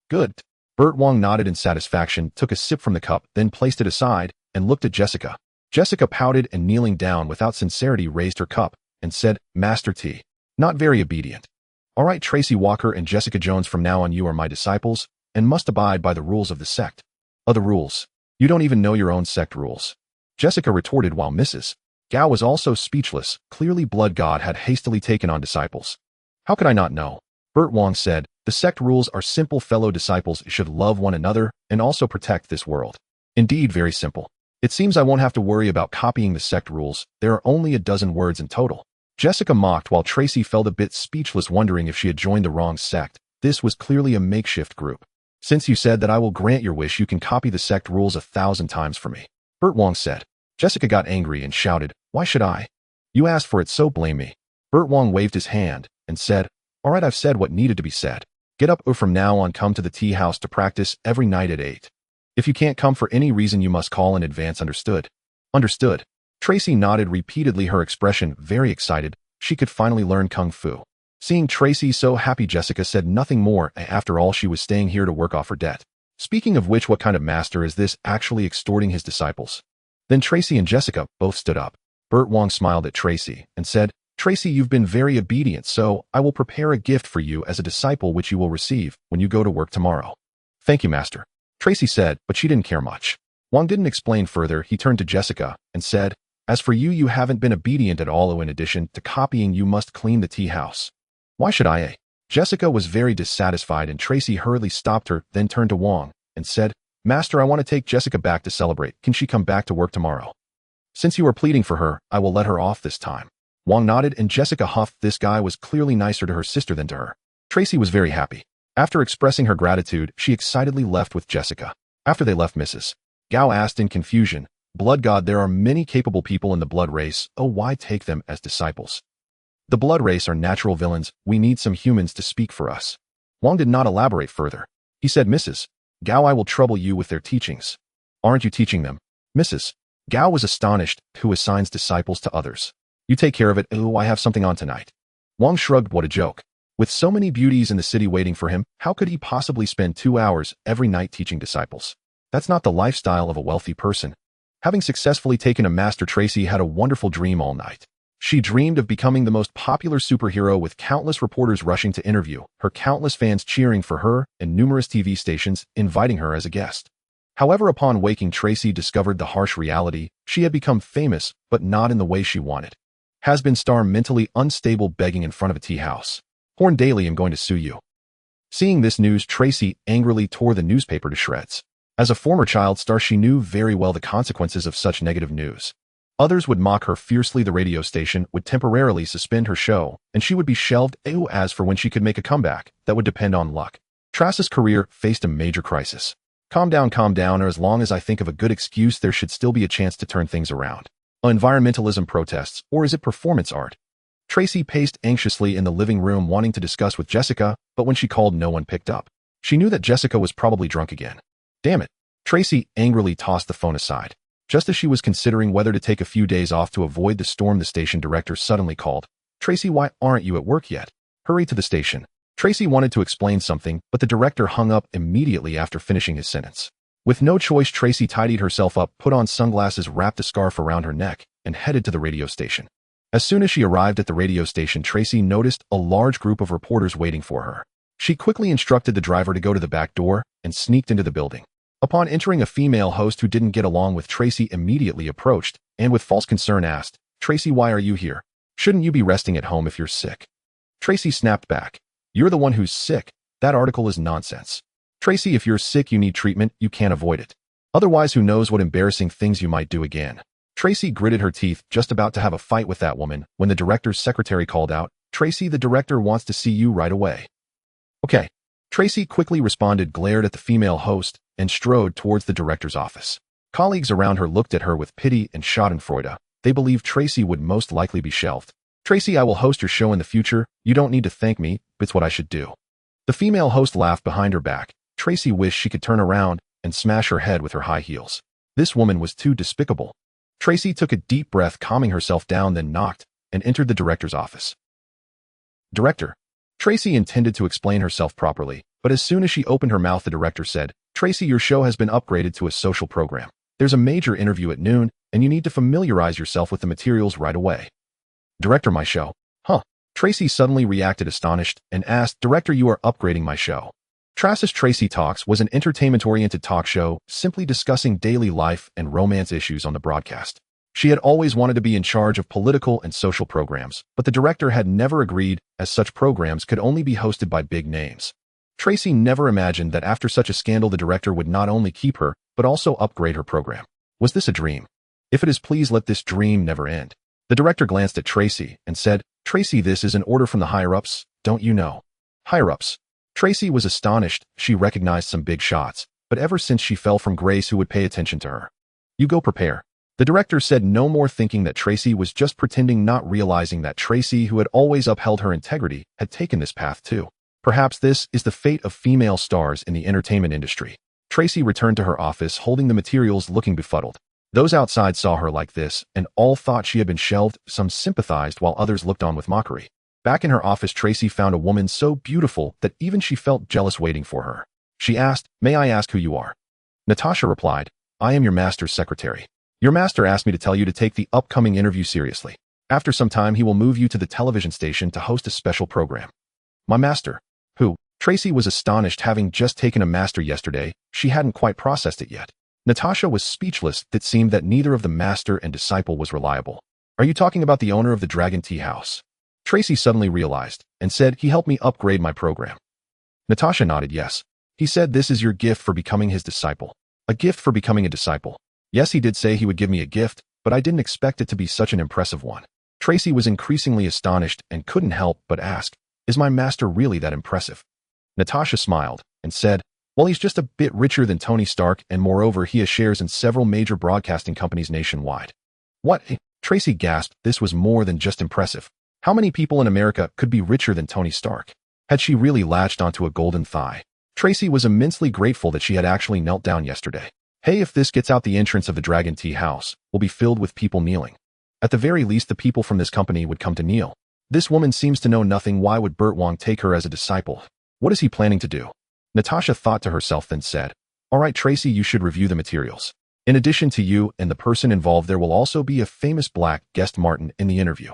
Speaker 1: Good. Bert Wong nodded in satisfaction, took a sip from the cup, then placed it aside and looked at Jessica. Jessica pouted and, kneeling down without sincerity, raised her cup and said, Master Tea. Not very obedient. All right, Tracy Walker and Jessica Jones, from now on you are my disciples and must abide by the rules of the sect. The rules? You don't even know your own sect rules. Jessica retorted, while Mrs. Gao was also speechless. Clearly Blood God had hastily taken on disciples. How could I not know? Bert Wong said, the sect rules are simple. Fellow disciples should love one another and also protect this world. Indeed, very simple. It seems I won't have to worry about copying the sect rules. There are only a dozen words in total. Jessica mocked while Tracy felt a bit speechless, wondering if she had joined the wrong sect. This was clearly a makeshift group. Since you said that I will grant your wish, you can copy the sect rules 1,000 times for me, Burt Wong said. Jessica got angry and shouted, "Why should I? You asked for it, so blame me." Burt Wong waved his hand and said, "All right, I've said what needed to be said. Get up, or from now on come to the tea house to practice every night at 8. If you can't come for any reason, you must call in advance, understood?" Understood. Tracy nodded repeatedly, her expression very excited. She could finally learn kung fu. Seeing Tracy so happy, Jessica said nothing more. After all, she was staying here to work off her debt. Speaking of which, what kind of master is this, actually extorting his disciples? Then Tracy and Jessica both stood up. Burt Wong smiled at Tracy and said, "Tracy, you've been very obedient, so I will prepare a gift for you as a disciple which you will receive when you go to work tomorrow." "Thank you, master," Tracy said, but she didn't care much. Wong didn't explain further. He turned to Jessica and said, "As for you, you haven't been obedient at all. In addition to copying, you must clean the tea house." "Why should I?" Jessica was very dissatisfied, and Tracy hurriedly stopped her, then turned to Wong and said, "Master, I want to take Jessica back to celebrate. Can she come back to work tomorrow? Since you are pleading for her, I will let her off this time." Wong nodded, and Jessica huffed. This guy was clearly nicer to her sister than to her. Tracy was very happy. After expressing her gratitude, she excitedly left with Jessica. After they left, Mrs. Gao asked in confusion, "Blood God, there are many capable people in the blood race. Oh, why take them as disciples? The blood race are natural villains. We need some humans to speak for us." Wong did not elaborate further. He said, "Mrs. Gao, I will trouble you with their teachings." "Aren't you teaching them?" Mrs. Gao was astonished. "Who assigns disciples to others? You take care of it." "Oh, I have something on tonight." Wong shrugged. What a joke. With so many beauties in the city waiting for him, how could he possibly spend 2 hours every night teaching disciples? That's not the lifestyle of a wealthy person. Having successfully taken a master, Tracy had a wonderful dream all night. She dreamed of becoming the most popular superhero, with countless reporters rushing to interview her, countless fans cheering for her, and numerous TV stations inviting her as a guest. However, upon waking, Tracy discovered the harsh reality. She had become famous, but not in the way she wanted. Has-been star, mentally unstable, begging in front of a tea house. "Horn Daily, I'm going to sue you." Seeing this news, Tracy angrily tore the newspaper to shreds. As a former child star, she knew very well the consequences of such negative news. Others would mock her fiercely. The radio station would temporarily suspend her show, and she would be shelved. As for when she could make a comeback, that would depend on luck. Tracy's career faced a major crisis. Calm down, or as long as I think of a good excuse, there should still be a chance to turn things around." Environmentalism protests, or is it performance art? Tracy paced anxiously in the living room, wanting to discuss with Jessica, but when she called, no one picked up. She knew that Jessica was probably drunk again. Damn it. Tracy angrily tossed the phone aside. Just as she was considering whether to take a few days off to avoid the storm, the station director suddenly called. "Tracy, why aren't you at work yet? Hurry to the station." Tracy wanted to explain something, but the director hung up immediately after finishing his sentence. With no choice, Tracy tidied herself up, put on sunglasses, wrapped a scarf around her neck, and headed to the radio station. As soon as she arrived at the radio station, Tracy noticed a large group of reporters waiting for her. She quickly instructed the driver to go to the back door and sneaked into the building. Upon entering, a female host who didn't get along with Tracy immediately approached and with false concern asked, "Tracy, why are you here? Shouldn't you be resting at home if you're sick?" Tracy snapped back, "You're the one who's sick. That article is nonsense. Tracy, if you're sick, you need treatment. You can't avoid it. Otherwise, who knows what embarrassing things you might do again." Tracy gritted her teeth, just about to have a fight with that woman, when the director's secretary called out, "Tracy, the director wants to see you right away." "Okay." Tracy quickly responded, glared at the female host, and strode towards the director's office. Colleagues around her looked at her with pity and schadenfreude. They believed Tracy would most likely be shelved. "Tracy, I will host your show in the future. You don't need to thank me. It's what I should do." The female host laughed behind her back. Tracy wished she could turn around and smash her head with her high heels. This woman was too despicable. Tracy took a deep breath, calming herself down, then knocked and entered the director's office. "Director." Tracy intended to explain herself properly, but as soon as she opened her mouth, the director said, "Tracy, your show has been upgraded to a social program. There's a major interview at noon, and you need to familiarize yourself with the materials right away." "Director, my show? Huh?" Tracy suddenly reacted, astonished, and asked, "Director, you are upgrading my show?" Tracy Talks was an entertainment-oriented talk show, simply discussing daily life and romance issues on the broadcast. She had always wanted to be in charge of political and social programs, but the director had never agreed, as such programs could only be hosted by big names. Tracy never imagined that after such a scandal, the director would not only keep her, but also upgrade her program. Was this a dream? If it is, please let this dream never end. The director glanced at Tracy and said, "Tracy, this is an order from the higher-ups, don't you know?" Higher-ups. Tracy was astonished. She recognized some big shots, but ever since she fell from grace, who would pay attention to her? "You go prepare." The director said, no more, thinking that Tracy was just pretending, not realizing that Tracy, who had always upheld her integrity, had taken this path too. Perhaps this is the fate of female stars in the entertainment industry. Tracy returned to her office, holding the materials, looking befuddled. Those outside saw her like this, and all thought she had been shelved. Some sympathized, while others looked on with mockery. Back in her office, Tracy found a woman so beautiful that even she felt jealous waiting for her. She asked, "May I ask who you are?" Natasha replied, "I am your master's secretary. Your master asked me to tell you to take the upcoming interview seriously. After some time, he will move you to the television station to host a special program." "My master? Who?" Tracy was astonished. Having just taken a master yesterday, she hadn't quite processed it yet. Natasha was speechless. It seemed that neither of the master and disciple was reliable. "Are you talking about the owner of the Dragon Tea House?" Tracy suddenly realized and said, "He helped me upgrade my program." Natasha nodded yes. "He said this is your gift for becoming his disciple." "A gift for becoming a disciple?" "Yes, he did say he would give me a gift, but I didn't expect it to be such an impressive one." Tracy was increasingly astonished and couldn't help but ask, "Is my master really that impressive?" Natasha smiled and said, "Well, he's just a bit richer than Tony Stark, and moreover, he has shares in several major broadcasting companies nationwide." "What?" Tracy gasped. This was more than just impressive. How many people in America could be richer than Tony Stark? Had she really latched onto a golden thigh? Tracy was immensely grateful that she had actually knelt down yesterday. Hey, if this gets out, the entrance of the Dragon Tea House will be filled with people kneeling. At the very least, the people from this company would come to kneel. This woman seems to know nothing. Why would Burt Wong take her as a disciple? What is he planning to do? Natasha thought to herself, then said, "All right, Tracy, you should review the materials. In addition to you and the person involved, there will also be a famous black guest, Martin, in the interview."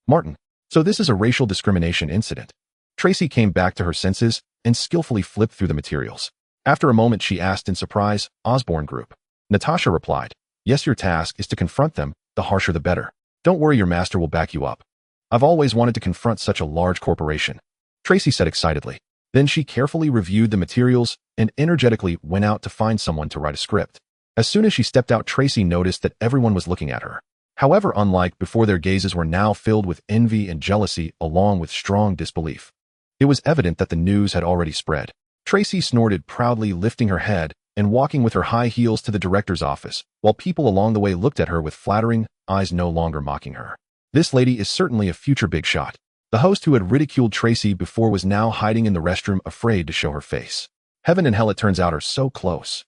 Speaker 1: Martin. So this is a racial discrimination incident. Tracy came back to her senses and skillfully flipped through the materials. After a moment, she asked in surprise, "Osborne Group?" Natasha replied, "Yes, your task is to confront them. The harsher the better. Don't worry, your master will back you up. I've always wanted to confront such a large corporation," Tracy said excitedly. Then she carefully reviewed the materials and energetically went out to find someone to write a script. As soon as she stepped out, Tracy noticed that everyone was looking at her. However, unlike before, their gazes were now filled with envy and jealousy, along with strong disbelief. It was evident that the news had already spread. Tracy snorted proudly, lifting her head and walking with her high heels to the director's office, while people along the way looked at her with flattering eyes, no longer mocking her. This lady is certainly a future big shot. The host who had ridiculed Tracy before was now hiding in the restroom, afraid to show her face. Heaven and hell, it turns out, are so close.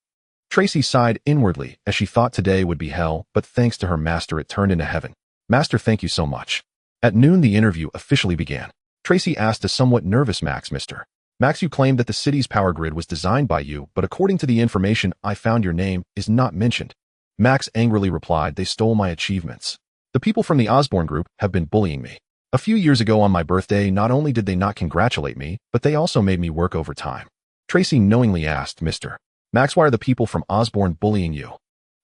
Speaker 1: Tracy sighed inwardly as she thought today would be hell, but thanks to her master, it turned into heaven. "Master, thank you so much." At noon, the interview officially began. Tracy asked a somewhat nervous Max, "Mr. Max, you claimed that the city's power grid was designed by you, but according to the information I found, your name is not mentioned." Max angrily replied, "They stole my achievements. The people from the Osborne Group have been bullying me. A few years ago on my birthday, not only did they not congratulate me, but they also made me work overtime." Tracy knowingly asked, "Mr. Max, why are the people from Osborne bullying you?"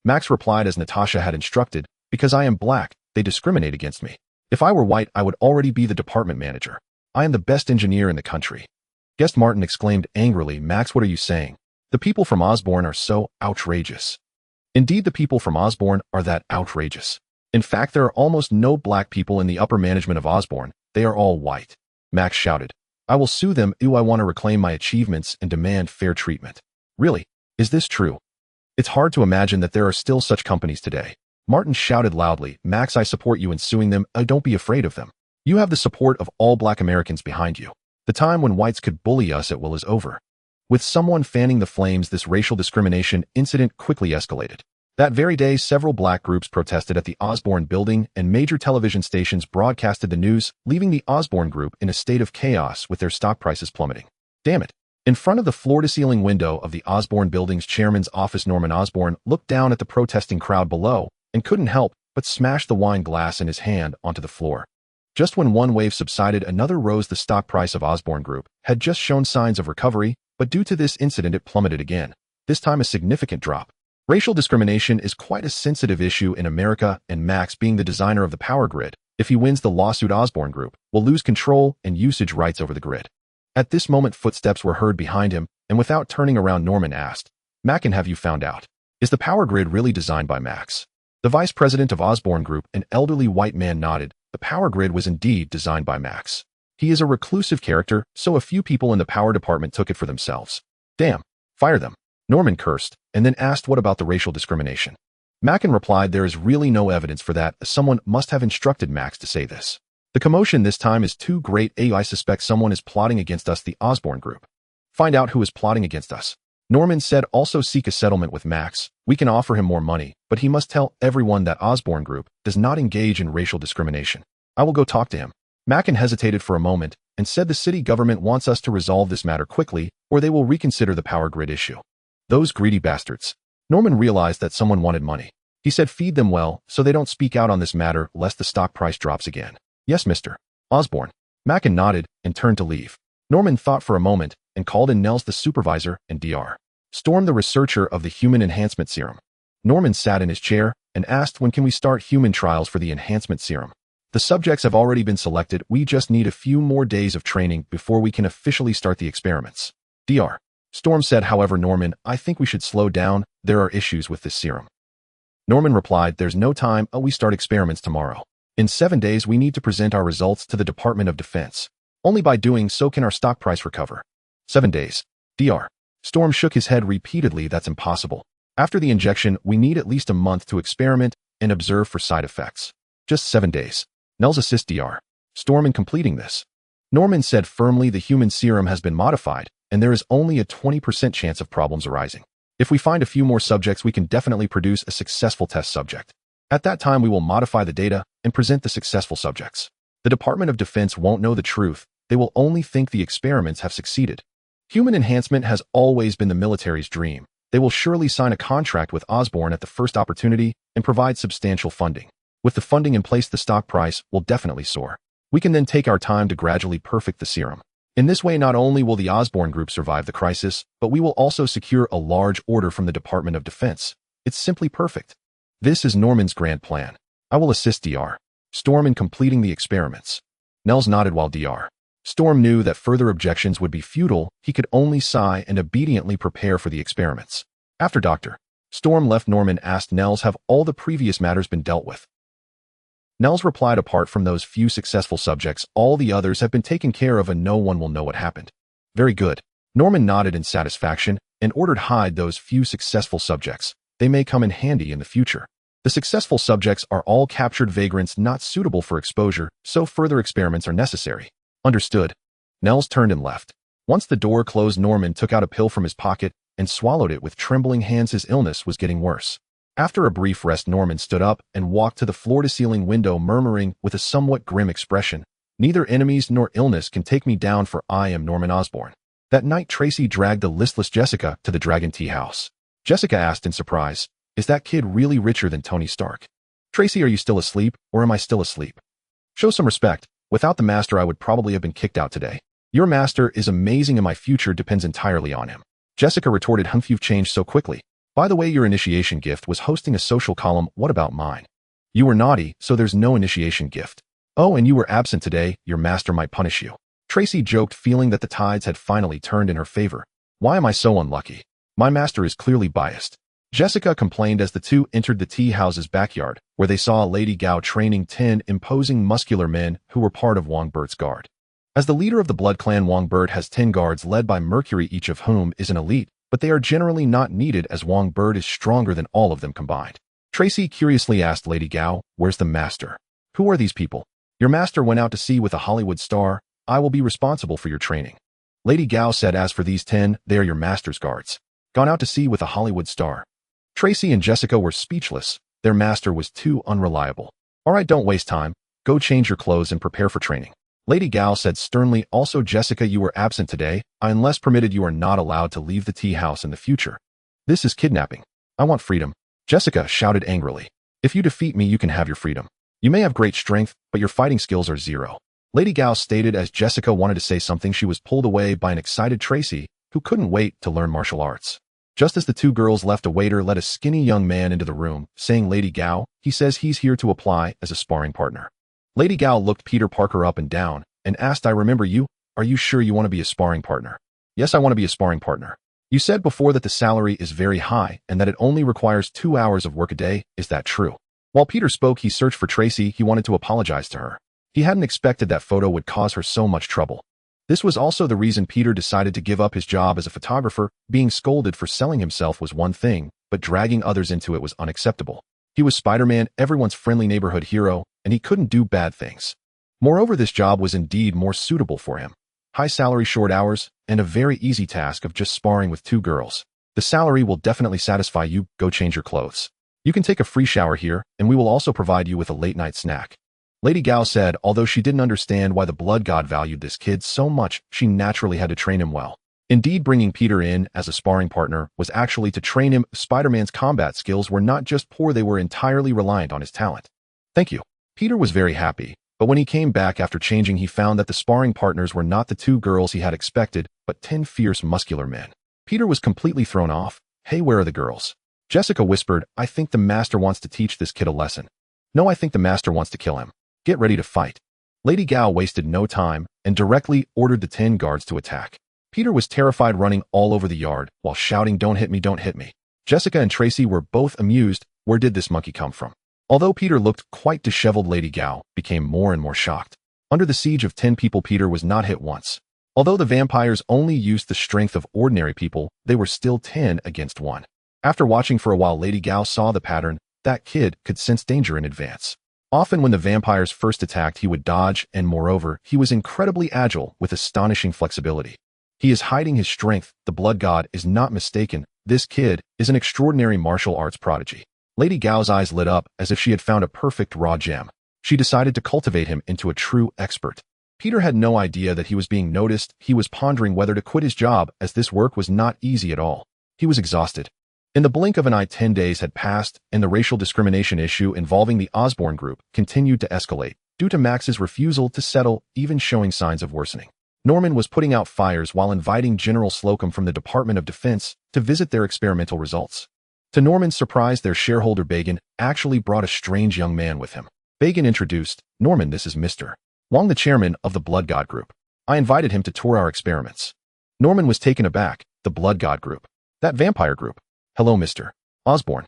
Speaker 1: Max replied as Natasha had instructed, "Because I am black, they discriminate against me. If I were white, I would already be the department manager. I am the best engineer in the country." Guest Martin exclaimed angrily, "Max, what are you saying? The people from Osborne are so outrageous." Indeed, the people from Osborne are that outrageous. In fact, there are almost no black people in the upper management of Osborne. They are all white. Max shouted, "I will sue them. I want to reclaim my achievements and demand fair treatment." "Really? Is this true? It's hard to imagine that there are still such companies today." Martin shouted loudly, "Max, I support you in suing them. Don't be afraid of them. You have the support of all black Americans behind you. The time when whites could bully us at will is over." With someone fanning the flames, this racial discrimination incident quickly escalated. That very day, several black groups protested at the Osborne building, and major television stations broadcasted the news, leaving the Osborne Group in a state of chaos with their stock prices plummeting. Damn it. In front of the floor-to-ceiling window of the Osborne building's chairman's office, Norman Osborne looked down at the protesting crowd below and couldn't help but smash the wine glass in his hand onto the floor. Just when one wave subsided, another rose. The stock price of Osborne Group had just shown signs of recovery, but due to this incident, it plummeted again, this time a significant drop. Racial discrimination is quite a sensitive issue in America, and Max, being the designer of the power grid, if he wins the lawsuit, Osborne Group will lose control and usage rights over the grid. At this moment, footsteps were heard behind him, and without turning around, Norman asked, "Mackin, have you found out? Is the power grid really designed by Max?" The vice president of Osborne Group, an elderly white man, nodded. The power grid was indeed designed by Max. He is a reclusive character, so a few people in the power department took it for themselves. Damn. Fire them. Norman cursed, and then asked what about the racial discrimination. Mackin replied there is really no evidence for that, as someone must have instructed Max to say this. The commotion this time is too great. I suspect someone is plotting against us, the Osborne Group. Find out who is plotting against us. Norman said also seek a settlement with Max. We can offer him more money, but he must tell everyone that Osborne Group does not engage in racial discrimination. I will go talk to him. Mackin hesitated for a moment and said the city government wants us to resolve this matter quickly or they will reconsider the power grid issue. Those greedy bastards. Norman realized that someone wanted money. He said feed them well so they don't speak out on this matter lest the stock price drops again. Yes, Mr. Osborne. Mackin nodded and turned to leave. Norman thought for a moment and called in Nels the supervisor and Dr. Storm the researcher of the human enhancement serum. Norman sat in his chair and asked when can we start human trials for the enhancement serum. The subjects have already been selected. We just need a few more days of training before we can officially start the experiments. Dr. Storm said, however, Norman, I think we should slow down. There are issues with this serum. Norman replied, there's no time. We start experiments tomorrow. In 7 days, we need to present our results to the Department of Defense. Only by doing so can our stock price recover. 7 days. Dr. Storm shook his head repeatedly. That's impossible. After the injection, we need at least a month to experiment and observe for side effects. Just 7 days. Nels assist Dr. Storm in completing this. Norman said firmly the human serum has been modified, and there is only a 20% chance of problems arising. If we find a few more subjects, we can definitely produce a successful test subject. At that time, we will modify the data and present the successful subjects. The Department of Defense won't know the truth. They will only think the experiments have succeeded. Human enhancement has always been the military's dream. They will surely sign a contract with Osborne at the first opportunity and provide substantial funding. With the funding in place, the stock price will definitely soar. We can then take our time to gradually perfect the serum. In this way, not only will the Osborne Group survive the crisis, but we will also secure a large order from the Department of Defense. It's simply perfect. This is Norman's grand plan. I will assist Dr. Storm in completing the experiments. Nels nodded while Dr. Storm knew that further objections would be futile. He could only sigh and obediently prepare for the experiments. After Dr. Storm left, Norman asked Nels, have all the previous matters been dealt with? Nels replied, apart from those few successful subjects, all the others have been taken care of and no one will know what happened. Very good. Norman nodded in satisfaction and ordered hide those few successful subjects. They may come in handy in the future. The successful subjects are all captured vagrants not suitable for exposure, so further experiments are necessary. Understood. Nels turned and left. Once the door closed, Norman took out a pill from his pocket and swallowed it with trembling hands. His illness was getting worse. After a brief rest, Norman stood up and walked to the floor-to-ceiling window, murmuring with a somewhat grim expression, neither enemies nor illness can take me down, for I am Norman Osborne. That night, Tracy dragged the listless Jessica to the Dragon Tea House. Jessica asked in surprise, is that kid really richer than Tony Stark? Tracy, are you still asleep, or am I still asleep? Show some respect. Without the master, I would probably have been kicked out today. Your master is amazing and my future depends entirely on him. Jessica retorted, Humph, you've changed so quickly. By the way, your initiation gift was hosting a social column. What about mine? You were naughty, so there's no initiation gift. Oh, and you were absent today. Your master might punish you. Tracy joked, feeling that the tides had finally turned in her favor. Why am I so unlucky? My master is clearly biased. Jessica complained as the two entered the tea house's backyard, where they saw Lady Gao training 10 imposing muscular men who were part of Wongbert's guard. As the leader of the blood clan, Wongbert has 10 guards led by Mercury, each of whom is an elite, but they are generally not needed as Wongbert is stronger than all of them combined. Tracy curiously asked Lady Gao, where's the master? Who are these people? Your master went out to sea with a Hollywood star. I will be responsible for your training. Lady Gao said, as for these 10, they are your master's guards. Gone out to sea with a Hollywood star. Tracy and Jessica were speechless. Their master was too unreliable. All right, don't waste time. Go change your clothes and prepare for training. Lady Gao said sternly. Also, Jessica, you were absent today. Unless permitted, you are not allowed to leave the tea house in the future. This is kidnapping. I want freedom. Jessica shouted angrily. If you defeat me, you can have your freedom. You may have great strength, but your fighting skills are zero. Lady Gao stated as Jessica wanted to say something. She was pulled away by an excited Tracy, who couldn't wait to learn martial arts. Just as the two girls left, a waiter led a skinny young man into the room, saying, Lady Gao, he says he's here to apply as a sparring partner. Lady Gao looked Peter Parker up and down and asked, I remember you. Are you sure you want to be a sparring partner? Yes, I want to be a sparring partner. You said before that the salary is very high and that it only requires 2 hours of work a day. Is that true? While Peter spoke, he searched for Tracy. He wanted to apologize to her. He hadn't expected that photo would cause her so much trouble. This was also the reason Peter decided to give up his job as a photographer. Being scolded for selling himself was one thing, but dragging others into it was unacceptable. He was Spider-Man, everyone's friendly neighborhood hero, and he couldn't do bad things. Moreover, this job was indeed more suitable for him. High salary, short hours, and a very easy task of just sparring with 2 girls. The salary will definitely satisfy you. Go change your clothes. You can take a free shower here, and we will also provide you with a late-night snack. Lady Gao said, although she didn't understand why the blood god valued this kid so much, she naturally had to train him well. Indeed, bringing Peter in as a sparring partner was actually to train him. Spider-Man's combat skills were not just poor, they were entirely reliant on his talent. Thank you. Peter was very happy, but when he came back after changing, he found that the sparring partners were not the 2 girls he had expected, but 10 fierce, muscular men. Peter was completely thrown off. Hey, where are the girls? Jessica whispered, I think the master wants to teach this kid a lesson. No, I think the master wants to kill him. Get ready to fight. Lady Gao wasted no time and directly ordered the 10 guards to attack. Peter was terrified, running all over the yard while shouting, don't hit me, don't hit me. Jessica and Tracy were both amused. Where did this monkey come from? Although Peter looked quite disheveled, Lady Gao became more and more shocked. Under the siege of 10 people, Peter was not hit once. Although the vampires only used the strength of ordinary people, they were still 10 against 1. After watching for a while, Lady Gao saw the pattern. That kid could sense danger in advance. Often when the vampires first attacked, he would dodge, and moreover, he was incredibly agile with astonishing flexibility. He is hiding his strength. The blood god is not mistaken. This kid is an extraordinary martial arts prodigy. Lady Gao's eyes lit up as if she had found a perfect raw gem. She decided to cultivate him into a true expert. Peter had no idea that he was being noticed. He was pondering whether to quit his job, as this work was not easy at all. He was exhausted. In the blink of an eye, 10 days had passed, and the racial discrimination issue involving the Osborn group continued to escalate, due to Max's refusal to settle, even showing signs of worsening. Norman was putting out fires while inviting General Slocum from the Department of Defense to visit their experimental results. To Norman's surprise, their shareholder Deacon actually brought a strange young man with him. Deacon introduced, Norman, this is Mr. Wong, the chairman of the Blood God Group. I invited him to tour our experiments. Norman was taken aback. The Blood God Group? That vampire group? Hello, Mr. Osborn.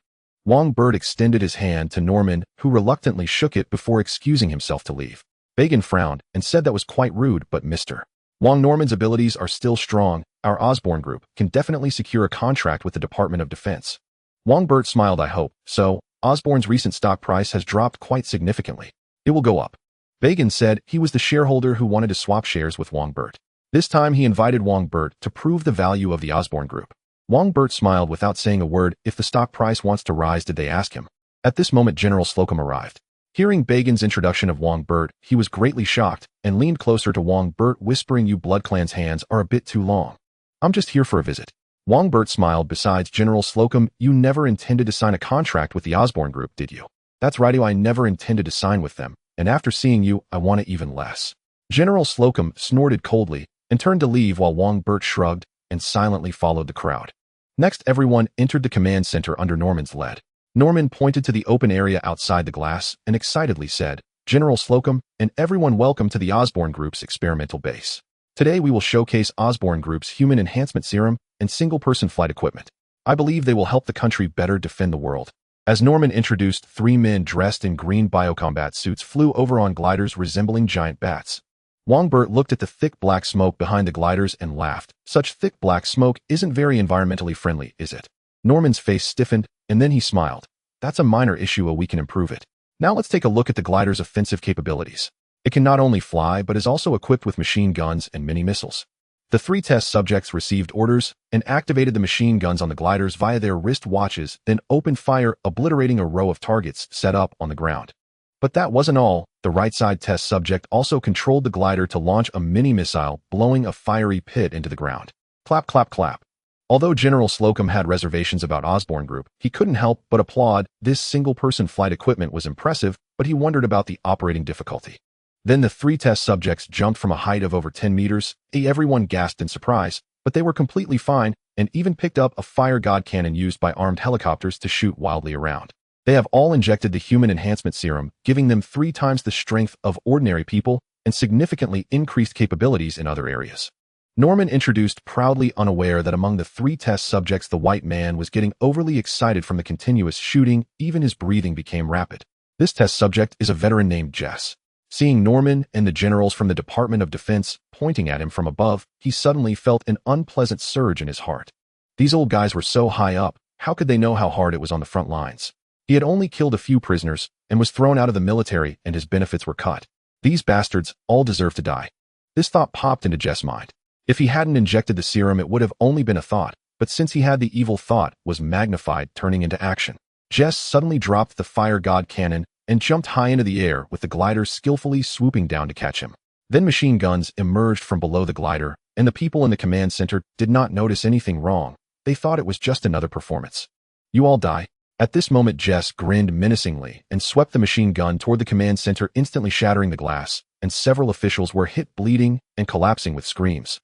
Speaker 1: Wongbo extended his hand to Norman, who reluctantly shook it before excusing himself to leave. Deacon frowned and said that was quite rude, but Mr. Wong, Norman's abilities are still strong. Our Osborn group can definitely secure a contract with the Department of Defense. Wongbo smiled. I hope so. Osborn's recent stock price has dropped quite significantly. It will go up. Deacon said he was the shareholder who wanted to swap shares with Wongbo. This time he invited Wongbo to prove the value of the Osborn group. Wongbo smiled without saying a word. If the stock price wants to rise, did they ask him? At this moment, General Slocum arrived. Hearing Deacon's introduction of Wongbo, he was greatly shocked and leaned closer to Wongbo, whispering, you Blood Clan's hands are a bit too long. I'm just here for a visit. Wongbo smiled. Besides, General Slocum, you never intended to sign a contract with the Osborn group, did you? That's right, I never intended to sign with them, and after seeing you, I want it even less. General Slocum snorted coldly and turned to leave while Wongbo shrugged and silently followed the crowd. Next, everyone entered the command center under Norman's lead. Norman pointed to the open area outside the glass and excitedly said, General Slocum, and everyone, welcome to the Osborn Group's experimental base. Today we will showcase Osborn Group's human enhancement serum and single-person flight equipment. I believe they will help the country better defend the world. As Norman introduced, 3 men dressed in green biocombat suits flew over on gliders resembling giant bats. Wongbo looked at the thick black smoke behind the gliders and laughed. Such thick black smoke isn't very environmentally friendly, is it? Norman's face stiffened, and then he smiled. That's a minor issue, we can improve it. Now let's take a look at the glider's offensive capabilities. It can not only fly, but is also equipped with machine guns and mini missiles. The 3 test subjects received orders and activated the machine guns on the gliders via their wrist watches, then opened fire, obliterating a row of targets set up on the ground. But that wasn't all. The right-side test subject also controlled the glider to launch a mini-missile, blowing a fiery pit into the ground. Clap, clap, clap. Although General Slocum had reservations about Osborn Group, he couldn't help but applaud. This single-person flight equipment was impressive, but he wondered about the operating difficulty. Then the 3 test subjects jumped from a height of over 10 meters. Everyone gasped in surprise, but they were completely fine and even picked up a fire god cannon used by armed helicopters to shoot wildly around. They have all injected the human enhancement serum, giving them 3 times the strength of ordinary people and significantly increased capabilities in other areas. Norman introduced, proudly unaware that among the 3 test subjects the white man was getting overly excited from the continuous shooting. Even his breathing became rapid. This test subject is a veteran named Jess. Seeing Norman and the generals from the Department of Defense pointing at him from above, he suddenly felt an unpleasant surge in his heart. These old guys were so high up, how could they know how hard it was on the front lines? He had only killed a few prisoners and was thrown out of the military, and his benefits were cut. These bastards all deserve to die. This thought popped into Jess' mind. If he hadn't injected the serum, it would have only been a thought, but since he had the evil thought was magnified, turning into action. Jess suddenly dropped the fire god cannon and jumped high into the air with the glider skillfully swooping down to catch him. Then machine guns emerged from below the glider, and the people in the command center did not notice anything wrong. They thought it was just another performance. You all die. At this moment, Jess grinned menacingly and swept the machine gun toward the command center, instantly shattering the glass, and several officials were hit, bleeding and collapsing with screams.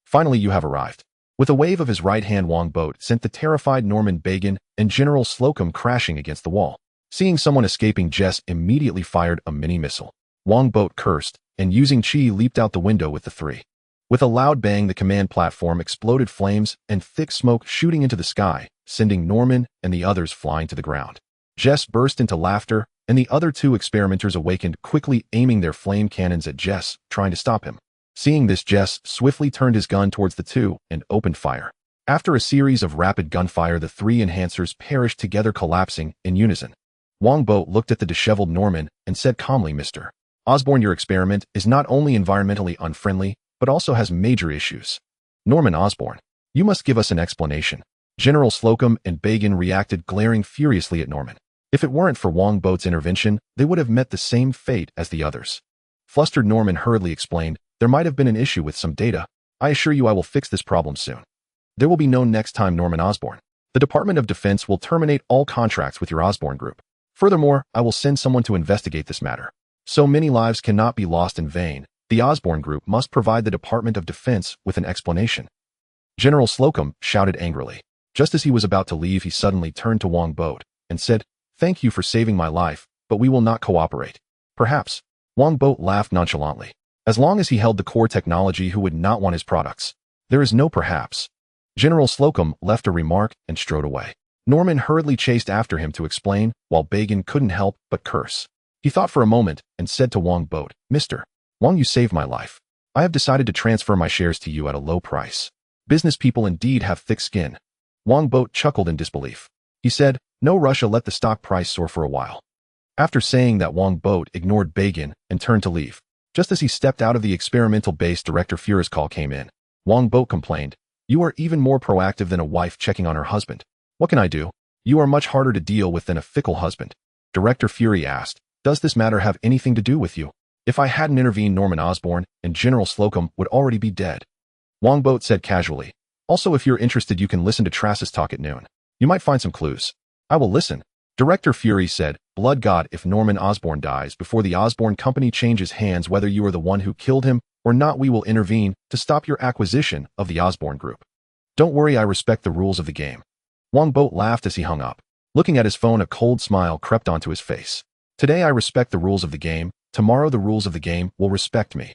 Speaker 1: Finally, you have arrived. With a wave of his right hand, Wongbo sent the terrified Norman Deacon and General Slocum crashing against the wall. Seeing someone escaping, Jess immediately fired a mini-missile. Wongbo cursed, and using chi leaped out the window with the three. With a loud bang, the command platform exploded, flames and thick smoke shooting into the sky, sending Norman and the others flying to the ground. Jess burst into laughter, and the other two experimenters awakened, quickly aiming their flame cannons at Jess, trying to stop him. Seeing this, Jess swiftly turned his gun towards the two and opened fire. After a series of rapid gunfire, the three enhancers perished together, collapsing in unison. Wongbo looked at the disheveled Norman and said calmly, "Mr. Osborn, your experiment is not only environmentally unfriendly, but also has major issues." "Norman Osborn, you must give us an explanation." General Slocum and Deacon reacted, glaring furiously at Norman. If it weren't for Wongbo's intervention, they would have met the same fate as the others. Flustered Norman hurriedly explained, "There might have been an issue with some data. I assure you I will fix this problem soon. There will be no next time, Norman Osborn. The Department of Defense will terminate all contracts with your Osborn group. Furthermore, I will send someone to investigate this matter. So many lives cannot be lost in vain. The Osborn group must provide the Department of Defense with an explanation." General Slocum shouted angrily. Just as he was about to leave, he suddenly turned to Wongbo and said, "Thank you for saving my life, but we will not cooperate." "Perhaps." Wongbo laughed nonchalantly. "As long as he held the core technology, who would not want his products? There is no perhaps." General Slocum left a remark and strode away. Norman hurriedly chased after him to explain, while Deacon couldn't help but curse. He thought for a moment and said to Wongbo, "Mr. Wong, you saved my life. I have decided to transfer my shares to you at a low price. Business people indeed have thick skin." Wongbo chuckled in disbelief. He said, "No rush, let the stock price soar for a while." After saying that, Wongbo ignored Deacon and turned to leave. Just as he stepped out of the experimental base, Director Fury's call came in. Wongbo complained, "You are even more proactive than a wife checking on her husband. What can I do? You are much harder to deal with than a fickle husband." Director Fury asked, "Does this matter have anything to do with you? If I hadn't intervened, Norman Osborn and General Slocum would already be dead." Wongbo said casually, "Also, if you're interested, you can listen to Trass's talk at noon. You might find some clues." "I will listen." Director Fury said, "Blood God, if Norman Osborn dies before the Osborn Company changes hands, whether you are the one who killed him or not, we will intervene to stop your acquisition of the Osborn Group. Don't worry, I respect the rules of the game." Wongbo laughed as he hung up. Looking at his phone, a cold smile crept onto his face. "Today I respect the rules of the game. Tomorrow the rules of the game will respect me."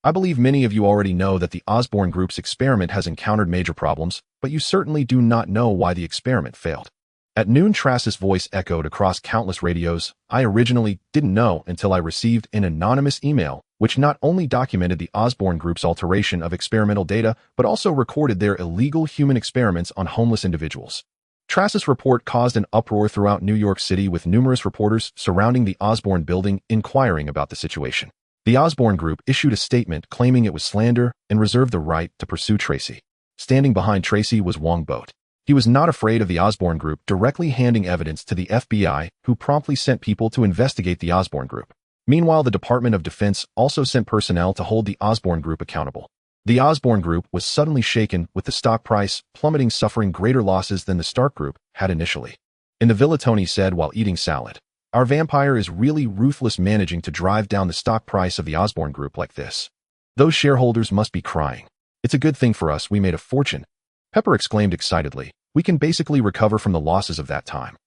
Speaker 1: I believe many of you already know that the Osborn Group's experiment has encountered major problems, but you certainly do not know why the experiment failed. At noon, Trass's voice echoed across countless radios. "I originally didn't know until I received an anonymous email, which not only documented the Osborn Group's alteration of experimental data, but also recorded their illegal human experiments on homeless individuals." Trass's report caused an uproar throughout New York City, with numerous reporters surrounding the Osborn building inquiring about the situation. The Osborn Group issued a statement claiming it was slander and reserved the right to pursue Tracy. Standing behind Tracy was Wongbo. He was not afraid of the Osborn Group directly handing evidence to the FBI, who promptly sent people to investigate the Osborn Group. Meanwhile, the Department of Defense also sent personnel to hold the Osborn Group accountable. The Osborn Group was suddenly shaken, with the stock price plummeting, suffering greater losses than the Stark Group had initially. In the villa, Tony said while eating salad, "Our vampire is really ruthless, managing to drive down the stock price of the Osborn Group like this. Those shareholders must be crying. It's a good thing for us, we made a fortune." Pepper exclaimed excitedly, "We can basically recover from the losses of that time.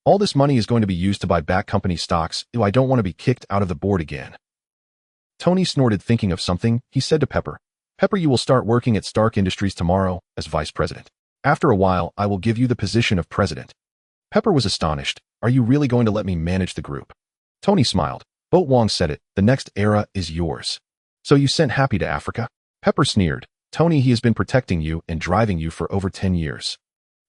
Speaker 1: All this money is going to be used to buy back company stocks. Ew, I don't want to be kicked out of the board again." Tony snorted, thinking of something. He said to Pepper, "Pepper, you will start working at Stark Industries tomorrow as vice president. After a while, I will give you the position of president." Pepper was astonished. "Are you really going to let me manage the group?" Tony smiled. Boat Wong said it. The next era is yours. So you sent Happy to Africa? Pepper sneered. Tony, he has been protecting you and driving you for over 10 years.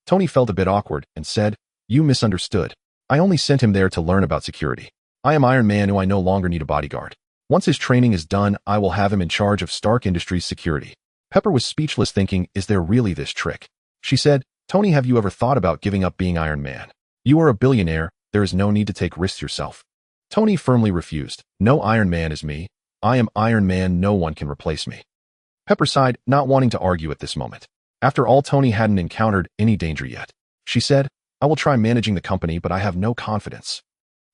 Speaker 1: Tony felt a bit awkward and said, you misunderstood. I only sent him there to learn about security. I am Iron Man, who I no longer need a bodyguard. Once his training is done, I will have him in charge of Stark Industries' security. Pepper was speechless, thinking, is there really this trick? She said, Tony, have you ever thought about giving up being Iron Man? You are a billionaire. There is no need to take risks yourself. Tony firmly refused. No Iron Man is me. I am Iron Man. No one can replace me. Pepper sighed, not wanting to argue at this moment. After all, Tony hadn't encountered any danger yet. She said, I will try managing the company, but I have no confidence.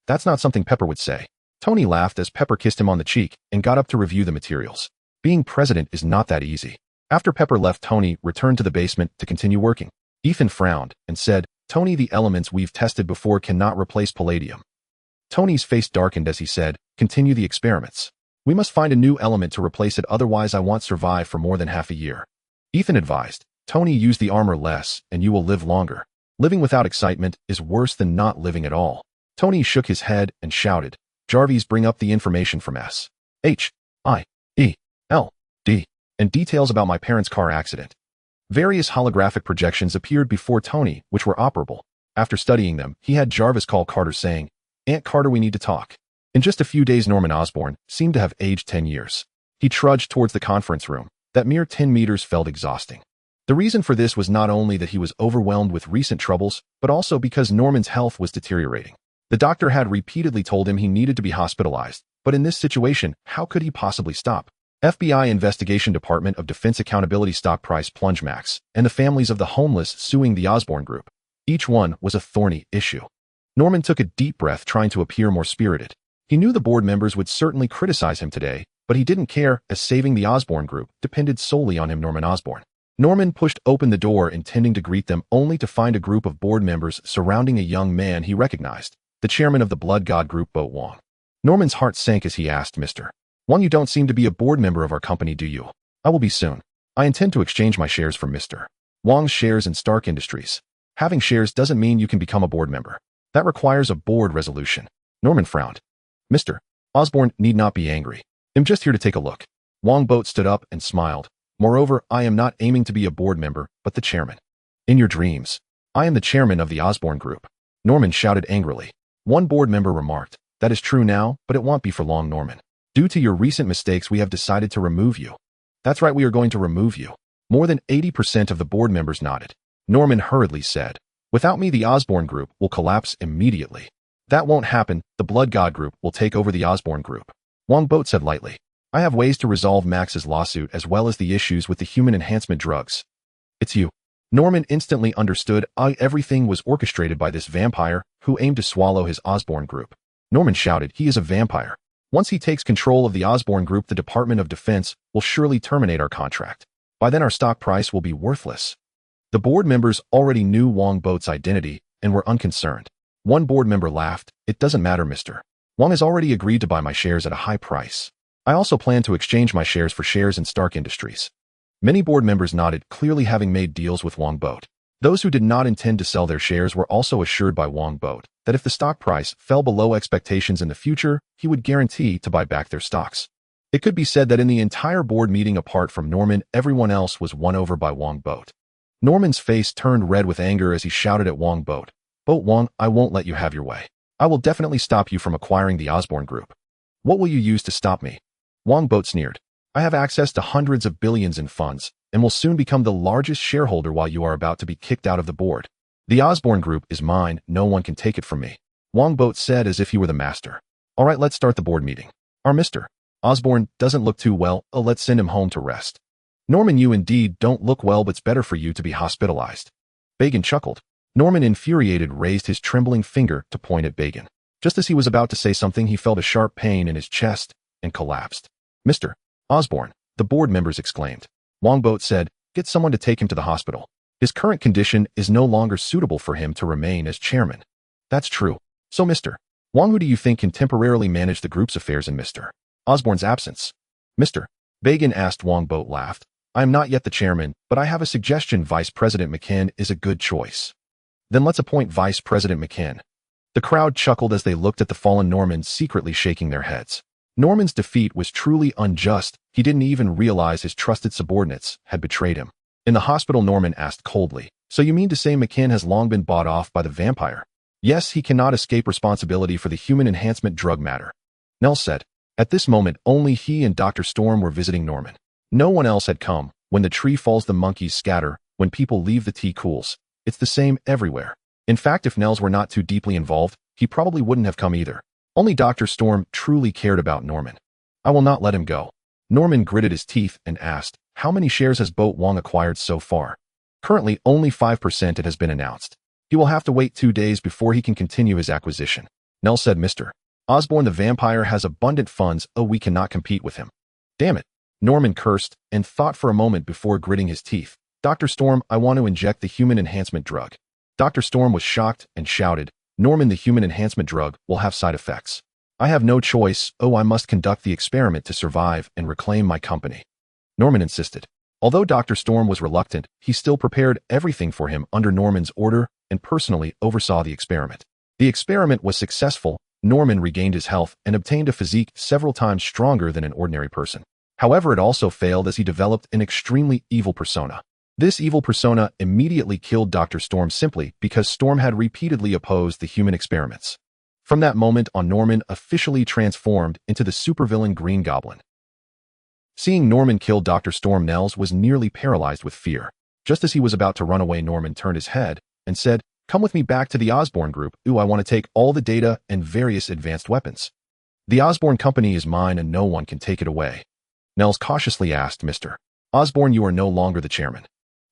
Speaker 1: That's not something Pepper would say. Tony laughed as Pepper kissed him on the cheek and got up to review the materials. Being president is not that easy. After Pepper left, Tony returned to the basement to continue working. Ethan frowned and said, Tony, the elements we've tested before cannot replace palladium. Tony's face darkened as he said, continue the experiments. We must find a new element to replace it, otherwise I won't survive for more than half a year. Ethan advised, Tony, use the armor less and you will live longer. Living without excitement is worse than not living at all. Tony shook his head and shouted, Jarvis, bring up the information from S.H.I.E.L.D. and details about my parents' car accident. Various holographic projections appeared before Tony, which were operable. After studying them, he had Jarvis call Carter saying, Aunt Carter, we need to talk. In just a few days, Norman Osborn seemed to have aged 10 years. He trudged towards the conference room. That mere 10 meters felt exhausting. The reason for this was not only that he was overwhelmed with recent troubles, but also because Norman's health was deteriorating. The doctor had repeatedly told him he needed to be hospitalized, but in this situation, how could he possibly stop? FBI Investigation Department of Defense Accountability stock price plunge max, and the families of the homeless suing the Osborn Group. Each one was a thorny issue. Norman took a deep breath, trying to appear more spirited. He knew the board members would certainly criticize him today, but he didn't care, as saving the Osborn Group depended solely on him, Norman Osborn. Norman pushed open the door, intending to greet them, only to find a group of board members surrounding a young man he recognized, the chairman of the Blood God Group, Boat Wong. Norman's heart sank as he asked, Mr. Wong, you don't seem to be a board member of our company, do you? I will be soon. I intend to exchange my shares for Mr. Wong's shares in Stark Industries. Having shares doesn't mean you can become a board member. That requires a board resolution. Norman frowned. Mr. Osborn need not be angry. I'm just here to take a look. Wongbo stood up and smiled. Moreover, I am not aiming to be a board member, but the chairman. In your dreams. I am the chairman of the Osborn Group. Norman shouted angrily. One board member remarked, that is true now, but it won't be for long, Norman. Due to your recent mistakes, we have decided to remove you. That's right, we are going to remove you. More than 80% of the board members nodded. Norman hurriedly said, without me, the Osborn Group will collapse immediately. That won't happen. The Blood God Group will take over the Osborn Group. Wongbo said lightly, I have ways to resolve Max's lawsuit as well as the issues with the human enhancement drugs. It's you. Norman instantly understood. Everything was orchestrated by this vampire who aimed to swallow his Osborn Group. Norman shouted, he is a vampire. Once he takes control of the Osborn Group, the Department of Defense will surely terminate our contract. By then, our stock price will be worthless. The board members already knew Wongbo's identity and were unconcerned. One board member laughed. It doesn't matter, Mr. Wong has already agreed to buy my shares at a high price. I also plan to exchange my shares for shares in Stark Industries. Many board members nodded, clearly having made deals with Wongbo. Those who did not intend to sell their shares were also assured by Wongbo that if the stock price fell below expectations in the future, he would guarantee to buy back their stocks. It could be said that in the entire board meeting, apart from Norman, everyone else was won over by Wongbo. Norman's face turned red with anger as he shouted at Wongbo, Boat Wong, I won't let you have your way. I will definitely stop you from acquiring the Osborn Group. What will you use to stop me? Wongbo sneered. I have access to hundreds of billions in funds, and will soon become the largest shareholder while you are about to be kicked out of the board. The Osborn Group is mine, no one can take it from me. Wongbo said as if he were the master. All right, let's start the board meeting. Our Mr. Osborn doesn't look too well, let's send him home to rest. Norman, you indeed don't look well, but it's better for you to be hospitalized. Bagan chuckled. Norman, infuriated, raised his trembling finger to point at Bagan. Just as he was about to say something, he felt a sharp pain in his chest and collapsed. Mr. Osborn, the board members exclaimed. Wongbo said, get someone to take him to the hospital. His current condition is no longer suitable for him to remain as chairman. That's true. So Mr. Wong, who do you think can temporarily manage the group's affairs in Mr. Osborn's absence? Mr. Bagan asked. Wongbo laughed. I am not yet the chairman, but I have a suggestion. Vice President McKen is a good choice. Then let's appoint Vice President McKen. The crowd chuckled as they looked at the fallen Norman secretly shaking their heads. Norman's defeat was truly unjust. He didn't even realize his trusted subordinates had betrayed him. In the hospital, Norman asked coldly, "So you mean to say McKinn has long been bought off by the vampire?" "Yes, he cannot escape responsibility for the human enhancement drug matter," Nels said. At this moment, only he and Dr. Storm were visiting Norman. No one else had come. When the tree falls, the monkeys scatter. When people leave, the tea cools. It's the same everywhere. In fact, if Nels were not too deeply involved, he probably wouldn't have come either. Only Dr. Storm truly cared about Norman. "I will not let him go." Norman gritted his teeth and asked, "How many shares has Boat Wong acquired so far?" "Currently, only 5%. It has been announced. He will have to wait 2 days before he can continue his acquisition." Nels said, "Mr. Osborn, the vampire has abundant funds. Oh, we cannot compete with him." "Damn it." Norman cursed and thought for a moment before gritting his teeth. "Dr. Storm, I want to inject the human enhancement drug." Dr. Storm was shocked and shouted, "Norman, the human enhancement drug will have side effects. I have no choice. Oh, I must conduct the experiment to survive and reclaim my company." Norman insisted. Although Dr. Storm was reluctant, he still prepared everything for him under Norman's order and personally oversaw the experiment. The experiment was successful. Norman regained his health and obtained a physique several times stronger than an ordinary person. However, it also failed as he developed an extremely evil persona. This evil persona immediately killed Dr. Storm simply because Storm had repeatedly opposed the human experiments. From that moment on, Norman officially transformed into the supervillain Green Goblin. Seeing Norman kill Dr. Storm, Nels was nearly paralyzed with fear. Just as he was about to run away, Norman turned his head and said, "Come with me back to the Osborn group. Ooh, I want to take all the data and various advanced weapons. The Osborn company is mine and no one can take it away." Nels cautiously asked, "Mr. Osborn, you are no longer the chairman.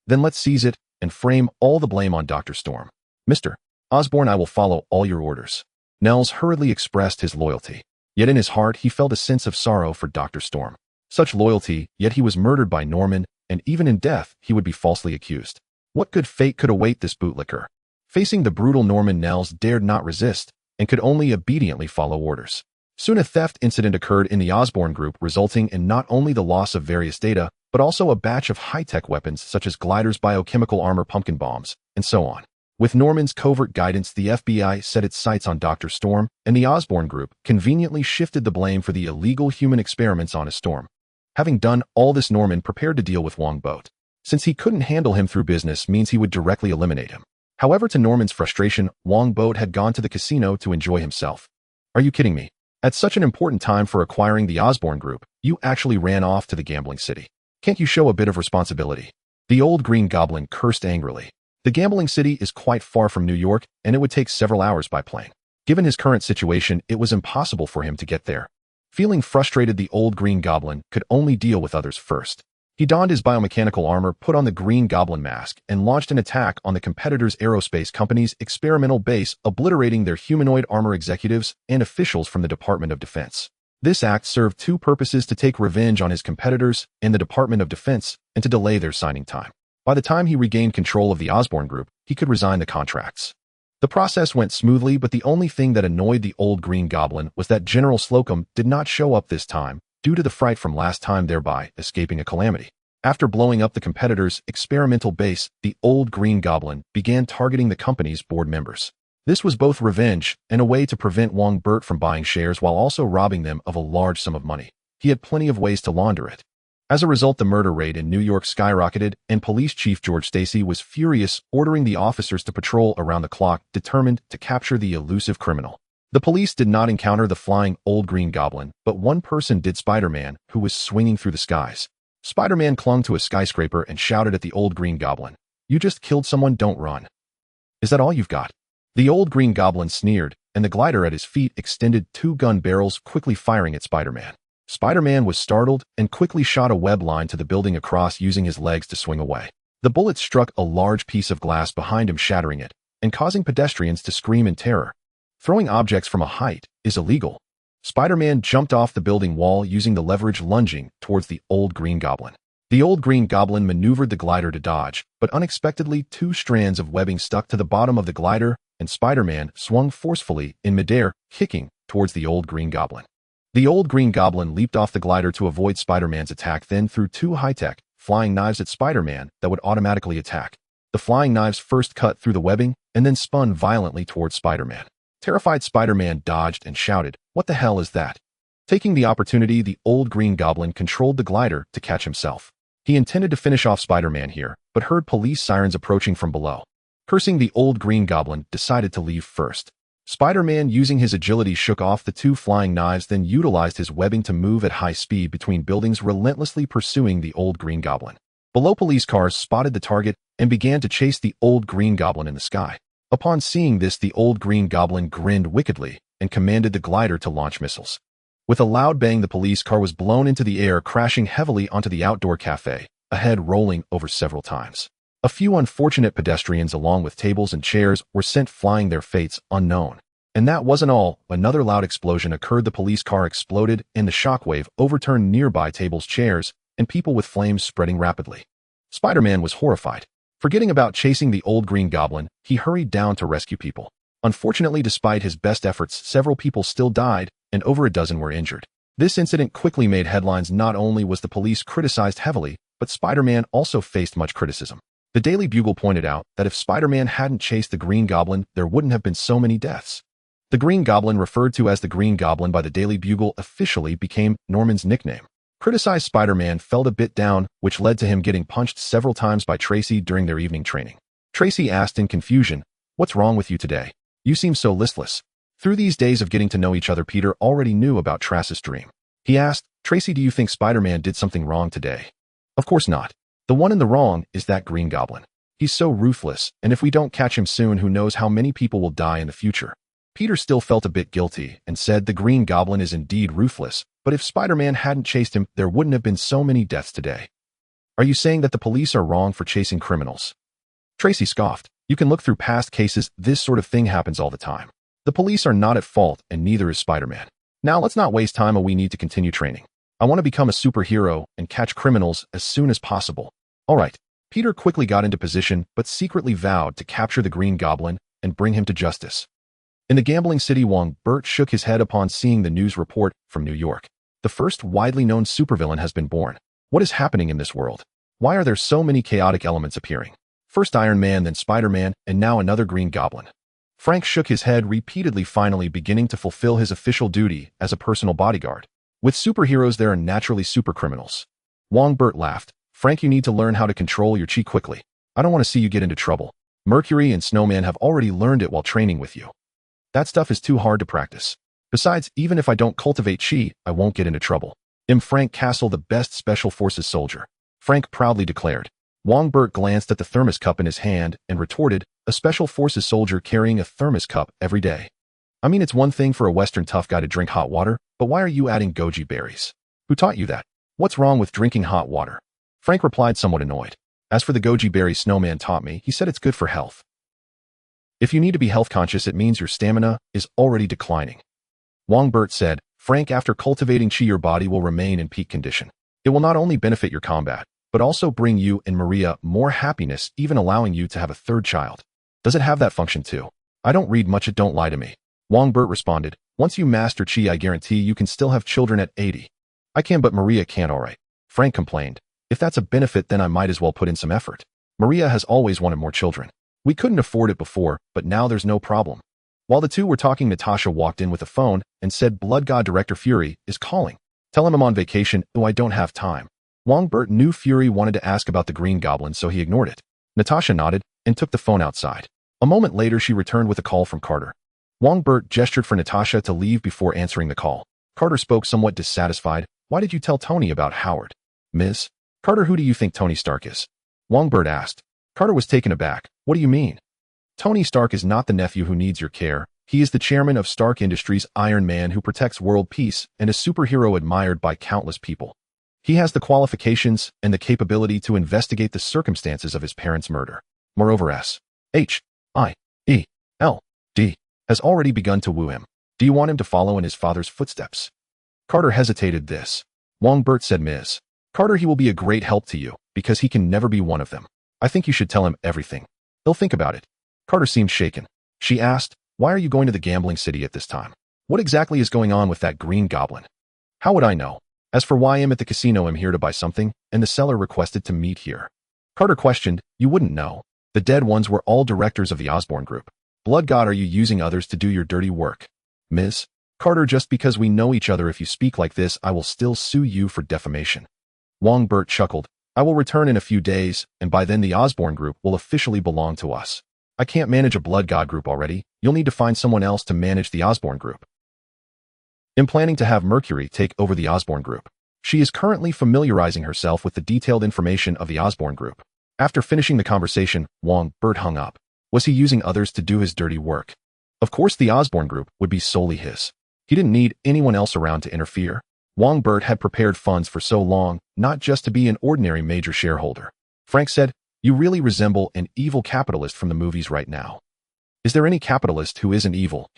Speaker 1: Then let's seize it and frame all the blame on Dr. Storm." "Mr. Osborn, I will follow all your orders." Nels hurriedly expressed his loyalty. Yet in his heart, he felt a sense of sorrow for Dr. Storm. Such loyalty, yet he was murdered by Norman, and even in death, he would be falsely accused. What good fate could await this bootlicker? Facing the brutal Norman, Nels dared not resist and could only obediently follow orders. Soon a theft incident occurred in the Osborn group, resulting in not only the loss of various data, but also a batch of high-tech weapons such as gliders, biochemical armor, pumpkin bombs, and so on. With Norman's covert guidance, the FBI set its sights on Dr. Storm, and the Osborn group conveniently shifted the blame for the illegal human experiments on Storm. Having done all this, Norman prepared to deal with Wongbo. Since he couldn't handle him through business means he would directly eliminate him. However, to Norman's frustration, Wongbo had gone to the casino to enjoy himself. "Are you kidding me? At such an important time for acquiring the Osborn group, you actually ran off to the gambling city. Can't you show a bit of responsibility?" The old Green Goblin cursed angrily. The gambling city is quite far from New York, and it would take several hours by plane. Given his current situation, it was impossible for him to get there. Feeling frustrated, the old Green Goblin could only deal with others first. He donned his biomechanical armor, put on the Green Goblin mask, and launched an attack on the competitor's aerospace company's experimental base, obliterating their humanoid armor executives and officials from the Department of Defense. This act served two purposes: to take revenge on his competitors in the Department of Defense and to delay their signing time. By the time he regained control of the Osborn group, he could resign the contracts. The process went smoothly, but the only thing that annoyed the old Green Goblin was that General Slocum did not show up this time, due to the fright from last time, thereby escaping a calamity. After blowing up the competitor's experimental base, the old Green Goblin began targeting the company's board members. This was both revenge and a way to prevent Wongbo from buying shares while also robbing them of a large sum of money. He had plenty of ways to launder it. As a result, the murder rate in New York skyrocketed, and Police Chief George Stacy was furious, ordering the officers to patrol around the clock, determined to capture the elusive criminal. The police did not encounter the flying old Green Goblin, but one person did: Spider-Man, who was swinging through the skies. Spider-Man clung to a skyscraper and shouted at the old Green Goblin, "You just killed someone, don't run. Is that all you've got?" The old Green Goblin sneered, and the glider at his feet extended 2 gun barrels, quickly firing at Spider-Man. Spider-Man was startled and quickly shot a web line to the building across, using his legs to swing away. The bullet struck a large piece of glass behind him, shattering it and causing pedestrians to scream in terror. Throwing objects from a height is illegal. Spider-Man jumped off the building wall, using the leverage, lunging towards the old Green Goblin. The old Green Goblin maneuvered the glider to dodge, but unexpectedly 2 strands of webbing stuck to the bottom of the glider, and Spider-Man swung forcefully in midair, kicking towards the old Green Goblin. The old Green Goblin leaped off the glider to avoid Spider-Man's attack, then threw 2 high-tech flying knives at Spider-Man that would automatically attack. The flying knives first cut through the webbing and then spun violently towards Spider-Man. Terrified Spider-Man dodged and shouted, "What the hell is that?" Taking the opportunity, the old Green Goblin controlled the glider to catch himself. He intended to finish off Spider-Man here, but heard police sirens approaching from below. Cursing, the old Green Goblin decided to leave first. Spider-Man, using his agility, shook off the two flying knives, then utilized his webbing to move at high speed between buildings, relentlessly pursuing the old Green Goblin. Below, police cars spotted the target and began to chase the old Green Goblin in the sky. Upon seeing this, the old Green Goblin grinned wickedly and commanded the glider to launch missiles. With a loud bang, the police car was blown into the air, crashing heavily onto the outdoor cafe, ahead rolling over several times. A few unfortunate pedestrians, along with tables and chairs, were sent flying, their fates unknown. And that wasn't all. Another loud explosion occurred. The police car exploded, and the shockwave overturned nearby tables, chairs, and people, with flames spreading rapidly. Spider-Man was horrified. Forgetting about chasing the old Green Goblin, he hurried down to rescue people. Unfortunately, despite his best efforts, several people still died, and over a dozen were injured. This incident quickly made headlines. Not only was the police criticized heavily, but Spider-Man also faced much criticism. The Daily Bugle pointed out that if Spider-Man hadn't chased the Green Goblin, there wouldn't have been so many deaths. The Green Goblin, referred to as the Green Goblin by the Daily Bugle, officially became Norman's nickname. Criticized Spider-Man felt a bit down, which led to him getting punched several times by Tracy during their evening training. Tracy asked in confusion, "What's wrong with you today? You seem so listless." Through these days of getting to know each other, Peter already knew about Tracy's dream. He asked, "Tracy, do you think Spider-Man did something wrong today?" "Of course not. The one in the wrong is that Green Goblin. He's so ruthless, and if we don't catch him soon, who knows how many people will die in the future." Peter still felt a bit guilty and said, "The Green Goblin is indeed ruthless, but if Spider-Man hadn't chased him, there wouldn't have been so many deaths today." "Are you saying that the police are wrong for chasing criminals?" Tracy scoffed. "You can look through past cases. This sort of thing happens all the time. The police are not at fault, and neither is Spider-Man. Now let's not waste time. We need to continue training. I want to become a superhero and catch criminals as soon as possible." All right. Peter quickly got into position, but secretly vowed to capture the Green Goblin and bring him to justice. In the gambling city, Wongbo shook his head upon seeing the news report from New York. The first widely known supervillain has been born. What is happening in this world? Why are there so many chaotic elements appearing? First Iron Man, then Spider-Man, and now another Green Goblin. Frank shook his head repeatedly, finally beginning to fulfill his official duty as a personal bodyguard. With superheroes, there are naturally supercriminals. Wongbo laughed. "Frank, you need to learn how to control your chi quickly. I don't want to see you get into trouble. Mercury and Snowman have already learned it while training with you. That stuff is too hard to practice. Besides, even if I don't cultivate chi, I won't get into trouble. I'm Frank Castle, the best Special Forces soldier," Frank proudly declared. Wongbo glanced at the thermos cup in his hand and retorted, "A Special Forces soldier carrying a thermos cup every day? I mean, it's one thing for a Western tough guy to drink hot water, but why are you adding goji berries? Who taught you that? What's wrong with drinking hot water?" Frank replied, somewhat annoyed. "As for the goji berry, Snowman taught me. He said it's good for health. If you need to be health conscious, it means your stamina is already declining." Wongbo said, "Frank, after cultivating chi, your body will remain in peak condition. It will not only benefit your combat, but also bring you and Maria more happiness, even allowing you to have a third child." "Does it have that function too?" "I don't read much, it don't lie to me." Wongbo responded, "Once you master chi, I guarantee you can still have children at 80. "I can, but Maria can't." "All right," Frank complained. "If that's a benefit, then I might as well put in some effort. Maria has always wanted more children. We couldn't afford it before, but now there's no problem." While the two were talking, Natasha walked in with a phone and said, "Blood God Director Fury is calling. Tell him I'm on vacation." "Oh, I don't have time." Wongbo knew Fury wanted to ask about the Green Goblin, so he ignored it. Natasha nodded and took the phone outside. A moment later, she returned with a call from Carter. Wongbo gestured for Natasha to leave before answering the call. Carter spoke, somewhat dissatisfied. "Why did you tell Tony about Howard?" "Ms. Carter, who do you think Tony Stark is?" Wongbo asked. Carter was taken aback. "What do you mean?" "Tony Stark is not the nephew who needs your care. He is the chairman of Stark Industries, Iron Man, who protects world peace and a superhero admired by countless people. He has the qualifications and the capability to investigate the circumstances of his parents' murder. Moreover, SHIELD has already begun to woo him. Do you want him to follow in his father's footsteps?" Carter hesitated. "This." Wongbo said, "Ms. Carter, he will be a great help to you, because he can never be one of them. I think you should tell him everything. He'll think about it." Carter seemed shaken. She asked, "Why are you going to the gambling city at this time? What exactly is going on with that Green Goblin?" "How would I know? As for why I'm at the casino, I'm here to buy something, and the seller requested to meet here." Carter questioned, "You wouldn't know. The dead ones were all directors of the Osborn Group. Blood God, are you using others to do your dirty work? Ms. Carter, just because we know each other, if you speak like this, I will still sue you for defamation. Wongbo chuckled. I will return in a few days, and by then the Osborne group will officially belong to us. I can't manage a Blood God group already. You'll need to find someone else to manage the Osborne group. I'm planning to have Mercury take over the Osborne group. She is currently familiarizing herself with the detailed information of the Osborne group. After finishing the conversation, Wongbo hung up. Was he using others to do his dirty work? Of course the Osborne group would be solely his. He didn't need anyone else around to interfere. Wongbo had prepared funds for so long, not just to be an ordinary major shareholder. Frank said, you really resemble an evil capitalist from the movies right now. Is there any capitalist who isn't evil?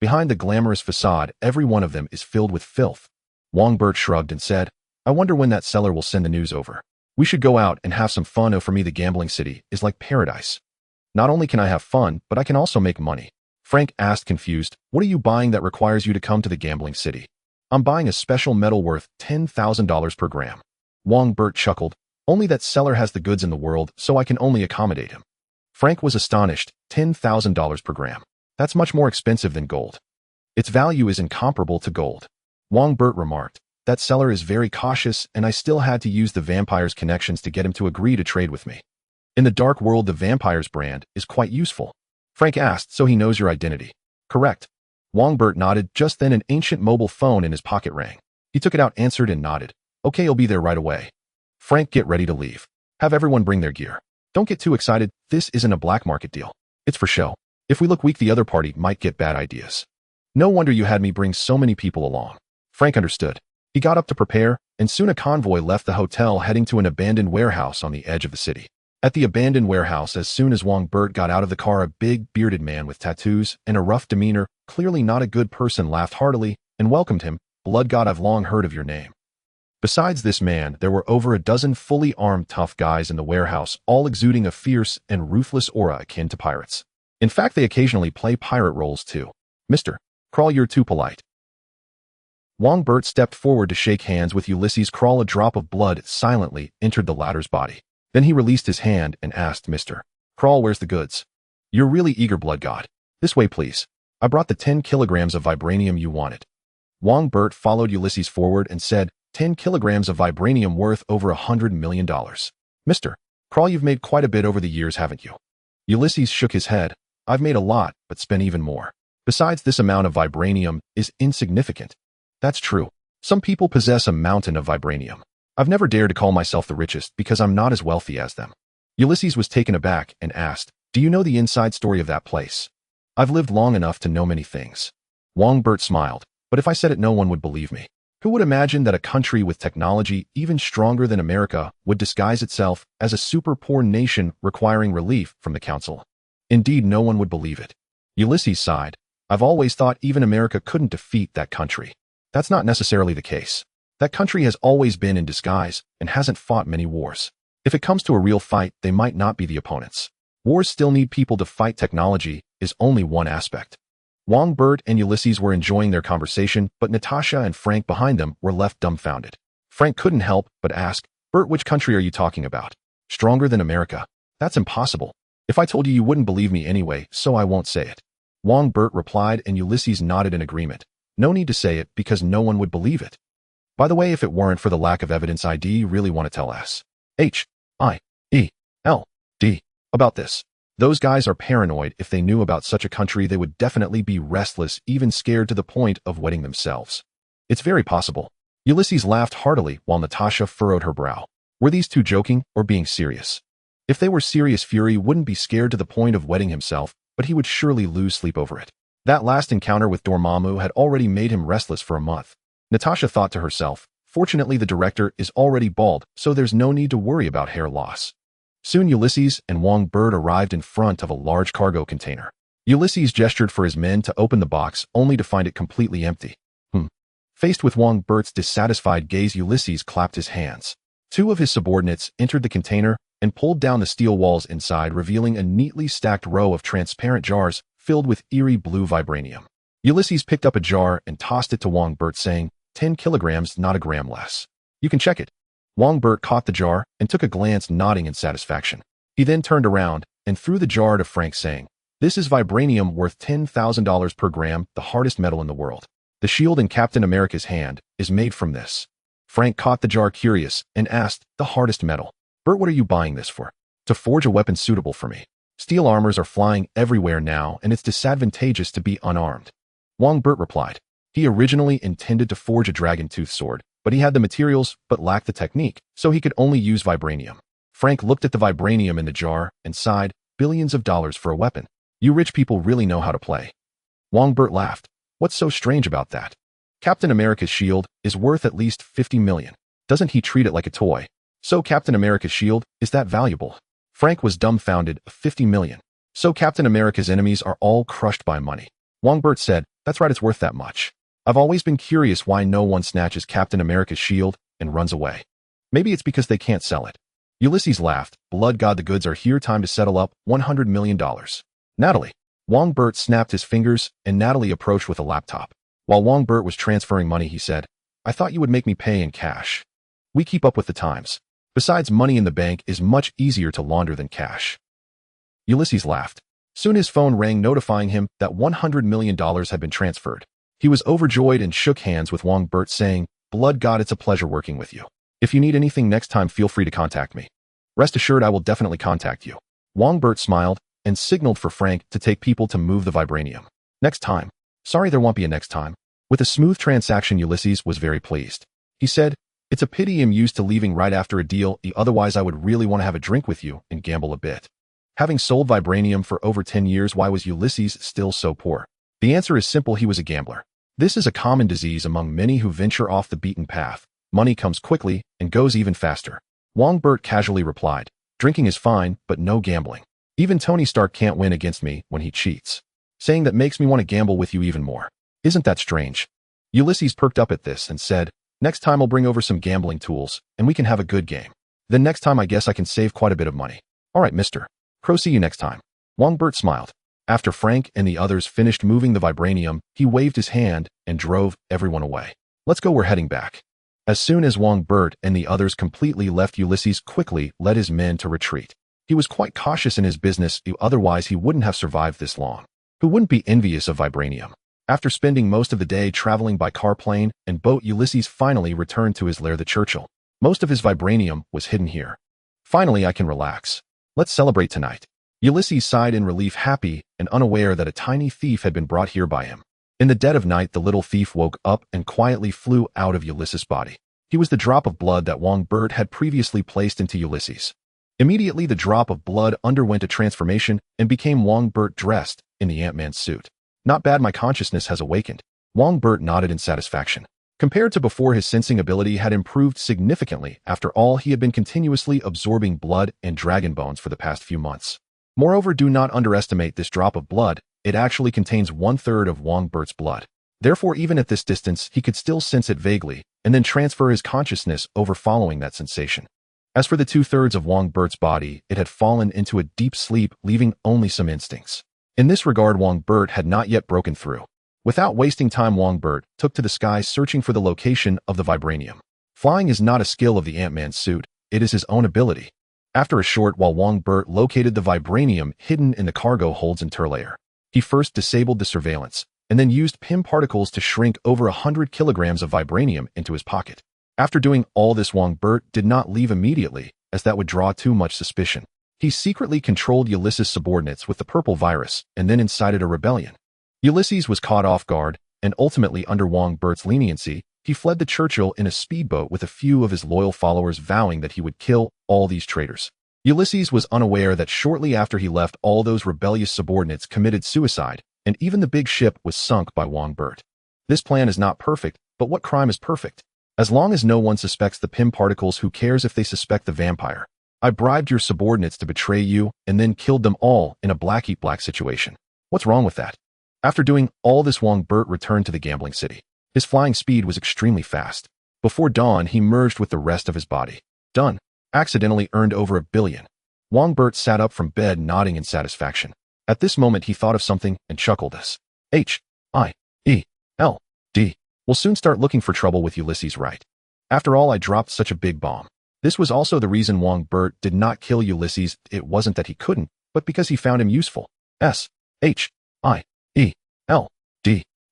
Speaker 1: Behind the glamorous facade, every one of them is filled with filth. Wongbo shrugged and said, I wonder when that seller will send the news over. We should go out and have some fun. Oh, for me the gambling city is like paradise. Not only can I have fun, but I can also make money. Frank asked, confused, what are you buying that requires you to come to the gambling city? I'm buying a special metal worth $10,000 per gram. Wongbo chuckled. Only that seller has the goods in the world, so I can only accommodate him. Frank was astonished. $10,000 per gram. That's much more expensive than gold. Its value is incomparable to gold. Wongbo remarked. That seller is very cautious, and I still had to use the vampire's connections to get him to agree to trade with me. In the dark world, the vampire's brand is quite useful. Frank asked, so he knows your identity. Correct. Wongbo nodded. Just then an ancient mobile phone in his pocket rang. He took it out, answered, and nodded. Okay, I'll be there right away. Frank, get ready to leave. Have everyone bring their gear. Don't get too excited. This isn't a black market deal. It's for show. If we look weak, the other party might get bad ideas. No wonder you had me bring so many people along. Frank understood. He got up to prepare, and soon a convoy left the hotel heading to an abandoned warehouse on the edge of the city. At the abandoned warehouse, as soon as Wongbo got out of the car, a big, bearded man with tattoos and a rough demeanor, clearly not a good person, laughed heartily and welcomed him. Blood God, I've long heard of your name. Besides this man, there were over a dozen fully armed tough guys in the warehouse, all exuding a fierce and ruthless aura akin to pirates. In fact, they occasionally play pirate roles too. Mr. Crawl, you're too polite. Wongbo stepped forward to shake hands with Ulysses. Crawl, a drop of blood silently entered the latter's body. Then he released his hand and asked, Mr. Crawl, where's the goods? You're really eager, Blood God. This way, please. I brought the 10 kilograms of vibranium you wanted. Wongbo followed Ulysses forward and said, 10 kilograms of vibranium worth over $100 million. Mr. Crawl, you've made quite a bit over the years, haven't you? Ulysses shook his head. I've made a lot, but spent even more. Besides, this amount of vibranium is insignificant. That's true. Some people possess a mountain of vibranium. I've never dared to call myself the richest because I'm not as wealthy as them. Ulysses was taken aback and asked, do you know the inside story of that place? I've lived long enough to know many things. Wongbo smiled, but if I said it, no one would believe me. Who would imagine that a country with technology even stronger than America would disguise itself as a super poor nation requiring relief from the council? Indeed, no one would believe it. Ulysses sighed. I've always thought even America couldn't defeat that country. That's not necessarily the case. That country has always been in disguise and hasn't fought many wars. If it comes to a real fight, they might not be the opponents. Wars still need people to fight. Technology is only one aspect. Wongbo and Ulysses were enjoying their conversation, but Natasha and Frank behind them were left dumbfounded. Frank couldn't help but ask, Bert, which country are you talking about? Stronger than America? That's impossible. If I told you, you wouldn't believe me anyway, so I won't say it. Wongbo replied, and Ulysses nodded in agreement. No need to say it because no one would believe it. By the way, if it weren't for the lack of evidence, do you really want to tell S-H-I-E-L-D about this? Those guys are paranoid. If they knew about such a country, they would definitely be restless, even scared to the point of wetting themselves. It's very possible. Ulysses laughed heartily while Natasha furrowed her brow. Were these two joking or being serious? If they were serious, Fury wouldn't be scared to the point of wetting himself, but he would surely lose sleep over it. That last encounter with Dormammu had already made him restless for a month. Natasha thought to herself, fortunately the director is already bald, so there's no need to worry about hair loss. Soon Ulysses and Wongbo arrived in front of a large cargo container. Ulysses gestured for his men to open the box, only to find it completely empty. Faced with Wongbo's dissatisfied gaze, Ulysses clapped his hands. Two of his subordinates entered the container and pulled down the steel walls inside, revealing a neatly stacked row of transparent jars filled with eerie blue vibranium. Ulysses picked up a jar and tossed it to Wongbo, saying, 10 kilograms, not a gram less. You can check it. Wongbo caught the jar and took a glance, nodding in satisfaction. He then turned around and threw the jar to Frank, saying, This is vibranium worth $10,000 per gram, the hardest metal in the world. The shield in Captain America's hand is made from this. Frank caught the jar curious and asked, the hardest metal. Bert, what are you buying this for? To forge a weapon suitable for me. Steel armors are flying everywhere now, and it's disadvantageous to be unarmed. Bert replied. He originally intended to forge a dragon-tooth sword, but he had the materials but lacked the technique, so he could only use vibranium. Frank looked at the vibranium in the jar and sighed, billions of dollars for a weapon. You rich people really know how to play. Bert laughed. What's so strange about that? Captain America's shield is worth at least $50 million. Doesn't he treat it like a toy? So Captain America's shield, is that valuable? Frank was dumbfounded. $50 million. So Captain America's enemies are all crushed by money. Bert said, that's right, it's worth that much. I've always been curious why no one snatches Captain America's shield and runs away. Maybe it's because they can't sell it. Ulysses laughed. Blood God, the goods are here, time to settle up. $100 million. Natalie. Bert snapped his fingers, and Natalie approached with a laptop. While Bert was transferring money, he said, I thought you would make me pay in cash. We keep up with the times. Besides, money in the bank is much easier to launder than cash. Ulysses laughed. Soon his phone rang, notifying him that $100 million had been transferred. He was overjoyed and shook hands with Bert, saying, Blood God, it's a pleasure working with you. If you need anything next time, feel free to contact me. Rest assured, I will definitely contact you. Bert smiled and signaled for Frank to take people to move the vibranium. Next time. Sorry, there won't be a next time. With a smooth transaction, Ulysses was very pleased. He said, it's a pity I'm used to leaving right after a deal, otherwise I would really want to have a drink with you and gamble a bit. Having sold vibranium for over 10 years, why was Ulysses still so poor? The answer is simple, he was a gambler. This is a common disease among many who venture off the beaten path. Money comes quickly and goes even faster. Bert casually replied, drinking is fine, but no gambling. Even Tony Stark can't win against me when he cheats. Saying that makes me want to gamble with you even more. Isn't that strange? Ulysses perked up at this and said, next time I'll bring over some gambling tools, and we can have a good game. Then next time I guess I can save quite a bit of money. All right, Mr. Crow, see you next time. Bert smiled. After Frank and the others finished moving the vibranium, he waved his hand and drove everyone away. Let's go, we're heading back. As soon as Bert and the others completely left, Ulysses quickly led his men to retreat. He was quite cautious in his business, otherwise he wouldn't have survived this long. Who wouldn't be envious of vibranium? After spending most of the day traveling by car, plane, and boat, Ulysses finally returned to his lair, the Churchill. Most of his vibranium was hidden here. Finally, I can relax. Let's celebrate tonight. Ulysses sighed in relief, happy and unaware that a tiny thief had been brought here by him. In the dead of night, the little thief woke up and quietly flew out of Ulysses' body. He was the drop of blood that Bert had previously placed into Ulysses. Immediately, the drop of blood underwent a transformation and became Bert dressed in the Ant-Man suit. Not bad, my consciousness has awakened. Bert nodded in satisfaction. Compared to before, his sensing ability had improved significantly. After all, he had been continuously absorbing blood and dragon bones for the past few months. Moreover, do not underestimate this drop of blood. It actually contains 1/3 of Bert's blood. Therefore, even at this distance, he could still sense it vaguely, and then transfer his consciousness over following that sensation. As for the 2/3 of Bert's body, it had fallen into a deep sleep, leaving only some instincts. In this regard, Bert had not yet broken through. Without wasting time, Bert took to the sky, searching for the location of the vibranium. Flying is not a skill of the Ant-Man suit, it is his own ability. After a short while, Bert located the vibranium hidden in the cargo holds interlayer. He first disabled the surveillance, and then used PIM particles to shrink over 100 kilograms of vibranium into his pocket. After doing all this, Bert did not leave immediately, as that would draw too much suspicion. He secretly controlled Ulysses' subordinates with the purple virus, and then incited a rebellion. Ulysses was caught off guard, and ultimately, under Bert's leniency, he fled the Churchill in a speedboat with a few of his loyal followers, vowing that he would kill all these traitors. Ulysses was unaware that shortly after he left, all those rebellious subordinates committed suicide, and even the big ship was sunk by Bert. This plan is not perfect, but what crime is perfect? As long as no one suspects the PIM particles, who cares if they suspect the vampire? I bribed your subordinates to betray you and then killed them all in a black-eat-black situation. What's wrong with that? After doing all this, Bert returned to the gambling city. His flying speed was extremely fast. Before dawn, he merged with the rest of his body. Done. Accidentally earned over $1 billion. Bert sat up from bed, nodding in satisfaction. At this moment, he thought of something and chuckled. H-I-E-L-D. We'll soon start looking for trouble with Ulysses, right? After all, I dropped such a big bomb. This was also the reason Bert did not kill Ulysses. It wasn't that he couldn't, but because he found him useful. H-I-E-L-D,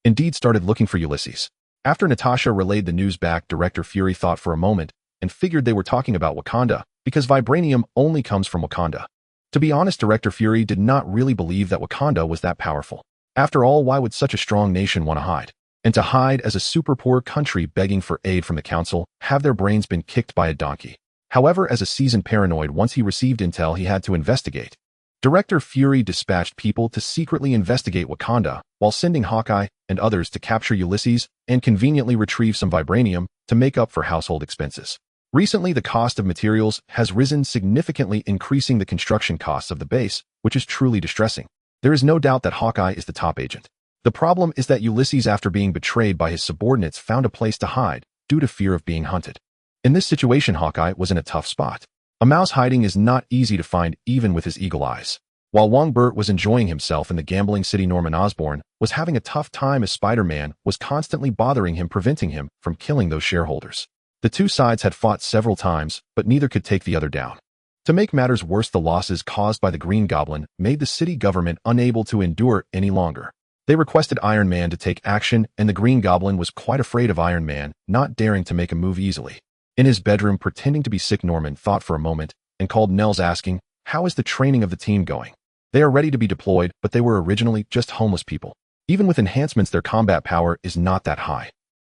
Speaker 1: indeed started looking for Ulysses. After Natasha relayed the news back, Director Fury thought for a moment and figured they were talking about Wakanda, because vibranium only comes from Wakanda. To be honest, Director Fury did not really believe that Wakanda was that powerful. After all, why would such a strong nation want to hide? And to hide as a super poor country begging for aid from the council, have their brains been kicked by a donkey. However, as a seasoned paranoid, once he received intel, he had to investigate. Director Fury dispatched people to secretly investigate Wakanda, while sending Hawkeye and others to capture Ulysses and conveniently retrieve some vibranium to make up for household expenses. Recently, the cost of materials has risen significantly, increasing the construction costs of the base, which is truly distressing. There is no doubt that Hawkeye is the top agent. The problem is that Ulysses, after being betrayed by his subordinates, found a place to hide due to fear of being hunted. In this situation, Hawkeye was in a tough spot. A mouse hiding is not easy to find even with his eagle eyes. While Wongbo was enjoying himself in the gambling city, Norman Osborn was having a tough time as Spider-Man was constantly bothering him, preventing him from killing those shareholders. The two sides had fought several times, but neither could take the other down. To make matters worse, the losses caused by the Green Goblin made the city government unable to endure any longer. They requested Iron Man to take action, and the Green Goblin was quite afraid of Iron Man, not daring to make a move easily. In his bedroom, pretending to be sick, Norman thought for a moment and called Nels, asking, "How is the training of the team going? They are ready to be deployed, but they were originally just homeless people. Even with enhancements, their combat power is not that high."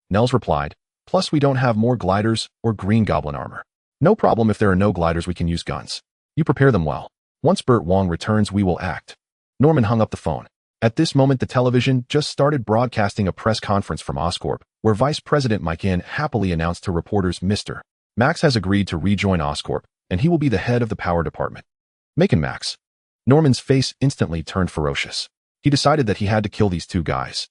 Speaker 1: Nels replied, "Plus, we don't have more gliders or Green Goblin armor." "No problem. If there are no gliders, we can use guns. You prepare them well. Once Burt Wong returns, we will act." Norman hung up the phone. At this moment, the television just started broadcasting a press conference from Oscorp, where Vice President Deacon happily announced to reporters, "Mr. Max has agreed to rejoin Oscorp, and he will be the head of the power department." "Macon Max." Norman's face instantly turned ferocious. He decided that he had to kill these two guys.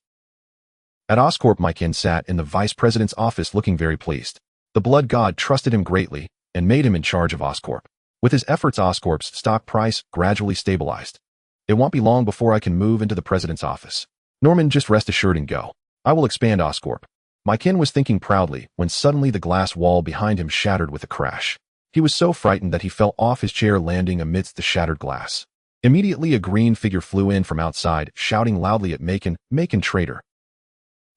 Speaker 1: At Oscorp, Deacon sat in the vice president's office looking very pleased. The blood god trusted him greatly and made him in charge of Oscorp. With his efforts, Oscorp's stock price gradually stabilized. "It won't be long before I can move into the president's office. Norman, just rest assured and go. I will expand Oscorp." Deacon was thinking proudly when suddenly the glass wall behind him shattered with a crash. He was so frightened that he fell off his chair, landing amidst the shattered glass. Immediately, a green figure flew in from outside, shouting loudly at Macon, "Macon, traitor."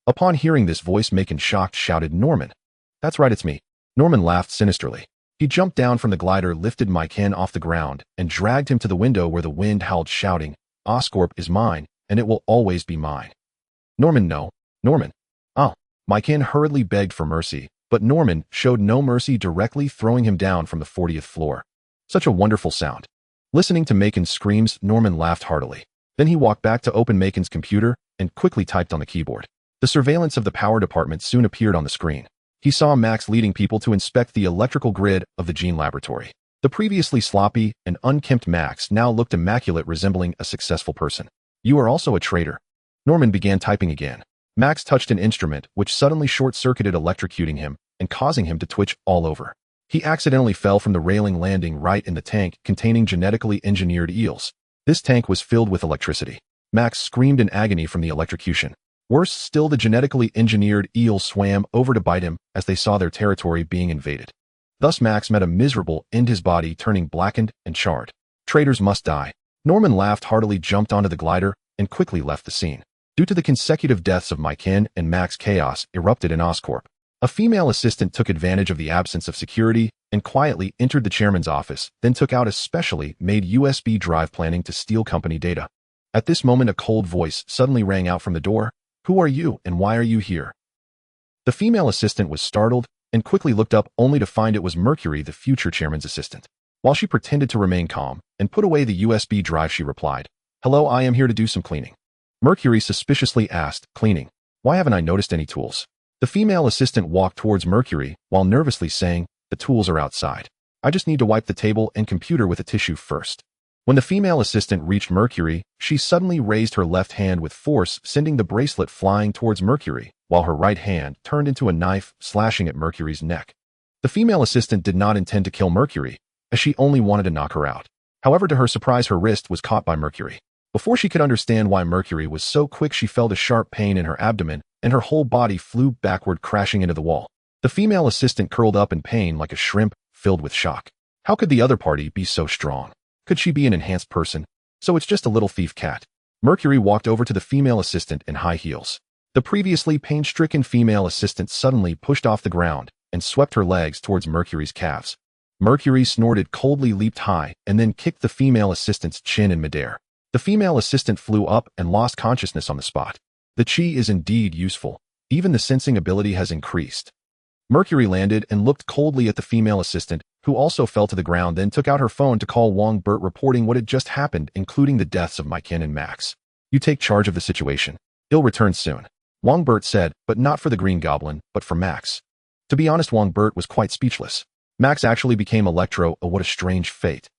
Speaker 1: Upon hearing this voice, Macon, shocked, shouted, "Norman." "That's right, it's me." Norman laughed sinisterly. He jumped down from the glider, lifted Deacon off the ground, and dragged him to the window where the wind howled, shouting, "Oscorp is mine, and it will always be mine." "Norman, no. Norman." "Oh." Deacon hurriedly begged for mercy, but Norman showed no mercy, directly throwing him down from the 40th floor. Such a wonderful sound. Listening to Macon's screams, Norman laughed heartily. Then he walked back to open Macon's computer and quickly typed on the keyboard. The surveillance of the power department soon appeared on the screen. He saw Max leading people to inspect the electrical grid of the gene laboratory. The previously sloppy and unkempt Max now looked immaculate, resembling a successful person. "You are also a traitor." Norman began typing again. Max touched an instrument, which suddenly short-circuited, electrocuting him and causing him to twitch all over. He accidentally fell from the railing, landing right in the tank containing genetically engineered eels. This tank was filled with electricity. Max screamed in agony from the electrocution. Worse still, the genetically engineered eels swam over to bite him as they saw their territory being invaded. Thus Max met a miserable end, his body turning blackened and charred. "Traitors must die." Norman laughed heartily, jumped onto the glider, and quickly left the scene. Due to the consecutive deaths of Deacon and Max, chaos erupted in Oscorp. A female assistant took advantage of the absence of security and quietly entered the chairman's office, then took out a specially made USB drive, planning to steal company data. At this moment, a cold voice suddenly rang out from the door. "Who are you, and why are you here?" The female assistant was startled and quickly looked up, only to find it was Mercury, the future chairman's assistant. While she pretended to remain calm and put away the USB drive, she replied, "Hello, I am here to do some cleaning." Mercury suspiciously asked, "Cleaning? Why haven't I noticed any tools?" The female assistant walked towards Mercury while nervously saying, "The tools are outside. I just need to wipe the table and computer with a tissue first." When the female assistant reached Mercury, she suddenly raised her left hand with force, sending the bracelet flying towards Mercury, while her right hand turned into a knife, slashing at Mercury's neck. The female assistant did not intend to kill Mercury, as she only wanted to knock her out. However, to her surprise, her wrist was caught by Mercury. Before she could understand why Mercury was so quick, she felt a sharp pain in her abdomen, and her whole body flew backward, crashing into the wall. The female assistant curled up in pain like a shrimp, filled with shock. How could the other party be so strong? Could she be an enhanced person? So it's just a little thief cat. Mercury walked over to the female assistant in high heels. The previously pain-stricken female assistant suddenly pushed off the ground and swept her legs towards Mercury's calves. Mercury snorted coldly, leaped high, and then kicked the female assistant's chin in midair. The female assistant flew up and lost consciousness on the spot. The chi is indeed useful. Even the sensing ability has increased. Mercury landed and looked coldly at the female assistant, who also fell to the ground, then took out her phone to call Wongbo, reporting what had just happened, including the deaths of Mikan and Max. You take charge of the situation. He'll return soon. Wongbo said, but not for the Green Goblin, but for Max. To be honest, Wongbo was quite speechless. Max actually became Electro. Oh, what a strange fate.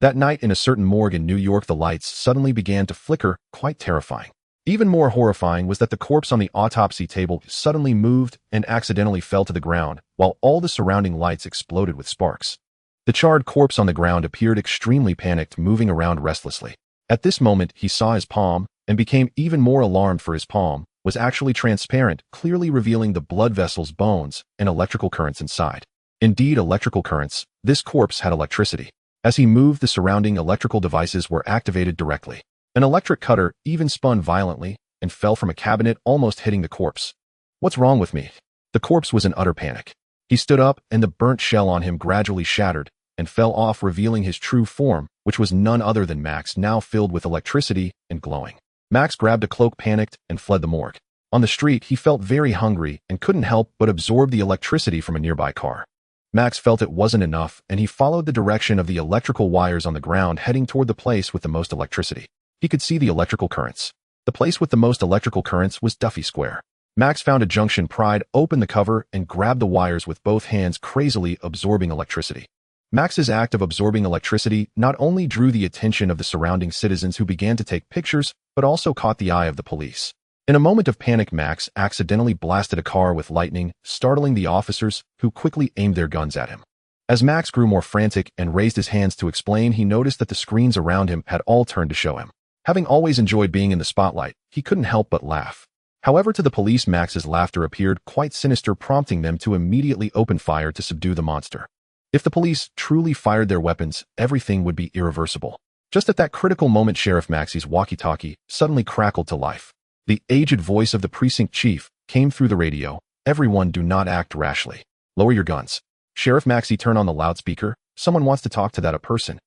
Speaker 1: That night in a certain morgue in New York, the lights suddenly began to flicker, quite terrifying. Even more horrifying was that the corpse on the autopsy table suddenly moved and accidentally fell to the ground, while all the surrounding lights exploded with sparks. The charred corpse on the ground appeared extremely panicked, moving around restlessly. At this moment, he saw his palm and became even more alarmed, for his palm was actually transparent, clearly revealing the blood vessels, bones, and electrical currents inside. Indeed, electrical currents. This corpse had electricity. As he moved, the surrounding electrical devices were activated directly. An electric cutter even spun violently and fell from a cabinet, almost hitting the corpse. What's wrong with me? The corpse was in utter panic. He stood up, and the burnt shell on him gradually shattered and fell off, revealing his true form, which was none other than Max, now filled with electricity and glowing. Max grabbed a cloak, panicked, and fled the morgue. On the street, he felt very hungry and couldn't help but absorb the electricity from a nearby car. Max felt it wasn't enough, and he followed the direction of the electrical wires on the ground, heading toward the place with the most electricity. He could see the electrical currents. The place with the most electrical currents was Duffy Square. Max found a junction, pried open the cover, and grabbed the wires with both hands, crazily absorbing electricity. Max's act of absorbing electricity not only drew the attention of the surrounding citizens, who began to take pictures, but also caught the eye of the police. In a moment of panic, Max accidentally blasted a car with lightning, startling the officers, who quickly aimed their guns at him. As Max grew more frantic and raised his hands to explain, he noticed that the screens around him had all turned to show him. Having always enjoyed being in the spotlight, he couldn't help but laugh. However, to the police, Max's laughter appeared quite sinister, prompting them to immediately open fire to subdue the monster. If the police truly fired their weapons, everything would be irreversible. Just at that critical moment, Sheriff Maxey's walkie-talkie suddenly crackled to life. The aged voice of the precinct chief came through the radio. Everyone, do not act rashly. Lower your guns. Sheriff Maxey, turn on the loudspeaker. Someone wants to talk to that person.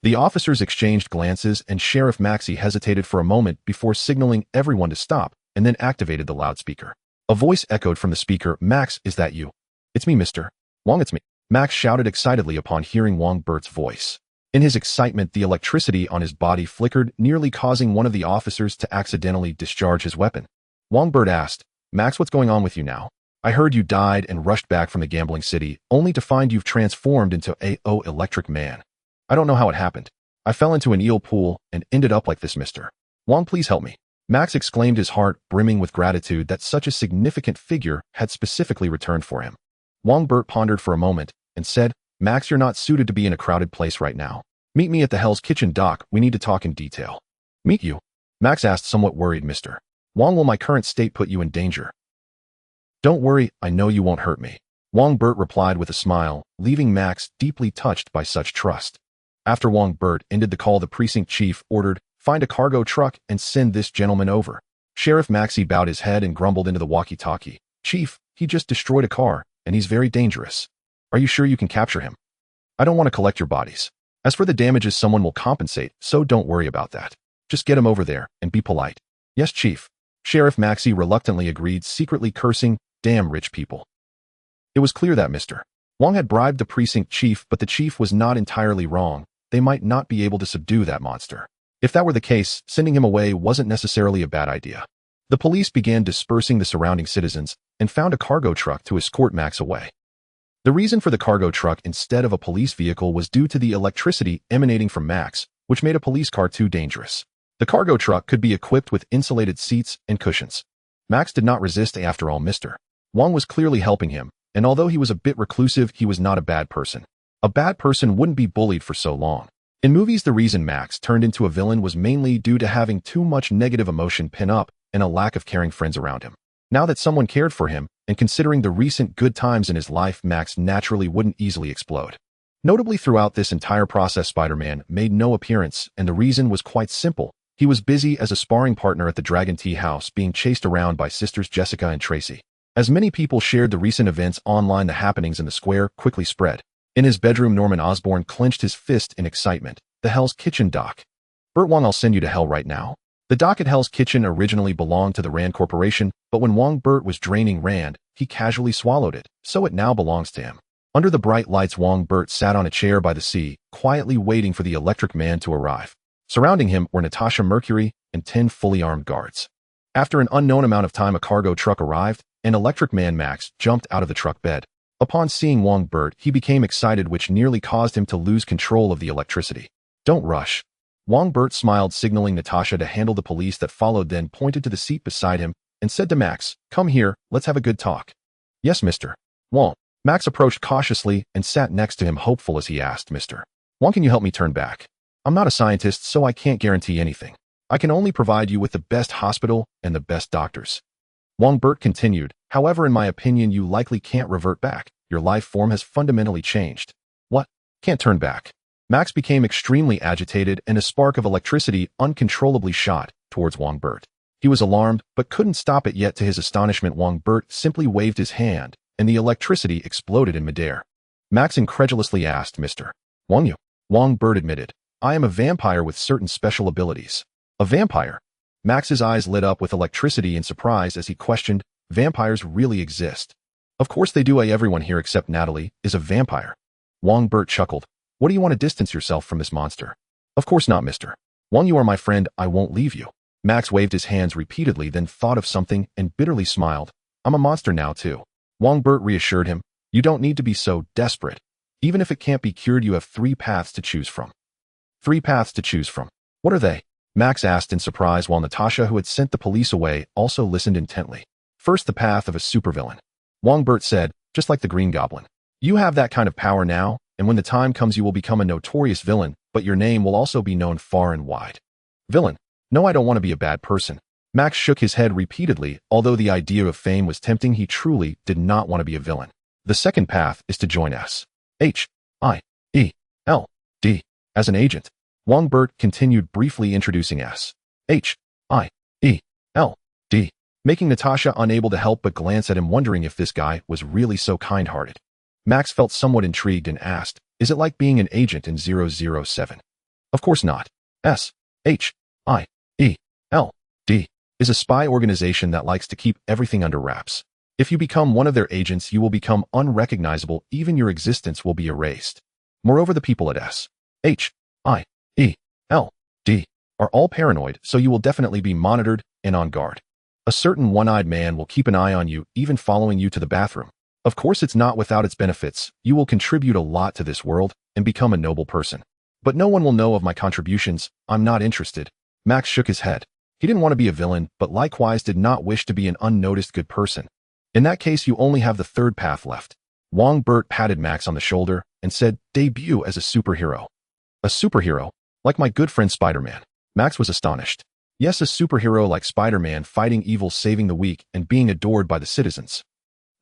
Speaker 1: The officers exchanged glances, and Sheriff Maxey hesitated for a moment before signaling everyone to stop, and then activated the loudspeaker. A voice echoed from the speaker. Max, is that you? It's me, Mr. Wong, it's me. Max shouted excitedly upon hearing Wongbo's voice. In his excitement, the electricity on his body flickered, nearly causing one of the officers to accidentally discharge his weapon. Wongbo asked, Max, what's going on with you now? I heard you died and rushed back from the gambling city, only to find you've transformed into a electric man. I don't know how it happened. I fell into an eel pool and ended up like this, Mr. Wong, please help me. Max exclaimed, his heart brimming with gratitude that such a significant figure had specifically returned for him. Wongbo pondered for a moment and said, Max, you're not suited to be in a crowded place right now. Meet me at the Hell's Kitchen, Doc. We need to talk in detail. Meet you? Max asked, somewhat worried. Mr. Wong, will my current state put you in danger? Don't worry, I know you won't hurt me. Wongbo replied with a smile, leaving Max deeply touched by such trust. After Wongbo ended the call, the precinct chief ordered, find a cargo truck and send this gentleman over. Sheriff Maxey bowed his head and grumbled into the walkie-talkie. Chief, he just destroyed a car, and he's very dangerous. Are you sure you can capture him? I don't want to collect your bodies. As for the damages, someone will compensate, so don't worry about that. Just get him over there and be polite. Yes, Chief. Sheriff Maxey reluctantly agreed, secretly cursing, damn rich people. It was clear that Mr. Wong had bribed the precinct chief, but the chief was not entirely wrong. They might not be able to subdue that monster. If that were the case, sending him away wasn't necessarily a bad idea. The police began dispersing the surrounding citizens and found a cargo truck to escort Max away. The reason for the cargo truck instead of a police vehicle was due to the electricity emanating from Max, which made a police car too dangerous. The cargo truck could be equipped with insulated seats and cushions. Max did not resist. After all, Mr. Wong was clearly helping him, and although he was a bit reclusive, he was not a bad person. A bad person wouldn't be bullied for so long. In movies, the reason Max turned into a villain was mainly due to having too much negative emotion pin up and a lack of caring friends around him. Now that someone cared for him, and considering the recent good times in his life, Max naturally wouldn't easily explode. Notably, throughout this entire process, Spider-Man made no appearance, and the reason was quite simple. He was busy as a sparring partner at the Dragon Tea House, being chased around by sisters Jessica and Tracy. As many people shared the recent events online, the happenings in the square quickly spread. In his bedroom, Norman Osborn clenched his fist in excitement. The Hell's Kitchen dock. Burt Wong, I'll send you to hell right now. The dock at Hell's Kitchen originally belonged to the Rand Corporation, but when Wong Burt was draining Rand, he casually swallowed it, so it now belongs to him. Under the bright lights, Wong Burt sat on a chair by the sea, quietly waiting for the Electric Man to arrive. Surrounding him were Natasha, Mercury, and 10 fully armed guards. After an unknown amount of time, a cargo truck arrived, and Electric Man Max jumped out of the truck bed. Upon seeing Wong Burt, he became excited, which nearly caused him to lose control of the electricity. Don't rush. Wong Burt smiled, signaling Natasha to handle the police that followed, then pointed to the seat beside him and said to Max, "Come here, let's have a good talk." "Yes, Mr. Wong." Max approached cautiously and sat next to him, hopeful as he asked, "Mr. Wong, can you help me turn back? I'm not a scientist, so I can't guarantee anything. I can only provide you with the best hospital and the best doctors." Wong Burt continued, "However, in my opinion, you likely can't revert back. Your life form has fundamentally changed." "What? Can't turn back?" Max became extremely agitated, and a spark of electricity uncontrollably shot towards Wong Burt. He was alarmed, but couldn't stop it yet. To his astonishment, Wong Burt simply waved his hand, and the electricity exploded in midair. Max incredulously asked, "Mr. Wong, you?" Wong Burt admitted, "I am a vampire with certain special abilities." "A vampire?" Max's eyes lit up with electricity in surprise as he questioned, "Vampires really exist?" "Of course they do. Everyone here except Natalie is a vampire." Wong Burt chuckled. "What do you want to distance yourself from this monster?" "Of course not, Mr. Wong. You are my friend. I won't leave you." Max waved his hands repeatedly, then thought of something and bitterly smiled. "I'm a monster now, too." Wong Burt reassured him, "You don't need to be so desperate. Even if it can't be cured, you have 3 paths to choose from." 3 paths to choose from. What are they? Max asked in surprise, while Natasha, who had sent the police away, also listened intently. "First, the path of a supervillain," Wong Burt said, "just like the Green Goblin. You have that kind of power now, and when the time comes you will become a notorious villain, but your name will also be known far and wide." "Villain? No, I don't want to be a bad person." Max shook his head repeatedly. Although the idea of fame was tempting, he truly did not want to be a villain. "The second path is to join S.H.I.E.L.D. as an agent." Wong Burt continued, briefly introducing S.H.I.E.L.D., making Natasha unable to help but glance at him, wondering if this guy was really so kind-hearted. Max felt somewhat intrigued and asked, "Is it like being an agent in 007? "Of course not. S.H.I.E.L.D. is a spy organization that likes to keep everything under wraps. If you become one of their agents, you will become unrecognizable. Even your existence will be erased. Moreover, the people at S.H.I.E.L.D. are all paranoid, so you will definitely be monitored and on guard. A certain one-eyed man will keep an eye on you, even following you to the bathroom. Of course, it's not without its benefits. You will contribute a lot to this world and become a noble person. But no one will know of my contributions. I'm not interested." Max shook his head. He didn't want to be a villain, but likewise did not wish to be an unnoticed good person. "In that case, you only have the third path left." Wong Burt patted Max on the shoulder and said, "Debut as a superhero." "A superhero? Like my good friend Spider-Man?" Max was astonished. "Yes, a superhero like Spider-Man, fighting evil, saving the weak, and being adored by the citizens."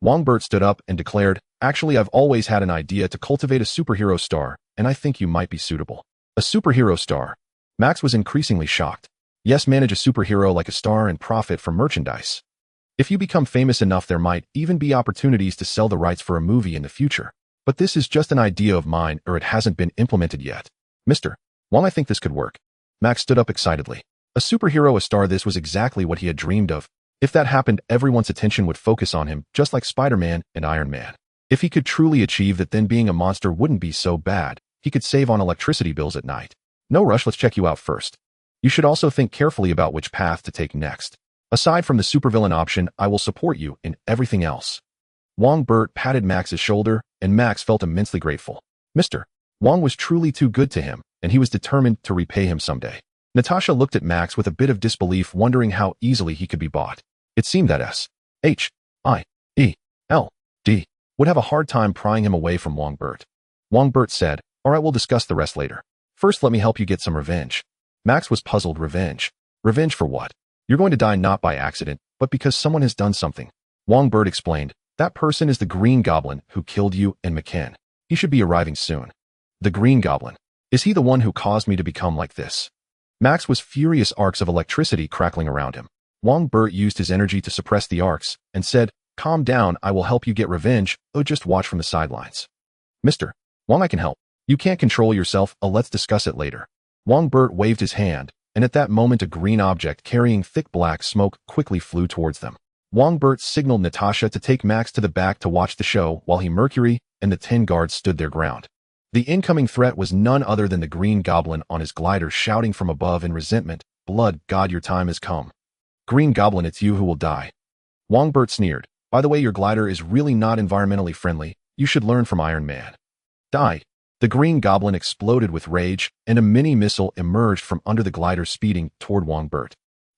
Speaker 1: Wong Burt stood up and declared, "Actually, I've always had an idea to cultivate a superhero star, and I think you might be suitable." "A superhero star?" Max was increasingly shocked. "Yes, manage a superhero like a star and profit from merchandise. If you become famous enough, there might even be opportunities to sell the rights for a movie in the future. But this is just an idea of mine, or it hasn't been implemented yet." "Mr. Wong, I think this could work." Max stood up excitedly. A superhero, a star, this was exactly what he had dreamed of. If that happened, everyone's attention would focus on him, just like Spider-Man and Iron Man. If he could truly achieve that, then being a monster wouldn't be so bad. He could save on electricity bills at night. "No rush, let's check you out first. You should also think carefully about which path to take next. Aside from the supervillain option, I will support you in everything else." Wong Burt patted Max's shoulder, and Max felt immensely grateful. Mr. Wong was truly too good to him, and he was determined to repay him someday. Natasha looked at Max with a bit of disbelief, wondering how easily he could be bought. It seemed that S.H.I.E.L.D. would have a hard time prying him away from Wong Burt. Wong Burt said, "All right, we'll discuss the rest later. First, let me help you get some revenge." Max was puzzled. Revenge? Revenge for what? "You're going to die not by accident, but because someone has done something." Wong Burt explained, "That person is the Green Goblin who killed you and McKen. He should be arriving soon." "The Green Goblin? Is he the one who caused me to become like this?" Max was furious, arcs of electricity crackling around him. Wongbo used his energy to suppress the arcs and said, "Calm down, I will help you get revenge, just watch from the sidelines." "Mr. Wong, I can help. You can't control yourself, let's discuss it later." Wongbo waved his hand, and at that moment a green object carrying thick black smoke quickly flew towards them. Wongbo signaled Natasha to take Max to the back to watch the show while Mercury and the 10 guards stood their ground. The incoming threat was none other than the Green Goblin on his glider, shouting from above in resentment, "Blood God, your time has come. Green Goblin, it's you who will die." Wongbo sneered, "By the way, your glider is really not environmentally friendly. You should learn from Iron Man." "Die." The Green Goblin exploded with rage, and a mini missile emerged from under the glider, speeding toward Wongbo.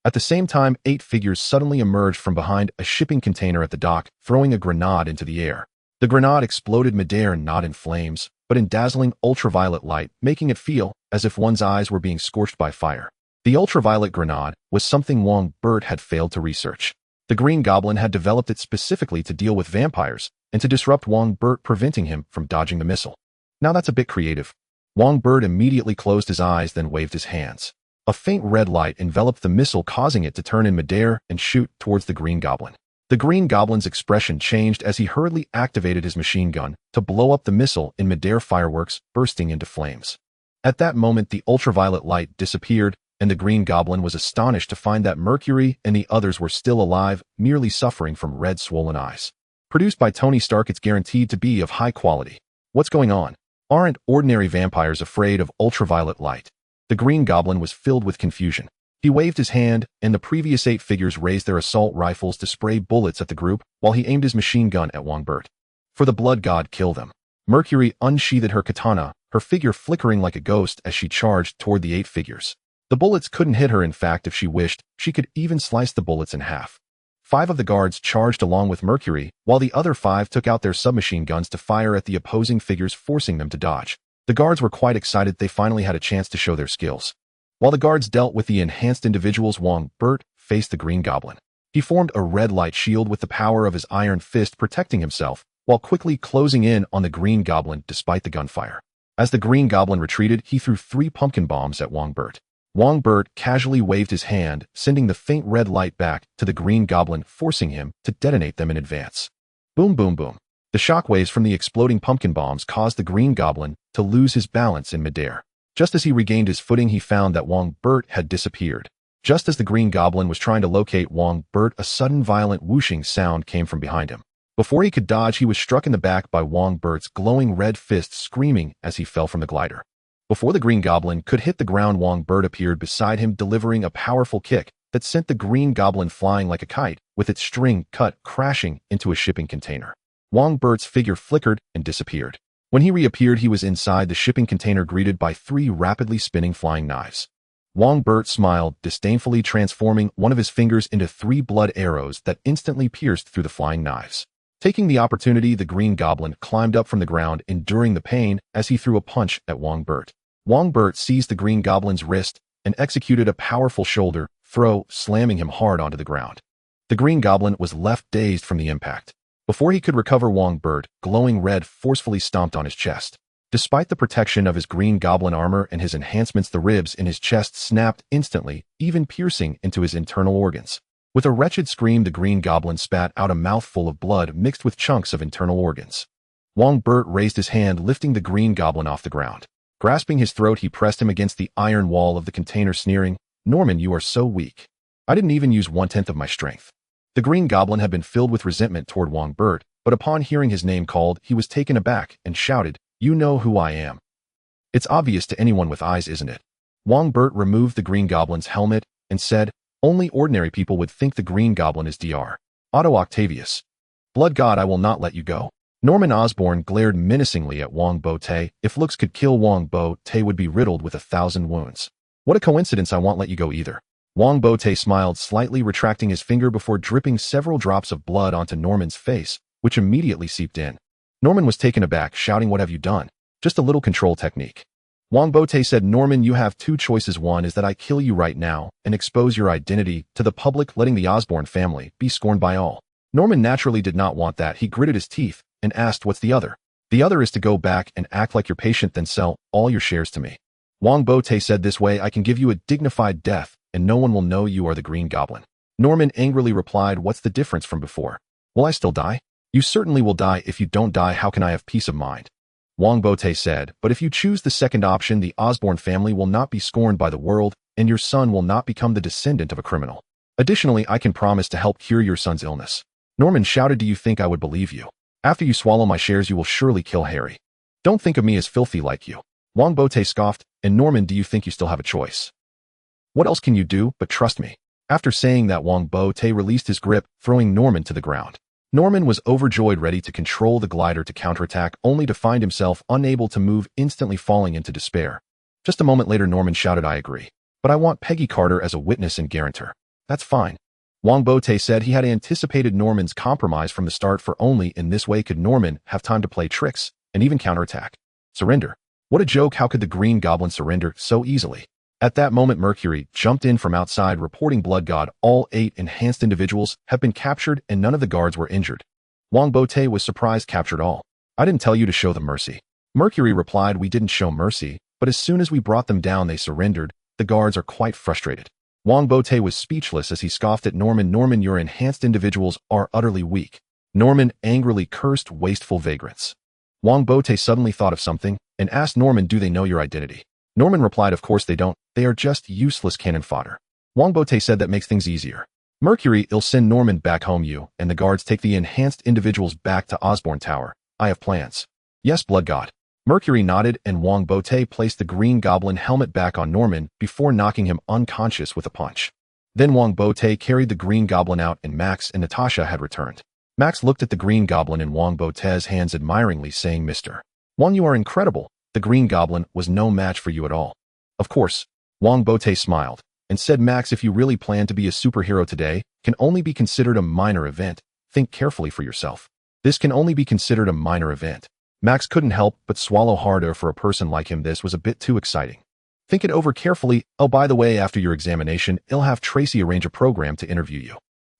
Speaker 1: At the same time, 8 figures suddenly emerged from behind a shipping container at the dock, throwing a grenade into the air. The grenade exploded midair, not in flames, but in dazzling ultraviolet light, making it feel as if one's eyes were being scorched by fire. The ultraviolet grenade was something Wongbo had failed to research. The Green Goblin had developed it specifically to deal with vampires and to disrupt Wongbo, preventing him from dodging the missile. Now that's a bit creative. Wongbo immediately closed his eyes, then waved his hands. A faint red light enveloped the missile, causing it to turn in midair and shoot towards the Green Goblin. The Green Goblin's expression changed as he hurriedly activated his machine gun to blow up the missile in midair, fireworks bursting into flames. At that moment, the ultraviolet light disappeared, and the Green Goblin was astonished to find that Mercury and the others were still alive, merely suffering from red, swollen eyes. Produced by Tony Stark, it's guaranteed to be of high quality. What's going on? Aren't ordinary vampires afraid of ultraviolet light? The Green Goblin was filled with confusion. He waved his hand, and the previous 8 figures raised their assault rifles to spray bullets at the group while he aimed his machine gun at Wongbo. For the blood god, kill them. Mercury unsheathed her katana, her figure flickering like a ghost as she charged toward the 8 figures. The bullets couldn't hit her. In fact, if she wished, she could even slice the bullets in half. 5 of the guards charged along with Mercury, while the other 5 took out their submachine guns to fire at the opposing figures, forcing them to dodge. The guards were quite excited. They finally had a chance to show their skills. While the guards dealt with the enhanced individuals, Wongbo faced the Green Goblin. He formed a red light shield with the power of his iron fist, protecting himself, while quickly closing in on the Green Goblin despite the gunfire. As the Green Goblin retreated, he threw 3 pumpkin bombs at Wongbo. Wongbo casually waved his hand, sending the faint red light back to the Green Goblin, forcing him to detonate them in advance. Boom, boom, boom. The shockwaves from the exploding pumpkin bombs caused the Green Goblin to lose his balance in midair. Just as he regained his footing, he found that Wongbo had disappeared. Just as the Green Goblin was trying to locate Wongbo, a sudden violent whooshing sound came from behind him. Before he could dodge, he was struck in the back by Wongbo's glowing red fist, screaming as he fell from the glider. Before the Green Goblin could hit the ground, Wongbo appeared beside him, delivering a powerful kick that sent the Green Goblin flying like a kite, with its string cut, crashing into a shipping container. Wongbo's figure flickered and disappeared. When he reappeared, he was inside the shipping container, greeted by 3 rapidly spinning flying knives. Wongbo smiled disdainfully, transforming one of his fingers into 3 blood arrows that instantly pierced through the flying knives. Taking the opportunity, the Green Goblin climbed up from the ground, enduring the pain as he threw a punch at Wongbo. Wongbo seized the Green Goblin's wrist and executed a powerful shoulder throw, slamming him hard onto the ground. The Green Goblin was left dazed from the impact. Before he could recover, Wongbo, glowing red, forcefully stomped on his chest. Despite the protection of his Green Goblin armor and his enhancements, the ribs in his chest snapped instantly, even piercing into his internal organs. With a wretched scream, the Green Goblin spat out a mouthful of blood mixed with chunks of internal organs. Wongbo raised his hand, lifting the Green Goblin off the ground. Grasping his throat, he pressed him against the iron wall of the container, sneering, "Norman, you are so weak. I didn't even use 1/10 of my strength." The Green Goblin had been filled with resentment toward Wongbo, but upon hearing his name called, he was taken aback and shouted, "You know who I am." "It's obvious to anyone with eyes, isn't it?" Wongbo removed the Green Goblin's helmet and said, "Only ordinary people would think the Green Goblin is Dr. Otto Octavius. Blood God, I will not let you go." Norman Osborn glared menacingly at Wongbo. If looks could kill, Wongbo would be riddled with 1,000 wounds. "What a coincidence, I won't let you go either." Wongbo smiled slightly, retracting his finger before dripping several drops of blood onto Norman's face, which immediately seeped in. Norman was taken aback, shouting, "What have you done?" "Just a little control technique." Wongbo said, "Norman, you have 2 choices. One is that I kill you right now and expose your identity to the public, letting the Osborn family be scorned by all." Norman naturally did not want that. He gritted his teeth and asked, "What's the other?" "The other is to go back and act like your patient, then sell all your shares to me." Wongbo said, this way I can give you a dignified death, and no one will know you are the Green Goblin. Norman angrily replied, what's the difference from before? Will I still die? You certainly will die. If you don't die, how can I have peace of mind? Wongbo said, but if you choose the second option, the Osborn family will not be scorned by the world, and your son will not become the descendant of a criminal. Additionally, I can promise to help cure your son's illness. Norman shouted, do you think I would believe you? After you swallow my shares, you will surely kill Harry. Don't think of me as filthy like you. Wongbo scoffed, and Norman, do you think you still have a choice? What else can you do but trust me? After saying that, Wongbo released his grip, throwing Norman to the ground. Norman was overjoyed, ready to control the glider to counterattack, only to find himself unable to move, instantly falling into despair. Just a moment later, Norman shouted, I agree. But I want Peggy Carter as a witness and guarantor. That's fine. Wongbo said he had anticipated Norman's compromise from the start, for only in this way could Norman have time to play tricks and even counterattack. Surrender. What a joke, how could the Green Goblin surrender so easily? At that moment, Mercury jumped in from outside, reporting, Blood God, all 8 enhanced individuals have been captured and none of the guards were injured. Wongbo was surprised, captured all? I didn't tell you to show them mercy. Mercury replied, we didn't show mercy, but as soon as we brought them down, they surrendered. The guards are quite frustrated. Wongbo was speechless as he scoffed at Norman. Norman, your enhanced individuals are utterly weak. Norman angrily cursed wasteful vagrants. Wongbo suddenly thought of something and asked Norman, do they know your identity? Norman replied, of course they don't. They are just useless cannon fodder. Wongbo said, that makes things easier. Mercury, it'll send Norman back home. You and the guards take the enhanced individuals back to Osborn Tower. I have plans. Yes, Blood God. Mercury nodded, and Wongbo placed the Green Goblin helmet back on Norman before knocking him unconscious with a punch. Then Wongbo carried the Green Goblin out, and Max and Natasha had returned. Max looked at the Green Goblin in Wongbo's hands admiringly, saying, Mr. Wong, you are incredible. The Green Goblin was no match for you at all. Of course. Wongbo smiled and said, Max, if you really plan to be a superhero today, can only be considered a minor event. Think carefully for yourself. This can only be considered a minor event. Max couldn't help but swallow harder. For a person like him, this was a bit too exciting. Think it over carefully. Oh, by the way, after your examination, I'll have Tracy arrange a program to interview you.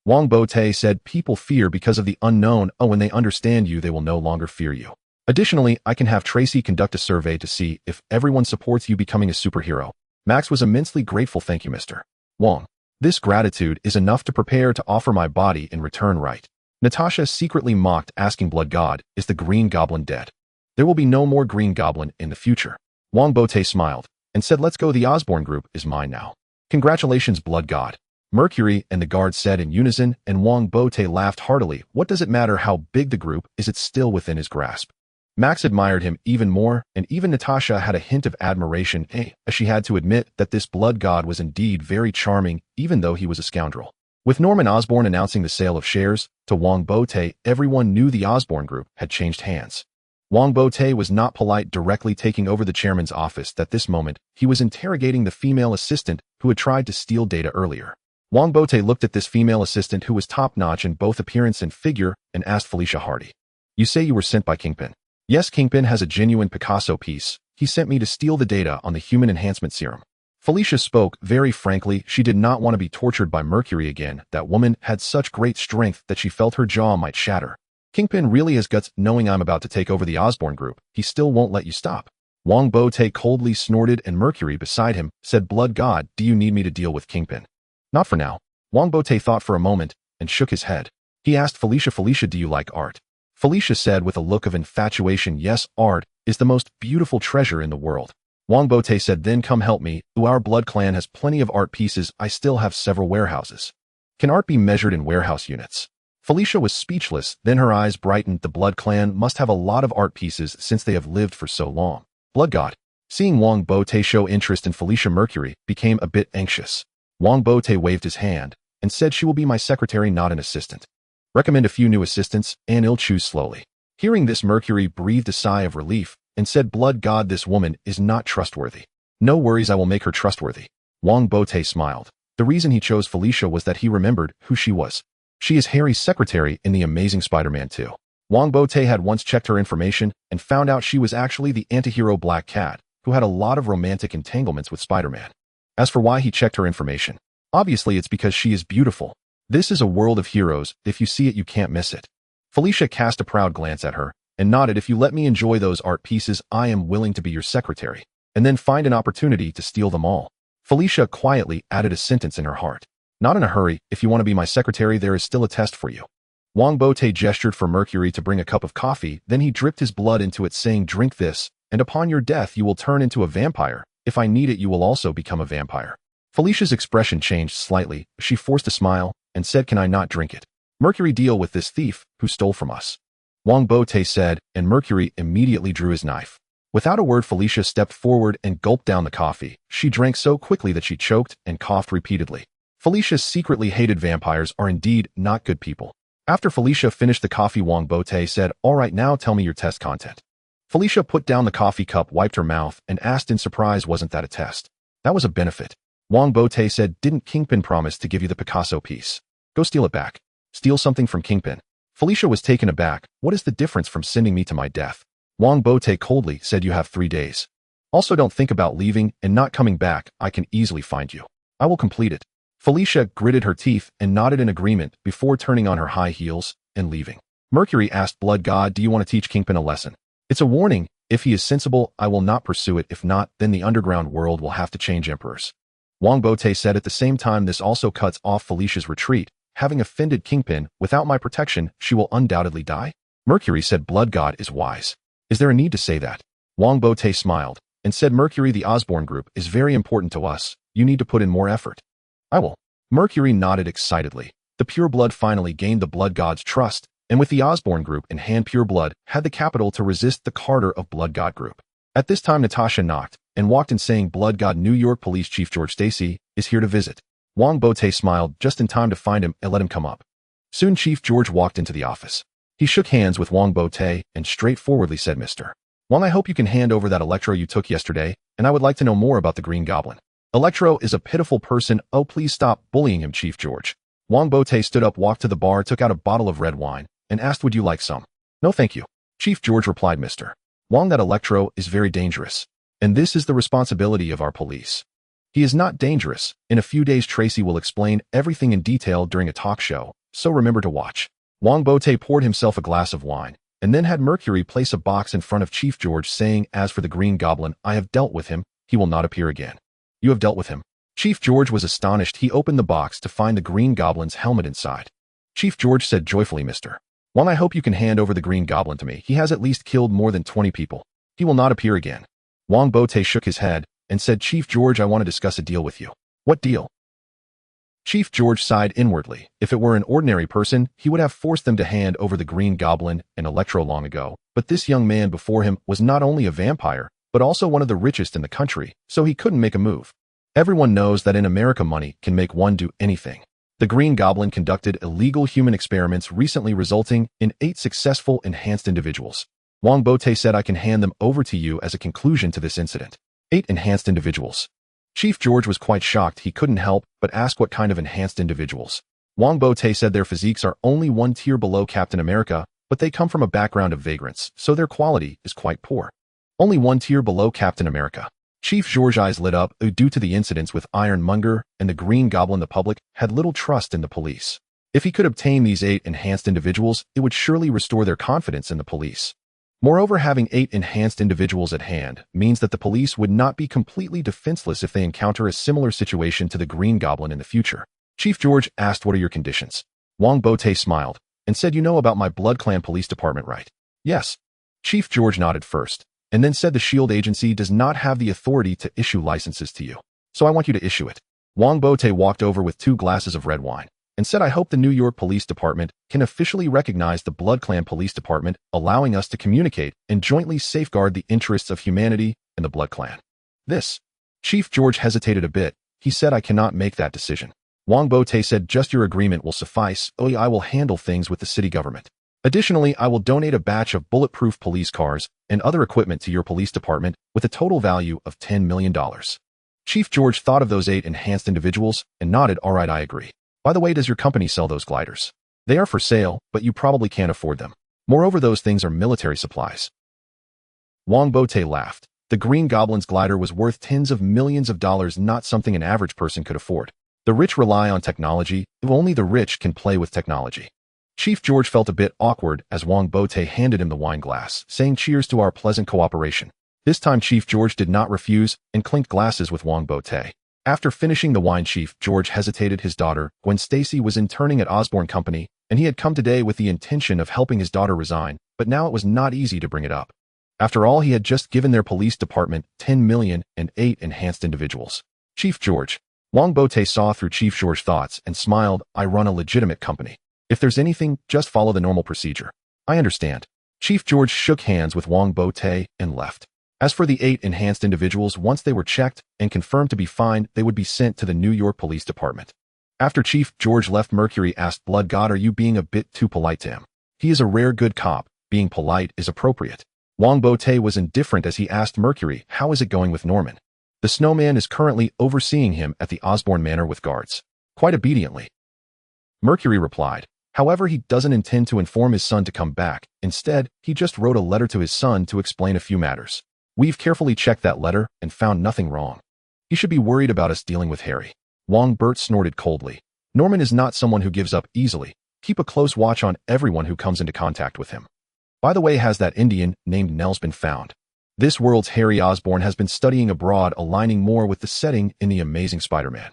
Speaker 1: Wongbo said, people fear because of the unknown. Oh, when they understand you, they will no longer fear you. Additionally, I can have Tracy conduct a survey to see if everyone supports you becoming a superhero. Max was immensely grateful. Thank you, Mr. Wong. This gratitude is enough to prepare to offer my body in return, right? Natasha secretly mocked, asking, Blood God, is the Green Goblin dead? There will be no more Green Goblin in the future. Wongbo smiled and said, let's go. The Osborn group is mine now. Congratulations, Blood God. Mercury and the guards said in unison, and Wongbo laughed heartily. What does it matter how big the group is? It's still within his grasp. Max admired him even more, and even Natasha had a hint of admiration, as she had to admit that this Blood God was indeed very charming, even though he was a scoundrel. With Norman Osborn announcing the sale of shares to Wongbo, everyone knew the Osborn group had changed hands. Wongbo was not polite, directly taking over the chairman's office. At this moment, he was interrogating the female assistant who had tried to steal data earlier. Wongbo looked at this female assistant, who was top-notch in both appearance and figure, and asked Felicia Hardy, you say you were sent by Kingpin? Yes, Kingpin has a genuine Picasso piece. He sent me to steal the data on the human enhancement serum. Felicia spoke very frankly. She did not want to be tortured by Mercury again. That woman had such great strength that she felt her jaw might shatter. Kingpin really has guts. Knowing I'm about to take over the Osborn group, he still won't let you stop. Wongbo coldly snorted, and Mercury beside him said, Blood God, do you need me to deal with Kingpin? Not for now. Wongbo thought for a moment and shook his head. He asked Felicia, do you like art? Felicia said with a look of infatuation, yes, art is the most beautiful treasure in the world. Wongbo said, then come help me. Our Blood clan has plenty of art pieces. I still have several warehouses. Can art be measured in warehouse units? Felicia was speechless, then her eyes brightened. The Blood clan must have a lot of art pieces since they have lived for so long. Blood God. Seeing Wongbo show interest in Felicia, Mercury became a bit anxious. Wongbo waved his hand and said, she will be my secretary, not an assistant. Recommend a few new assistants, and I'll choose slowly. Hearing this, Mercury breathed a sigh of relief and said, Blood God, this woman is not trustworthy. No worries, I will make her trustworthy. Wongbo smiled. The reason he chose Felicia was that he remembered who she was. She is Harry's secretary in The Amazing Spider-Man 2. Wongbo had once checked her information and found out she was actually the antihero Black Cat, who had a lot of romantic entanglements with Spider-Man. As for why he checked her information, obviously it's because she is beautiful. This is a world of heroes. If you see it, you can't miss it. Felicia cast a proud glance at her and nodded. If you let me enjoy those art pieces, I am willing to be your secretary. and then find an opportunity to steal them all. Felicia quietly added a sentence in her heart. Not in a hurry. If you want to be my secretary, there is still a test for you. Wongbo gestured for Mercury to bring a cup of coffee, then he dripped his blood into it saying, drink this, and upon your death you will turn into a vampire. If I need it, you will also become a vampire. Felicia's expression changed slightly. She forced a smile and said, can I not drink it? Mercury, deal with this thief who stole from us. Wongbo said, and Mercury immediately drew his knife. Without a word, Felicia stepped forward and gulped down the coffee. She drank so quickly that she choked and coughed repeatedly. Felicia secretly hated vampires are indeed not good people. After Felicia finished the coffee, Wongbo said, all right, now tell me your test content. Felicia put down the coffee cup, wiped her mouth, and asked in surprise, wasn't that a test? That was a benefit. Wongbo said, didn't Kingpin promise to give you the Picasso piece? Go steal it back. Steal something from Kingpin. Felicia was taken aback. What is the difference from sending me to my death? Wongbo coldly said, you have 3 days. Also, don't think about leaving and not coming back. I can easily find you. I will complete it. Felicia gritted her teeth and nodded in agreement before turning on her high heels and leaving. Mercury asked Blood God, do you want to teach Kingpin a lesson? It's a warning. If he is sensible, I will not pursue it. If not, then the underground world will have to change emperors. Wongbo said at the same time, this also cuts off Felicia's retreat. Having offended Kingpin, without my protection, she will undoubtedly die. Mercury said, Blood God is wise. Is there a need to say that? Wongbo smiled and said, Mercury, the Osborne group is very important to us. You need to put in more effort. I will. Mercury nodded excitedly. The Pure Blood finally gained the Blood God's trust, and with the Osborne group in hand, Pure Blood had the capital to resist the Carter of Blood God group. At this time, Natasha knocked and walked in saying, Blood God New York Police Chief George Stacy is here to visit. Wongbo smiled just in time to find him and let him come up. Soon Chief George walked into the office. He shook hands with Wongbo and straightforwardly said, Mr. Wong, I hope you can hand over that Electro you took yesterday, and I would like to know more about the Green Goblin. Electro is a pitiful person. Oh, please stop bullying him, Chief George. Wongbo stood up, walked to the bar, took out a bottle of red wine, and asked, would you like some? No, thank you. Chief George replied, Mr. Wong, that Electro is very dangerous, and this is the responsibility of our police. He is not dangerous. In a few days, Tracy will explain everything in detail during a talk show, so remember to watch. Wongbo poured himself a glass of wine, and then had Mercury place a box in front of Chief George, saying, as for the Green Goblin, I have dealt with him. He will not appear again. You have dealt with him? Chief George was astonished. He opened the box to find the Green Goblin's helmet inside. Chief George said joyfully, Mr. Wong, I hope you can hand over the Green Goblin to me. He has at least killed more than 20 people. He will not appear again. Wongbo shook his head and said, Chief George, I want to discuss a deal with you. What deal? Chief George sighed inwardly. If it were an ordinary person, he would have forced them to hand over the Green Goblin and Electro long ago. But this young man before him was not only a vampire, but also one of the richest in the country, so he couldn't make a move. Everyone knows that in America, money can make one do anything. The Green Goblin conducted illegal human experiments recently, resulting in 8 successful enhanced individuals. Wongbo said, I can hand them over to you as a conclusion to this incident. 8 enhanced individuals. Chief George was quite shocked. He couldn't help but ask what kind of enhanced individuals. Wongbo said their physiques are only 1 tier below Captain America, but they come from a background of vagrants, so their quality is quite poor. Only 1 tier below Captain America. Chief George's eyes lit up. Due to the incidents with Ironmonger and the Green Goblin, the public had little trust in the police. If he could obtain these 8 enhanced individuals, it would surely restore their confidence in the police. Moreover, having 8 enhanced individuals at hand means that the police would not be completely defenseless if they encounter a similar situation to the Green Goblin in the future. Chief George asked, what are your conditions? Wongbo smiled and said, you know about my Blood Clan Police Department, right? Yes. Chief George nodded first, and then said, the SHIELD agency does not have the authority to issue licenses to you, so I want you to issue it. Wongbo walked over with 2 glasses of red wine and said, I hope the New York Police Department can officially recognize the Blood Clan Police Department, allowing us to communicate and jointly safeguard the interests of humanity and the Blood Clan. This. Chief George hesitated a bit. He said, I cannot make that decision. Wongbo said, just your agreement will suffice. I will handle things with the city government. Additionally, I will donate a batch of bulletproof police cars and other equipment to your police department with a total value of $10 million. Chief George thought of those 8 enhanced individuals and nodded, all right, I agree. By the way, does your company sell those gliders? They are for sale, but you probably can't afford them. Moreover, those things are military supplies. Wongbo laughed. The Green Goblin's glider was worth tens of millions of dollars, not something an average person could afford. The rich rely on technology. Only the rich can play with technology. Chief George felt a bit awkward as Wongbo handed him the wine glass, saying, cheers to our pleasant cooperation. This time Chief George did not refuse and clinked glasses with Wongbo. After finishing the wine, Chief George hesitated. His daughter, Gwen Stacy, was interning at Osborne Company, and he had come today with the intention of helping his daughter resign, but now it was not easy to bring it up. After all, he had just given their police department 10 million and 8 enhanced individuals. Chief George. Wongbo saw through Chief George's thoughts and smiled. I run a legitimate company. If there's anything, just follow the normal procedure. I understand. Chief George shook hands with Wongbo and left. As for the 8 enhanced individuals, once they were checked and confirmed to be fine, they would be sent to the New York Police Department. After Chief George left, Mercury asked, Blood God, are you being a bit too polite to him? He is a rare good cop. Being polite is appropriate. Wongbo was indifferent as he asked Mercury, how is it going with Norman? The snowman is currently overseeing him at the Osborne Manor with guards. Quite obediently. Mercury replied. However, he doesn't intend to inform his son to come back. Instead, he just wrote a letter to his son to explain a few matters. We've carefully checked that letter and found nothing wrong. He should be worried about us dealing with Harry. Wongbo snorted coldly. Norman is not someone who gives up easily. Keep a close watch on everyone who comes into contact with him. By the way, has that Indian named Nels been found? This world's Harry Osborn has been studying abroad, aligning more with the setting in The Amazing Spider-Man.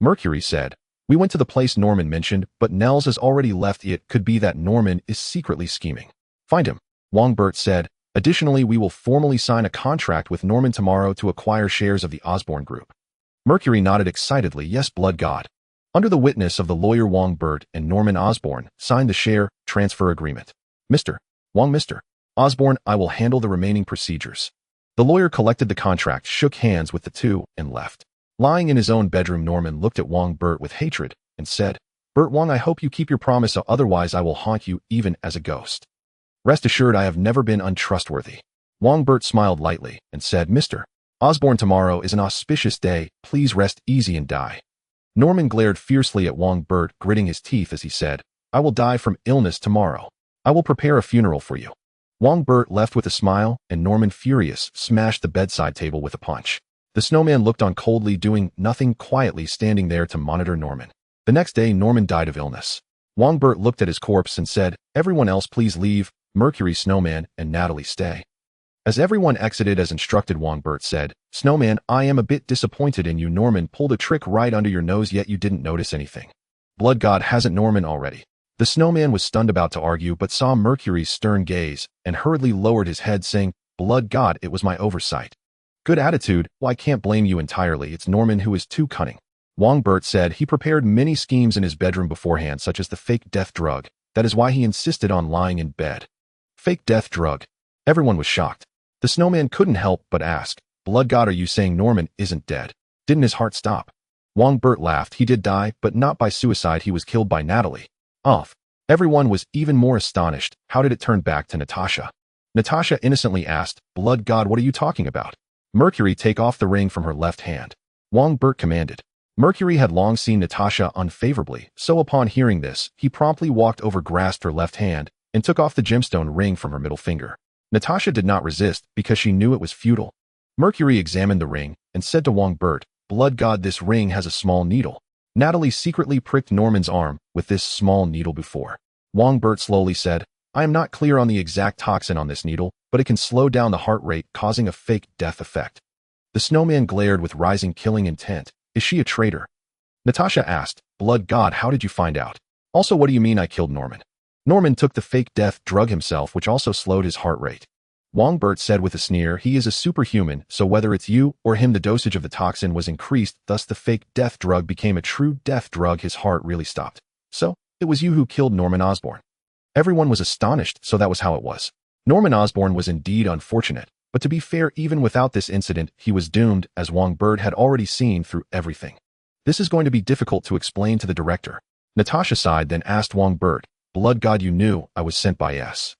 Speaker 1: Mercury said, we went to the place Norman mentioned, but Nels has already left. It could be that Norman is secretly scheming. Find him. Wongbo said, additionally, we will formally sign a contract with Norman tomorrow to acquire shares of the Osborne Group. Mercury nodded excitedly. Yes, Blood God. Under the witness of the lawyer Wongbo and Norman Osborne signed the share transfer agreement. Mr. Osborne, I will handle the remaining procedures. The lawyer collected the contract, shook hands with the two, and left. Lying in his own bedroom, Norman looked at Wongbo with hatred and said, Bert Wong, I hope you keep your promise, otherwise I will haunt you even as a ghost. Rest assured, I have never been untrustworthy. Wongbo smiled lightly and said, Mr. Osborne, tomorrow is an auspicious day. Please rest easy and die. Norman glared fiercely at Wongbo, gritting his teeth as he said, I will die from illness tomorrow. I will prepare a funeral for you. Wongbo left with a smile, and Norman, furious, smashed the bedside table with a punch. The snowman looked on coldly, doing nothing, quietly standing there to monitor Norman. The next day, Norman died of illness. Wongbo looked at his corpse and said, everyone else please leave. Mercury, Snowman, and Natalie stay. As everyone exited as instructed, Wongbo said, Snowman, I am a bit disappointed in you. Norman pulled a trick right under your nose, yet you didn't notice anything. Blood God, hasn't Norman already? The snowman was stunned, about to argue, but saw Mercury's stern gaze and hurriedly lowered his head, saying, Blood God, it was my oversight. Good attitude. Well, I can't blame you entirely. It's Norman who is too cunning. Wongbo said he prepared many schemes in his bedroom beforehand, such as the fake death drug. That is why he insisted on lying in bed. Fake death drug. Everyone was shocked. The snowman couldn't help but ask, Blood God, are you saying Norman isn't dead? Didn't his heart stop? Wongbo laughed. He did die, but not by suicide. He was killed by Natalie. Off. Everyone was even more astonished. How did it turn back to Natasha? Natasha innocently asked, Blood God, what are you talking about? Mercury, take off the ring from her left hand. Wongbo commanded. Mercury had long seen Natasha unfavorably, so upon hearing this, he promptly walked over, grasped her left hand, and took off the gemstone ring from her middle finger. Natasha did not resist because she knew it was futile. Mercury examined the ring and said to Wongbo, Blood God, this ring has a small needle. Natalie secretly pricked Norman's arm with this small needle before. Wongbo slowly said, I am not clear on the exact toxin on this needle, but it can slow down the heart rate, causing a fake death effect. The snowman glared with rising killing intent. Is she a traitor? Natasha asked, Blood God, how did you find out? Also, what do you mean I killed Norman? Norman took the fake death drug himself, which also slowed his heart rate. Wongbo said with a sneer, he is a superhuman, so whether it's you or him, the dosage of the toxin was increased, thus the fake death drug became a true death drug. His heart really stopped. So, it was you who killed Norman Osborn. Everyone was astonished, so that was how it was. Norman Osborn was indeed unfortunate, but to be fair, even without this incident, he was doomed, as Wongbo had already seen through everything. This is going to be difficult to explain to the director. Natasha sighed, then asked Wongbo, Blood God, you knew I was sent by S.H.I.E.L.D.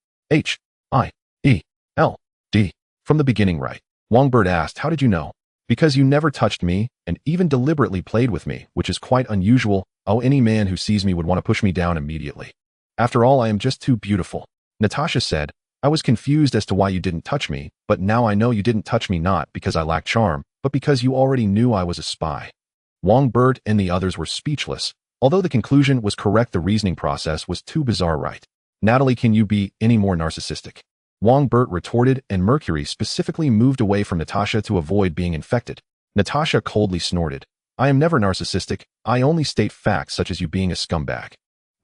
Speaker 1: from the beginning, right? Wongbo asked, how did you know? Because you never touched me, and even deliberately played with me, which is quite unusual. Oh, any man who sees me would want to push me down immediately. After all, I am just too beautiful. Natasha said, I was confused as to why you didn't touch me, but now I know you didn't touch me not because I lack charm, but because you already knew I was a spy. Wongbo and the others were speechless. Although the conclusion was correct, the reasoning process was too bizarre, right? Natalie, can you be any more narcissistic? Wongbert retorted, and Mercury specifically moved away from Natasha to avoid being infected. Natasha coldly snorted. I am never narcissistic, I only state facts such as you being a scumbag.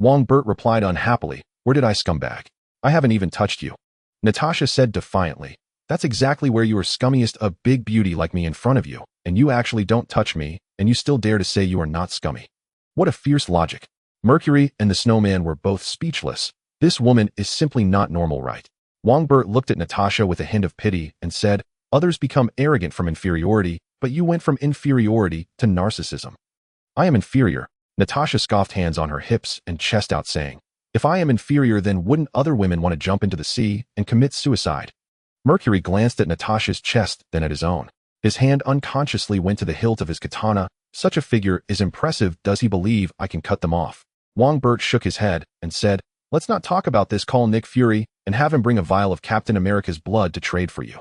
Speaker 1: Wongbert replied unhappily, where did I scumbag? I haven't even touched you. Natasha said defiantly, that's exactly where you are scummiest, a big beauty like me in front of you, and you actually don't touch me, and you still dare to say you are not scummy. What a fierce logic. Mercury and the snowman were both speechless. This woman is simply not normal, right? Wongbert looked at Natasha with a hint of pity and said, others become arrogant from inferiority, but you went from inferiority to narcissism. I am inferior. Natasha scoffed, hands on her hips and chest out, saying, if I am inferior, then wouldn't other women want to jump into the sea and commit suicide? Mercury glanced at Natasha's chest, then at his own. His hand unconsciously went to the hilt of his katana. Such a figure is impressive. Does he believe I can cut them off? Wongbert shook his head and said, let's not talk about this. Call Nick Fury and have him bring a vial of Captain America's blood to trade for you.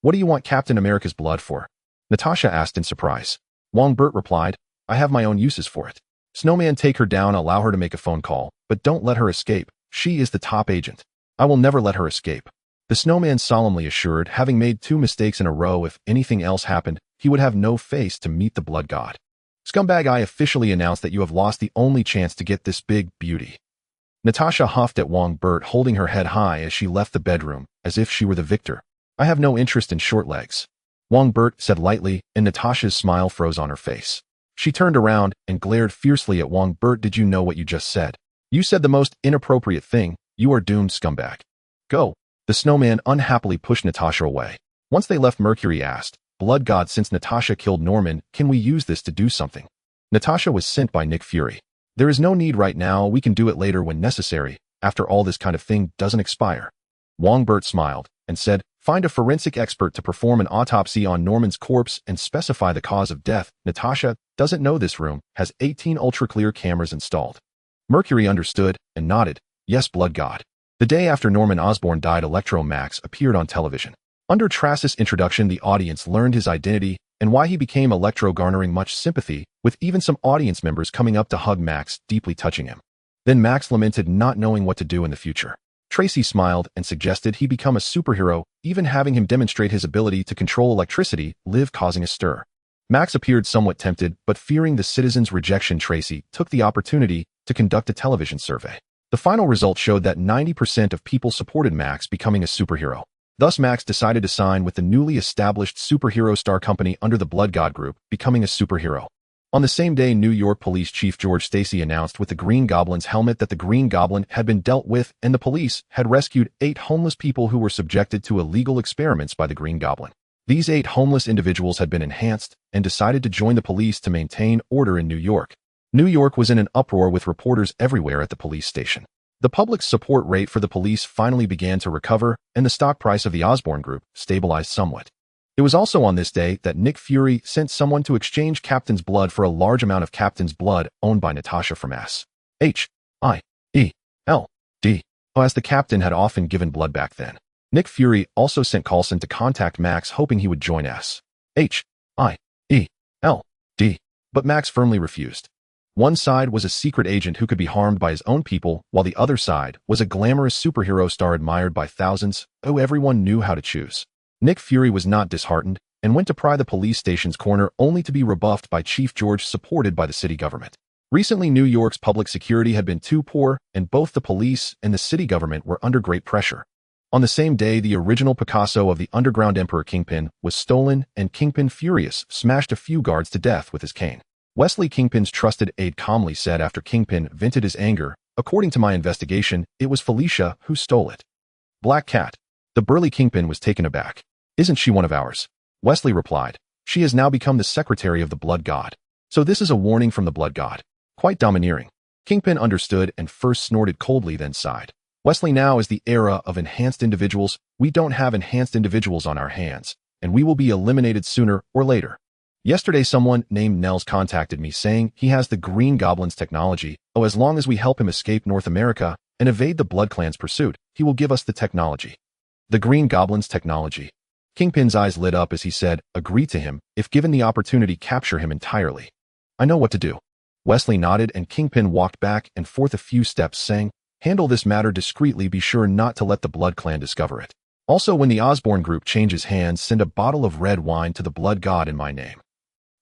Speaker 1: What do you want Captain America's blood for? Natasha asked in surprise. Wongbert replied, I have my own uses for it. Snowman, take her down, allow her to make a phone call, but don't let her escape. She is the top agent. I will never let her escape. The snowman solemnly assured, having made 2 mistakes in a row, if anything else happened, he would have no face to meet the blood god. Scumbag, I officially announce that you have lost the only chance to get this big beauty. Natasha huffed at Wongbert, holding her head high as she left the bedroom, as if she were the victor. I have no interest in short legs. Wongbert said lightly, and Natasha's smile froze on her face. She turned around and glared fiercely at Wongbert. Did you know what you just said? You said the most inappropriate thing. You are doomed, scumbag. Go. The snowman unhappily pushed Natasha away. Once they left, Mercury asked, Blood God, since Natasha killed Norman, can we use this to do something? Natasha was sent by Nick Fury. There is no need right now, we can do it later when necessary. After all, this kind of thing doesn't expire. Wongbert smiled and said, find a forensic expert to perform an autopsy on Norman's corpse and specify the cause of death. Natasha doesn't know this room has 18 ultra-clear cameras installed. Mercury understood and nodded. Yes, Blood God. The day after Norman Osborn died, Electro Max appeared on television. Under Trass's introduction, the audience learned his identity and why he became Electro, garnering much sympathy, with even some audience members coming up to hug Max, deeply touching him. Then Max lamented not knowing what to do in the future. Tracy smiled and suggested he become a superhero, even having him demonstrate his ability to control electricity, causing a stir. Max appeared somewhat tempted, but fearing the citizens' rejection, Tracy took the opportunity to conduct a television survey. The final result showed that 90% of people supported Max becoming a superhero. Thus, Max decided to sign with the newly established superhero star company under the Blood God Group, becoming a superhero. On the same day, New York Police Chief George Stacy announced with the Green Goblin's helmet that the Green Goblin had been dealt with and the police had rescued 8 homeless people who were subjected to illegal experiments by the Green Goblin. These 8 homeless individuals had been enhanced and decided to join the police to maintain order in New York. New York was in an uproar with reporters everywhere at the police station. The public's support rate for the police finally began to recover, and the stock price of the Osborn Group stabilized somewhat. It was also on this day that Nick Fury sent someone to exchange Captain's blood for a large amount of Captain's blood owned by Natasha from S.H.I.E.L.D. as the Captain had often given blood back then. Nick Fury also sent Coulson to contact Max, hoping he would join S.H.I.E.L.D., but Max firmly refused. One side was a secret agent who could be harmed by his own people, while the other side was a glamorous superhero star admired by thousands, who everyone knew how to choose. Nick Fury was not disheartened and went to pry the police station's corner, only to be rebuffed by Chief George, supported by the city government. Recently, New York's public security had been too poor, and both the police and the city government were under great pressure. On the same day, the original Picasso of the Underground Emperor Kingpin was stolen, and Kingpin, furious, smashed a few guards to death with his cane. Wesley, Kingpin's trusted aide, calmly said after Kingpin vented his anger, according to my investigation, it was Felicia who stole it. Black Cat. The burly Kingpin was taken aback. Isn't she one of ours? Wesley replied. She has now become the secretary of the Blood God. So this is a warning from the Blood God. Quite domineering. Kingpin understood and first snorted coldly, then sighed. Wesley, now is the era of enhanced individuals. We don't have enhanced individuals on our hands, and we will be eliminated sooner or later. Yesterday, someone named Nels contacted me saying he has the Green Goblin's technology. Oh, as long as we help him escape North America and evade the Blood Clan's pursuit, he will give us the technology. The Green Goblin's technology. Kingpin's eyes lit up as he said, agree to him, if given the opportunity, capture him entirely. I know what to do. Wesley nodded, and Kingpin walked back and forth a few steps, saying, handle this matter discreetly, be sure not to let the Blood Clan discover it. Also, when the Osborne group changes hands, send a bottle of red wine to the blood god in my name.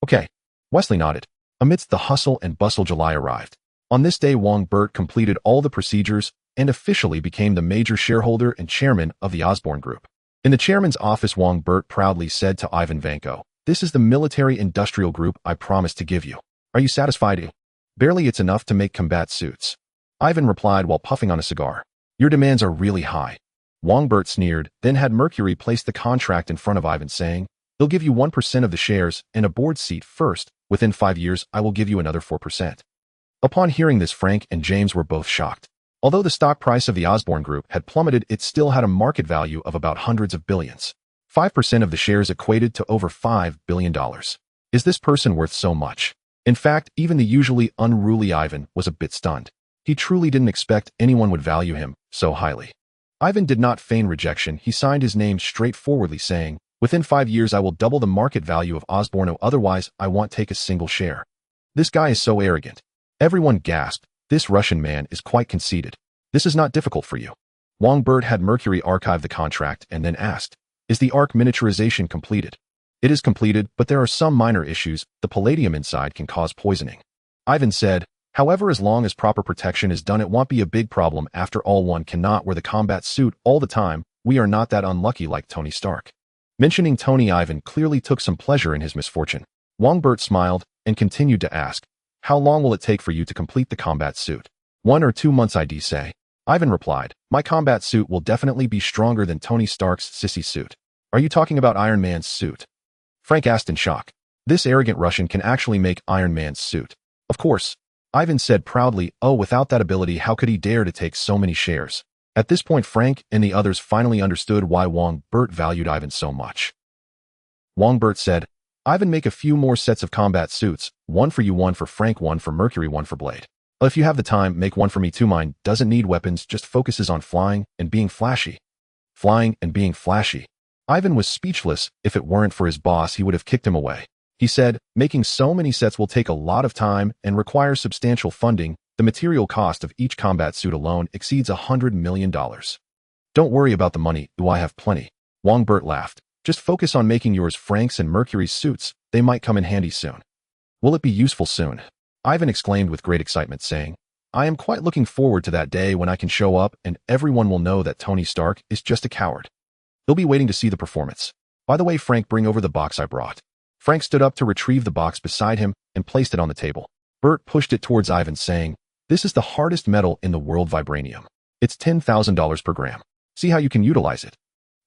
Speaker 1: Okay. Wesley nodded. Amidst the hustle and bustle, July arrived. On this day, Wong-Bert completed all the procedures and officially became the major shareholder and chairman of the Osborne Group. In the chairman's office, Wong-Bert proudly said to Ivan Vanko, "This is the military-industrial group I promised to give you. Are you satisfied? Barely, it's enough to make combat suits." Ivan replied while puffing on a cigar. "Your demands are really high." Wong-Bert sneered, then had Mercury place the contract in front of Ivan, saying, "They'll give you 1% of the shares and a board seat first. Within 5 years, I will give you another 4%. Upon hearing this, Frank and James were both shocked. Although the stock price of the Osborne Group had plummeted, it still had a market value of about hundreds of billions. 5% of the shares equated to over $5 billion. Is this person worth so much? In fact, even the usually unruly Ivan was a bit stunned. He truly didn't expect anyone would value him so highly. Ivan did not feign rejection. He signed his name straightforwardly, saying, "Within 5 years, I will double the market value of Osborne, otherwise I won't take a single share." This guy is so arrogant. Everyone gasped. This Russian man is quite conceited. This is not difficult for you. Wong-Bert had Mercury archive the contract and then asked, "Is the ARC miniaturization completed?" "It is completed, but there are some minor issues. The palladium inside can cause poisoning." Ivan said, "However, as long as proper protection is done, it won't be a big problem. After all, one cannot wear the combat suit all the time. We are not that unlucky like Tony Stark." Mentioning Tony, Ivan clearly took some pleasure in his misfortune. Wong-Bert smiled and continued to ask, "How long will it take for you to complete the combat suit?" 1 or 2 months, I'd say. Ivan replied, "My combat suit will definitely be stronger than Tony Stark's sissy suit." "Are you talking about Iron Man's suit?" Frank asked in shock. This arrogant Russian can actually make Iron Man's suit. "Of course," Ivan said proudly. "Oh, without that ability, how could he dare to take so many shares?" At this point, Frank and the others finally understood why Wong-Bert valued Ivan so much. Wong-Bert said, "Ivan, make a few more sets of combat suits, 1 for you, 1 for Frank, 1 for Mercury, 1 for Blade. If you have the time, make 1 for me too. Mine doesn't need weapons, just focuses on flying and being flashy." Flying and being flashy. Ivan was speechless. If it weren't for his boss, he would have kicked him away. He said, "Making so many sets will take a lot of time and require substantial funding. The material cost of each combat suit alone exceeds $100 million. Don't worry about the money, I have plenty." Wong-Bert laughed. "Just focus on making yours, Frank's and Mercury's suits. They might come in handy soon." "Will it be useful soon?" Ivan exclaimed with great excitement, saying, "I am quite looking forward to that day when I can show up and everyone will know that Tony Stark is just a coward. They'll be waiting to see the performance. By the way, Frank, bring over the box I brought." Frank stood up to retrieve the box beside him and placed it on the table. Bert pushed it towards Ivan, saying, "This is the hardest metal in the world, vibranium. It's $10,000 per gram. See how you can utilize it."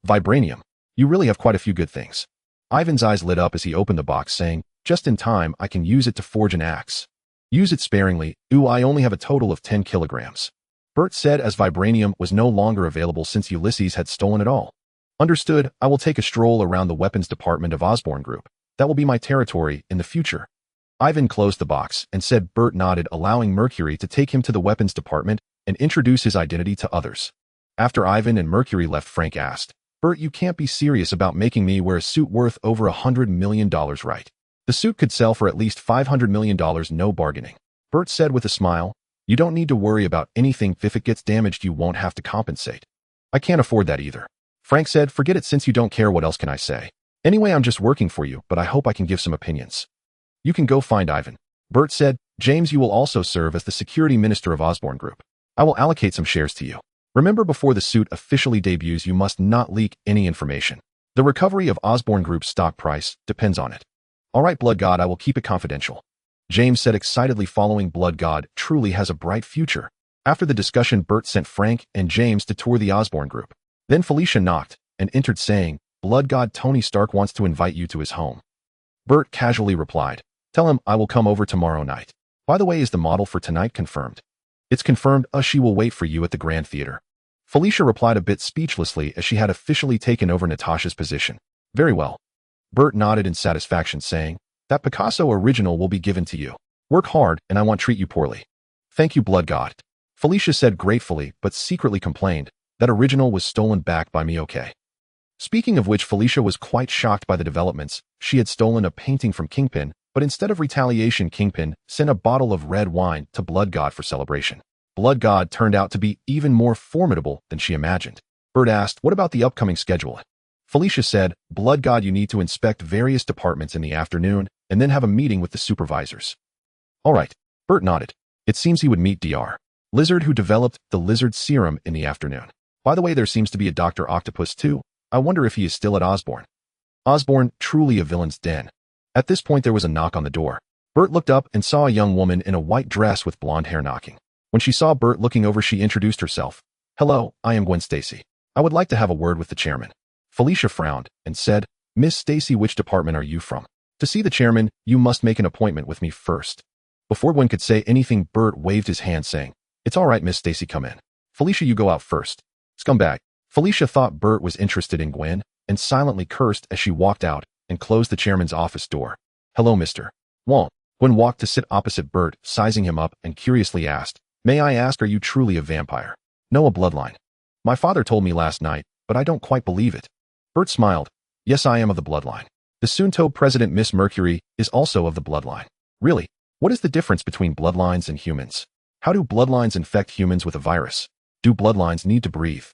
Speaker 1: "Vibranium? You really have quite a few good things." Ivan's eyes lit up as he opened the box, saying, "Just in time, I can use it to forge an axe." "Use it sparingly. I only have a total of 10 kilograms. Bert said as vibranium was no longer available since Ulysses had stolen it all. "Understood. I will take a stroll around the weapons department of Osborne Group. That will be my territory in the future." Ivan closed the box and said Bert nodded, allowing Mercury to take him to the weapons department and introduce his identity to others. After Ivan and Mercury left, Frank asked, "Bert, you can't be serious about making me wear a suit worth over $100 million, right? The suit could sell for at least $500 million, no bargaining." Bert said with a smile, "You don't need to worry about anything. If it gets damaged, you won't have to compensate." "I can't afford that either." Frank said, "Forget it. Since you don't care, what else can I say? Anyway, I'm just working for you, but I hope I can give some opinions." "You can go find Ivan." Bert said, "James, you will also serve as the security minister of Osborne Group. I will allocate some shares to you. Remember, before the suit officially debuts, you must not leak any information. The recovery of Osborne Group's stock price depends on it." "All right, Blood God, I will keep it confidential." James said excitedly, following Blood God truly has a bright future. After the discussion, Bert sent Frank and James to tour the Osborne Group. Then Felicia knocked and entered, saying, "Blood God, Tony Stark wants to invite you to his home." Bert casually replied, "Tell him I will come over tomorrow night. By the way, is the model for tonight confirmed?" "It's confirmed. She will wait for you at the Grand Theater." Felicia replied a bit speechlessly as she had officially taken over Natasha's position. "Very well." Bert nodded in satisfaction, saying, "That Picasso original will be given to you. Work hard and I won't treat you poorly." "Thank you, Blood God." Felicia said gratefully, but secretly complained, "That original was stolen back by me, okay?" Speaking of which, Felicia was quite shocked by the developments. She had stolen a painting from Kingpin, but instead of retaliation, Kingpin sent a bottle of red wine to Blood God for celebration. Blood God turned out to be even more formidable than she imagined. Bert asked, what about the upcoming schedule? Felicia said, Blood God, you need to inspect various departments in the afternoon and then have a meeting with the supervisors. All right. Bert nodded. It seems he would meet Dr. Lizard, who developed the lizard serum, in the afternoon. By the way, there seems to be a Dr. Octopus too. I wonder if he is still at Osborn. Osborn, truly a villain's den. At this point there was a knock on the door. Bert looked up and saw a young woman in a white dress with blonde hair knocking. When she saw Bert looking over, she introduced herself. Hello, I am Gwen Stacy. I would like to have a word with the chairman. Felicia frowned and said, Miss Stacy, which department are you from? To see the chairman, you must make an appointment with me first. Before Gwen could say anything, Bert waved his hand saying, It's all right, Miss Stacy, come in. Felicia, you go out first. Scumbag. Felicia thought Bert was interested in Gwen and silently cursed as she walked out and closed the chairman's office door. Hello, Mr. Wong. Gwen walked to sit opposite Bert, sizing him up, and curiously asked, May I ask, are you truly a vampire? No, a bloodline. My father told me last night, but I don't quite believe it. Bert smiled. Yes, I am of the bloodline. The soon-to-be president, Miss Mercury, is also of the bloodline. Really? What is the difference between bloodlines and humans? How do bloodlines infect humans with a virus? Do bloodlines need to breathe?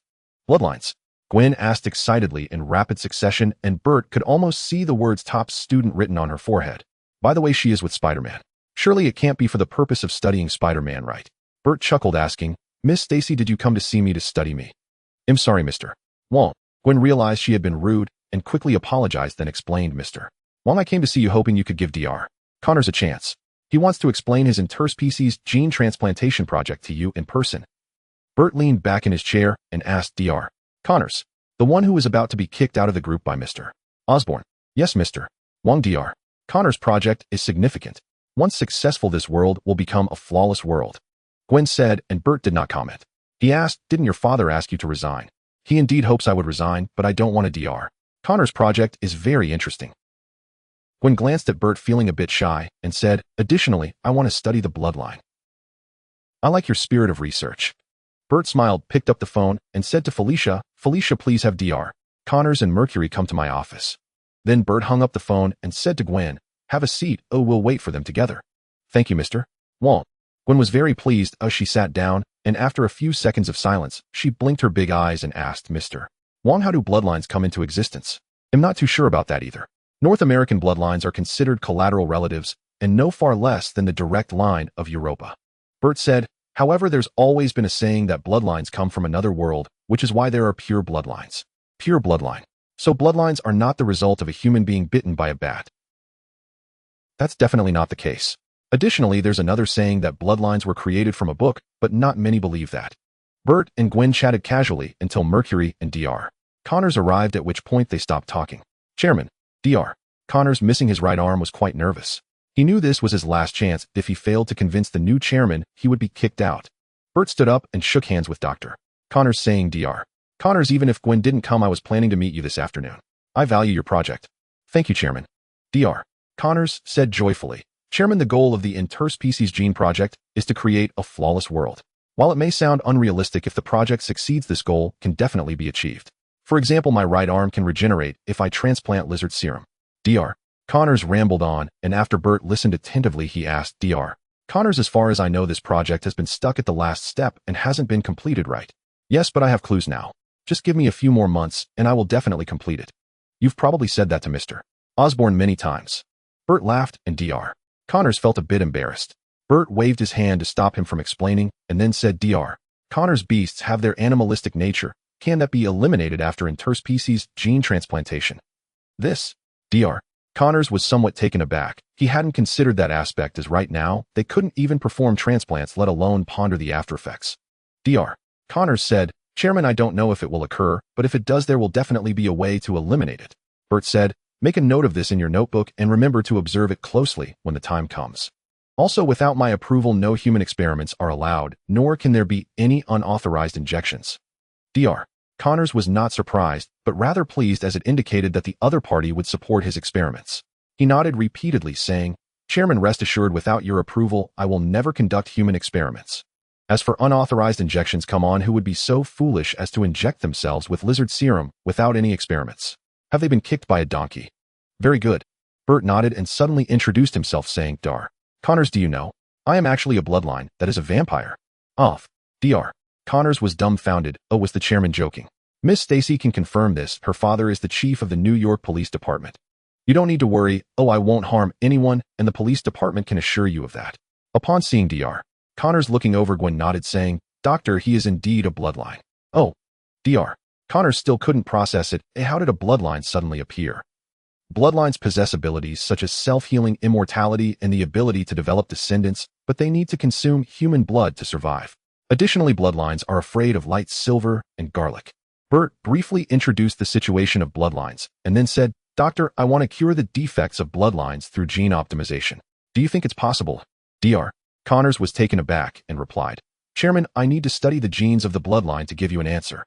Speaker 1: Bloodlines? Gwen asked excitedly in rapid succession, and Bert could almost see the words top student written on her forehead. By the way, she is with Spider-Man. Surely it can't be for the purpose of studying Spider-Man, right? Bert chuckled, asking, Miss Stacy, did you come to see me to study me? I'm sorry, Mr. Wong. Gwen realized she had been rude and quickly apologized, then explained, Mr. Wong, I came to see you hoping you could give Dr. Connors a chance. He wants to explain his interspecies gene transplantation project to you in person. Bert leaned back in his chair and asked Dr. Connors, the one who was about to be kicked out of the group by Mr. Osborn. Yes, Mr. Wong. Dr. Connors' project is significant. Once successful, this world will become a flawless world. Gwen said, and Bert did not comment. He asked, Didn't your father ask you to resign? He indeed hopes I would resign, but I don't want to. Dr. Connors' project is very interesting. Gwen glanced at Bert, feeling a bit shy, and said, Additionally, I want to study the bloodline. I like your spirit of research. Bert smiled, picked up the phone, and said to Felicia, Felicia, please have Dr. Connors and Mercury come to my office. Then Bert hung up the phone and said to Gwen, Have a seat, we'll wait for them together. Thank you, Mr. Wong. Gwen was very pleased as she sat down, and after a few seconds of silence, she blinked her big eyes and asked, Mr. Wong, how do bloodlines come into existence? I'm not too sure about that either. North American bloodlines are considered collateral relatives, and no far less than the direct line of Europa. Bert said, However, there's always been a saying that bloodlines come from another world, which is why there are pure bloodlines. Pure bloodline. So bloodlines are not the result of a human being bitten by a bat. That's definitely not the case. Additionally, there's another saying that bloodlines were created from a book, but not many believe that. Bert and Gwen chatted casually until Mercury and Dr. Connors arrived, at which point they stopped talking. Chairman, Dr. Connors, missing his right arm, was quite nervous. He knew this was his last chance. If he failed to convince the new chairman, he would be kicked out. Bert stood up and shook hands with Dr. Connors, saying, Dr. Connors, even if Gwen didn't come, I was planning to meet you this afternoon. I value your project. Thank you, Chairman. Dr. Connors said joyfully. Chairman, the goal of the interspecies gene project is to create a flawless world. While it may sound unrealistic, if the project succeeds, this goal can definitely be achieved. For example, my right arm can regenerate if I transplant lizard serum. Dr. Connors rambled on, and after Bert listened attentively, he asked, Dr. Connors, as far as I know, this project has been stuck at the last step and hasn't been completed, right? Yes, but I have clues now. Just give me a few more months, and I will definitely complete it. You've probably said that to Mr. Osborn many times. Bert laughed, and Dr. Connors felt a bit embarrassed. Bert waved his hand to stop him from explaining, and then said, Dr. Connors, beasts have their animalistic nature. Can that be eliminated after interspecies gene transplantation? This, Dr. Connors was somewhat taken aback. He hadn't considered that aspect, as right now, they couldn't even perform transplants, let alone ponder the after effects. Dr. Connors said, Chairman, I don't know if it will occur, but if it does, there will definitely be a way to eliminate it. Bert said, Make a note of this in your notebook and remember to observe it closely when the time comes. Also, without my approval, no human experiments are allowed, nor can there be any unauthorized injections. Dr. Connors was not surprised, but rather pleased, as it indicated that the other party would support his experiments. He nodded repeatedly, saying, Chairman, rest assured, without your approval, I will never conduct human experiments. As for unauthorized injections, come on, who would be so foolish as to inject themselves with lizard serum without any experiments? Have they been kicked by a donkey? Very good. Bert nodded and suddenly introduced himself, saying, Dr. Connors, do you know? I am actually a bloodline that is a vampire. Off. Dr. Connors was dumbfounded. Oh, was the chairman joking? Miss Stacy can confirm this. Her father is the chief of the New York Police Department. You don't need to worry. Oh, I won't harm anyone, and the police department can assure you of that. Upon seeing Dr. Connors looking over, Gwen nodded, saying, Doctor, he is indeed a bloodline. Oh, Dr. Connors still couldn't process it. How did a bloodline suddenly appear? Bloodlines possess abilities such as self-healing, immortality, and the ability to develop descendants, but they need to consume human blood to survive. Additionally, bloodlines are afraid of light, silver, and garlic. Bert briefly introduced the situation of bloodlines, and then said, Doctor, I want to cure the defects of bloodlines through gene optimization. Do you think it's possible? Dr. Connors was taken aback and replied, Chairman, I need to study the genes of the bloodline to give you an answer.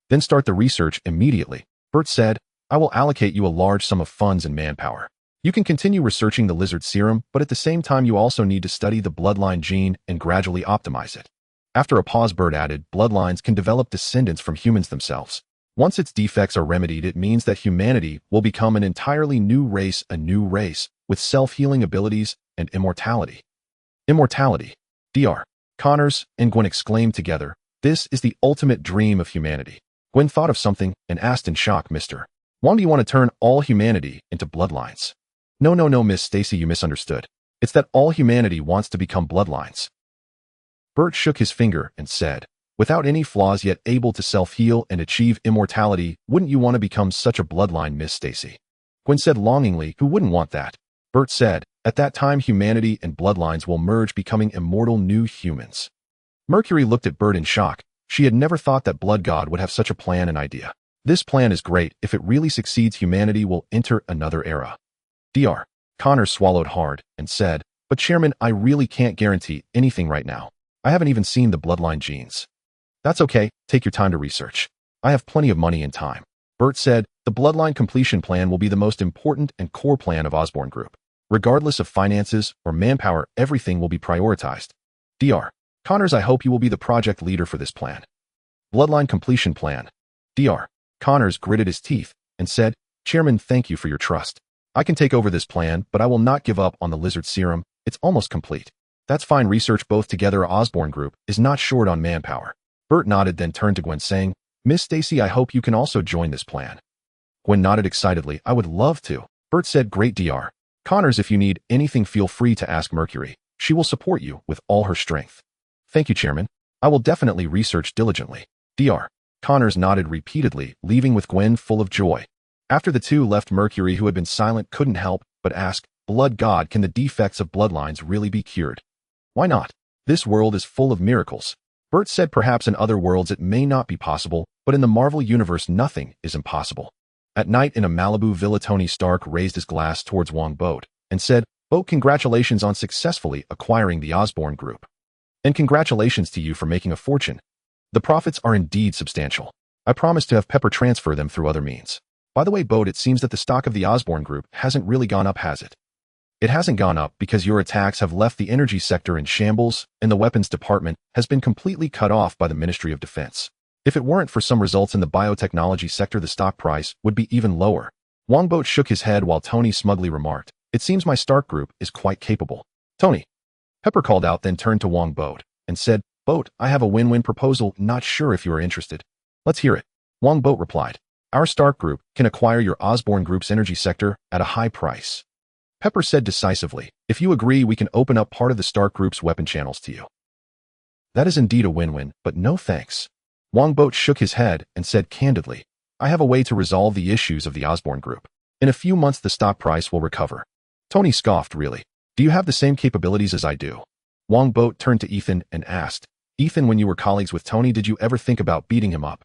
Speaker 1: Then start the research immediately. Bert said, I will allocate you a large sum of funds and manpower. You can continue researching the lizard serum, but at the same time you also need to study the bloodline gene and gradually optimize it. After a pause, Bert added, bloodlines can develop descendants from humans themselves. Once its defects are remedied, it means that humanity will become an entirely new race, with self-healing abilities and immortality. Immortality. Dr. Connors and Gwen exclaimed together, this is the ultimate dream of humanity. Gwen thought of something and asked in shock, Mr. Wong, do you want to turn all humanity into bloodlines? No, Miss Stacy, you misunderstood. It's that all humanity wants to become bloodlines. Bert shook his finger and said, without any flaws yet able to self-heal and achieve immortality, wouldn't you want to become such a bloodline, Miss Stacy? Gwen said longingly, who wouldn't want that? Bert said, at that time humanity and bloodlines will merge, becoming immortal new humans. Mercury looked at Bert in shock. She had never thought that Blood God would have such a plan and idea. This plan is great. If it really succeeds, humanity will enter another era. Dr. Connors swallowed hard and said, but Chairman, I really can't guarantee anything right now. I haven't even seen the bloodline genes. That's okay, take your time to research. I have plenty of money and time. Bert said, the bloodline completion plan will be the most important and core plan of Osborne Group. Regardless of finances or manpower, everything will be prioritized. Dr. Connors, I hope you will be the project leader for this plan. Bloodline completion plan. Dr. Connors gritted his teeth and said, Chairman, thank you for your trust. I can take over this plan, but I will not give up on the lizard serum. It's almost complete. That's fine. Research both together. Osborne Group is not short on manpower. Bert nodded, then turned to Gwen, saying, Miss Stacy, I hope you can also join this plan. Gwen nodded excitedly. I would love to. Bert said, great. Dr. Connors, if you need anything, feel free to ask Mercury. She will support you with all her strength. Thank you, Chairman. I will definitely research diligently. Dr. Connors nodded repeatedly, leaving with Gwen full of joy. After the two left, Mercury, who had been silent, couldn't help but ask, Blood God, can the defects of bloodlines really be cured? Why not? This world is full of miracles. Bert said, perhaps in other worlds it may not be possible, but in the Marvel Universe nothing is impossible. At night in a Malibu villa, Tony Stark raised his glass towards Wongbo and said, Bo, congratulations on successfully acquiring the Osborne Group. And congratulations to you for making a fortune. The profits are indeed substantial. I promise to have Pepper transfer them through other means. By the way, Bo, it seems that the stock of the Osborne Group hasn't really gone up, has it? It hasn't gone up because your attacks have left the energy sector in shambles, and the weapons department has been completely cut off by the Ministry of Defense. If it weren't for some results in the biotechnology sector, the stock price would be even lower. Wongbo shook his head while Tony smugly remarked, it seems my Stark Group is quite capable. Tony. Pepper called out, then turned to Wongbo and said, Boat, I have a win-win proposal, not sure if you are interested. Let's hear it. Wongbo replied, our Stark Group can acquire your Osborne Group's energy sector at a high price. Pepper said decisively, if you agree, we can open up part of the Stark Group's weapon channels to you. That is indeed a win-win, but no thanks. Wongbo shook his head and said candidly, I have a way to resolve the issues of the Osborne Group. In a few months the stock price will recover. Tony scoffed, really? Do you have the same capabilities as I do? Wongbo turned to Ethan and asked, Ethan, when you were colleagues with Tony, did you ever think about beating him up?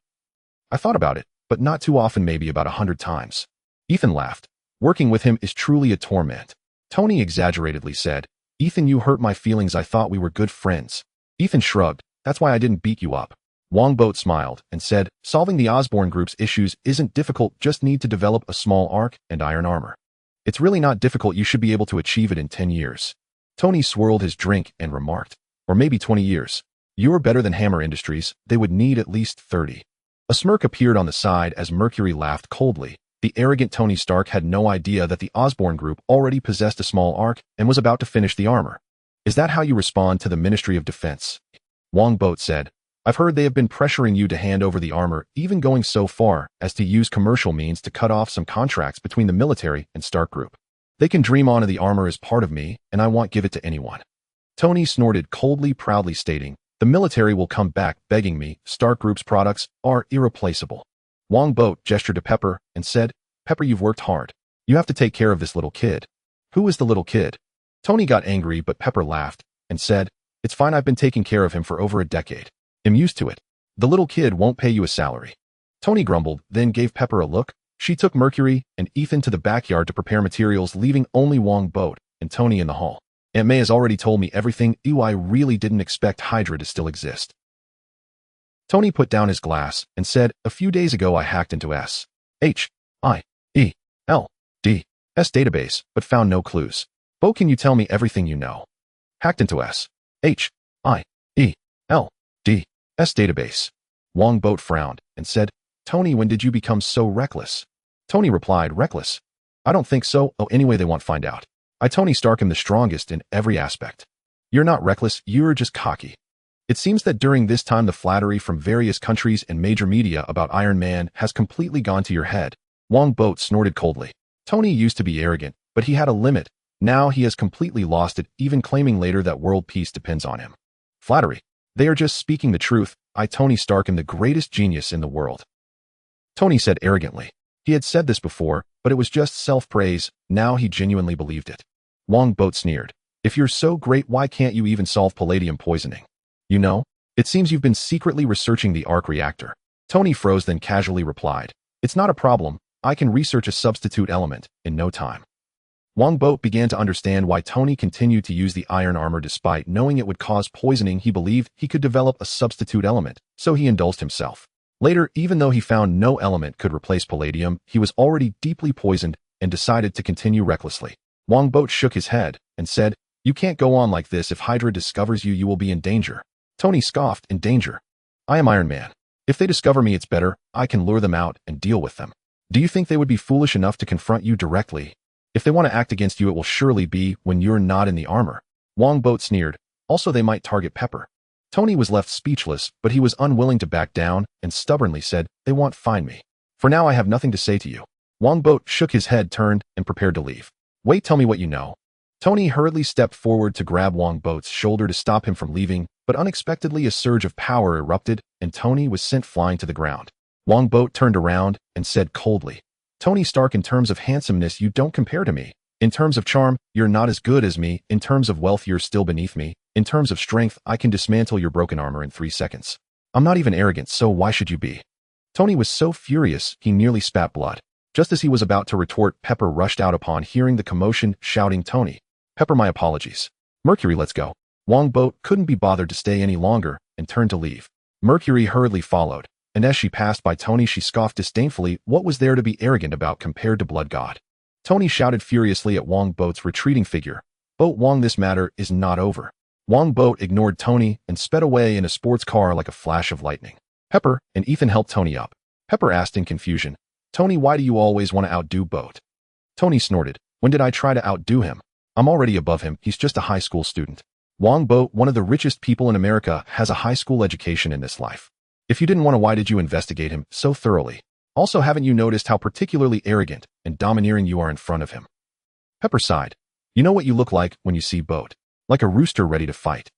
Speaker 1: I thought about it, but not too often, maybe about 100 times. Ethan laughed. Working with him is truly a torment. Tony exaggeratedly said, Ethan, you hurt my feelings. I thought we were good friends. Ethan shrugged. That's why I didn't beat you up. Wongbo smiled and said, solving the Osborne Group's issues isn't difficult, just need to develop a small arc and iron armor. It's really not difficult, you should be able to achieve it in 10 years. Tony swirled his drink and remarked, or maybe 20 years. You're better than Hammer Industries, they would need at least 30. A smirk appeared on the side as Mercury laughed coldly. The arrogant Tony Stark had no idea that the Osborne Group already possessed a small arc and was about to finish the armor. Is that how you respond to the Ministry of Defense? Wongbo said, I've heard they have been pressuring you to hand over the armor, even going so far as to use commercial means to cut off some contracts between the military and Stark Group. They can dream on of the armor as part of me, and I won't give it to anyone. Tony snorted coldly, proudly stating, the military will come back begging me. Stark Group's products are irreplaceable. Wongbo gestured to Pepper and said, Pepper, you've worked hard. You have to take care of this little kid. Who is the little kid? Tony got angry, but Pepper laughed and said, it's fine, I've been taking care of him for over a decade. I'm used to it. The little kid won't pay you a salary. Tony grumbled, then gave Pepper a look. She took Mercury and Ethan to the backyard to prepare materials, leaving only Wongbo and Tony in the hall. Aunt May has already told me everything. Ew, I really didn't expect Hydra to still exist. Tony put down his glass and said, a few days ago I hacked into S.H.I.E.L.D.'s database, but found no clues. Bo, can you tell me everything you know? Hacked into S.H.I.E.L.D.'s database. Wongbo frowned and said, Tony, when did you become so reckless? Tony replied, reckless? I don't think so. Oh, anyway, they won't find out. Tony Stark, am the strongest in every aspect. You're not reckless, you're just cocky. It seems that during this time the flattery from various countries and major media about Iron Man has completely gone to your head. Wongbo snorted coldly. Tony used to be arrogant, but he had a limit. Now he has completely lost it, even claiming later that world peace depends on him. Flattery. They are just speaking the truth. Tony Stark, am the greatest genius in the world. Tony said arrogantly. He had said this before, but it was just self-praise. Now he genuinely believed it. Wongbo sneered. If you're so great, why can't you even solve palladium poisoning? You know, it seems you've been secretly researching the arc reactor. Tony froze, then casually replied, it's not a problem. I can research a substitute element in no time. Wongbo began to understand why Tony continued to use the iron armor despite knowing it would cause poisoning. He believed he could develop a substitute element, so he indulged himself. Later, even though he found no element could replace palladium, he was already deeply poisoned and decided to continue recklessly. Wongbo shook his head and said, you can't go on like this. If Hydra discovers you, you will be in danger. Tony scoffed, in danger? I am Iron Man. If they discover me, it's better. I can lure them out and deal with them. Do you think they would be foolish enough to confront you directly? If they want to act against you, it will surely be when you're not in the armor. Wongbo sneered. Also, they might target Pepper. Tony was left speechless, but he was unwilling to back down and stubbornly said, they won't find me. For now, I have nothing to say to you. Wongbo shook his head, turned, and prepared to leave. Wait, tell me what you know. Tony hurriedly stepped forward to grab Wongbo's shoulder to stop him from leaving, but unexpectedly a surge of power erupted, and Tony was sent flying to the ground. Wongbo turned around and said coldly, Tony Stark, in terms of handsomeness, you don't compare to me. In terms of charm, you're not as good as me. In terms of wealth, you're still beneath me. In terms of strength, I can dismantle your broken armor in 3 seconds. I'm not even arrogant, so why should you be? Tony was so furious, he nearly spat blood. Just as he was about to retort, Pepper rushed out upon hearing the commotion, shouting, Tony. Pepper, my apologies. Mercury, let's go. Wongbo couldn't be bothered to stay any longer and turned to leave. Mercury hurriedly followed, and as she passed by Tony, she scoffed disdainfully. What was there to be arrogant about compared to Blood God? Tony shouted furiously at Wongbo's retreating figure. Boat Wong, this matter is not over. Wongbo ignored Tony and sped away in a sports car like a flash of lightning. Pepper and Ethan helped Tony up. Pepper asked in confusion, Tony, why do you always want to outdo Boat? Tony snorted. When did I try to outdo him? I'm already above him. He's just a high school student. Wongbo, one of the richest people in America, has a high school education in this life. If you didn't want to, why did you investigate him so thoroughly? Also, haven't you noticed how particularly arrogant and domineering you are in front of him? Pepper sighed. You know what you look like when you see Boat? Like a rooster ready to fight.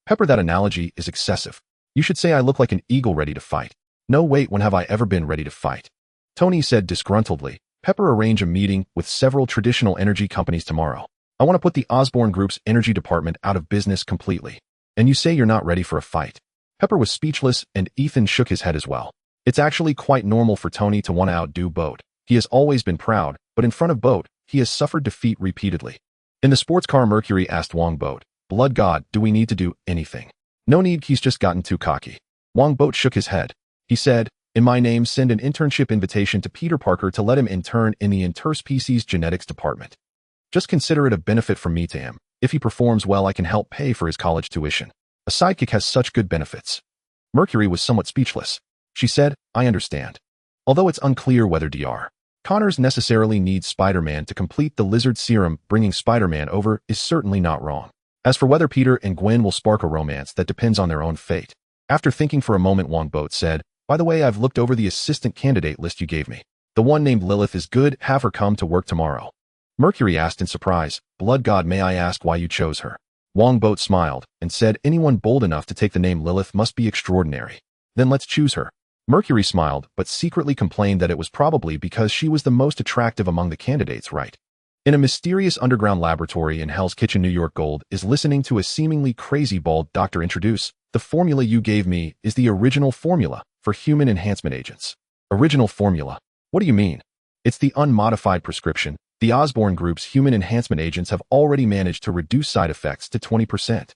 Speaker 1: Pepper, that analogy is excessive. You should say I look like an eagle ready to fight. No, wait, when have I ever been ready to fight? Tony said disgruntledly. Pepper, arrange a meeting with several traditional energy companies tomorrow. I want to put the Osborne Group's energy department out of business completely. And you say you're not ready for a fight. Pepper was speechless, and Ethan shook his head as well. It's actually quite normal for Tony to want to outdo Boat. He has always been proud, but in front of Boat, he has suffered defeat repeatedly. In the sports car, Mercury asked Wongbo, Blood God, do we need to do anything? No need, he's just gotten too cocky. Wongbo shook his head. He said, in my name, send an internship invitation to Peter Parker to let him intern in the interspecies genetics department. Just consider it a benefit from me to him. If he performs well, I can help pay for his college tuition. A sidekick has such good benefits. Mercury was somewhat speechless. She said, I understand. Although it's unclear whether Dr. Connors necessarily needs Spider-Man to complete the lizard serum, bringing Spider-Man over is certainly not wrong. As for whether Peter and Gwen will spark a romance, that depends on their own fate. After thinking for a moment, Wongbo said, "By the way, I've looked over the assistant candidate list you gave me. The one named Lilith is good. Have her come to work tomorrow." Mercury asked in surprise, "Blood God, may I ask why you chose her?" Wongbo smiled and said, "Anyone bold enough to take the name Lilith must be extraordinary. Then let's choose her." Mercury smiled, but secretly complained that it was probably because she was the most attractive among the candidates, right? In a mysterious underground laboratory in Hell's Kitchen, New York, Gold is listening to a seemingly crazy bald doctor introduce, "The formula you gave me is the original formula for human enhancement agents." Original formula? What do you mean? It's the unmodified prescription. The Osborne Group's human enhancement agents have already managed to reduce side effects to 20%.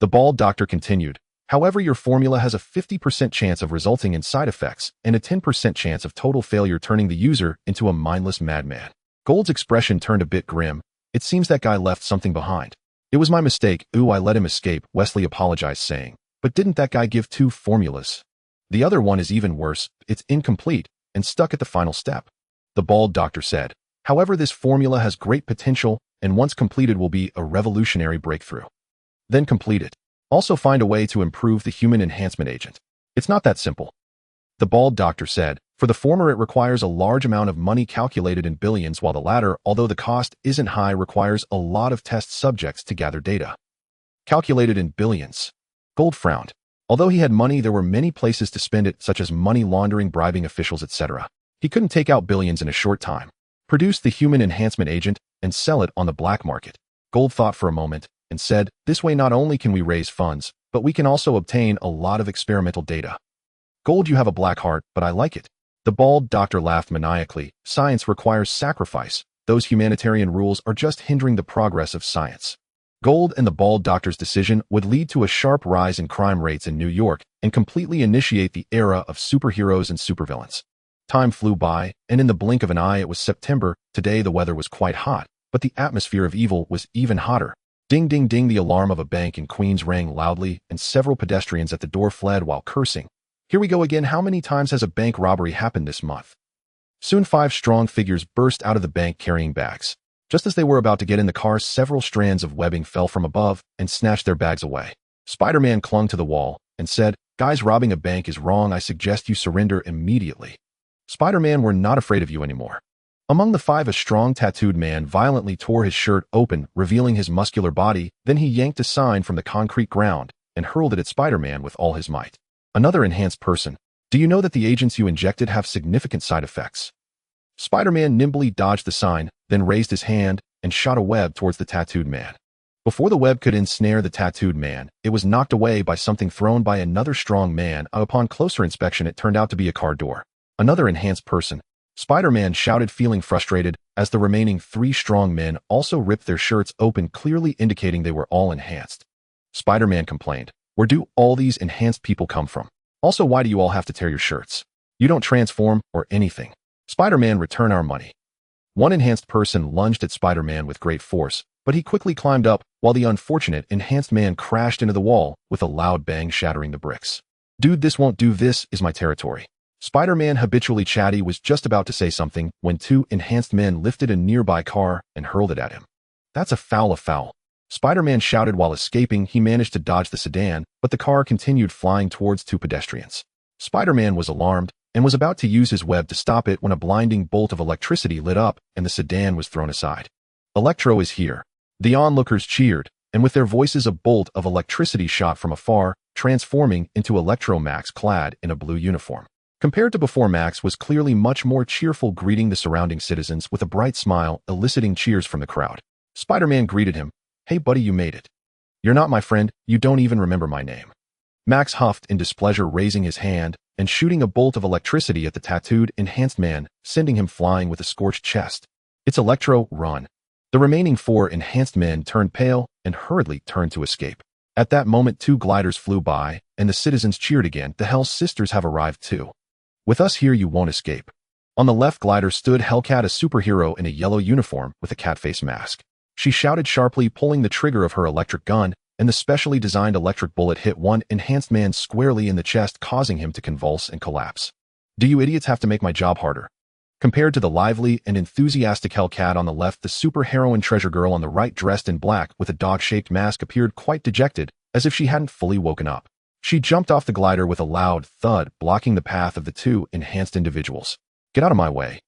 Speaker 1: The bald doctor continued, "However, your formula has a 50% chance of resulting in side effects and a 10% chance of total failure, turning the user into a mindless madman." Gold's expression turned a bit grim. "It seems that guy left something behind." "It was my mistake. Ooh, I let him escape," Wesley apologized, saying, "But didn't that guy give 2 formulas? The other one is even worse. It's incomplete and stuck at the final step." The bald doctor said, "However, this formula has great potential and once completed will be a revolutionary breakthrough." "Then complete it. Also find a way to improve the human enhancement agent." "It's not that simple." The bald doctor said, "For the former it requires a large amount of money calculated in billions, while the latter, although the cost isn't high, requires a lot of test subjects to gather data." Calculated in billions. Gold frowned. Although he had money, there were many places to spend it, such as money laundering, bribing officials, etc. He couldn't take out billions in a short time. Produce the human enhancement agent and sell it on the black market. Gold thought for a moment and said, "This way not only can we raise funds, but we can also obtain a lot of experimental data." "Gold, you have a black heart, but I like it." The bald doctor laughed maniacally. "Science requires sacrifice. Those humanitarian rules are just hindering the progress of science." Gold and the bald doctor's decision would lead to a sharp rise in crime rates in New York and completely initiate the era of superheroes and supervillains. Time flew by, and in the blink of an eye it was September. Today the weather was quite hot, but the atmosphere of evil was even hotter. Ding, ding, ding, the alarm of a bank in Queens rang loudly, and several pedestrians at the door fled while cursing. "Here we go again. How many times has a bank robbery happened this month?" Soon 5 strong figures burst out of the bank carrying bags. Just as they were about to get in the car, several strands of webbing fell from above and snatched their bags away. Spider-Man clung to the wall and said, "Guys, robbing a bank is wrong. I suggest you surrender immediately." "Spider-Man, we're not afraid of you anymore." Among the 5, a strong tattooed man violently tore his shirt open, revealing his muscular body. Then he yanked a sign from the concrete ground and hurled it at Spider-Man with all his might. Another enhanced person. "Do you know that the agents you injected have significant side effects?" Spider-Man nimbly dodged the sign, then raised his hand and shot a web towards the tattooed man. Before the web could ensnare the tattooed man, it was knocked away by something thrown by another strong man. Upon closer inspection, it turned out to be a car door. Another enhanced person. Spider-Man shouted, feeling frustrated, as the remaining 3 strong men also ripped their shirts open, clearly indicating they were all enhanced. Spider-Man complained, "Where do all these enhanced people come from? Also, why do you all have to tear your shirts? You don't transform or anything." Spider-Man, "Return our money." One enhanced person lunged at Spider-Man with great force, but he quickly climbed up, while the unfortunate enhanced man crashed into the wall with a loud bang, shattering the bricks. "Dude, this won't do. This is my territory." Spider-Man, habitually chatty, was just about to say something when 2 enhanced men lifted a nearby car and hurled it at him. "That's a foul, a foul." Spider-Man shouted while escaping. He managed to dodge the sedan, but the car continued flying towards 2 pedestrians. Spider-Man was alarmed and was about to use his web to stop it when a blinding bolt of electricity lit up and the sedan was thrown aside. "Electro is here." The onlookers cheered, and with their voices a bolt of electricity shot from afar, transforming into Electro Max, clad in a blue uniform. Compared to before, Max was clearly much more cheerful, greeting the surrounding citizens with a bright smile, eliciting cheers from the crowd. Spider-Man greeted him. "Hey buddy, you made it. You're not my friend. You don't even remember my name." Max huffed in displeasure, raising his hand and shooting a bolt of electricity at the tattooed, enhanced man, sending him flying with a scorched chest. "It's Electro, run." The remaining 4 enhanced men turned pale and hurriedly turned to escape. At that moment, 2 gliders flew by, and the citizens cheered again. "The Hell Sisters have arrived too. With us here you won't escape." On the left glider stood Hellcat, a superhero in a yellow uniform with a cat face mask. She shouted sharply, pulling the trigger of her electric gun, and the specially designed electric bullet hit one enhanced man squarely in the chest, causing him to convulse and collapse. "Do you idiots have to make my job harder?" Compared to the lively and enthusiastic Hellcat on the left, the superheroine Treasure Girl on the right, dressed in black with a dog-shaped mask, appeared quite dejected, as if she hadn't fully woken up. She jumped off the glider with a loud thud, blocking the path of the two enhanced individuals. Get out of my way.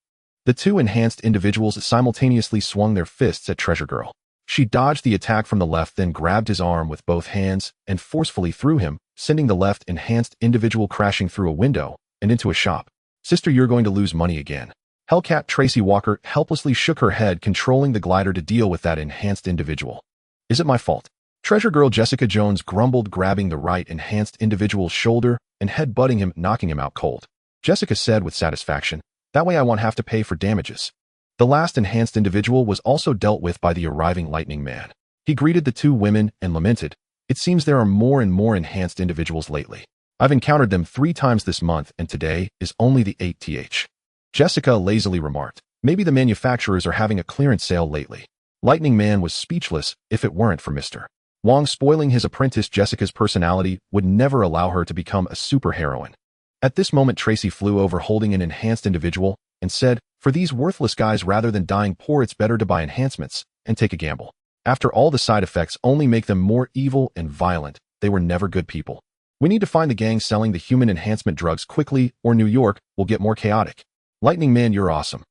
Speaker 1: The two enhanced individuals simultaneously swung their fists at Treasure Girl. She dodged the attack from the left, then grabbed his arm with both hands and forcefully threw him, sending the left enhanced individual crashing through a window and into a shop. Sister, you're going to lose money again. Hellcat Tracy Walker helplessly shook her head, controlling the glider to deal with that enhanced individual. Is it my fault? Treasure Girl Jessica Jones grumbled, grabbing the right enhanced individual's shoulder and head-butting him, knocking him out cold. Jessica said with satisfaction, that way I won't have to pay for damages. The last enhanced individual was also dealt with by the arriving Lightning Man. He greeted the two women and lamented, it seems there are more and more enhanced individuals lately. I've encountered them 3 times this month, and today is only the 8th. Jessica lazily remarked, maybe the manufacturers are having a clearance sale lately. Lightning Man was speechless if it weren't for Mr. Wong spoiling his apprentice. Jessica's personality would never allow her to become a superheroine. At this moment, Tracy flew over holding an enhanced individual and said, for these worthless guys, rather than dying poor, it's better to buy enhancements and take a gamble. After all, the side effects only make them more evil and violent. They were never good people. We need to find the gang selling the human enhancement drugs quickly, or New York will get more chaotic. Lightning Man, you're awesome.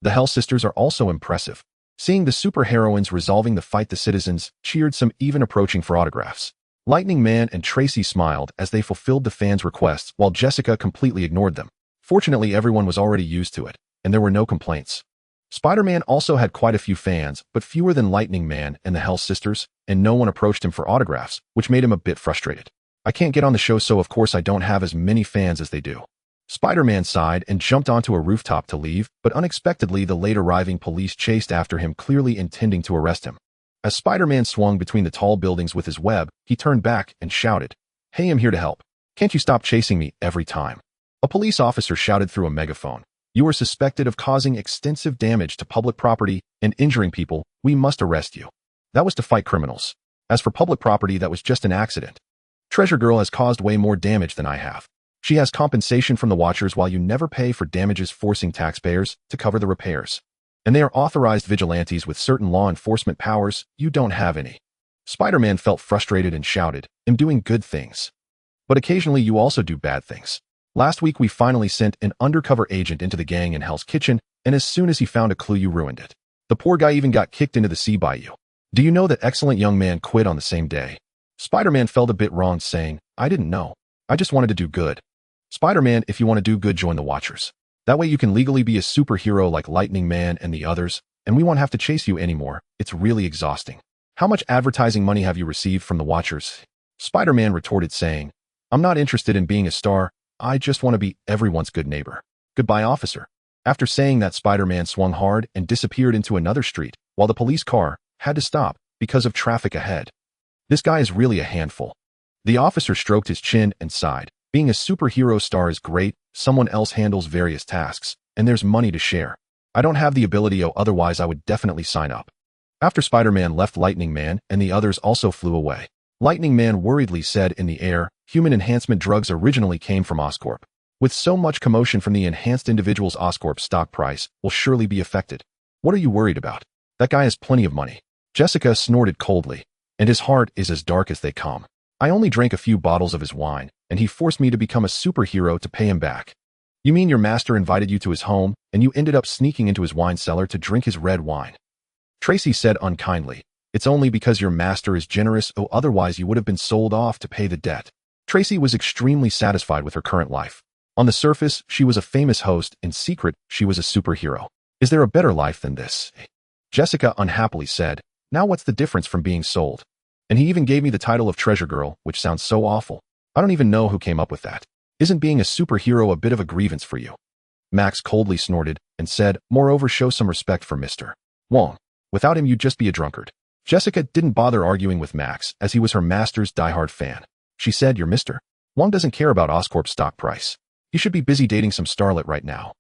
Speaker 1: The Hell Sisters are also impressive. Seeing the superheroines resolving the fight, the citizens cheered, some even approaching for autographs. Lightning Man and Tracy smiled as they fulfilled the fans' requests, while Jessica completely ignored them. Fortunately, everyone was already used to it, and there were no complaints. Spider-Man also had quite a few fans, but fewer than Lightning Man and the Hell Sisters, and no one approached him for autographs, which made him a bit frustrated. I can't get on the show, so of course I don't have as many fans as they do. Spider-Man sighed and jumped onto a rooftop to leave, but unexpectedly the late-arriving police chased after him, clearly intending to arrest him. As Spider-Man swung between the tall buildings with his web, he turned back and shouted, "Hey, I'm here to help. Can't you stop chasing me every time?" A police officer shouted through a megaphone, "You are suspected of causing extensive damage to public property and injuring people. We must arrest you." That was to fight criminals. As for public property, that was just an accident. Treasure Girl has caused way more damage than I have. She has compensation from the Watchers while you never pay for damages, forcing taxpayers to cover the repairs. And they are authorized vigilantes with certain law enforcement powers. You don't have any. Spider-Man felt frustrated and shouted, "I'm doing good things. But occasionally you also do bad things. Last week we finally sent an undercover agent into the gang in Hell's Kitchen, and as soon as he found a clue, you ruined it. The poor guy even got kicked into the sea by you. Do you know that excellent young man quit on the same day?" Spider-Man felt a bit wrong, saying, "I didn't know. I just wanted to do good." Spider-Man, if you want to do good, join the Watchers. That way you can legally be a superhero like Lightning Man and the others, and we won't have to chase you anymore. It's really exhausting. How much advertising money have you received from the Watchers? Spider-Man retorted, saying, "I'm not interested in being a star. I just want to be everyone's good neighbor. Goodbye, officer." After saying that, Spider-Man swung hard and disappeared into another street, while the police car had to stop because of traffic ahead. This guy is really a handful. The officer stroked his chin and sighed. Being a superhero star is great. Someone else handles various tasks, and there's money to share. I don't have the ability, otherwise I would definitely sign up. After Spider-Man left, Lightning Man and the others also flew away. Lightning Man worriedly said in the air, "Human enhancement drugs originally came from Oscorp. With so much commotion from the enhanced individuals, Oscorp's stock price will surely be affected. What are you worried about? That guy has plenty of money." Jessica snorted coldly, "And his heart is as dark as they come. I only drank a few bottles of his wine, and he forced me to become a superhero to pay him back." "You mean your master invited you to his home, and you ended up sneaking into his wine cellar to drink his red wine?" Tracy said unkindly, "It's only because your master is generous, otherwise you would have been sold off to pay the debt." Tracy was extremely satisfied with her current life. On the surface, she was a famous host. In secret, she was a superhero. Is there a better life than this? Jessica unhappily said, "Now what's the difference from being sold? And he even gave me the title of Treasure Girl, which sounds so awful. I don't even know who came up with that. Isn't being a superhero a bit of a grievance for you?" Max coldly snorted and said, "Moreover, show some respect for Mr. Wong. Without him, you'd just be a drunkard." Jessica didn't bother arguing with Max, as he was her master's diehard fan. She said, "Your Mr. Wong doesn't care about Oscorp's stock price. He should be busy dating some starlet right now."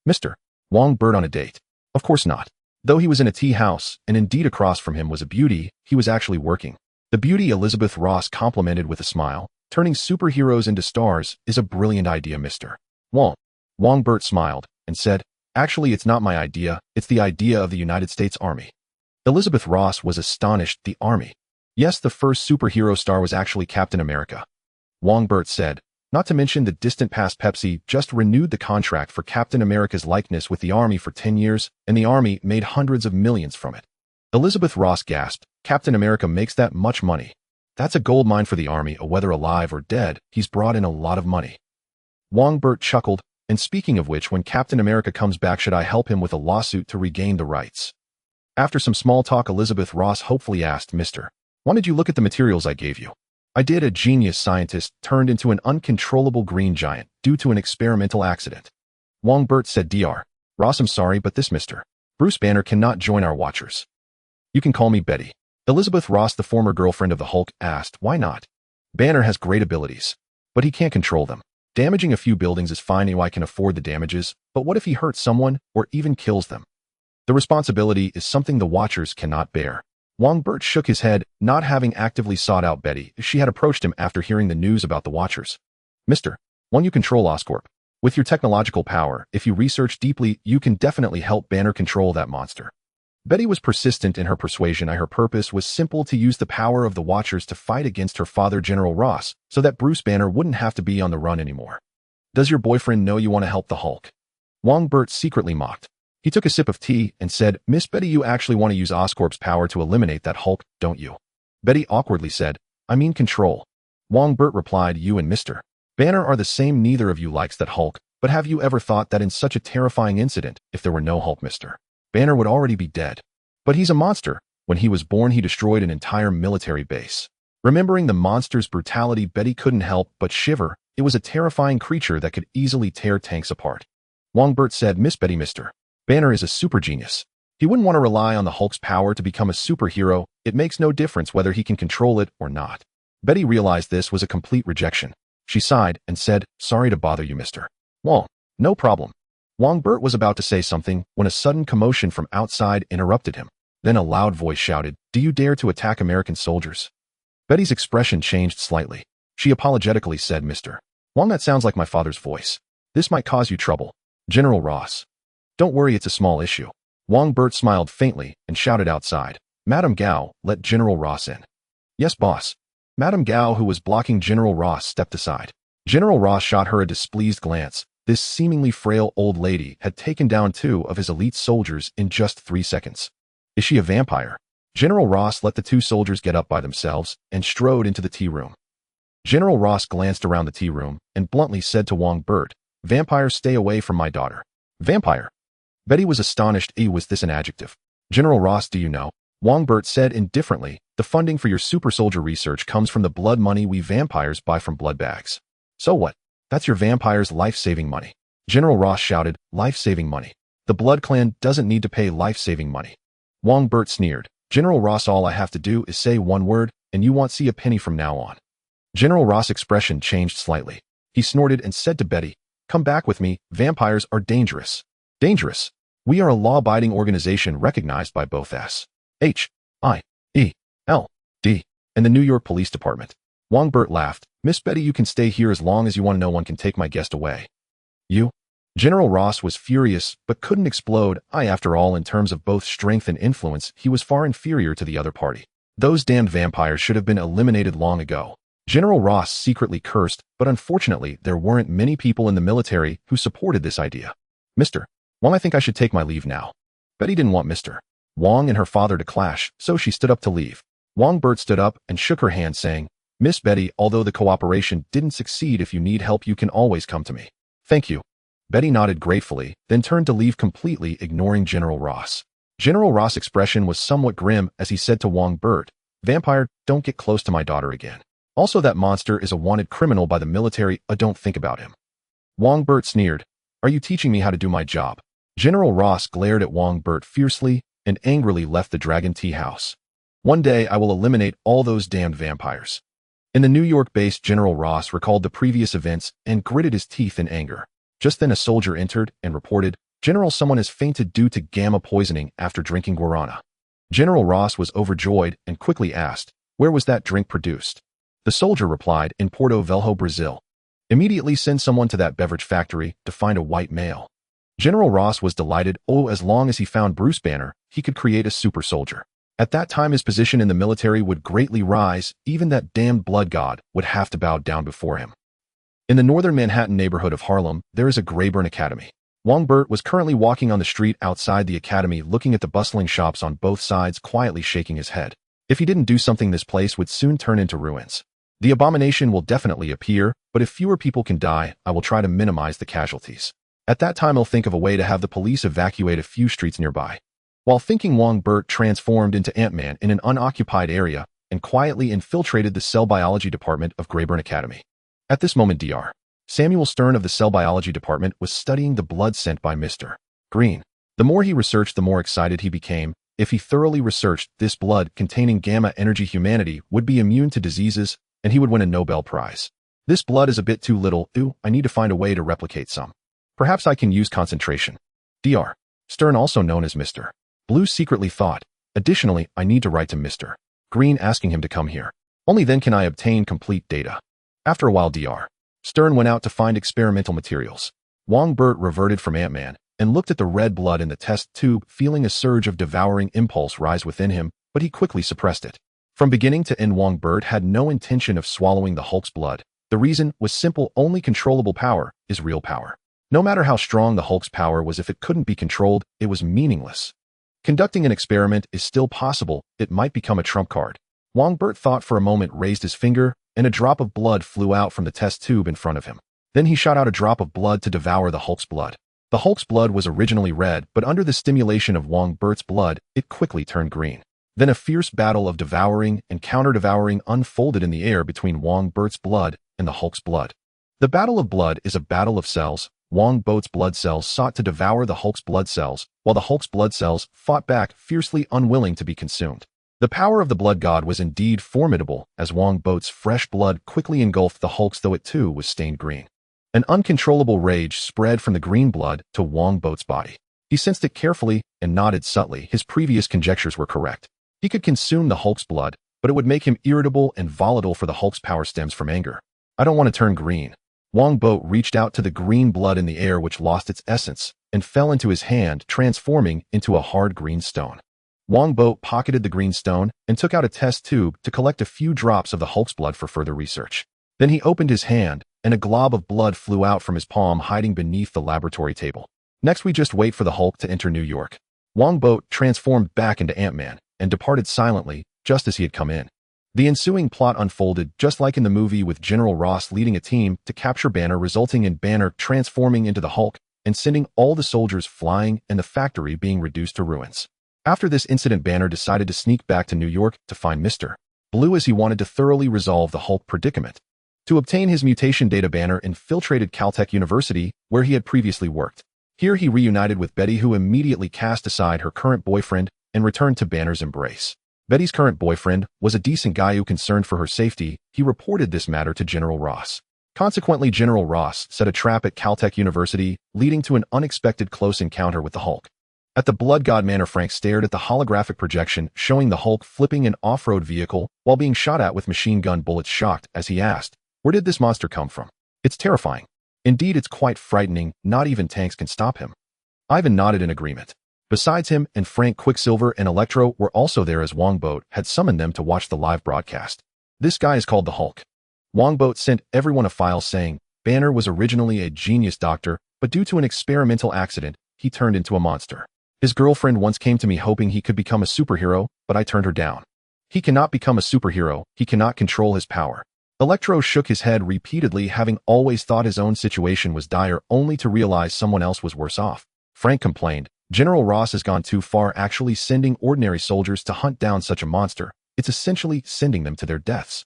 Speaker 1: Mr. Wong bird on a date? Of course not. Though he was in a tea house, and indeed across from him was a beauty, he was actually working. The beauty Elizabeth Ross complimented with a smile. "Turning superheroes into stars is a brilliant idea, Mr. Wong." Wongbert smiled and said, "Actually, it's not my idea, it's the idea of the United States Army." Elizabeth Ross was astonished. The Army? Yes, the first superhero star was actually Captain America. Wongbert said. Not to mention the distant past Pepsi just renewed the contract for Captain America's likeness with the Army for 10 years, and the Army made hundreds of millions from it. Elizabeth Ross gasped. Captain America makes that much money. That's a gold mine for the Army, whether alive or dead. He's brought in a lot of money. Wongbert chuckled. And speaking of which, when Captain America comes back, should I help him with a lawsuit to regain the rights? After some small talk, Elizabeth Ross hopefully asked, Mister, why did you look at the materials I gave you? I did. A genius scientist turned into an uncontrollable green giant due to an experimental accident. Wongbert said, Dr. Ross, I'm sorry, but this Mr. Bruce Banner cannot join our Watchers. You can call me Betty. Elizabeth Ross, the former girlfriend of the Hulk, asked, why not? Banner has great abilities, but he can't control them. Damaging a few buildings is fine. I can afford the damages, but what if he hurts someone or even kills them? The responsibility is something the Watchers cannot bear. Wongbert shook his head, not having actively sought out Betty. She had approached him after hearing the news about the Watchers. Mr. One, you control Oscorp. With your technological power, if you research deeply, you can definitely help Banner control that monster. Betty was persistent in her persuasion. Her purpose was simple: to use the power of the Watchers to fight against her father, General Ross, so that Bruce Banner wouldn't have to be on the run anymore. Does your boyfriend know you want to help the Hulk? Wongbert secretly mocked. He took a sip of tea and said, Miss Betty, you actually want to use Oscorp's power to eliminate that Hulk, don't you? Betty awkwardly said, I mean control. Wongbert replied, you and Mr. Banner are the same. Neither of you likes that Hulk, but have you ever thought that in such a terrifying incident, if there were no Hulk, Mr. Banner would already be dead. But he's a monster. When he was born, he destroyed an entire military base. Remembering the monster's brutality, Betty couldn't help but shiver. It was a terrifying creature that could easily tear tanks apart. Wongbert said, Miss Betty, Mr. Banner is a super genius. He wouldn't want to rely on the Hulk's power to become a superhero. It makes no difference whether he can control it or not. Betty realized this was a complete rejection. She sighed and said, sorry to bother you, Mr. Wong. No problem. Wongbert was about to say something when a sudden commotion from outside interrupted him. Then a loud voice shouted, do you dare to attack American soldiers? Betty's expression changed slightly. She apologetically said, Mr. Wong, that sounds like my father's voice. This might cause you trouble. General Ross. Don't worry, it's a small issue. Wongbert smiled faintly and shouted outside, Madame Gao, let General Ross in. Yes, boss. Madame Gao, who was blocking General Ross, stepped aside. General Ross shot her a displeased glance. This seemingly frail old lady had taken down 2 of his elite soldiers in just 3 seconds. Is she a vampire? General Ross let the 2 soldiers get up by themselves and strode into the tea room. General Ross glanced around the tea room and bluntly said to Wongbert, vampires, stay away from my daughter. Vampire? Betty was astonished. Was this an adjective? General Ross, do you know? Wongbert said indifferently, the funding for your super soldier research comes from the blood money we vampires buy from blood bags. So what? That's your vampires' life-saving money. General Ross shouted, life-saving money. The Blood Clan doesn't need to pay life-saving money. Wongbert sneered. General Ross, all I have to do is say one word, and you won't see a penny from now on. General Ross' expression changed slightly. He snorted and said to Betty, come back with me, vampires are dangerous. Dangerous? We are a law-abiding organization recognized by both S.H.I.E.L.D. and the New York Police Department. Wongbert laughed. Miss Betty, you can stay here as long as you want. No one can take my guest away. You? General Ross was furious, but couldn't explode. After all, in terms of both strength and influence, he was far inferior to the other party. Those damned vampires should have been eliminated long ago. General Ross secretly cursed, but unfortunately, there weren't many people in the military who supported this idea. Mr. Wong, I think I should take my leave now. Betty didn't want Mr. Wong and her father to clash, so she stood up to leave. Wongbert stood up and shook her hand, saying, Miss Betty, although the cooperation didn't succeed, if you need help, you can always come to me. Thank you. Betty nodded gratefully, then turned to leave, completely ignoring General Ross. General Ross' expression was somewhat grim as he said to Wongbert, vampire, don't get close to my daughter again. Also, that monster is a wanted criminal by the military. Don't think about him. Wongbert sneered. Are you teaching me how to do my job? General Ross glared at Wongbert fiercely and angrily left the Dragon Tea House. One day I will eliminate all those damned vampires. In the New York base, General Ross recalled the previous events and gritted his teeth in anger. Just then a soldier entered and reported, General, someone has fainted due to gamma poisoning after drinking guarana. General Ross was overjoyed and quickly asked, where was that drink produced? The soldier replied, in Porto Velho, Brazil. Immediately send someone to that beverage factory to find a white male. General Ross was delighted. As long as he found Bruce Banner, he could create a super soldier. At that time his position in the military would greatly rise, even that damned blood god would have to bow down before him. In the northern Manhattan neighborhood of Harlem, there is a Grayburn Academy. Wongbert was currently walking on the street outside the academy looking at the bustling shops on both sides, quietly shaking his head. If he didn't do something, this place would soon turn into ruins. The abomination will definitely appear, but if fewer people can die, I will try to minimize the casualties. At that time I'll think of a way to have the police evacuate a few streets nearby. While thinking, Wongbert transformed into Ant-Man in an unoccupied area and quietly infiltrated the cell biology department of Grayburn Academy. At this moment Dr. Samuel Stern of the cell biology department was studying the blood sent by Mr. Green. The more he researched, the more excited he became. If he thoroughly researched this blood containing gamma energy, humanity would be immune to diseases and he would win a Nobel Prize. This blood is a bit too little. I need to find a way to replicate some. Perhaps I can use concentration. Dr. Stern, also known as Mr. Blue, secretly thought. Additionally, I need to write to Mr. Green asking him to come here. Only then can I obtain complete data. After a while Dr. Stern went out to find experimental materials. Wongbert reverted from Ant-Man and looked at the red blood in the test tube, feeling a surge of devouring impulse rise within him, but he quickly suppressed it. From beginning to end, Wongbert had no intention of swallowing the Hulk's blood. The reason was simple: only controllable power is real power. No matter how strong the Hulk's power was, if it couldn't be controlled, it was meaningless. Conducting an experiment is still possible. It might become a trump card. Wongbert thought for a moment, raised his finger, and a drop of blood flew out from the test tube in front of him. Then he shot out a drop of blood to devour the Hulk's blood. The Hulk's blood was originally red, but under the stimulation of Wongbert's blood, it quickly turned green. Then a fierce battle of devouring and counter-devouring unfolded in the air between Wongbert's blood and the Hulk's blood. The battle of blood is a battle of cells. Wongbert's blood cells sought to devour the Hulk's blood cells, while the Hulk's blood cells fought back, fiercely unwilling to be consumed. The power of the blood god was indeed formidable, as Wongbert's fresh blood quickly engulfed the Hulk's, though it too was stained green. An uncontrollable rage spread from the green blood to Wongbert's body. He sensed it carefully and nodded subtly. His previous conjectures were correct. He could consume the Hulk's blood, but it would make him irritable and volatile, for the Hulk's power stems from anger. I don't want to turn green. Wongbert reached out to the green blood in the air, which lost its essence and fell into his hand, transforming into a hard green stone. Wongbert pocketed the green stone and took out a test tube to collect a few drops of the Hulk's blood for further research. Then he opened his hand, and a glob of blood flew out from his palm, hiding beneath the laboratory table. Next, we just wait for the Hulk to enter New York. Wongbert transformed back into Ant-Man and departed silently, just as he had come in. The ensuing plot unfolded just like in the movie, with General Ross leading a team to capture Banner, resulting in Banner transforming into the Hulk and sending all the soldiers flying and the factory being reduced to ruins. After this incident, Banner decided to sneak back to New York to find Mr. Blue, as he wanted to thoroughly resolve the Hulk predicament. To obtain his mutation data, Banner infiltrated Caltech University, where he had previously worked. Here he reunited with Betty, who immediately cast aside her current boyfriend and returned to Banner's embrace. Betty's current boyfriend was a decent guy who, concerned for her safety, he reported this matter to General Ross. Consequently, General Ross set a trap at Caltech University, leading to an unexpected close encounter with the Hulk. At the Blood God Manor, Frank stared at the holographic projection showing the Hulk flipping an off-road vehicle while being shot at with machine gun bullets, shocked as he asked, "Where did this monster come from? It's terrifying." "Indeed, it's quite frightening. Not even tanks can stop him." Ivan nodded in agreement. Besides him and Frank, Quicksilver and Electro were also there, as Wongbert had summoned them to watch the live broadcast. "This guy is called the Hulk." Wongbert sent everyone a file saying, "Banner was originally a genius doctor, but due to an experimental accident, he turned into a monster. His girlfriend once came to me hoping he could become a superhero, but I turned her down. He cannot become a superhero. He cannot control his power." Electro shook his head repeatedly, having always thought his own situation was dire, only to realize someone else was worse off. Frank complained, "General Ross has gone too far, actually sending ordinary soldiers to hunt down such a monster. It's essentially sending them to their deaths.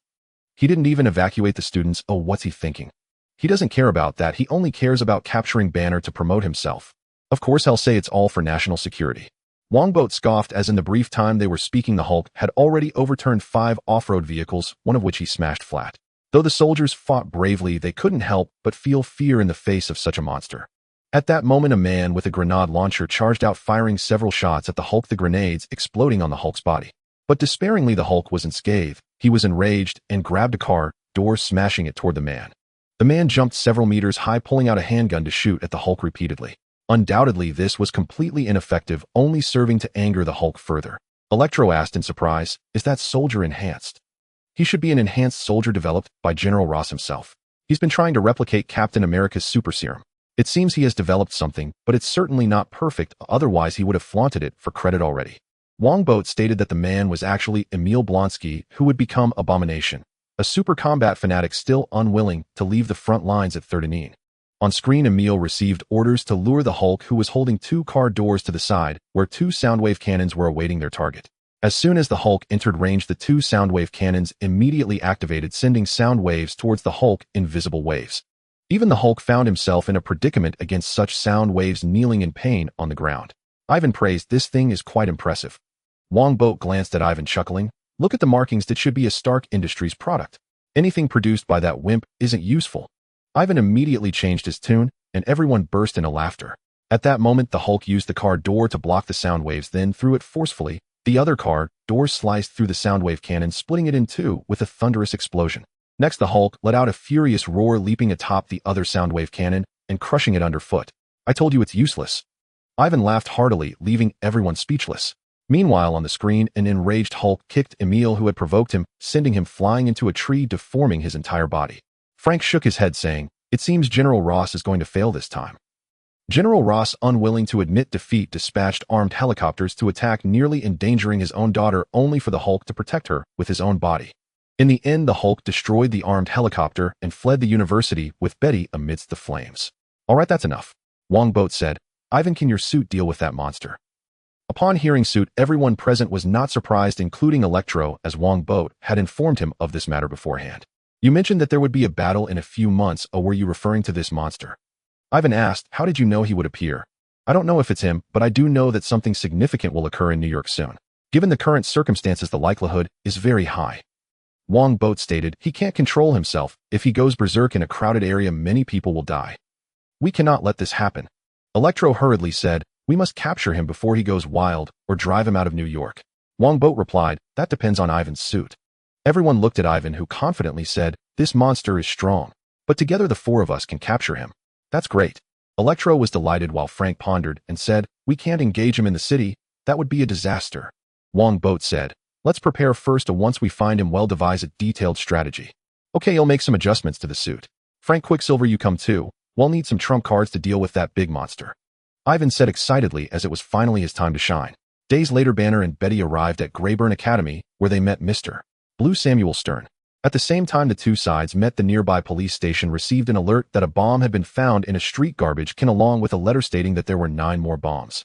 Speaker 1: He didn't even evacuate the students. Oh, what's he thinking? He doesn't care about that. He only cares about capturing Banner to promote himself. Of course he'll say it's all for national security." Wongbert scoffed, as in the brief time they were speaking, the Hulk had already overturned 5 off-road vehicles, one of which he smashed flat. Though the soldiers fought bravely, they couldn't help but feel fear in the face of such a monster. At that moment, a man with a grenade launcher charged out, firing several shots at the Hulk, the grenades exploding on the Hulk's body. But despairingly, the Hulk wasn't scathed. He was enraged and grabbed a car door, smashing it toward the man. The man jumped several meters high, pulling out a handgun to shoot at the Hulk repeatedly. Undoubtedly, this was completely ineffective, only serving to anger the Hulk further. Electro asked in surprise, is that soldier enhanced? He should be an enhanced soldier developed by General Ross himself. He's been trying to replicate Captain America's super serum. It seems he has developed something, but it's certainly not perfect, otherwise he would have flaunted it for credit already. Wongbo stated that the man was actually Emil Blonsky, who would become Abomination, a super combat fanatic still unwilling to leave the front lines at Thirdanine. On screen, Emil received orders to lure the Hulk, who was holding two car doors to the side, where two soundwave cannons were awaiting their target. As soon as the Hulk entered range, the two soundwave cannons immediately activated, sending sound waves towards the Hulk in visible waves. Even the Hulk found himself in a predicament against such sound waves, kneeling in pain on the ground. Ivan praised, "This thing is quite impressive." Wongbo glanced at Ivan, chuckling. "Look at the markings, that should be a Stark Industries product. Anything produced by that wimp isn't useful." Ivan immediately changed his tune, and everyone burst into laughter. At that moment, the Hulk used the car door to block the sound waves, then threw it forcefully. The other car door sliced through the soundwave cannon, splitting it in two with a thunderous explosion. Next, the Hulk let out a furious roar, leaping atop the other soundwave cannon and crushing it underfoot. "I told you it's useless." Ivan laughed heartily, leaving everyone speechless. Meanwhile, on the screen, an enraged Hulk kicked Emil, who had provoked him, sending him flying into a tree, deforming his entire body. Frank shook his head, saying, "It seems General Ross is going to fail this time." General Ross, unwilling to admit defeat, dispatched armed helicopters to attack, nearly endangering his own daughter, only for the Hulk to protect her with his own body. In the end, the Hulk destroyed the armed helicopter and fled the university with Betty amidst the flames. "All right, that's enough," Wongbo said. "Ivan, can your suit deal with that monster?" Upon hearing suit, everyone present was not surprised, including Electro, as Wongbo had informed him of this matter beforehand. "You mentioned that there would be a battle in a few months, or were you referring to this monster?" Ivan asked. "How did you know he would appear?" "I don't know if it's him, but I do know that something significant will occur in New York soon. Given the current circumstances, the likelihood is very high." Wongbo stated, "He can't control himself. If he goes berserk in a crowded area, many people will die. We cannot let this happen." Electro hurriedly said, "We must capture him before he goes wild, or drive him out of New York." Wongbo replied, "That depends on Ivan's suit." Everyone looked at Ivan, who confidently said, "This monster is strong, but together the four of us can capture him." "That's great." Electro was delighted, while Frank pondered and said, "We can't engage him in the city. That would be a disaster." Wongbo said, "Let's prepare first, once we find him, we'll devise a detailed strategy." "Okay, you'll make some adjustments to the suit. Frank, Quicksilver, you come too. We'll need some trump cards to deal with that big monster," Ivan said excitedly, as it was finally his time to shine. Days later, Banner and Betty arrived at Greyburn Academy, where they met Mr. Blue Samuel Stern. At the same time the two sides met, the nearby police station received an alert that a bomb had been found in a street garbage can, along with a letter stating that there were 9 more bombs.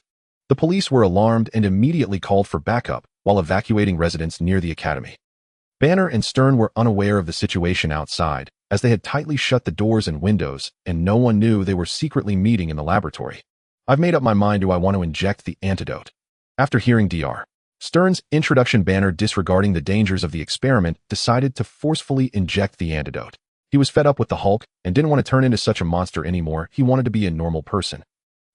Speaker 1: The police were alarmed and immediately called for backup while evacuating residents near the academy. Banner and Stern were unaware of the situation outside, as they had tightly shut the doors and windows, and no one knew they were secretly meeting in the laboratory. "I've made up my mind. Do I want to inject the antidote?" After hearing Dr. Stern's introduction, Banner, disregarding the dangers of the experiment, decided to forcefully inject the antidote. He was fed up with the Hulk and didn't want to turn into such a monster anymore. He wanted to be a normal person.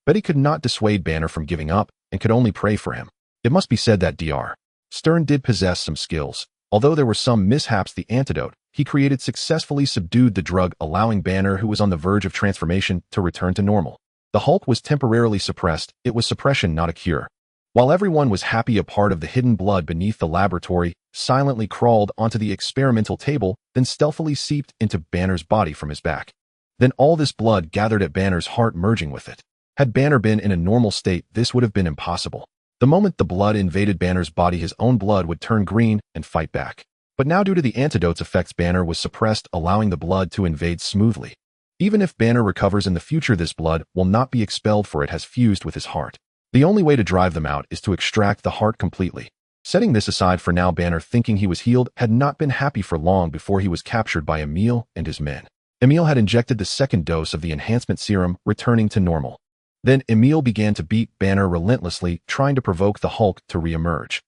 Speaker 1: Betty could not dissuade Banner from giving up and could only pray for him. It must be said that Dr. Stern did possess some skills. Although there were some mishaps, the antidote he created successfully subdued the drug, allowing Banner, who was on the verge of transformation, to return to normal. The Hulk was temporarily suppressed. It was suppression, not a cure. While everyone was happy, a part of the hidden blood beneath the laboratory silently crawled onto the experimental table, then stealthily seeped into Banner's body from his back. Then all this blood gathered at Banner's heart, merging with it. Had Banner been in a normal state, this would have been impossible. The moment the blood invaded Banner's body, his own blood would turn green and fight back. But now, due to the antidote's effects, Banner was suppressed, allowing the blood to invade smoothly. Even if Banner recovers in the future, this blood will not be expelled, for it has fused with his heart. The only way to drive them out is to extract the heart completely. Setting this aside for now, Banner, thinking he was healed, had not been happy for long before he was captured by Emil and his men. Emil had injected the second dose of the enhancement serum, returning to normal. Then Emil began to beat Banner relentlessly, trying to provoke the Hulk to re-emerge.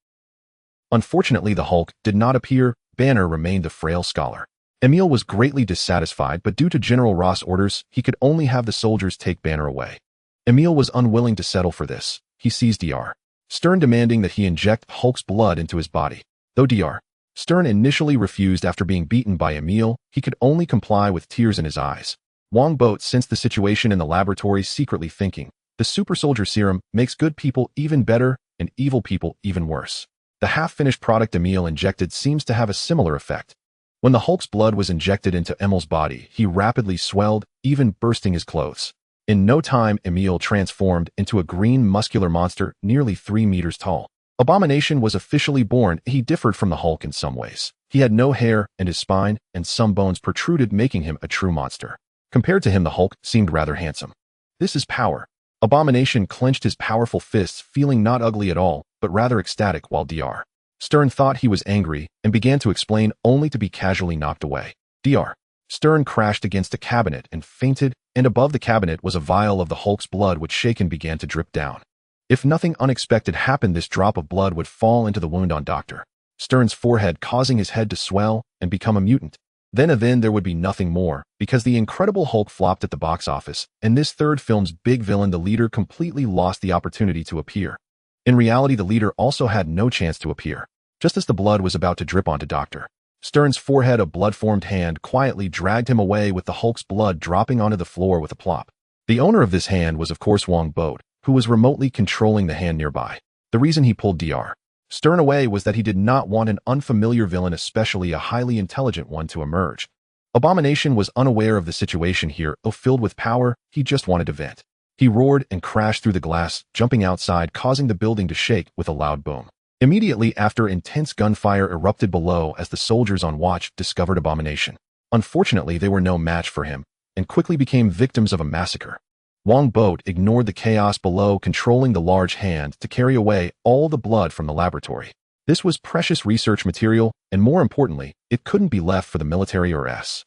Speaker 1: Unfortunately, the Hulk did not appear. Banner remained the frail scholar. Emil was greatly dissatisfied, but due to General Ross' orders, he could only have the soldiers take Banner away. Emil was unwilling to settle for this. He seized Dr. Stern, demanding that he inject Hulk's blood into his body. Though Dr. Stern initially refused after being beaten by Emil, he could only comply with tears in his eyes. Wongbo sensed the situation in the laboratory, secretly thinking, the super soldier serum makes good people even better and evil people even worse. The half-finished product Emil injected seems to have a similar effect. When the Hulk's blood was injected into Emil's body, he rapidly swelled, even bursting his clothes. In no time, Emil transformed into a green muscular monster nearly 3 meters tall. Abomination was officially born. He differed from the Hulk in some ways. He had no hair, and his spine and some bones protruded, making him a true monster. Compared to him, the Hulk seemed rather handsome. This is power. Abomination clenched his powerful fists, feeling not ugly at all, but rather ecstatic, while Dr. Stern thought he was angry and began to explain, only to be casually knocked away. Dr. Stern crashed against a cabinet and fainted, and above the cabinet was a vial of the Hulk's blood which shaken began to drip down. If nothing unexpected happened, this drop of blood would fall into the wound on Dr. Stern's forehead, causing his head to swell and become a mutant. Then there would be nothing more, because the Incredible Hulk flopped at the box office, and this third film's big villain, the leader, completely lost the opportunity to appear. In reality, the leader also had no chance to appear. Just as the blood was about to drip onto Dr. Stern's forehead, a blood-formed hand quietly dragged him away, with the Hulk's blood dropping onto the floor with a plop. The owner of this hand was of course Wongbo, who was remotely controlling the hand nearby. The reason he pulled Dr. Stern away was that he did not want an unfamiliar villain, especially a highly intelligent one, to emerge. Abomination was unaware of the situation here. Filled with power, he just wanted to vent. He roared and crashed through the glass, jumping outside, causing the building to shake with a loud boom. Immediately after, intense gunfire erupted below as the soldiers on watch discovered Abomination. Unfortunately, they were no match for him, and quickly became victims of a massacre. Wongbo ignored the chaos below, controlling the large hand to carry away all the blood from the laboratory. This was precious research material, and more importantly, it couldn't be left for the military or SHIELD.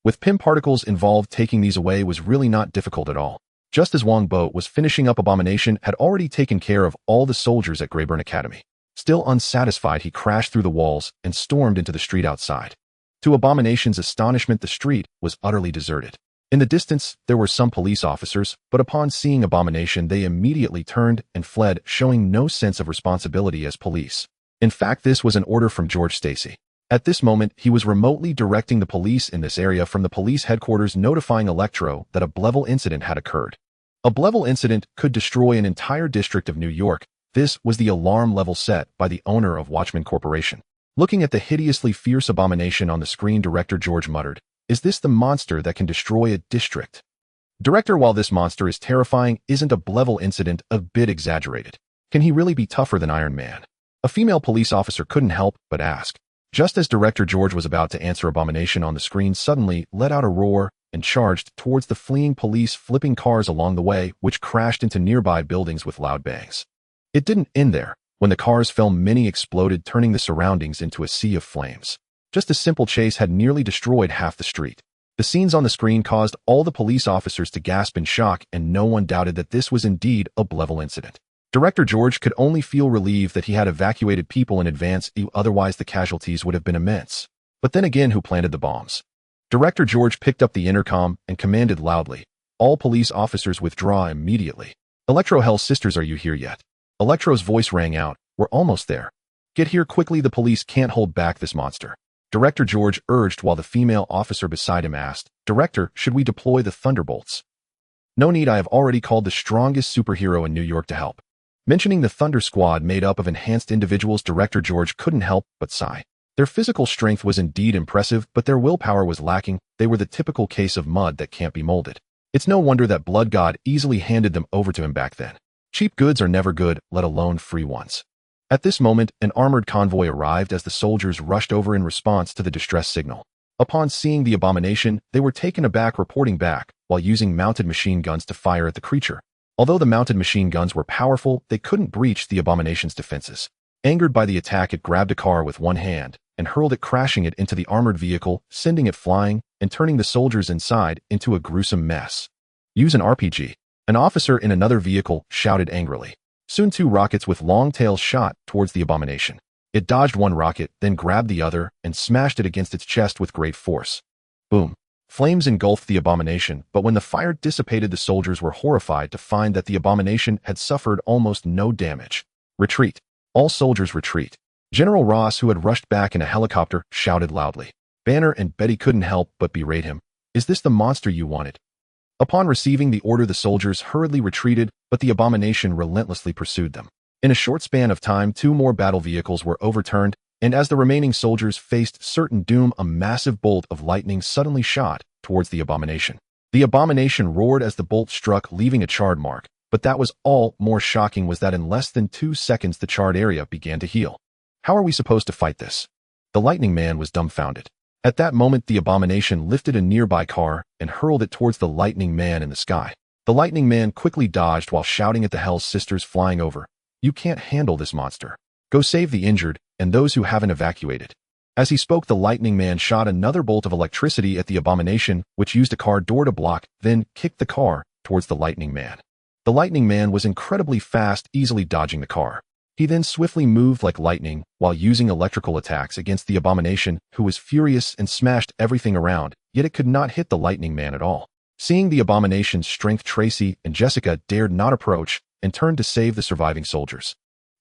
Speaker 1: With PIM particles involved, taking these away was really not difficult at all. Just as Wongbo was finishing up, Abomination had already taken care of all the soldiers at Greyburn Academy. Still unsatisfied, he crashed through the walls and stormed into the street outside. To Abomination's astonishment, the street was utterly deserted. In the distance, there were some police officers, but upon seeing Abomination, they immediately turned and fled, showing no sense of responsibility as police. In fact, this was an order from George Stacy. At this moment, he was remotely directing the police in this area from the police headquarters, notifying Electro that a Blevel incident had occurred. A Blevel incident could destroy an entire district of New York. This was the alarm level set by the owner of Watchmen Corporation. Looking at the hideously fierce Abomination on the screen, Director George muttered, "Is this the monster that can destroy a district?" Director, while this monster is terrifying, isn't a Blevel incident a bit exaggerated? Can he really be tougher than Iron Man? A female police officer couldn't help but ask. Just as Director George was about to answer, Abomination on the screen suddenly let out a roar and charged towards the fleeing police, flipping cars along the way, which crashed into nearby buildings with loud bangs. It didn't end there. When the cars fell, many exploded, turning the surroundings into a sea of flames. Just a simple chase had nearly destroyed half the street. The scenes on the screen caused all the police officers to gasp in shock, and no one doubted that this was indeed a Blevel incident. Director George could only feel relieved that he had evacuated people in advance, otherwise the casualties would have been immense. But then again, who planted the bombs? Director George picked up the intercom and commanded loudly, "All police officers withdraw immediately." "Electro, Hell's sisters, are you here yet?" Electro's voice rang out, "We're almost there. Get here quickly, the police can't hold back this monster." Director George urged, while the female officer beside him asked, "Director, should we deploy the Thunderbolts?" "No need, I have already called the strongest superhero in New York to help." Mentioning the Thunder Squad, made up of enhanced individuals, Director George couldn't help but sigh. Their physical strength was indeed impressive, but their willpower was lacking. They were the typical case of mud that can't be molded. It's no wonder that Blood God easily handed them over to him back then. Cheap goods are never good, let alone free ones. At this moment, an armored convoy arrived as the soldiers rushed over in response to the distress signal. Upon seeing the Abomination, they were taken aback, reporting back, while using mounted machine guns to fire at the creature. Although the mounted machine guns were powerful, they couldn't breach the Abomination's defenses. Angered by the attack, it grabbed a car with one hand and hurled it, crashing it into the armored vehicle, sending it flying and turning the soldiers inside into a gruesome mess. "Use an RPG." An officer in another vehicle shouted angrily. Soon 2 rockets with long tails shot towards the Abomination. It dodged one rocket, then grabbed the other and smashed it against its chest with great force. Boom. Flames engulfed the Abomination, but when the fire dissipated, the soldiers were horrified to find that the Abomination had suffered almost no damage. "Retreat. All soldiers retreat." General Ross, who had rushed back in a helicopter, shouted loudly. Banner and Betty couldn't help but berate him. "Is this the monster you wanted?" Upon receiving the order, the soldiers hurriedly retreated, but the Abomination relentlessly pursued them. In a short span of time, 2 more battle vehicles were overturned, and as the remaining soldiers faced certain doom, a massive bolt of lightning suddenly shot towards the abomination. The abomination roared as the bolt struck, leaving a charred mark, but that was all. More shocking was that in less than 2 seconds the charred area began to heal. How are we supposed to fight this? The lightning man was dumbfounded. At that moment, the abomination lifted a nearby car and hurled it towards the lightning man in the sky. The lightning man quickly dodged while shouting at the Hell's Sisters flying over, "You can't handle this monster. Go save the injured and those who haven't evacuated." As he spoke, the lightning man shot another bolt of electricity at the abomination, which used a car door to block, then kicked the car towards the lightning man. The lightning man was incredibly fast, easily dodging the car. He then swiftly moved like lightning while using electrical attacks against the abomination, who was furious and smashed everything around, yet it could not hit the lightning man at all. Seeing the abomination's strength, Tracy and Jessica dared not approach and turned to save the surviving soldiers.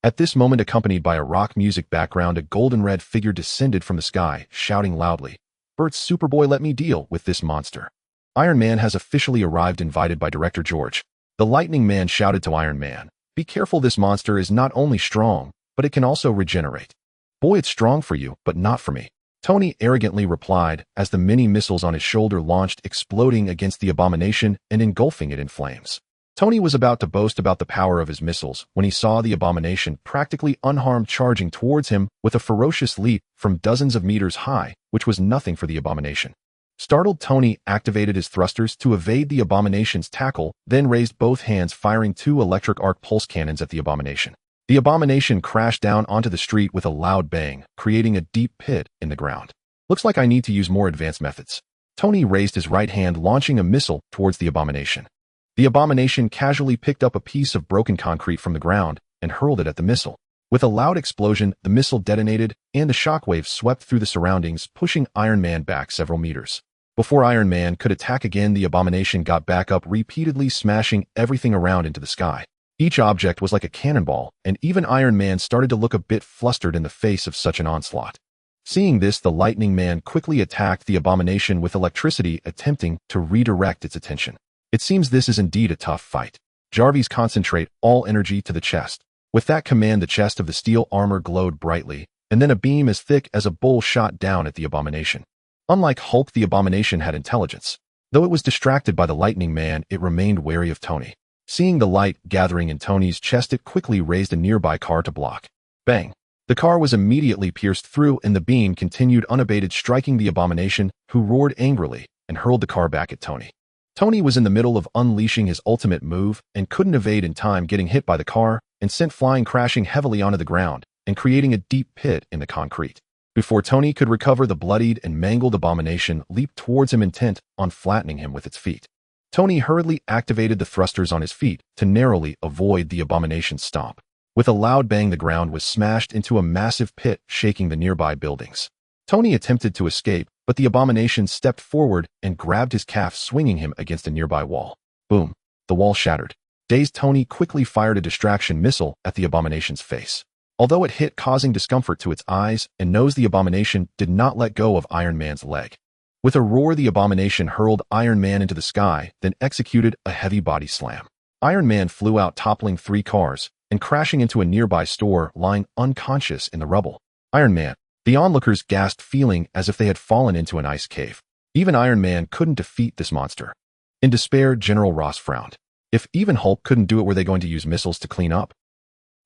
Speaker 1: At this moment, accompanied by a rock music background, a golden red figure descended from the sky, shouting loudly, "Bert's Superboy, let me deal with this monster. Iron Man has officially arrived, invited by Director George." The lightning man shouted to Iron Man, "Be careful, this monster is not only strong, but it can also regenerate." "Boy, it's strong for you, but not for me," Tony arrogantly replied as the mini missiles on his shoulder launched, exploding against the abomination and engulfing it in flames. Tony was about to boast about the power of his missiles when he saw the abomination practically unharmed charging towards him with a ferocious leap from dozens of meters high, which was nothing for the abomination. Startled, Tony activated his thrusters to evade the abomination's tackle, then raised both hands, firing 2 electric arc pulse cannons at the abomination. The abomination crashed down onto the street with a loud bang, creating a deep pit in the ground. "Looks like I need to use more advanced methods." Tony raised his right hand, launching a missile towards the abomination. The abomination casually picked up a piece of broken concrete from the ground and hurled it at the missile. With a loud explosion, the missile detonated, and the shockwave swept through the surroundings, pushing Iron Man back several meters. Before Iron Man could attack again, the abomination got back up, repeatedly smashing everything around into the sky. Each object was like a cannonball, and even Iron Man started to look a bit flustered in the face of such an onslaught. Seeing this, the lightning man quickly attacked the abomination with electricity, attempting to redirect its attention. It seems this is indeed a tough fight. Jarvis, concentrate all energy to the chest. With that command, the chest of the steel armor glowed brightly, and then a beam as thick as a bull shot down at the abomination. Unlike Hulk, the abomination had intelligence. Though it was distracted by the lightning man, it remained wary of Tony. Seeing the light gathering in Tony's chest, it quickly raised a nearby car to block. Bang! The car was immediately pierced through, and the beam continued unabated, striking the abomination, who roared angrily and hurled the car back at Tony. Tony was in the middle of unleashing his ultimate move and couldn't evade in time, getting hit by the car and sent flying, crashing heavily onto the ground and creating a deep pit in the concrete. Before Tony could recover, the bloodied and mangled abomination leaped towards him, intent on flattening him with its feet. Tony hurriedly activated the thrusters on his feet to narrowly avoid the abomination's stomp. With a loud bang, the ground was smashed into a massive pit, shaking the nearby buildings. Tony attempted to escape, but the abomination stepped forward and grabbed his calf, swinging him against a nearby wall. Boom! The wall shattered. Dazed, Tony quickly fired a distraction missile at the abomination's face. Although it hit, causing discomfort to its eyes and nose, the abomination did not let go of Iron Man's leg. With a roar, the abomination hurled Iron Man into the sky, then executed a heavy body slam. Iron Man flew out, toppling 3 cars and crashing into a nearby store, lying unconscious in the rubble. Iron Man. The onlookers gasped, feeling as if they had fallen into an ice cave. Even Iron Man couldn't defeat this monster. In despair, General Ross frowned. If even Hulk couldn't do it, were they going to use missiles to clean up?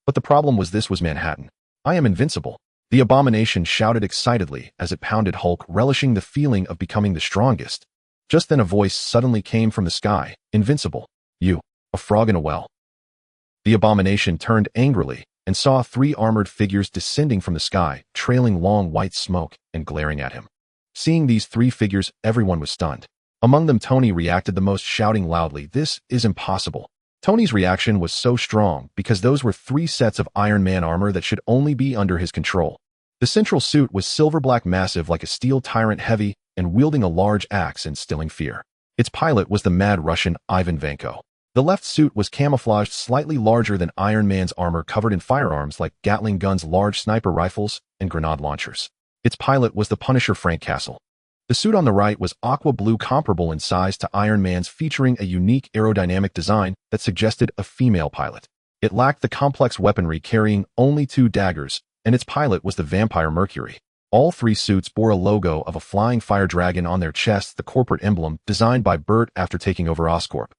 Speaker 1: But the problem was, this was Manhattan. "I am invincible," the abomination shouted excitedly as it pounded Hulk, relishing the feeling of becoming the strongest. Just then a voice suddenly came from the sky. "Invincible? You, a frog in a well?" The abomination turned angrily and saw 3 armored figures descending from the sky, trailing long white smoke and glaring at him. Seeing these 3 figures, everyone was stunned. Among them, Tony reacted the most, shouting loudly, "This is impossible." Tony's reaction was so strong because those were 3 sets of Iron Man armor that should only be under his control. The central suit was silver black, massive like a steel tyrant, heavy, and wielding a large axe, instilling fear. Its pilot was the mad Russian Ivan Vanko. The left suit was camouflaged, slightly larger than Iron Man's armor, covered in firearms like Gatling guns, large sniper rifles, and grenade launchers. Its pilot was the Punisher Frank Castle. The suit on the right was aqua blue, comparable in size to Iron Man's, featuring a unique aerodynamic design that suggested a female pilot. It lacked the complex weaponry, carrying only 2 daggers, and its pilot was the vampire Mercury. All 3 suits bore a logo of a flying fire dragon on their chests, the corporate emblem designed by Bert after taking over Oscorp.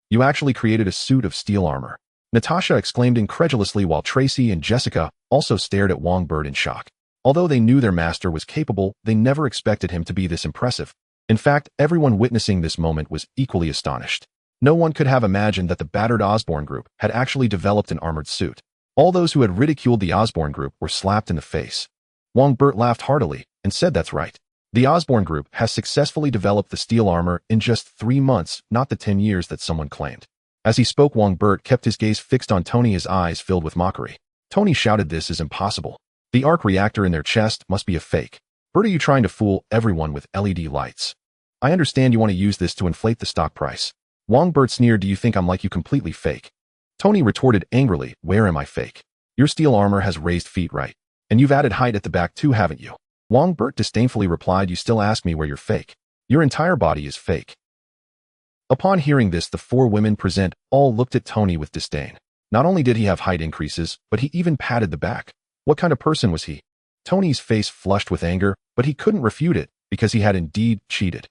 Speaker 1: "You actually created a suit of steel armor," Natasha exclaimed incredulously, while Tracy and Jessica also stared at Wongbo in shock. Although they knew their master was capable, they never expected him to be this impressive. In fact, everyone witnessing this moment was equally astonished. No one could have imagined that the battered Osborn group had actually developed an armored suit. All those who had ridiculed the Osborn group were slapped in the face. Wongbo laughed heartily and said, "That's right. The Osborn group has successfully developed the steel armor in just 3 months, not the 10 years that someone claimed." As he spoke, Wongbo kept his gaze fixed on Tony, his eyes filled with mockery. Tony shouted, "This is impossible. The arc reactor in their chest must be a fake. Bert, are you trying to fool everyone with LED lights? I understand you want to use this to inflate the stock price." Wongbo sneered, "Do you think I'm like you, completely fake?" Tony retorted angrily, "Where am I fake? Your steel armor has raised feet, right? And you've added height at the back too, haven't you?" Wongbo disdainfully replied, "You still ask me where you're fake? Your entire body is fake." Upon hearing this, the 4 women present all looked at Tony with disdain. Not only did he have height increases, but he even padded the back. What kind of person was he? Tony's face flushed with anger, but he couldn't refute it, because he had indeed cheated.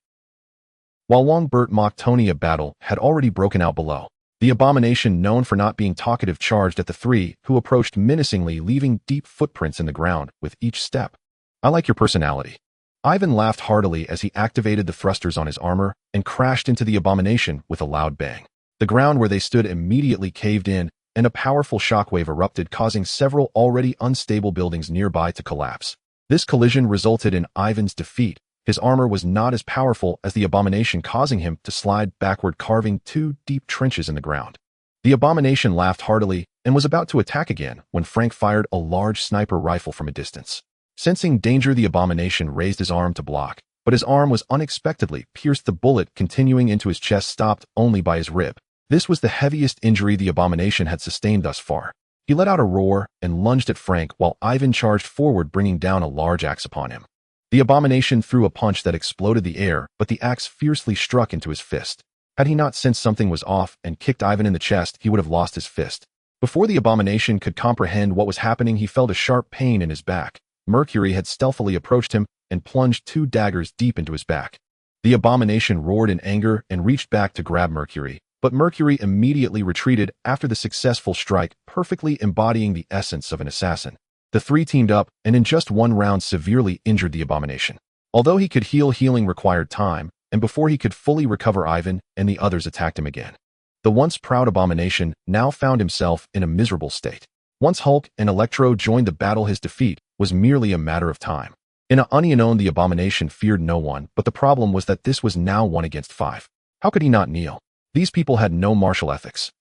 Speaker 1: While Wongbo mocked Tony, a battle had already broken out below. The abomination, known for not being talkative, charged at the 3, who approached menacingly, leaving deep footprints in the ground with each step. "I like your personality." Ivan laughed heartily as he activated the thrusters on his armor and crashed into the abomination with a loud bang. The ground where they stood immediately caved in, and a powerful shockwave erupted, causing several already unstable buildings nearby to collapse. This collision resulted in Ivan's defeat. His armor was not as powerful as the abomination, causing him to slide backward, carving 2 deep trenches in the ground. The abomination laughed heartily and was about to attack again when Frank fired a large sniper rifle from a distance. Sensing danger, the abomination raised his arm to block, but his arm was unexpectedly pierced, the bullet continuing into his chest, stopped only by his rib. This was the heaviest injury the abomination had sustained thus far. He let out a roar and lunged at Frank while Ivan charged forward, bringing down a large axe upon him. The abomination threw a punch that exploded the air, but the axe fiercely struck into his fist. Had he not sensed something was off and kicked Ivan in the chest, he would have lost his fist. Before the abomination could comprehend what was happening, he felt a sharp pain in his back. Mercury had stealthily approached him and plunged 2 daggers deep into his back. The abomination roared in anger and reached back to grab Mercury, but Mercury immediately retreated after the successful strike, perfectly embodying the essence of an assassin. The 3 teamed up and in just 1 round severely injured the abomination. Although he could heal, healing required time, and before he could fully recover, Ivan and the others attacked him again. The once proud abomination now found himself in a miserable state. Once Hulk and Electro joined the battle, his defeat was merely a matter of time. In an unknown, the abomination feared no one, but the problem was that this was now 1 against 5. How could he not kneel? These people had no martial ethics.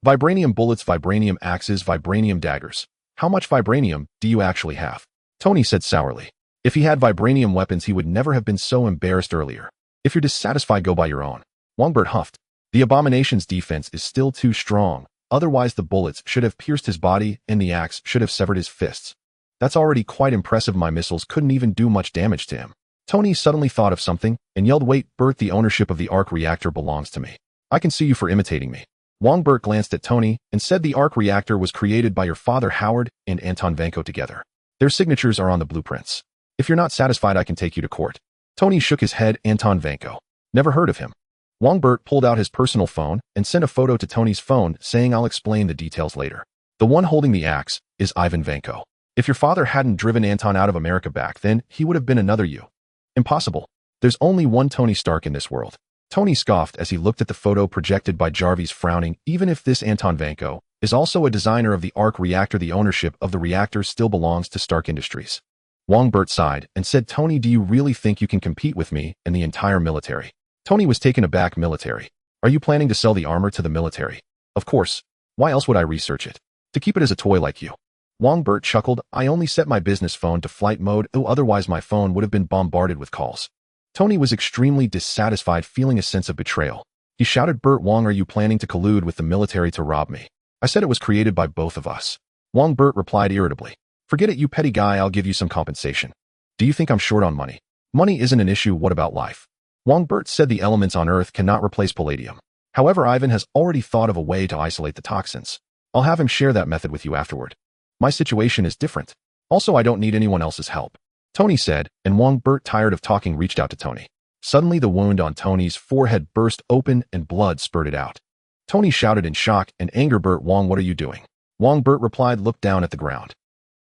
Speaker 1: Vibranium bullets, vibranium axes, vibranium daggers. How much vibranium do you actually have? Tony said sourly. If he had vibranium weapons, he would never have been so embarrassed earlier. If you're dissatisfied, go buy your own. Wongbo huffed. The abomination's defense is still too strong. Otherwise, the bullets should have pierced his body and the axe should have severed his fists. That's already quite impressive. My missiles couldn't even do much damage to him. Tony suddenly thought of something and yelled, "Wait, Bert, the ownership of the arc reactor belongs to me. I can sue you for imitating me." Wongbo glanced at Tony and said, "The arc reactor was created by your father Howard and Anton Vanko together. Their signatures are on the blueprints. If you're not satisfied, I can take you to court." Tony shook his head. Anton Vanko. Never heard of him. Wongbo pulled out his personal phone and sent a photo to Tony's phone, saying, "I'll explain the details later. The one holding the axe is Ivan Vanko. If your father hadn't driven Anton out of America back then, he would have been another you." "Impossible. There's only one Tony Stark in this world." Tony scoffed as he looked at the photo projected by Jarvis, frowning. "Even if this Anton Vanko is also a designer of the arc reactor, the ownership of the reactor still belongs to Stark Industries." Wongbo sighed and said, "Tony, do you really think you can compete with me and the entire military?" Tony was taken aback. "Military? Are you planning to sell the armor to the military?" "Of course. Why else would I research it? To keep it as a toy like you." Wongbo chuckled. "I only set my business phone to flight mode, otherwise my phone would have been bombarded with calls." Tony was extremely dissatisfied, feeling a sense of betrayal. He shouted, "Bert Wong, are you planning to collude with the military to rob me? I said it was created by both of us." Wongbo replied irritably, "Forget it, you petty guy. I'll give you some compensation. Do you think I'm short on money? Money isn't an issue. What about life?" Wongbo said, "The elements on Earth cannot replace palladium. However, Ivan has already thought of a way to isolate the toxins. I'll have him share that method with you afterward. My situation is different. Also, I don't need anyone else's help. Tony said, and Wongbo, tired of talking, reached out to Tony. Suddenly, the wound on Tony's forehead burst open and blood spurted out. Tony shouted in shock and anger, "Bert Wong, what are you doing?" Wongbo replied, "Look down at the ground."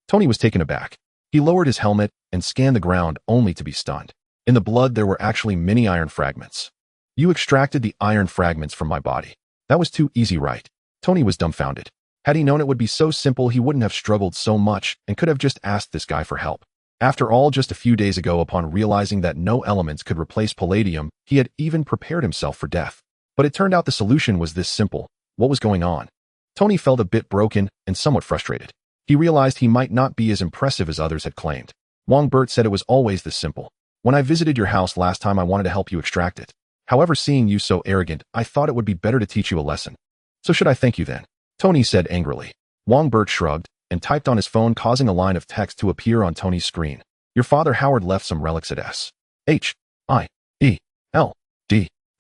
Speaker 1: Tony was taken aback. He lowered his helmet and scanned the ground only to be stunned. In the blood, there were actually many iron fragments. You extracted the iron fragments from my body. That was too easy, right? Tony was dumbfounded. Had he known it would be so simple, he wouldn't have struggled so much and could have just asked this guy for help. After all, just a few days ago, upon realizing that no elements could replace palladium, he had even prepared himself for death. But it turned out the solution was this simple. What was going on? Tony felt a bit broken and somewhat frustrated. He realized he might not be as impressive as others had claimed. Wongbo said, "It was always this simple. When I visited your house last time, I wanted to help you extract it. However, seeing you so arrogant, I thought it would be better to teach you a lesson. So should I thank you then?" Tony said angrily. Wongbo shrugged and typed on his phone, causing a line of text to appear on Tony's screen. "Your father Howard left some relics at SHIELD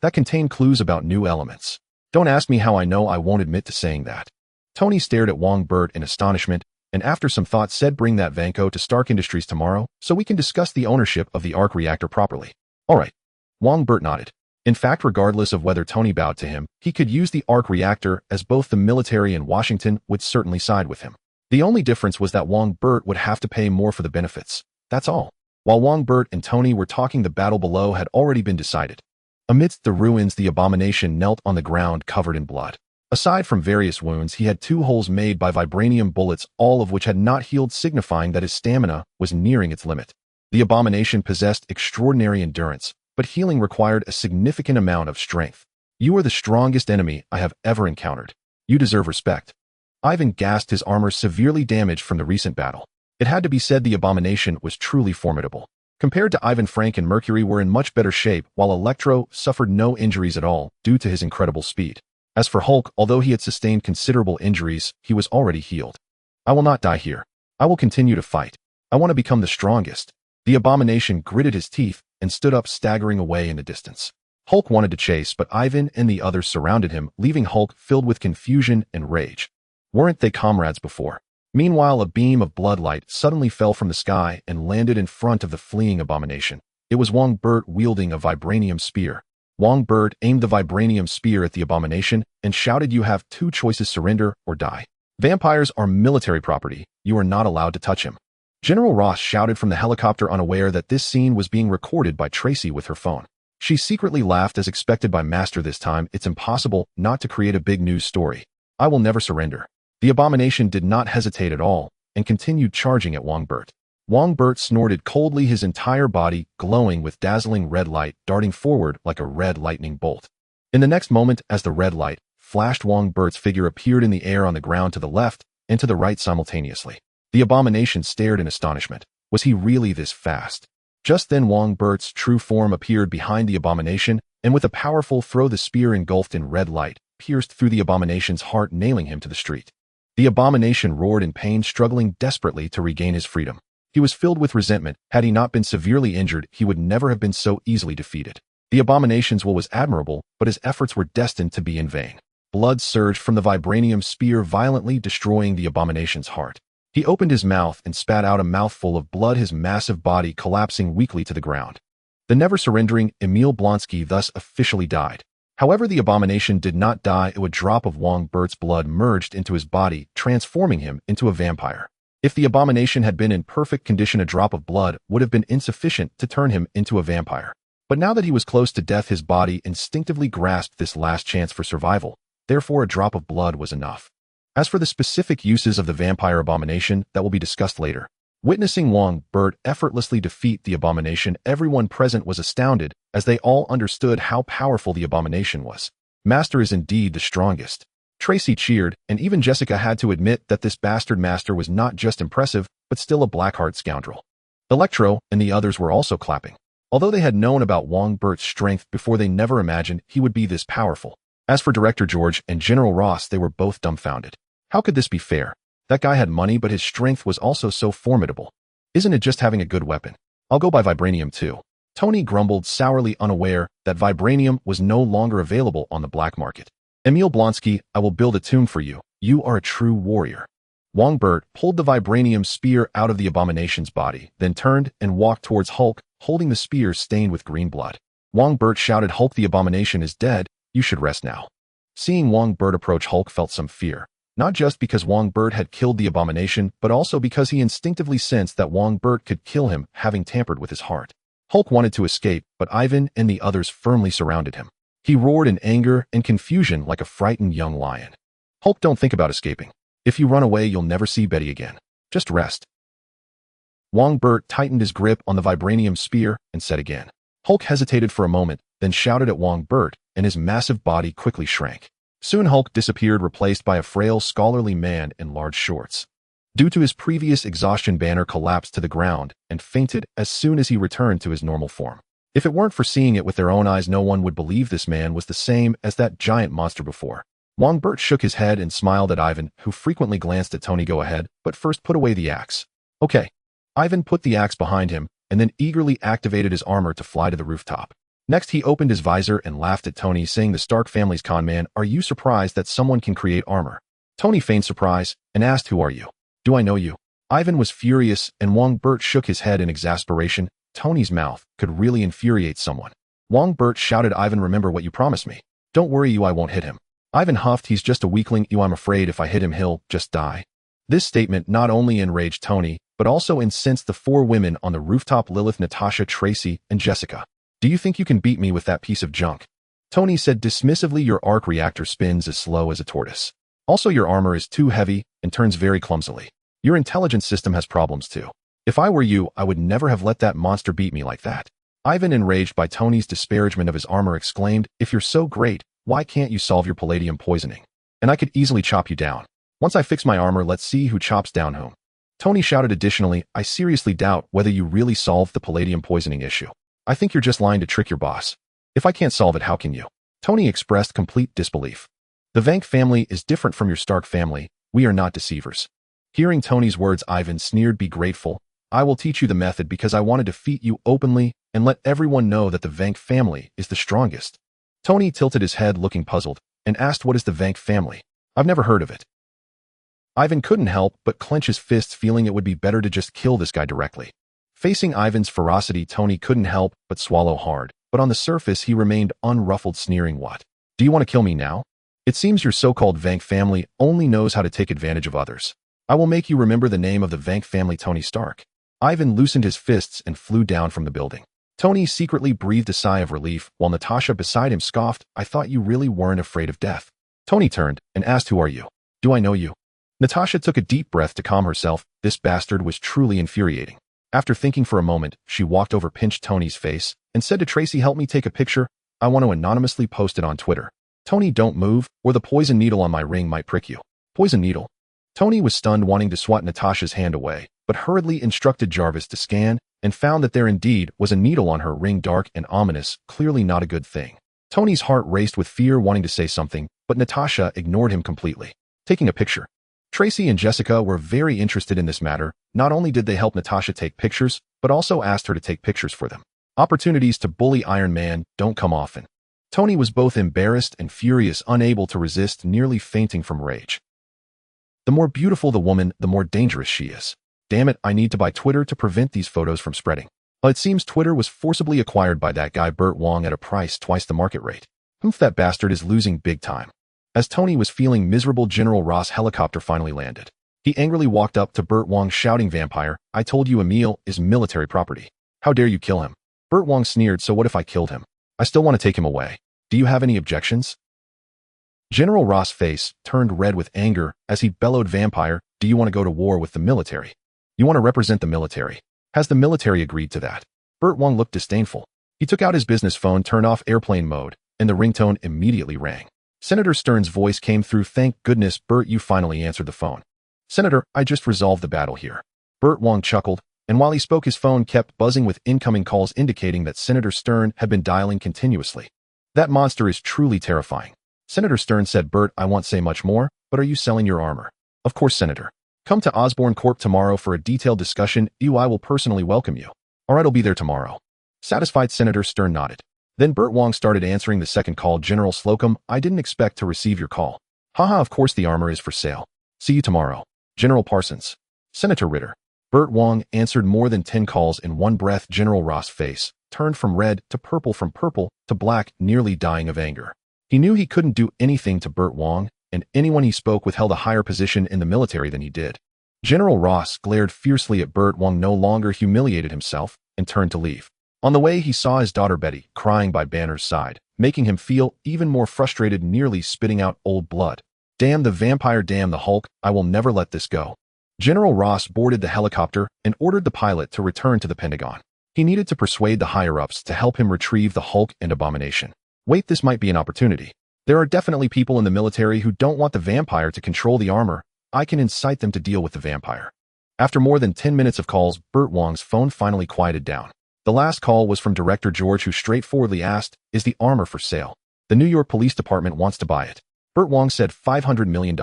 Speaker 1: that contain clues about new elements. Don't ask me how I know. I won't admit to saying that." Tony stared at Wongbo in astonishment, and after some thought said, "Bring that Vanko to Stark Industries tomorrow so we can discuss the ownership of the arc reactor properly." "All right." Wongbo nodded. In fact, regardless of whether Tony bowed to him, he could use the arc reactor, as both the military and Washington would certainly side with him. The only difference was that Wongbo would have to pay more for the benefits. That's all. While Wongbo and Tony were talking, the battle below had already been decided. Amidst the ruins, the abomination knelt on the ground covered in blood. Aside from various wounds, he had 2 holes made by vibranium bullets, all of which had not healed, signifying that his stamina was nearing its limit. The abomination possessed extraordinary endurance, but healing required a significant amount of strength. "You are the strongest enemy I have ever encountered. You deserve respect." Ivan gasped, his armor severely damaged from the recent battle. It had to be said the abomination was truly formidable. Compared to Ivan, Frank and Mercury were in much better shape, while Electro suffered no injuries at all due to his incredible speed. As for Hulk, although he had sustained considerable injuries, he was already healed. "I will not die here. I will continue to fight. I want to become the strongest." The abomination gritted his teeth and stood up, staggering away in the distance. Hulk wanted to chase, but Ivan and the others surrounded him, leaving Hulk filled with confusion and rage. Weren't they comrades before? Meanwhile, a beam of bloodlight suddenly fell from the sky and landed in front of the fleeing abomination. It was Wongbo wielding a vibranium spear. Wongbo aimed the vibranium spear at the abomination and shouted, "You have 2 choices, surrender or die. Vampires are military property. You are not allowed to touch him." General Ross shouted from the helicopter, unaware that this scene was being recorded by Tracy with her phone. She secretly laughed, as expected by Master this time. It's impossible not to create a big news story. "I will never surrender." The abomination did not hesitate at all and continued charging at Wongbo. Wongbo snorted coldly, his entire body glowing with dazzling red light, darting forward like a red lightning bolt. In the next moment, as the red light flashed, Wongbo's figure appeared in the air on the ground to the left and to the right simultaneously. The abomination stared in astonishment. Was he really this fast? Just then, Wongbo's true form appeared behind the abomination, and with a powerful throw, the spear engulfed in red light pierced through the abomination's heart, nailing him to the street. The abomination roared in pain, struggling desperately to regain his freedom. He was filled with resentment. Had he not been severely injured, he would never have been so easily defeated. The abomination's will was admirable, but his efforts were destined to be in vain. Blood surged from the vibranium spear, violently destroying the abomination's heart. He opened his mouth and spat out a mouthful of blood, his massive body collapsing weakly to the ground. The never-surrendering Emil Blonsky thus officially died. However, the abomination did not die. A drop of Wongbo's blood merged into his body, transforming him into a vampire. If the abomination had been in perfect condition, a drop of blood would have been insufficient to turn him into a vampire. But now that he was close to death, his body instinctively grasped this last chance for survival. Therefore, a drop of blood was enough. As for the specific uses of the vampire abomination, that will be discussed later. Witnessing Wongbo effortlessly defeat the abomination, everyone present was astounded, as they all understood how powerful the abomination was. "Master is indeed the strongest." Tracy cheered, and even Jessica had to admit that this bastard Master was not just impressive, but still a blackheart scoundrel. Electro and the others were also clapping. Although they had known about Wongbo's strength before, they never imagined he would be this powerful. As for Director George and General Ross, they were both dumbfounded. How could this be fair? That guy had money, but his strength was also so formidable. Isn't it just having a good weapon? I'll go buy vibranium too. Tony grumbled sourly, unaware that vibranium was no longer available on the black market. "Emil Blonsky, I will build a tomb for you, You are a true warrior. Wongbert pulled the vibranium spear out of the abomination's body, then turned and walked towards Hulk, holding the spear stained with green blood. Wongbert shouted, Hulk, the abomination is dead. You should rest now. Seeing Wongbert approach, Hulk felt some fear. Not just because Wongbert had killed the abomination, but also because he instinctively sensed that Wongbert could kill him, having tampered with his heart. Hulk wanted to escape, but Ivan and the others firmly surrounded him. He roared in anger and confusion like a frightened young lion. Hulk, don't think about escaping. If you run away, you'll never see Betty again. Just rest. Wongbert tightened his grip on the vibranium spear and said again. Hulk hesitated for a moment, then shouted at Wongbert, and his massive body quickly shrank. Soon Hulk disappeared, replaced by a frail, scholarly man in large shorts. Due to his previous exhaustion, Banner collapsed to the ground and fainted as soon as he returned to his normal form. If it weren't for seeing it with their own eyes, no one would believe this man was the same as that giant monster before. Wongbert shook his head and smiled at Ivan, who frequently glanced at Tony. Go ahead, but first put away the axe. Okay. Ivan put the axe behind him and then eagerly activated his armor to fly to the rooftop. Next, he opened his visor and laughed at Tony, saying, the Stark family's con man, are you surprised that someone can create armor? Tony feigned surprise and asked, who are you? Do I know you? Ivan was furious, and Wongbert shook his head in exasperation. Tony's mouth could really infuriate someone. Wongbert shouted, Ivan, remember what you promised me. Don't worry, I won't hit him. Ivan huffed, he's just a weakling. I'm afraid if I hit him, he'll just die. This statement not only enraged Tony, but also incensed the four women on the rooftop: Lilith, Natasha, Tracy, and Jessica. Do you think you can beat me with that piece of junk? Tony said dismissively, your arc reactor spins as slow as a tortoise. Also, your armor is too heavy and turns very clumsily. Your intelligence system has problems too. If I were you, I would never have let that monster beat me like that. Ivan, enraged by Tony's disparagement of his armor, exclaimed, if you're so great, why can't you solve your palladium poisoning? And I could easily chop you down. Once I fix my armor, let's see who chops down whom. Tony shouted additionally, I seriously doubt whether you really solved the palladium poisoning issue. I think you're just lying to trick your boss. If I can't solve it, how can you? Tony expressed complete disbelief. The Vank family is different from your Stark family. We are not deceivers. Hearing Tony's words, Ivan sneered, be grateful. I will teach you the method because I want to defeat you openly and let everyone know that the Vank family is the strongest. Tony tilted his head, looking puzzled, and asked, what is the Vank family? I've never heard of it. Ivan couldn't help but clench his fists, feeling it would be better to just kill this guy directly. Facing Ivan's ferocity, Tony couldn't help but swallow hard, but on the surface he remained unruffled, sneering, what? Do you want to kill me now? It seems your so-called Vank family only knows how to take advantage of others. I will make you remember the name of the Vank family, Tony Stark. Ivan loosened his fists and flew down from the building. Tony secretly breathed a sigh of relief, while Natasha beside him scoffed, I thought you really weren't afraid of death. Tony turned and asked, who are you? Do I know you? Natasha took a deep breath to calm herself. This bastard was truly infuriating. After thinking for a moment, she walked over, pinched Tony's face, and said to Tracy, help me take a picture. I want to anonymously post it on Twitter. Tony, don't move, or the poison needle on my ring might prick you. Poison needle? Tony was stunned, wanting to swat Natasha's hand away, but hurriedly instructed Jarvis to scan, and found that there indeed was a needle on her ring, dark and ominous, clearly not a good thing. Tony's heart raced with fear, wanting to say something, but Natasha ignored him completely. Taking a picture. Tracy and Jessica were very interested in this matter. Not only did they help Natasha take pictures, but also asked her to take pictures for them. Opportunities to bully Iron Man don't come often. Tony was both embarrassed and furious, unable to resist, nearly fainting from rage. The more beautiful the woman, the more dangerous she is. Damn it, I need to buy Twitter to prevent these photos from spreading. It seems Twitter was forcibly acquired by that guy Burt Wong at a price twice the market rate. Humph, that bastard is losing big time. As Tony was feeling miserable, General Ross' helicopter finally landed. He angrily walked up to Burt Wong, shouting, vampire, I told you Emil is military property. How dare you kill him? Burt Wong sneered, so what if I killed him? I still want to take him away. Do you have any objections? General Ross' face turned red with anger as he bellowed, vampire, do you want to go to war with the military? You want to represent the military? Has the military agreed to that? Burt Wong looked disdainful. He took out his business phone, turned off airplane mode, and the ringtone immediately rang. Senator Stern's voice came through. Thank goodness, Burt, you finally answered the phone. Senator, I just resolved the battle here. Burt Wong chuckled, and while he spoke, his phone kept buzzing with incoming calls indicating that Senator Stern had been dialing continuously. That monster is truly terrifying. Senator Stern said, Burt, I won't say much more, but are you selling your armor? Of course, Senator. Come to Osborne Corp tomorrow for a detailed discussion. I will personally welcome you. All right, I'll be there tomorrow. Satisfied, Senator Stern nodded. Then Burt Wong started answering the second call. General Slocum, I didn't expect to receive your call. Haha, of course the armor is for sale. See you tomorrow. General Parsons. Senator Ritter. Burt Wong answered more than 10 calls in one breath. General Ross' face turned from red to purple, from purple to black, nearly dying of anger. He knew he couldn't do anything to Burt Wong, and anyone he spoke with held a higher position in the military than he did. General Ross glared fiercely at Burt Wong, no longer humiliated himself, and turned to leave. On the way, he saw his daughter Betty crying by Banner's side, making him feel even more frustrated, nearly spitting out old blood. Damn the vampire, damn the Hulk, I will never let this go. General Ross boarded the helicopter and ordered the pilot to return to the Pentagon. He needed to persuade the higher-ups to help him retrieve the Hulk and Abomination. Wait, this might be an opportunity. There are definitely people in the military who don't want the vampire to control the armor. I can incite them to deal with the vampire. After more than 10 minutes of calls, Burt Wong's phone finally quieted down. The last call was from Director George, who straightforwardly asked, "Is the armor for sale? The New York Police Department wants to buy it." Burt Wong said $500 million.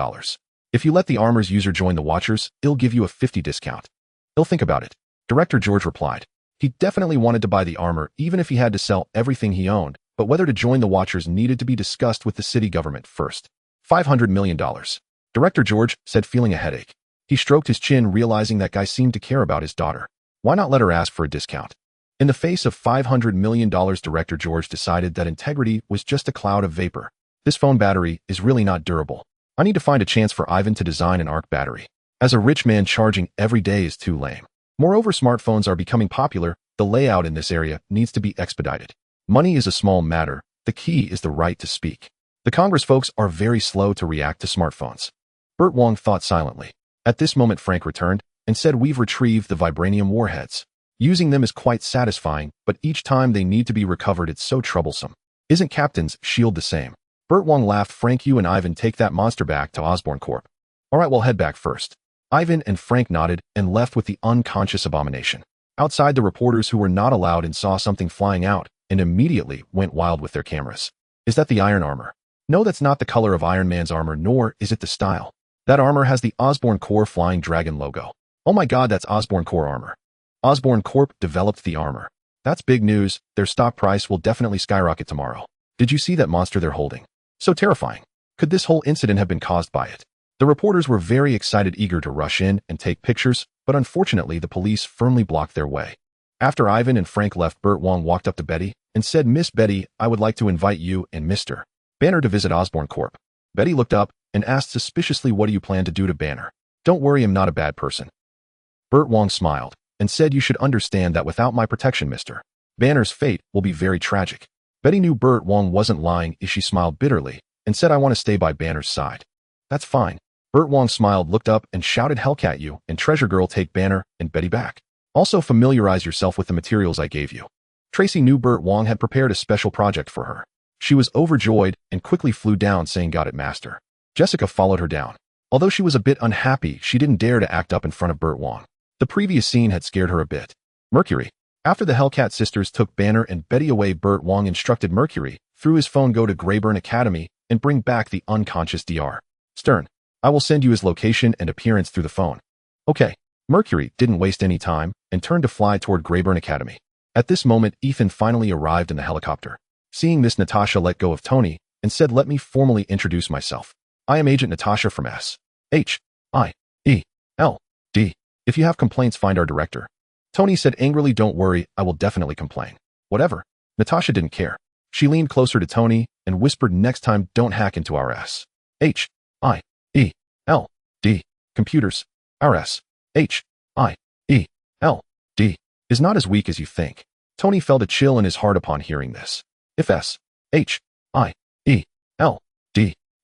Speaker 1: If you let the armor's user join the Watchers, it'll give you a 50% discount. He'll think about it. Director George replied. He definitely wanted to buy the armor, even if he had to sell everything he owned, but whether to join the Watchers needed to be discussed with the city government first. $500 million. Director George said, feeling a headache. He stroked his chin, realizing that guy seemed to care about his daughter. Why not let her ask for a discount? In the face of $500 million, Director George decided that integrity was just a cloud of vapor. This phone battery is really not durable. I need to find a chance for Ivan to design an arc battery. As a rich man, charging every day is too lame. Moreover, smartphones are becoming popular. The layout in this area needs to be expedited. Money is a small matter. The key is the right to speak. The Congress folks are very slow to react to smartphones. Burt Wong thought silently. At this moment, Frank returned and said, "We've retrieved the vibranium warheads. Using them is quite satisfying, but each time they need to be recovered, it's so troublesome. Isn't Captain's shield the same?" Burt Wong laughed. "Frank, you and Ivan take that monster back to Osborn Corp. All right, we'll head back first." Ivan and Frank nodded and left with the unconscious Abomination. Outside, the reporters who were not allowed in saw something flying out and immediately went wild with their cameras. Is that the Iron Armor? No, that's not the color of Iron Man's armor, nor is it the style. That armor has the Osborn Corp flying dragon logo. Oh my god, that's Osborn Corp armor. Osborn Corp developed the armor. That's big news. Their stock price will definitely skyrocket tomorrow. Did you see that monster they're holding? So terrifying. Could this whole incident have been caused by it? The reporters were very excited, eager to rush in and take pictures, but unfortunately the police firmly blocked their way. After Ivan and Frank left, Burt Wong walked up to Betty and said, "Miss Betty, I would like to invite you and Mr. Banner to visit Osborn Corp." Betty looked up and asked suspiciously, "What do you plan to do to Banner?" "Don't worry, I'm not a bad person." Burt Wong smiled and said, "You should understand that without my protection, Mr. Banner's fate will be very tragic." Betty knew Burt Wong wasn't lying as she smiled bitterly and said, "I want to stay by Banner's side." "That's fine." Burt Wong smiled, looked up, and shouted, "Hellcat you and Treasure Girl, take Banner and Betty back. Also familiarize yourself with the materials I gave you." Tracy knew Burt Wong had prepared a special project for her. She was overjoyed and quickly flew down, saying, "Got it, Master." Jessica followed her down. Although she was a bit unhappy, she didn't dare to act up in front of Burt Wong. The previous scene had scared her a bit. Mercury. After the Hellcat sisters took Banner and Betty away, Burt Wong instructed Mercury, through his phone, go to Greyburn Academy and bring back the unconscious Dr. Stern. I will send you his location and appearance through the phone. Okay. Mercury didn't waste any time and turned to fly toward Greyburn Academy. At this moment, Ethan finally arrived in the helicopter. Seeing this, Natasha let go of Tony and said, "Let me formally introduce myself. I am Agent Natasha from S.H.I.E.L.D. If you have complaints, find our director." Tony said angrily, "Don't worry, I will definitely complain." Whatever. Natasha didn't care. She leaned closer to Tony and whispered, "Next time, don't hack into our S.H.I.E.L.D. computers. Our S.H.I.E.L.D. is not as weak as you think." Tony felt a chill in his heart upon hearing this. If S.H.I.E.L.D.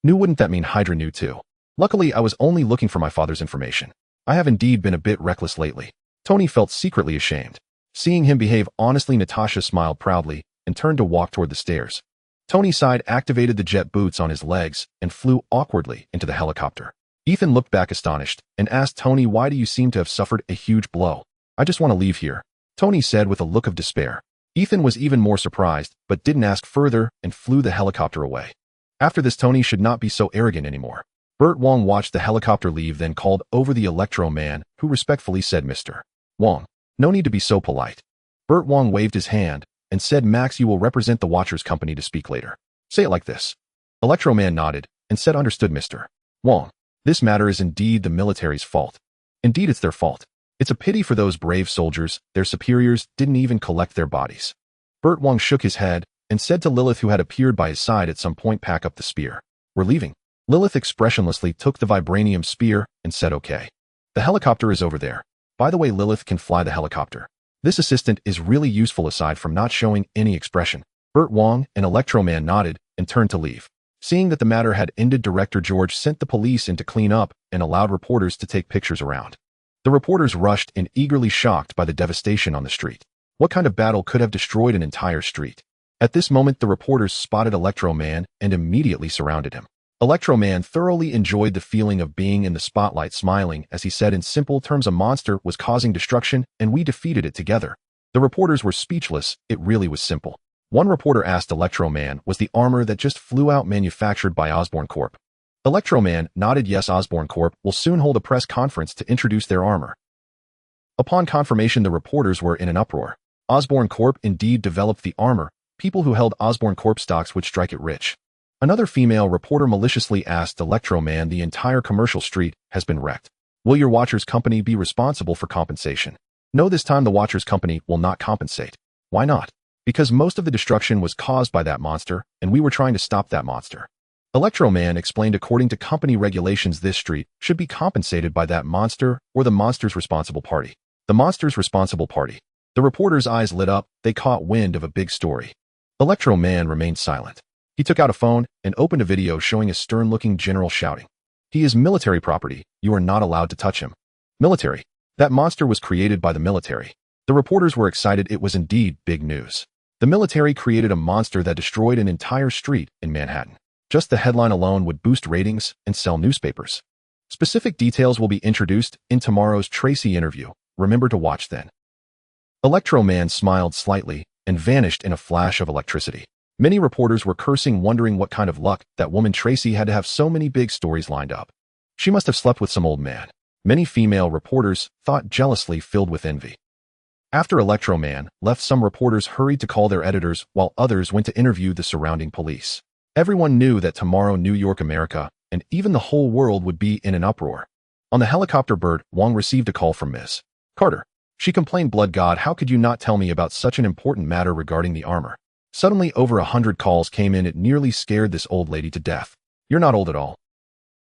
Speaker 1: knew, wouldn't that mean Hydra knew too? Luckily, I was only looking for my father's information. I have indeed been a bit reckless lately. Tony felt secretly ashamed. Seeing him behave honestly, Natasha smiled proudly and turned to walk toward the stairs. Tony sighed, activated the jet boots on his legs, and flew awkwardly into the helicopter. Ethan looked back astonished and asked Tony, "Why do you seem to have suffered a huge blow?" "I just want to leave here," Tony said with a look of despair. Ethan was even more surprised, but didn't ask further and flew the helicopter away. After this, Tony should not be so arrogant anymore. Burt Wong watched the helicopter leave, then called over the Electro Man, who respectfully said, "Mr. Wong, no need to be so polite." Burt Wong waved his hand and said, "Max, you will represent the Watchers Company to speak later. Say it like this." Electro Man nodded and said, "Understood, Mr. Wong. This matter is indeed the military's fault. Indeed, it's their fault. It's a pity for those brave soldiers, their superiors didn't even collect their bodies." Burt Wong shook his head and said to Lilith, who had appeared by his side at some point, "Pack up the spear. We're leaving." Lilith expressionlessly took the vibranium spear and said, "Okay. The helicopter is over there. By the way, Lilith can fly the helicopter. This assistant is really useful aside from not showing any expression." Burt Wong and Electro-Man nodded and turned to leave. Seeing that the matter had ended, Director George sent the police in to clean up and allowed reporters to take pictures around. The reporters rushed in, eagerly shocked by the devastation on the street. What kind of battle could have destroyed an entire street? At this moment, the reporters spotted Electro-Man and immediately surrounded him. Electro-Man thoroughly enjoyed the feeling of being in the spotlight, smiling as he said in simple terms, "A monster was causing destruction and we defeated it together." The reporters were speechless. It really was simple. One reporter asked Electro-Man, "Was the armor that just flew out manufactured by Osborn Corp?" Electro-Man nodded, "Yes, Osborn Corp will soon hold a press conference to introduce their armor." Upon confirmation, the reporters were in an uproar. Osborn Corp indeed developed the armor. People who held Osborn Corp stocks would strike it rich. Another female reporter maliciously asked Electro-Man, "The entire commercial street has been wrecked. Will your Watchers company be responsible for compensation?" "No, this time the Watchers company will not compensate." "Why not?" "Because most of the destruction was caused by that monster, and we were trying to stop that monster." Electro-Man explained, "According to company regulations, this street should be compensated by that monster or the monster's responsible party." "The monster's responsible party." The reporters' eyes lit up. They caught wind of a big story. Electro-Man remained silent. He took out a phone and opened a video showing a stern-looking general shouting, "He is military property. You are not allowed to touch him." Military. That monster was created by the military. The reporters were excited. It was indeed big news. The military created a monster that destroyed an entire street in Manhattan. Just the headline alone would boost ratings and sell newspapers. Specific details will be introduced in tomorrow's Tracy interview. Remember to watch then. Electro-Man smiled slightly and vanished in a flash of electricity. Many reporters were cursing, wondering what kind of luck that woman Tracy had to have so many big stories lined up. She must have slept with some old man. Many female reporters thought, jealously filled with envy. After Electro-Man left, some reporters hurried to call their editors, while others went to interview the surrounding police. Everyone knew that tomorrow New York, America, and even the whole world would be in an uproar. On the helicopter, Burt Wong received a call from Ms. Carter. She complained, "Blood God, how could you not tell me about such an important matter regarding the armor?" Suddenly, over 100 calls came in. It nearly scared this old lady to death. "You're not old at all."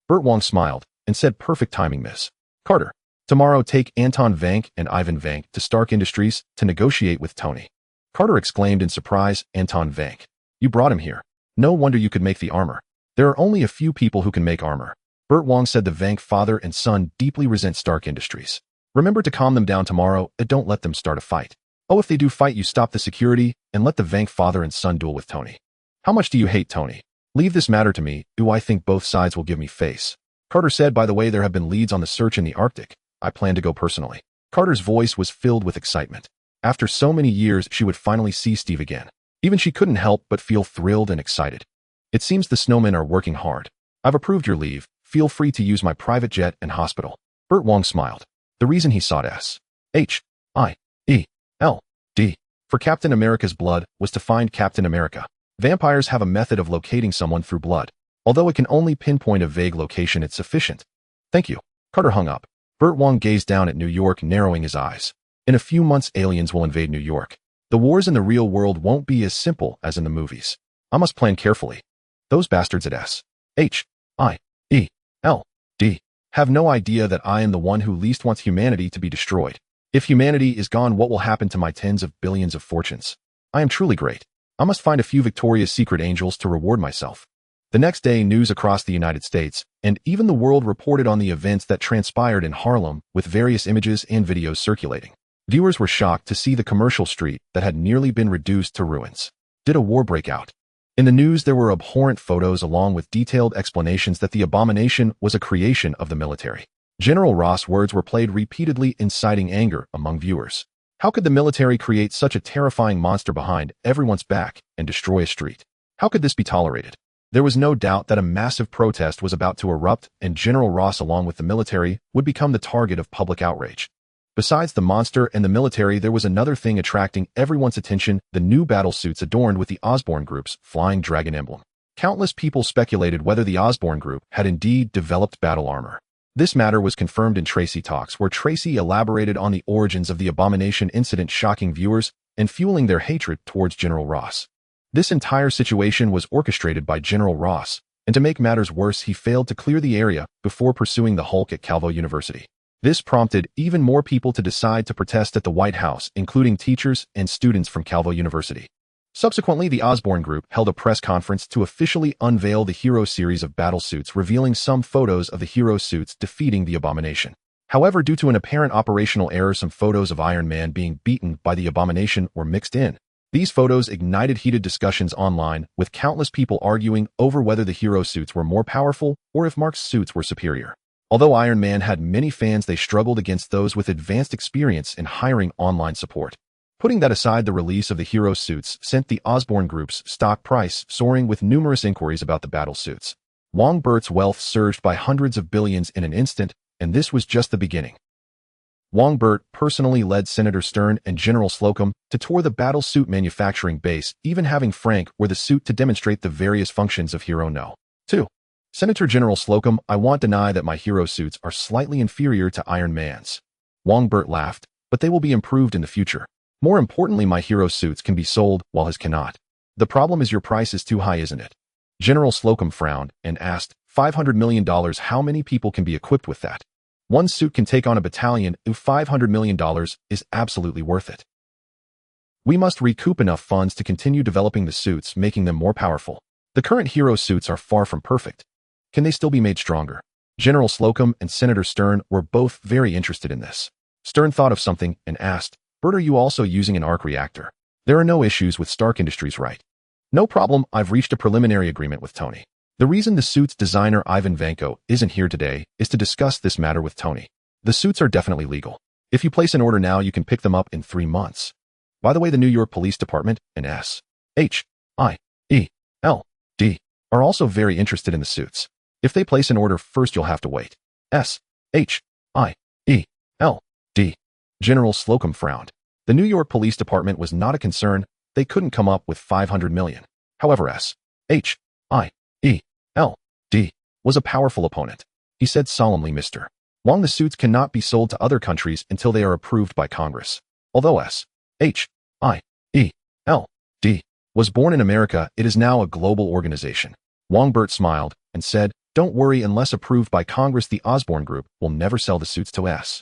Speaker 1: Burt Wong smiled and said, "Perfect timing, Miss Carter. Tomorrow, take Anton Vank and Ivan Vank to Stark Industries to negotiate with Tony." Carter exclaimed in surprise, "Anton Vank? You brought him here. No wonder you could make the armor. There are only a few people who can make armor." Burt Wong said, "The Vank father and son deeply resent Stark Industries. Remember to calm them down tomorrow and don't let them start a fight. Oh, if they do fight, you stop the security and let the Vank father and son duel with Tony. How much do you hate Tony? Leave this matter to me. I think both sides will give me face." Carter said, "By the way, there have been leads on the search in the Arctic. I plan to go personally." Carter's voice was filled with excitement. After so many years, she would finally see Steve again. Even she couldn't help but feel thrilled and excited. "It seems the snowmen are working hard. I've approved your leave. Feel free to use my private jet and hospital." Burt Wong smiled. The reason he sought S.H.I.E.L.D. for Captain America's blood was to find Captain America. Vampires have a method of locating someone through blood. Although it can only pinpoint a vague location, it's sufficient. "Thank you." Carter hung up. Burt Wong gazed down at New York, narrowing his eyes. In a few months, aliens will invade New York. The wars in the real world won't be as simple as in the movies. I must plan carefully. Those bastards at S.H.I.E.L.D. have no idea that I am the one who least wants humanity to be destroyed. If humanity is gone, what will happen to my tens of billions of fortunes? I am truly great. I must find a few Victoria's Secret angels to reward myself. The next day, news across the United States and even the world reported on the events that transpired in Harlem, with various images and videos circulating. Viewers were shocked to see the commercial street that had nearly been reduced to ruins. Did a war break out? In the news, there were abhorrent photos along with detailed explanations that the abomination was a creation of the military. General Ross' words were played repeatedly, inciting anger among viewers. How could the military create such a terrifying monster behind everyone's back and destroy a street? How could this be tolerated? There was no doubt that a massive protest was about to erupt, and General Ross, along with the military, would become the target of public outrage. Besides the monster and the military, there was another thing attracting everyone's attention: the new battle suits adorned with the Osborn Group's flying dragon emblem. Countless people speculated whether the Osborn group had indeed developed battle armor. This matter was confirmed in Tracy Talks, where Tracy elaborated on the origins of the Abomination incident, shocking viewers and fueling their hatred towards General Ross. This entire situation was orchestrated by General Ross, and to make matters worse, he failed to clear the area before pursuing the Hulk at Calvo University. This prompted even more people to decide to protest at the White House, including teachers and students from Calvo University. Subsequently, the Osborn group held a press conference to officially unveil the Hero series of battle suits, revealing some photos of the Hero suits defeating the Abomination. However, due to an apparent operational error, some photos of Iron Man being beaten by the Abomination were mixed in. These photos ignited heated discussions online, with countless people arguing over whether the Hero suits were more powerful or if Mark's suits were superior. Although Iron Man had many fans, they struggled against those with advanced experience in hiring online support. Putting that aside, the release of the Hero suits sent the Osborn group's stock price soaring, with numerous inquiries about the battle suits. Wongbo's wealth surged by hundreds of billions in an instant, and this was just the beginning. Wongbo personally led Senator Stern and General Slocum to tour the battle suit manufacturing base, even having Frank wear the suit to demonstrate the various functions of Hero. No. 2. Senator General Slocum, I won't deny that my Hero suits are slightly inferior to Iron Man's. Wongbo laughed, but they will be improved in the future. More importantly, my Hero suits can be sold, while his cannot. The problem is your price is too high, isn't it? General Slocum frowned and asked, $500 million, how many people can be equipped with that? One suit can take on a battalion. $500 million is absolutely worth it. We must recoup enough funds to continue developing the suits, making them more powerful. The current Hero suits are far from perfect. Can they still be made stronger? General Slocum and Senator Stern were both very interested in this. Stern thought of something and asked, Bert, are you also using an arc reactor? There are no issues with Stark Industries, right? No problem, I've reached a preliminary agreement with Tony. The reason the suit's designer Ivan Vanko isn't here today is to discuss this matter with Tony. The suits are definitely legal. If you place an order now, you can pick them up in 3 months. By the way, the New York Police Department and SHIELD are also very interested in the suits. If they place an order first, you'll have to wait. SHIELD. General Slocum frowned. The New York Police Department was not a concern. They couldn't come up with $500 million. However, SHIELD was a powerful opponent. He said solemnly, Mr. Wong, the suits cannot be sold to other countries until they are approved by Congress. Although SHIELD was born in America, it is now a global organization. Wongbo smiled and said, don't worry, unless approved by Congress, the Osborn group will never sell the suits to SHIELD.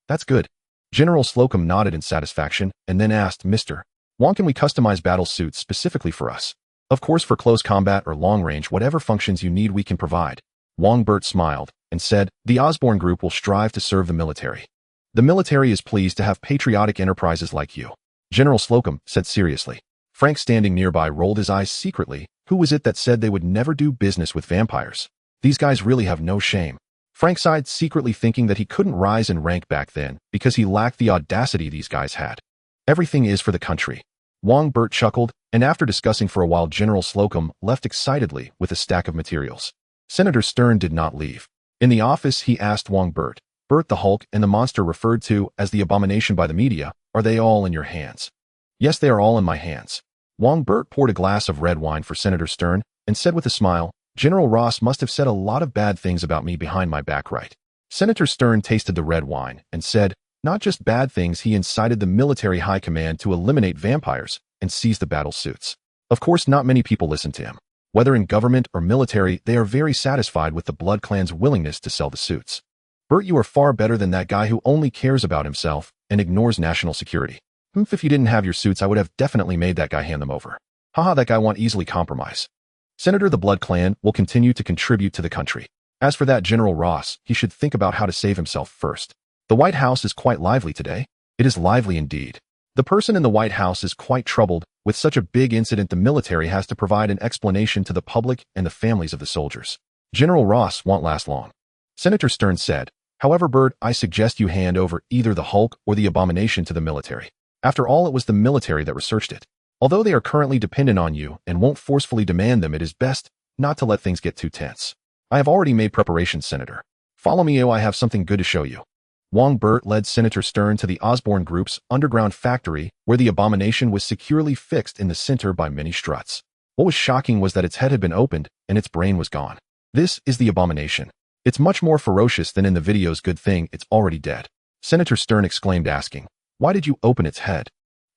Speaker 1: That's good. General Slocum nodded in satisfaction and then asked, Mr. Wong, can we customize battle suits specifically for us? Of course, for close combat or long range, whatever functions you need we can provide. Wongbo smiled and said, the Osborn group will strive to serve the military. The military is pleased to have patriotic enterprises like you. General Slocum said seriously. Frank, standing nearby, rolled his eyes secretly. Who was it that said they would never do business with vampires? These guys really have no shame. Frank sighed, secretly thinking that he couldn't rise in rank back then because he lacked the audacity these guys had. Everything is for the country. Wongbo chuckled, and after discussing for a while, General Slocum left excitedly with a stack of materials. Senator Stern did not leave. In the office, he asked Wongbo, Bert, the Hulk and the monster referred to as the Abomination by the media, are they all in your hands? Yes, they are all in my hands. Wongbo poured a glass of red wine for Senator Stern and said with a smile, General Ross must have said a lot of bad things about me behind my back, right? Senator Stern tasted the red wine and said, not just bad things, he incited the military high command to eliminate vampires and seize the battle suits. Of course, not many people listen to him. Whether in government or military, they are very satisfied with the Blood Clan's willingness to sell the suits. Bert, you are far better than that guy who only cares about himself and ignores national security. If you didn't have your suits, I would have definitely made that guy hand them over. Haha, that guy won't easily compromise. Senator, the Blood Clan will continue to contribute to the country. As for that General Ross, he should think about how to save himself first. The White House is quite lively today. It is lively indeed. The person in the White House is quite troubled. With such a big incident, the military has to provide an explanation to the public and the families of the soldiers. General Ross won't last long. Senator Stern said, however, Bert, I suggest you hand over either the Hulk or the Abomination to the military. After all, it was the military that researched it. Although they are currently dependent on you and won't forcefully demand them, it is best not to let things get too tense. I have already made preparations, Senator. Follow me, I have something good to show you. Wongbert led Senator Stern to the Osborne Group's underground factory, where the abomination was securely fixed in the center by many struts. What was shocking was that its head had been opened, and its brain was gone. This is the abomination. It's much more ferocious than in the video's good thing it's already dead. Senator Stern exclaimed, asking, "Why did you open its head?"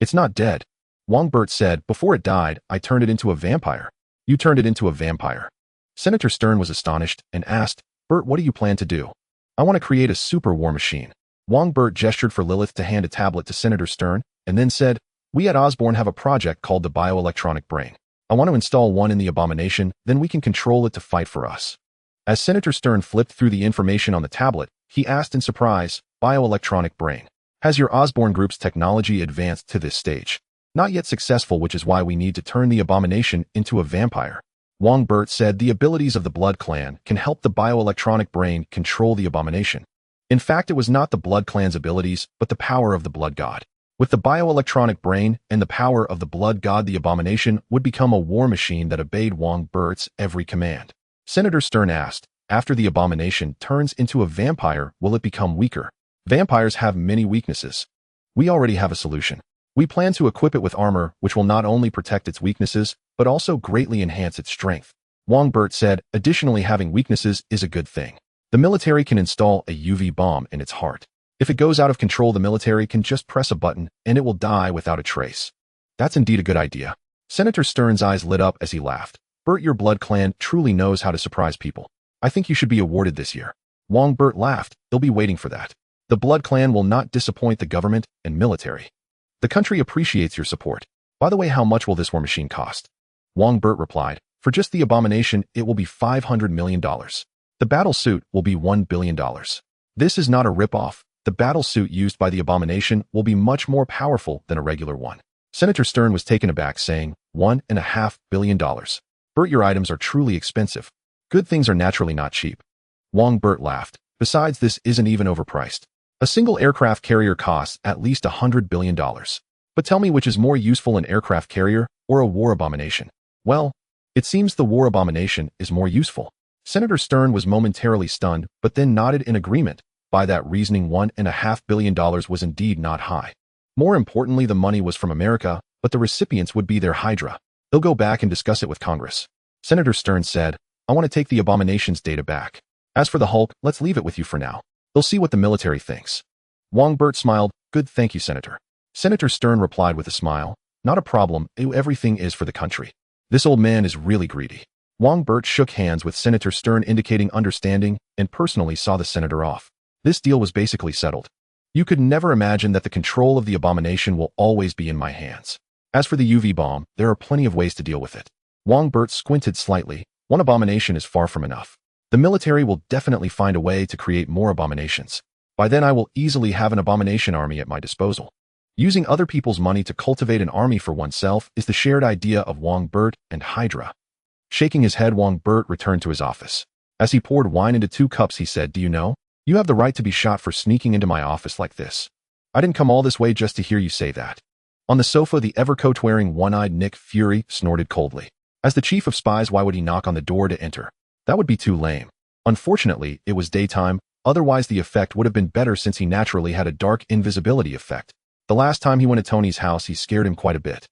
Speaker 1: "It's not dead." Wongbert said, "Before it died, I turned it into a vampire." "You turned it into a vampire?" Senator Stern was astonished and asked, "Bert, what do you plan to do?" "I want to create a super war machine." Wongbert gestured for Lilith to hand a tablet to Senator Stern, and then said, "We at Osborne have a project called the bioelectronic brain. I want to install one in the abomination, then we can control it to fight for us." As Senator Stern flipped through the information on the tablet, he asked in surprise, "Bioelectronic brain. Has your Osborne Group's technology advanced to this stage?" "Not yet successful, which is why we need to turn the abomination into a vampire." Wongbert said the abilities of the Blood Clan can help the bioelectronic brain control the abomination. In fact, it was not the Blood Clan's abilities, but the power of the Blood God. With the bioelectronic brain and the power of the Blood God, the abomination would become a war machine that obeyed Wongbert's every command. Senator Stern asked, "After the abomination turns into a vampire, will it become weaker?" "Vampires have many weaknesses. We already have a solution. We plan to equip it with armor, which will not only protect its weaknesses, but also greatly enhance its strength." Wongbert said, "Additionally, having weaknesses is a good thing. The military can install a UV bomb in its heart. If it goes out of control, the military can just press a button, and it will die without a trace." "That's indeed a good idea." Senator Stern's eyes lit up as he laughed. "Bert, your Blood Clan truly knows how to surprise people. I think you should be awarded this year." Wongbert laughed. "They'll be waiting for that. The Blood Clan will not disappoint the government and military. The country appreciates your support. By the way, how much will this war machine cost?" Wongbert replied, "For just the abomination, it will be $500 million. The battle suit will be $1 billion. This is not a rip-off. The battle suit used by the abomination will be much more powerful than a regular one." Senator Stern was taken aback, saying, $1.5 billion. "Bert, your items are truly expensive. Good things are naturally not cheap." Wongbert laughed. "Besides, this isn't even overpriced. A single aircraft carrier costs at least $100 billion. But tell me, which is more useful, an aircraft carrier or a war abomination?" "Well, it seems the war abomination is more useful." Senator Stern was momentarily stunned, but then nodded in agreement. By that reasoning, $1.5 billion was indeed not high. More importantly, the money was from America, but the recipients would be their Hydra. "They'll go back and discuss it with Congress." Senator Stern said, "I want to take the abomination's data back. As for the Hulk, let's leave it with you for now. They'll see what the military thinks." Wongbert smiled. "Good, thank you, Senator." Senator Stern replied with a smile, "Not a problem. Everything is for the country. This old man is really greedy." Wongbert shook hands with Senator Stern, indicating understanding, and personally saw the senator off. This deal was basically settled. "You could never imagine that the control of the abomination will always be in my hands. As for the UV bomb, there are plenty of ways to deal with it." Wongbert squinted slightly. "One abomination is far from enough. The military will definitely find a way to create more abominations. By then I will easily have an abomination army at my disposal." Using other people's money to cultivate an army for oneself is the shared idea of Wongbert and Hydra. Shaking his head, Wongbert returned to his office. As he poured wine into 2 cups, he said, "Do you know? You have the right to be shot for sneaking into my office like this. I didn't come all this way just to hear you say that." On the sofa, the ever-coat-wearing, one-eyed Nick Fury snorted coldly. As the chief of spies, why would he knock on the door to enter? That would be too lame. Unfortunately, it was daytime, otherwise the effect would have been better since he naturally had a dark invisibility effect. The last time he went to Tony's house, he scared him quite a bit.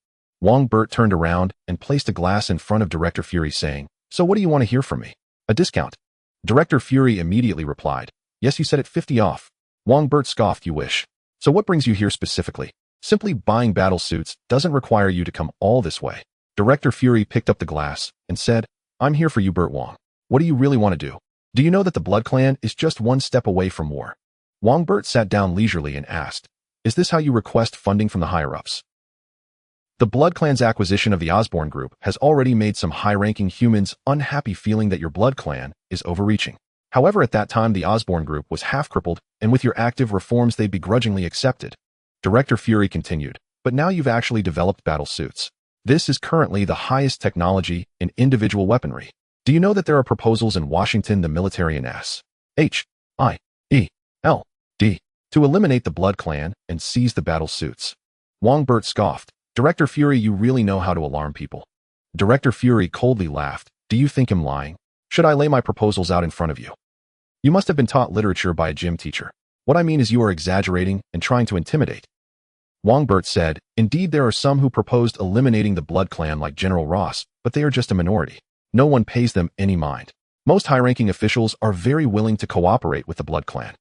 Speaker 1: Wongbert turned around and placed a glass in front of Director Fury, saying, "So what do you want to hear from me? A discount?" Director Fury immediately replied, "Yes, you said it, 50 off." Wongbert scoffed, "You wish. So what brings you here specifically? Simply buying battle suits doesn't require you to come all this way." Director Fury picked up the glass and said, "I'm here for you, Bert Wong. What do you really want to do? Do you know that the Blood Clan is just one step away from war?" Wongbert sat down leisurely and asked, "Is this how you request funding from the higher-ups?" The Blood Clan's acquisition of the Osborne Group has already made some high-ranking humans unhappy, feeling that your Blood Clan is overreaching. However, at that time, the Osborne Group was half-crippled, and with your active reforms, they begrudgingly accepted. Director Fury continued, "But now you've actually developed battle suits. This is currently the highest technology in individual weaponry. Do you know that there are proposals in Washington, the military, and SHIELD, to eliminate the Blood Clan and seize the battle suits?" Wongbert scoffed. "Director Fury, you really know how to alarm people." Director Fury coldly laughed. "Do you think I'm lying? Should I lay my proposals out in front of you? You must have been taught literature by a gym teacher." What I mean is you are exaggerating and trying to intimidate. Wongbo said, indeed there are some who proposed eliminating the Blood Clan like General Ross, but they are just a minority. No one pays them any mind. Most high-ranking officials are very willing to cooperate with the Blood Clan.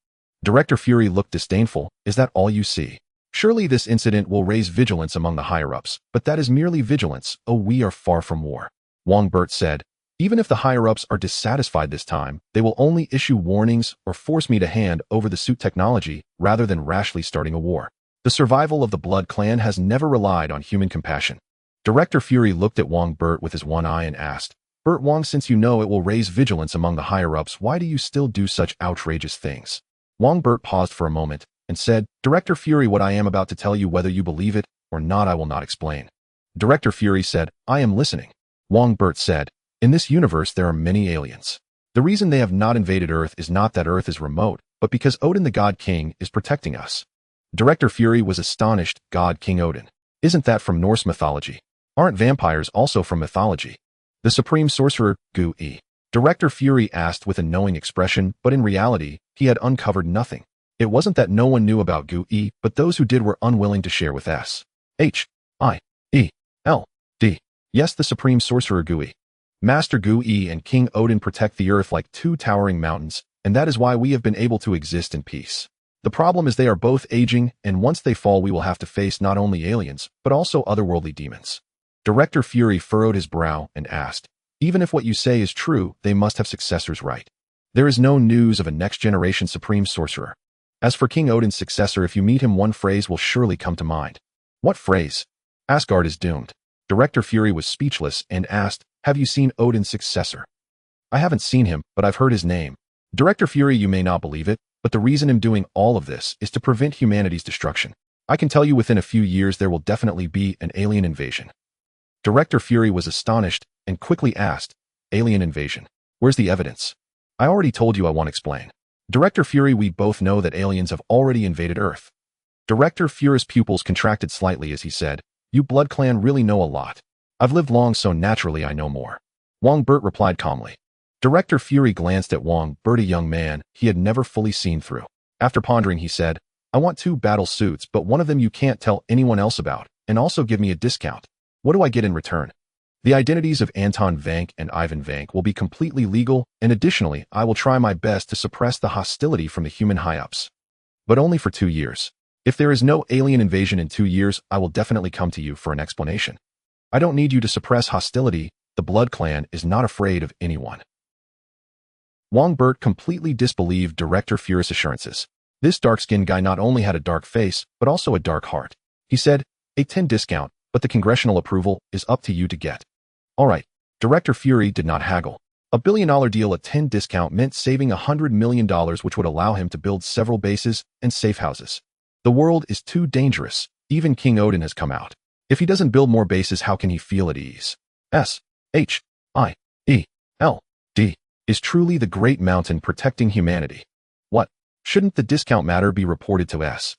Speaker 1: Director Fury looked disdainful. Is that all you see? Surely this incident will raise vigilance among the higher-ups, but that is merely vigilance. Oh, we are far from war. Wongbo said, even if the higher-ups are dissatisfied this time, they will only issue warnings or force me to hand over the suit technology rather than rashly starting a war. The survival of the Blood Clan has never relied on human compassion. Director Fury looked at Wongbo with his one eye and asked, Burt Wong, since you know it will raise vigilance among the higher-ups, why do you still do such outrageous things? Wongbo paused for a moment and said, Director Fury, what I am about to tell you, whether you believe it or not, I will not explain. Director Fury said, I am listening. Wongbo said, in this universe there are many aliens. The reason they have not invaded Earth is not that Earth is remote, but because Odin the God King is protecting us. Director Fury was astonished. God King Odin. Isn't that from Norse mythology? Aren't vampires also from mythology? The supreme sorcerer, Gu-E. Director Fury asked with a knowing expression, but in reality, he had uncovered nothing. It wasn't that no one knew about Gu-E, but those who did were unwilling to share with S-H-I-E-L-D. Yes, the supreme sorcerer Gu-E. Master Gu-E and King Odin protect the earth like two towering mountains, and that is why we have been able to exist in peace. The problem is they are both aging, and once they fall we will have to face not only aliens, but also otherworldly demons. Director Fury furrowed his brow and asked, even if what you say is true, they must have successors, right? There is no news of a next-generation supreme sorcerer. As for King Odin's successor, if you meet him, one phrase will surely come to mind. What phrase? Asgard is doomed. Director Fury was speechless and asked, have you seen Odin's successor? I haven't seen him, but I've heard his name. Director Fury, you may not believe it, but the reason I'm doing all of this is to prevent humanity's destruction. I can tell you within a few years there will definitely be an alien invasion. Director Fury was astonished and quickly asked, alien invasion? Where's the evidence? I already told you I won't explain. Director Fury, we both know that aliens have already invaded Earth. Director Fury's pupils contracted slightly as he said, you Blood Clan really know a lot. I've lived long, so naturally I know more. Wongbo replied calmly. Director Fury glanced at Wongbo, a young man he had never fully seen through. After pondering, he said, I want 2 battle suits, but one of them you can't tell anyone else about, and also give me a discount. What do I get in return? The identities of Anton Vank and Ivan Vank will be completely legal, and additionally, I will try my best to suppress the hostility from the human high-ups. But only for 2 years. If there is no alien invasion in 2 years, I will definitely come to you for an explanation. I don't need you to suppress hostility. The Blood Clan is not afraid of anyone. Wongbo completely disbelieved Director Fury's assurances. This dark-skinned guy not only had a dark face, but also a dark heart. He said, a 10 discount, but the congressional approval is up to you to get. All right. Director Fury did not haggle. A $1 billion deal at 10 discount meant saving $100 million, which would allow him to build several bases and safe houses. The world is too dangerous. Even King Odin has come out. If he doesn't build more bases, how can he feel at ease? S-H-I-E-L-D is truly the great mountain protecting humanity. What? Shouldn't the discount matter be reported to S-H-I-E-L-D?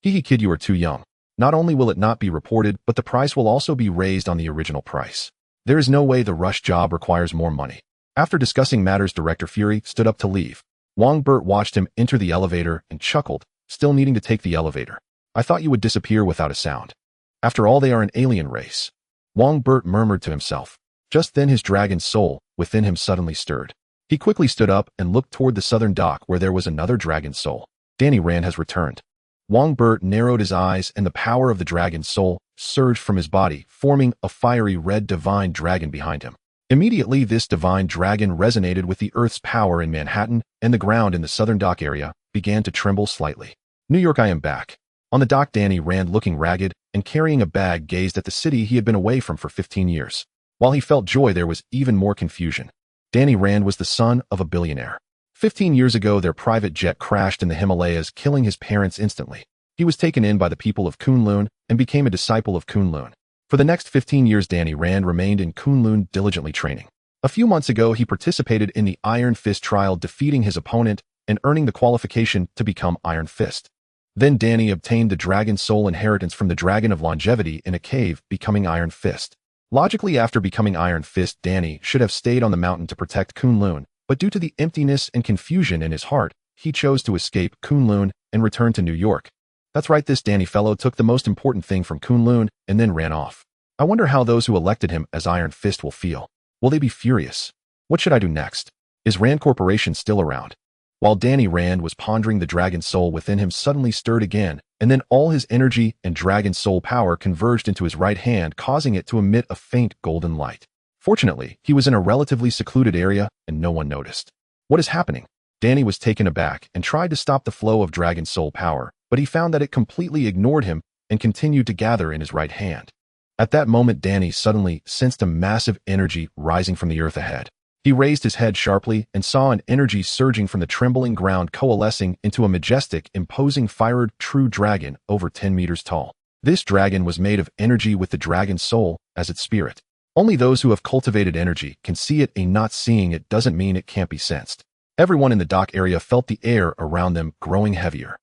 Speaker 1: Hee kid, you are too young. Not only will it not be reported, but the price will also be raised on the original price. There is no way the rush job requires more money. After discussing matters, Director Fury stood up to leave. Wongbo watched him enter the elevator and chuckled, still needing to take the elevator. I thought you would disappear without a sound. After all, they are an alien race. Wongbo murmured to himself. Just then his dragon soul within him suddenly stirred. He quickly stood up and looked toward the southern dock where there was another dragon soul. Danny Rand has returned. Wongbo narrowed his eyes and the power of the dragon soul surged from his body, forming a fiery red divine dragon behind him. Immediately, this divine dragon resonated with the Earth's power in Manhattan, and the ground in the southern dock area began to tremble slightly. New York, I am back. On the dock, Danny Rand, looking ragged and carrying a bag, gazed at the city he had been away from for 15 years. While he felt joy, there was even more confusion. Danny Rand was the son of a billionaire. 15 years ago, their private jet crashed in the Himalayas, killing his parents instantly. He was taken in by the people of Kunlun and became a disciple of Kunlun. For the next 15 years, Danny Rand remained in Kunlun, diligently training. A few months ago, he participated in the Iron Fist trial, defeating his opponent and earning the qualification to become Iron Fist. Then Danny obtained the Dragon Soul inheritance from the Dragon of Longevity in a cave, becoming Iron Fist. Logically, after becoming Iron Fist, Danny should have stayed on the mountain to protect Kunlun, but due to the emptiness and confusion in his heart, he chose to escape Kunlun and return to New York. That's right, this Danny fellow took the most important thing from Kunlun and then ran off. I wonder how those who elected him as Iron Fist will feel. Will they be furious? What should I do next? Is Rand Corporation still around? While Danny Rand was pondering, the dragon soul within him suddenly stirred again, and then all his energy and dragon soul power converged into his right hand, causing it to emit a faint golden light. Fortunately, he was in a relatively secluded area and no one noticed. What is happening? Danny was taken aback and tried to stop the flow of dragon soul power, but he found that it completely ignored him and continued to gather in his right hand. At that moment, Danny suddenly sensed a massive energy rising from the earth ahead. He raised his head sharply and saw an energy surging from the trembling ground, coalescing into a majestic, imposing fired true dragon over 10 meters tall. This dragon was made of energy with the dragon soul as its spirit. Only those who have cultivated energy can see it, and not seeing it doesn't mean it can't be sensed. Everyone in the dock area felt the air around them growing heavier.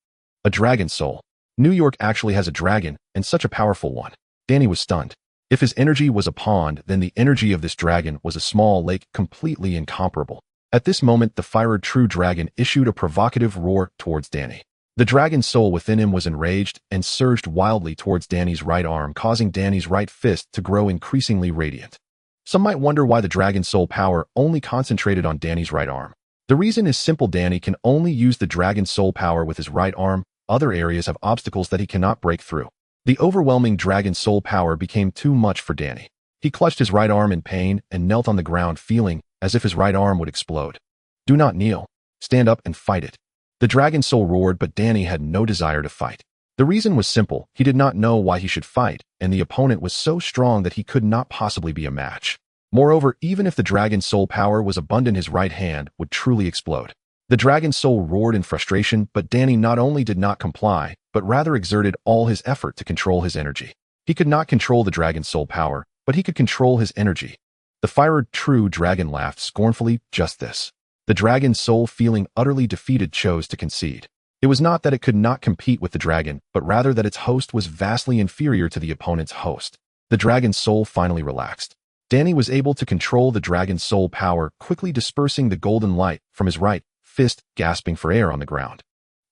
Speaker 1: A dragon soul. New York actually has a dragon, and such a powerful one. Danny was stunned. If his energy was a pond, then the energy of this dragon was a small lake, completely incomparable. At this moment, the fired true dragon issued a provocative roar towards Danny. The dragon soul within him was enraged and surged wildly towards Danny's right arm, causing Danny's right fist to grow increasingly radiant. Some might wonder why the dragon soul power only concentrated on Danny's right arm. The reason is simple: Danny can only use the dragon soul power with his right arm. Other areas have obstacles that he cannot break through. The overwhelming dragon soul power became too much for Danny. He clutched his right arm in pain and knelt on the ground, feeling as if his right arm would explode. Do not kneel. Stand up and fight it. The dragon soul roared, but Danny had no desire to fight. The reason was simple: he did not know why he should fight, and the opponent was so strong that he could not possibly be a match. Moreover, even if the dragon soul power was abundant, his right hand would truly explode. The dragon soul roared in frustration, but Danny not only did not comply, but rather exerted all his effort to control his energy. He could not control the dragon soul power, but he could control his energy. The fired true dragon laughed scornfully. Just this. The dragon soul, feeling utterly defeated, chose to concede. It was not that it could not compete with the dragon, but rather that its host was vastly inferior to the opponent's host. The dragon soul finally relaxed. Danny was able to control the dragon soul power, quickly dispersing the golden light from his right fist, gasping for air on the ground.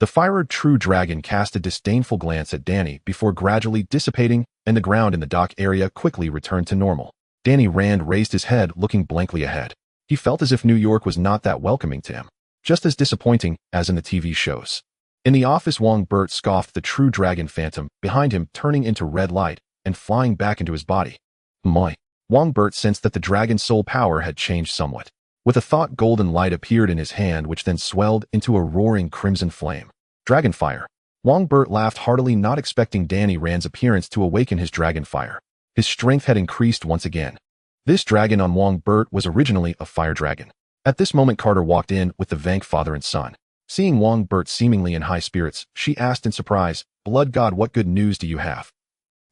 Speaker 1: The fired true dragon cast a disdainful glance at Danny before gradually dissipating, and the ground in the dock area quickly returned to normal. Danny Rand raised his head, looking blankly ahead. He felt as if New York was not that welcoming to him, just as disappointing as in the TV shows. In the office, Wongbo scoffed the true dragon phantom behind him, turning into red light and flying back into his body. My. Wongbo sensed that the dragon soul power had changed somewhat. With a thought, golden light appeared in his hand, which then swelled into a roaring crimson flame. Dragon fire. Wongbo laughed heartily, not expecting Danny Rand's appearance to awaken his dragon fire. His strength had increased once again. This dragon on Wongbo was originally a fire dragon. At this moment, Carter walked in with the Vank father and son. Seeing Wongbo seemingly in high spirits, she asked in surprise, "Blood God, what good news do you have?"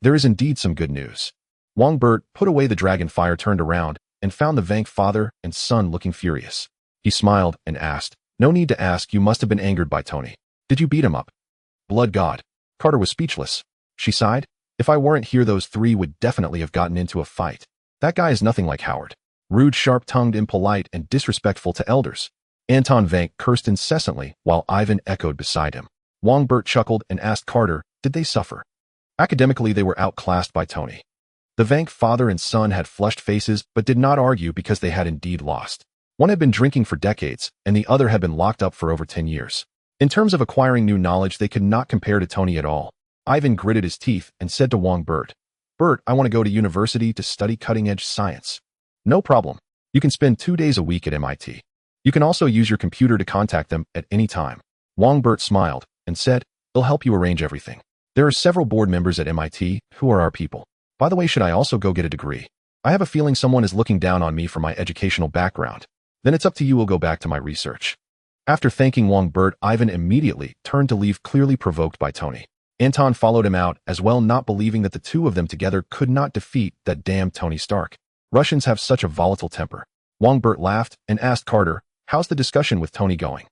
Speaker 1: "There is indeed some good news." Wongbo put away the dragon fire, turned around, and found the Vank father and son looking furious. He smiled and asked, "No need to ask, you must have been angered by Tony. Did you beat him up?" "Blood God." Carter was speechless. She sighed. "If I weren't here, those three would definitely have gotten into a fight. That guy is nothing like Howard. Rude, sharp-tongued, impolite, and disrespectful to elders." Anton Vank cursed incessantly while Ivan echoed beside him. Wongbo chuckled and asked Carter, "Did they suffer?" Academically, they were outclassed by Tony. The Vank father and son had flushed faces but did not argue because they had indeed lost. One had been drinking for decades, and the other had been locked up for over 10 years. In terms of acquiring new knowledge, they could not compare to Tony at all. Ivan gritted his teeth and said to Wongbo, "Bert, I want to go to university to study cutting-edge science." "No problem. You can spend 2 days a week at MIT. You can also use your computer to contact them at any time." Wongbo smiled and said, "They'll help you arrange everything. There are several board members at MIT who are our people. By the way, should I also go get a degree? I have a feeling someone is looking down on me for my educational background. Then it's up to you. We'll go back to my research." After thanking Wongbo, Ivan immediately turned to leave, clearly provoked by Tony. Anton followed him out as well, not believing that the two of them together could not defeat that damn Tony Stark. Russians have such a volatile temper. Wongbo laughed and asked Carter, "How's the discussion with Tony going?"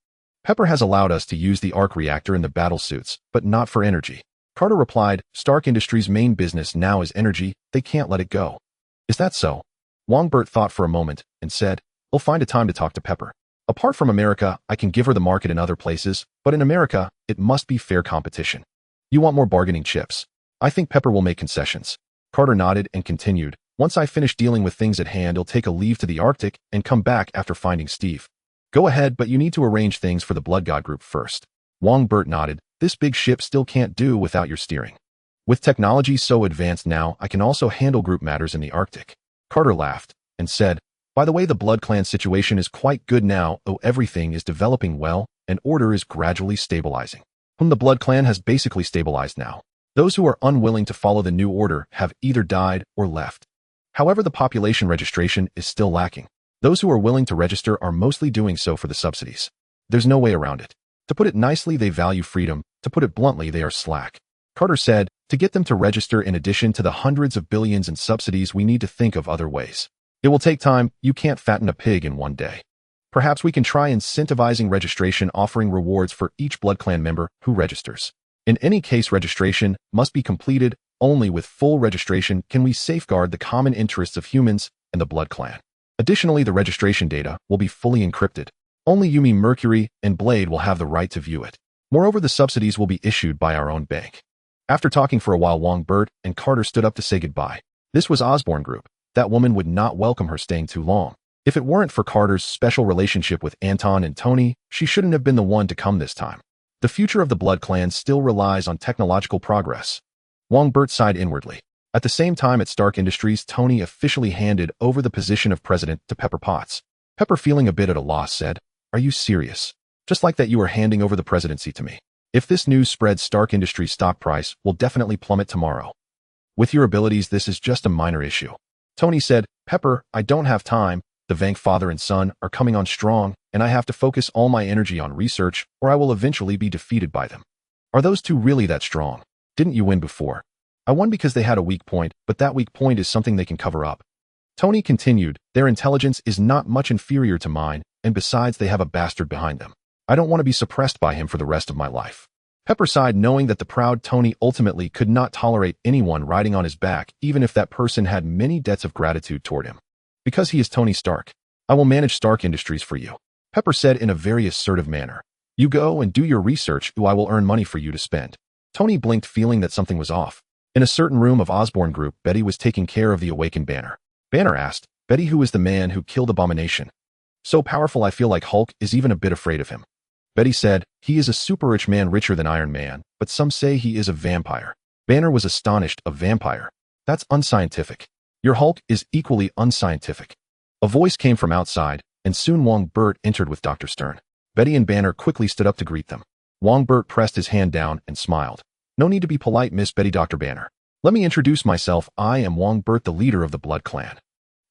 Speaker 1: "Pepper has allowed us to use the arc reactor in the battle suits, but not for energy." Carter replied, "Stark Industries' main business now is energy. They can't let it go." "Is that so?" Wongbo thought for a moment and said, "We'll find a time to talk to Pepper." Apart from America, I can give her the market in other places, but in America, it must be fair competition. You want more bargaining chips. I think Pepper will make concessions. Carter nodded and continued, once I finish dealing with things at hand, I'll take a leave to the Arctic and come back after finding Steve. Go ahead, but you need to arrange things for the Blood God group first. Wongbo nodded, this big ship still can't do without your steering. With technology so advanced now, I can also handle group matters in the Arctic. Carter laughed and said, by the way, the Blood Clan situation is quite good now. Everything is developing well, and order is gradually stabilizing. The Blood Clan has basically stabilized now. Those who are unwilling to follow the new order have either died or left. However, the population registration is still lacking. Those who are willing to register are mostly doing so for the subsidies. There's no way around it. To put it nicely, they value freedom. To put it bluntly, they are slack. Carter said, to get them to register in addition to the hundreds of billions in subsidies, we need to think of other ways. It will take time. You can't fatten a pig in one day. Perhaps we can try incentivizing registration, offering rewards for each Blood Clan member who registers. In any case, registration must be completed. Only with full registration can we safeguard the common interests of humans and the Blood Clan. Additionally, the registration data will be fully encrypted. Only Yumi, Mercury, and Blade will have the right to view it. Moreover, the subsidies will be issued by our own bank. After talking for a while, Wongbo and Carter stood up to say goodbye. This was Osborne Group. That woman would not welcome her staying too long. If it weren't for Carter's special relationship with Anton and Tony, she shouldn't have been the one to come this time. The future of the Blood Clan still relies on technological progress. Wongbo sighed inwardly. At the same time, at Stark Industries, Tony officially handed over the position of president to Pepper Potts. Pepper, feeling a bit at a loss, said, are you serious? Just like that, you are handing over the presidency to me. If this news spreads, Stark Industries' stock price will definitely plummet tomorrow. With your abilities, this is just a minor issue. Tony said, Pepper, I don't have time. The Vank father and son are coming on strong, and I have to focus all my energy on research, or I will eventually be defeated by them. Are those two really that strong? Didn't you win before? I won because they had a weak point, but that weak point is something they can cover up. Tony continued, their intelligence is not much inferior to mine, and besides, they have a bastard behind them. I don't want to be suppressed by him for the rest of my life. Pepper sighed, knowing that the proud Tony ultimately could not tolerate anyone riding on his back, even if that person had many debts of gratitude toward him. Because he is Tony Stark, I will manage Stark Industries for you. Pepper said in a very assertive manner. You go and do your research, I will earn money for you to spend. Tony blinked, feeling that something was off. In a certain room of Osborne Group, Betty was taking care of the awakened Banner. Banner asked, Betty, who is the man who killed Abomination? So powerful I feel like Hulk is even a bit afraid of him. Betty said, he is a super rich man, richer than Iron Man, but some say he is a vampire. Banner was astonished. A vampire? That's unscientific. Your Hulk is equally unscientific. A voice came from outside, and soon Wongbo entered with Dr. Stern. Betty and Banner quickly stood up to greet them. Wongbo pressed his hand down and smiled. No need to be polite, Miss Betty. Dr. Banner. Let me introduce myself. I am Wongbo, the leader of the Blood Clan.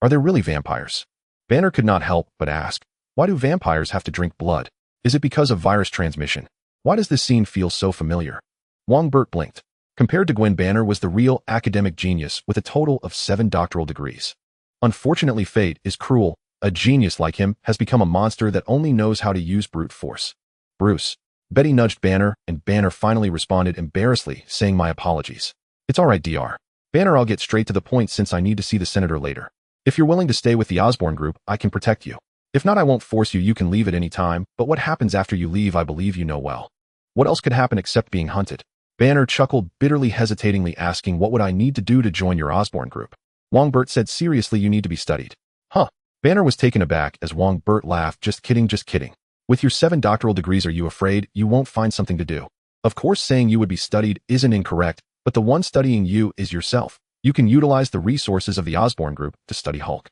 Speaker 1: Are there really vampires? Banner could not help but ask, why do vampires have to drink blood? Is it because of virus transmission? Why does this scene feel so familiar? Wongbo blinked. Compared to Gwen, Banner was the real academic genius with a total of 7 doctoral degrees. Unfortunately, fate is cruel. A genius like him has become a monster that only knows how to use brute force. Bruce. Betty nudged Banner, and Banner finally responded embarrassedly, saying, my apologies. It's all right, Dr. Banner, I'll get straight to the point since I need to see the senator later. If you're willing to stay with the Osborne Group, I can protect you. If not, I won't force you. You can leave at any time, but what happens after you leave, I believe you know well. What else could happen except being hunted? Banner chuckled bitterly, hesitatingly asking, what would I need to do to join your Osborne Group? Wongbo said seriously, you need to be studied. Huh? Banner was taken aback as Wongbo laughed, just kidding, just kidding. With your 7 doctoral degrees, are you afraid you won't find something to do? Of course, saying you would be studied isn't incorrect, but the one studying you is yourself. You can utilize the resources of the Osborne Group to study Hulk.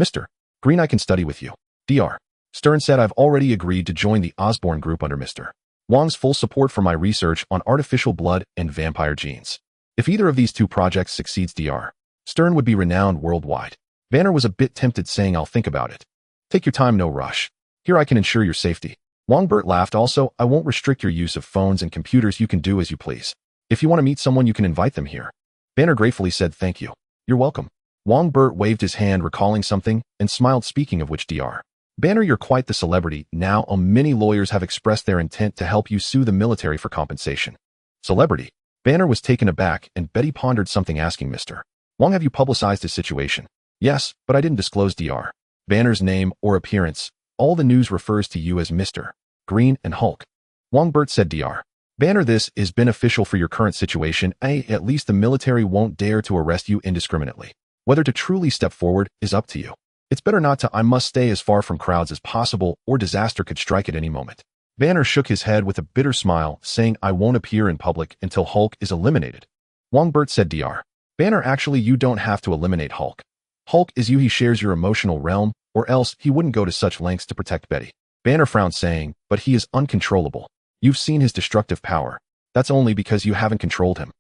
Speaker 1: Mr. Green, I can study with you. Dr. Stern said, I've already agreed to join the Osborne Group under Mr. Wong's full support for my research on artificial blood and vampire genes. If either of these 2 projects succeeds, Dr. Stern would be renowned worldwide. Banner was a bit tempted, saying, I'll think about it. Take your time, no rush. Here I can ensure your safety. Wongbo laughed. Also, I won't restrict your use of phones and computers. You can do as you please. If you want to meet someone, you can invite them here. Banner gratefully said, thank you. You're welcome. Wongbo waved his hand, recalling something, and smiled, speaking of which, Dr. Banner, you're quite the celebrity. Now, many lawyers have expressed their intent to help you sue the military for compensation. Celebrity? Banner was taken aback, and Betty pondered something, asking, Mr. Wong, have you publicized his situation? Yes, but I didn't disclose Dr. Banner's name or appearance. all the news refers to you as Mr. Green and Hulk. Wongbert said Dr. Banner, this is beneficial for your current situation. At least the military won't dare to arrest you indiscriminately. Whether to truly step forward is up to you. It's better not to. I must stay as far from crowds as possible, or disaster could strike at any moment. Banner shook his head with a bitter smile, saying, I won't appear in public until Hulk is eliminated. Wongbert said Dr. Banner, actually you don't have to eliminate Hulk. Hulk is you, he shares your emotional realm, or else he wouldn't go to such lengths to protect Betty. Banner frowned, saying, but he is uncontrollable. You've seen his destructive power. That's only because you haven't controlled him.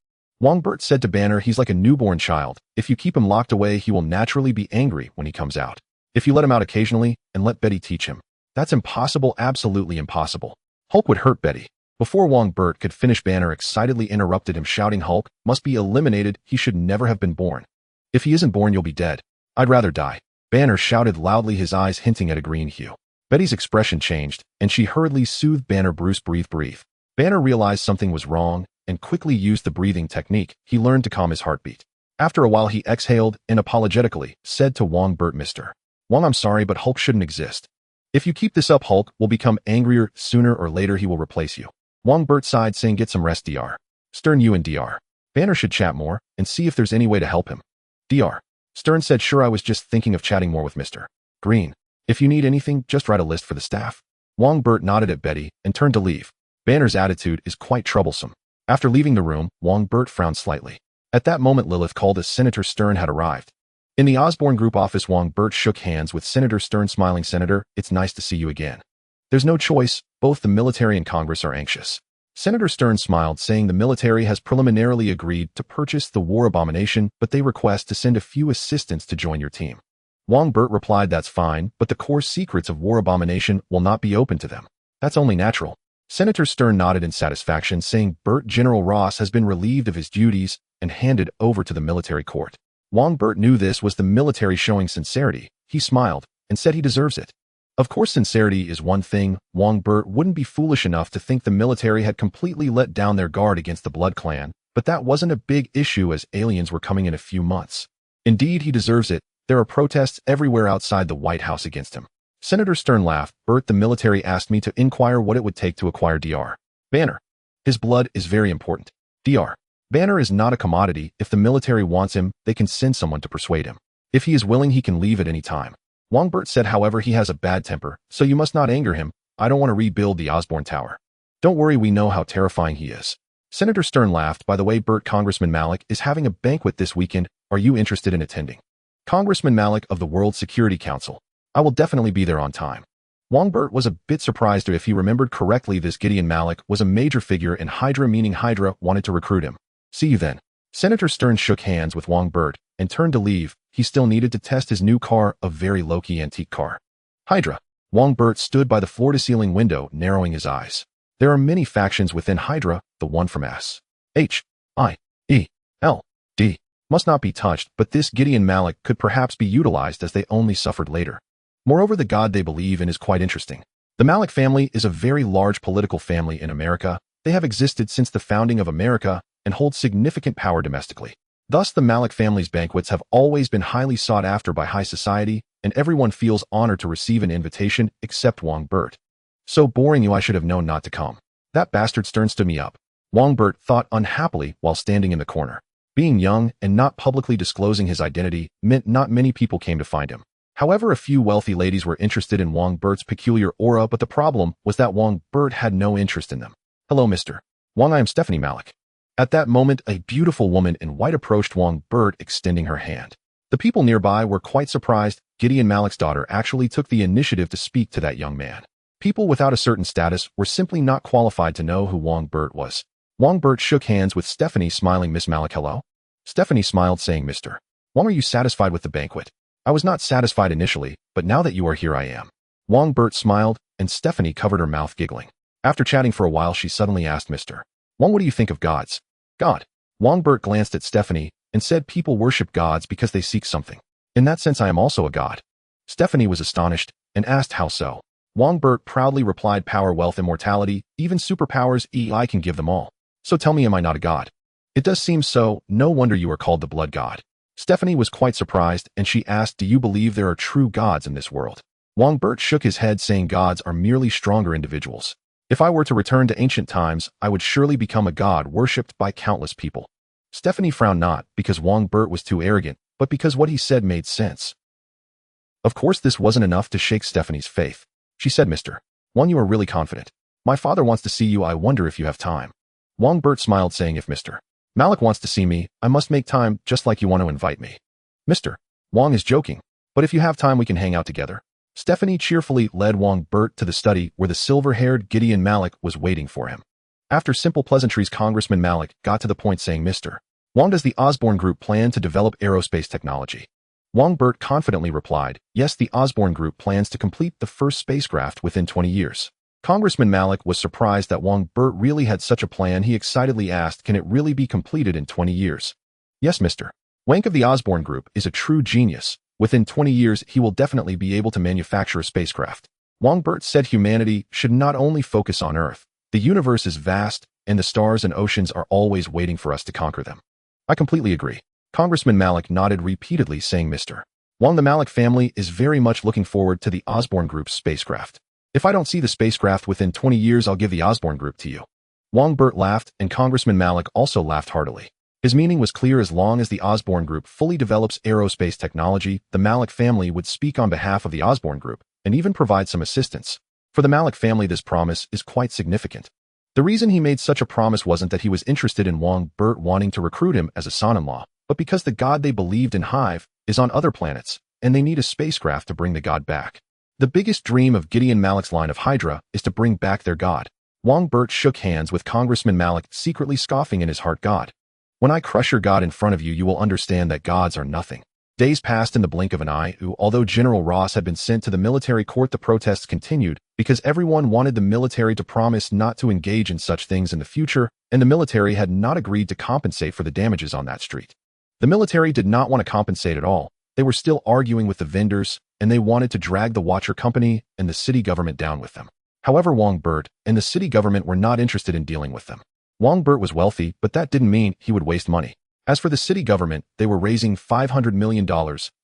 Speaker 1: Wongbert said to Banner, he's like a newborn child. If you keep him locked away, he will naturally be angry when he comes out. If you let him out occasionally and let Betty teach him, that's impossible, absolutely impossible. Hulk would hurt Betty. Before Wongbert could finish, Banner excitedly interrupted him, shouting, Hulk must be eliminated. He should never have been born. If he isn't born, you'll be dead. I'd rather die. Banner shouted loudly, his eyes hinting at a green hue. Betty's expression changed, and she hurriedly soothed Banner. Bruce, breathe. Banner realized something was wrong and quickly used the breathing technique he learned to calm his heartbeat. After a while, he exhaled and apologetically said to Wongbert, Mr. Wong, I'm sorry, but Hulk shouldn't exist. If you keep this up, Hulk will become angrier. Sooner or later, he will replace you. Wongbert sighed, saying, get some rest, Dr. Stern. You and Dr. Banner should chat more and see if there's any way to help him. Dr. Stern said, sure, I was just thinking of chatting more with Mr. Green. If you need anything, just write a list for the staff. Wongbert nodded at Betty and turned to leave. Banner's attitude is quite troublesome. After leaving the room, Wongbert frowned slightly. At that moment, Lilith called as Senator Stern had arrived. In the Osborne Group office, Wongbert shook hands with Senator Stern, smiling. Senator, it's nice to see you again. There's no choice, both the military and Congress are anxious. Senator Stern smiled, saying the military has preliminarily agreed to purchase the war abomination, but they request to send a few assistants to join your team. Wongbert replied, that's fine, but the core secrets of war abomination will not be open to them. That's only natural. Senator Stern nodded in satisfaction, saying, Bert, General Ross has been relieved of his duties and handed over to the military court. Wongbert knew this was the military showing sincerity. He smiled and said he deserves it. Of course, sincerity is one thing. Wongbert wouldn't be foolish enough to think the military had completely let down their guard against the Blood Clan, but that wasn't a big issue as aliens were coming in a few months. Indeed, he deserves it. There are protests everywhere outside the White House against him. Senator Stern laughed. Bert, the military asked me to inquire what it would take to acquire Dr. Banner. His blood is very important. Dr. Banner is not a commodity. If the military wants him, they can send someone to persuade him. If he is willing, he can leave at any time. Wongbert said, however, he has a bad temper, so you must not anger him. I don't want to rebuild the Osborne Tower. Don't worry, we know how terrifying he is. Senator Stern laughed. By the way, Bert, Congressman Malik is having a banquet this weekend. Are you interested in attending? Congressman Malik of the World Security Council. I will definitely be there on time. Wongbert was a bit surprised. If he remembered correctly, this Gideon Malik was a major figure in Hydra, meaning Hydra wanted to recruit him. See you then. Senator Stern shook hands with Wongbert and turned to leave. He still needed to test his new car, a very low-key antique car. Hydra. Wongbert stood by the floor-to-ceiling window, narrowing his eyes. There are many factions within Hydra. The one from S.H.I.E.L.D. must not be touched, but this Gideon Malik could perhaps be utilized, as they only suffered later. Moreover, the god they believe in is quite interesting. The Malik family is a very large political family in America. They have existed since the founding of America and hold significant power domestically. Thus, the Malik family's banquets have always been highly sought after by high society, and everyone feels honored to receive an invitation except Wongbert. So boring, you, I should have known not to come. That bastard Stern stood me up. Wongbert thought unhappily while standing in the corner. Being young and not publicly disclosing his identity meant not many people came to find him. However, a few wealthy ladies were interested in Wongbert's peculiar aura, but the problem was that Wongbert had no interest in them. Hello, Mr. Wong, I am Stephanie Malik. At that moment, a beautiful woman in white approached Wongbert, extending her hand. The people nearby were quite surprised. Gideon Malik's daughter actually took the initiative to speak to that young man. People without a certain status were simply not qualified to know who Wongbert was. Wongbert shook hands with Stephanie, smiling. Miss Malik, hello? Stephanie smiled, saying, Mr. Wong, are you satisfied with the banquet? I was not satisfied initially, but now that you are here, I am. Wongbert smiled, and Stephanie covered her mouth, giggling. After chatting for a while, she suddenly asked Mr. Wong, what do you think of gods? God. Wongbert glanced at Stephanie and said, people worship gods because they seek something. In that sense, I am also a god. Stephanie was astonished and asked, how so? Wongbert proudly replied, power, wealth, immortality, even superpowers, I can give them all. So tell me, am I not a god? It does seem so. No wonder you are called the blood god. Stephanie was quite surprised, and she asked, do you believe there are true gods in this world? Wongbert shook his head, saying gods are merely stronger individuals. If I were to return to ancient times, I would surely become a god worshipped by countless people. Stephanie frowned, not because Wongbert was too arrogant, but because what he said made sense. Of course, this wasn't enough to shake Stephanie's faith. She said, Mr. Wong, you are really confident. My father wants to see you. I wonder if you have time. Wongbert smiled, saying, if Mr. Malik wants to see me, I must make time, just like you want to invite me. Mr. Wong is joking, but if you have time, we can hang out together. Stephanie cheerfully led Wongbert to the study where the silver-haired Gideon Malik was waiting for him. After simple pleasantries, Congressman Malik got to the point, saying, Mr. Wong, does the Osborne Group plan to develop aerospace technology? Wongbert confidently replied, yes, the Osborne Group plans to complete the first spacecraft within 20 years. Congressman Malik was surprised that Wongbert really had such a plan. He excitedly asked, can it really be completed in 20 years? Yes, Mr. Wank of the Osborne Group is a true genius. Within 20 years, he will definitely be able to manufacture a spacecraft. Wongbert said humanity should not only focus on Earth. The universe is vast, and the stars and oceans are always waiting for us to conquer them. I completely agree. Congressman Malik nodded repeatedly, saying, Mr. Wong, the Malik family is very much looking forward to the Osborne Group's spacecraft. If I don't see the spacecraft within 20 years, I'll give the Osborne Group to you. Wongbert laughed, and Congressman Malik also laughed heartily. His meaning was clear. As long as the Osborne Group fully develops aerospace technology, the Malik family would speak on behalf of the Osborne Group and even provide some assistance. For the Malik family, this promise is quite significant. The reason he made such a promise wasn't that he was interested in Wongbert wanting to recruit him as a son-in-law, but because the god they believed in, Hive, is on other planets, and they need a spacecraft to bring the god back. The biggest dream of Gideon Malik's line of Hydra is to bring back their god. Wongbert shook hands with Congressman Malik, secretly scoffing in his heart, God. When I crush your god in front of you, you will understand that gods are nothing. Days passed in the blink of an eye. Although General Ross had been sent to the military court, the protests continued because everyone wanted the military to promise not to engage in such things in the future, and the military had not agreed to compensate for the damages on that street. The military did not want to compensate at all. They were still arguing with the vendors, and they wanted to drag the Watcher Company and the city government down with them. However, Wongbert and the city government were not interested in dealing with them. Wongbert was wealthy, but that didn't mean he would waste money. As for the city government, they were raising $500 million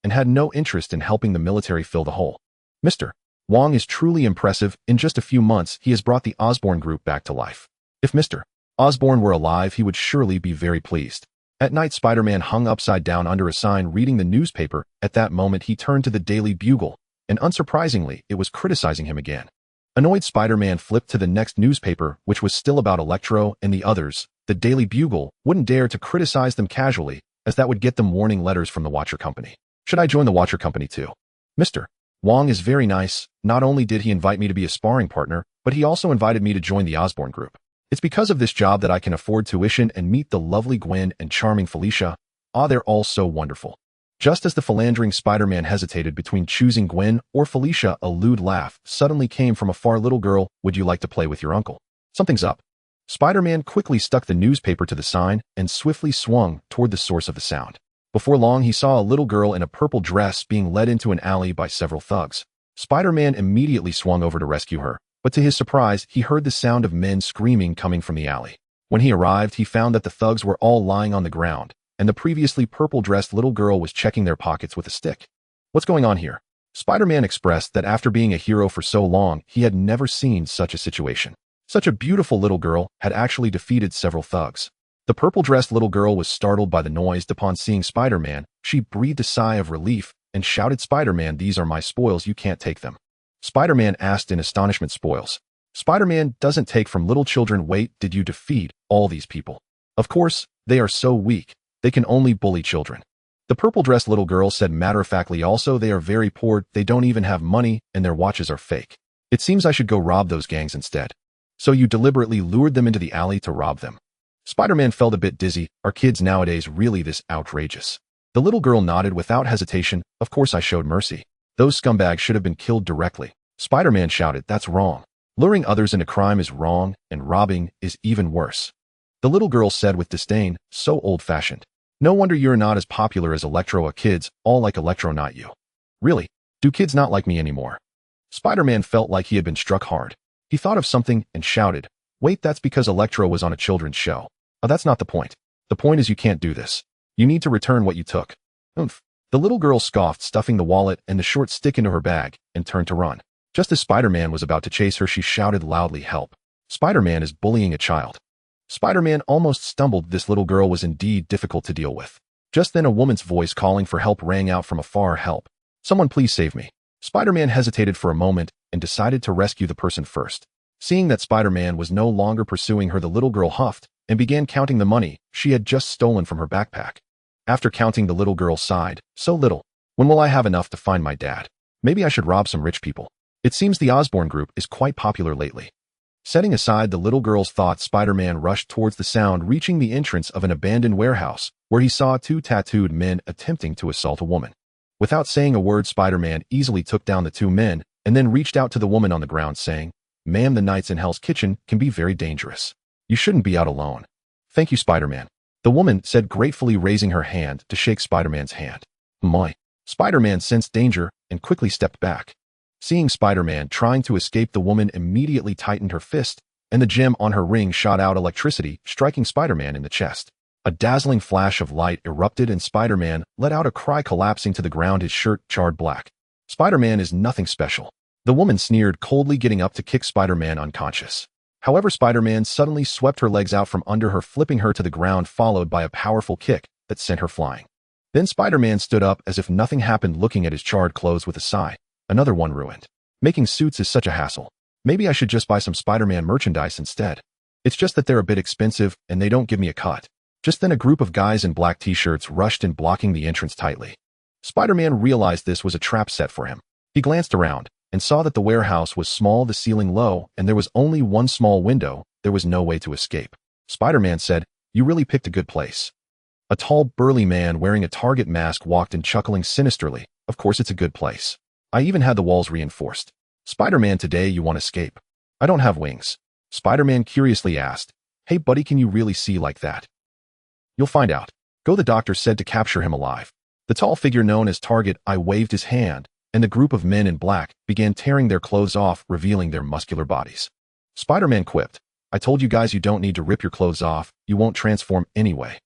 Speaker 1: and had no interest in helping the military fill the hole. Mr. Wong is truly impressive. In just a few months, he has brought the Osborne Group back to life. If Mr. Osborne were alive, he would surely be very pleased. At night, Spider-Man hung upside down under a sign reading the newspaper. At that moment, he turned to the Daily Bugle, and unsurprisingly, it was criticizing him again. Annoyed, Spider-Man flipped to the next newspaper, which was still about Electro and the others. The Daily Bugle wouldn't dare to criticize them casually, as that would get them warning letters from the Watcher Company. Should I join the Watcher Company too? Mr. Wong is very nice. Not only did he invite me to be a sparring partner, but he also invited me to join the Osborne Group. It's because of this job that I can afford tuition and meet the lovely Gwen and charming Felicia. Ah, they're all so wonderful. Just as the philandering Spider-Man hesitated between choosing Gwen or Felicia, a lewd laugh suddenly came from a far. Little girl, would you like to play with your uncle? Something's up. Spider-Man quickly stuck the newspaper to the sign and swiftly swung toward the source of the sound. Before long, he saw a little girl in a purple dress being led into an alley by several thugs. Spider-Man immediately swung over to rescue her, but to his surprise, he heard the sound of men screaming coming from the alley. When he arrived, he found that the thugs were all lying on the ground, and the previously purple-dressed little girl was checking their pockets with a stick. What's going on here? Spider-Man expressed that after being a hero for so long, he had never seen such a situation. Such a beautiful little girl had actually defeated several thugs. The purple-dressed little girl was startled by the noise. Upon seeing Spider-Man, she breathed a sigh of relief and shouted, Spider-Man, these are my spoils, you can't take them. Spider-Man asked in astonishment, spoils? Spider-Man doesn't take from little children. Wait, did you defeat all these people? Of course, they are so weak. They can only bully children. The purple-dressed little girl said matter-of-factly, also they are very poor, they don't even have money, and their watches are fake. It seems I should go rob those gangs instead. So you deliberately lured them into the alley to rob them. Spider-Man felt a bit dizzy. Are kids nowadays really this outrageous? The little girl nodded without hesitation. Of course I showed mercy. Those scumbags should have been killed directly. Spider-Man shouted, that's wrong. Luring others into crime is wrong, and robbing is even worse. The little girl said with disdain, so old-fashioned. No wonder you're not as popular as Electro. Kids all like Electro, not you. Really? Do kids not like me anymore? Spider-Man felt like he had been struck hard. He thought of something and shouted, wait, that's because Electro was on a children's show. Oh, that's not the point. The point is you can't do this. You need to return what you took. Oomph. The The little girl scoffed, stuffing the wallet and the short stick into her bag, and turned to run. Just as Spider-Man was about to chase her, she shouted loudly, "Help! Spider-Man is bullying a child." Spider-Man almost stumbled. This little girl was indeed difficult to deal with. Just then a woman's voice calling for help rang out from afar. "Help! Someone please save me." Spider-Man hesitated for a moment and decided to rescue the person first. Seeing that Spider-Man was no longer pursuing her, the little girl huffed and began counting the money she had just stolen from her backpack. After counting, the little girl sighed, "So little. When will I have enough to find my dad? Maybe I should rob some rich people. It seems the Osborn group is quite popular lately." Setting aside the little girl's thoughts, Spider-Man rushed towards the sound, reaching the entrance of an abandoned warehouse, where he saw two tattooed men attempting to assault a woman. Without saying a word, Spider-Man easily took down the two men and then reached out to the woman on the ground, saying, "Ma'am, the nights in Hell's Kitchen can be very dangerous. You shouldn't be out alone." "Thank you, Spider-Man," the woman said, gratefully raising her hand to shake Spider-Man's hand. "My." Spider-Man sensed danger and quickly stepped back. Seeing Spider-Man trying to escape, the woman immediately tightened her fist, and the gem on her ring shot out electricity, striking Spider-Man in the chest. A dazzling flash of light erupted and Spider-Man let out a cry, collapsing to the ground, his shirt charred black. "Spider-Man is nothing special," the woman sneered, coldly getting up to kick Spider-Man unconscious. However, Spider-Man suddenly swept her legs out from under her, flipping her to the ground, followed by a powerful kick that sent her flying. Then Spider-Man stood up as if nothing happened, looking at his charred clothes with a sigh. "Another one ruined. Making suits is such a hassle. Maybe I should just buy some Spider-Man merchandise instead. It's just that they're a bit expensive and they don't give me a cut." Just then a group of guys in black t-shirts rushed in, blocking the entrance tightly. Spider-Man realized this was a trap set for him. He glanced around and saw that the warehouse was small, the ceiling low, and there was only one small window. There was no way to escape. Spider-Man said, "You really picked a good place." A tall, burly man wearing a target mask walked in, chuckling sinisterly. "Of course it's a good place. I even had the walls reinforced." "Spider-Man, today you want to escape?" "I don't have wings." Spider-Man curiously asked, "Hey buddy, can you really see like that?" "You'll find out. Go," the doctor said to capture him alive. The tall figure known as Target Eye waved his hand, and the group of men in black began tearing their clothes off, revealing their muscular bodies. Spider-Man quipped, "I told you guys you don't need to rip your clothes off, you won't transform anyway."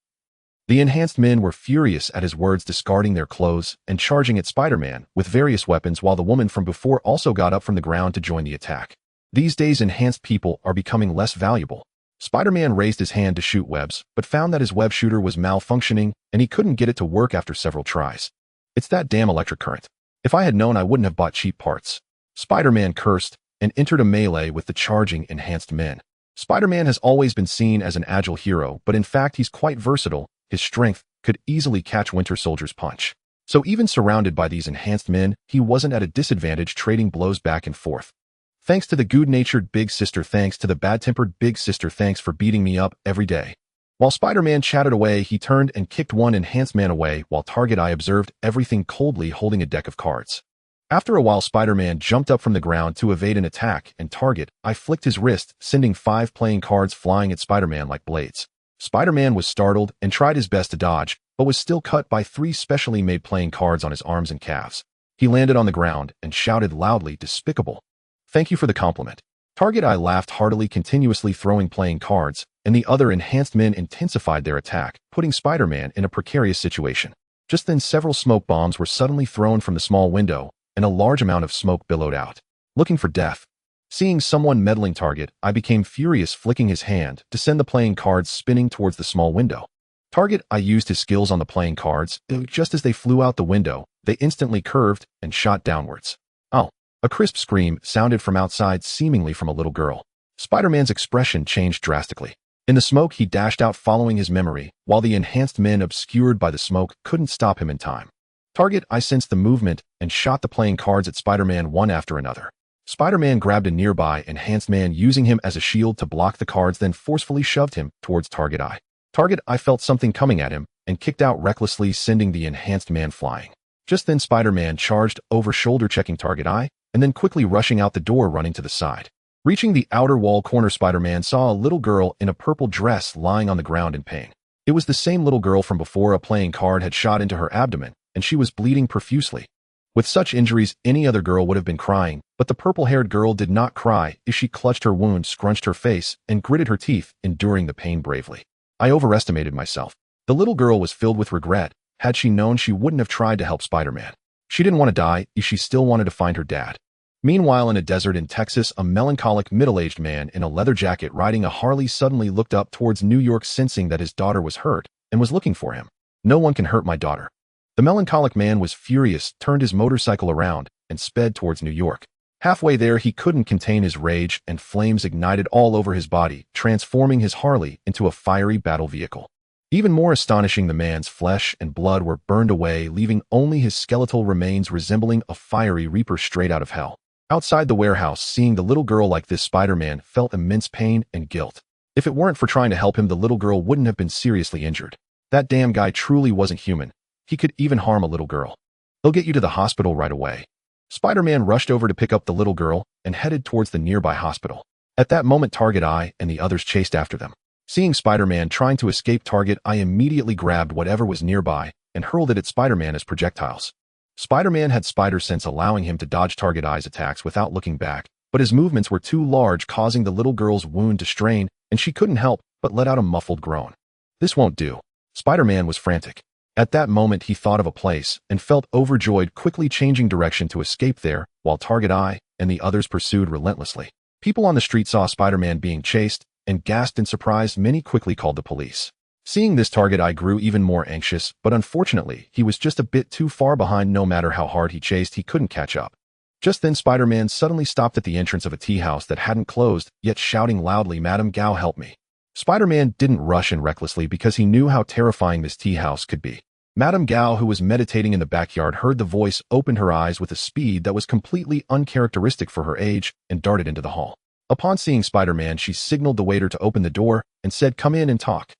Speaker 1: The enhanced men were furious at his words, discarding their clothes and charging at Spider-Man with various weapons, while the woman from before also got up from the ground to join the attack. These days, enhanced people are becoming less valuable. Spider-Man raised his hand to shoot webs, but found that his web shooter was malfunctioning and he couldn't get it to work after several tries. "It's that damn electric current. If I had known, I wouldn't have bought cheap parts." Spider-Man cursed and entered a melee with the charging enhanced men. Spider-Man has always been seen as an agile hero, but in fact he's quite versatile. His strength could easily catch Winter Soldier's punch. So even surrounded by these enhanced men, he wasn't at a disadvantage, trading blows back and forth. "Thanks to the good-natured big sister, thanks to the bad-tempered big sister, thanks for beating me up every day." While Spider-Man chatted away, he turned and kicked one enhanced man away, while Target Eye observed everything coldly, holding a deck of cards. After a while, Spider-Man jumped up from the ground to evade an attack, and Target Eye flicked his wrist, sending 5 playing cards flying at Spider-Man like blades. Spider-Man was startled and tried his best to dodge, but was still cut by 3 specially made playing cards on his arms and calves. He landed on the ground and shouted loudly, "Despicable. Thank you for the compliment." Target Eye laughed heartily, continuously throwing playing cards, and the other enhanced men intensified their attack, putting Spider-Man in a precarious situation. Just then several smoke bombs were suddenly thrown from the small window, and a large amount of smoke billowed out. Looking for death. Seeing someone meddling, Target Eye became furious, flicking his hand to send the playing cards spinning towards the small window. Target Eye used his skills on the playing cards. Just as they flew out the window, they instantly curved and shot downwards. "Oh!" A crisp scream sounded from outside, seemingly from a little girl. Spider-Man's expression changed drastically. In the smoke, he dashed out, following his memory, while the enhanced men, obscured by the smoke, couldn't stop him in time. Target Eye sensed the movement and shot the playing cards at Spider-Man one after another. Spider-Man grabbed a nearby enhanced man, using him as a shield to block the cards, then forcefully shoved him towards Target Eye. Target Eye felt something coming at him and kicked out recklessly, sending the enhanced man flying. Just then Spider-Man charged over, shoulder checking Target Eye, and then quickly rushing out the door, running to the side. Reaching the outer wall corner, Spider-Man saw a little girl in a purple dress lying on the ground in pain. It was the same little girl from before. A playing card had shot into her abdomen, and she was bleeding profusely. With such injuries, any other girl would have been crying, but the purple-haired girl did not cry as she clutched her wound, scrunched her face, and gritted her teeth, enduring the pain bravely. "I overestimated myself." The little girl was filled with regret, Had she known, she wouldn't have tried to help Spider-Man. She didn't want to die, she still wanted to find her dad. Meanwhile, in a desert in Texas, a melancholic middle-aged man in a leather jacket riding a Harley suddenly looked up towards New York, sensing that his daughter was hurt and was looking for him. "No one can hurt my daughter." The melancholic man was furious, turned his motorcycle around, and sped towards New York. Halfway there, he couldn't contain his rage, and flames ignited all over his body, transforming his Harley into a fiery battle vehicle. Even more astonishing, the man's flesh and blood were burned away, leaving only his skeletal remains resembling a fiery reaper straight out of hell. Outside the warehouse, seeing the little girl like this, Spider-Man felt immense pain and guilt. If it weren't for trying to help him, the little girl wouldn't have been seriously injured. That damn guy truly wasn't human. He could even harm a little girl. "They'll get you to the hospital right away." Spider-Man rushed over to pick up the little girl and headed towards the nearby hospital. At that moment, Target Eye and the others chased after them. Seeing Spider-Man trying to escape, Target Eye immediately grabbed whatever was nearby and hurled it at Spider-Man as projectiles. Spider-Man had spider sense, allowing him to dodge Target Eye's attacks without looking back, but his movements were too large, causing the little girl's wound to strain, and she couldn't help but let out a muffled groan. "This won't do." Spider-Man was frantic. At that moment, he thought of a place and felt overjoyed, quickly changing direction to escape there, while Target Eye and the others pursued relentlessly. People on the street saw Spider-Man being chased and gasped in surprise. Many quickly called the police. Seeing this, Target Eye grew even more anxious, but unfortunately, he was just a bit too far behind. No matter how hard he chased, he couldn't catch up. Just then, Spider-Man suddenly stopped at the entrance of a tea house that hadn't closed, yet shouting loudly, "Madam Gao, help me." Spider-Man didn't rush in recklessly because he knew how terrifying this tea house could be. Madam Gao, who was meditating in the backyard, heard the voice, opened her eyes with a speed that was completely uncharacteristic for her age, and darted into the hall. Upon seeing Spider-Man, she signaled the waiter to open the door and said, "Come in and talk."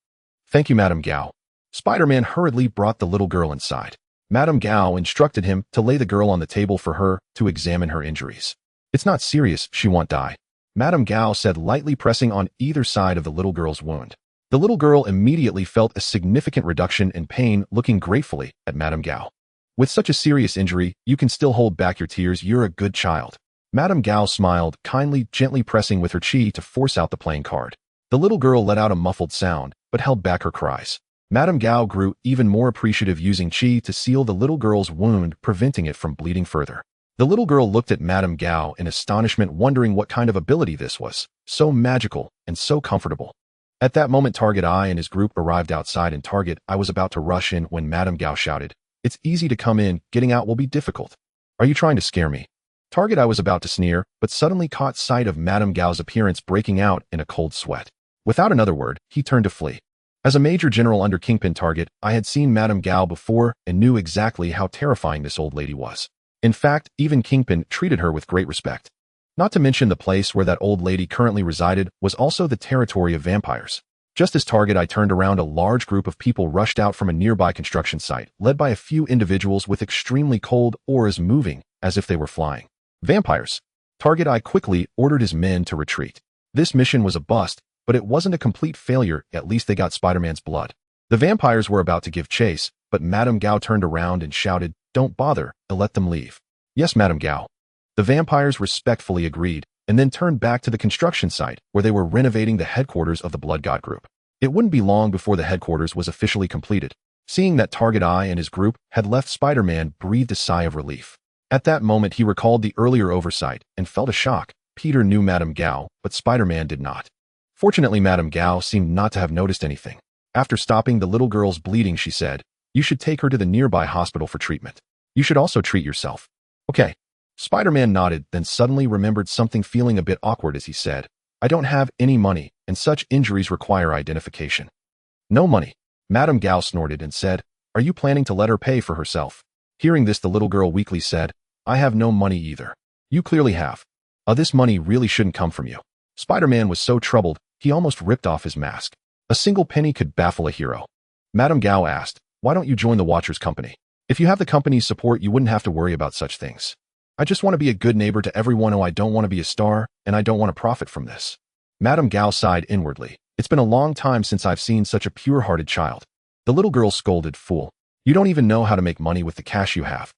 Speaker 1: "Thank you, Madam Gao." Spider-Man hurriedly brought the little girl inside. Madam Gao instructed him to lay the girl on the table for her to examine her injuries. "It's not serious, she won't die," Madam Gao said, lightly pressing on either side of the little girl's wound. The little girl immediately felt a significant reduction in pain, looking gratefully at Madam Gao. "With such a serious injury, you can still hold back your tears. You're a good child." Madam Gao smiled, kindly, gently pressing with her chi to force out the playing card. The little girl let out a muffled sound, but held back her cries. Madam Gao grew even more appreciative, using chi to seal the little girl's wound, preventing it from bleeding further. The little girl looked at Madam Gao in astonishment, wondering what kind of ability this was, so magical and so comfortable. At that moment, Target Eye and his group arrived outside, and Target Eye was about to rush in when Madam Gao shouted, "It's easy to come in, getting out will be difficult. Are you trying to scare me?" Target Eye was about to sneer, but suddenly caught sight of Madam Gao's appearance, breaking out in a cold sweat. Without another word, he turned to flee. As a major general under Kingpin, Target Eye had seen Madam Gao before and knew exactly how terrifying this old lady was. In fact, even Kingpin treated her with great respect. Not to mention the place where that old lady currently resided was also the territory of vampires. Just as Target Eye turned around, a large group of people rushed out from a nearby construction site, led by a few individuals with extremely cold auras moving as if they were flying. Vampires. Target Eye quickly ordered his men to retreat. This mission was a bust, but it wasn't a complete failure. At least they got Spider-Man's blood. The vampires were about to give chase, but Madam Gao turned around and shouted, "Don't bother, and let them leave." "Yes, Madam Gao." The vampires respectfully agreed, and then turned back to the construction site, where they were renovating the headquarters of the Blood God group. It wouldn't be long before the headquarters was officially completed. Seeing that Target Eye and his group had left, Spider-Man breathed a sigh of relief. At that moment, he recalled the earlier oversight and felt a shock. Peter knew Madam Gao, but Spider-Man did not. Fortunately, Madam Gao seemed not to have noticed anything. After stopping the little girl's bleeding, she said, "You should take her to the nearby hospital for treatment. You should also treat yourself." "Okay." Spider-Man nodded, then suddenly remembered something, feeling a bit awkward as he said, "I don't have any money, and such injuries require identification." "No money?" Madam Gao snorted and said, "Are you planning to let her pay for herself?" Hearing this, the little girl weakly said, "I have no money either." "You clearly have. This money really shouldn't come from you." Spider-Man was so troubled, he almost ripped off his mask. A single penny could baffle a hero. Madam Gao asked, "Why don't you join the Watcher's company? If you have the company's support, you wouldn't have to worry about such things." "I just want to be a good neighbor to everyone. I don't want to be a star, and I don't want to profit from this." Madam Gao sighed inwardly. "It's been a long time since I've seen such a pure-hearted child." The little girl scolded, "Fool. You don't even know how to make money with the cash you have."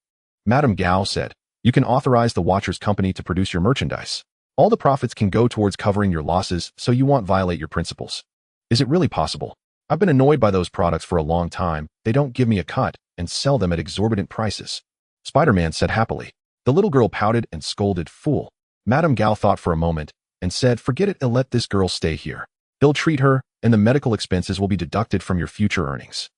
Speaker 1: Madam Gao said, "You can authorize the Watcher's company to produce your merchandise. All the profits can go towards covering your losses, so you won't violate your principles." "Is it really possible? I've been annoyed by those products for a long time. They don't give me a cut, and sell them at exorbitant prices. Spider-Man said happily. The little girl pouted and scolded, "Fool." Madame Gao thought for a moment and said, "Forget it and let this girl stay here. They'll treat her, and the medical expenses will be deducted from your future earnings."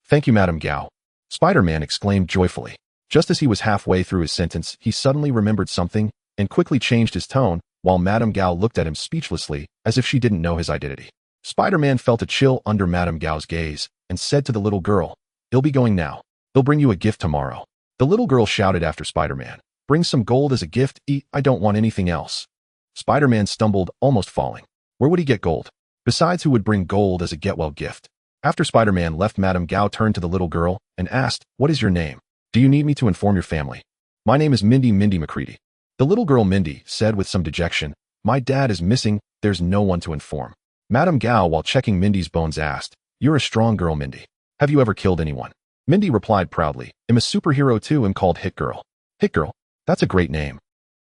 Speaker 1: "Thank you, Madame Gao," Spider-Man exclaimed joyfully. Just as he was halfway through his sentence, he suddenly remembered something and quickly changed his tone, while Madame Gao looked at him speechlessly, as if she didn't know his identity. Spider-Man felt a chill under Madame Gao's gaze and said to the little girl, "He'll be going now. They'll bring you a gift tomorrow." The little girl shouted after Spider-Man, "Bring some gold as a gift. I don't want anything else." Spider-Man stumbled, almost falling. Where would he get gold? Besides, who would bring gold as a get-well gift? After Spider-Man left, Madame Gao turned to the little girl and asked, "What is your name? Do you need me to inform your family?" "My name is Mindy McCready." The little girl Mindy said with some dejection, "My dad is missing. There's no one to inform." Madame Gao, while checking Mindy's bones, asked, "You're a strong girl, Mindy. Have you ever killed anyone?" Mindy replied proudly, "I'm a superhero too. I'm called Hit Girl." "Hit Girl? That's a great name."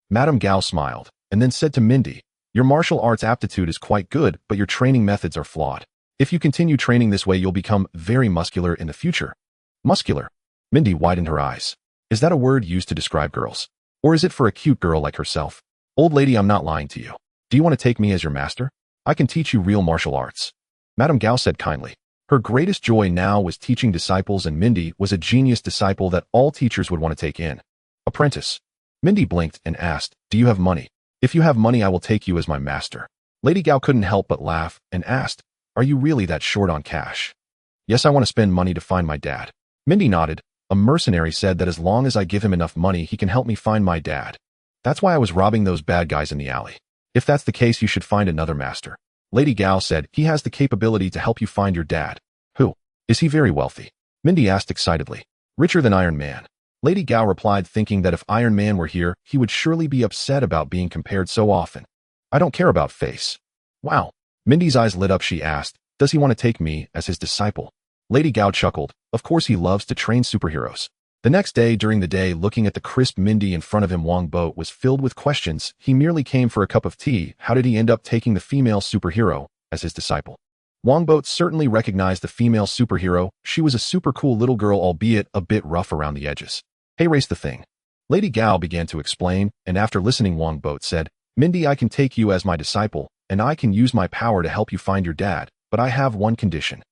Speaker 1: Madame Gao smiled and then said to Mindy, "Your martial arts aptitude is quite good, but your training methods are flawed. If you continue training this way, you'll become very muscular in the future." Muscular? Mindy widened her eyes. Is that a word used to describe girls? Or is it for a cute girl like herself? "Old lady, I'm not lying to you. Do you want to take me as your master? I can teach you real martial arts." Madame Gao said kindly. Her greatest joy now was teaching disciples, and Mindy was a genius disciple that all teachers would want to take in. "Apprentice." Mindy blinked and asked, "Do you have money? If you have money, I will take you as my master." Lady Gao couldn't help but laugh and asked, "Are you really that short on cash?" "Yes, I want to spend money to find my dad." Mindy nodded. "A mercenary said that as long as I give him enough money, he can help me find my dad. That's why I was robbing those bad guys in the alley. If that's the case, you should find another master." Lady Gao said, "He has the capability to help you find your dad." "Who? Is he very wealthy?" Mindy asked excitedly. "Richer than Iron Man." Lady Gao replied, thinking that if Iron Man were here, he would surely be upset about being compared so often. "I don't care about face." "Wow." Mindy's eyes lit up. She asked, "Does he want to take me as his disciple?" Lady Gao chuckled. "Of course he loves to train superheroes." The next day, during the day, looking at the crisp Mindy in front of him, Wongbo was filled with questions. He merely came for a cup of tea. How did he end up taking the female superhero as his disciple? Wongbo certainly recognized the female superhero. She was a super cool little girl, albeit a bit rough around the edges. "Hey, race the thing." Lady Gao began to explain, and after listening, Wongbo said, "Mindy, I can take you as my disciple, and I can use my power to help you find your dad, but I have one condition."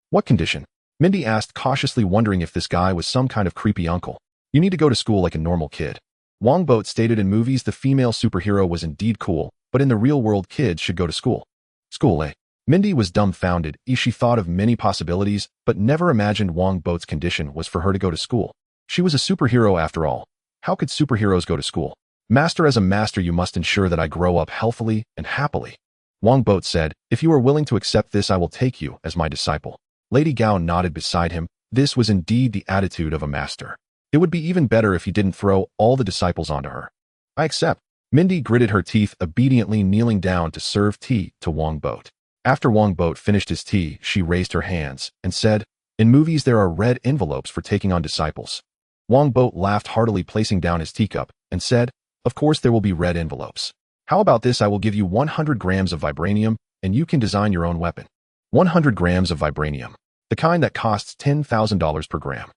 Speaker 1: "What condition?" Mindy asked, cautiously wondering if this guy was some kind of creepy uncle. "You need to go to school like a normal kid." Wongbo stated, in movies the female superhero was indeed cool, but in the real world, kids should go to school. School, eh? Mindy was dumbfounded. She thought of many possibilities, but never imagined Wongbo's condition was for her to go to school. She was a superhero after all. How could superheroes go to school? "Master, as a master, you must ensure that I grow up healthily and happily." Wongbo said, "If you are willing to accept this, I will take you as my disciple." Lady Gao nodded beside him. This was indeed the attitude of a master. It would be even better if he didn't throw all the disciples onto her. "I accept." Mindy gritted her teeth, obediently kneeling down to serve tea to Wongbo. After Wongbo finished his tea, she raised her hands and said, "In movies there are red envelopes for taking on disciples." Wongbo laughed heartily, placing down his teacup, and said, "Of course there will be red envelopes. How about this? I will give you 100 grams of vibranium, and you can design your own weapon." 100 grams of vibranium. The kind that costs $10,000 per gram.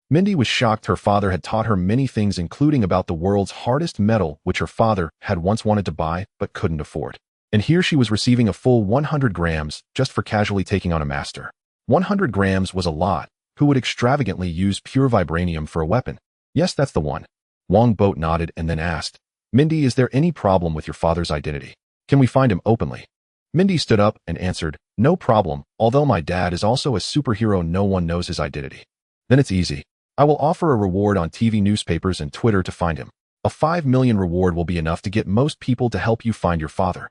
Speaker 1: Mindy was shocked. Her father had taught her many things, including about the world's hardest metal, which her father had once wanted to buy but couldn't afford. And here she was receiving a full 100 grams just for casually taking on a master. 100 grams was a lot. Who would extravagantly use pure vibranium for a weapon? "Yes, that's the one." Wongbo nodded and then asked, "Mindy, is there any problem with your father's identity? Can we find him openly?" Mindy stood up and answered, "No problem. Although my dad is also a superhero, no one knows his identity." "Then it's easy. I will offer a reward on TV, newspapers, and Twitter to find him. A 5 million reward will be enough to get most people to help you find your father."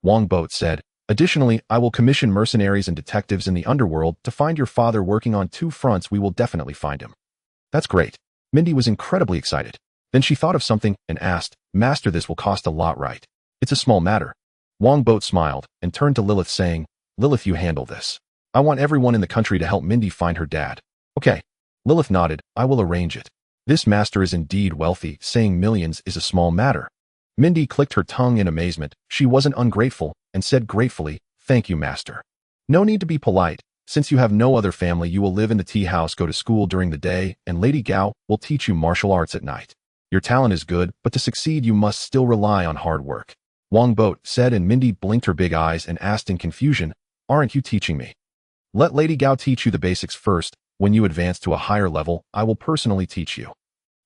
Speaker 1: Wongbo said, "Additionally, I will commission mercenaries and detectives in the underworld to find your father. Working on 2 fronts, we will definitely find him." "That's great." Mindy was incredibly excited. Then she thought of something and asked, "Master, this will cost a lot, right?" "It's a small matter." Wongbo smiled and turned to Lilith, saying, "Lilith, you handle this. I want everyone in the country to help Mindy find her dad." "Okay." Lilith nodded. "I will arrange it." This master is indeed wealthy. Saying millions is a small matter. Mindy clicked her tongue in amazement. She wasn't ungrateful and said gratefully, "Thank you, master." "No need to be polite. Since you have no other family, you will live in the tea house, go to school during the day, and Lady Gao will teach you martial arts at night. Your talent is good, but to succeed you must still rely on hard work. Wongbo said, and Mindy blinked her big eyes and asked in confusion, aren't you teaching me? Let Lady Gao teach you the basics first. When you advance to a higher level, I will personally teach you.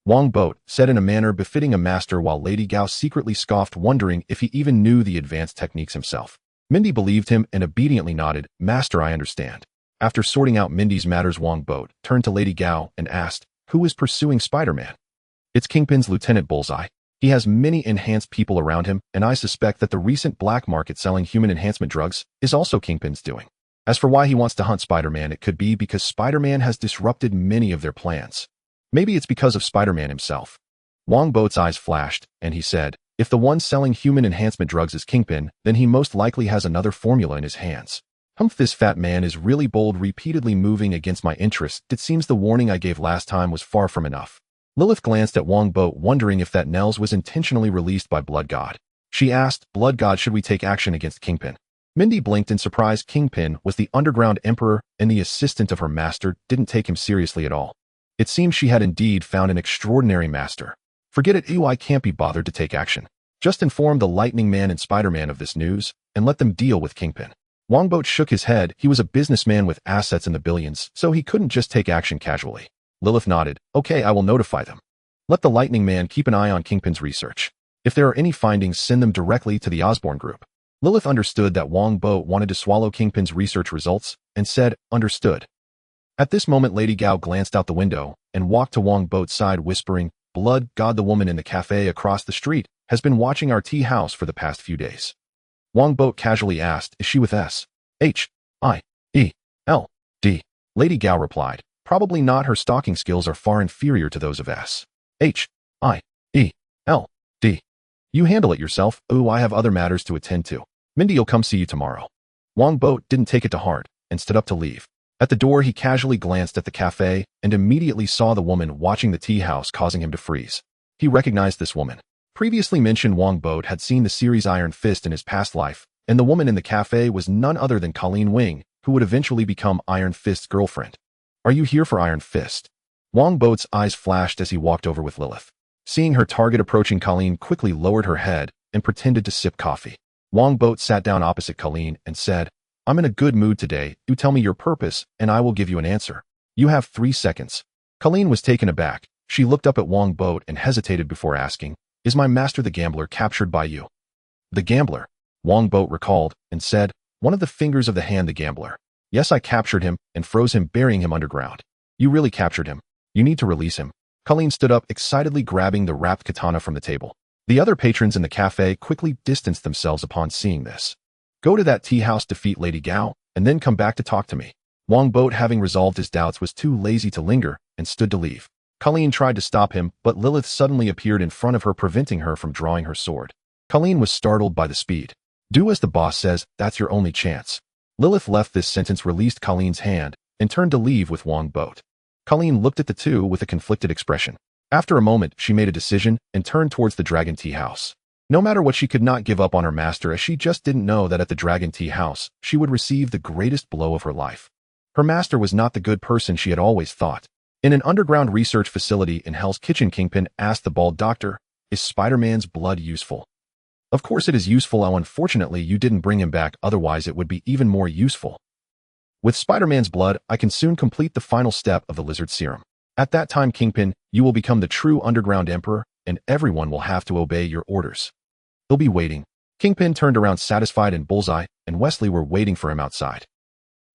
Speaker 1: Wongbo said in a manner befitting a master, while Lady Gao secretly scoffed, wondering if he even knew the advanced techniques himself. Mindy believed him and obediently nodded. Master, I understand. After sorting out Mindy's matters, Wongbo turned to Lady Gao and asked, who is pursuing Spider-Man? It's Kingpin's Lieutenant Bullseye. He has many enhanced people around him, and I suspect that the recent black market selling human enhancement drugs is also Kingpin's doing. As for why he wants to hunt Spider-Man, it could be because Spider-Man has disrupted many of their plans. Maybe it's because of Spider-Man himself. Wongbo's eyes flashed, and he said, if the one selling human enhancement drugs is Kingpin, then he most likely has another formula in his hands. Humph, this fat man is really bold, repeatedly moving against my interests. It seems the warning I gave last time was far from enough. Lilith glanced at Wongbo, wondering if that Nels was intentionally released by Blood God. She asked, Blood God, should we take action against Kingpin? Mindy blinked in surprise. Kingpin was the underground emperor, and the assistant of her master didn't take him seriously at all. It seemed she had indeed found an extraordinary master. Forget it, I can't be bothered to take action. Just inform the Lightning Man and Spider-Man of this news, and let them deal with Kingpin. Wongbo shook his head. He was a businessman with assets in the billions, so he couldn't just take action casually. Lilith nodded. Okay, I will notify them. Let the Lightning Man keep an eye on Kingpin's research. If there are any findings, send them directly to the Osborn Group. Lilith understood that Wongbo wanted to swallow Kingpin's research results, and said, understood. At this moment, Lady Gao glanced out the window and walked to Wongbo's side, whispering, Blood God, the woman in the cafe across the street has been watching our tea house for the past few days. Wongbo casually asked, is she with S-H-I-E-L-D? Lady Gao replied, probably not. Her stalking skills are far inferior to those of S-H-I-E-L-D. You handle it yourself. Oh, I have other matters to attend to. Mindy'll come see you tomorrow. Wongbo didn't take it to heart and stood up to leave. At the door, he casually glanced at the cafe and immediately saw the woman watching the tea house, causing him to freeze. He recognized this woman. Previously mentioned, Wongbo had seen the series Iron Fist in his past life, and the woman in the cafe was none other than Colleen Wing, who would eventually become Iron Fist's girlfriend. Are you here for Iron Fist? Wongbo's eyes flashed as he walked over with Lilith. Seeing her target approaching, Colleen quickly lowered her head and pretended to sip coffee. Wongbo sat down opposite Colleen and said, I'm in a good mood today. You tell me your purpose, and I will give you an answer. You have 3 seconds. Colleen was taken aback. She looked up at Wongbo and hesitated before asking, is my master the gambler captured by you? The gambler? Wongbo recalled and said, one of the fingers of the hand, the gambler. Yes, I captured him and froze him, burying him underground. You really captured him. You need to release him. Colleen stood up, excitedly grabbing the wrapped katana from the table. The other patrons in the cafe quickly distanced themselves upon seeing this. Go to that tea house, defeat Lady Gao, and then come back to talk to me. Wongbo, having resolved his doubts, was too lazy to linger and stood to leave. Colleen tried to stop him, but Lilith suddenly appeared in front of her, preventing her from drawing her sword. Colleen was startled by the speed. Do as the boss says, that's your only chance. Lilith left this sentence, released Colleen's hand, and turned to leave with Wongbo. Colleen looked at the two with a conflicted expression. After a moment, she made a decision and turned towards the Dragon Tea House. No matter what, she could not give up on her master, as she just didn't know that at the Dragon Tea House, she would receive the greatest blow of her life. Her master was not the good person she had always thought. In an underground research facility in Hell's Kitchen, Kingpin asked the bald doctor, is Spider-Man's blood useful? Of course it is useful. Oh, unfortunately, you didn't bring him back, otherwise it would be even more useful. With Spider-Man's blood, I can soon complete the final step of the lizard serum. At that time, Kingpin, you will become the true underground emperor, and everyone will have to obey your orders. He'll be waiting. Kingpin turned around satisfied, and Bullseye and Wesley were waiting for him outside.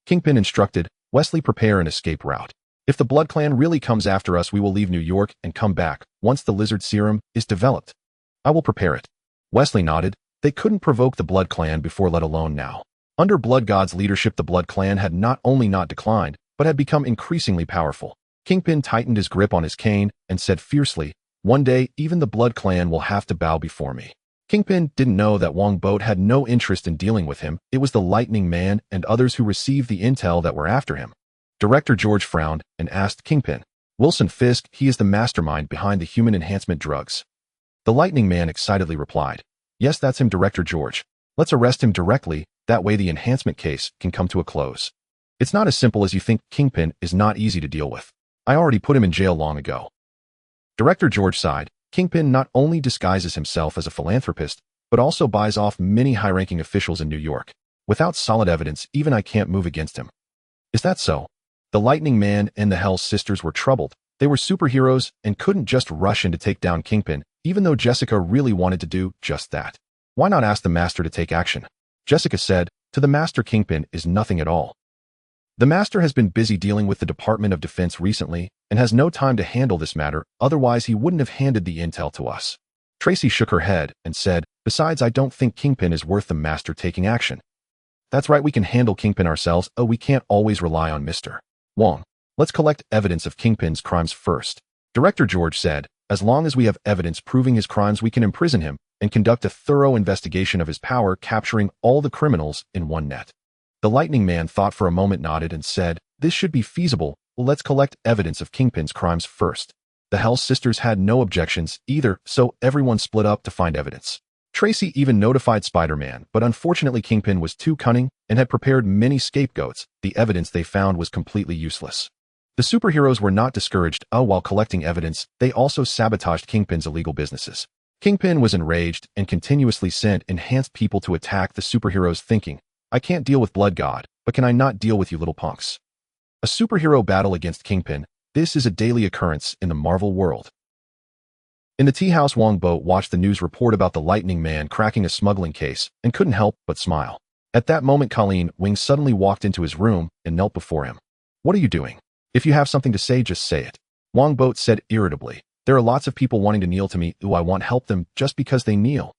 Speaker 1: Kingpin instructed, Wesley, prepare an escape route. If the Blood Clan really comes after us, we will leave New York and come back once the lizard serum is developed. I will prepare it. Wesley nodded. They couldn't provoke the Blood Clan before, let alone now. Under Blood God's leadership, the Blood Clan had not only not declined, but had become increasingly powerful. Kingpin tightened his grip on his cane and said fiercely, one day, even the Blood Clan will have to bow before me. Kingpin didn't know that Wongbo had no interest in dealing with him. It was the Lightning Man and others who received the intel that were after him. Director George frowned and asked Kingpin, Wilson Fisk, he is the mastermind behind the human enhancement drugs. The Lightning Man excitedly replied, yes, that's him, Director George. Let's arrest him directly, that way the enhancement case can come to a close. It's not as simple as you think. Kingpin is not easy to deal with. I already put him in jail long ago. Director George sighed. Kingpin not only disguises himself as a philanthropist, but also buys off many high-ranking officials in New York. Without solid evidence, even I can't move against him. Is that so? The Lightning Man and the Hell's Sisters were troubled. They were superheroes and couldn't just rush in to take down Kingpin, even though Jessica really wanted to do just that. Why not ask the Master to take action? Jessica said, to the Master, Kingpin is nothing at all. The Master has been busy dealing with the Department of Defense recently and has no time to handle this matter, otherwise he wouldn't have handed the intel to us. Tracy shook her head and said, besides, I don't think Kingpin is worth the Master taking action. That's right, we can handle Kingpin ourselves. Oh, we can't always rely on Mr. Wong. Let's collect evidence of Kingpin's crimes first. Director George said, as long as we have evidence proving his crimes, we can imprison him and conduct a thorough investigation of his power, capturing all the criminals in one net. The Lightning Man thought for a moment, nodded, and said, this should be feasible. Let's collect evidence of Kingpin's crimes first. The Hell's Sisters had no objections either, so everyone split up to find evidence. Tracy even notified Spider-Man, but unfortunately Kingpin was too cunning and had prepared many scapegoats. The evidence they found was completely useless. The superheroes were not discouraged. While collecting evidence, they also sabotaged Kingpin's illegal businesses. Kingpin was enraged and continuously sent enhanced people to attack the superheroes, thinking, I can't deal with Blood God, but can I not deal with you little punks? A superhero battle against Kingpin. This is a daily occurrence in the Marvel world. In the tea house, Wongbo watched the news report about the Lightning Man cracking a smuggling case and couldn't help but smile. At that moment, Colleen Wing suddenly walked into his room and knelt before him. What are you doing? If you have something to say, just say it. Wongbo said irritably. There are lots of people wanting to kneel to me. I want help them just because they kneel.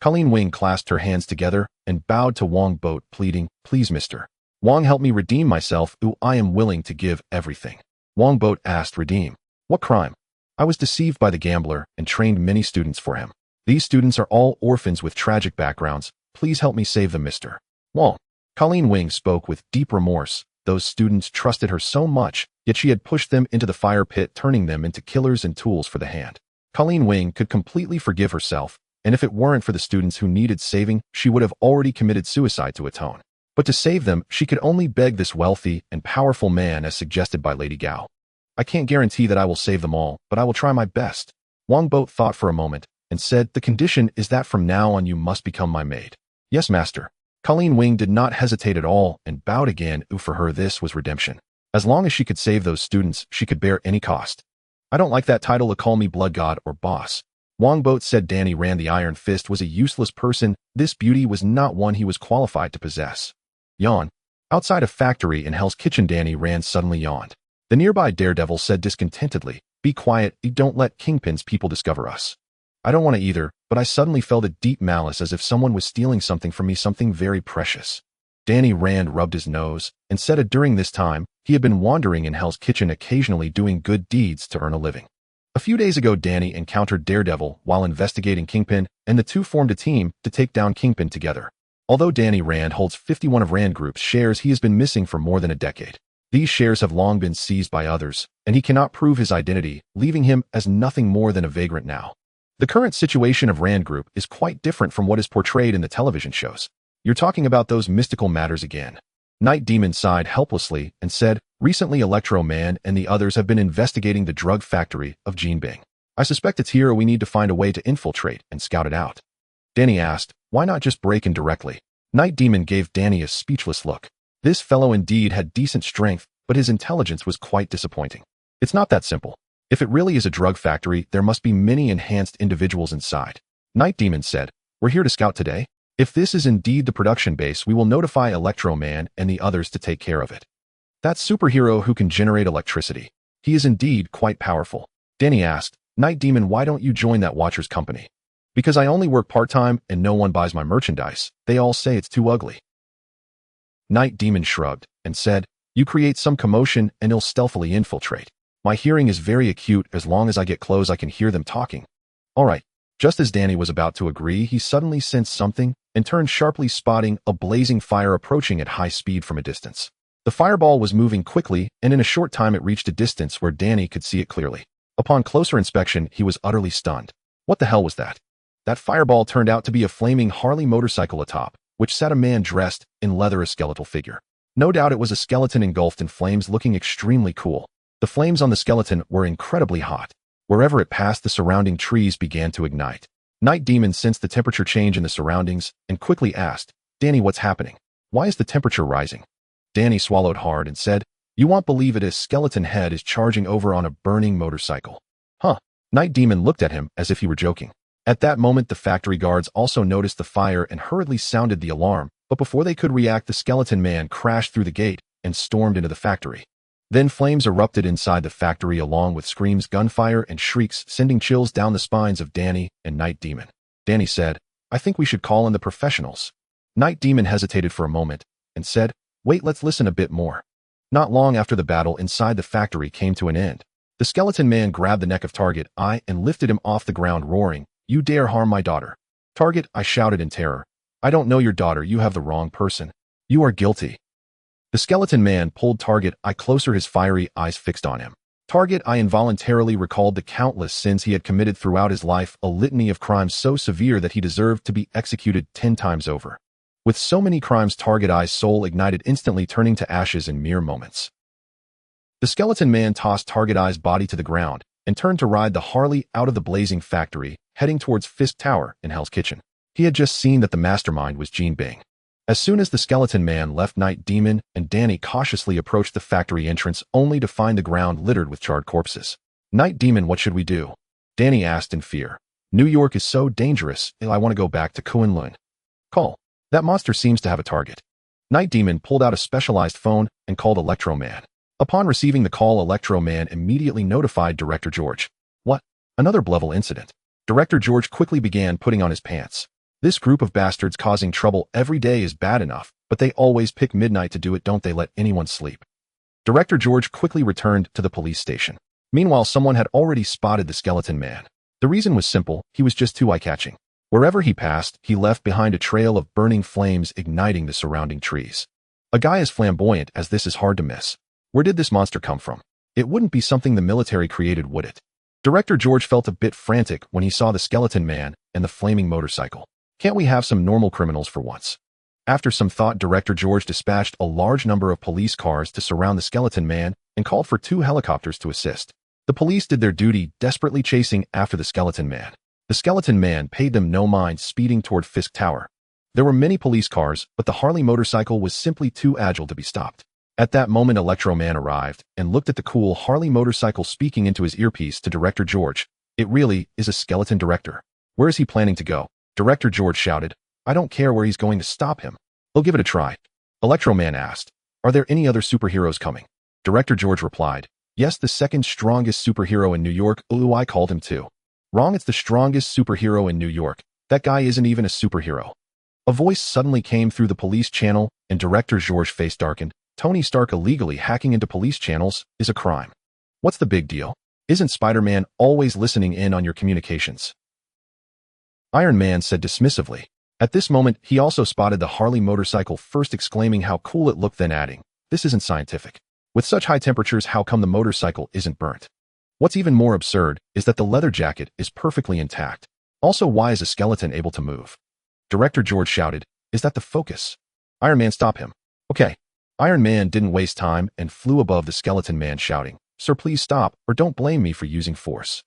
Speaker 1: Colleen Wing clasped her hands together and bowed to Wongbo, pleading, please, Mr. Wong, help me redeem myself. I am willing to give everything. Wongbo asked, redeem? What crime? I was deceived by the gambler and trained many students for him. These students are all orphans with tragic backgrounds. Please help me save them, Mr. Wong. Colleen Wing spoke with deep remorse. Those students trusted her so much, yet she had pushed them into the fire pit, turning them into killers and tools for the hand. Colleen Wing could completely forgive herself, and if it weren't for the students who needed saving, she would have already committed suicide to atone. But to save them, she could only beg this wealthy and powerful man, as suggested by Lady Gao. I can't guarantee that I will save them all, but I will try my best. Wongbo thought for a moment and said, the condition is that from now on you must become my maid. Yes, master. Colleen Wing did not hesitate at all and bowed again. For her, this was redemption. As long as she could save those students, she could bear any cost. I don't like that title to call me Blood God or Boss. Wongbo said Danny Rand the Iron Fist was a useless person. This beauty was not one he was qualified to possess. Yawn. Outside a factory in Hell's Kitchen, Danny Rand suddenly yawned. The nearby Daredevil said discontentedly, be quiet, don't let Kingpin's people discover us. I don't want to either, but I suddenly felt a deep malice, as if someone was stealing something from me, something very precious. Danny Rand rubbed his nose and said during this time, he had been wandering in Hell's Kitchen, occasionally doing good deeds to earn a living. A few days ago, Danny encountered Daredevil while investigating Kingpin, and the two formed a team to take down Kingpin together. Although Danny Rand holds 51 of Rand Group's shares, he has been missing for more than a decade. These shares have long been seized by others, and he cannot prove his identity, leaving him as nothing more than a vagrant now. The current situation of Rand Group is quite different from what is portrayed in the television shows. You're talking about those mystical matters again. Night Demon sighed helplessly and said, recently Electro Man and the others have been investigating the drug factory of Jinbing. I suspect it's here. We need to find a way to infiltrate and scout it out. Danny asked, why not just break in directly? Night Demon gave Danny a speechless look. This fellow indeed had decent strength, but his intelligence was quite disappointing. It's not that simple. If it really is a drug factory, there must be many enhanced individuals inside. Night Demon said, we're here to scout today. If this is indeed the production base, we will notify Electro Man and the others to take care of it. That superhero who can generate electricity. He is indeed quite powerful. Danny asked, Night Demon, why don't you join that Watcher's company? Because I only work part-time and no one buys my merchandise. They all say it's too ugly. Night Demon shrugged and said, you create some commotion and he'll stealthily infiltrate. My hearing is very acute. As long as I get close, I can hear them talking. All right. Just as Danny was about to agree, he suddenly sensed something and turned sharply, spotting a blazing fire approaching at high speed from a distance. The fireball was moving quickly, and in a short time it reached a distance where Danny could see it clearly. Upon closer inspection, he was utterly stunned. What the hell was that? That fireball turned out to be a flaming Harley motorcycle atop, which sat a man dressed in leather, a skeletal figure. No doubt it was a skeleton engulfed in flames looking extremely cool. The flames on the skeleton were incredibly hot. Wherever it passed, the surrounding trees began to ignite. Night Demon sensed the temperature change in the surroundings and quickly asked, "Danny, what's happening? Why is the temperature rising?" Danny swallowed hard and said, "You won't believe it, his skeleton head is charging over on a burning motorcycle." Huh. Night Demon looked at him as if he were joking. At that moment, the factory guards also noticed the fire and hurriedly sounded the alarm, but before they could react, the skeleton man crashed through the gate and stormed into the factory. Then flames erupted inside the factory along with screams, gunfire, and shrieks, sending chills down the spines of Danny and Night Demon. Danny said, "I think we should call in the professionals." Night Demon hesitated for a moment and said, "Wait, let's listen a bit more." Not long after the battle inside the factory came to an end, the skeleton man grabbed the neck of Target I and lifted him off the ground, roaring, "You dare harm my daughter." "Target," I shouted in terror, "I don't know your daughter, you have the wrong person. You are guilty." The skeleton man pulled Target I closer, his fiery eyes fixed on him. Target I involuntarily recalled the countless sins he had committed throughout his life, a litany of crimes so severe that he deserved to be executed 10 times over. With so many crimes, Target I's soul ignited instantly, turning to ashes in mere moments. The skeleton man tossed Target I's body to the ground and turned to ride the Harley out of the blazing factory, heading towards Fisk Tower in Hell's Kitchen. He had just seen that the mastermind was Gene Bing. As soon as the skeleton man left, Night Demon and Danny cautiously approached the factory entrance, only to find the ground littered with charred corpses. "Night Demon, what should we do?" Danny asked in fear. "New York is so dangerous, I want to go back to Kunlun." "Call. That monster seems to have a target." Night Demon pulled out a specialized phone and called Electro Man. Upon receiving the call, Electro Man immediately notified Director George. "What? Another level incident?" Director George quickly began putting on his pants. "This group of bastards causing trouble every day is bad enough, but they always pick midnight to do it, don't they let anyone sleep?" Director George quickly returned to the police station. Meanwhile, someone had already spotted the skeleton man. The reason was simple, he was just too eye-catching. Wherever he passed, he left behind a trail of burning flames igniting the surrounding trees. A guy as flamboyant as this is hard to miss. Where did this monster come from? It wouldn't be something the military created, would it? Director George felt a bit frantic when he saw the skeleton man and the flaming motorcycle. Can't we have some normal criminals for once? After some thought, Director George dispatched a large number of police cars to surround the skeleton man and called for 2 helicopters to assist. The police did their duty, desperately chasing after the skeleton man. The skeleton man paid them no mind, speeding toward Fisk Tower. There were many police cars, but the Harley motorcycle was simply too agile to be stopped. At that moment, Electro Man arrived and looked at the cool Harley motorcycle, speaking into his earpiece to Director George. "It really is a skeleton, Director. Where is he planning to go?" Director George shouted. "I don't care where he's going to stop him. We'll give it a try." Electro Man asked, "Are there any other superheroes coming?" Director George replied, "Yes, the second strongest superhero in New York. Ooh, I called him too." "Wrong, it's the strongest superhero in New York. That guy isn't even a superhero." A voice suddenly came through the police channel and Director George's face darkened. "Tony Stark illegally hacking into police channels is a crime. What's the big deal? Isn't Spider-Man always listening in on your communications?" Iron Man said dismissively. At this moment, he also spotted the Harley motorcycle, first exclaiming how cool it looked, then adding, "This isn't scientific. With such high temperatures, how come the motorcycle isn't burnt? What's even more absurd is that the leather jacket is perfectly intact. Also, why is a skeleton able to move?" Director George shouted, "Is that the focus?" Iron Man, "Stop him." "Okay." Iron Man didn't waste time and flew above the skeleton man, shouting, "Sir, please stop, or don't blame me for using force."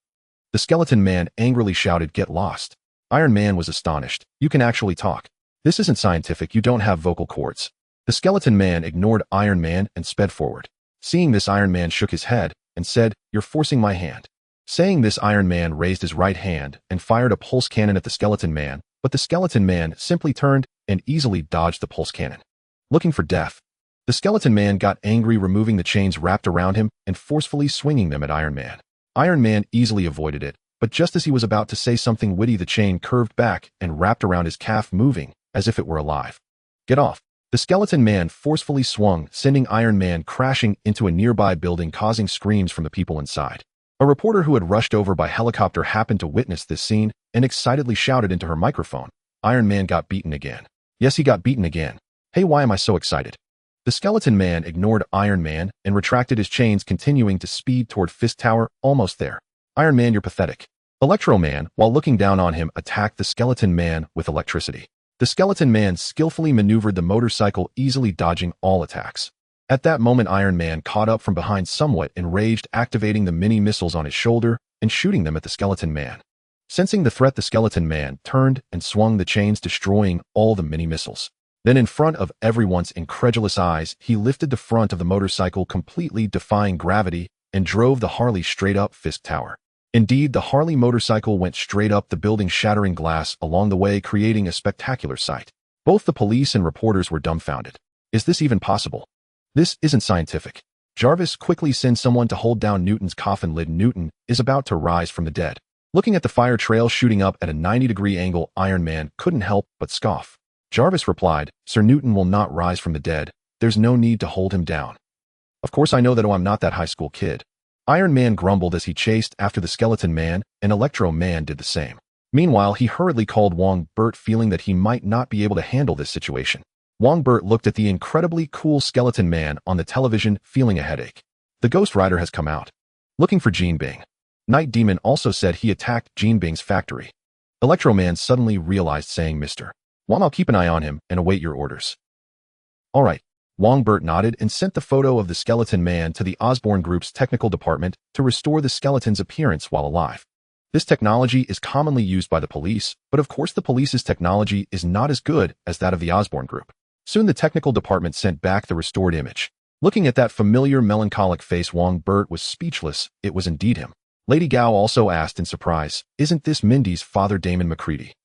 Speaker 1: The skeleton man angrily shouted, "Get lost." Iron Man was astonished. "You can actually talk. This isn't scientific, you don't have vocal cords." The skeleton man ignored Iron Man and sped forward. Seeing this, Iron Man shook his head and said, "You're forcing my hand." Saying this, Iron Man raised his right hand and fired a pulse cannon at the skeleton man, but the skeleton man simply turned and easily dodged the pulse cannon. Looking for death, the skeleton man got angry, removing the chains wrapped around him and forcefully swinging them at Iron Man. Iron Man easily avoided it, but just as he was about to say something witty, the chain curved back and wrapped around his calf, moving as if it were alive. "Get off." The skeleton man forcefully swung, sending Iron Man crashing into a nearby building, causing screams from the people inside. A reporter who had rushed over by helicopter happened to witness this scene and excitedly shouted into her microphone, "Iron Man got beaten again." Yes, he got beaten again. Hey, why am I so excited? The skeleton man ignored Iron Man and retracted his chains, continuing to speed toward Fisk Tower. Almost there. "Iron Man, you're pathetic." Electro Man, while looking down on him, attacked the skeleton man with electricity. The skeleton man skillfully maneuvered the motorcycle, easily dodging all attacks. At that moment, Iron Man caught up from behind, somewhat enraged, activating the mini-missiles on his shoulder and shooting them at the skeleton man. Sensing the threat, the skeleton man turned and swung the chains, destroying all the mini-missiles. Then, in front of everyone's incredulous eyes, he lifted the front of the motorcycle, completely defying gravity, and drove the Harley straight up Fisk Tower. Indeed, the Harley motorcycle went straight up the building, shattering glass along the way, creating a spectacular sight. Both the police and reporters were dumbfounded. Is this even possible? This isn't scientific. Jarvis quickly sends someone to hold down Newton's coffin lid. Newton is about to rise from the dead. Looking at the fire trail shooting up at a 90-degree angle, Iron Man couldn't help but scoff. Jarvis replied, "Sir, Newton will not rise from the dead. There's no need to hold him down." "Of course I know that. Oh, I'm not that high school kid." Iron Man grumbled as he chased after the skeleton man, and Electro Man did the same. Meanwhile, he hurriedly called Wongbo, feeling that he might not be able to handle this situation. Wongbo looked at the incredibly cool skeleton man on the television, feeling a headache. The Ghost Rider has come out, looking for Jean Bing. Night Demon also said he attacked Jean Bing's factory. Electro Man suddenly realized, saying, "Mr. Wong, I'll keep an eye on him and await your orders." "All right." Wongbo nodded and sent the photo of the skeleton man to the Osborn Group's technical department to restore the skeleton's appearance while alive. This technology is commonly used by the police, but of course the police's technology is not as good as that of the Osborn Group. Soon the technical department sent back the restored image. Looking at that familiar melancholic face, Wongbo was speechless. It was indeed him. Lady Gao also asked in surprise, "Isn't this Mindy's father, Damon McCready?"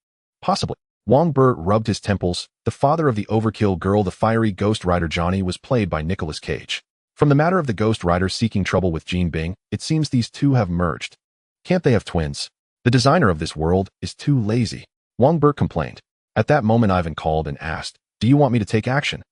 Speaker 1: "Possibly." Wongbo rubbed his temples. The father of the Overkill girl, the fiery Ghost Rider Johnny, was played by Nicolas Cage. From the matter of the Ghost Rider seeking trouble with Jean Bing, it seems these two have merged. Can't they have twins? The designer of this world is too lazy, Wongbo complained. At that moment, Ivan called and asked, "Do you want me to take action?"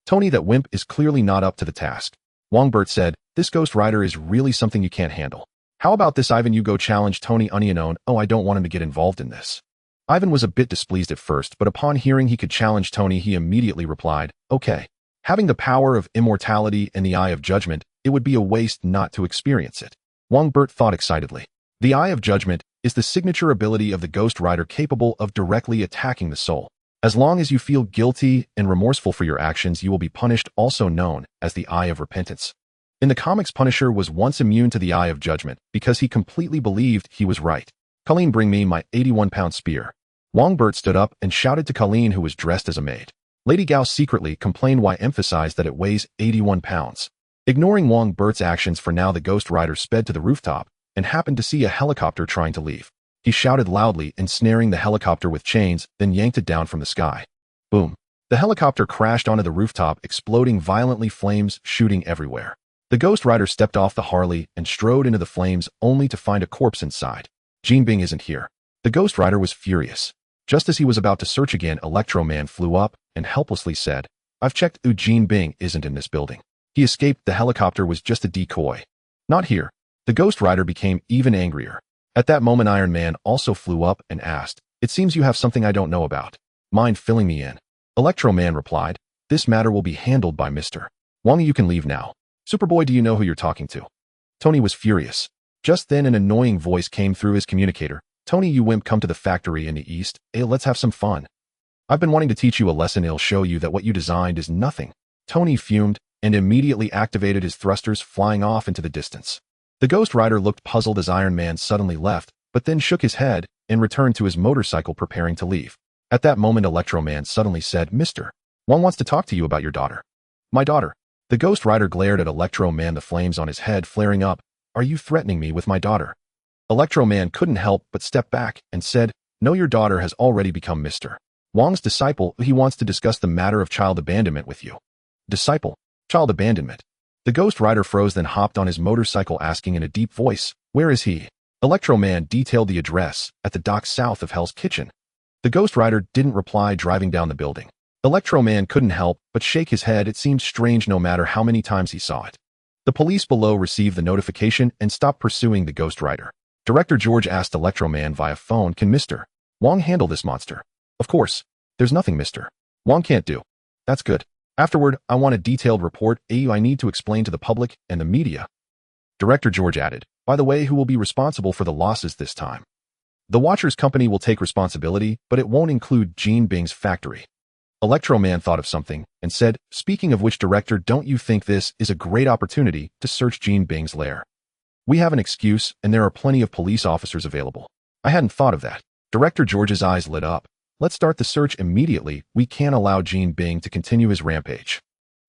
Speaker 1: "Tony, that wimp is clearly not up to the task." Wongbo said, "This Ghost Rider is really something you can't handle. How about this, Ivan? You go challenge Tony Unknown." "Oh, I don't want him to get involved in this." Ivan was a bit displeased at first, but upon hearing he could challenge Tony, he immediately replied, "Okay. Having the power of immortality and the Eye of Judgment, it would be a waste not to experience it." Wongbo thought excitedly. The Eye of Judgment is the signature ability of the Ghost Rider, capable of directly attacking the soul. As long as you feel guilty and remorseful for your actions, you will be punished, also known as the Eye of Repentance. In the comics, Punisher was once immune to the Eye of Judgment because he completely believed he was right. "Colleen, bring me my 81-pound spear." Wongbo stood up and shouted to Colleen, who was dressed as a maid. Lady Gao secretly complained why emphasized that it weighs 81 pounds. Ignoring Wongbo's actions for now, the Ghost Rider sped to the rooftop and happened to see a helicopter trying to leave. He shouted loudly, ensnaring the helicopter with chains, then yanked it down from the sky. Boom. The helicopter crashed onto the rooftop, exploding violently, flames shooting everywhere. The Ghost Rider stepped off the Harley and strode into the flames, only to find a corpse inside. Jean Bing isn't here. The Ghost Rider was furious. Just as he was about to search again, Electro Man flew up and helplessly said, "I've checked. Jean Bing isn't in this building. He escaped. The helicopter was just a decoy." "Not here." The Ghost Rider became even angrier. At that moment, Iron Man also flew up and asked, "It seems you have something I don't know about. Mind filling me in?" Electro Man replied, "This matter will be handled by Mr. Wong. You can leave now." "Superboy, do you know who you're talking to?" Tony was furious. Just then an annoying voice came through his communicator. "Tony, you wimp, come to the factory in the east. Let's have some fun. I've been wanting to teach you a lesson. It'll show you that what you designed is nothing." Tony fumed and immediately activated his thrusters, flying off into the distance. The Ghost Rider looked puzzled as Iron Man suddenly left, but then shook his head and returned to his motorcycle, preparing to leave. At that moment, Electro Man suddenly said, "Mr. Wong wants to talk to you about your daughter." "My daughter?" The Ghost Rider glared at Electro Man, the flames on his head flaring up. "Are you threatening me with my daughter?" Electro Man couldn't help but step back and said, "No, your daughter has already become Mr. Wong's disciple. He wants to discuss the matter of child abandonment with you." "Disciple? Child abandonment?" The Ghost Rider froze, then hopped on his motorcycle, asking in a deep voice, "Where is he?" Electro Man detailed the address, at the docks south of Hell's Kitchen. The Ghost Rider didn't reply, driving down the building. Electro Man couldn't help but shake his head. It seemed strange no matter how many times he saw it. The police below received the notification and stopped pursuing the Ghost Rider. Director George asked Electro Man via phone, "Can Mr. Wong handle this monster?" "Of course. There's nothing Mr. Wong can't do." "That's good. Afterward, I want a detailed report. I need to explain to the public and the media." Director George added, "By the way, who will be responsible for the losses this time?" The Watcher's company will take responsibility, but it won't include Jean Bing's factory. Electro Man thought of something and said, speaking of which, director, don't you think this is a great opportunity to search Jean Bing's lair? We have an excuse, and there are plenty of police officers available. I hadn't thought of that. Director George's eyes lit up. Let's start the search immediately. We can't allow Jean Bing to continue his rampage.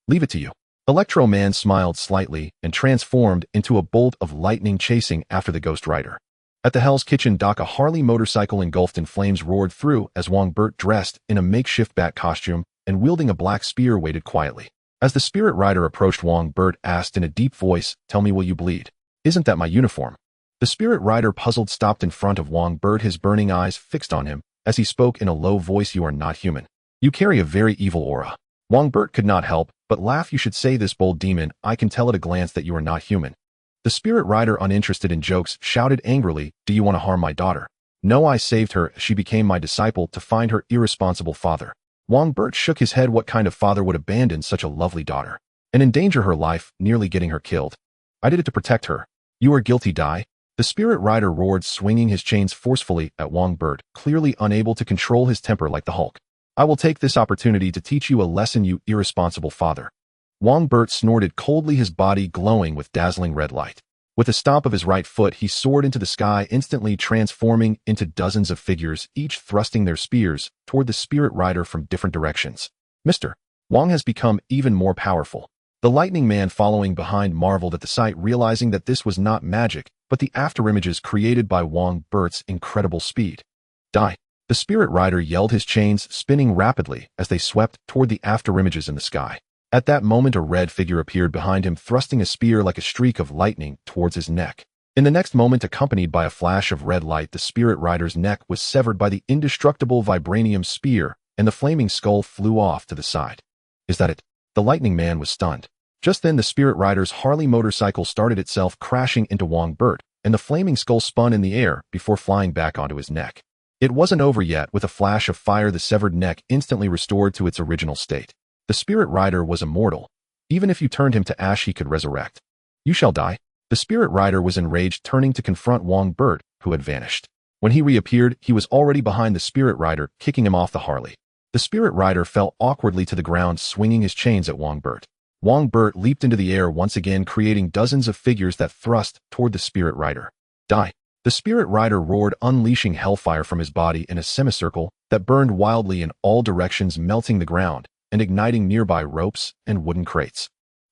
Speaker 1: Leave it to you. Electro Man smiled slightly and transformed into a bolt of lightning chasing after the Ghost Rider. At the Hell's Kitchen dock, a Harley motorcycle engulfed in flames roared through as Wongbert, dressed in a makeshift bat costume and wielding a black spear, waited quietly. As the Spirit Rider approached, Wongbert asked in a deep voice, "Tell me, will you bleed? Isn't that my uniform?" The Spirit Rider, puzzled, stopped in front of Wongbert, his burning eyes fixed on him. As he spoke in a low voice, "You are not human. You carry a very evil aura." Wongbert could not help but laugh. "You should say this, bold demon. I can tell at a glance that you are not human." The Spirit Rider, uninterested in jokes, shouted angrily, "Do you want to harm my daughter?" "No, I saved her. She became my disciple to find her irresponsible father." Wongbert shook his head. What kind of father would abandon such a lovely daughter and endanger her life, nearly getting her killed? "I did it to protect her." "You are guilty, die." The Spirit Rider roared, swinging his chains forcefully at Wongbert, clearly unable to control his temper like the Hulk. "I will take this opportunity to teach you a lesson, you irresponsible father." Wongbert snorted coldly, his body glowing with dazzling red light. With a stomp of his right foot, he soared into the sky, instantly transforming into dozens of figures, each thrusting their spears toward the Spirit Rider from different directions. Mr. Wong has become even more powerful. The Lightning Man, following behind, marveled at the sight, realizing that this was not magic, but the afterimages created by Wongbert's incredible speed. "Die!" The Spirit Rider yelled, his chains spinning rapidly as they swept toward the afterimages in the sky. At that moment, a red figure appeared behind him, thrusting a spear like a streak of lightning towards his neck. In the next moment, accompanied by a flash of red light, the Spirit Rider's neck was severed by the indestructible vibranium spear, and the flaming skull flew off to the side. "Is that it?" The Lightning Man was stunned. Just then, the Spirit Rider's Harley motorcycle started itself, crashing into Wongbert, and the flaming skull spun in the air before flying back onto his neck. It wasn't over yet. With a flash of fire, the severed neck instantly restored to its original state. The Spirit Rider was immortal. Even if you turned him to ash, he could resurrect. "You shall die." The Spirit Rider was enraged, turning to confront Wongbert, who had vanished. When he reappeared, he was already behind the Spirit Rider, kicking him off the Harley. The Spirit Rider fell awkwardly to the ground, swinging his chains at Wongbert. Wongbert leaped into the air once again, creating dozens of figures that thrust toward the Spirit Rider. "Die!" The Spirit Rider roared, unleashing hellfire from his body in a semicircle that burned wildly in all directions, melting the ground and igniting nearby ropes and wooden crates.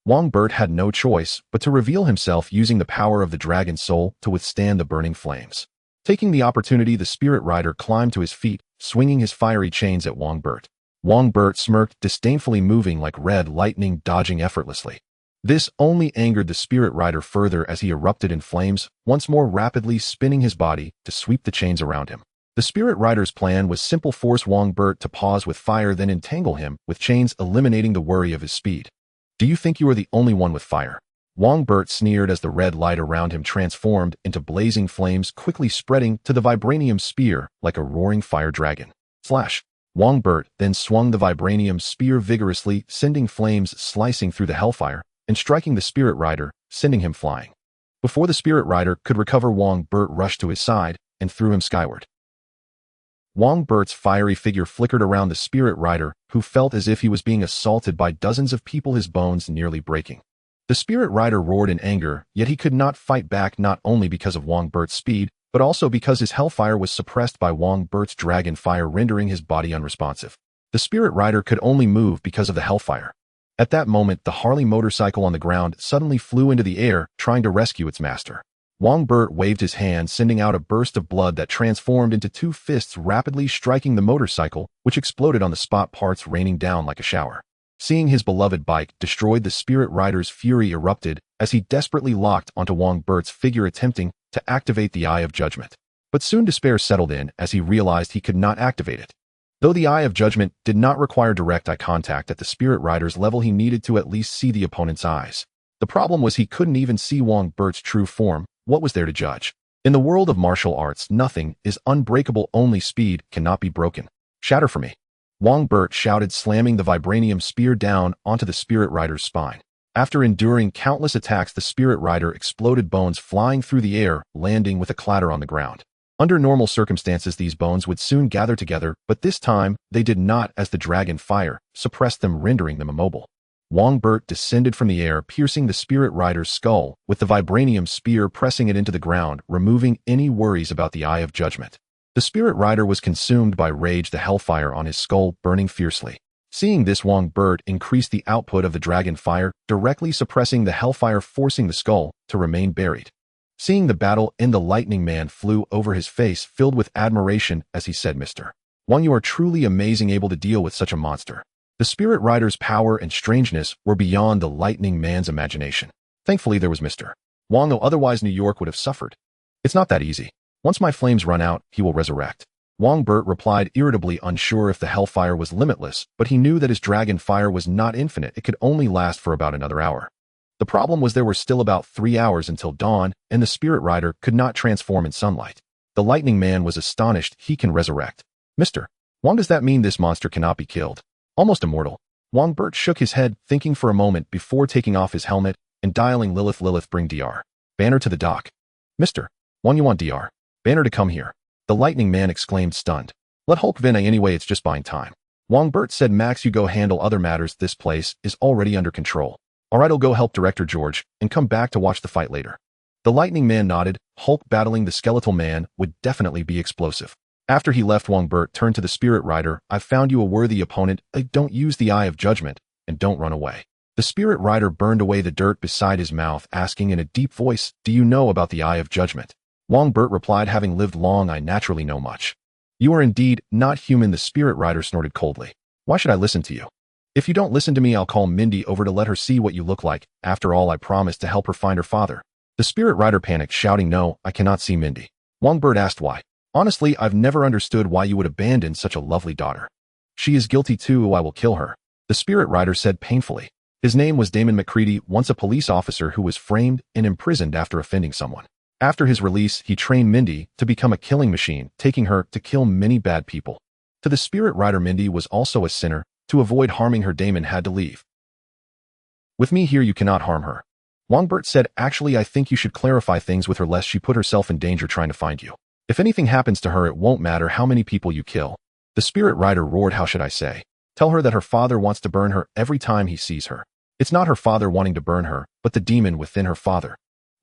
Speaker 1: Wongbert had no choice but to reveal himself, using the power of the dragon soul to withstand the burning flames. Taking the opportunity, the Spirit Rider climbed to his feet, swinging his fiery chains at Wongbert. Wongbert smirked disdainfully, moving like red lightning, dodging effortlessly. This only angered the Spirit Rider further as he erupted in flames, once more rapidly spinning his body to sweep the chains around him. The Spirit Rider's plan was simple: force Wongbert to pause with fire, then entangle him with chains, eliminating the worry of his speed. "Do you think you are the only one with fire?" Wongbert sneered as the red light around him transformed into blazing flames, quickly spreading to the vibranium spear like a roaring fire dragon. Slash! Wongbert then swung the vibranium spear vigorously, sending flames slicing through the hellfire and striking the Spirit Rider, sending him flying. Before the Spirit Rider could recover, Wongbert rushed to his side and threw him skyward. Wongbert's fiery figure flickered around the Spirit Rider, who felt as if he was being assaulted by dozens of people, his bones nearly breaking. The Spirit Rider roared in anger, yet he could not fight back, not only because of Wongbert's speed, but also because his hellfire was suppressed by Wongbert's dragon fire, rendering his body unresponsive. The Spirit Rider could only move because of the hellfire. At that moment, the Harley motorcycle on the ground suddenly flew into the air, trying to rescue its master. Wongbert waved his hand, sending out a burst of blood that transformed into two fists, rapidly striking the motorcycle, which exploded on the spot, parts raining down like a shower. Seeing his beloved bike destroyed, the Spirit Rider's fury erupted as he desperately locked onto Wongbert's figure, attempting to activate the Eye of Judgment. But soon despair settled in as he realized he could not activate it. Though the Eye of Judgment did not require direct eye contact at the Spirit Rider's level, he needed to at least see the opponent's eyes. The problem was he couldn't even see Wongbert's true form. What was there to judge? In the world of martial arts, nothing is unbreakable, only speed cannot be broken. "Shatter for me," Wongbert shouted, slamming the vibranium spear down onto the Spirit Rider's spine. After enduring countless attacks, the Spirit Rider exploded, bones flying through the air, landing with a clatter on the ground. Under normal circumstances, these bones would soon gather together, but this time, they did not, as the dragon fire suppressed them, rendering them immobile. Wongbo descended from the air, piercing the spirit rider's skull, with the vibranium spear pressing it into the ground, removing any worries about the Eye of Judgment. The spirit rider was consumed by rage, the hellfire on his skull burning fiercely. Seeing this, Wongbo increased the output of the dragon fire, directly suppressing the hellfire, forcing the skull to remain buried. Seeing the battle end, the lightning man flew over, his face filled with admiration as he said, "Mr. Wong, you are truly amazing, able to deal with such a monster." The spirit rider's power and strangeness were beyond the lightning man's imagination. Thankfully, there was Mr. Wong, though otherwise New York would have suffered. "It's not that easy. Once my flames run out, he will resurrect." Wongbo replied irritably, unsure if the hellfire was limitless, but he knew that his dragon fire was not infinite. It could only last for about another hour. The problem was there were still about 3 hours until dawn, and the spirit rider could not transform in sunlight. The lightning man was astonished. "He can resurrect. Mr. Wong, does that mean this monster cannot be killed? Almost immortal?" Wongbo shook his head, thinking for a moment before taking off his helmet and dialing Lilith. "Lilith, bring Dr. Banner to the dock." "Mr. Wong, you want Dr. Banner to come here?" the lightning man exclaimed, stunned. "Let Hulk Vinay anyway, it's just buying time." Wongbo said, "Max, you go handle other matters. This place is already under control." "All right, I'll go help Director George and come back to watch the fight later." The lightning man nodded. Hulk battling the skeletal man would definitely be explosive. After he left, Wongbo turned to the spirit rider. "I've found you a worthy opponent. Don't use the Eye of Judgment and don't run away." The spirit rider burned away the dirt beside his mouth, asking in a deep voice, "Do you know about the Eye of Judgment?" Wongbo replied, "Having lived long, I naturally know much." "You are indeed not human," the spirit rider snorted coldly. "Why should I listen to you? If you don't listen to me, I'll call Mindy over to let her see what you look like. After all, I promised to help her find her father." The spirit rider panicked, shouting, "No, I cannot see Mindy." Wongbo asked why. "Honestly, I've never understood why you would abandon such a lovely daughter." "She is guilty too. I will kill her," the spirit rider said painfully. His name was Damon McCready, once a police officer who was framed and imprisoned after offending someone. After his release, he trained Mindy to become a killing machine, taking her to kill many bad people. To the spirit rider, Mindy was also a sinner. To avoid harming her, Damon had to leave. "With me here, you cannot harm her," Wongbo said. "Actually, I think you should clarify things with her lest she put herself in danger trying to find you. If anything happens to her, it won't matter how many people you kill." The spirit rider roared, "How should I say? Tell her that her father wants to burn her every time he sees her. It's not her father wanting to burn her, but the demon within her father."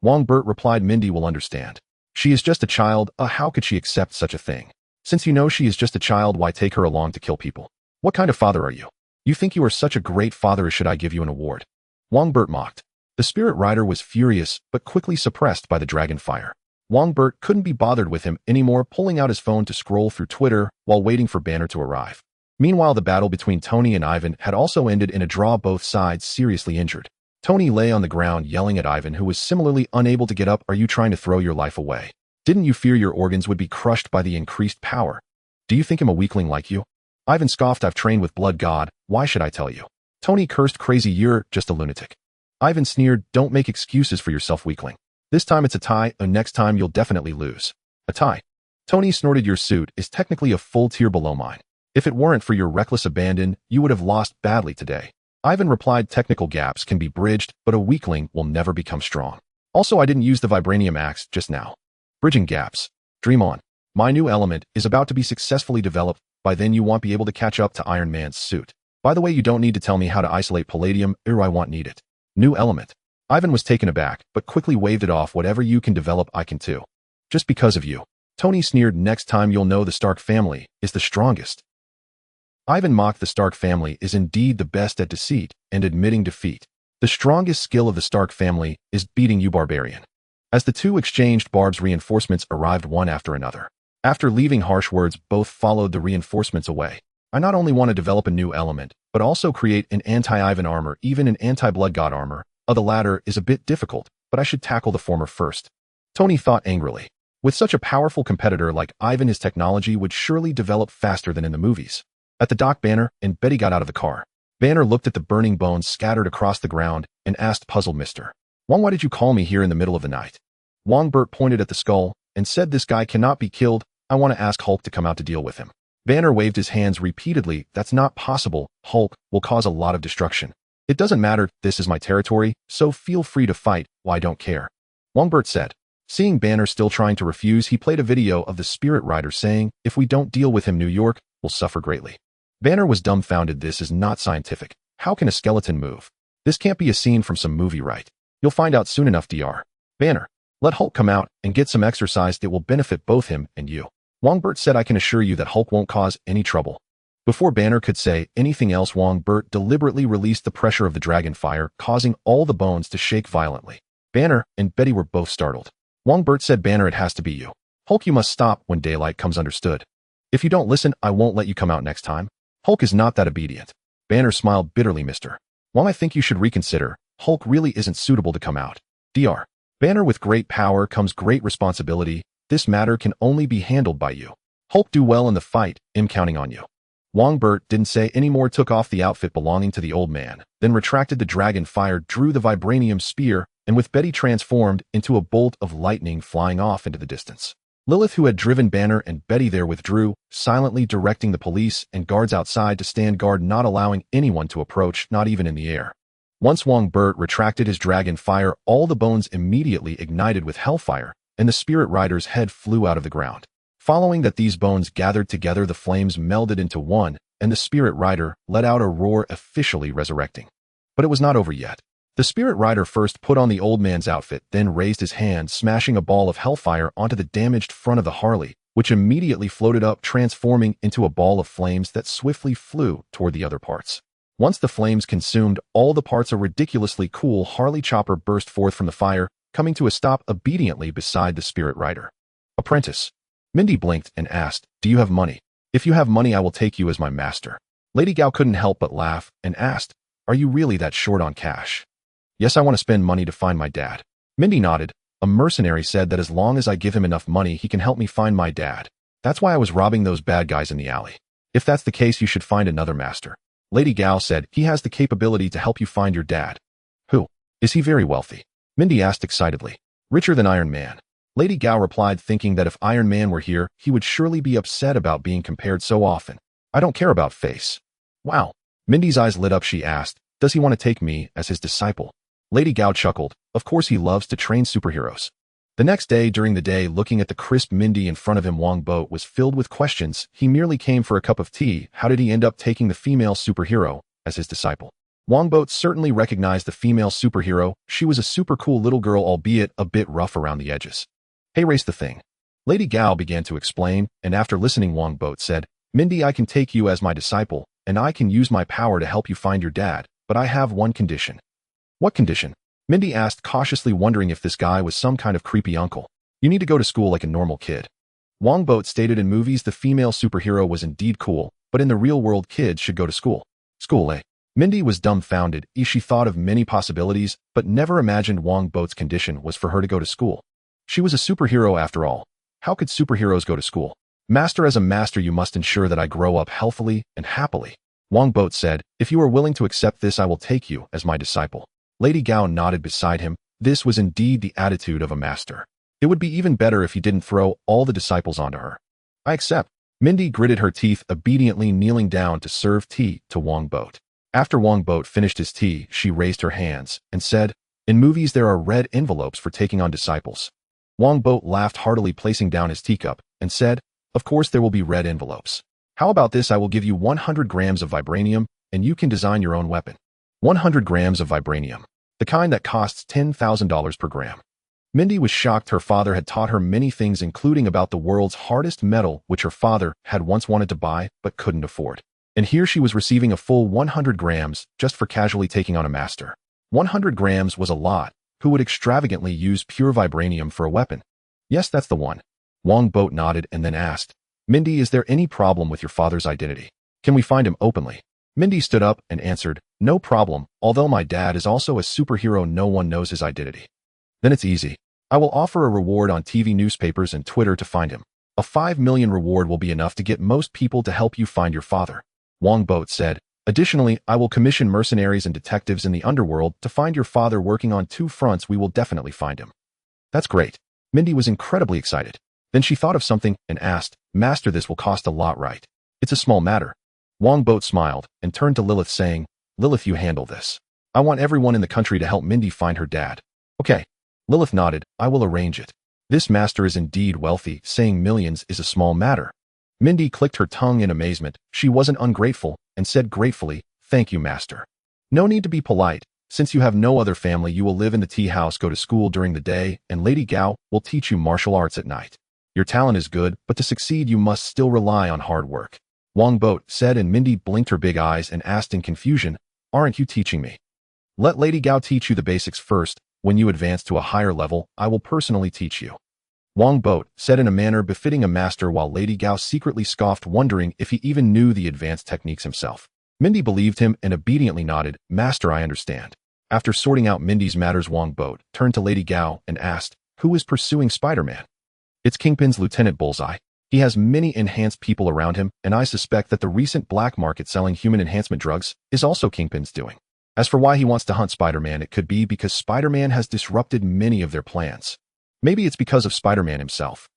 Speaker 1: Wongbo replied, "Mindy will understand. She is just a child. How could she accept such a thing? Since you know she is just a child, why take her along to kill people? What kind of father are you? You think you are such a great father, or should I give you an award?" Wongbo mocked. The spirit rider was furious, but quickly suppressed by the dragon fire. Wongbo couldn't be bothered with him anymore, pulling out his phone to scroll through Twitter while waiting for Banner to arrive. Meanwhile, the battle between Tony and Ivan had also ended in a draw, both sides seriously injured. Tony lay on the ground yelling at Ivan, who was similarly unable to get up. "Are you trying to throw your life away? Didn't you fear your organs would be crushed by the increased power? Do you think I'm a weakling like you?" Ivan scoffed, "I've trained with Blood God. Why should I tell you?" Tony cursed, "Crazy, you're just a lunatic." Ivan sneered, "Don't make excuses for yourself, weakling. This time it's a tie, and next time you'll definitely lose." "A tie?" Tony snorted, "Your suit is technically a full tier below mine. If it weren't for your reckless abandon, you would have lost badly today." Ivan replied, "Technical gaps can be bridged, but a weakling will never become strong. Also, I didn't use the vibranium axe just now. Bridging gaps. Dream on. My new element is about to be successfully developed. By then you won't be able to catch up to Iron Man's suit. By the way, you don't need to tell me how to isolate palladium, or I won't need it." New element. Ivan was taken aback, but quickly waved it off. "Whatever you can develop, I can too. Just because of you." Tony sneered, "Next time you'll know the Stark family is the strongest." Ivan mocked, "The Stark family is indeed the best at deceit and admitting defeat. The strongest skill of the Stark family is beating you, barbarian." As the two exchanged barbs, reinforcements arrived one after another. After leaving harsh words, both followed the reinforcements away. "I not only want to develop a new element, but also create an anti-Ivan armor, even an anti-Blood God armor. The latter is a bit difficult, but I should tackle the former first." Tony thought angrily. With such a powerful competitor like Ivan, his technology would surely develop faster than in the movies. At the dock, Banner and Betty got out of the car. Banner looked at the burning bones scattered across the ground and asked, puzzled, "Mr. Wong, why did you call me here in the middle of the night?" Wongbo pointed at the skull and said, "This guy cannot be killed. I want to ask Hulk to come out to deal with him." Banner waved his hands repeatedly. "That's not possible. Hulk will cause a lot of destruction." "It doesn't matter. This is my territory, so feel free to fight. Well, I don't care," Wongbo said. Seeing Banner still trying to refuse, he played a video of the spirit rider saying, "If we don't deal with him, New York will suffer greatly." Banner was dumbfounded. This is not scientific. How can a skeleton move? This can't be a scene from some movie, right? You'll find out soon enough, Dr. Banner. Let Hulk come out and get some exercise. It will benefit both him and you. Wongbert said, "I can assure you that Hulk won't cause any trouble." Before Banner could say anything else, Wongbert deliberately released the pressure of the dragon fire, causing all the bones to shake violently. Banner and Betty were both startled. Wongbert said, "Banner, it has to be you. Hulk, you must stop when daylight comes, understood? If you don't listen, I won't let you come out next time." Hulk is not that obedient. Banner smiled bitterly. "Mr. Wong, I think you should reconsider. Hulk really isn't suitable to come out." Dr. Banner, with great power comes great responsibility. This matter can only be handled by you. Hulk, do well in the fight. I'm counting on you. Wongbert didn't say any more, took off the outfit belonging to the old man, then retracted the dragon fire, drew the vibranium spear, and with Betty transformed into a bolt of lightning flying off into the distance. Lilith, who had driven Banner and Betty there, withdrew, silently directing the police and guards outside to stand guard, not allowing anyone to approach, not even in the air. Once Wongbert retracted his dragon fire, all the bones immediately ignited with hellfire, and the spirit rider's head flew out of the ground. Following that, these bones gathered together, the flames melded into one, and the spirit rider let out a roar, officially resurrecting. But it was not over yet. The spirit rider first put on the old man's outfit, then raised his hand, smashing a ball of hellfire onto the damaged front of the Harley, which immediately floated up, transforming into a ball of flames that swiftly flew toward the other parts. Once the flames consumed all the parts, a ridiculously cool Harley chopper burst forth from the fire, coming to a stop obediently beside the spirit rider. "Apprentice." Mindy blinked and asked, "Do you have money? If you have money, I will take you as my master." Lady Gao couldn't help but laugh and asked, "Are you really that short on cash?" "Yes, I want to spend money to find my dad." Mindy nodded. "A mercenary said that as long as I give him enough money, he can help me find my dad. That's why I was robbing those bad guys in the alley. If that's the case, you should find another master." Lady Gao said, "He has the capability to help you find your dad." "Who? Is he very wealthy?" Mindy asked excitedly. "Richer than Iron Man." Lady Gao replied, thinking that if Iron Man were here, he would surely be upset about being compared so often. "I don't care about face." "Wow." Mindy's eyes lit up. She asked, "Does he want to take me as his disciple?" Lady Gao chuckled. "Of course he loves to train superheroes." The next day, during the day, looking at the crisp Mindy in front of him, Wongbo was filled with questions. He merely came for a cup of tea. How did he end up taking the female superhero as his disciple? Wongbo certainly recognized the female superhero. She was a super cool little girl, albeit a bit rough around the edges. "Hey, race the thing." Lady Gao began to explain, and after listening, Wongbo said, "Mindy, I can take you as my disciple, and I can use my power to help you find your dad, but I have one condition." "What condition?" Mindy asked, cautiously wondering if this guy was some kind of creepy uncle. "You need to go to school like a normal kid." Wongbo stated, in movies the female superhero was indeed cool, but in the real world, kids should go to school. School, eh? Mindy was dumbfounded. She thought of many possibilities, but never imagined Wongbo's condition was for her to go to school. She was a superhero after all. How could superheroes go to school? "Master, as a master, you must ensure that I grow up healthily and happily." Wongbo said, "If you are willing to accept this, I will take you as my disciple." Lady Gao nodded beside him. This was indeed the attitude of a master. It would be even better if he didn't throw all the disciples onto her. "I accept." Mindy gritted her teeth, obediently kneeling down to serve tea to Wongbo. After Wongbo finished his tea, she raised her hands and said, "In movies there are red envelopes for taking on disciples." Wongbo laughed heartily, placing down his teacup, and said, "Of course there will be red envelopes. How about this? I will give you 100 grams of vibranium, and you can design your own weapon." 100 grams of vibranium. The kind that costs $10,000 per gram. Mindy was shocked. Her father had taught her many things, including about the world's hardest metal, which her father had once wanted to buy but couldn't afford. And here she was receiving a full 100 grams just for casually taking on a master. 100 grams was a lot. Who would extravagantly use pure vibranium for a weapon? "Yes, that's the one." Wongbo nodded and then asked, "Mindy, is there any problem with your father's identity? Can we find him openly?" Mindy stood up and answered, "No problem. Although my dad is also a superhero, no one knows his identity." "Then it's easy. I will offer a reward on TV, newspapers, and Twitter to find him. A 5 million reward will be enough to get most people to help you find your father." Wongbo said, "Additionally, I will commission mercenaries and detectives in the underworld to find your father. Working on 2 fronts, we will definitely find him." "That's great." Mindy was incredibly excited. Then she thought of something and asked, "Master, this will cost a lot, right?" "It's a small matter." Wongbo smiled and turned to Lilith, saying, "Lilith, you handle this. I want everyone in the country to help Mindy find her dad." "Okay." Lilith nodded. "I will arrange it." This master is indeed wealthy, saying millions is a small matter. Mindy clicked her tongue in amazement. She wasn't ungrateful, and said gratefully, "Thank you, master. No need to be polite. Since you have no other family, you will live in the tea house, go to school during the day, and Lady Gao will teach you martial arts at night. Your talent is good, but to succeed you must still rely on hard work." Wongbo said, and Mindy blinked her big eyes and asked in confusion, "Aren't you teaching me?" "Let Lady Gao teach you the basics first. When you advance to a higher level, I will personally teach you," Wongbo said in a manner befitting a master, while Lady Gao secretly scoffed, wondering if he even knew the advanced techniques himself. Mindy believed him and obediently nodded. "Master, I understand." After sorting out Mindy's matters, Wongbo turned to Lady Gao and asked, "Who is pursuing Spider-Man?" "It's Kingpin's Lieutenant Bullseye. He has many enhanced people around him, and I suspect that the recent black market selling human enhancement drugs is also Kingpin's doing. As for why he wants to hunt Spider-Man, it could be because Spider-Man has disrupted many of their plans. Maybe it's because of Spider-Man himself."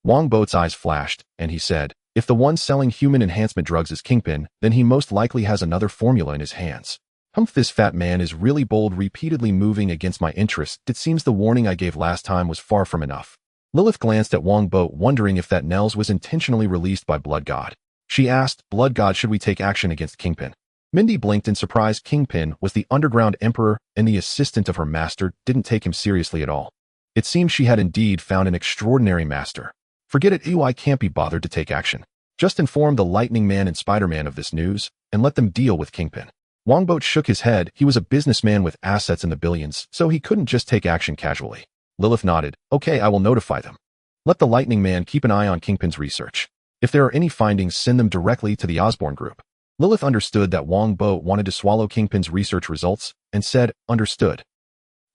Speaker 1: Wongbo's eyes flashed, and he said, "If the one selling human enhancement drugs is Kingpin, then he most likely has another formula in his hands. Humph, this fat man is really bold, repeatedly moving against my interests. It seems the warning I gave last time was far from enough." Lilith glanced at Wongbo, wondering if that Nels was intentionally released by Blood God. She asked, "Blood God, should we take action against Kingpin?" Mindy blinked in surprise. Kingpin was the underground emperor, and the assistant of her master didn't take him seriously at all. It seemed she had indeed found an extraordinary master. "Forget it, I can't be bothered to take action. Just inform the Lightning Man and Spider-Man of this news, and let them deal with Kingpin." Wongbo shook his head. He was a businessman with assets in the billions, so he couldn't just take action casually. Lilith nodded. "Okay, I will notify them. Let the Lightning Man keep an eye on Kingpin's research. If there are any findings, send them directly to the Osborn Group." Lilith understood that Wongbo wanted to swallow Kingpin's research results, and said, "Understood."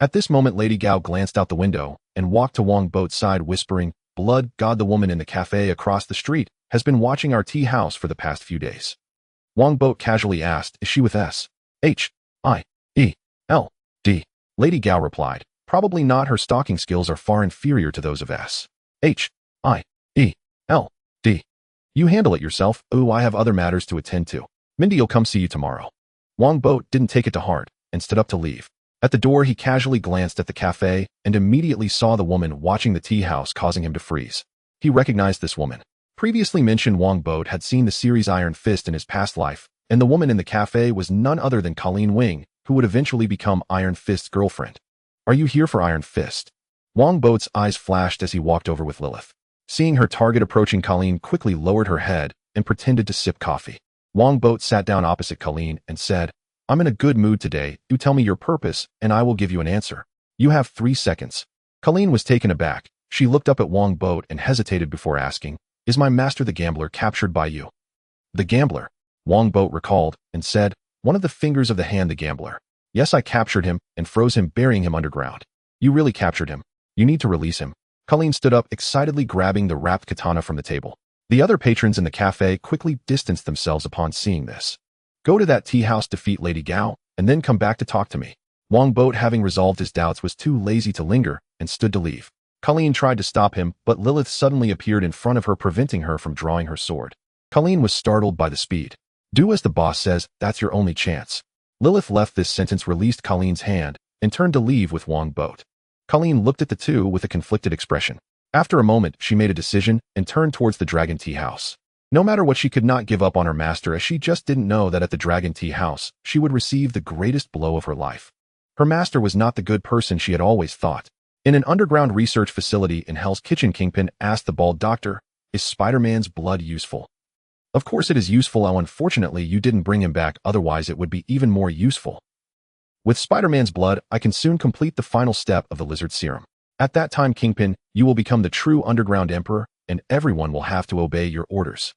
Speaker 1: At this moment, Lady Gao glanced out the window and walked to Wongbo's side, whispering, "Blood God, the woman in the cafe across the street has been watching our tea house for the past few days." Wongbo casually asked, "Is she with S-H-I-E-L-D?" Lady Gao replied, "Probably not. Her stalking skills are far inferior to those of S-H-I-E-L-D. You handle it yourself. Oh, I have other matters to attend to. Mindy'll come see you tomorrow." Wongbo didn't take it to heart and stood up to leave. At the door, he casually glanced at the cafe and immediately saw the woman watching the tea house, causing him to freeze. He recognized this woman. Previously mentioned, Wongbo had seen the series Iron Fist in his past life, and the woman in the cafe was none other than Colleen Wing, who would eventually become Iron Fist's girlfriend. "Are you here for Iron Fist?" Wongbo's eyes flashed as he walked over with Lilith. Seeing her target approaching, Colleen quickly lowered her head and pretended to sip coffee. Wongbo sat down opposite Colleen and said, "I'm in a good mood today. You tell me your purpose, and I will give you an answer. You have 3 seconds." Colleen was taken aback. She looked up at Wongbo and hesitated before asking, "Is my master the gambler captured by you?" "The gambler?" Wongbo recalled and said, "One of the fingers of the hand, the gambler. Yes, I captured him and froze him, burying him underground." "You really captured him? You need to release him." Colleen stood up, excitedly grabbing the wrapped katana from the table. The other patrons in the cafe quickly distanced themselves upon seeing this. "Go to that tea house, defeat Lady Gao, and then come back to talk to me." Wongbo, having resolved his doubts, was too lazy to linger and stood to leave. Colleen tried to stop him, but Lilith suddenly appeared in front of her, preventing her from drawing her sword. Colleen was startled by the speed. "Do as the boss says, that's your only chance." Lilith left this sentence, released Colleen's hand, and turned to leave with Wongbo. Colleen looked at the two with a conflicted expression. After a moment, she made a decision and turned towards the Dragon Tea House. No matter what, she could not give up on her master, as she just didn't know that at the Dragon Tea House, she would receive the greatest blow of her life. Her master was not the good person she had always thought. In an underground research facility in Hell's Kitchen, Kingpin asked the bald doctor, "Is Spider-Man's blood useful?" "Of course it is useful. Oh, unfortunately, you didn't bring him back, otherwise it would be even more useful. With Spider-Man's blood, I can soon complete the final step of the lizard serum. At that time, Kingpin, you will become the true underground emperor, and everyone will have to obey your orders."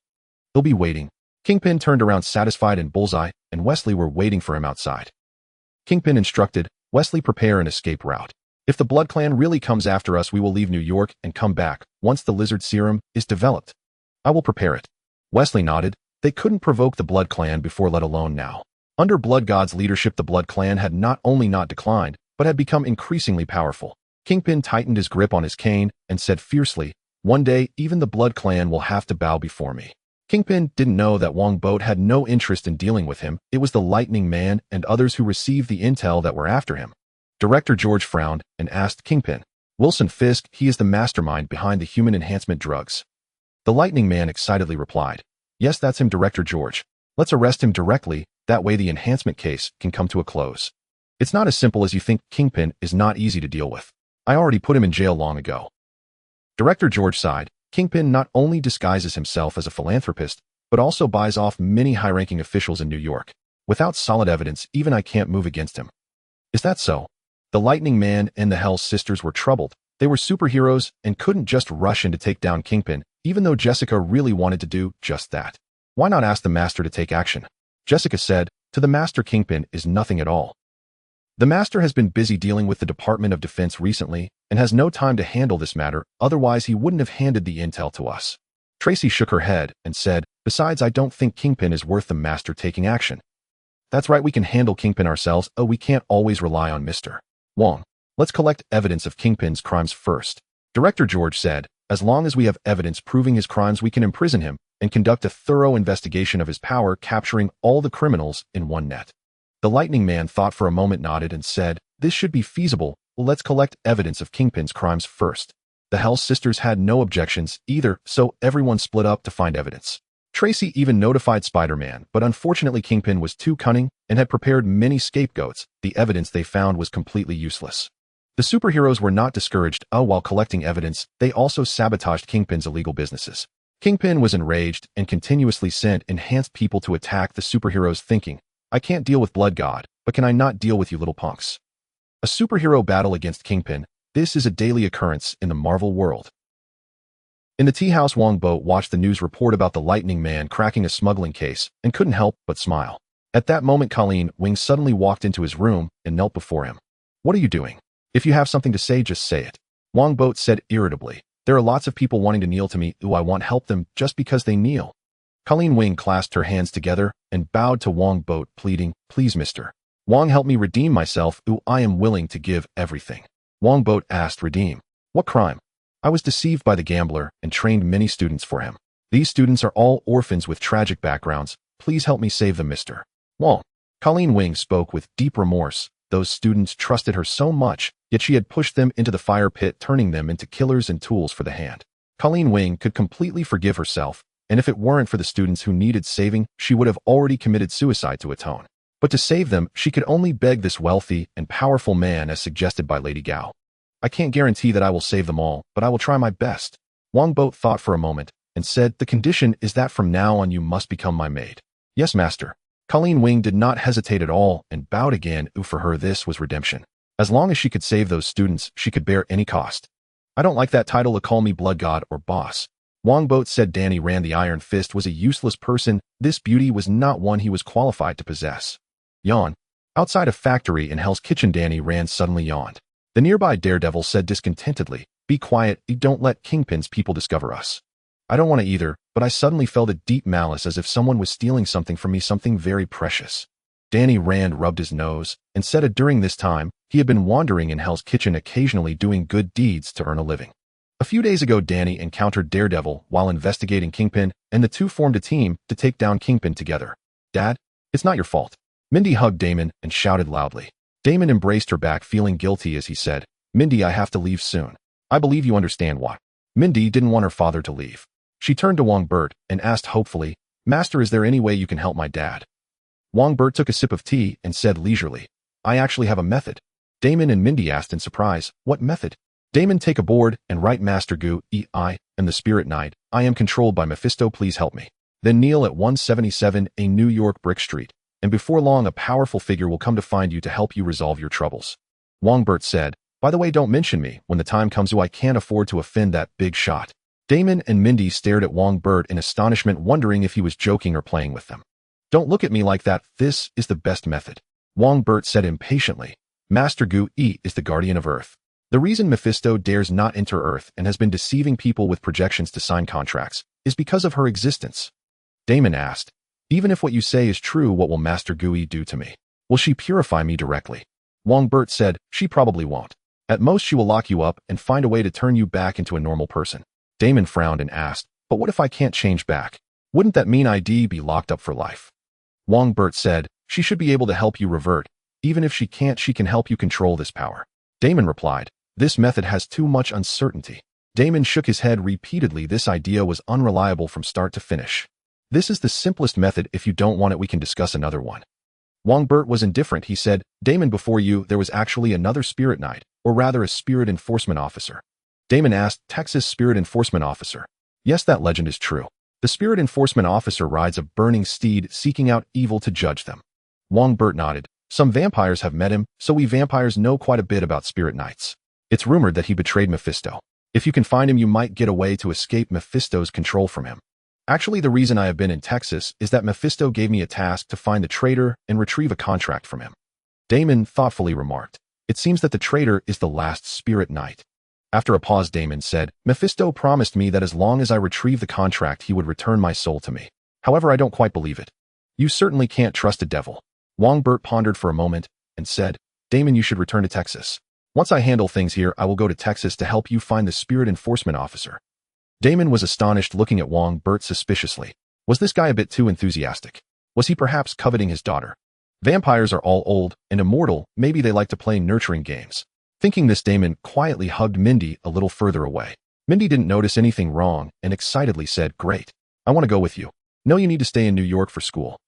Speaker 1: "He'll be waiting." Kingpin turned around satisfied, and Bullseye and Wesley were waiting for him outside. Kingpin instructed, "Wesley, prepare an escape route. If the Blood Clan really comes after us, we will leave New York and come back once the lizard serum is developed." "I will prepare it." Wesley nodded. They couldn't provoke the Blood Clan before, let alone now. Under Blood God's leadership, the Blood Clan had not only not declined, but had become increasingly powerful. Kingpin tightened his grip on his cane and said fiercely, "One day, even the Blood Clan will have to bow before me." Kingpin didn't know that Wongbo had no interest in dealing with him. It was the Lightning Man and others who received the intel that were after him. Director George frowned and asked Kingpin, Wilson Fisk, he is the mastermind behind the human enhancement drugs. The Lightning Man excitedly replied. Yes, that's him, Director George. Let's arrest him directly, that way the enhancement case can come to a close. It's not as simple as you think. Kingpin is not easy to deal with. I already put him in jail long ago. Director George sighed. Kingpin not only disguises himself as a philanthropist, but also buys off many high-ranking officials in New York. Without solid evidence, even I can't move against him. Is that so? The Lightning Man and the Hell Sisters were troubled. They were superheroes and couldn't just rush in to take down Kingpin, even though Jessica really wanted to do just that. Why not ask the Master to take action? Jessica said. To the Master, Kingpin is nothing at all. The Master has been busy dealing with the Department of Defense recently and has no time to handle this matter, otherwise he wouldn't have handed the intel to us. Tracy shook her head and said, besides, I don't think Kingpin is worth the Master taking action. That's right, we can handle Kingpin ourselves. Oh, we can't always rely on Mr. Wong. Let's collect evidence of Kingpin's crimes first. Director George said, as long as we have evidence proving his crimes, we can imprison him and conduct a thorough investigation of his power, capturing all the criminals in one net. The Lightning Man thought for a moment, nodded, and said, this should be feasible. Let's collect evidence of Kingpin's crimes first. The Hell Sisters had no objections either, so everyone split up to find evidence. Tracy even notified Spider-Man, but unfortunately Kingpin was too cunning and had prepared many scapegoats. The evidence they found was completely useless. The superheroes were not discouraged. While collecting evidence, they also sabotaged Kingpin's illegal businesses. Kingpin was enraged and continuously sent enhanced people to attack the superheroes, thinking, I can't deal with Blood God, but can I not deal with you little punks? A superhero battle against Kingpin. This is a daily occurrence in the Marvel world. In the tea house, Wongbo watched the news report about the Lightning Man cracking a smuggling case and couldn't help but smile. At that moment, Colleen Wing suddenly walked into his room and knelt before him. What are you doing? If you have something to say, just say it. Wongbo said irritably. There are lots of people wanting to kneel to me. I want help them just because they kneel. Colleen Wing clasped her hands together and bowed to Wongbo, pleading, please, Mr. Wong, help me redeem myself. I am willing to give everything. Wongbo asked, redeem? What crime? I was deceived by the gambler and trained many students for him. These students are all orphans with tragic backgrounds. Please help me save them, Mr. Wong. Colleen Wing spoke with deep remorse. Those students trusted her so much, yet she had pushed them into the fire pit, turning them into killers and tools for the hand. Colleen Wing could completely forgive herself, and if it weren't for the students who needed saving, she would have already committed suicide to atone. But to save them, she could only beg this wealthy and powerful man, as suggested by Lady Gao. I can't guarantee that I will save them all, but I will try my best. Wongbo thought for a moment and said, the condition is that from now on you must become my maid. Yes, master. Colleen Wing did not hesitate at all and bowed again. For her, this was redemption. As long as she could save those students, she could bear any cost. I don't like that title to call me Blood God or Boss. Wongbo said Danny Rand the Iron Fist was a useless person. This beauty was not one he was qualified to possess. Yawn. Outside a factory in Hell's Kitchen, Danny Rand suddenly yawned. The nearby Daredevil said discontentedly, be quiet, don't let Kingpin's people discover us. I don't want to either, but I suddenly felt a deep malice, as if someone was stealing something from me, something very precious. Danny Rand rubbed his nose and said that during this time, he had been wandering in Hell's Kitchen, occasionally doing good deeds to earn a living. A few days ago, Danny encountered Daredevil while investigating Kingpin, and the two formed a team to take down Kingpin together. Dad, it's not your fault. Mindy hugged Damon and shouted loudly. Damon embraced her back, feeling guilty as he said, Mindy, I have to leave soon. I believe you understand why. Mindy didn't want her father to leave. She turned to Wongbert and asked hopefully, Master, is there any way you can help my dad? Wongbert took a sip of tea and said leisurely, I actually have a method. Damon and Mindy asked in surprise, what method? Damon, take a board and write Master Gu, I am the Spirit Knight. I am controlled by Mephisto, please help me. Then kneel at 177 A New York Brick Street, and before long a powerful figure will come to find you to help you resolve your troubles. Wongbert said, by the way, don't mention me when the time comes. I can't afford to offend that big shot. Damon and Mindy stared at Wongbert in astonishment, wondering if he was joking or playing with them. Don't look at me like that. This is the best method. Wongbert said impatiently. Master Gu is the guardian of Earth. The reason Mephisto dares not enter Earth and has been deceiving people with projections to sign contracts is because of her existence. Damon asked, even if what you say is true, what will Master Gu do to me? Will she purify me directly? Wongbert said, she probably won't. At most she will lock you up and find a way to turn you back into a normal person. Damon frowned and asked, but what if I can't change back? Wouldn't that mean I'd be locked up for life? Wongbert said, she should be able to help you revert. Even if she can't, she can help you control this power. Damon replied, This method has too much uncertainty. Damon shook his head repeatedly. This idea was unreliable from start to finish. This is the simplest method. If you don't want it, we can discuss another one. Wongbert was indifferent. He said, Damon, before you, there was actually another spirit knight, or rather a spirit enforcement officer. Damon asked, Texas spirit enforcement officer. Yes, that legend is true. The spirit enforcement officer rides a burning steed seeking out evil to judge them. Wongbert nodded. Some vampires have met him, so we vampires know quite a bit about spirit knights. It's rumored that he betrayed Mephisto. If you can find him, you might get a way to escape Mephisto's control from him. Actually, the reason I have been in Texas is that Mephisto gave me a task to find the traitor and retrieve a contract from him. Damon thoughtfully remarked, It seems that the traitor is the last spirit knight. After a pause, Damon said, Mephisto promised me that as long as I retrieve the contract, he would return my soul to me. However, I don't quite believe it. You certainly can't trust a devil. Wongbert pondered for a moment and said, Damon, you should return to Texas. Once I handle things here, I will go to Texas to help you find the spirit enforcement officer. Damon was astonished, looking at Wongbert suspiciously. Was this guy a bit too enthusiastic? Was he perhaps coveting his daughter? Vampires are all old and immortal. Maybe they like to play nurturing games. Thinking this, Damon quietly hugged Mindy a little further away. Mindy didn't notice anything wrong and excitedly said, Great. I want to go with you. No, you need to stay in New York for school.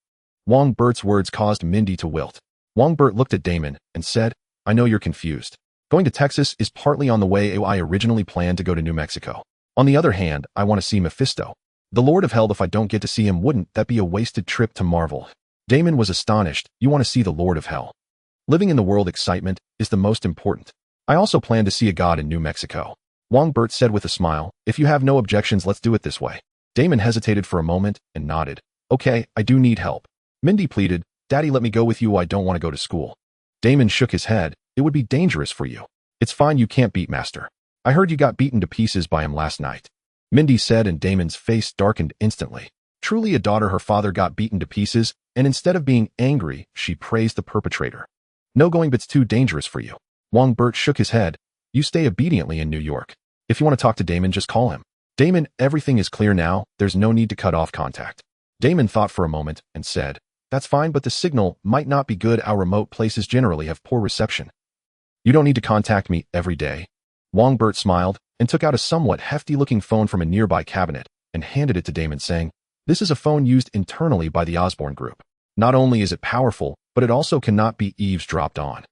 Speaker 1: Wongbert's words caused Mindy to wilt. Wongbert looked at Damon and said, I know you're confused. Going to Texas is partly on the way. I originally planned to go to New Mexico. On the other hand, I want to see Mephisto, the Lord of Hell. If I don't get to see him, wouldn't that be a wasted trip to Marvel? Damon was astonished. You want to see the Lord of Hell? Living in the world, excitement is the most important. I also plan to see a god in New Mexico. Wongbert said with a smile, If you have no objections, let's do it this way. Damon hesitated for a moment and nodded. Okay, I do need help. Mindy pleaded, Daddy, let me go with you. I don't want to go to school. Damon shook his head. It would be dangerous for you. It's fine, you can't beat Master. I heard you got beaten to pieces by him last night. Mindy said, and Damon's face darkened instantly. Truly a daughter. Her father got beaten to pieces, and instead of being angry, she praised the perpetrator. No going, but it's too dangerous for you. Wongbert shook his head. You stay obediently in New York. If you want to talk to Damon, just call him. Damon, everything is clear now. There's no need to cut off contact. Damon thought for a moment and said, That's fine, but the signal might not be good. Our remote places generally have poor reception. You don't need to contact me every day. Wongbert smiled and took out a somewhat hefty-looking phone from a nearby cabinet and handed it to Damon, saying, This is a phone used internally by the Osborne Group. Not only is it powerful, but it also cannot be eavesdropped on.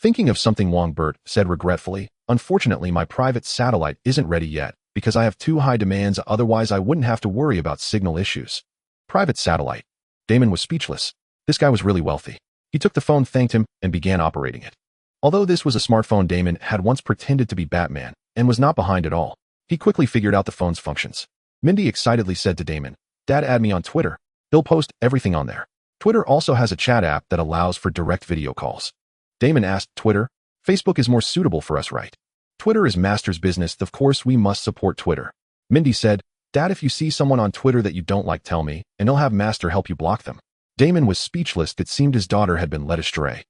Speaker 1: Thinking of something, Wongbert said regretfully, Unfortunately, my private satellite isn't ready yet because I have too high demands. Otherwise, I wouldn't have to worry about signal issues. Private satellite. Damon was speechless. This guy was really wealthy. He took the phone, thanked him, and began operating it. Although this was a smartphone, Damon had once pretended to be Batman and was not behind at all. He quickly figured out the phone's functions. Mindy excitedly said to Damon, Dad, add me on Twitter. They'll post everything on there. Twitter also has a chat app that allows for direct video calls. Damon asked, Twitter? Facebook is more suitable for us, right? Twitter is Master's business. Of course, we must support Twitter. Mindy said, Dad, if you see someone on Twitter that you don't like, tell me, and I'll have Master help you block them. Damon was speechless. It seemed his daughter had been led astray.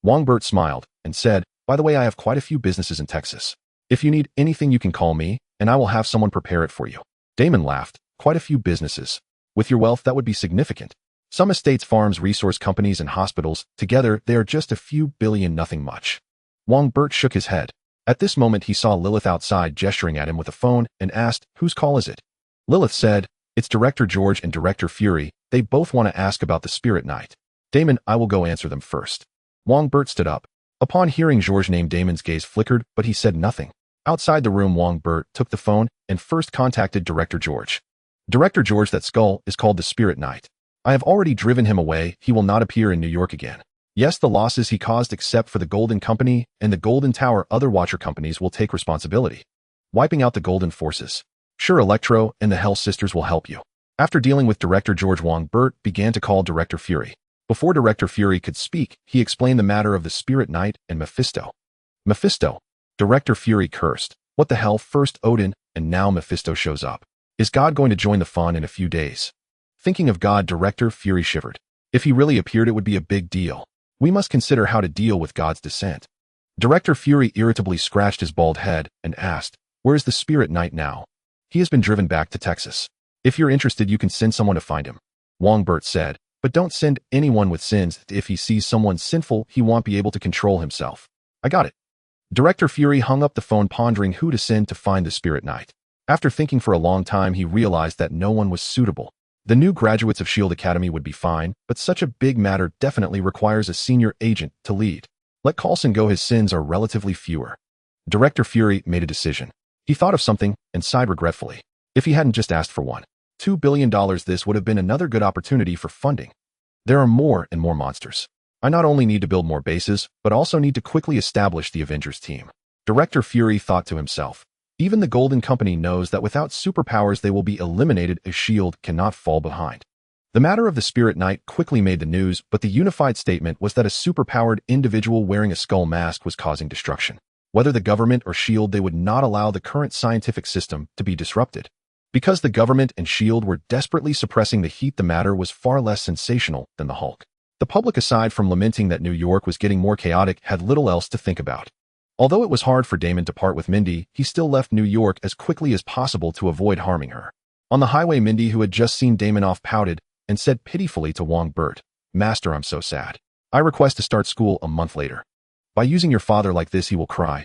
Speaker 1: Wongbert smiled and said, By the way, I have quite a few businesses in Texas. If you need anything, you can call me, and I will have someone prepare it for you. Damon laughed. Quite a few businesses. With your wealth, that would be significant. Some estates, farms, resource companies, and hospitals. Together, they are just a few billion, nothing much. Wongbert shook his head. At this moment, he saw Lilith outside gesturing at him with a phone and asked, Whose call is it? Lilith said, It's Director George and Director Fury. They both want to ask about the Spirit Knight. Damon, I will go answer them first. Wongbert stood up. Upon hearing George's name, Damon's gaze flickered, but he said nothing. Outside the room, Wongbert took the phone and first contacted Director George. Director George, that skull is called the Spirit Knight. I have already driven him away. He will not appear in New York again. Yes, the losses he caused except for the Golden Company and the Golden Tower, other Watcher companies will take responsibility. Wiping out the Golden Forces. Sure, Electro and the Hell Sisters will help you. After dealing with Director George, Wongbert began to call Director Fury. Before Director Fury could speak, he explained the matter of the Spirit Knight and Mephisto. Mephisto. Director Fury cursed. What the hell? First Odin, and now Mephisto shows up. Is God going to join the fun in a few days? Thinking of God, Director Fury shivered. If he really appeared, it would be a big deal. We must consider how to deal with God's descent. Director Fury irritably scratched his bald head and asked, Where's the Spirit Knight now? He has been driven back to Texas. If you're interested, you can send someone to find him. Wongbert said, But don't send anyone with sins. If he sees someone sinful, he won't be able to control himself. I got it. Director Fury hung up the phone pondering who to send to find the Spirit Knight. After thinking for a long time, he realized that no one was suitable. The new graduates of S.H.I.E.L.D. Academy would be fine, but such a big matter definitely requires a senior agent to lead. Let Coulson go, his sins are relatively fewer. Director Fury made a decision. He thought of something and sighed regretfully. If he hadn't just asked for $2 billion, this would have been another good opportunity for funding. There are more and more monsters. I not only need to build more bases, but also need to quickly establish the Avengers team. Director Fury thought to himself. Even the Golden Company knows that without superpowers they will be eliminated, as S.H.I.E.L.D. cannot fall behind. The matter of the Spirit Knight quickly made the news, but the unified statement was that a superpowered individual wearing a skull mask was causing destruction. Whether the government or S.H.I.E.L.D., they would not allow the current scientific system to be disrupted. Because the government and S.H.I.E.L.D. were desperately suppressing the heat, the matter was far less sensational than the Hulk. The public, aside from lamenting that New York was getting more chaotic, had little else to think about. Although it was hard for Damon to part with Mindy, he still left New York as quickly as possible to avoid harming her. On the highway, Mindy, who had just seen Damon off, pouted and said pitifully to Wongbo, "Master, I'm so sad. I request to start school a month later. By using your father like this, he will cry."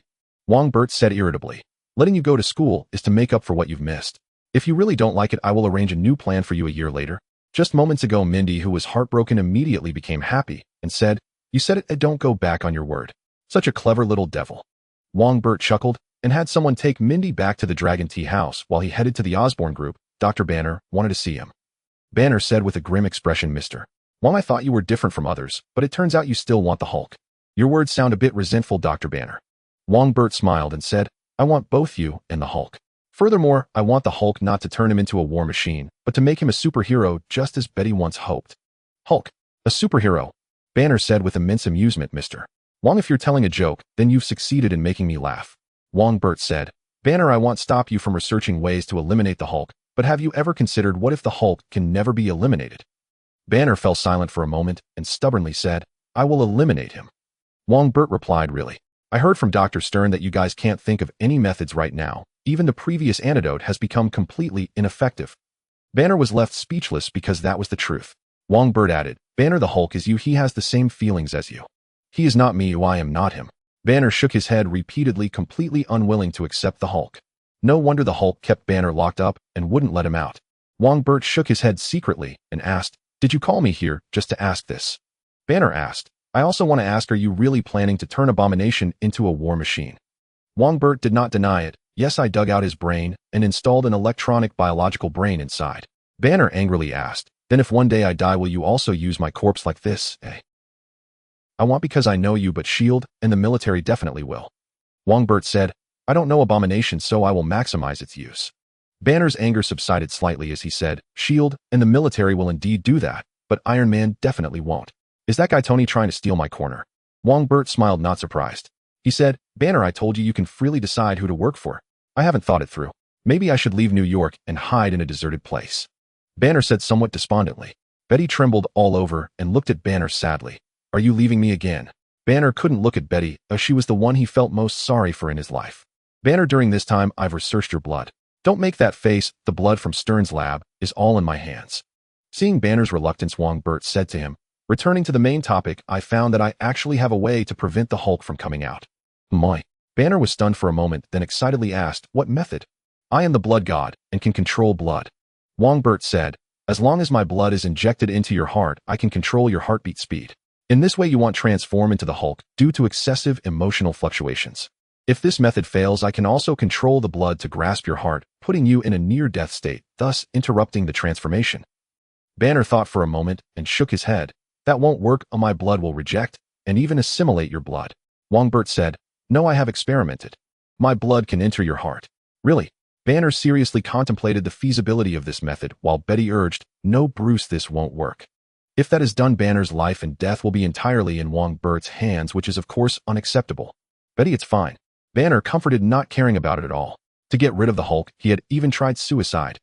Speaker 1: Wongbo said irritably, "Letting you go to school is to make up for what you've missed. If you really don't like it, I will arrange a new plan for you a year later." Just moments ago, Mindy, who was heartbroken, immediately became happy and said, "You said it, and don't go back on your word. Such a clever little devil." Wongbo chuckled and had someone take Mindy back to the Dragon Tea house. While he headed to the Osborn group, Dr. Banner wanted to see him. Banner said with a grim expression, "Mr. Wong, I thought you were different from others, but it turns out you still want the Hulk. Your words sound a bit resentful, Dr. Banner." Wongbo smiled and said, "I want both you and the Hulk. Furthermore, I want the Hulk not to turn him into a war machine, but to make him a superhero, just as Betty once hoped." "Hulk, a superhero?" Banner said with immense amusement. "Mr. Wong, if you're telling a joke, then you've succeeded in making me laugh." Wongbo said, "Banner, I won't stop you from researching ways to eliminate the Hulk, but have you ever considered what if the Hulk can never be eliminated?" Banner fell silent for a moment and stubbornly said, "I will eliminate him." Wongbo replied, "Really? I heard from Dr. Stern that you guys can't think of any methods right now. Even the previous antidote has become completely ineffective." Banner was left speechless because that was the truth. Wongbo added, "Banner, the Hulk is you. He has the same feelings as you. He is not me, I am not him." Banner shook his head repeatedly, completely unwilling to accept the Hulk. No wonder the Hulk kept Banner locked up and wouldn't let him out. Wongbo shook his head secretly and asked, "Did you call me here just to ask this?" Banner asked, "I also want to ask, are you really planning to turn Abomination into a war machine?" Wongbo did not deny it. "Yes, I dug out his brain and installed an electronic biological brain inside." Banner angrily asked, "Then if one day I die, will you also use my corpse like this, eh?" "I want because I know you, but S.H.I.E.L.D. and the military definitely will." Wongbo said, "I don't know Abomination, so I will maximize its use." Banner's anger subsided slightly as he said, "S.H.I.E.L.D. and the military will indeed do that, but Iron Man definitely won't. Is that guy Tony trying to steal my corner?" Wongbo smiled, not surprised. He said, "Banner, I told you can freely decide who to work for. I haven't thought it through. Maybe I should leave New York and hide in a deserted place." Banner said somewhat despondently. Betty trembled all over and looked at Banner sadly. "Are you leaving me again?" Banner couldn't look at Betty, as she was the one he felt most sorry for in his life. "Banner, during this time I've researched your blood. Don't make that face. The blood from Stern's lab is all in my hands." Seeing Banner's reluctance, Wongbo said to him, "Returning to the main topic, I found that I actually have a way to prevent the Hulk from coming out." "My." Banner was stunned for a moment, then excitedly asked, "What method?" "I am the blood god and can control blood." Wongbo said, "As long as my blood is injected into your heart, I can control your heartbeat speed. In this way you won't transform into the Hulk due to excessive emotional fluctuations. If this method fails, I can also control the blood to grasp your heart, putting you in a near-death state, thus interrupting the transformation." Banner thought for a moment and shook his head. "That won't work. My blood will reject and even assimilate your blood." Wongbo said, "No, I have experimented. My blood can enter your heart." "Really?" Banner seriously contemplated the feasibility of this method, while Betty urged, "No, Bruce, this won't work. If that is done, Banner's life and death will be entirely in Wongbo's hands, which is of course unacceptable." "Betty, it's fine." Banner comforted, not caring about it at all. To get rid of the Hulk, he had even tried suicide.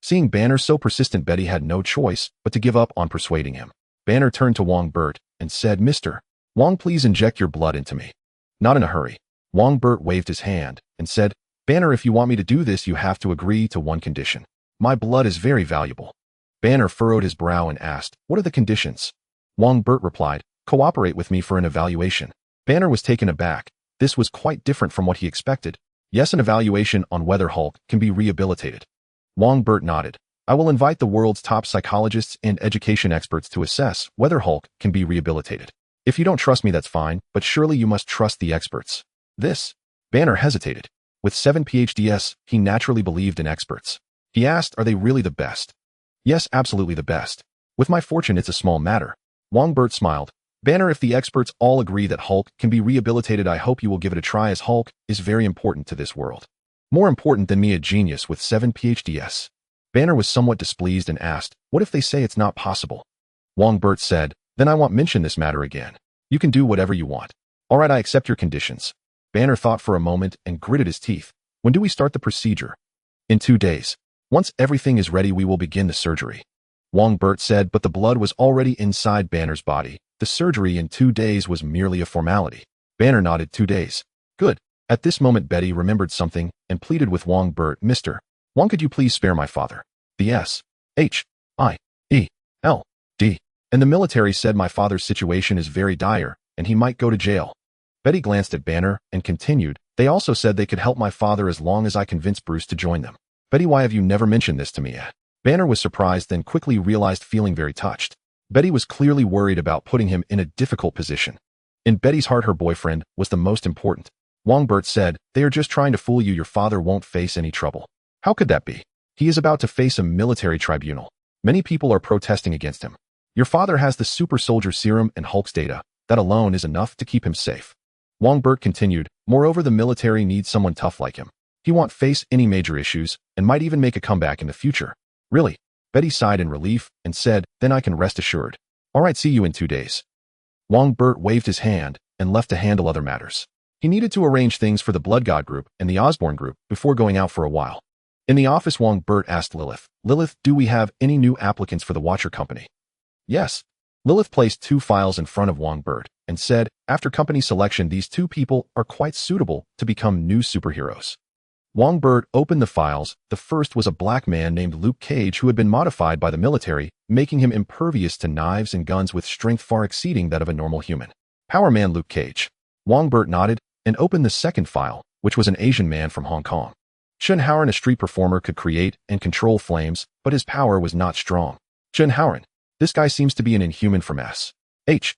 Speaker 1: Seeing Banner so persistent, Betty had no choice but to give up on persuading him. Banner turned to Wongbo and said, "Mr. Wong, please inject your blood into me." "Not in a hurry." Wongbo waved his hand and said, "Banner, if you want me to do this, you have to agree to one condition. My blood is very valuable." Banner furrowed his brow and asked, "What are the conditions?" Wongbo replied, "Cooperate with me for an evaluation." Banner was taken aback. This was quite different from what he expected. Yes, an evaluation on whether Hulk can be rehabilitated. Wongbert nodded. I will invite the world's top psychologists and education experts to assess whether Hulk can be rehabilitated. If you don't trust me, that's fine, but surely you must trust the experts. This. Banner hesitated. With 7 PhDs, he naturally believed in experts. He asked, are they really the best? Yes, absolutely the best. With my fortune, it's a small matter. Wongbert smiled. Banner, if the experts all agree that Hulk can be rehabilitated, I hope you will give it a try, as Hulk is very important to this world. More important than me, a genius with 7 PhDs. Banner was somewhat displeased and asked, what if they say it's not possible? Wongbert said, then I won't mention this matter again. You can do whatever you want. All right, I accept your conditions. Banner thought for a moment and gritted his teeth. When do we start the procedure? In 2 days. Once everything is ready, we will begin the surgery. Wongbert said, but the blood was already inside Banner's body. The surgery in 2 days was merely a formality. Banner nodded. 2 days. Good. At this moment, Betty remembered something and pleaded with Wongbert, Mr. Wong, could you please spare my father? The S.H.I.E.L.D. And the military said my father's situation is very dire, and he might go to jail. Betty glanced at Banner and continued, they also said they could help my father as long as I convince Bruce to join them. Betty, why have you never mentioned this to me yet? Banner was surprised, then quickly realized, feeling very touched. Betty was clearly worried about putting him in a difficult position. In Betty's heart, her boyfriend was the most important. Wongbert said, they are just trying to fool you. Your father won't face any trouble. How could that be? He is about to face a military tribunal. Many people are protesting against him. Your father has the super soldier serum and Hulk's data. That alone is enough to keep him safe. Wongbert continued, moreover, the military needs someone tough like him. He won't face any major issues and might even make a comeback in the future. Really? Betty sighed in relief and said, then I can rest assured. All right, see you in 2 days. Wongbert waved his hand and left to handle other matters. He needed to arrange things for the Blood God group and the Osborn group before going out for a while. In the office, Wongbert asked Lilith, Lilith, do we have any new applicants for the Watcher Company? Yes. Lilith placed 2 files in front of Wongbert and said, after company selection, these 2 people are quite suitable to become new superheroes. Wongbert opened the files. The first was a black man named Luke Cage who had been modified by the military, making him impervious to knives and guns with strength far exceeding that of a normal human. Power Man Luke Cage. Wongbert nodded and opened the second file, which was an Asian man from Hong Kong. Chen Haoran, a street performer, could create and control flames, but his power was not strong. Chen Haoran. This guy seems to be an inhuman from S.H.I.E.L.D.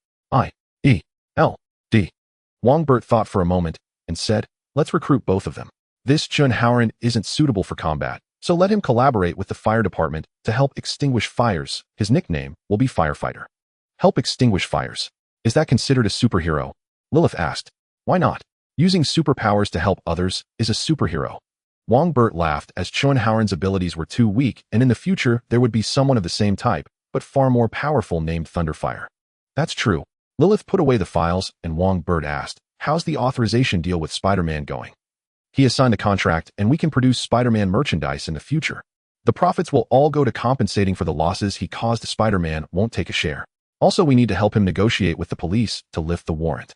Speaker 1: Wongbert thought for a moment and said, let's recruit both of them. This Chen Haoran isn't suitable for combat, so let him collaborate with the fire department to help extinguish fires. His nickname will be Firefighter. Help extinguish fires. Is that considered a superhero? Lilith asked. Why not? Using superpowers to help others is a superhero. Wongbert laughed, as Chen Haoran's abilities were too weak, and in the future there would be someone of the same type, but far more powerful, named Thunderfire. That's true. Lilith put away the files, and Wongbert asked, how's the authorization deal with Spider-Man going? He has signed a contract, and we can produce Spider-Man merchandise in the future. The profits will all go to compensating for the losses he caused. Spider-Man won't take a share. Also, we need to help him negotiate with the police to lift the warrant.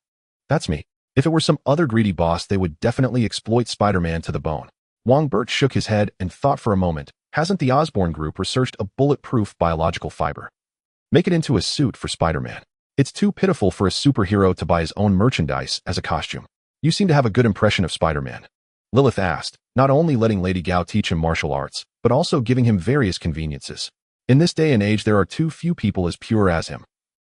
Speaker 1: That's me. If it were some other greedy boss, they would definitely exploit Spider-Man to the bone. Wongbert shook his head and thought for a moment. Hasn't the Osborn group researched a bulletproof biological fiber? Make it into a suit for Spider-Man. It's too pitiful for a superhero to buy his own merchandise as a costume. You seem to have a good impression of Spider-Man. Lilith asked, not only letting Lady Gao teach him martial arts, but also giving him various conveniences. In this day and age, there are too few people as pure as him.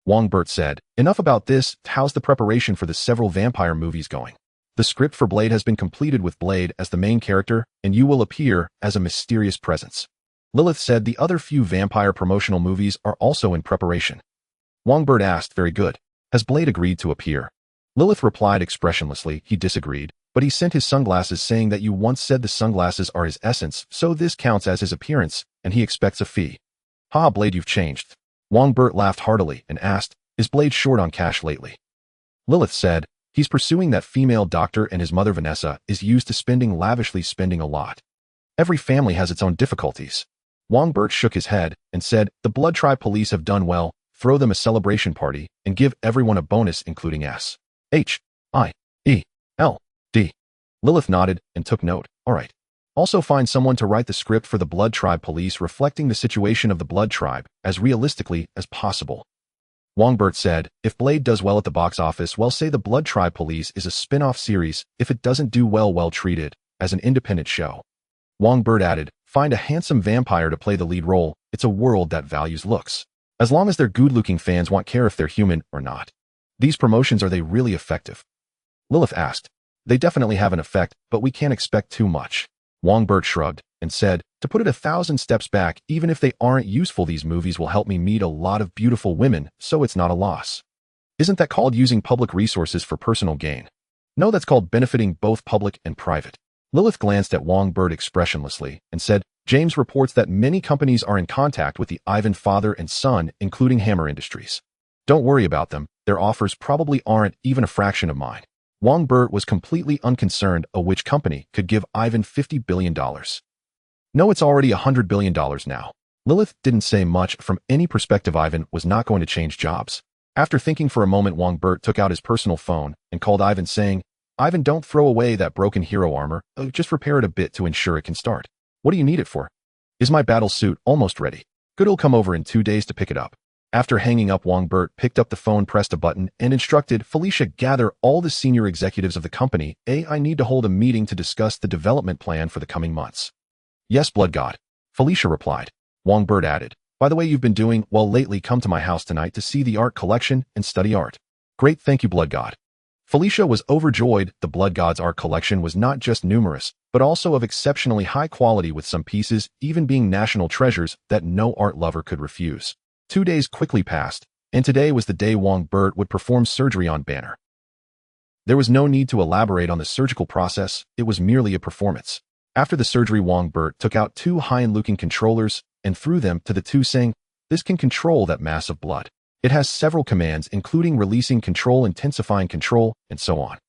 Speaker 1: Wongbert said, enough about this. How's the preparation for the several vampire movies going? The script for Blade has been completed with Blade as the main character, and you will appear as a mysterious presence. Lilith said the other few vampire promotional movies are also in preparation. Wongbert asked, very good. Has Blade agreed to appear? Lilith replied expressionlessly, he disagreed, but he sent his sunglasses, saying that you once said the sunglasses are his essence, so this counts as his appearance, and he expects a fee. Ha, Blade, you've changed. Wongbert laughed heartily and asked, is Blade short on cash lately? Lilith said, he's pursuing that female doctor, and his mother Vanessa is used to spending lavishly, spending a lot. Every family has its own difficulties. Wongbert shook his head and said, the Blood Tribe police have done well. Throw them a celebration party and give everyone a bonus, including S.H.I.E.L.D. Lilith nodded and took note. All right. Also find someone to write the script for the Blood Tribe police, reflecting the situation of the Blood Tribe as realistically as possible. Wongbert said, if Blade does well at the box office, well, say the Blood Tribe Police is a spin-off series. If it doesn't do well, treat it as an independent show. Wongbert added, find a handsome vampire to play the lead role. It's a world that values looks. As long as their good-looking fans won't care if they're human or not. These promotions, are they really effective? Lilith asked. They definitely have an effect, but we can't expect too much. Wongbert shrugged and said, to put it 1,000 steps back, even if they aren't useful, these movies will help me meet a lot of beautiful women, so it's not a loss. Isn't that called using public resources for personal gain? No, that's called benefiting both public and private. Lilith glanced at Wongbert expressionlessly and said, James reports that many companies are in contact with the Ivan father and son, including Hammer Industries. Don't worry about them, their offers probably aren't even a fraction of mine. Wongbert was completely unconcerned of which company could give Ivan $50 billion. No, it's already $100 billion now. Lilith didn't say much. From any perspective, Ivan was not going to change jobs. After thinking for a moment, Wongbert took out his personal phone and called Ivan, saying, Ivan, don't throw away that broken hero armor, just repair it a bit to ensure it can start. What do you need it for? Is my battle suit almost ready? Good, he'll come over in 2 days to pick it up. After hanging up, Wongbert picked up the phone, pressed a button, and instructed Felicia, gather all the senior executives of the company. I need to hold a meeting to discuss the development plan for the coming months. Yes, Blood God. Felicia replied. Wongbert added, by the way, you've been doing well lately. Come to my house tonight to see the art collection and study art. Great, thank you, Blood God. Felicia was overjoyed. The Blood God's art collection was not just numerous, but also of exceptionally high quality, with some pieces even being national treasures that no art lover could refuse. 2 days quickly passed, and today was the day Wongbert would perform surgery on Banner. There was no need to elaborate on the surgical process, it was merely a performance. After the surgery, Wongbert took out 2 high-looking controllers and threw them to the two, saying, this can control that mass of blood. It has several commands, including releasing control, intensifying control, and so on.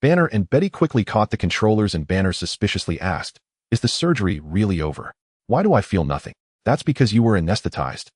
Speaker 1: Banner and Betty quickly caught the controllers, and Banner suspiciously asked, is the surgery really over? Why do I feel nothing? That's because you were anesthetized.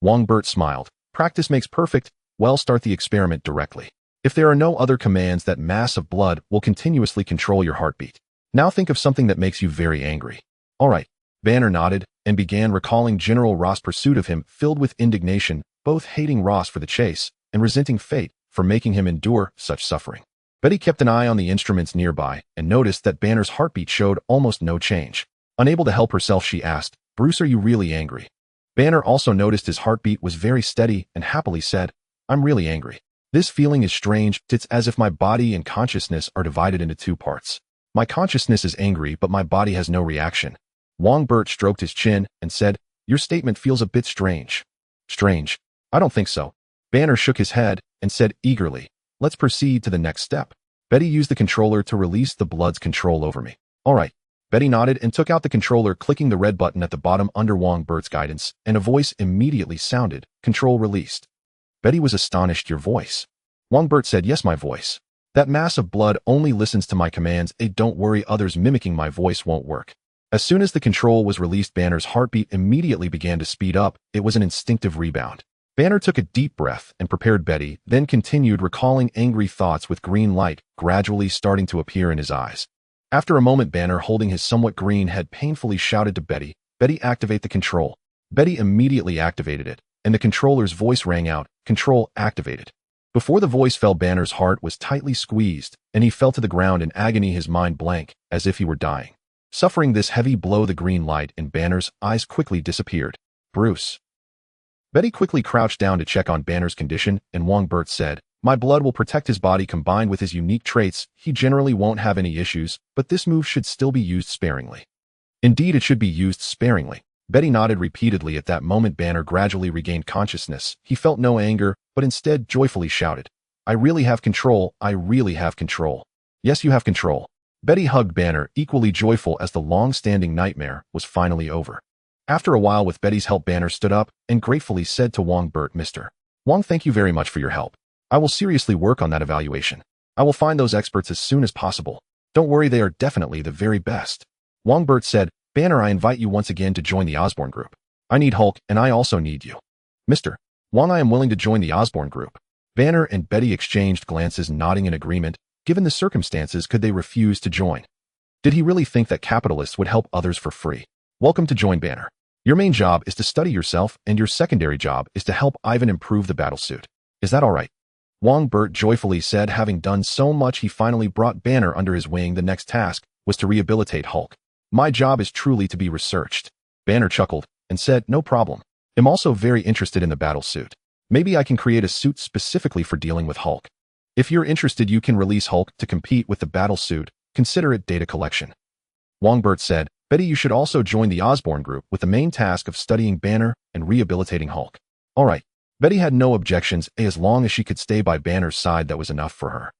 Speaker 1: Wongbert smiled. Practice makes perfect. Well, start the experiment directly. If there are no other commands, that mass of blood will continuously control your heartbeat. Now think of something that makes you very angry. All right. Banner nodded and began recalling General Ross' pursuit of him, filled with indignation, both hating Ross for the chase and resenting fate for making him endure such suffering. Betty kept an eye on the instruments nearby and noticed that Banner's heartbeat showed almost no change. Unable to help herself, she asked, Bruce, are you really angry? Banner also noticed his heartbeat was very steady and happily said, I'm really angry. This feeling is strange. It's as if my body and consciousness are divided into 2 parts. My consciousness is angry, but my body has no reaction. Wongbert stroked his chin and said, your statement feels a bit strange. Strange? I don't think so. Banner shook his head and said eagerly, let's proceed to the next step. Betty used the controller to release the blood's control over me. All right. Betty nodded and took out the controller, clicking the red button at the bottom under Wongbert's guidance, and a voice immediately sounded, control released. Betty was astonished. Your voice? Wongbert said, yes, my voice. That mass of blood only listens to my commands. Don't worry, others mimicking my voice won't work. As soon as the control was released, Banner's heartbeat immediately began to speed up. It was an instinctive rebound. Banner took a deep breath and prepared Betty, then continued recalling angry thoughts, with green light gradually starting to appear in his eyes. After a moment, Banner, holding his somewhat green head, painfully shouted to Betty, Betty, activate the control. Betty immediately activated it, and the controller's voice rang out, control activated. Before the voice fell, Banner's heart was tightly squeezed, and he fell to the ground in agony, his mind blank, as if he were dying. Suffering this heavy blow, the green light in Banner's eyes quickly disappeared. Bruce. Betty quickly crouched down to check on Banner's condition, and Wongbert said, my blood will protect his body. Combined with his unique traits, he generally won't have any issues, but this move should still be used sparingly. Indeed, it should be used sparingly. Betty nodded repeatedly. At that moment, Banner gradually regained consciousness. He felt no anger, but instead joyfully shouted, I really have control. I really have control. Yes, you have control. Betty hugged Banner, equally joyful as the long-standing nightmare was finally over. After a while, with Betty's help, Banner stood up and gratefully said to Wongbert, Mr. Wong, thank you very much for your help. I will seriously work on that evaluation. I will find those experts as soon as possible. Don't worry, they are definitely the very best. Wongbert said, Banner, I invite you once again to join the Osborne group. I need Hulk, and I also need you. Mr. Wong, I am willing to join the Osborne group. Banner and Betty exchanged glances, nodding in agreement. Given the circumstances, could they refuse to join? Did he really think that capitalists would help others for free? Welcome to join Banner. Your main job is to study yourself, and your secondary job is to help Ivan improve the battlesuit. Is that all right? Wongbert joyfully said, having done so much he finally brought Banner under his wing. The next task was to rehabilitate Hulk. My job is truly to be researched. Banner chuckled and said, no problem. I'm also very interested in the battle suit. Maybe I can create a suit specifically for dealing with Hulk. If you're interested, you can release Hulk to compete with the battle suit. Consider it data collection. Wongbert said, Betty, you should also join the Osborn group with the main task of studying Banner and rehabilitating Hulk. All right. Betty had no objections, as long as she could stay by Banner's side. That was enough for her.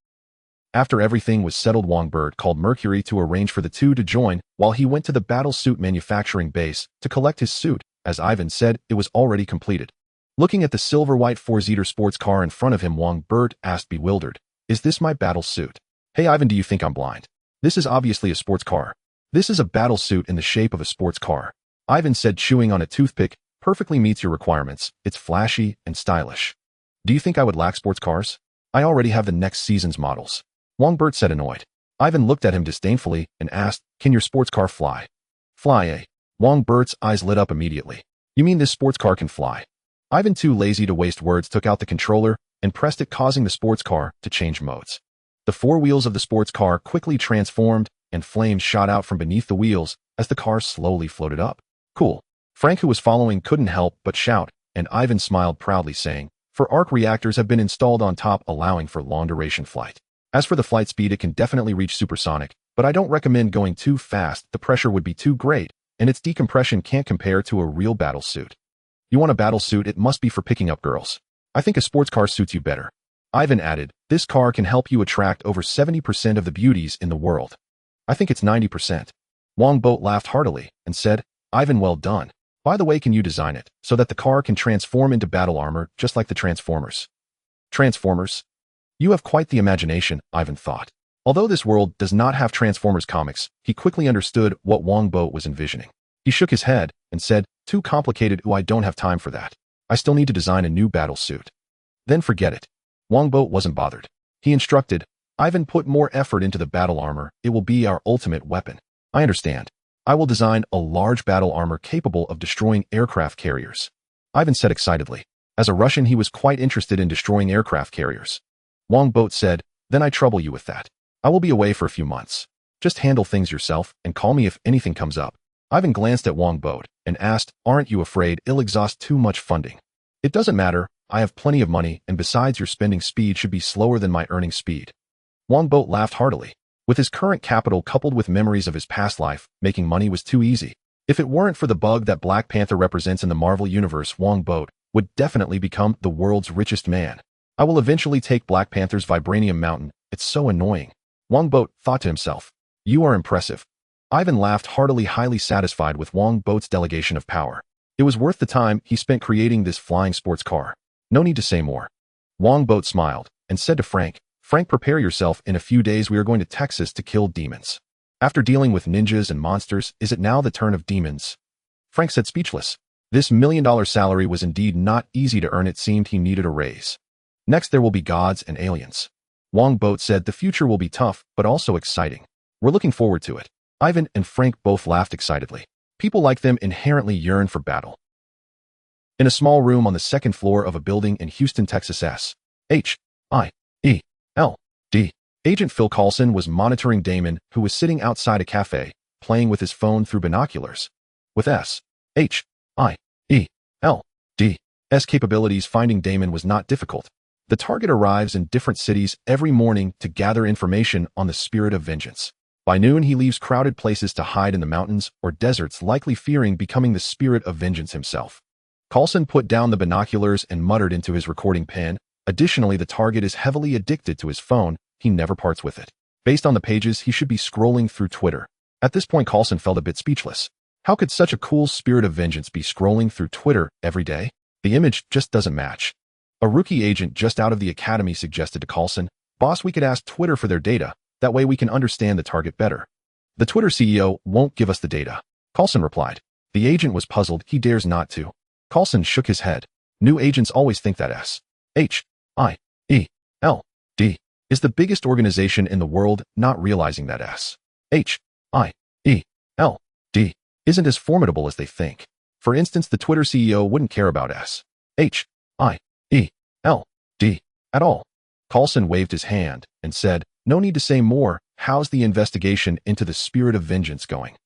Speaker 1: After everything was settled, Wongbert called Mercury to arrange for the two to join while he went to the battle suit manufacturing base to collect his suit. As Ivan said, it was already completed. Looking at the silver-white four-seater sports car in front of him, Wongbert asked, bewildered, is this my battle suit? Hey Ivan, do you think I'm blind? This is obviously a sports car. This is a battle suit in the shape of a sports car. Ivan said, chewing on a toothpick. Perfectly meets your requirements. It's flashy and stylish. Do you think I would lack sports cars? I already have the next season's models. Wongbert said, annoyed. Ivan looked at him disdainfully and asked, can your sports car fly? Fly, eh? Wongbert's eyes lit up immediately. You mean this sports car can fly? Ivan, too lazy to waste words, took out the controller and pressed it, causing the sports car to change modes. The four wheels of the sports car quickly transformed and flames shot out from beneath the wheels as the car slowly floated up. Cool. Frank, who was following, couldn't help but shout, and Ivan smiled proudly, saying, for arc reactors have been installed on top, allowing for long-duration flight. As for the flight speed, it can definitely reach supersonic, but I don't recommend going too fast. The pressure would be too great, and its decompression can't compare to a real battle suit. You want a battle suit? It must be for picking up girls. I think a sports car suits you better. Ivan added, this car can help you attract over 70% of the beauties in the world. I think it's 90%. Wongbo laughed heartily and said, Ivan, well done. By the way, can you design it so that the car can transform into battle armor just like the Transformers? Transformers? You have quite the imagination, Ivan thought. Although this world does not have Transformers comics, he quickly understood what Wongbo was envisioning. He shook his head and said, too complicated. I don't have time for that. I still need to design a new battle suit. Then forget it. Wongbo wasn't bothered. He instructed, Ivan, put more effort into the battle armor. It will be our ultimate weapon. I understand. I will design a large battle armor capable of destroying aircraft carriers. Ivan said excitedly. As a Russian, he was quite interested in destroying aircraft carriers. Wongbo said, then I trouble you with that. I will be away for a few months. Just handle things yourself and call me if anything comes up. Ivan glanced at Wongbo and asked, aren't you afraid it'll exhaust too much funding? It doesn't matter. I have plenty of money, and besides, your spending speed should be slower than my earning speed. Wongbo laughed heartily. With his current capital coupled with memories of his past life, making money was too easy. If it weren't for the bug that Black Panther represents in the Marvel Universe, Wongbo would definitely become the world's richest man. I will eventually take Black Panther's Vibranium Mountain. It's so annoying. Wongbo thought to himself. You are impressive. Ivan laughed heartily, highly satisfied with Wongbo's delegation of power. It was worth the time he spent creating this flying sports car. No need to say more. Wongbo smiled and said to Frank, Frank, prepare yourself. In a few days we are going to Texas to kill demons. After dealing with ninjas and monsters, is it now the turn of demons? Frank said, speechless. This $1 million salary was indeed not easy to earn. It seemed he needed a raise. Next there will be gods and aliens. Wongbo said, the future will be tough, but also exciting. We're looking forward to it. Ivan and Frank both laughed excitedly. People like them inherently yearn for battle. In a small room on the second floor of a building in Houston, Texas, S.H.I.E.L.D. Agent Phil Coulson was monitoring Damon, who was sitting outside a cafe, playing with his phone through binoculars. With S.H.I.E.L.D.'s capabilities, finding Damon was not difficult. The target arrives in different cities every morning to gather information on the spirit of vengeance. By noon, he leaves crowded places to hide in the mountains or deserts, likely fearing becoming the spirit of vengeance himself. Coulson put down the binoculars and muttered into his recording pen. Additionally, the target is heavily addicted to his phone. He never parts with it. Based on the pages, he should be scrolling through Twitter. At this point, Coulson felt a bit speechless. How could such a cool spirit of vengeance be scrolling through Twitter every day? The image just doesn't match. A rookie agent just out of the academy suggested to Coulson, boss, we could ask Twitter for their data. That way we can understand the target better. The Twitter CEO won't give us the data, Coulson replied. The agent was puzzled. He dares not to. Coulson shook his head. New agents always think that S.H.I.E.L.D. is the biggest organization in the world, not realizing that S.H.I.E.L.D. isn't as formidable as they think. For instance, the Twitter CEO wouldn't care about S.H.I.E.L.D. D. At all. Coulson waved his hand and said, "No need to say more. How's the investigation into the spirit of vengeance going?"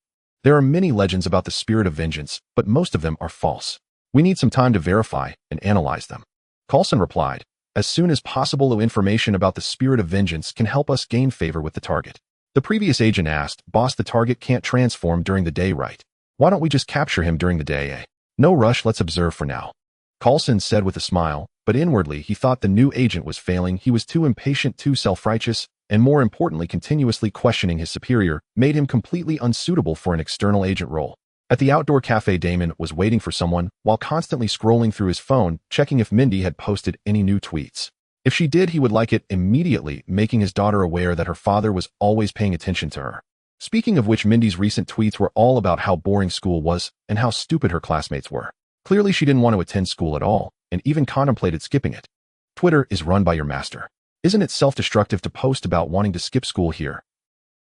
Speaker 1: "There are many legends about the spirit of vengeance, but most of them are false. We need some time to verify and analyze them." Coulson replied, "As soon as possible, information about the spirit of vengeance can help us gain favor with the target." The previous agent asked, "Boss, the target can't transform during the day, right? Why don't we just capture him during the day, eh?" "No rush, let's observe for now," Coulson said with a smile, but inwardly he thought the new agent was failing. He was too impatient, too self-righteous, and more importantly, continuously questioning his superior made him completely unsuitable for an external agent role. At the outdoor cafe, Damon was waiting for someone while constantly scrolling through his phone, checking if Mindy had posted any new tweets. If she did, he would like it immediately, making his daughter aware that her father was always paying attention to her. Speaking of which, Mindy's recent tweets were all about how boring school was and how stupid her classmates were. Clearly, she didn't want to attend school at all, and even contemplated skipping it. Twitter is run by your master. Isn't it self-destructive to post about wanting to skip school here?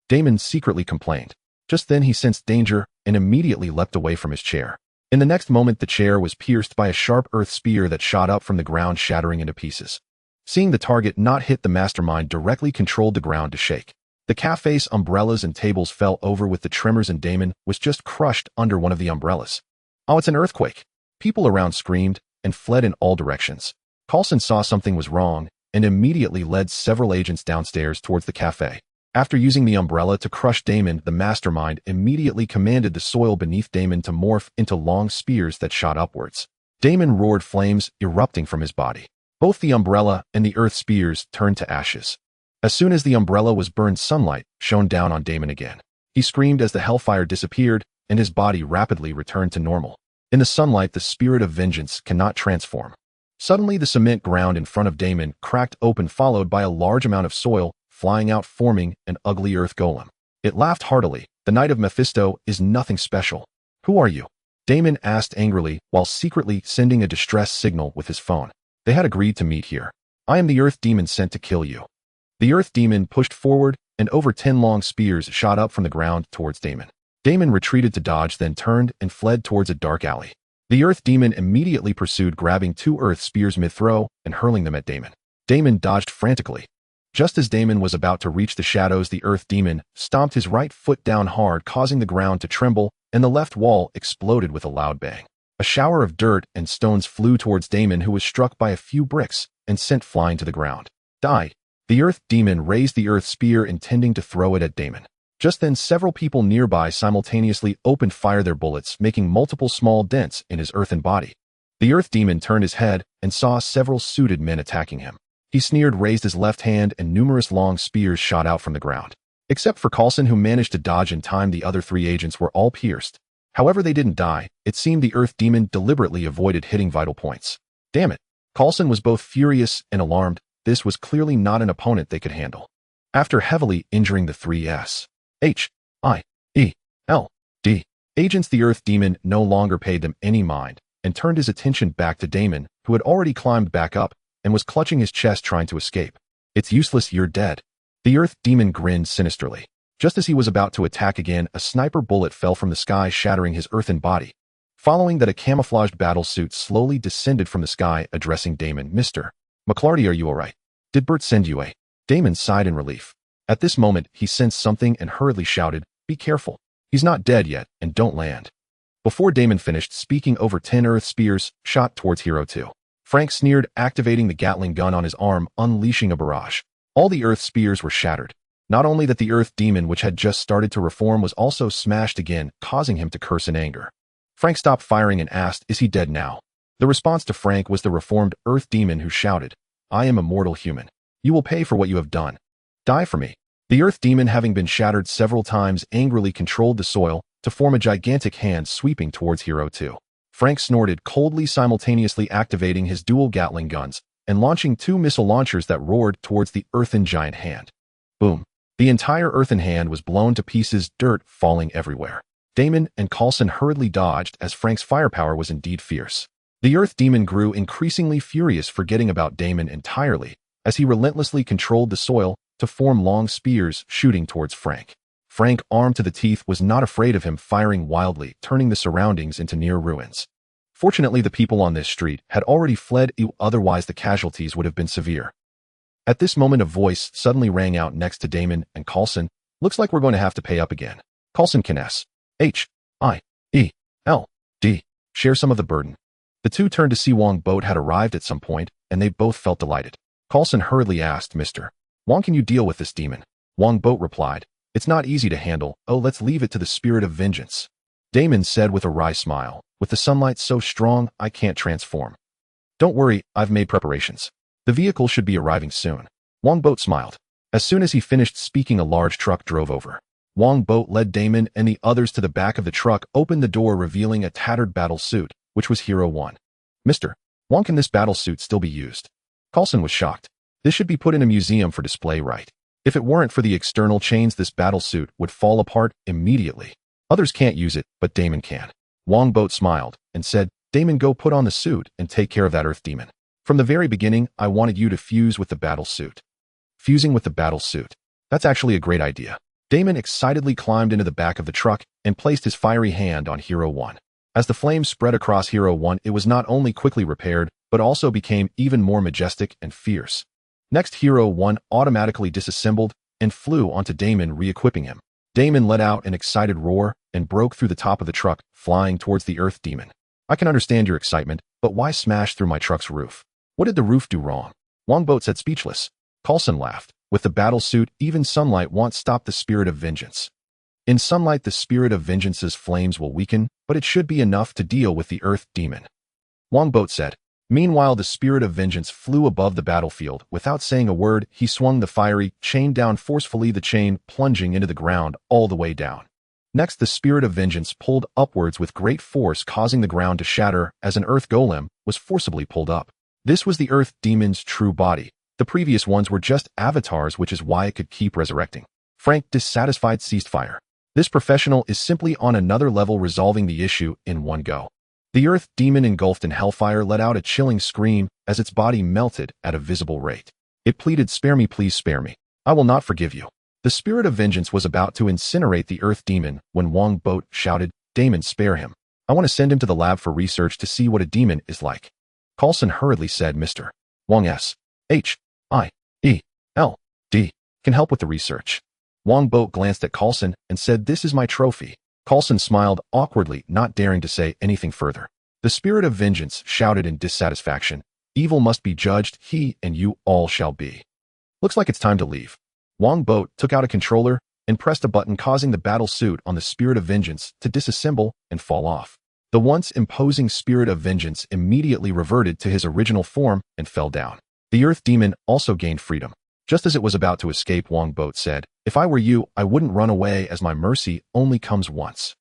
Speaker 1: Damon secretly complained. Just then he sensed danger and immediately leapt away from his chair. In the next moment, the chair was pierced by a sharp earth spear that shot up from the ground, shattering into pieces. Seeing the target not hit the mastermind directly controlled the ground to shake. The cafe's umbrellas and tables fell over with the tremors, and Damon was just crushed under one of the umbrellas. "Oh, it's an earthquake." People around screamed and fled in all directions. Coulson saw something was wrong and immediately led several agents downstairs towards the cafe. After using the umbrella to crush Damon, the mastermind immediately commanded the soil beneath Damon to morph into long spears that shot upwards. Damon roared, flames erupting from his body. Both the umbrella and the earth spears turned to ashes. As soon as the umbrella was burned, sunlight shone down on Damon again. He screamed as the hellfire disappeared and his body rapidly returned to normal. In the sunlight, the spirit of vengeance cannot transform. Suddenly, the cement ground in front of Damon cracked open, followed by a large amount of soil flying out, forming an ugly earth golem. It laughed heartily. "The Knight of Mephisto is nothing special." "Who are you?" Damon asked angrily while secretly sending a distress signal with his phone. "They had agreed to meet here. I am the Earth Demon sent to kill you." The Earth Demon pushed forward, and over 10 long spears shot up from the ground towards Damon. Damon retreated to dodge, then turned and fled towards a dark alley. The Earth Demon immediately pursued, grabbing 2 earth spears mid-throw and hurling them at Damon. Damon dodged frantically. Just as Damon was about to reach the shadows, the Earth Demon stomped his right foot down hard, causing the ground to tremble, and the left wall exploded with a loud bang. A shower of dirt and stones flew towards Damon, who was struck by a few bricks and sent flying to the ground. "Die!" The Earth Demon raised the earth spear, intending to throw it at Damon. Just then, several people nearby simultaneously opened fire, their bullets making multiple small dents in his earthen body. The Earth Demon turned his head and saw several suited men attacking him. He sneered, raised his left hand, and numerous long spears shot out from the ground. Except for Coulson, who managed to dodge in time, the other 3 agents were all pierced. However, they didn't die. It seemed the Earth Demon deliberately avoided hitting vital points. Damn it! Coulson was both furious and alarmed. This was clearly not an opponent they could handle. After heavily injuring the 3 S.H.I.E.L.D. agents, the Earth Demon no longer paid them any mind and turned his attention back to Damon, who had already climbed back up and was clutching his chest trying to escape. "It's useless, you're dead." The Earth Demon grinned sinisterly. Just as he was about to attack again, a sniper bullet fell from the sky, shattering his earthen body. Following that, a camouflaged battle suit slowly descended from the sky, addressing Damon. "Mr. McClarty, are you alright? Did Bert send you a?" Damon sighed in relief. At this moment, he sensed something and hurriedly shouted, "Be careful. He's not dead yet, and don't land." Before Damon finished speaking, over 10 earth spears shot towards Hero 2. Frank sneered, activating the Gatling gun on his arm, unleashing a barrage. All the earth spears were shattered. Not only that, the Earth Demon, which had just started to reform, was also smashed again, causing him to curse in anger. Frank stopped firing and asked, "Is he dead now?" The response to Frank was the reformed Earth Demon, who shouted, "I am a mortal human. You will pay for what you have done. Die for me." The Earth Demon, having been shattered several times, angrily controlled the soil to form a gigantic hand sweeping towards Hero 2. Frank snorted coldly, simultaneously activating his dual Gatling guns and launching 2 missile launchers that roared towards the earthen giant hand. Boom. The entire earthen hand was blown to pieces, dirt falling everywhere. Damon and Coulson hurriedly dodged, as Frank's firepower was indeed fierce. The Earth Demon grew increasingly furious, forgetting about Damon entirely, as he relentlessly controlled the soil to form long spears shooting towards Frank. Frank, armed to the teeth, was not afraid of him, firing wildly, turning the surroundings into near ruins. Fortunately, the people on this street had already fled, otherwise the casualties would have been severe. At this moment, a voice suddenly rang out next to Damon and Coulson. Looks like we're going to have to pay up again. Coulson can S-H-I-E-L-D share some of the burden. The two turned to see Wongbo had arrived at some point, and they both felt delighted. Coulson hurriedly asked, Mr. Wong, can you deal with this demon? Wongbo replied, it's not easy to handle. Oh, let's leave it to the spirit of vengeance. Damon said with a wry smile, with the sunlight so strong, I can't transform. Don't worry, I've made preparations. The vehicle should be arriving soon. Wongbo smiled. As soon as he finished speaking, a large truck drove over. Wongbo led Damon and the others to the back of the truck, opened the door, revealing a tattered battle suit, which was Hero 1. Mr. Wong, can this battle suit still be used? Coulson was shocked. This should be put in a museum for display, right? If it weren't for the external chains, this battle suit would fall apart immediately. Others can't use it, but Damon can. Wongbo smiled and said, Damon, go put on the suit and take care of that earth demon. From the very beginning, I wanted you to fuse with the battle suit. Fusing with the battle suit. That's actually a great idea. Damon excitedly climbed into the back of the truck and placed his fiery hand on Hero 1. As the flames spread across Hero 1, it was not only quickly repaired, but also became even more majestic and fierce. Next, Hero 1 automatically disassembled and flew onto Damon, re-equipping him. Damon let out an excited roar and broke through the top of the truck, flying towards the earth demon. I can understand your excitement, but why smash through my truck's roof? What did the roof do wrong? Wongbo said, speechless. Coulson laughed. With the battle suit, even sunlight won't stop the spirit of vengeance. In sunlight, the spirit of vengeance's flames will weaken, but it should be enough to deal with the earth demon. Wongbo said. Meanwhile, the spirit of vengeance flew above the battlefield. Without saying a word, he swung the fiery chain down forcefully, the chain plunging into the ground all the way down. Next, the spirit of vengeance pulled upwards with great force, causing the ground to shatter as an earth golem was forcibly pulled up. This was the earth demon's true body. The previous ones were just avatars, which is why it could keep resurrecting. Frank, dissatisfied, ceased fire. This professional is simply on another level, resolving the issue in one go. The earth demon, engulfed in hellfire, let out a chilling scream as its body melted at a visible rate. It pleaded, spare me, please spare me. I will not forgive you. The spirit of vengeance was about to incinerate the earth demon when Wongbo shouted, Damon, spare him. I want to send him to the lab for research to see what a demon is like. Coulson hurriedly said, Mr. Wong S-H-I-E-L-D can help with the research. Wongbo glanced at Coulson and said, this is my trophy. Coulson smiled awkwardly, not daring to say anything further. The spirit of vengeance shouted in dissatisfaction, evil must be judged, he and you all shall be. Looks like it's time to leave. Wongbo took out a controller and pressed a button, causing the battle suit on the spirit of vengeance to disassemble and fall off. The once imposing spirit of vengeance immediately reverted to his original form and fell down. The earth demon also gained freedom. Just as it was about to escape, Wongbo said, if I were you, I wouldn't run away, as my mercy only comes once.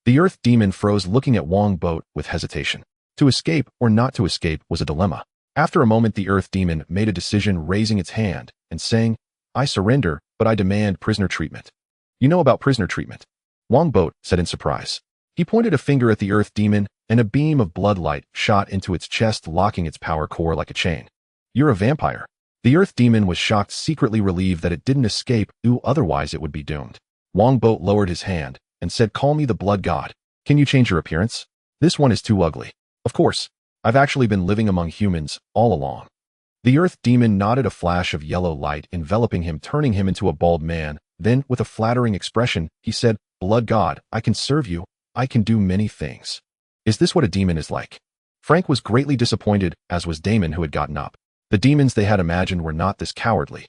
Speaker 1: The earth demon froze, looking at Wongbo with hesitation. To escape or not to escape was a dilemma. After a moment, the earth demon made a decision, raising its hand and saying, I surrender, but I demand prisoner treatment. You know about prisoner treatment? Wongbo said in surprise. He pointed a finger at the earth demon, and a beam of blood light shot into its chest, locking its power core like a chain. You're a vampire. The earth demon was shocked, secretly relieved that it didn't escape, otherwise it would be doomed. Wongbo lowered his hand and said, call me the blood god. Can you change your appearance? This one is too ugly. Of course. I've actually been living among humans all along. The earth demon nodded, a flash of yellow light enveloping him, turning him into a bald man. Then, with a flattering expression, he said, blood god, I can serve you. I can do many things. Is this what a demon is like? Frank was greatly disappointed, as was Damon, who had gotten up. The demons they had imagined were not this cowardly.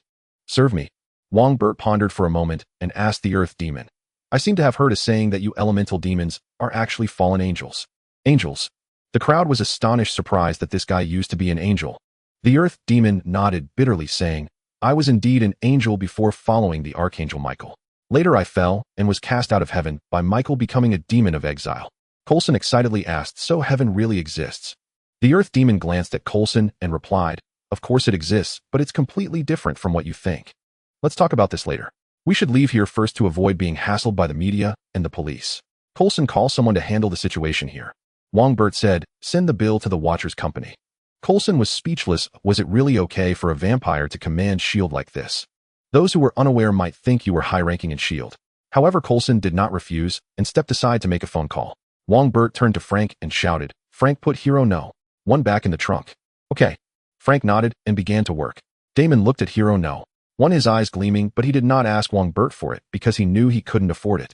Speaker 1: Serve me. Wongbo pondered for a moment and asked the earth demon, I seem to have heard a saying that you elemental demons are actually fallen angels. Angels? The crowd was astonished, surprised that this guy used to be an angel. The earth demon nodded bitterly, saying, I was indeed an angel before following the archangel Michael. Later I fell and was cast out of heaven by Michael, becoming a demon of exile. Coulson excitedly asked, so heaven really exists? The earth demon glanced at Coulson and replied, of course it exists, but it's completely different from what you think. Let's talk about this later. We should leave here first to avoid being hassled by the media and the police. Coulson, call someone to handle the situation here. Wongbo said, send the bill to the Watcher's company. Coulson was speechless. Was it really okay for a vampire to command S.H.I.E.L.D. like this? Those who were unaware might think you were high-ranking in S.H.I.E.L.D. However, Coulson did not refuse and stepped aside to make a phone call. Wongbo turned to Frank and shouted, Frank put Hero No. 1 back in the trunk. Okay. Frank nodded and began to work. Damon looked at Hero No. 1, his eyes gleaming, but he did not ask Wongbert for it because he knew he couldn't afford it.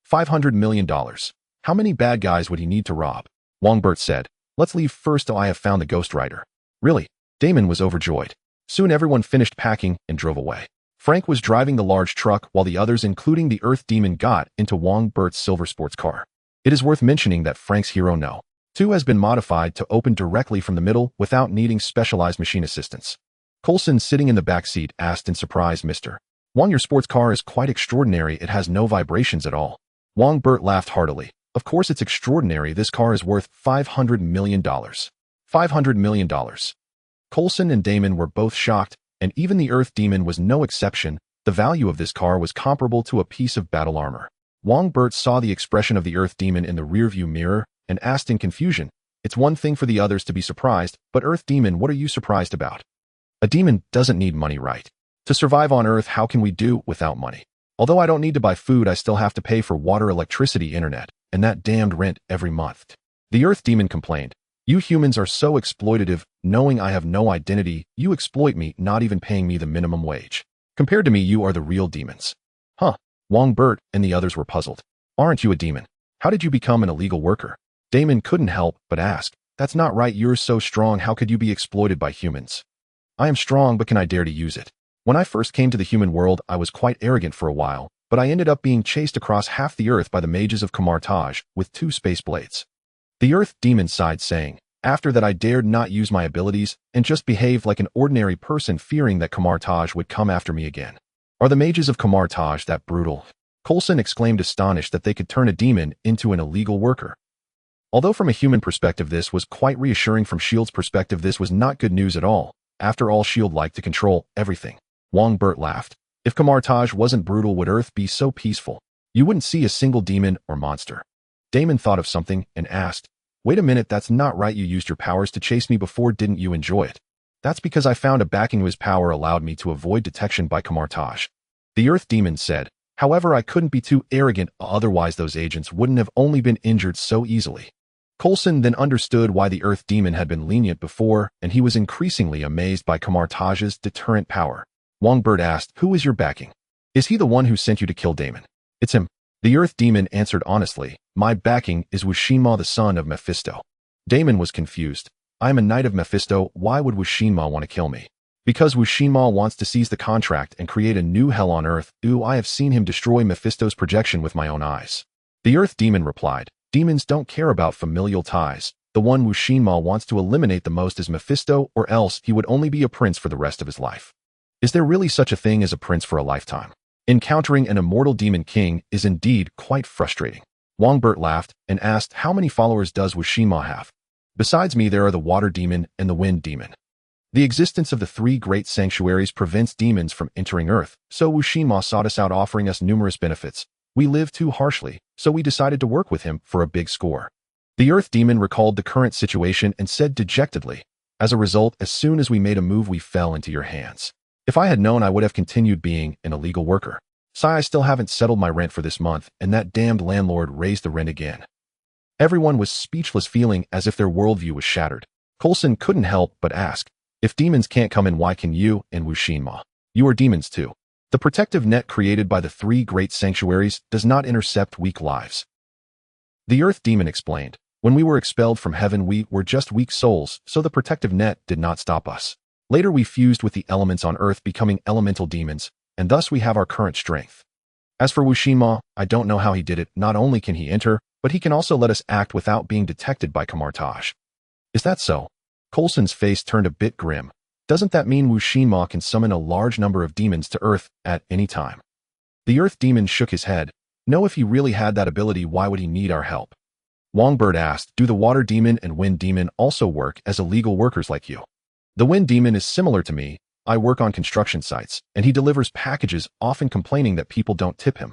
Speaker 1: $500 million. How many bad guys would he need to rob? Wongbert said, let's leave first till I have found the ghostwriter. Really? Damon was overjoyed. Soon everyone finished packing and drove away. Frank was driving the large truck while the others, including the Earth Demon, got into Wongbert's silver sports car. It is worth mentioning that Frank's Hero No. 2 has been modified to open directly from the middle without needing specialized machine assistance. Coulson, sitting in the back seat, asked in surprise, Mr. Wong, your sports car is quite extraordinary. It has no vibrations at all. Wongbert laughed heartily. Of course it's extraordinary. This car is worth $500 million. $500 million. Coulson and Damon were both shocked, and even the Earth Demon was no exception. The value of this car was comparable to a piece of battle armor. Wongbert saw the expression of the Earth Demon in the rearview mirror and asked in confusion, it's one thing for the others to be surprised, but Earth Demon, what are you surprised about? A demon doesn't need money, right? To survive on Earth, how can we do without money? Although I don't need to buy food, I still have to pay for water, electricity, internet, and that damned rent every month. The Earth Demon complained. You humans are so exploitative. Knowing I have no identity, you exploit me, not even paying me the minimum wage. Compared to me, you are the real demons. Huh. Wongbert and the others were puzzled. Aren't you a demon? How did you become an illegal worker? Damon couldn't help but ask. That's not right. You're so strong. How could you be exploited by humans? I am strong, but can I dare to use it? When I first came to the human world, I was quite arrogant for a while, but I ended up being chased across half the earth by the mages of Kamartaj with 2 space blades. The Earth Demon sighed, saying, after that I dared not use my abilities and just behaved like an ordinary person, fearing that Kamartaj would come after me again. Are the mages of Kamartaj that brutal? Coulson exclaimed, astonished that they could turn a demon into an illegal worker. Although from a human perspective this was quite reassuring, from S.H.I.E.L.D.'s perspective this was not good news at all. After all, S.H.I.E.L.D. liked to control everything. Wongbert laughed. If Kamartaj wasn't brutal, would Earth be so peaceful? You wouldn't see a single demon or monster. Damon thought of something and asked, wait a minute, that's not right. You used your powers to chase me before, didn't you enjoy it? That's because I found a backing. His power allowed me to avoid detection by Kamartaj. The Earth Demon said, however, I couldn't be too arrogant, otherwise those agents wouldn't have only been injured so easily. Coulson then understood why the Earth Demon had been lenient before, and he was increasingly amazed by Kamartaj's deterrent power. Wongbert asked, who is your backing? Is he the one who sent you to kill Damon? It's him. The Earth Demon answered honestly, my backing is Wushinma, the son of Mephisto. Damon was confused. I am a knight of Mephisto. Why would Wushinma want to kill me? Because Wushinma wants to seize the contract and create a new hell on Earth. Ooh, I have seen him destroy Mephisto's projection with my own eyes. The Earth Demon replied, demons don't care about familial ties. The one Wushinma wants to eliminate the most is Mephisto, or else he would only be a prince for the rest of his life. Is there really such a thing as a prince for a lifetime? Encountering an immortal demon king is indeed quite frustrating. Wongbert laughed and asked, how many followers does Wushinma have? Besides me, there are the water demon and the wind demon. The existence of the 3 great sanctuaries prevents demons from entering Earth, so Wushinma sought us out, offering us numerous benefits. We live too harshly, so we decided to work with him for a big score. The Earth Demon recalled the current situation and said dejectedly, as a result, as soon as we made a move, we fell into your hands. If I had known, I would have continued being an illegal worker. I still haven't settled my rent for this month, and that damned landlord raised the rent again. Everyone was speechless, feeling as if their worldview was shattered. Coulson couldn't help but ask, if demons can't come in, why can you and Wushinma? You are demons too. The protective net created by the 3 great sanctuaries does not intercept weak lives. The Earth Demon explained, when we were expelled from heaven, we were just weak souls, so the protective net did not stop us. Later we fused with the elements on Earth, becoming elemental demons, and thus we have our current strength. As for Wushinma, I don't know how he did it. Not only can he enter, but he can also let us act without being detected by Kamartaj. Is that so? Coulson's face turned a bit grim. Doesn't that mean Wushinma can summon a large number of demons to Earth at any time? The Earth Demon shook his head. No, if he really had that ability, why would he need our help? Wongbert asked, do the water demon and wind demon also work as illegal workers like you? The wind demon is similar to me. I work on construction sites, and he delivers packages, often complaining that people don't tip him.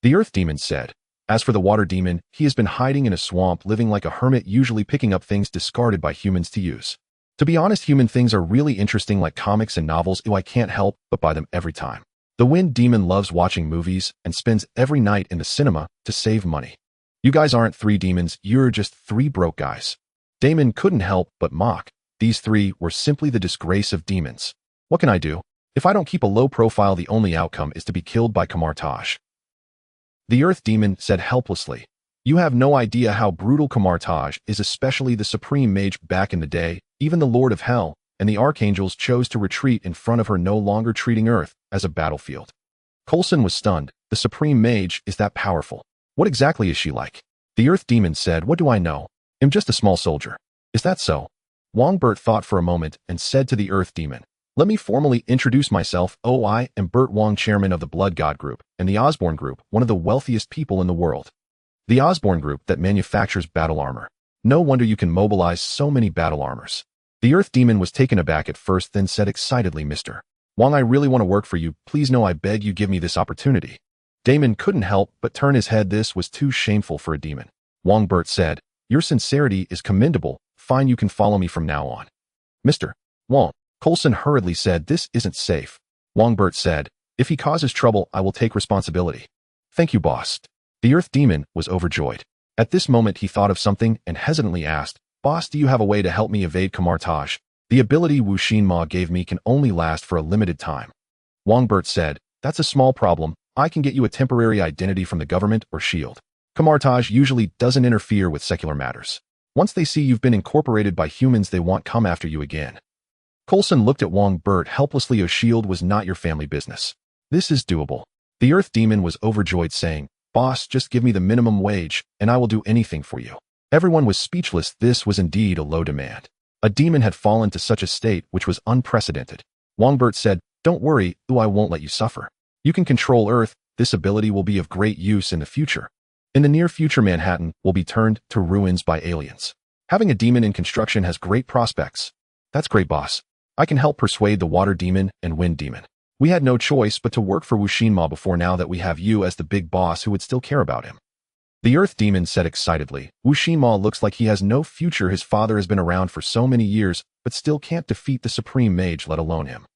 Speaker 1: The Earth Demon said, as for the water demon, he has been hiding in a swamp, living like a hermit, usually picking up things discarded by humans to use. To be honest, human things are really interesting, like comics and novels. I can't help but buy them every time. The wind demon loves watching movies and spends every night in the cinema to save money. You guys aren't 3 demons, you're just 3 broke guys. Damon couldn't help but mock. These three were simply the disgrace of demons. What can I do? If I don't keep a low profile, the only outcome is to be killed by Kamartaj. The Earth Demon said helplessly. You have no idea how brutal Kamartaj is, especially the Supreme Mage back in the day. Even the Lord of Hell and the Archangels chose to retreat in front of her, no longer treating Earth as a battlefield. Coulson was stunned. The Supreme Mage is that powerful. What exactly is she like? The Earth Demon said, what do I know? I'm just a small soldier. Is that so? Wongbo thought for a moment and said to the Earth Demon, let me formally introduce myself. I am Bert Wong, chairman of the Blood God Group and the Osborne Group, one of the wealthiest people in the world. The Osborne Group that manufactures battle armor. No wonder you can mobilize so many battle armors. The Earth Demon was taken aback at first, then said excitedly, Mr. Wong, I really want to work for you. Please know I beg you give me this opportunity. Damon couldn't help but turn his head. This was too shameful for a demon. Wongbo said, your sincerity is commendable. Fine, you can follow me from now on. Mr. Wong, Coulson hurriedly said, this isn't safe. Wongbo said, if he causes trouble, I will take responsibility. Thank you, boss. The Earth Demon was overjoyed. At this moment, he thought of something and hesitantly asked, boss, do you have a way to help me evade Kamartaj? The ability Wu Xinma gave me can only last for a limited time. Wongbo said, that's a small problem. I can get you a temporary identity from the government or shield. Kamartaj usually doesn't interfere with secular matters. Once they see you've been incorporated by humans, they won't come after you again. Coulson looked at Wongbo helplessly. A shield was not your family business. This is doable. The Earth Demon was overjoyed, saying, boss, just give me the minimum wage, and I will do anything for you. Everyone was speechless. This was indeed a low demand. A demon had fallen to such a state, which was unprecedented. Wongbo said, don't worry, I won't let you suffer. You can control Earth. This ability will be of great use in the future. In the near future, Manhattan will be turned to ruins by aliens. Having a demon in construction has great prospects. That's great, boss. I can help persuade the Water Demon and Wind Demon. We had no choice but to work for Wu Xinma before. Now that we have you as the big boss, who would still care about him? The Earth Demon said excitedly, Wu Xinma looks like he has no future. His father has been around for so many years, but still can't defeat the Supreme Mage, let alone him.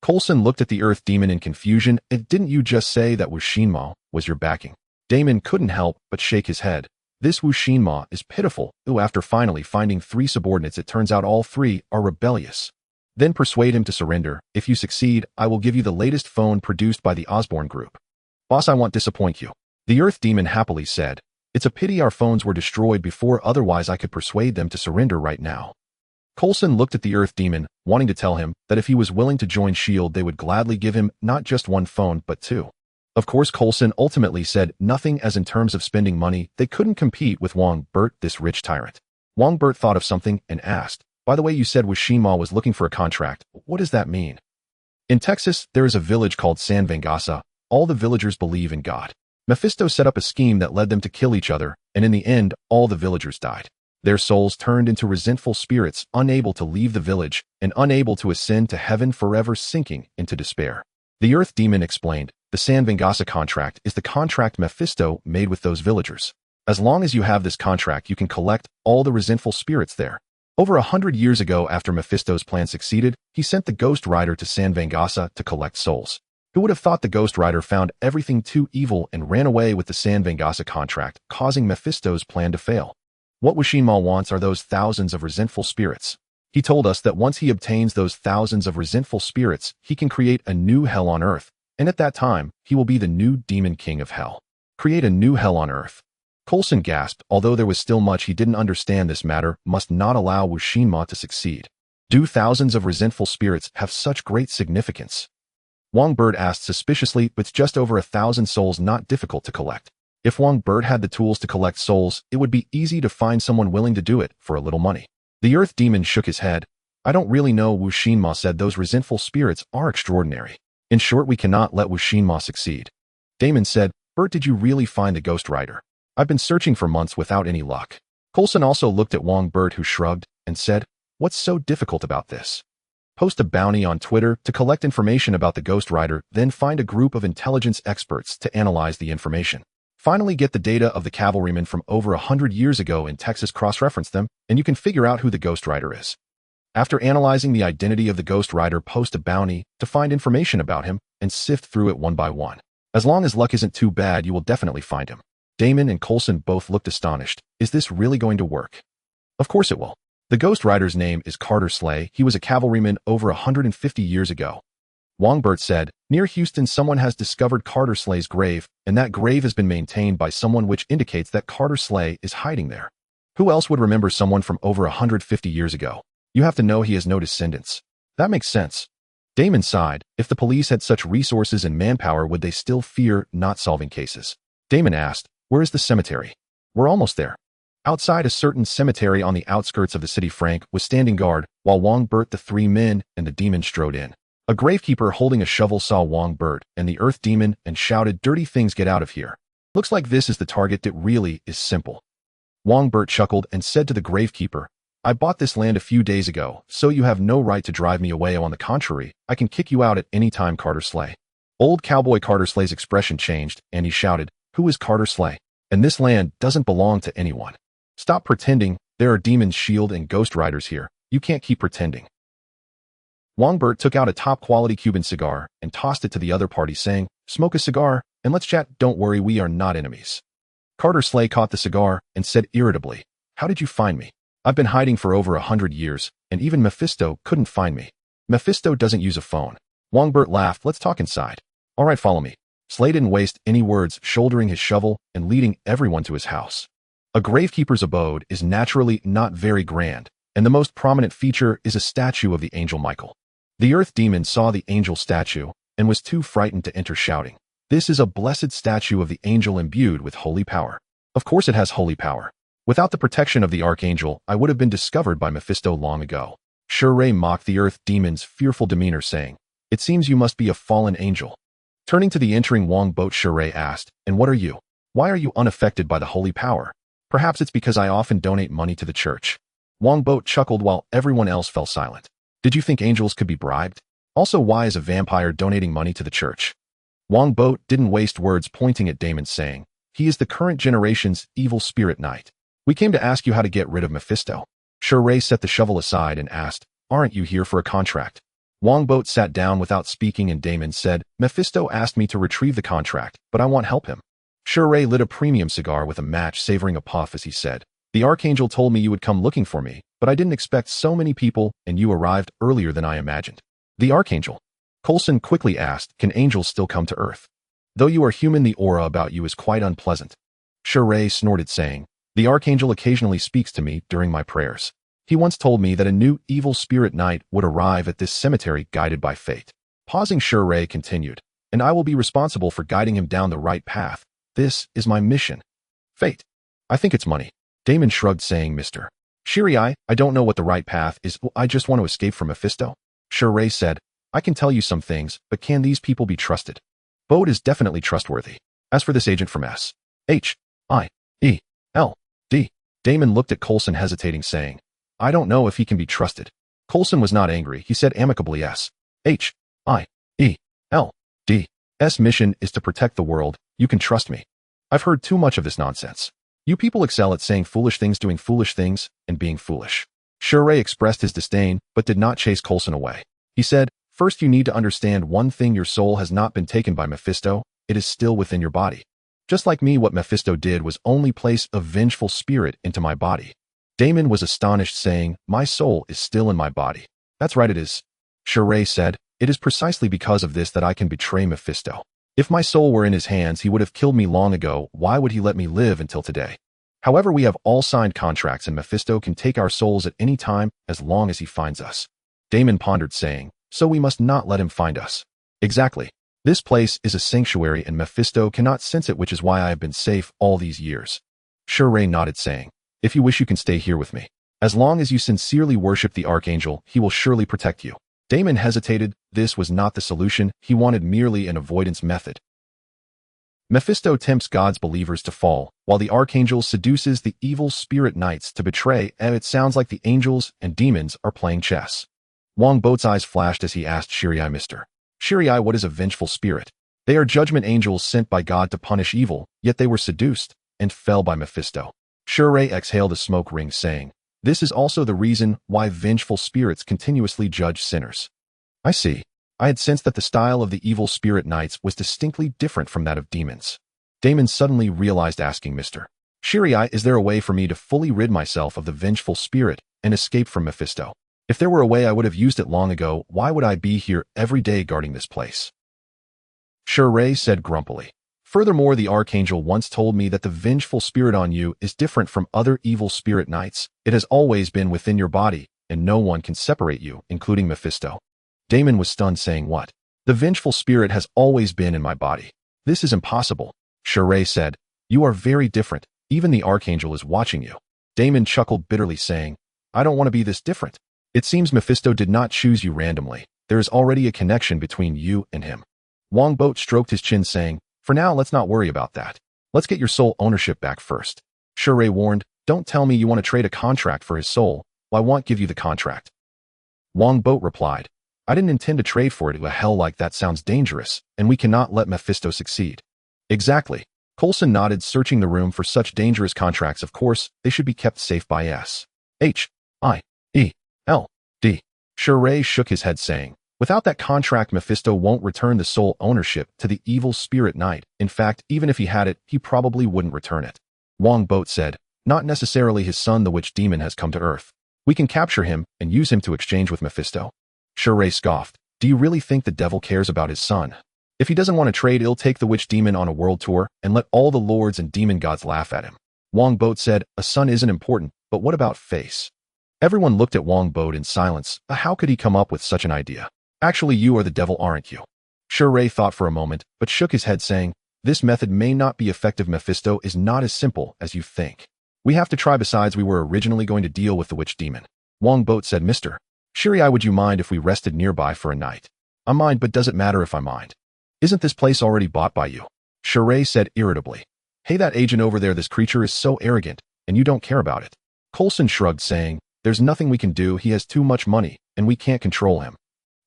Speaker 1: Coulson looked at the Earth Demon in confusion. Didn't you just say that Wu Xinma was your backing? Damon couldn't help but shake his head. This Wu Xinma is pitiful. After finally finding 3 subordinates, it turns out all 3 are rebellious. Then persuade him to surrender. If you succeed, I will give you the latest phone produced by the Osborne Group. Boss, I won't disappoint you. The Earth Demon happily said, it's a pity our phones were destroyed before, otherwise I could persuade them to surrender right now. Coulson looked at the Earth Demon, wanting to tell him that if he was willing to join S.H.I.E.L.D., they would gladly give him not just 1 phone, but 2. Of course, Coulson ultimately said nothing, as in terms of spending money, they couldn't compete with Wongbo, this rich tyrant. Wongbo thought of something and asked, by the way, you said Wu Xinma was looking for a contract. What does that mean? In Texas, there is a village called San Vengasa. All the villagers believe in God. Mephisto set up a scheme that led them to kill each other, and in the end, all the villagers died. Their souls turned into resentful spirits, unable to leave the village and unable to ascend to heaven, forever sinking into despair. The Earth Demon explained, the San Vengasa contract is the contract Mephisto made with those villagers. As long as you have this contract, you can collect all the resentful spirits there. Over 100 years ago, after Mephisto's plan succeeded, he sent the Ghost Rider to San Vengasa to collect souls. Who would have thought the Ghost Rider found everything too evil and ran away with the San Vengasa contract, causing Mephisto's plan to fail? What Wu Xinma wants are those thousands of resentful spirits. He told us that once he obtains those thousands of resentful spirits, he can create a new hell on Earth, and at that time, he will be the new Demon King of Hell. Create a new hell on Earth. Coulson gasped. Although there was still much he didn't understand, this matter must not allow Wu Xinma to succeed. Do thousands of resentful spirits have such great significance? Wongbo asked suspiciously. It's just over 1,000 souls, not difficult to collect. If Wongbo had the tools to collect souls, it would be easy to find someone willing to do it for a little money. The Earth Demon shook his head. I don't really know. Wu Xinma said those resentful spirits are extraordinary. In short, we cannot let Wu Xinma succeed. Damon said, Bert, did you really find the Ghost Rider? I've been searching for months without any luck. Coulson also looked at Wongbo, who shrugged and said, what's so difficult about this? Post a bounty on Twitter to collect information about the Ghost Rider, then find a group of intelligence experts to analyze the information. Finally, get the data of the cavalrymen from over 100 years ago in Texas, cross-reference them, and you can figure out who the Ghost Rider is. After analyzing the identity of the Ghost Rider, post a bounty to find information about him and sift through it one by one. As long as luck isn't too bad, you will definitely find him. Damon and Coulson both looked astonished. Is this really going to work? Of course it will. The Ghost Rider's name is Carter Slay. He was a cavalryman over 150 years ago. Wongbo said, near Houston someone has discovered Carter Slay's grave, and that grave has been maintained by someone, which indicates that Carter Slay is hiding there. Who else would remember someone from over 150 years ago? You have to know he has no descendants. That makes sense. Damon sighed. If the police had such resources and manpower, would they still fear not solving cases? Damon asked, where is the cemetery? We're almost there. Outside a certain cemetery on the outskirts of the city, Frank was standing guard, while Wongbo, the three men, and the demon strode in. A gravekeeper holding a shovel saw Wongbo and the earth demon and shouted, dirty things, get out of here. Looks like this is the target. It really is simple. Wongbo chuckled and said to the gravekeeper, I bought this land a few days ago, so you have no right to drive me away. On the contrary, I can kick you out at any time, Carter Slay. Old cowboy Carter Slay's expression changed, and he shouted, who is Carter Slay? And this land doesn't belong to anyone. Stop pretending. There are demons, shield, and ghost riders here. You can't keep pretending. Wongbo took out a top-quality Cuban cigar and tossed it to the other party, saying, smoke a cigar, and let's chat. Don't worry, we are not enemies. Carter Slay caught the cigar and said irritably, how did you find me? I've been hiding for over 100 years, and even Mephisto couldn't find me. Mephisto doesn't use a phone. Wongbo laughed. Let's talk inside. All right, follow me. Slay didn't waste any words, shouldering his shovel and leading everyone to his house. A gravekeeper's abode is naturally not very grand, and the most prominent feature is a statue of the angel Michael. The earth demon saw the angel statue and was too frightened to enter, shouting, this is a blessed statue of the angel imbued with holy power. Of course it has holy power. Without the protection of the archangel, I would have been discovered by Mephisto long ago. Shure mocked the earth demon's fearful demeanor, saying, it seems you must be a fallen angel. Turning to the entering Wongbo, Shure asked, and what are you? Why are you unaffected by the holy power? Perhaps it's because I often donate money to the church. Wongbo chuckled while everyone else fell silent. Did you think angels could be bribed? Also, why is a vampire donating money to the church? Wongbo didn't waste words, pointing at Damon, saying, he is the current generation's evil spirit knight. We came to ask you how to get rid of Mephisto. Shure set the shovel aside and asked, aren't you here for a contract? Wongbo sat down without speaking, and Damon said, Mephisto asked me to retrieve the contract, but I want help him. Shure lit a premium cigar with a match, savoring a puff as he said, the archangel told me you would come looking for me, but I didn't expect so many people, and you arrived earlier than I imagined. The archangel? Coulson quickly asked, can angels still come to Earth? Though you are human, the aura about you is quite unpleasant. Shure snorted, saying, the archangel occasionally speaks to me during my prayers. He once told me that a new evil spirit knight would arrive at this cemetery guided by fate. Pausing, Shure continued, and I will be responsible for guiding him down the right path. This is my mission. Fate. I think it's money. Damon shrugged, saying, Mr. Shiri, I don't know what the right path is. I just want to escape from Mephisto. Shure said, I can tell you some things, but can these people be trusted? Bode is definitely trustworthy. As for this agent from S.H.I.E.L.D. Damon looked at Coulson, hesitating, saying, I don't know if he can be trusted. Coulson was not angry. He said amicably, S.H.I.E.L.D.'s mission is to protect the world. You can trust me. I've heard too much of this nonsense. You people excel at saying foolish things, doing foolish things, and being foolish. Shure expressed his disdain, but did not chase Coulson away. He said, first you need to understand one thing, your soul has not been taken by Mephisto, it is still within your body. Just like me, what Mephisto did was only place a vengeful spirit into my body. Damon was astonished, saying, my soul is still in my body. That's right, it is. Shure said, it is precisely because of this that I can betray Mephisto. If my soul were in his hands, he would have killed me long ago. Why would he let me live until today? However, we have all signed contracts, and Mephisto can take our souls at any time as long as he finds us. Damon pondered, saying, so we must not let him find us. Exactly. This place is a sanctuary and Mephisto cannot sense it, which is why I have been safe all these years. Shure nodded, saying, if you wish, you can stay here with me. As long as you sincerely worship the archangel, he will surely protect you. Damon hesitated. This was not the solution. He wanted merely an avoidance method. Mephisto tempts God's believers to fall, while the archangel seduces the evil spirit knights to betray, and it sounds like the angels and demons are playing chess. Wongbo's eyes flashed as he asked Shiri, Mr. Shiri, what is a vengeful spirit? They are judgment angels sent by God to punish evil, yet they were seduced and fell by Mephisto. Shure exhaled a smoke ring, saying, this is also the reason why vengeful spirits continuously judge sinners. I see. I had sensed that the style of the evil spirit knights was distinctly different from that of demons. Damon suddenly realized, asking Mr. Shiri, is there a way for me to fully rid myself of the vengeful spirit and escape from Mephisto. If there were a way I would have used it long ago, why would I be here every day guarding this place? Sure said grumpily. Furthermore, the Archangel once told me that the vengeful spirit on you is different from other evil spirit knights. It has always been within your body, and no one can separate you, including Mephisto. Damon was stunned, saying, "What? The vengeful spirit has always been in my body. This is impossible." Sure said, "You are very different. Even the Archangel is watching you." Damon chuckled bitterly, saying, "I don't want to be this different. It seems Mephisto did not choose you randomly. There is already a connection between you and him." Wongbo stroked his chin, saying, "For now, let's not worry about that. Let's get your soul ownership back first." Sure warned, "Don't tell me you want to trade a contract for his soul. Well, I won't give you the contract." Wongbo replied, "I didn't intend to trade for it. A hell like that sounds dangerous, and we cannot let Mephisto succeed." "Exactly." Coulson nodded, searching the room for such dangerous contracts. Of course, they should be kept safe by S.H.I.E.L.D. Sure shook his head, saying, "Without that contract, Mephisto won't return the soul ownership to the evil spirit knight. In fact, even if he had it, he probably wouldn't return it." Wongbo said, "Not necessarily his son, the witch demon, has come to Earth. We can capture him and use him to exchange with Mephisto." Sure scoffed, "Do you really think the devil cares about his son? If he doesn't want to trade, he'll take the witch demon on a world tour and let all the lords and demon gods laugh at him." Wongbo said, "A son isn't important, but what about face?" Everyone looked at Wongbo in silence. How could he come up with such an idea? "Actually, you are the devil, aren't you?" Sure thought for a moment, but shook his head, saying, "This method may not be effective. Mephisto is not as simple as you think. We have to try. Besides, we were originally going to deal with the witch demon." Wongbo said, "Mr. Shiri, would you mind if we rested nearby for a night?" "I mind, but does it matter if I mind? Isn't this place already bought by you?" Sure said irritably, "Hey, that agent over there, this creature is so arrogant, and you don't care about it." Coulson shrugged, saying, "There's nothing we can do. He has too much money, and we can't control him.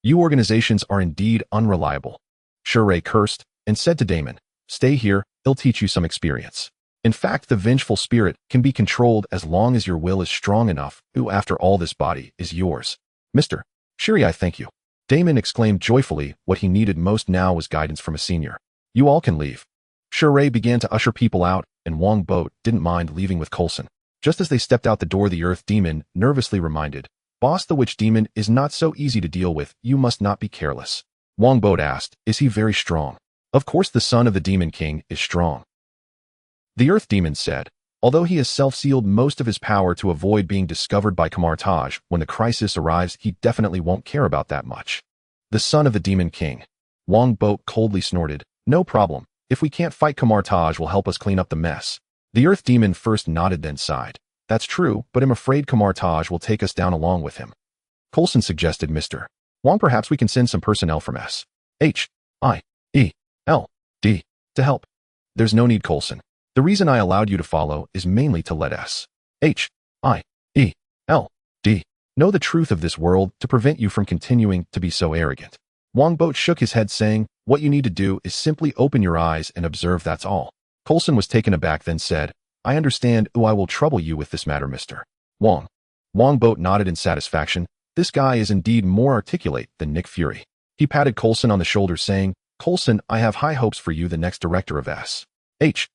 Speaker 1: You organizations are indeed unreliable." Sure cursed and said to Damon, "Stay here, he'll teach you some experience. In fact, the vengeful spirit can be controlled as long as your will is strong enough. Who, after all, this body is yours." "Mr. Shiri, I thank you." Damon exclaimed joyfully. What he needed most now was guidance from a senior. "You all can leave." Sure began to usher people out, and Wongbo didn't mind leaving with Coulson. Just as they stepped out the door, the Earth Demon nervously reminded, "Boss, the witch demon is not so easy to deal with. You must not be careless." Wongbo asked, "Is he very strong?" "Of course the son of the Demon King is strong." The Earth Demon said, "Although he has self-sealed most of his power to avoid being discovered by Kamartaj, when the crisis arrives, he definitely won't care about that much." "The son of the Demon King." Wongbo coldly snorted, "No problem. If we can't fight, Kamartaj will help us clean up the mess." The Earth Demon first nodded, then sighed. "That's true, but I'm afraid Kamartaj will take us down along with him." Coulson suggested, "Mr. Wong, perhaps we can send some personnel from S.H.I.E.L.D. to help." "There's no need, Coulson. The reason I allowed you to follow is mainly to let S.H.I.E.L.D. know the truth of this world, to prevent you from continuing to be so arrogant." Wongbo shook his head, saying, "What you need to do is simply open your eyes and observe, that's all." Coulson was taken aback, then said, "I understand. I will trouble you with this matter, Mr. Wong." Wongbo nodded in satisfaction. This guy is indeed more articulate than Nick Fury. He patted Coulson on the shoulder, saying, "Coulson, I have high hopes for you. The next director of S.H.I.E.L.D.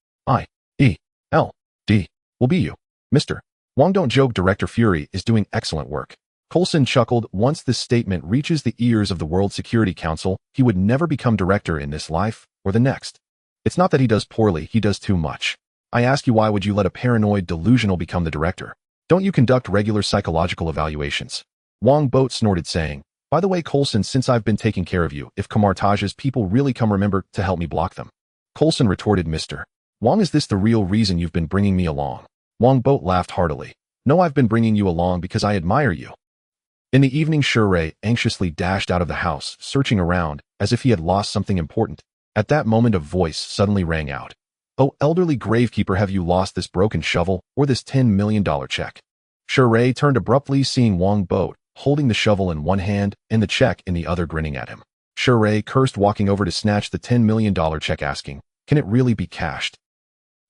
Speaker 1: will be you, Mr. Wong. Don't joke, Director Fury is doing excellent work." Coulson chuckled. Once this statement reaches the ears of the World Security Council, he would never become director in this life or the next. It's not that he does poorly, he does too much. I ask you, why would you let a paranoid delusional become the director? Don't you conduct regular psychological evaluations? Wongbo snorted, saying, "By the way, Coulson, since I've been taking care of you, if Kamartaj's people really come, remember to help me block them." Coulson retorted, "Mr. Wong, is this the real reason you've been bringing me along?" Wongbo laughed heartily. "No, I've been bringing you along because I admire you." In the evening, Shure anxiously dashed out of the house, searching around as if he had lost something important. At that moment, a voice suddenly rang out. "Oh, elderly gravekeeper, have you lost this broken shovel or this $10 million check?" Shure turned abruptly, seeing Wongbo holding the shovel in one hand and the check in the other, grinning at him. Shure cursed, walking over to snatch the $10 million check, asking, "Can it really be cashed?"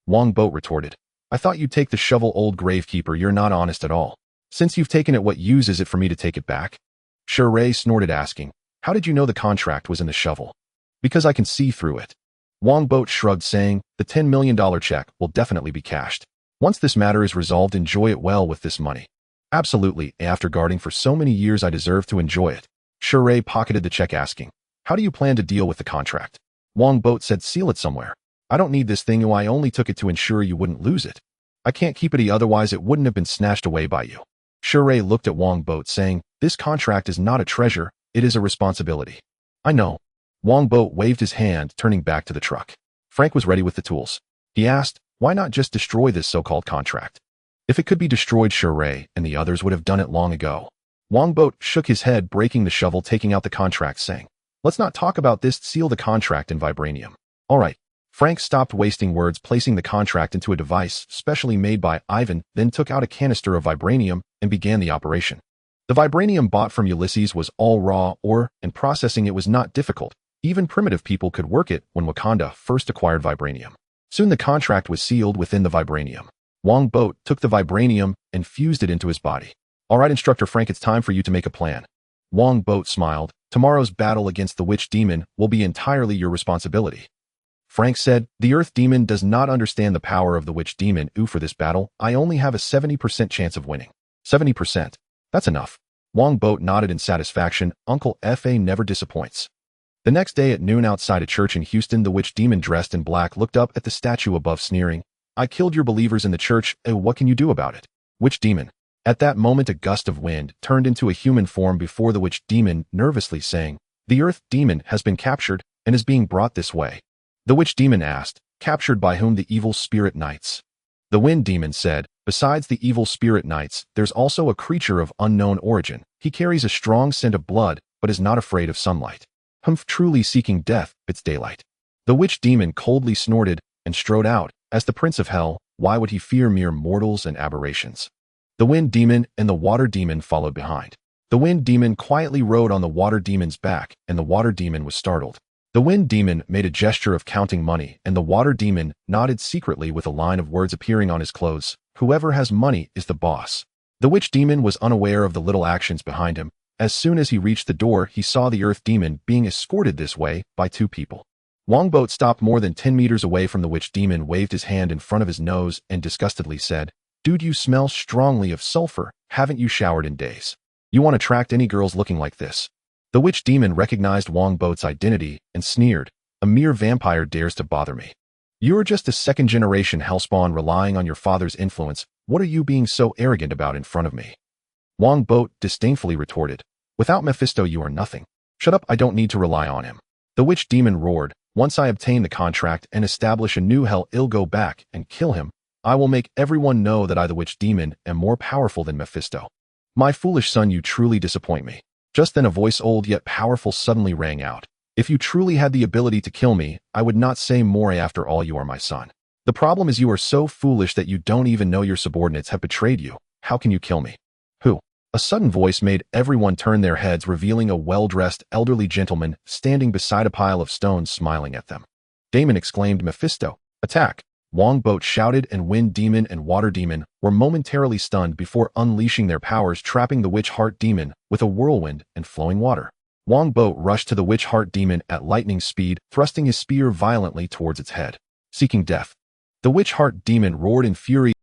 Speaker 1: Wongbo retorted, "I thought you'd take the shovel, old gravekeeper. You're not honest at all. Since you've taken it, what use is it for me to take it back?" Shure snorted, asking, "How did you know the contract was in the shovel?" "Because I can see through it." Wongbo shrugged, saying, "The $10 million check will definitely be cashed. Once this matter is resolved, enjoy it well with this money." Absolutely, after guarding for so many years I deserve to enjoy it. Shure pocketed the check asking, how do you plan to deal with the contract? Wongbo said seal it somewhere. I don't need this thing, I only took it to ensure you wouldn't lose it. I can't keep it, otherwise it wouldn't have been snatched away by you. Shure looked at Wongbo saying, this contract is not a treasure, it is a responsibility. I know. Wongbo waved his hand, turning back to the truck. Frank was ready with the tools. He asked, why not just destroy this so-called contract? If it could be destroyed, Shure and the others would have done it long ago. Wongbo shook his head, breaking the shovel, taking out the contract, saying, let's not talk about this, seal the contract in vibranium. All right. Frank stopped wasting words, placing the contract into a device specially made by Ivan, then took out a canister of vibranium and began the operation. The vibranium bought from Ulysses was all raw ore, and processing it was not difficult. Even primitive people could work it when Wakanda first acquired vibranium. Soon the contract was sealed within the vibranium. Wongbo took the vibranium and fused it into his body. All right, Instructor Frank, it's time for you to make a plan. Wongbo smiled. Tomorrow's battle against the witch demon will be entirely your responsibility. Frank said, the Earth demon does not understand the power of the witch demon. For this battle, I only have a 70% chance of winning. 70%. That's enough. Wongbo nodded in satisfaction. Uncle Fa never disappoints. The next day at noon outside a church in Houston, the witch demon dressed in black looked up at the statue above, sneering, I killed your believers in the church. What can you do about it? Witch demon. At that moment, a gust of wind turned into a human form before the witch demon, nervously saying, the Earth demon has been captured and is being brought this way. The witch demon asked, captured by whom? The evil spirit knights. The wind demon said, besides the evil spirit knights, there's also a creature of unknown origin. He carries a strong scent of blood, but is not afraid of sunlight. Truly seeking death, it's daylight. The witch demon coldly snorted and strode out. As the prince of hell, why would he fear mere mortals and aberrations? The wind demon and the water demon followed behind. The wind demon quietly rode on the water demon's back, and the water demon was startled. The wind demon made a gesture of counting money, and the water demon nodded secretly with a line of words appearing on his clothes. Whoever has money is the boss. The witch demon was unaware of the little actions behind him. As soon as he reached the door, he saw the Earth demon being escorted this way by two people. Wongbo stopped more than 10 meters away from the witch demon, waved his hand in front of his nose, and disgustedly said, dude, you smell strongly of sulfur. Haven't you showered in days? You won't attract any girls looking like this. The witch demon recognized Wongbo's identity and sneered, a mere vampire dares to bother me. You're just a second-generation hellspawn relying on your father's influence. What are you being so arrogant about in front of me? Wongbo disdainfully retorted, without Mephisto you are nothing. Shut up, I don't need to rely on him. The witch demon roared, once I obtain the contract and establish a new hell, I'll go back and kill him. I will make everyone know that I, the witch demon, am more powerful than Mephisto. My foolish son, you truly disappoint me. Just then a voice old yet powerful suddenly rang out. If you truly had the ability to kill me, I would not say more. After all, you are my son. The problem is you are so foolish that you don't even know your subordinates have betrayed you. How can you kill me? Who? A sudden voice made everyone turn their heads, revealing a well-dressed elderly gentleman standing beside a pile of stones smiling at them. Damon exclaimed, Mephisto, attack! Wongbo shouted, and Wind Demon and Water Demon were momentarily stunned before unleashing their powers, trapping the Witch Heart Demon with a whirlwind and flowing water. Wongbo rushed to the Witch Heart Demon at lightning speed, thrusting his spear violently towards its head, seeking death. The Witch Heart Demon roared in fury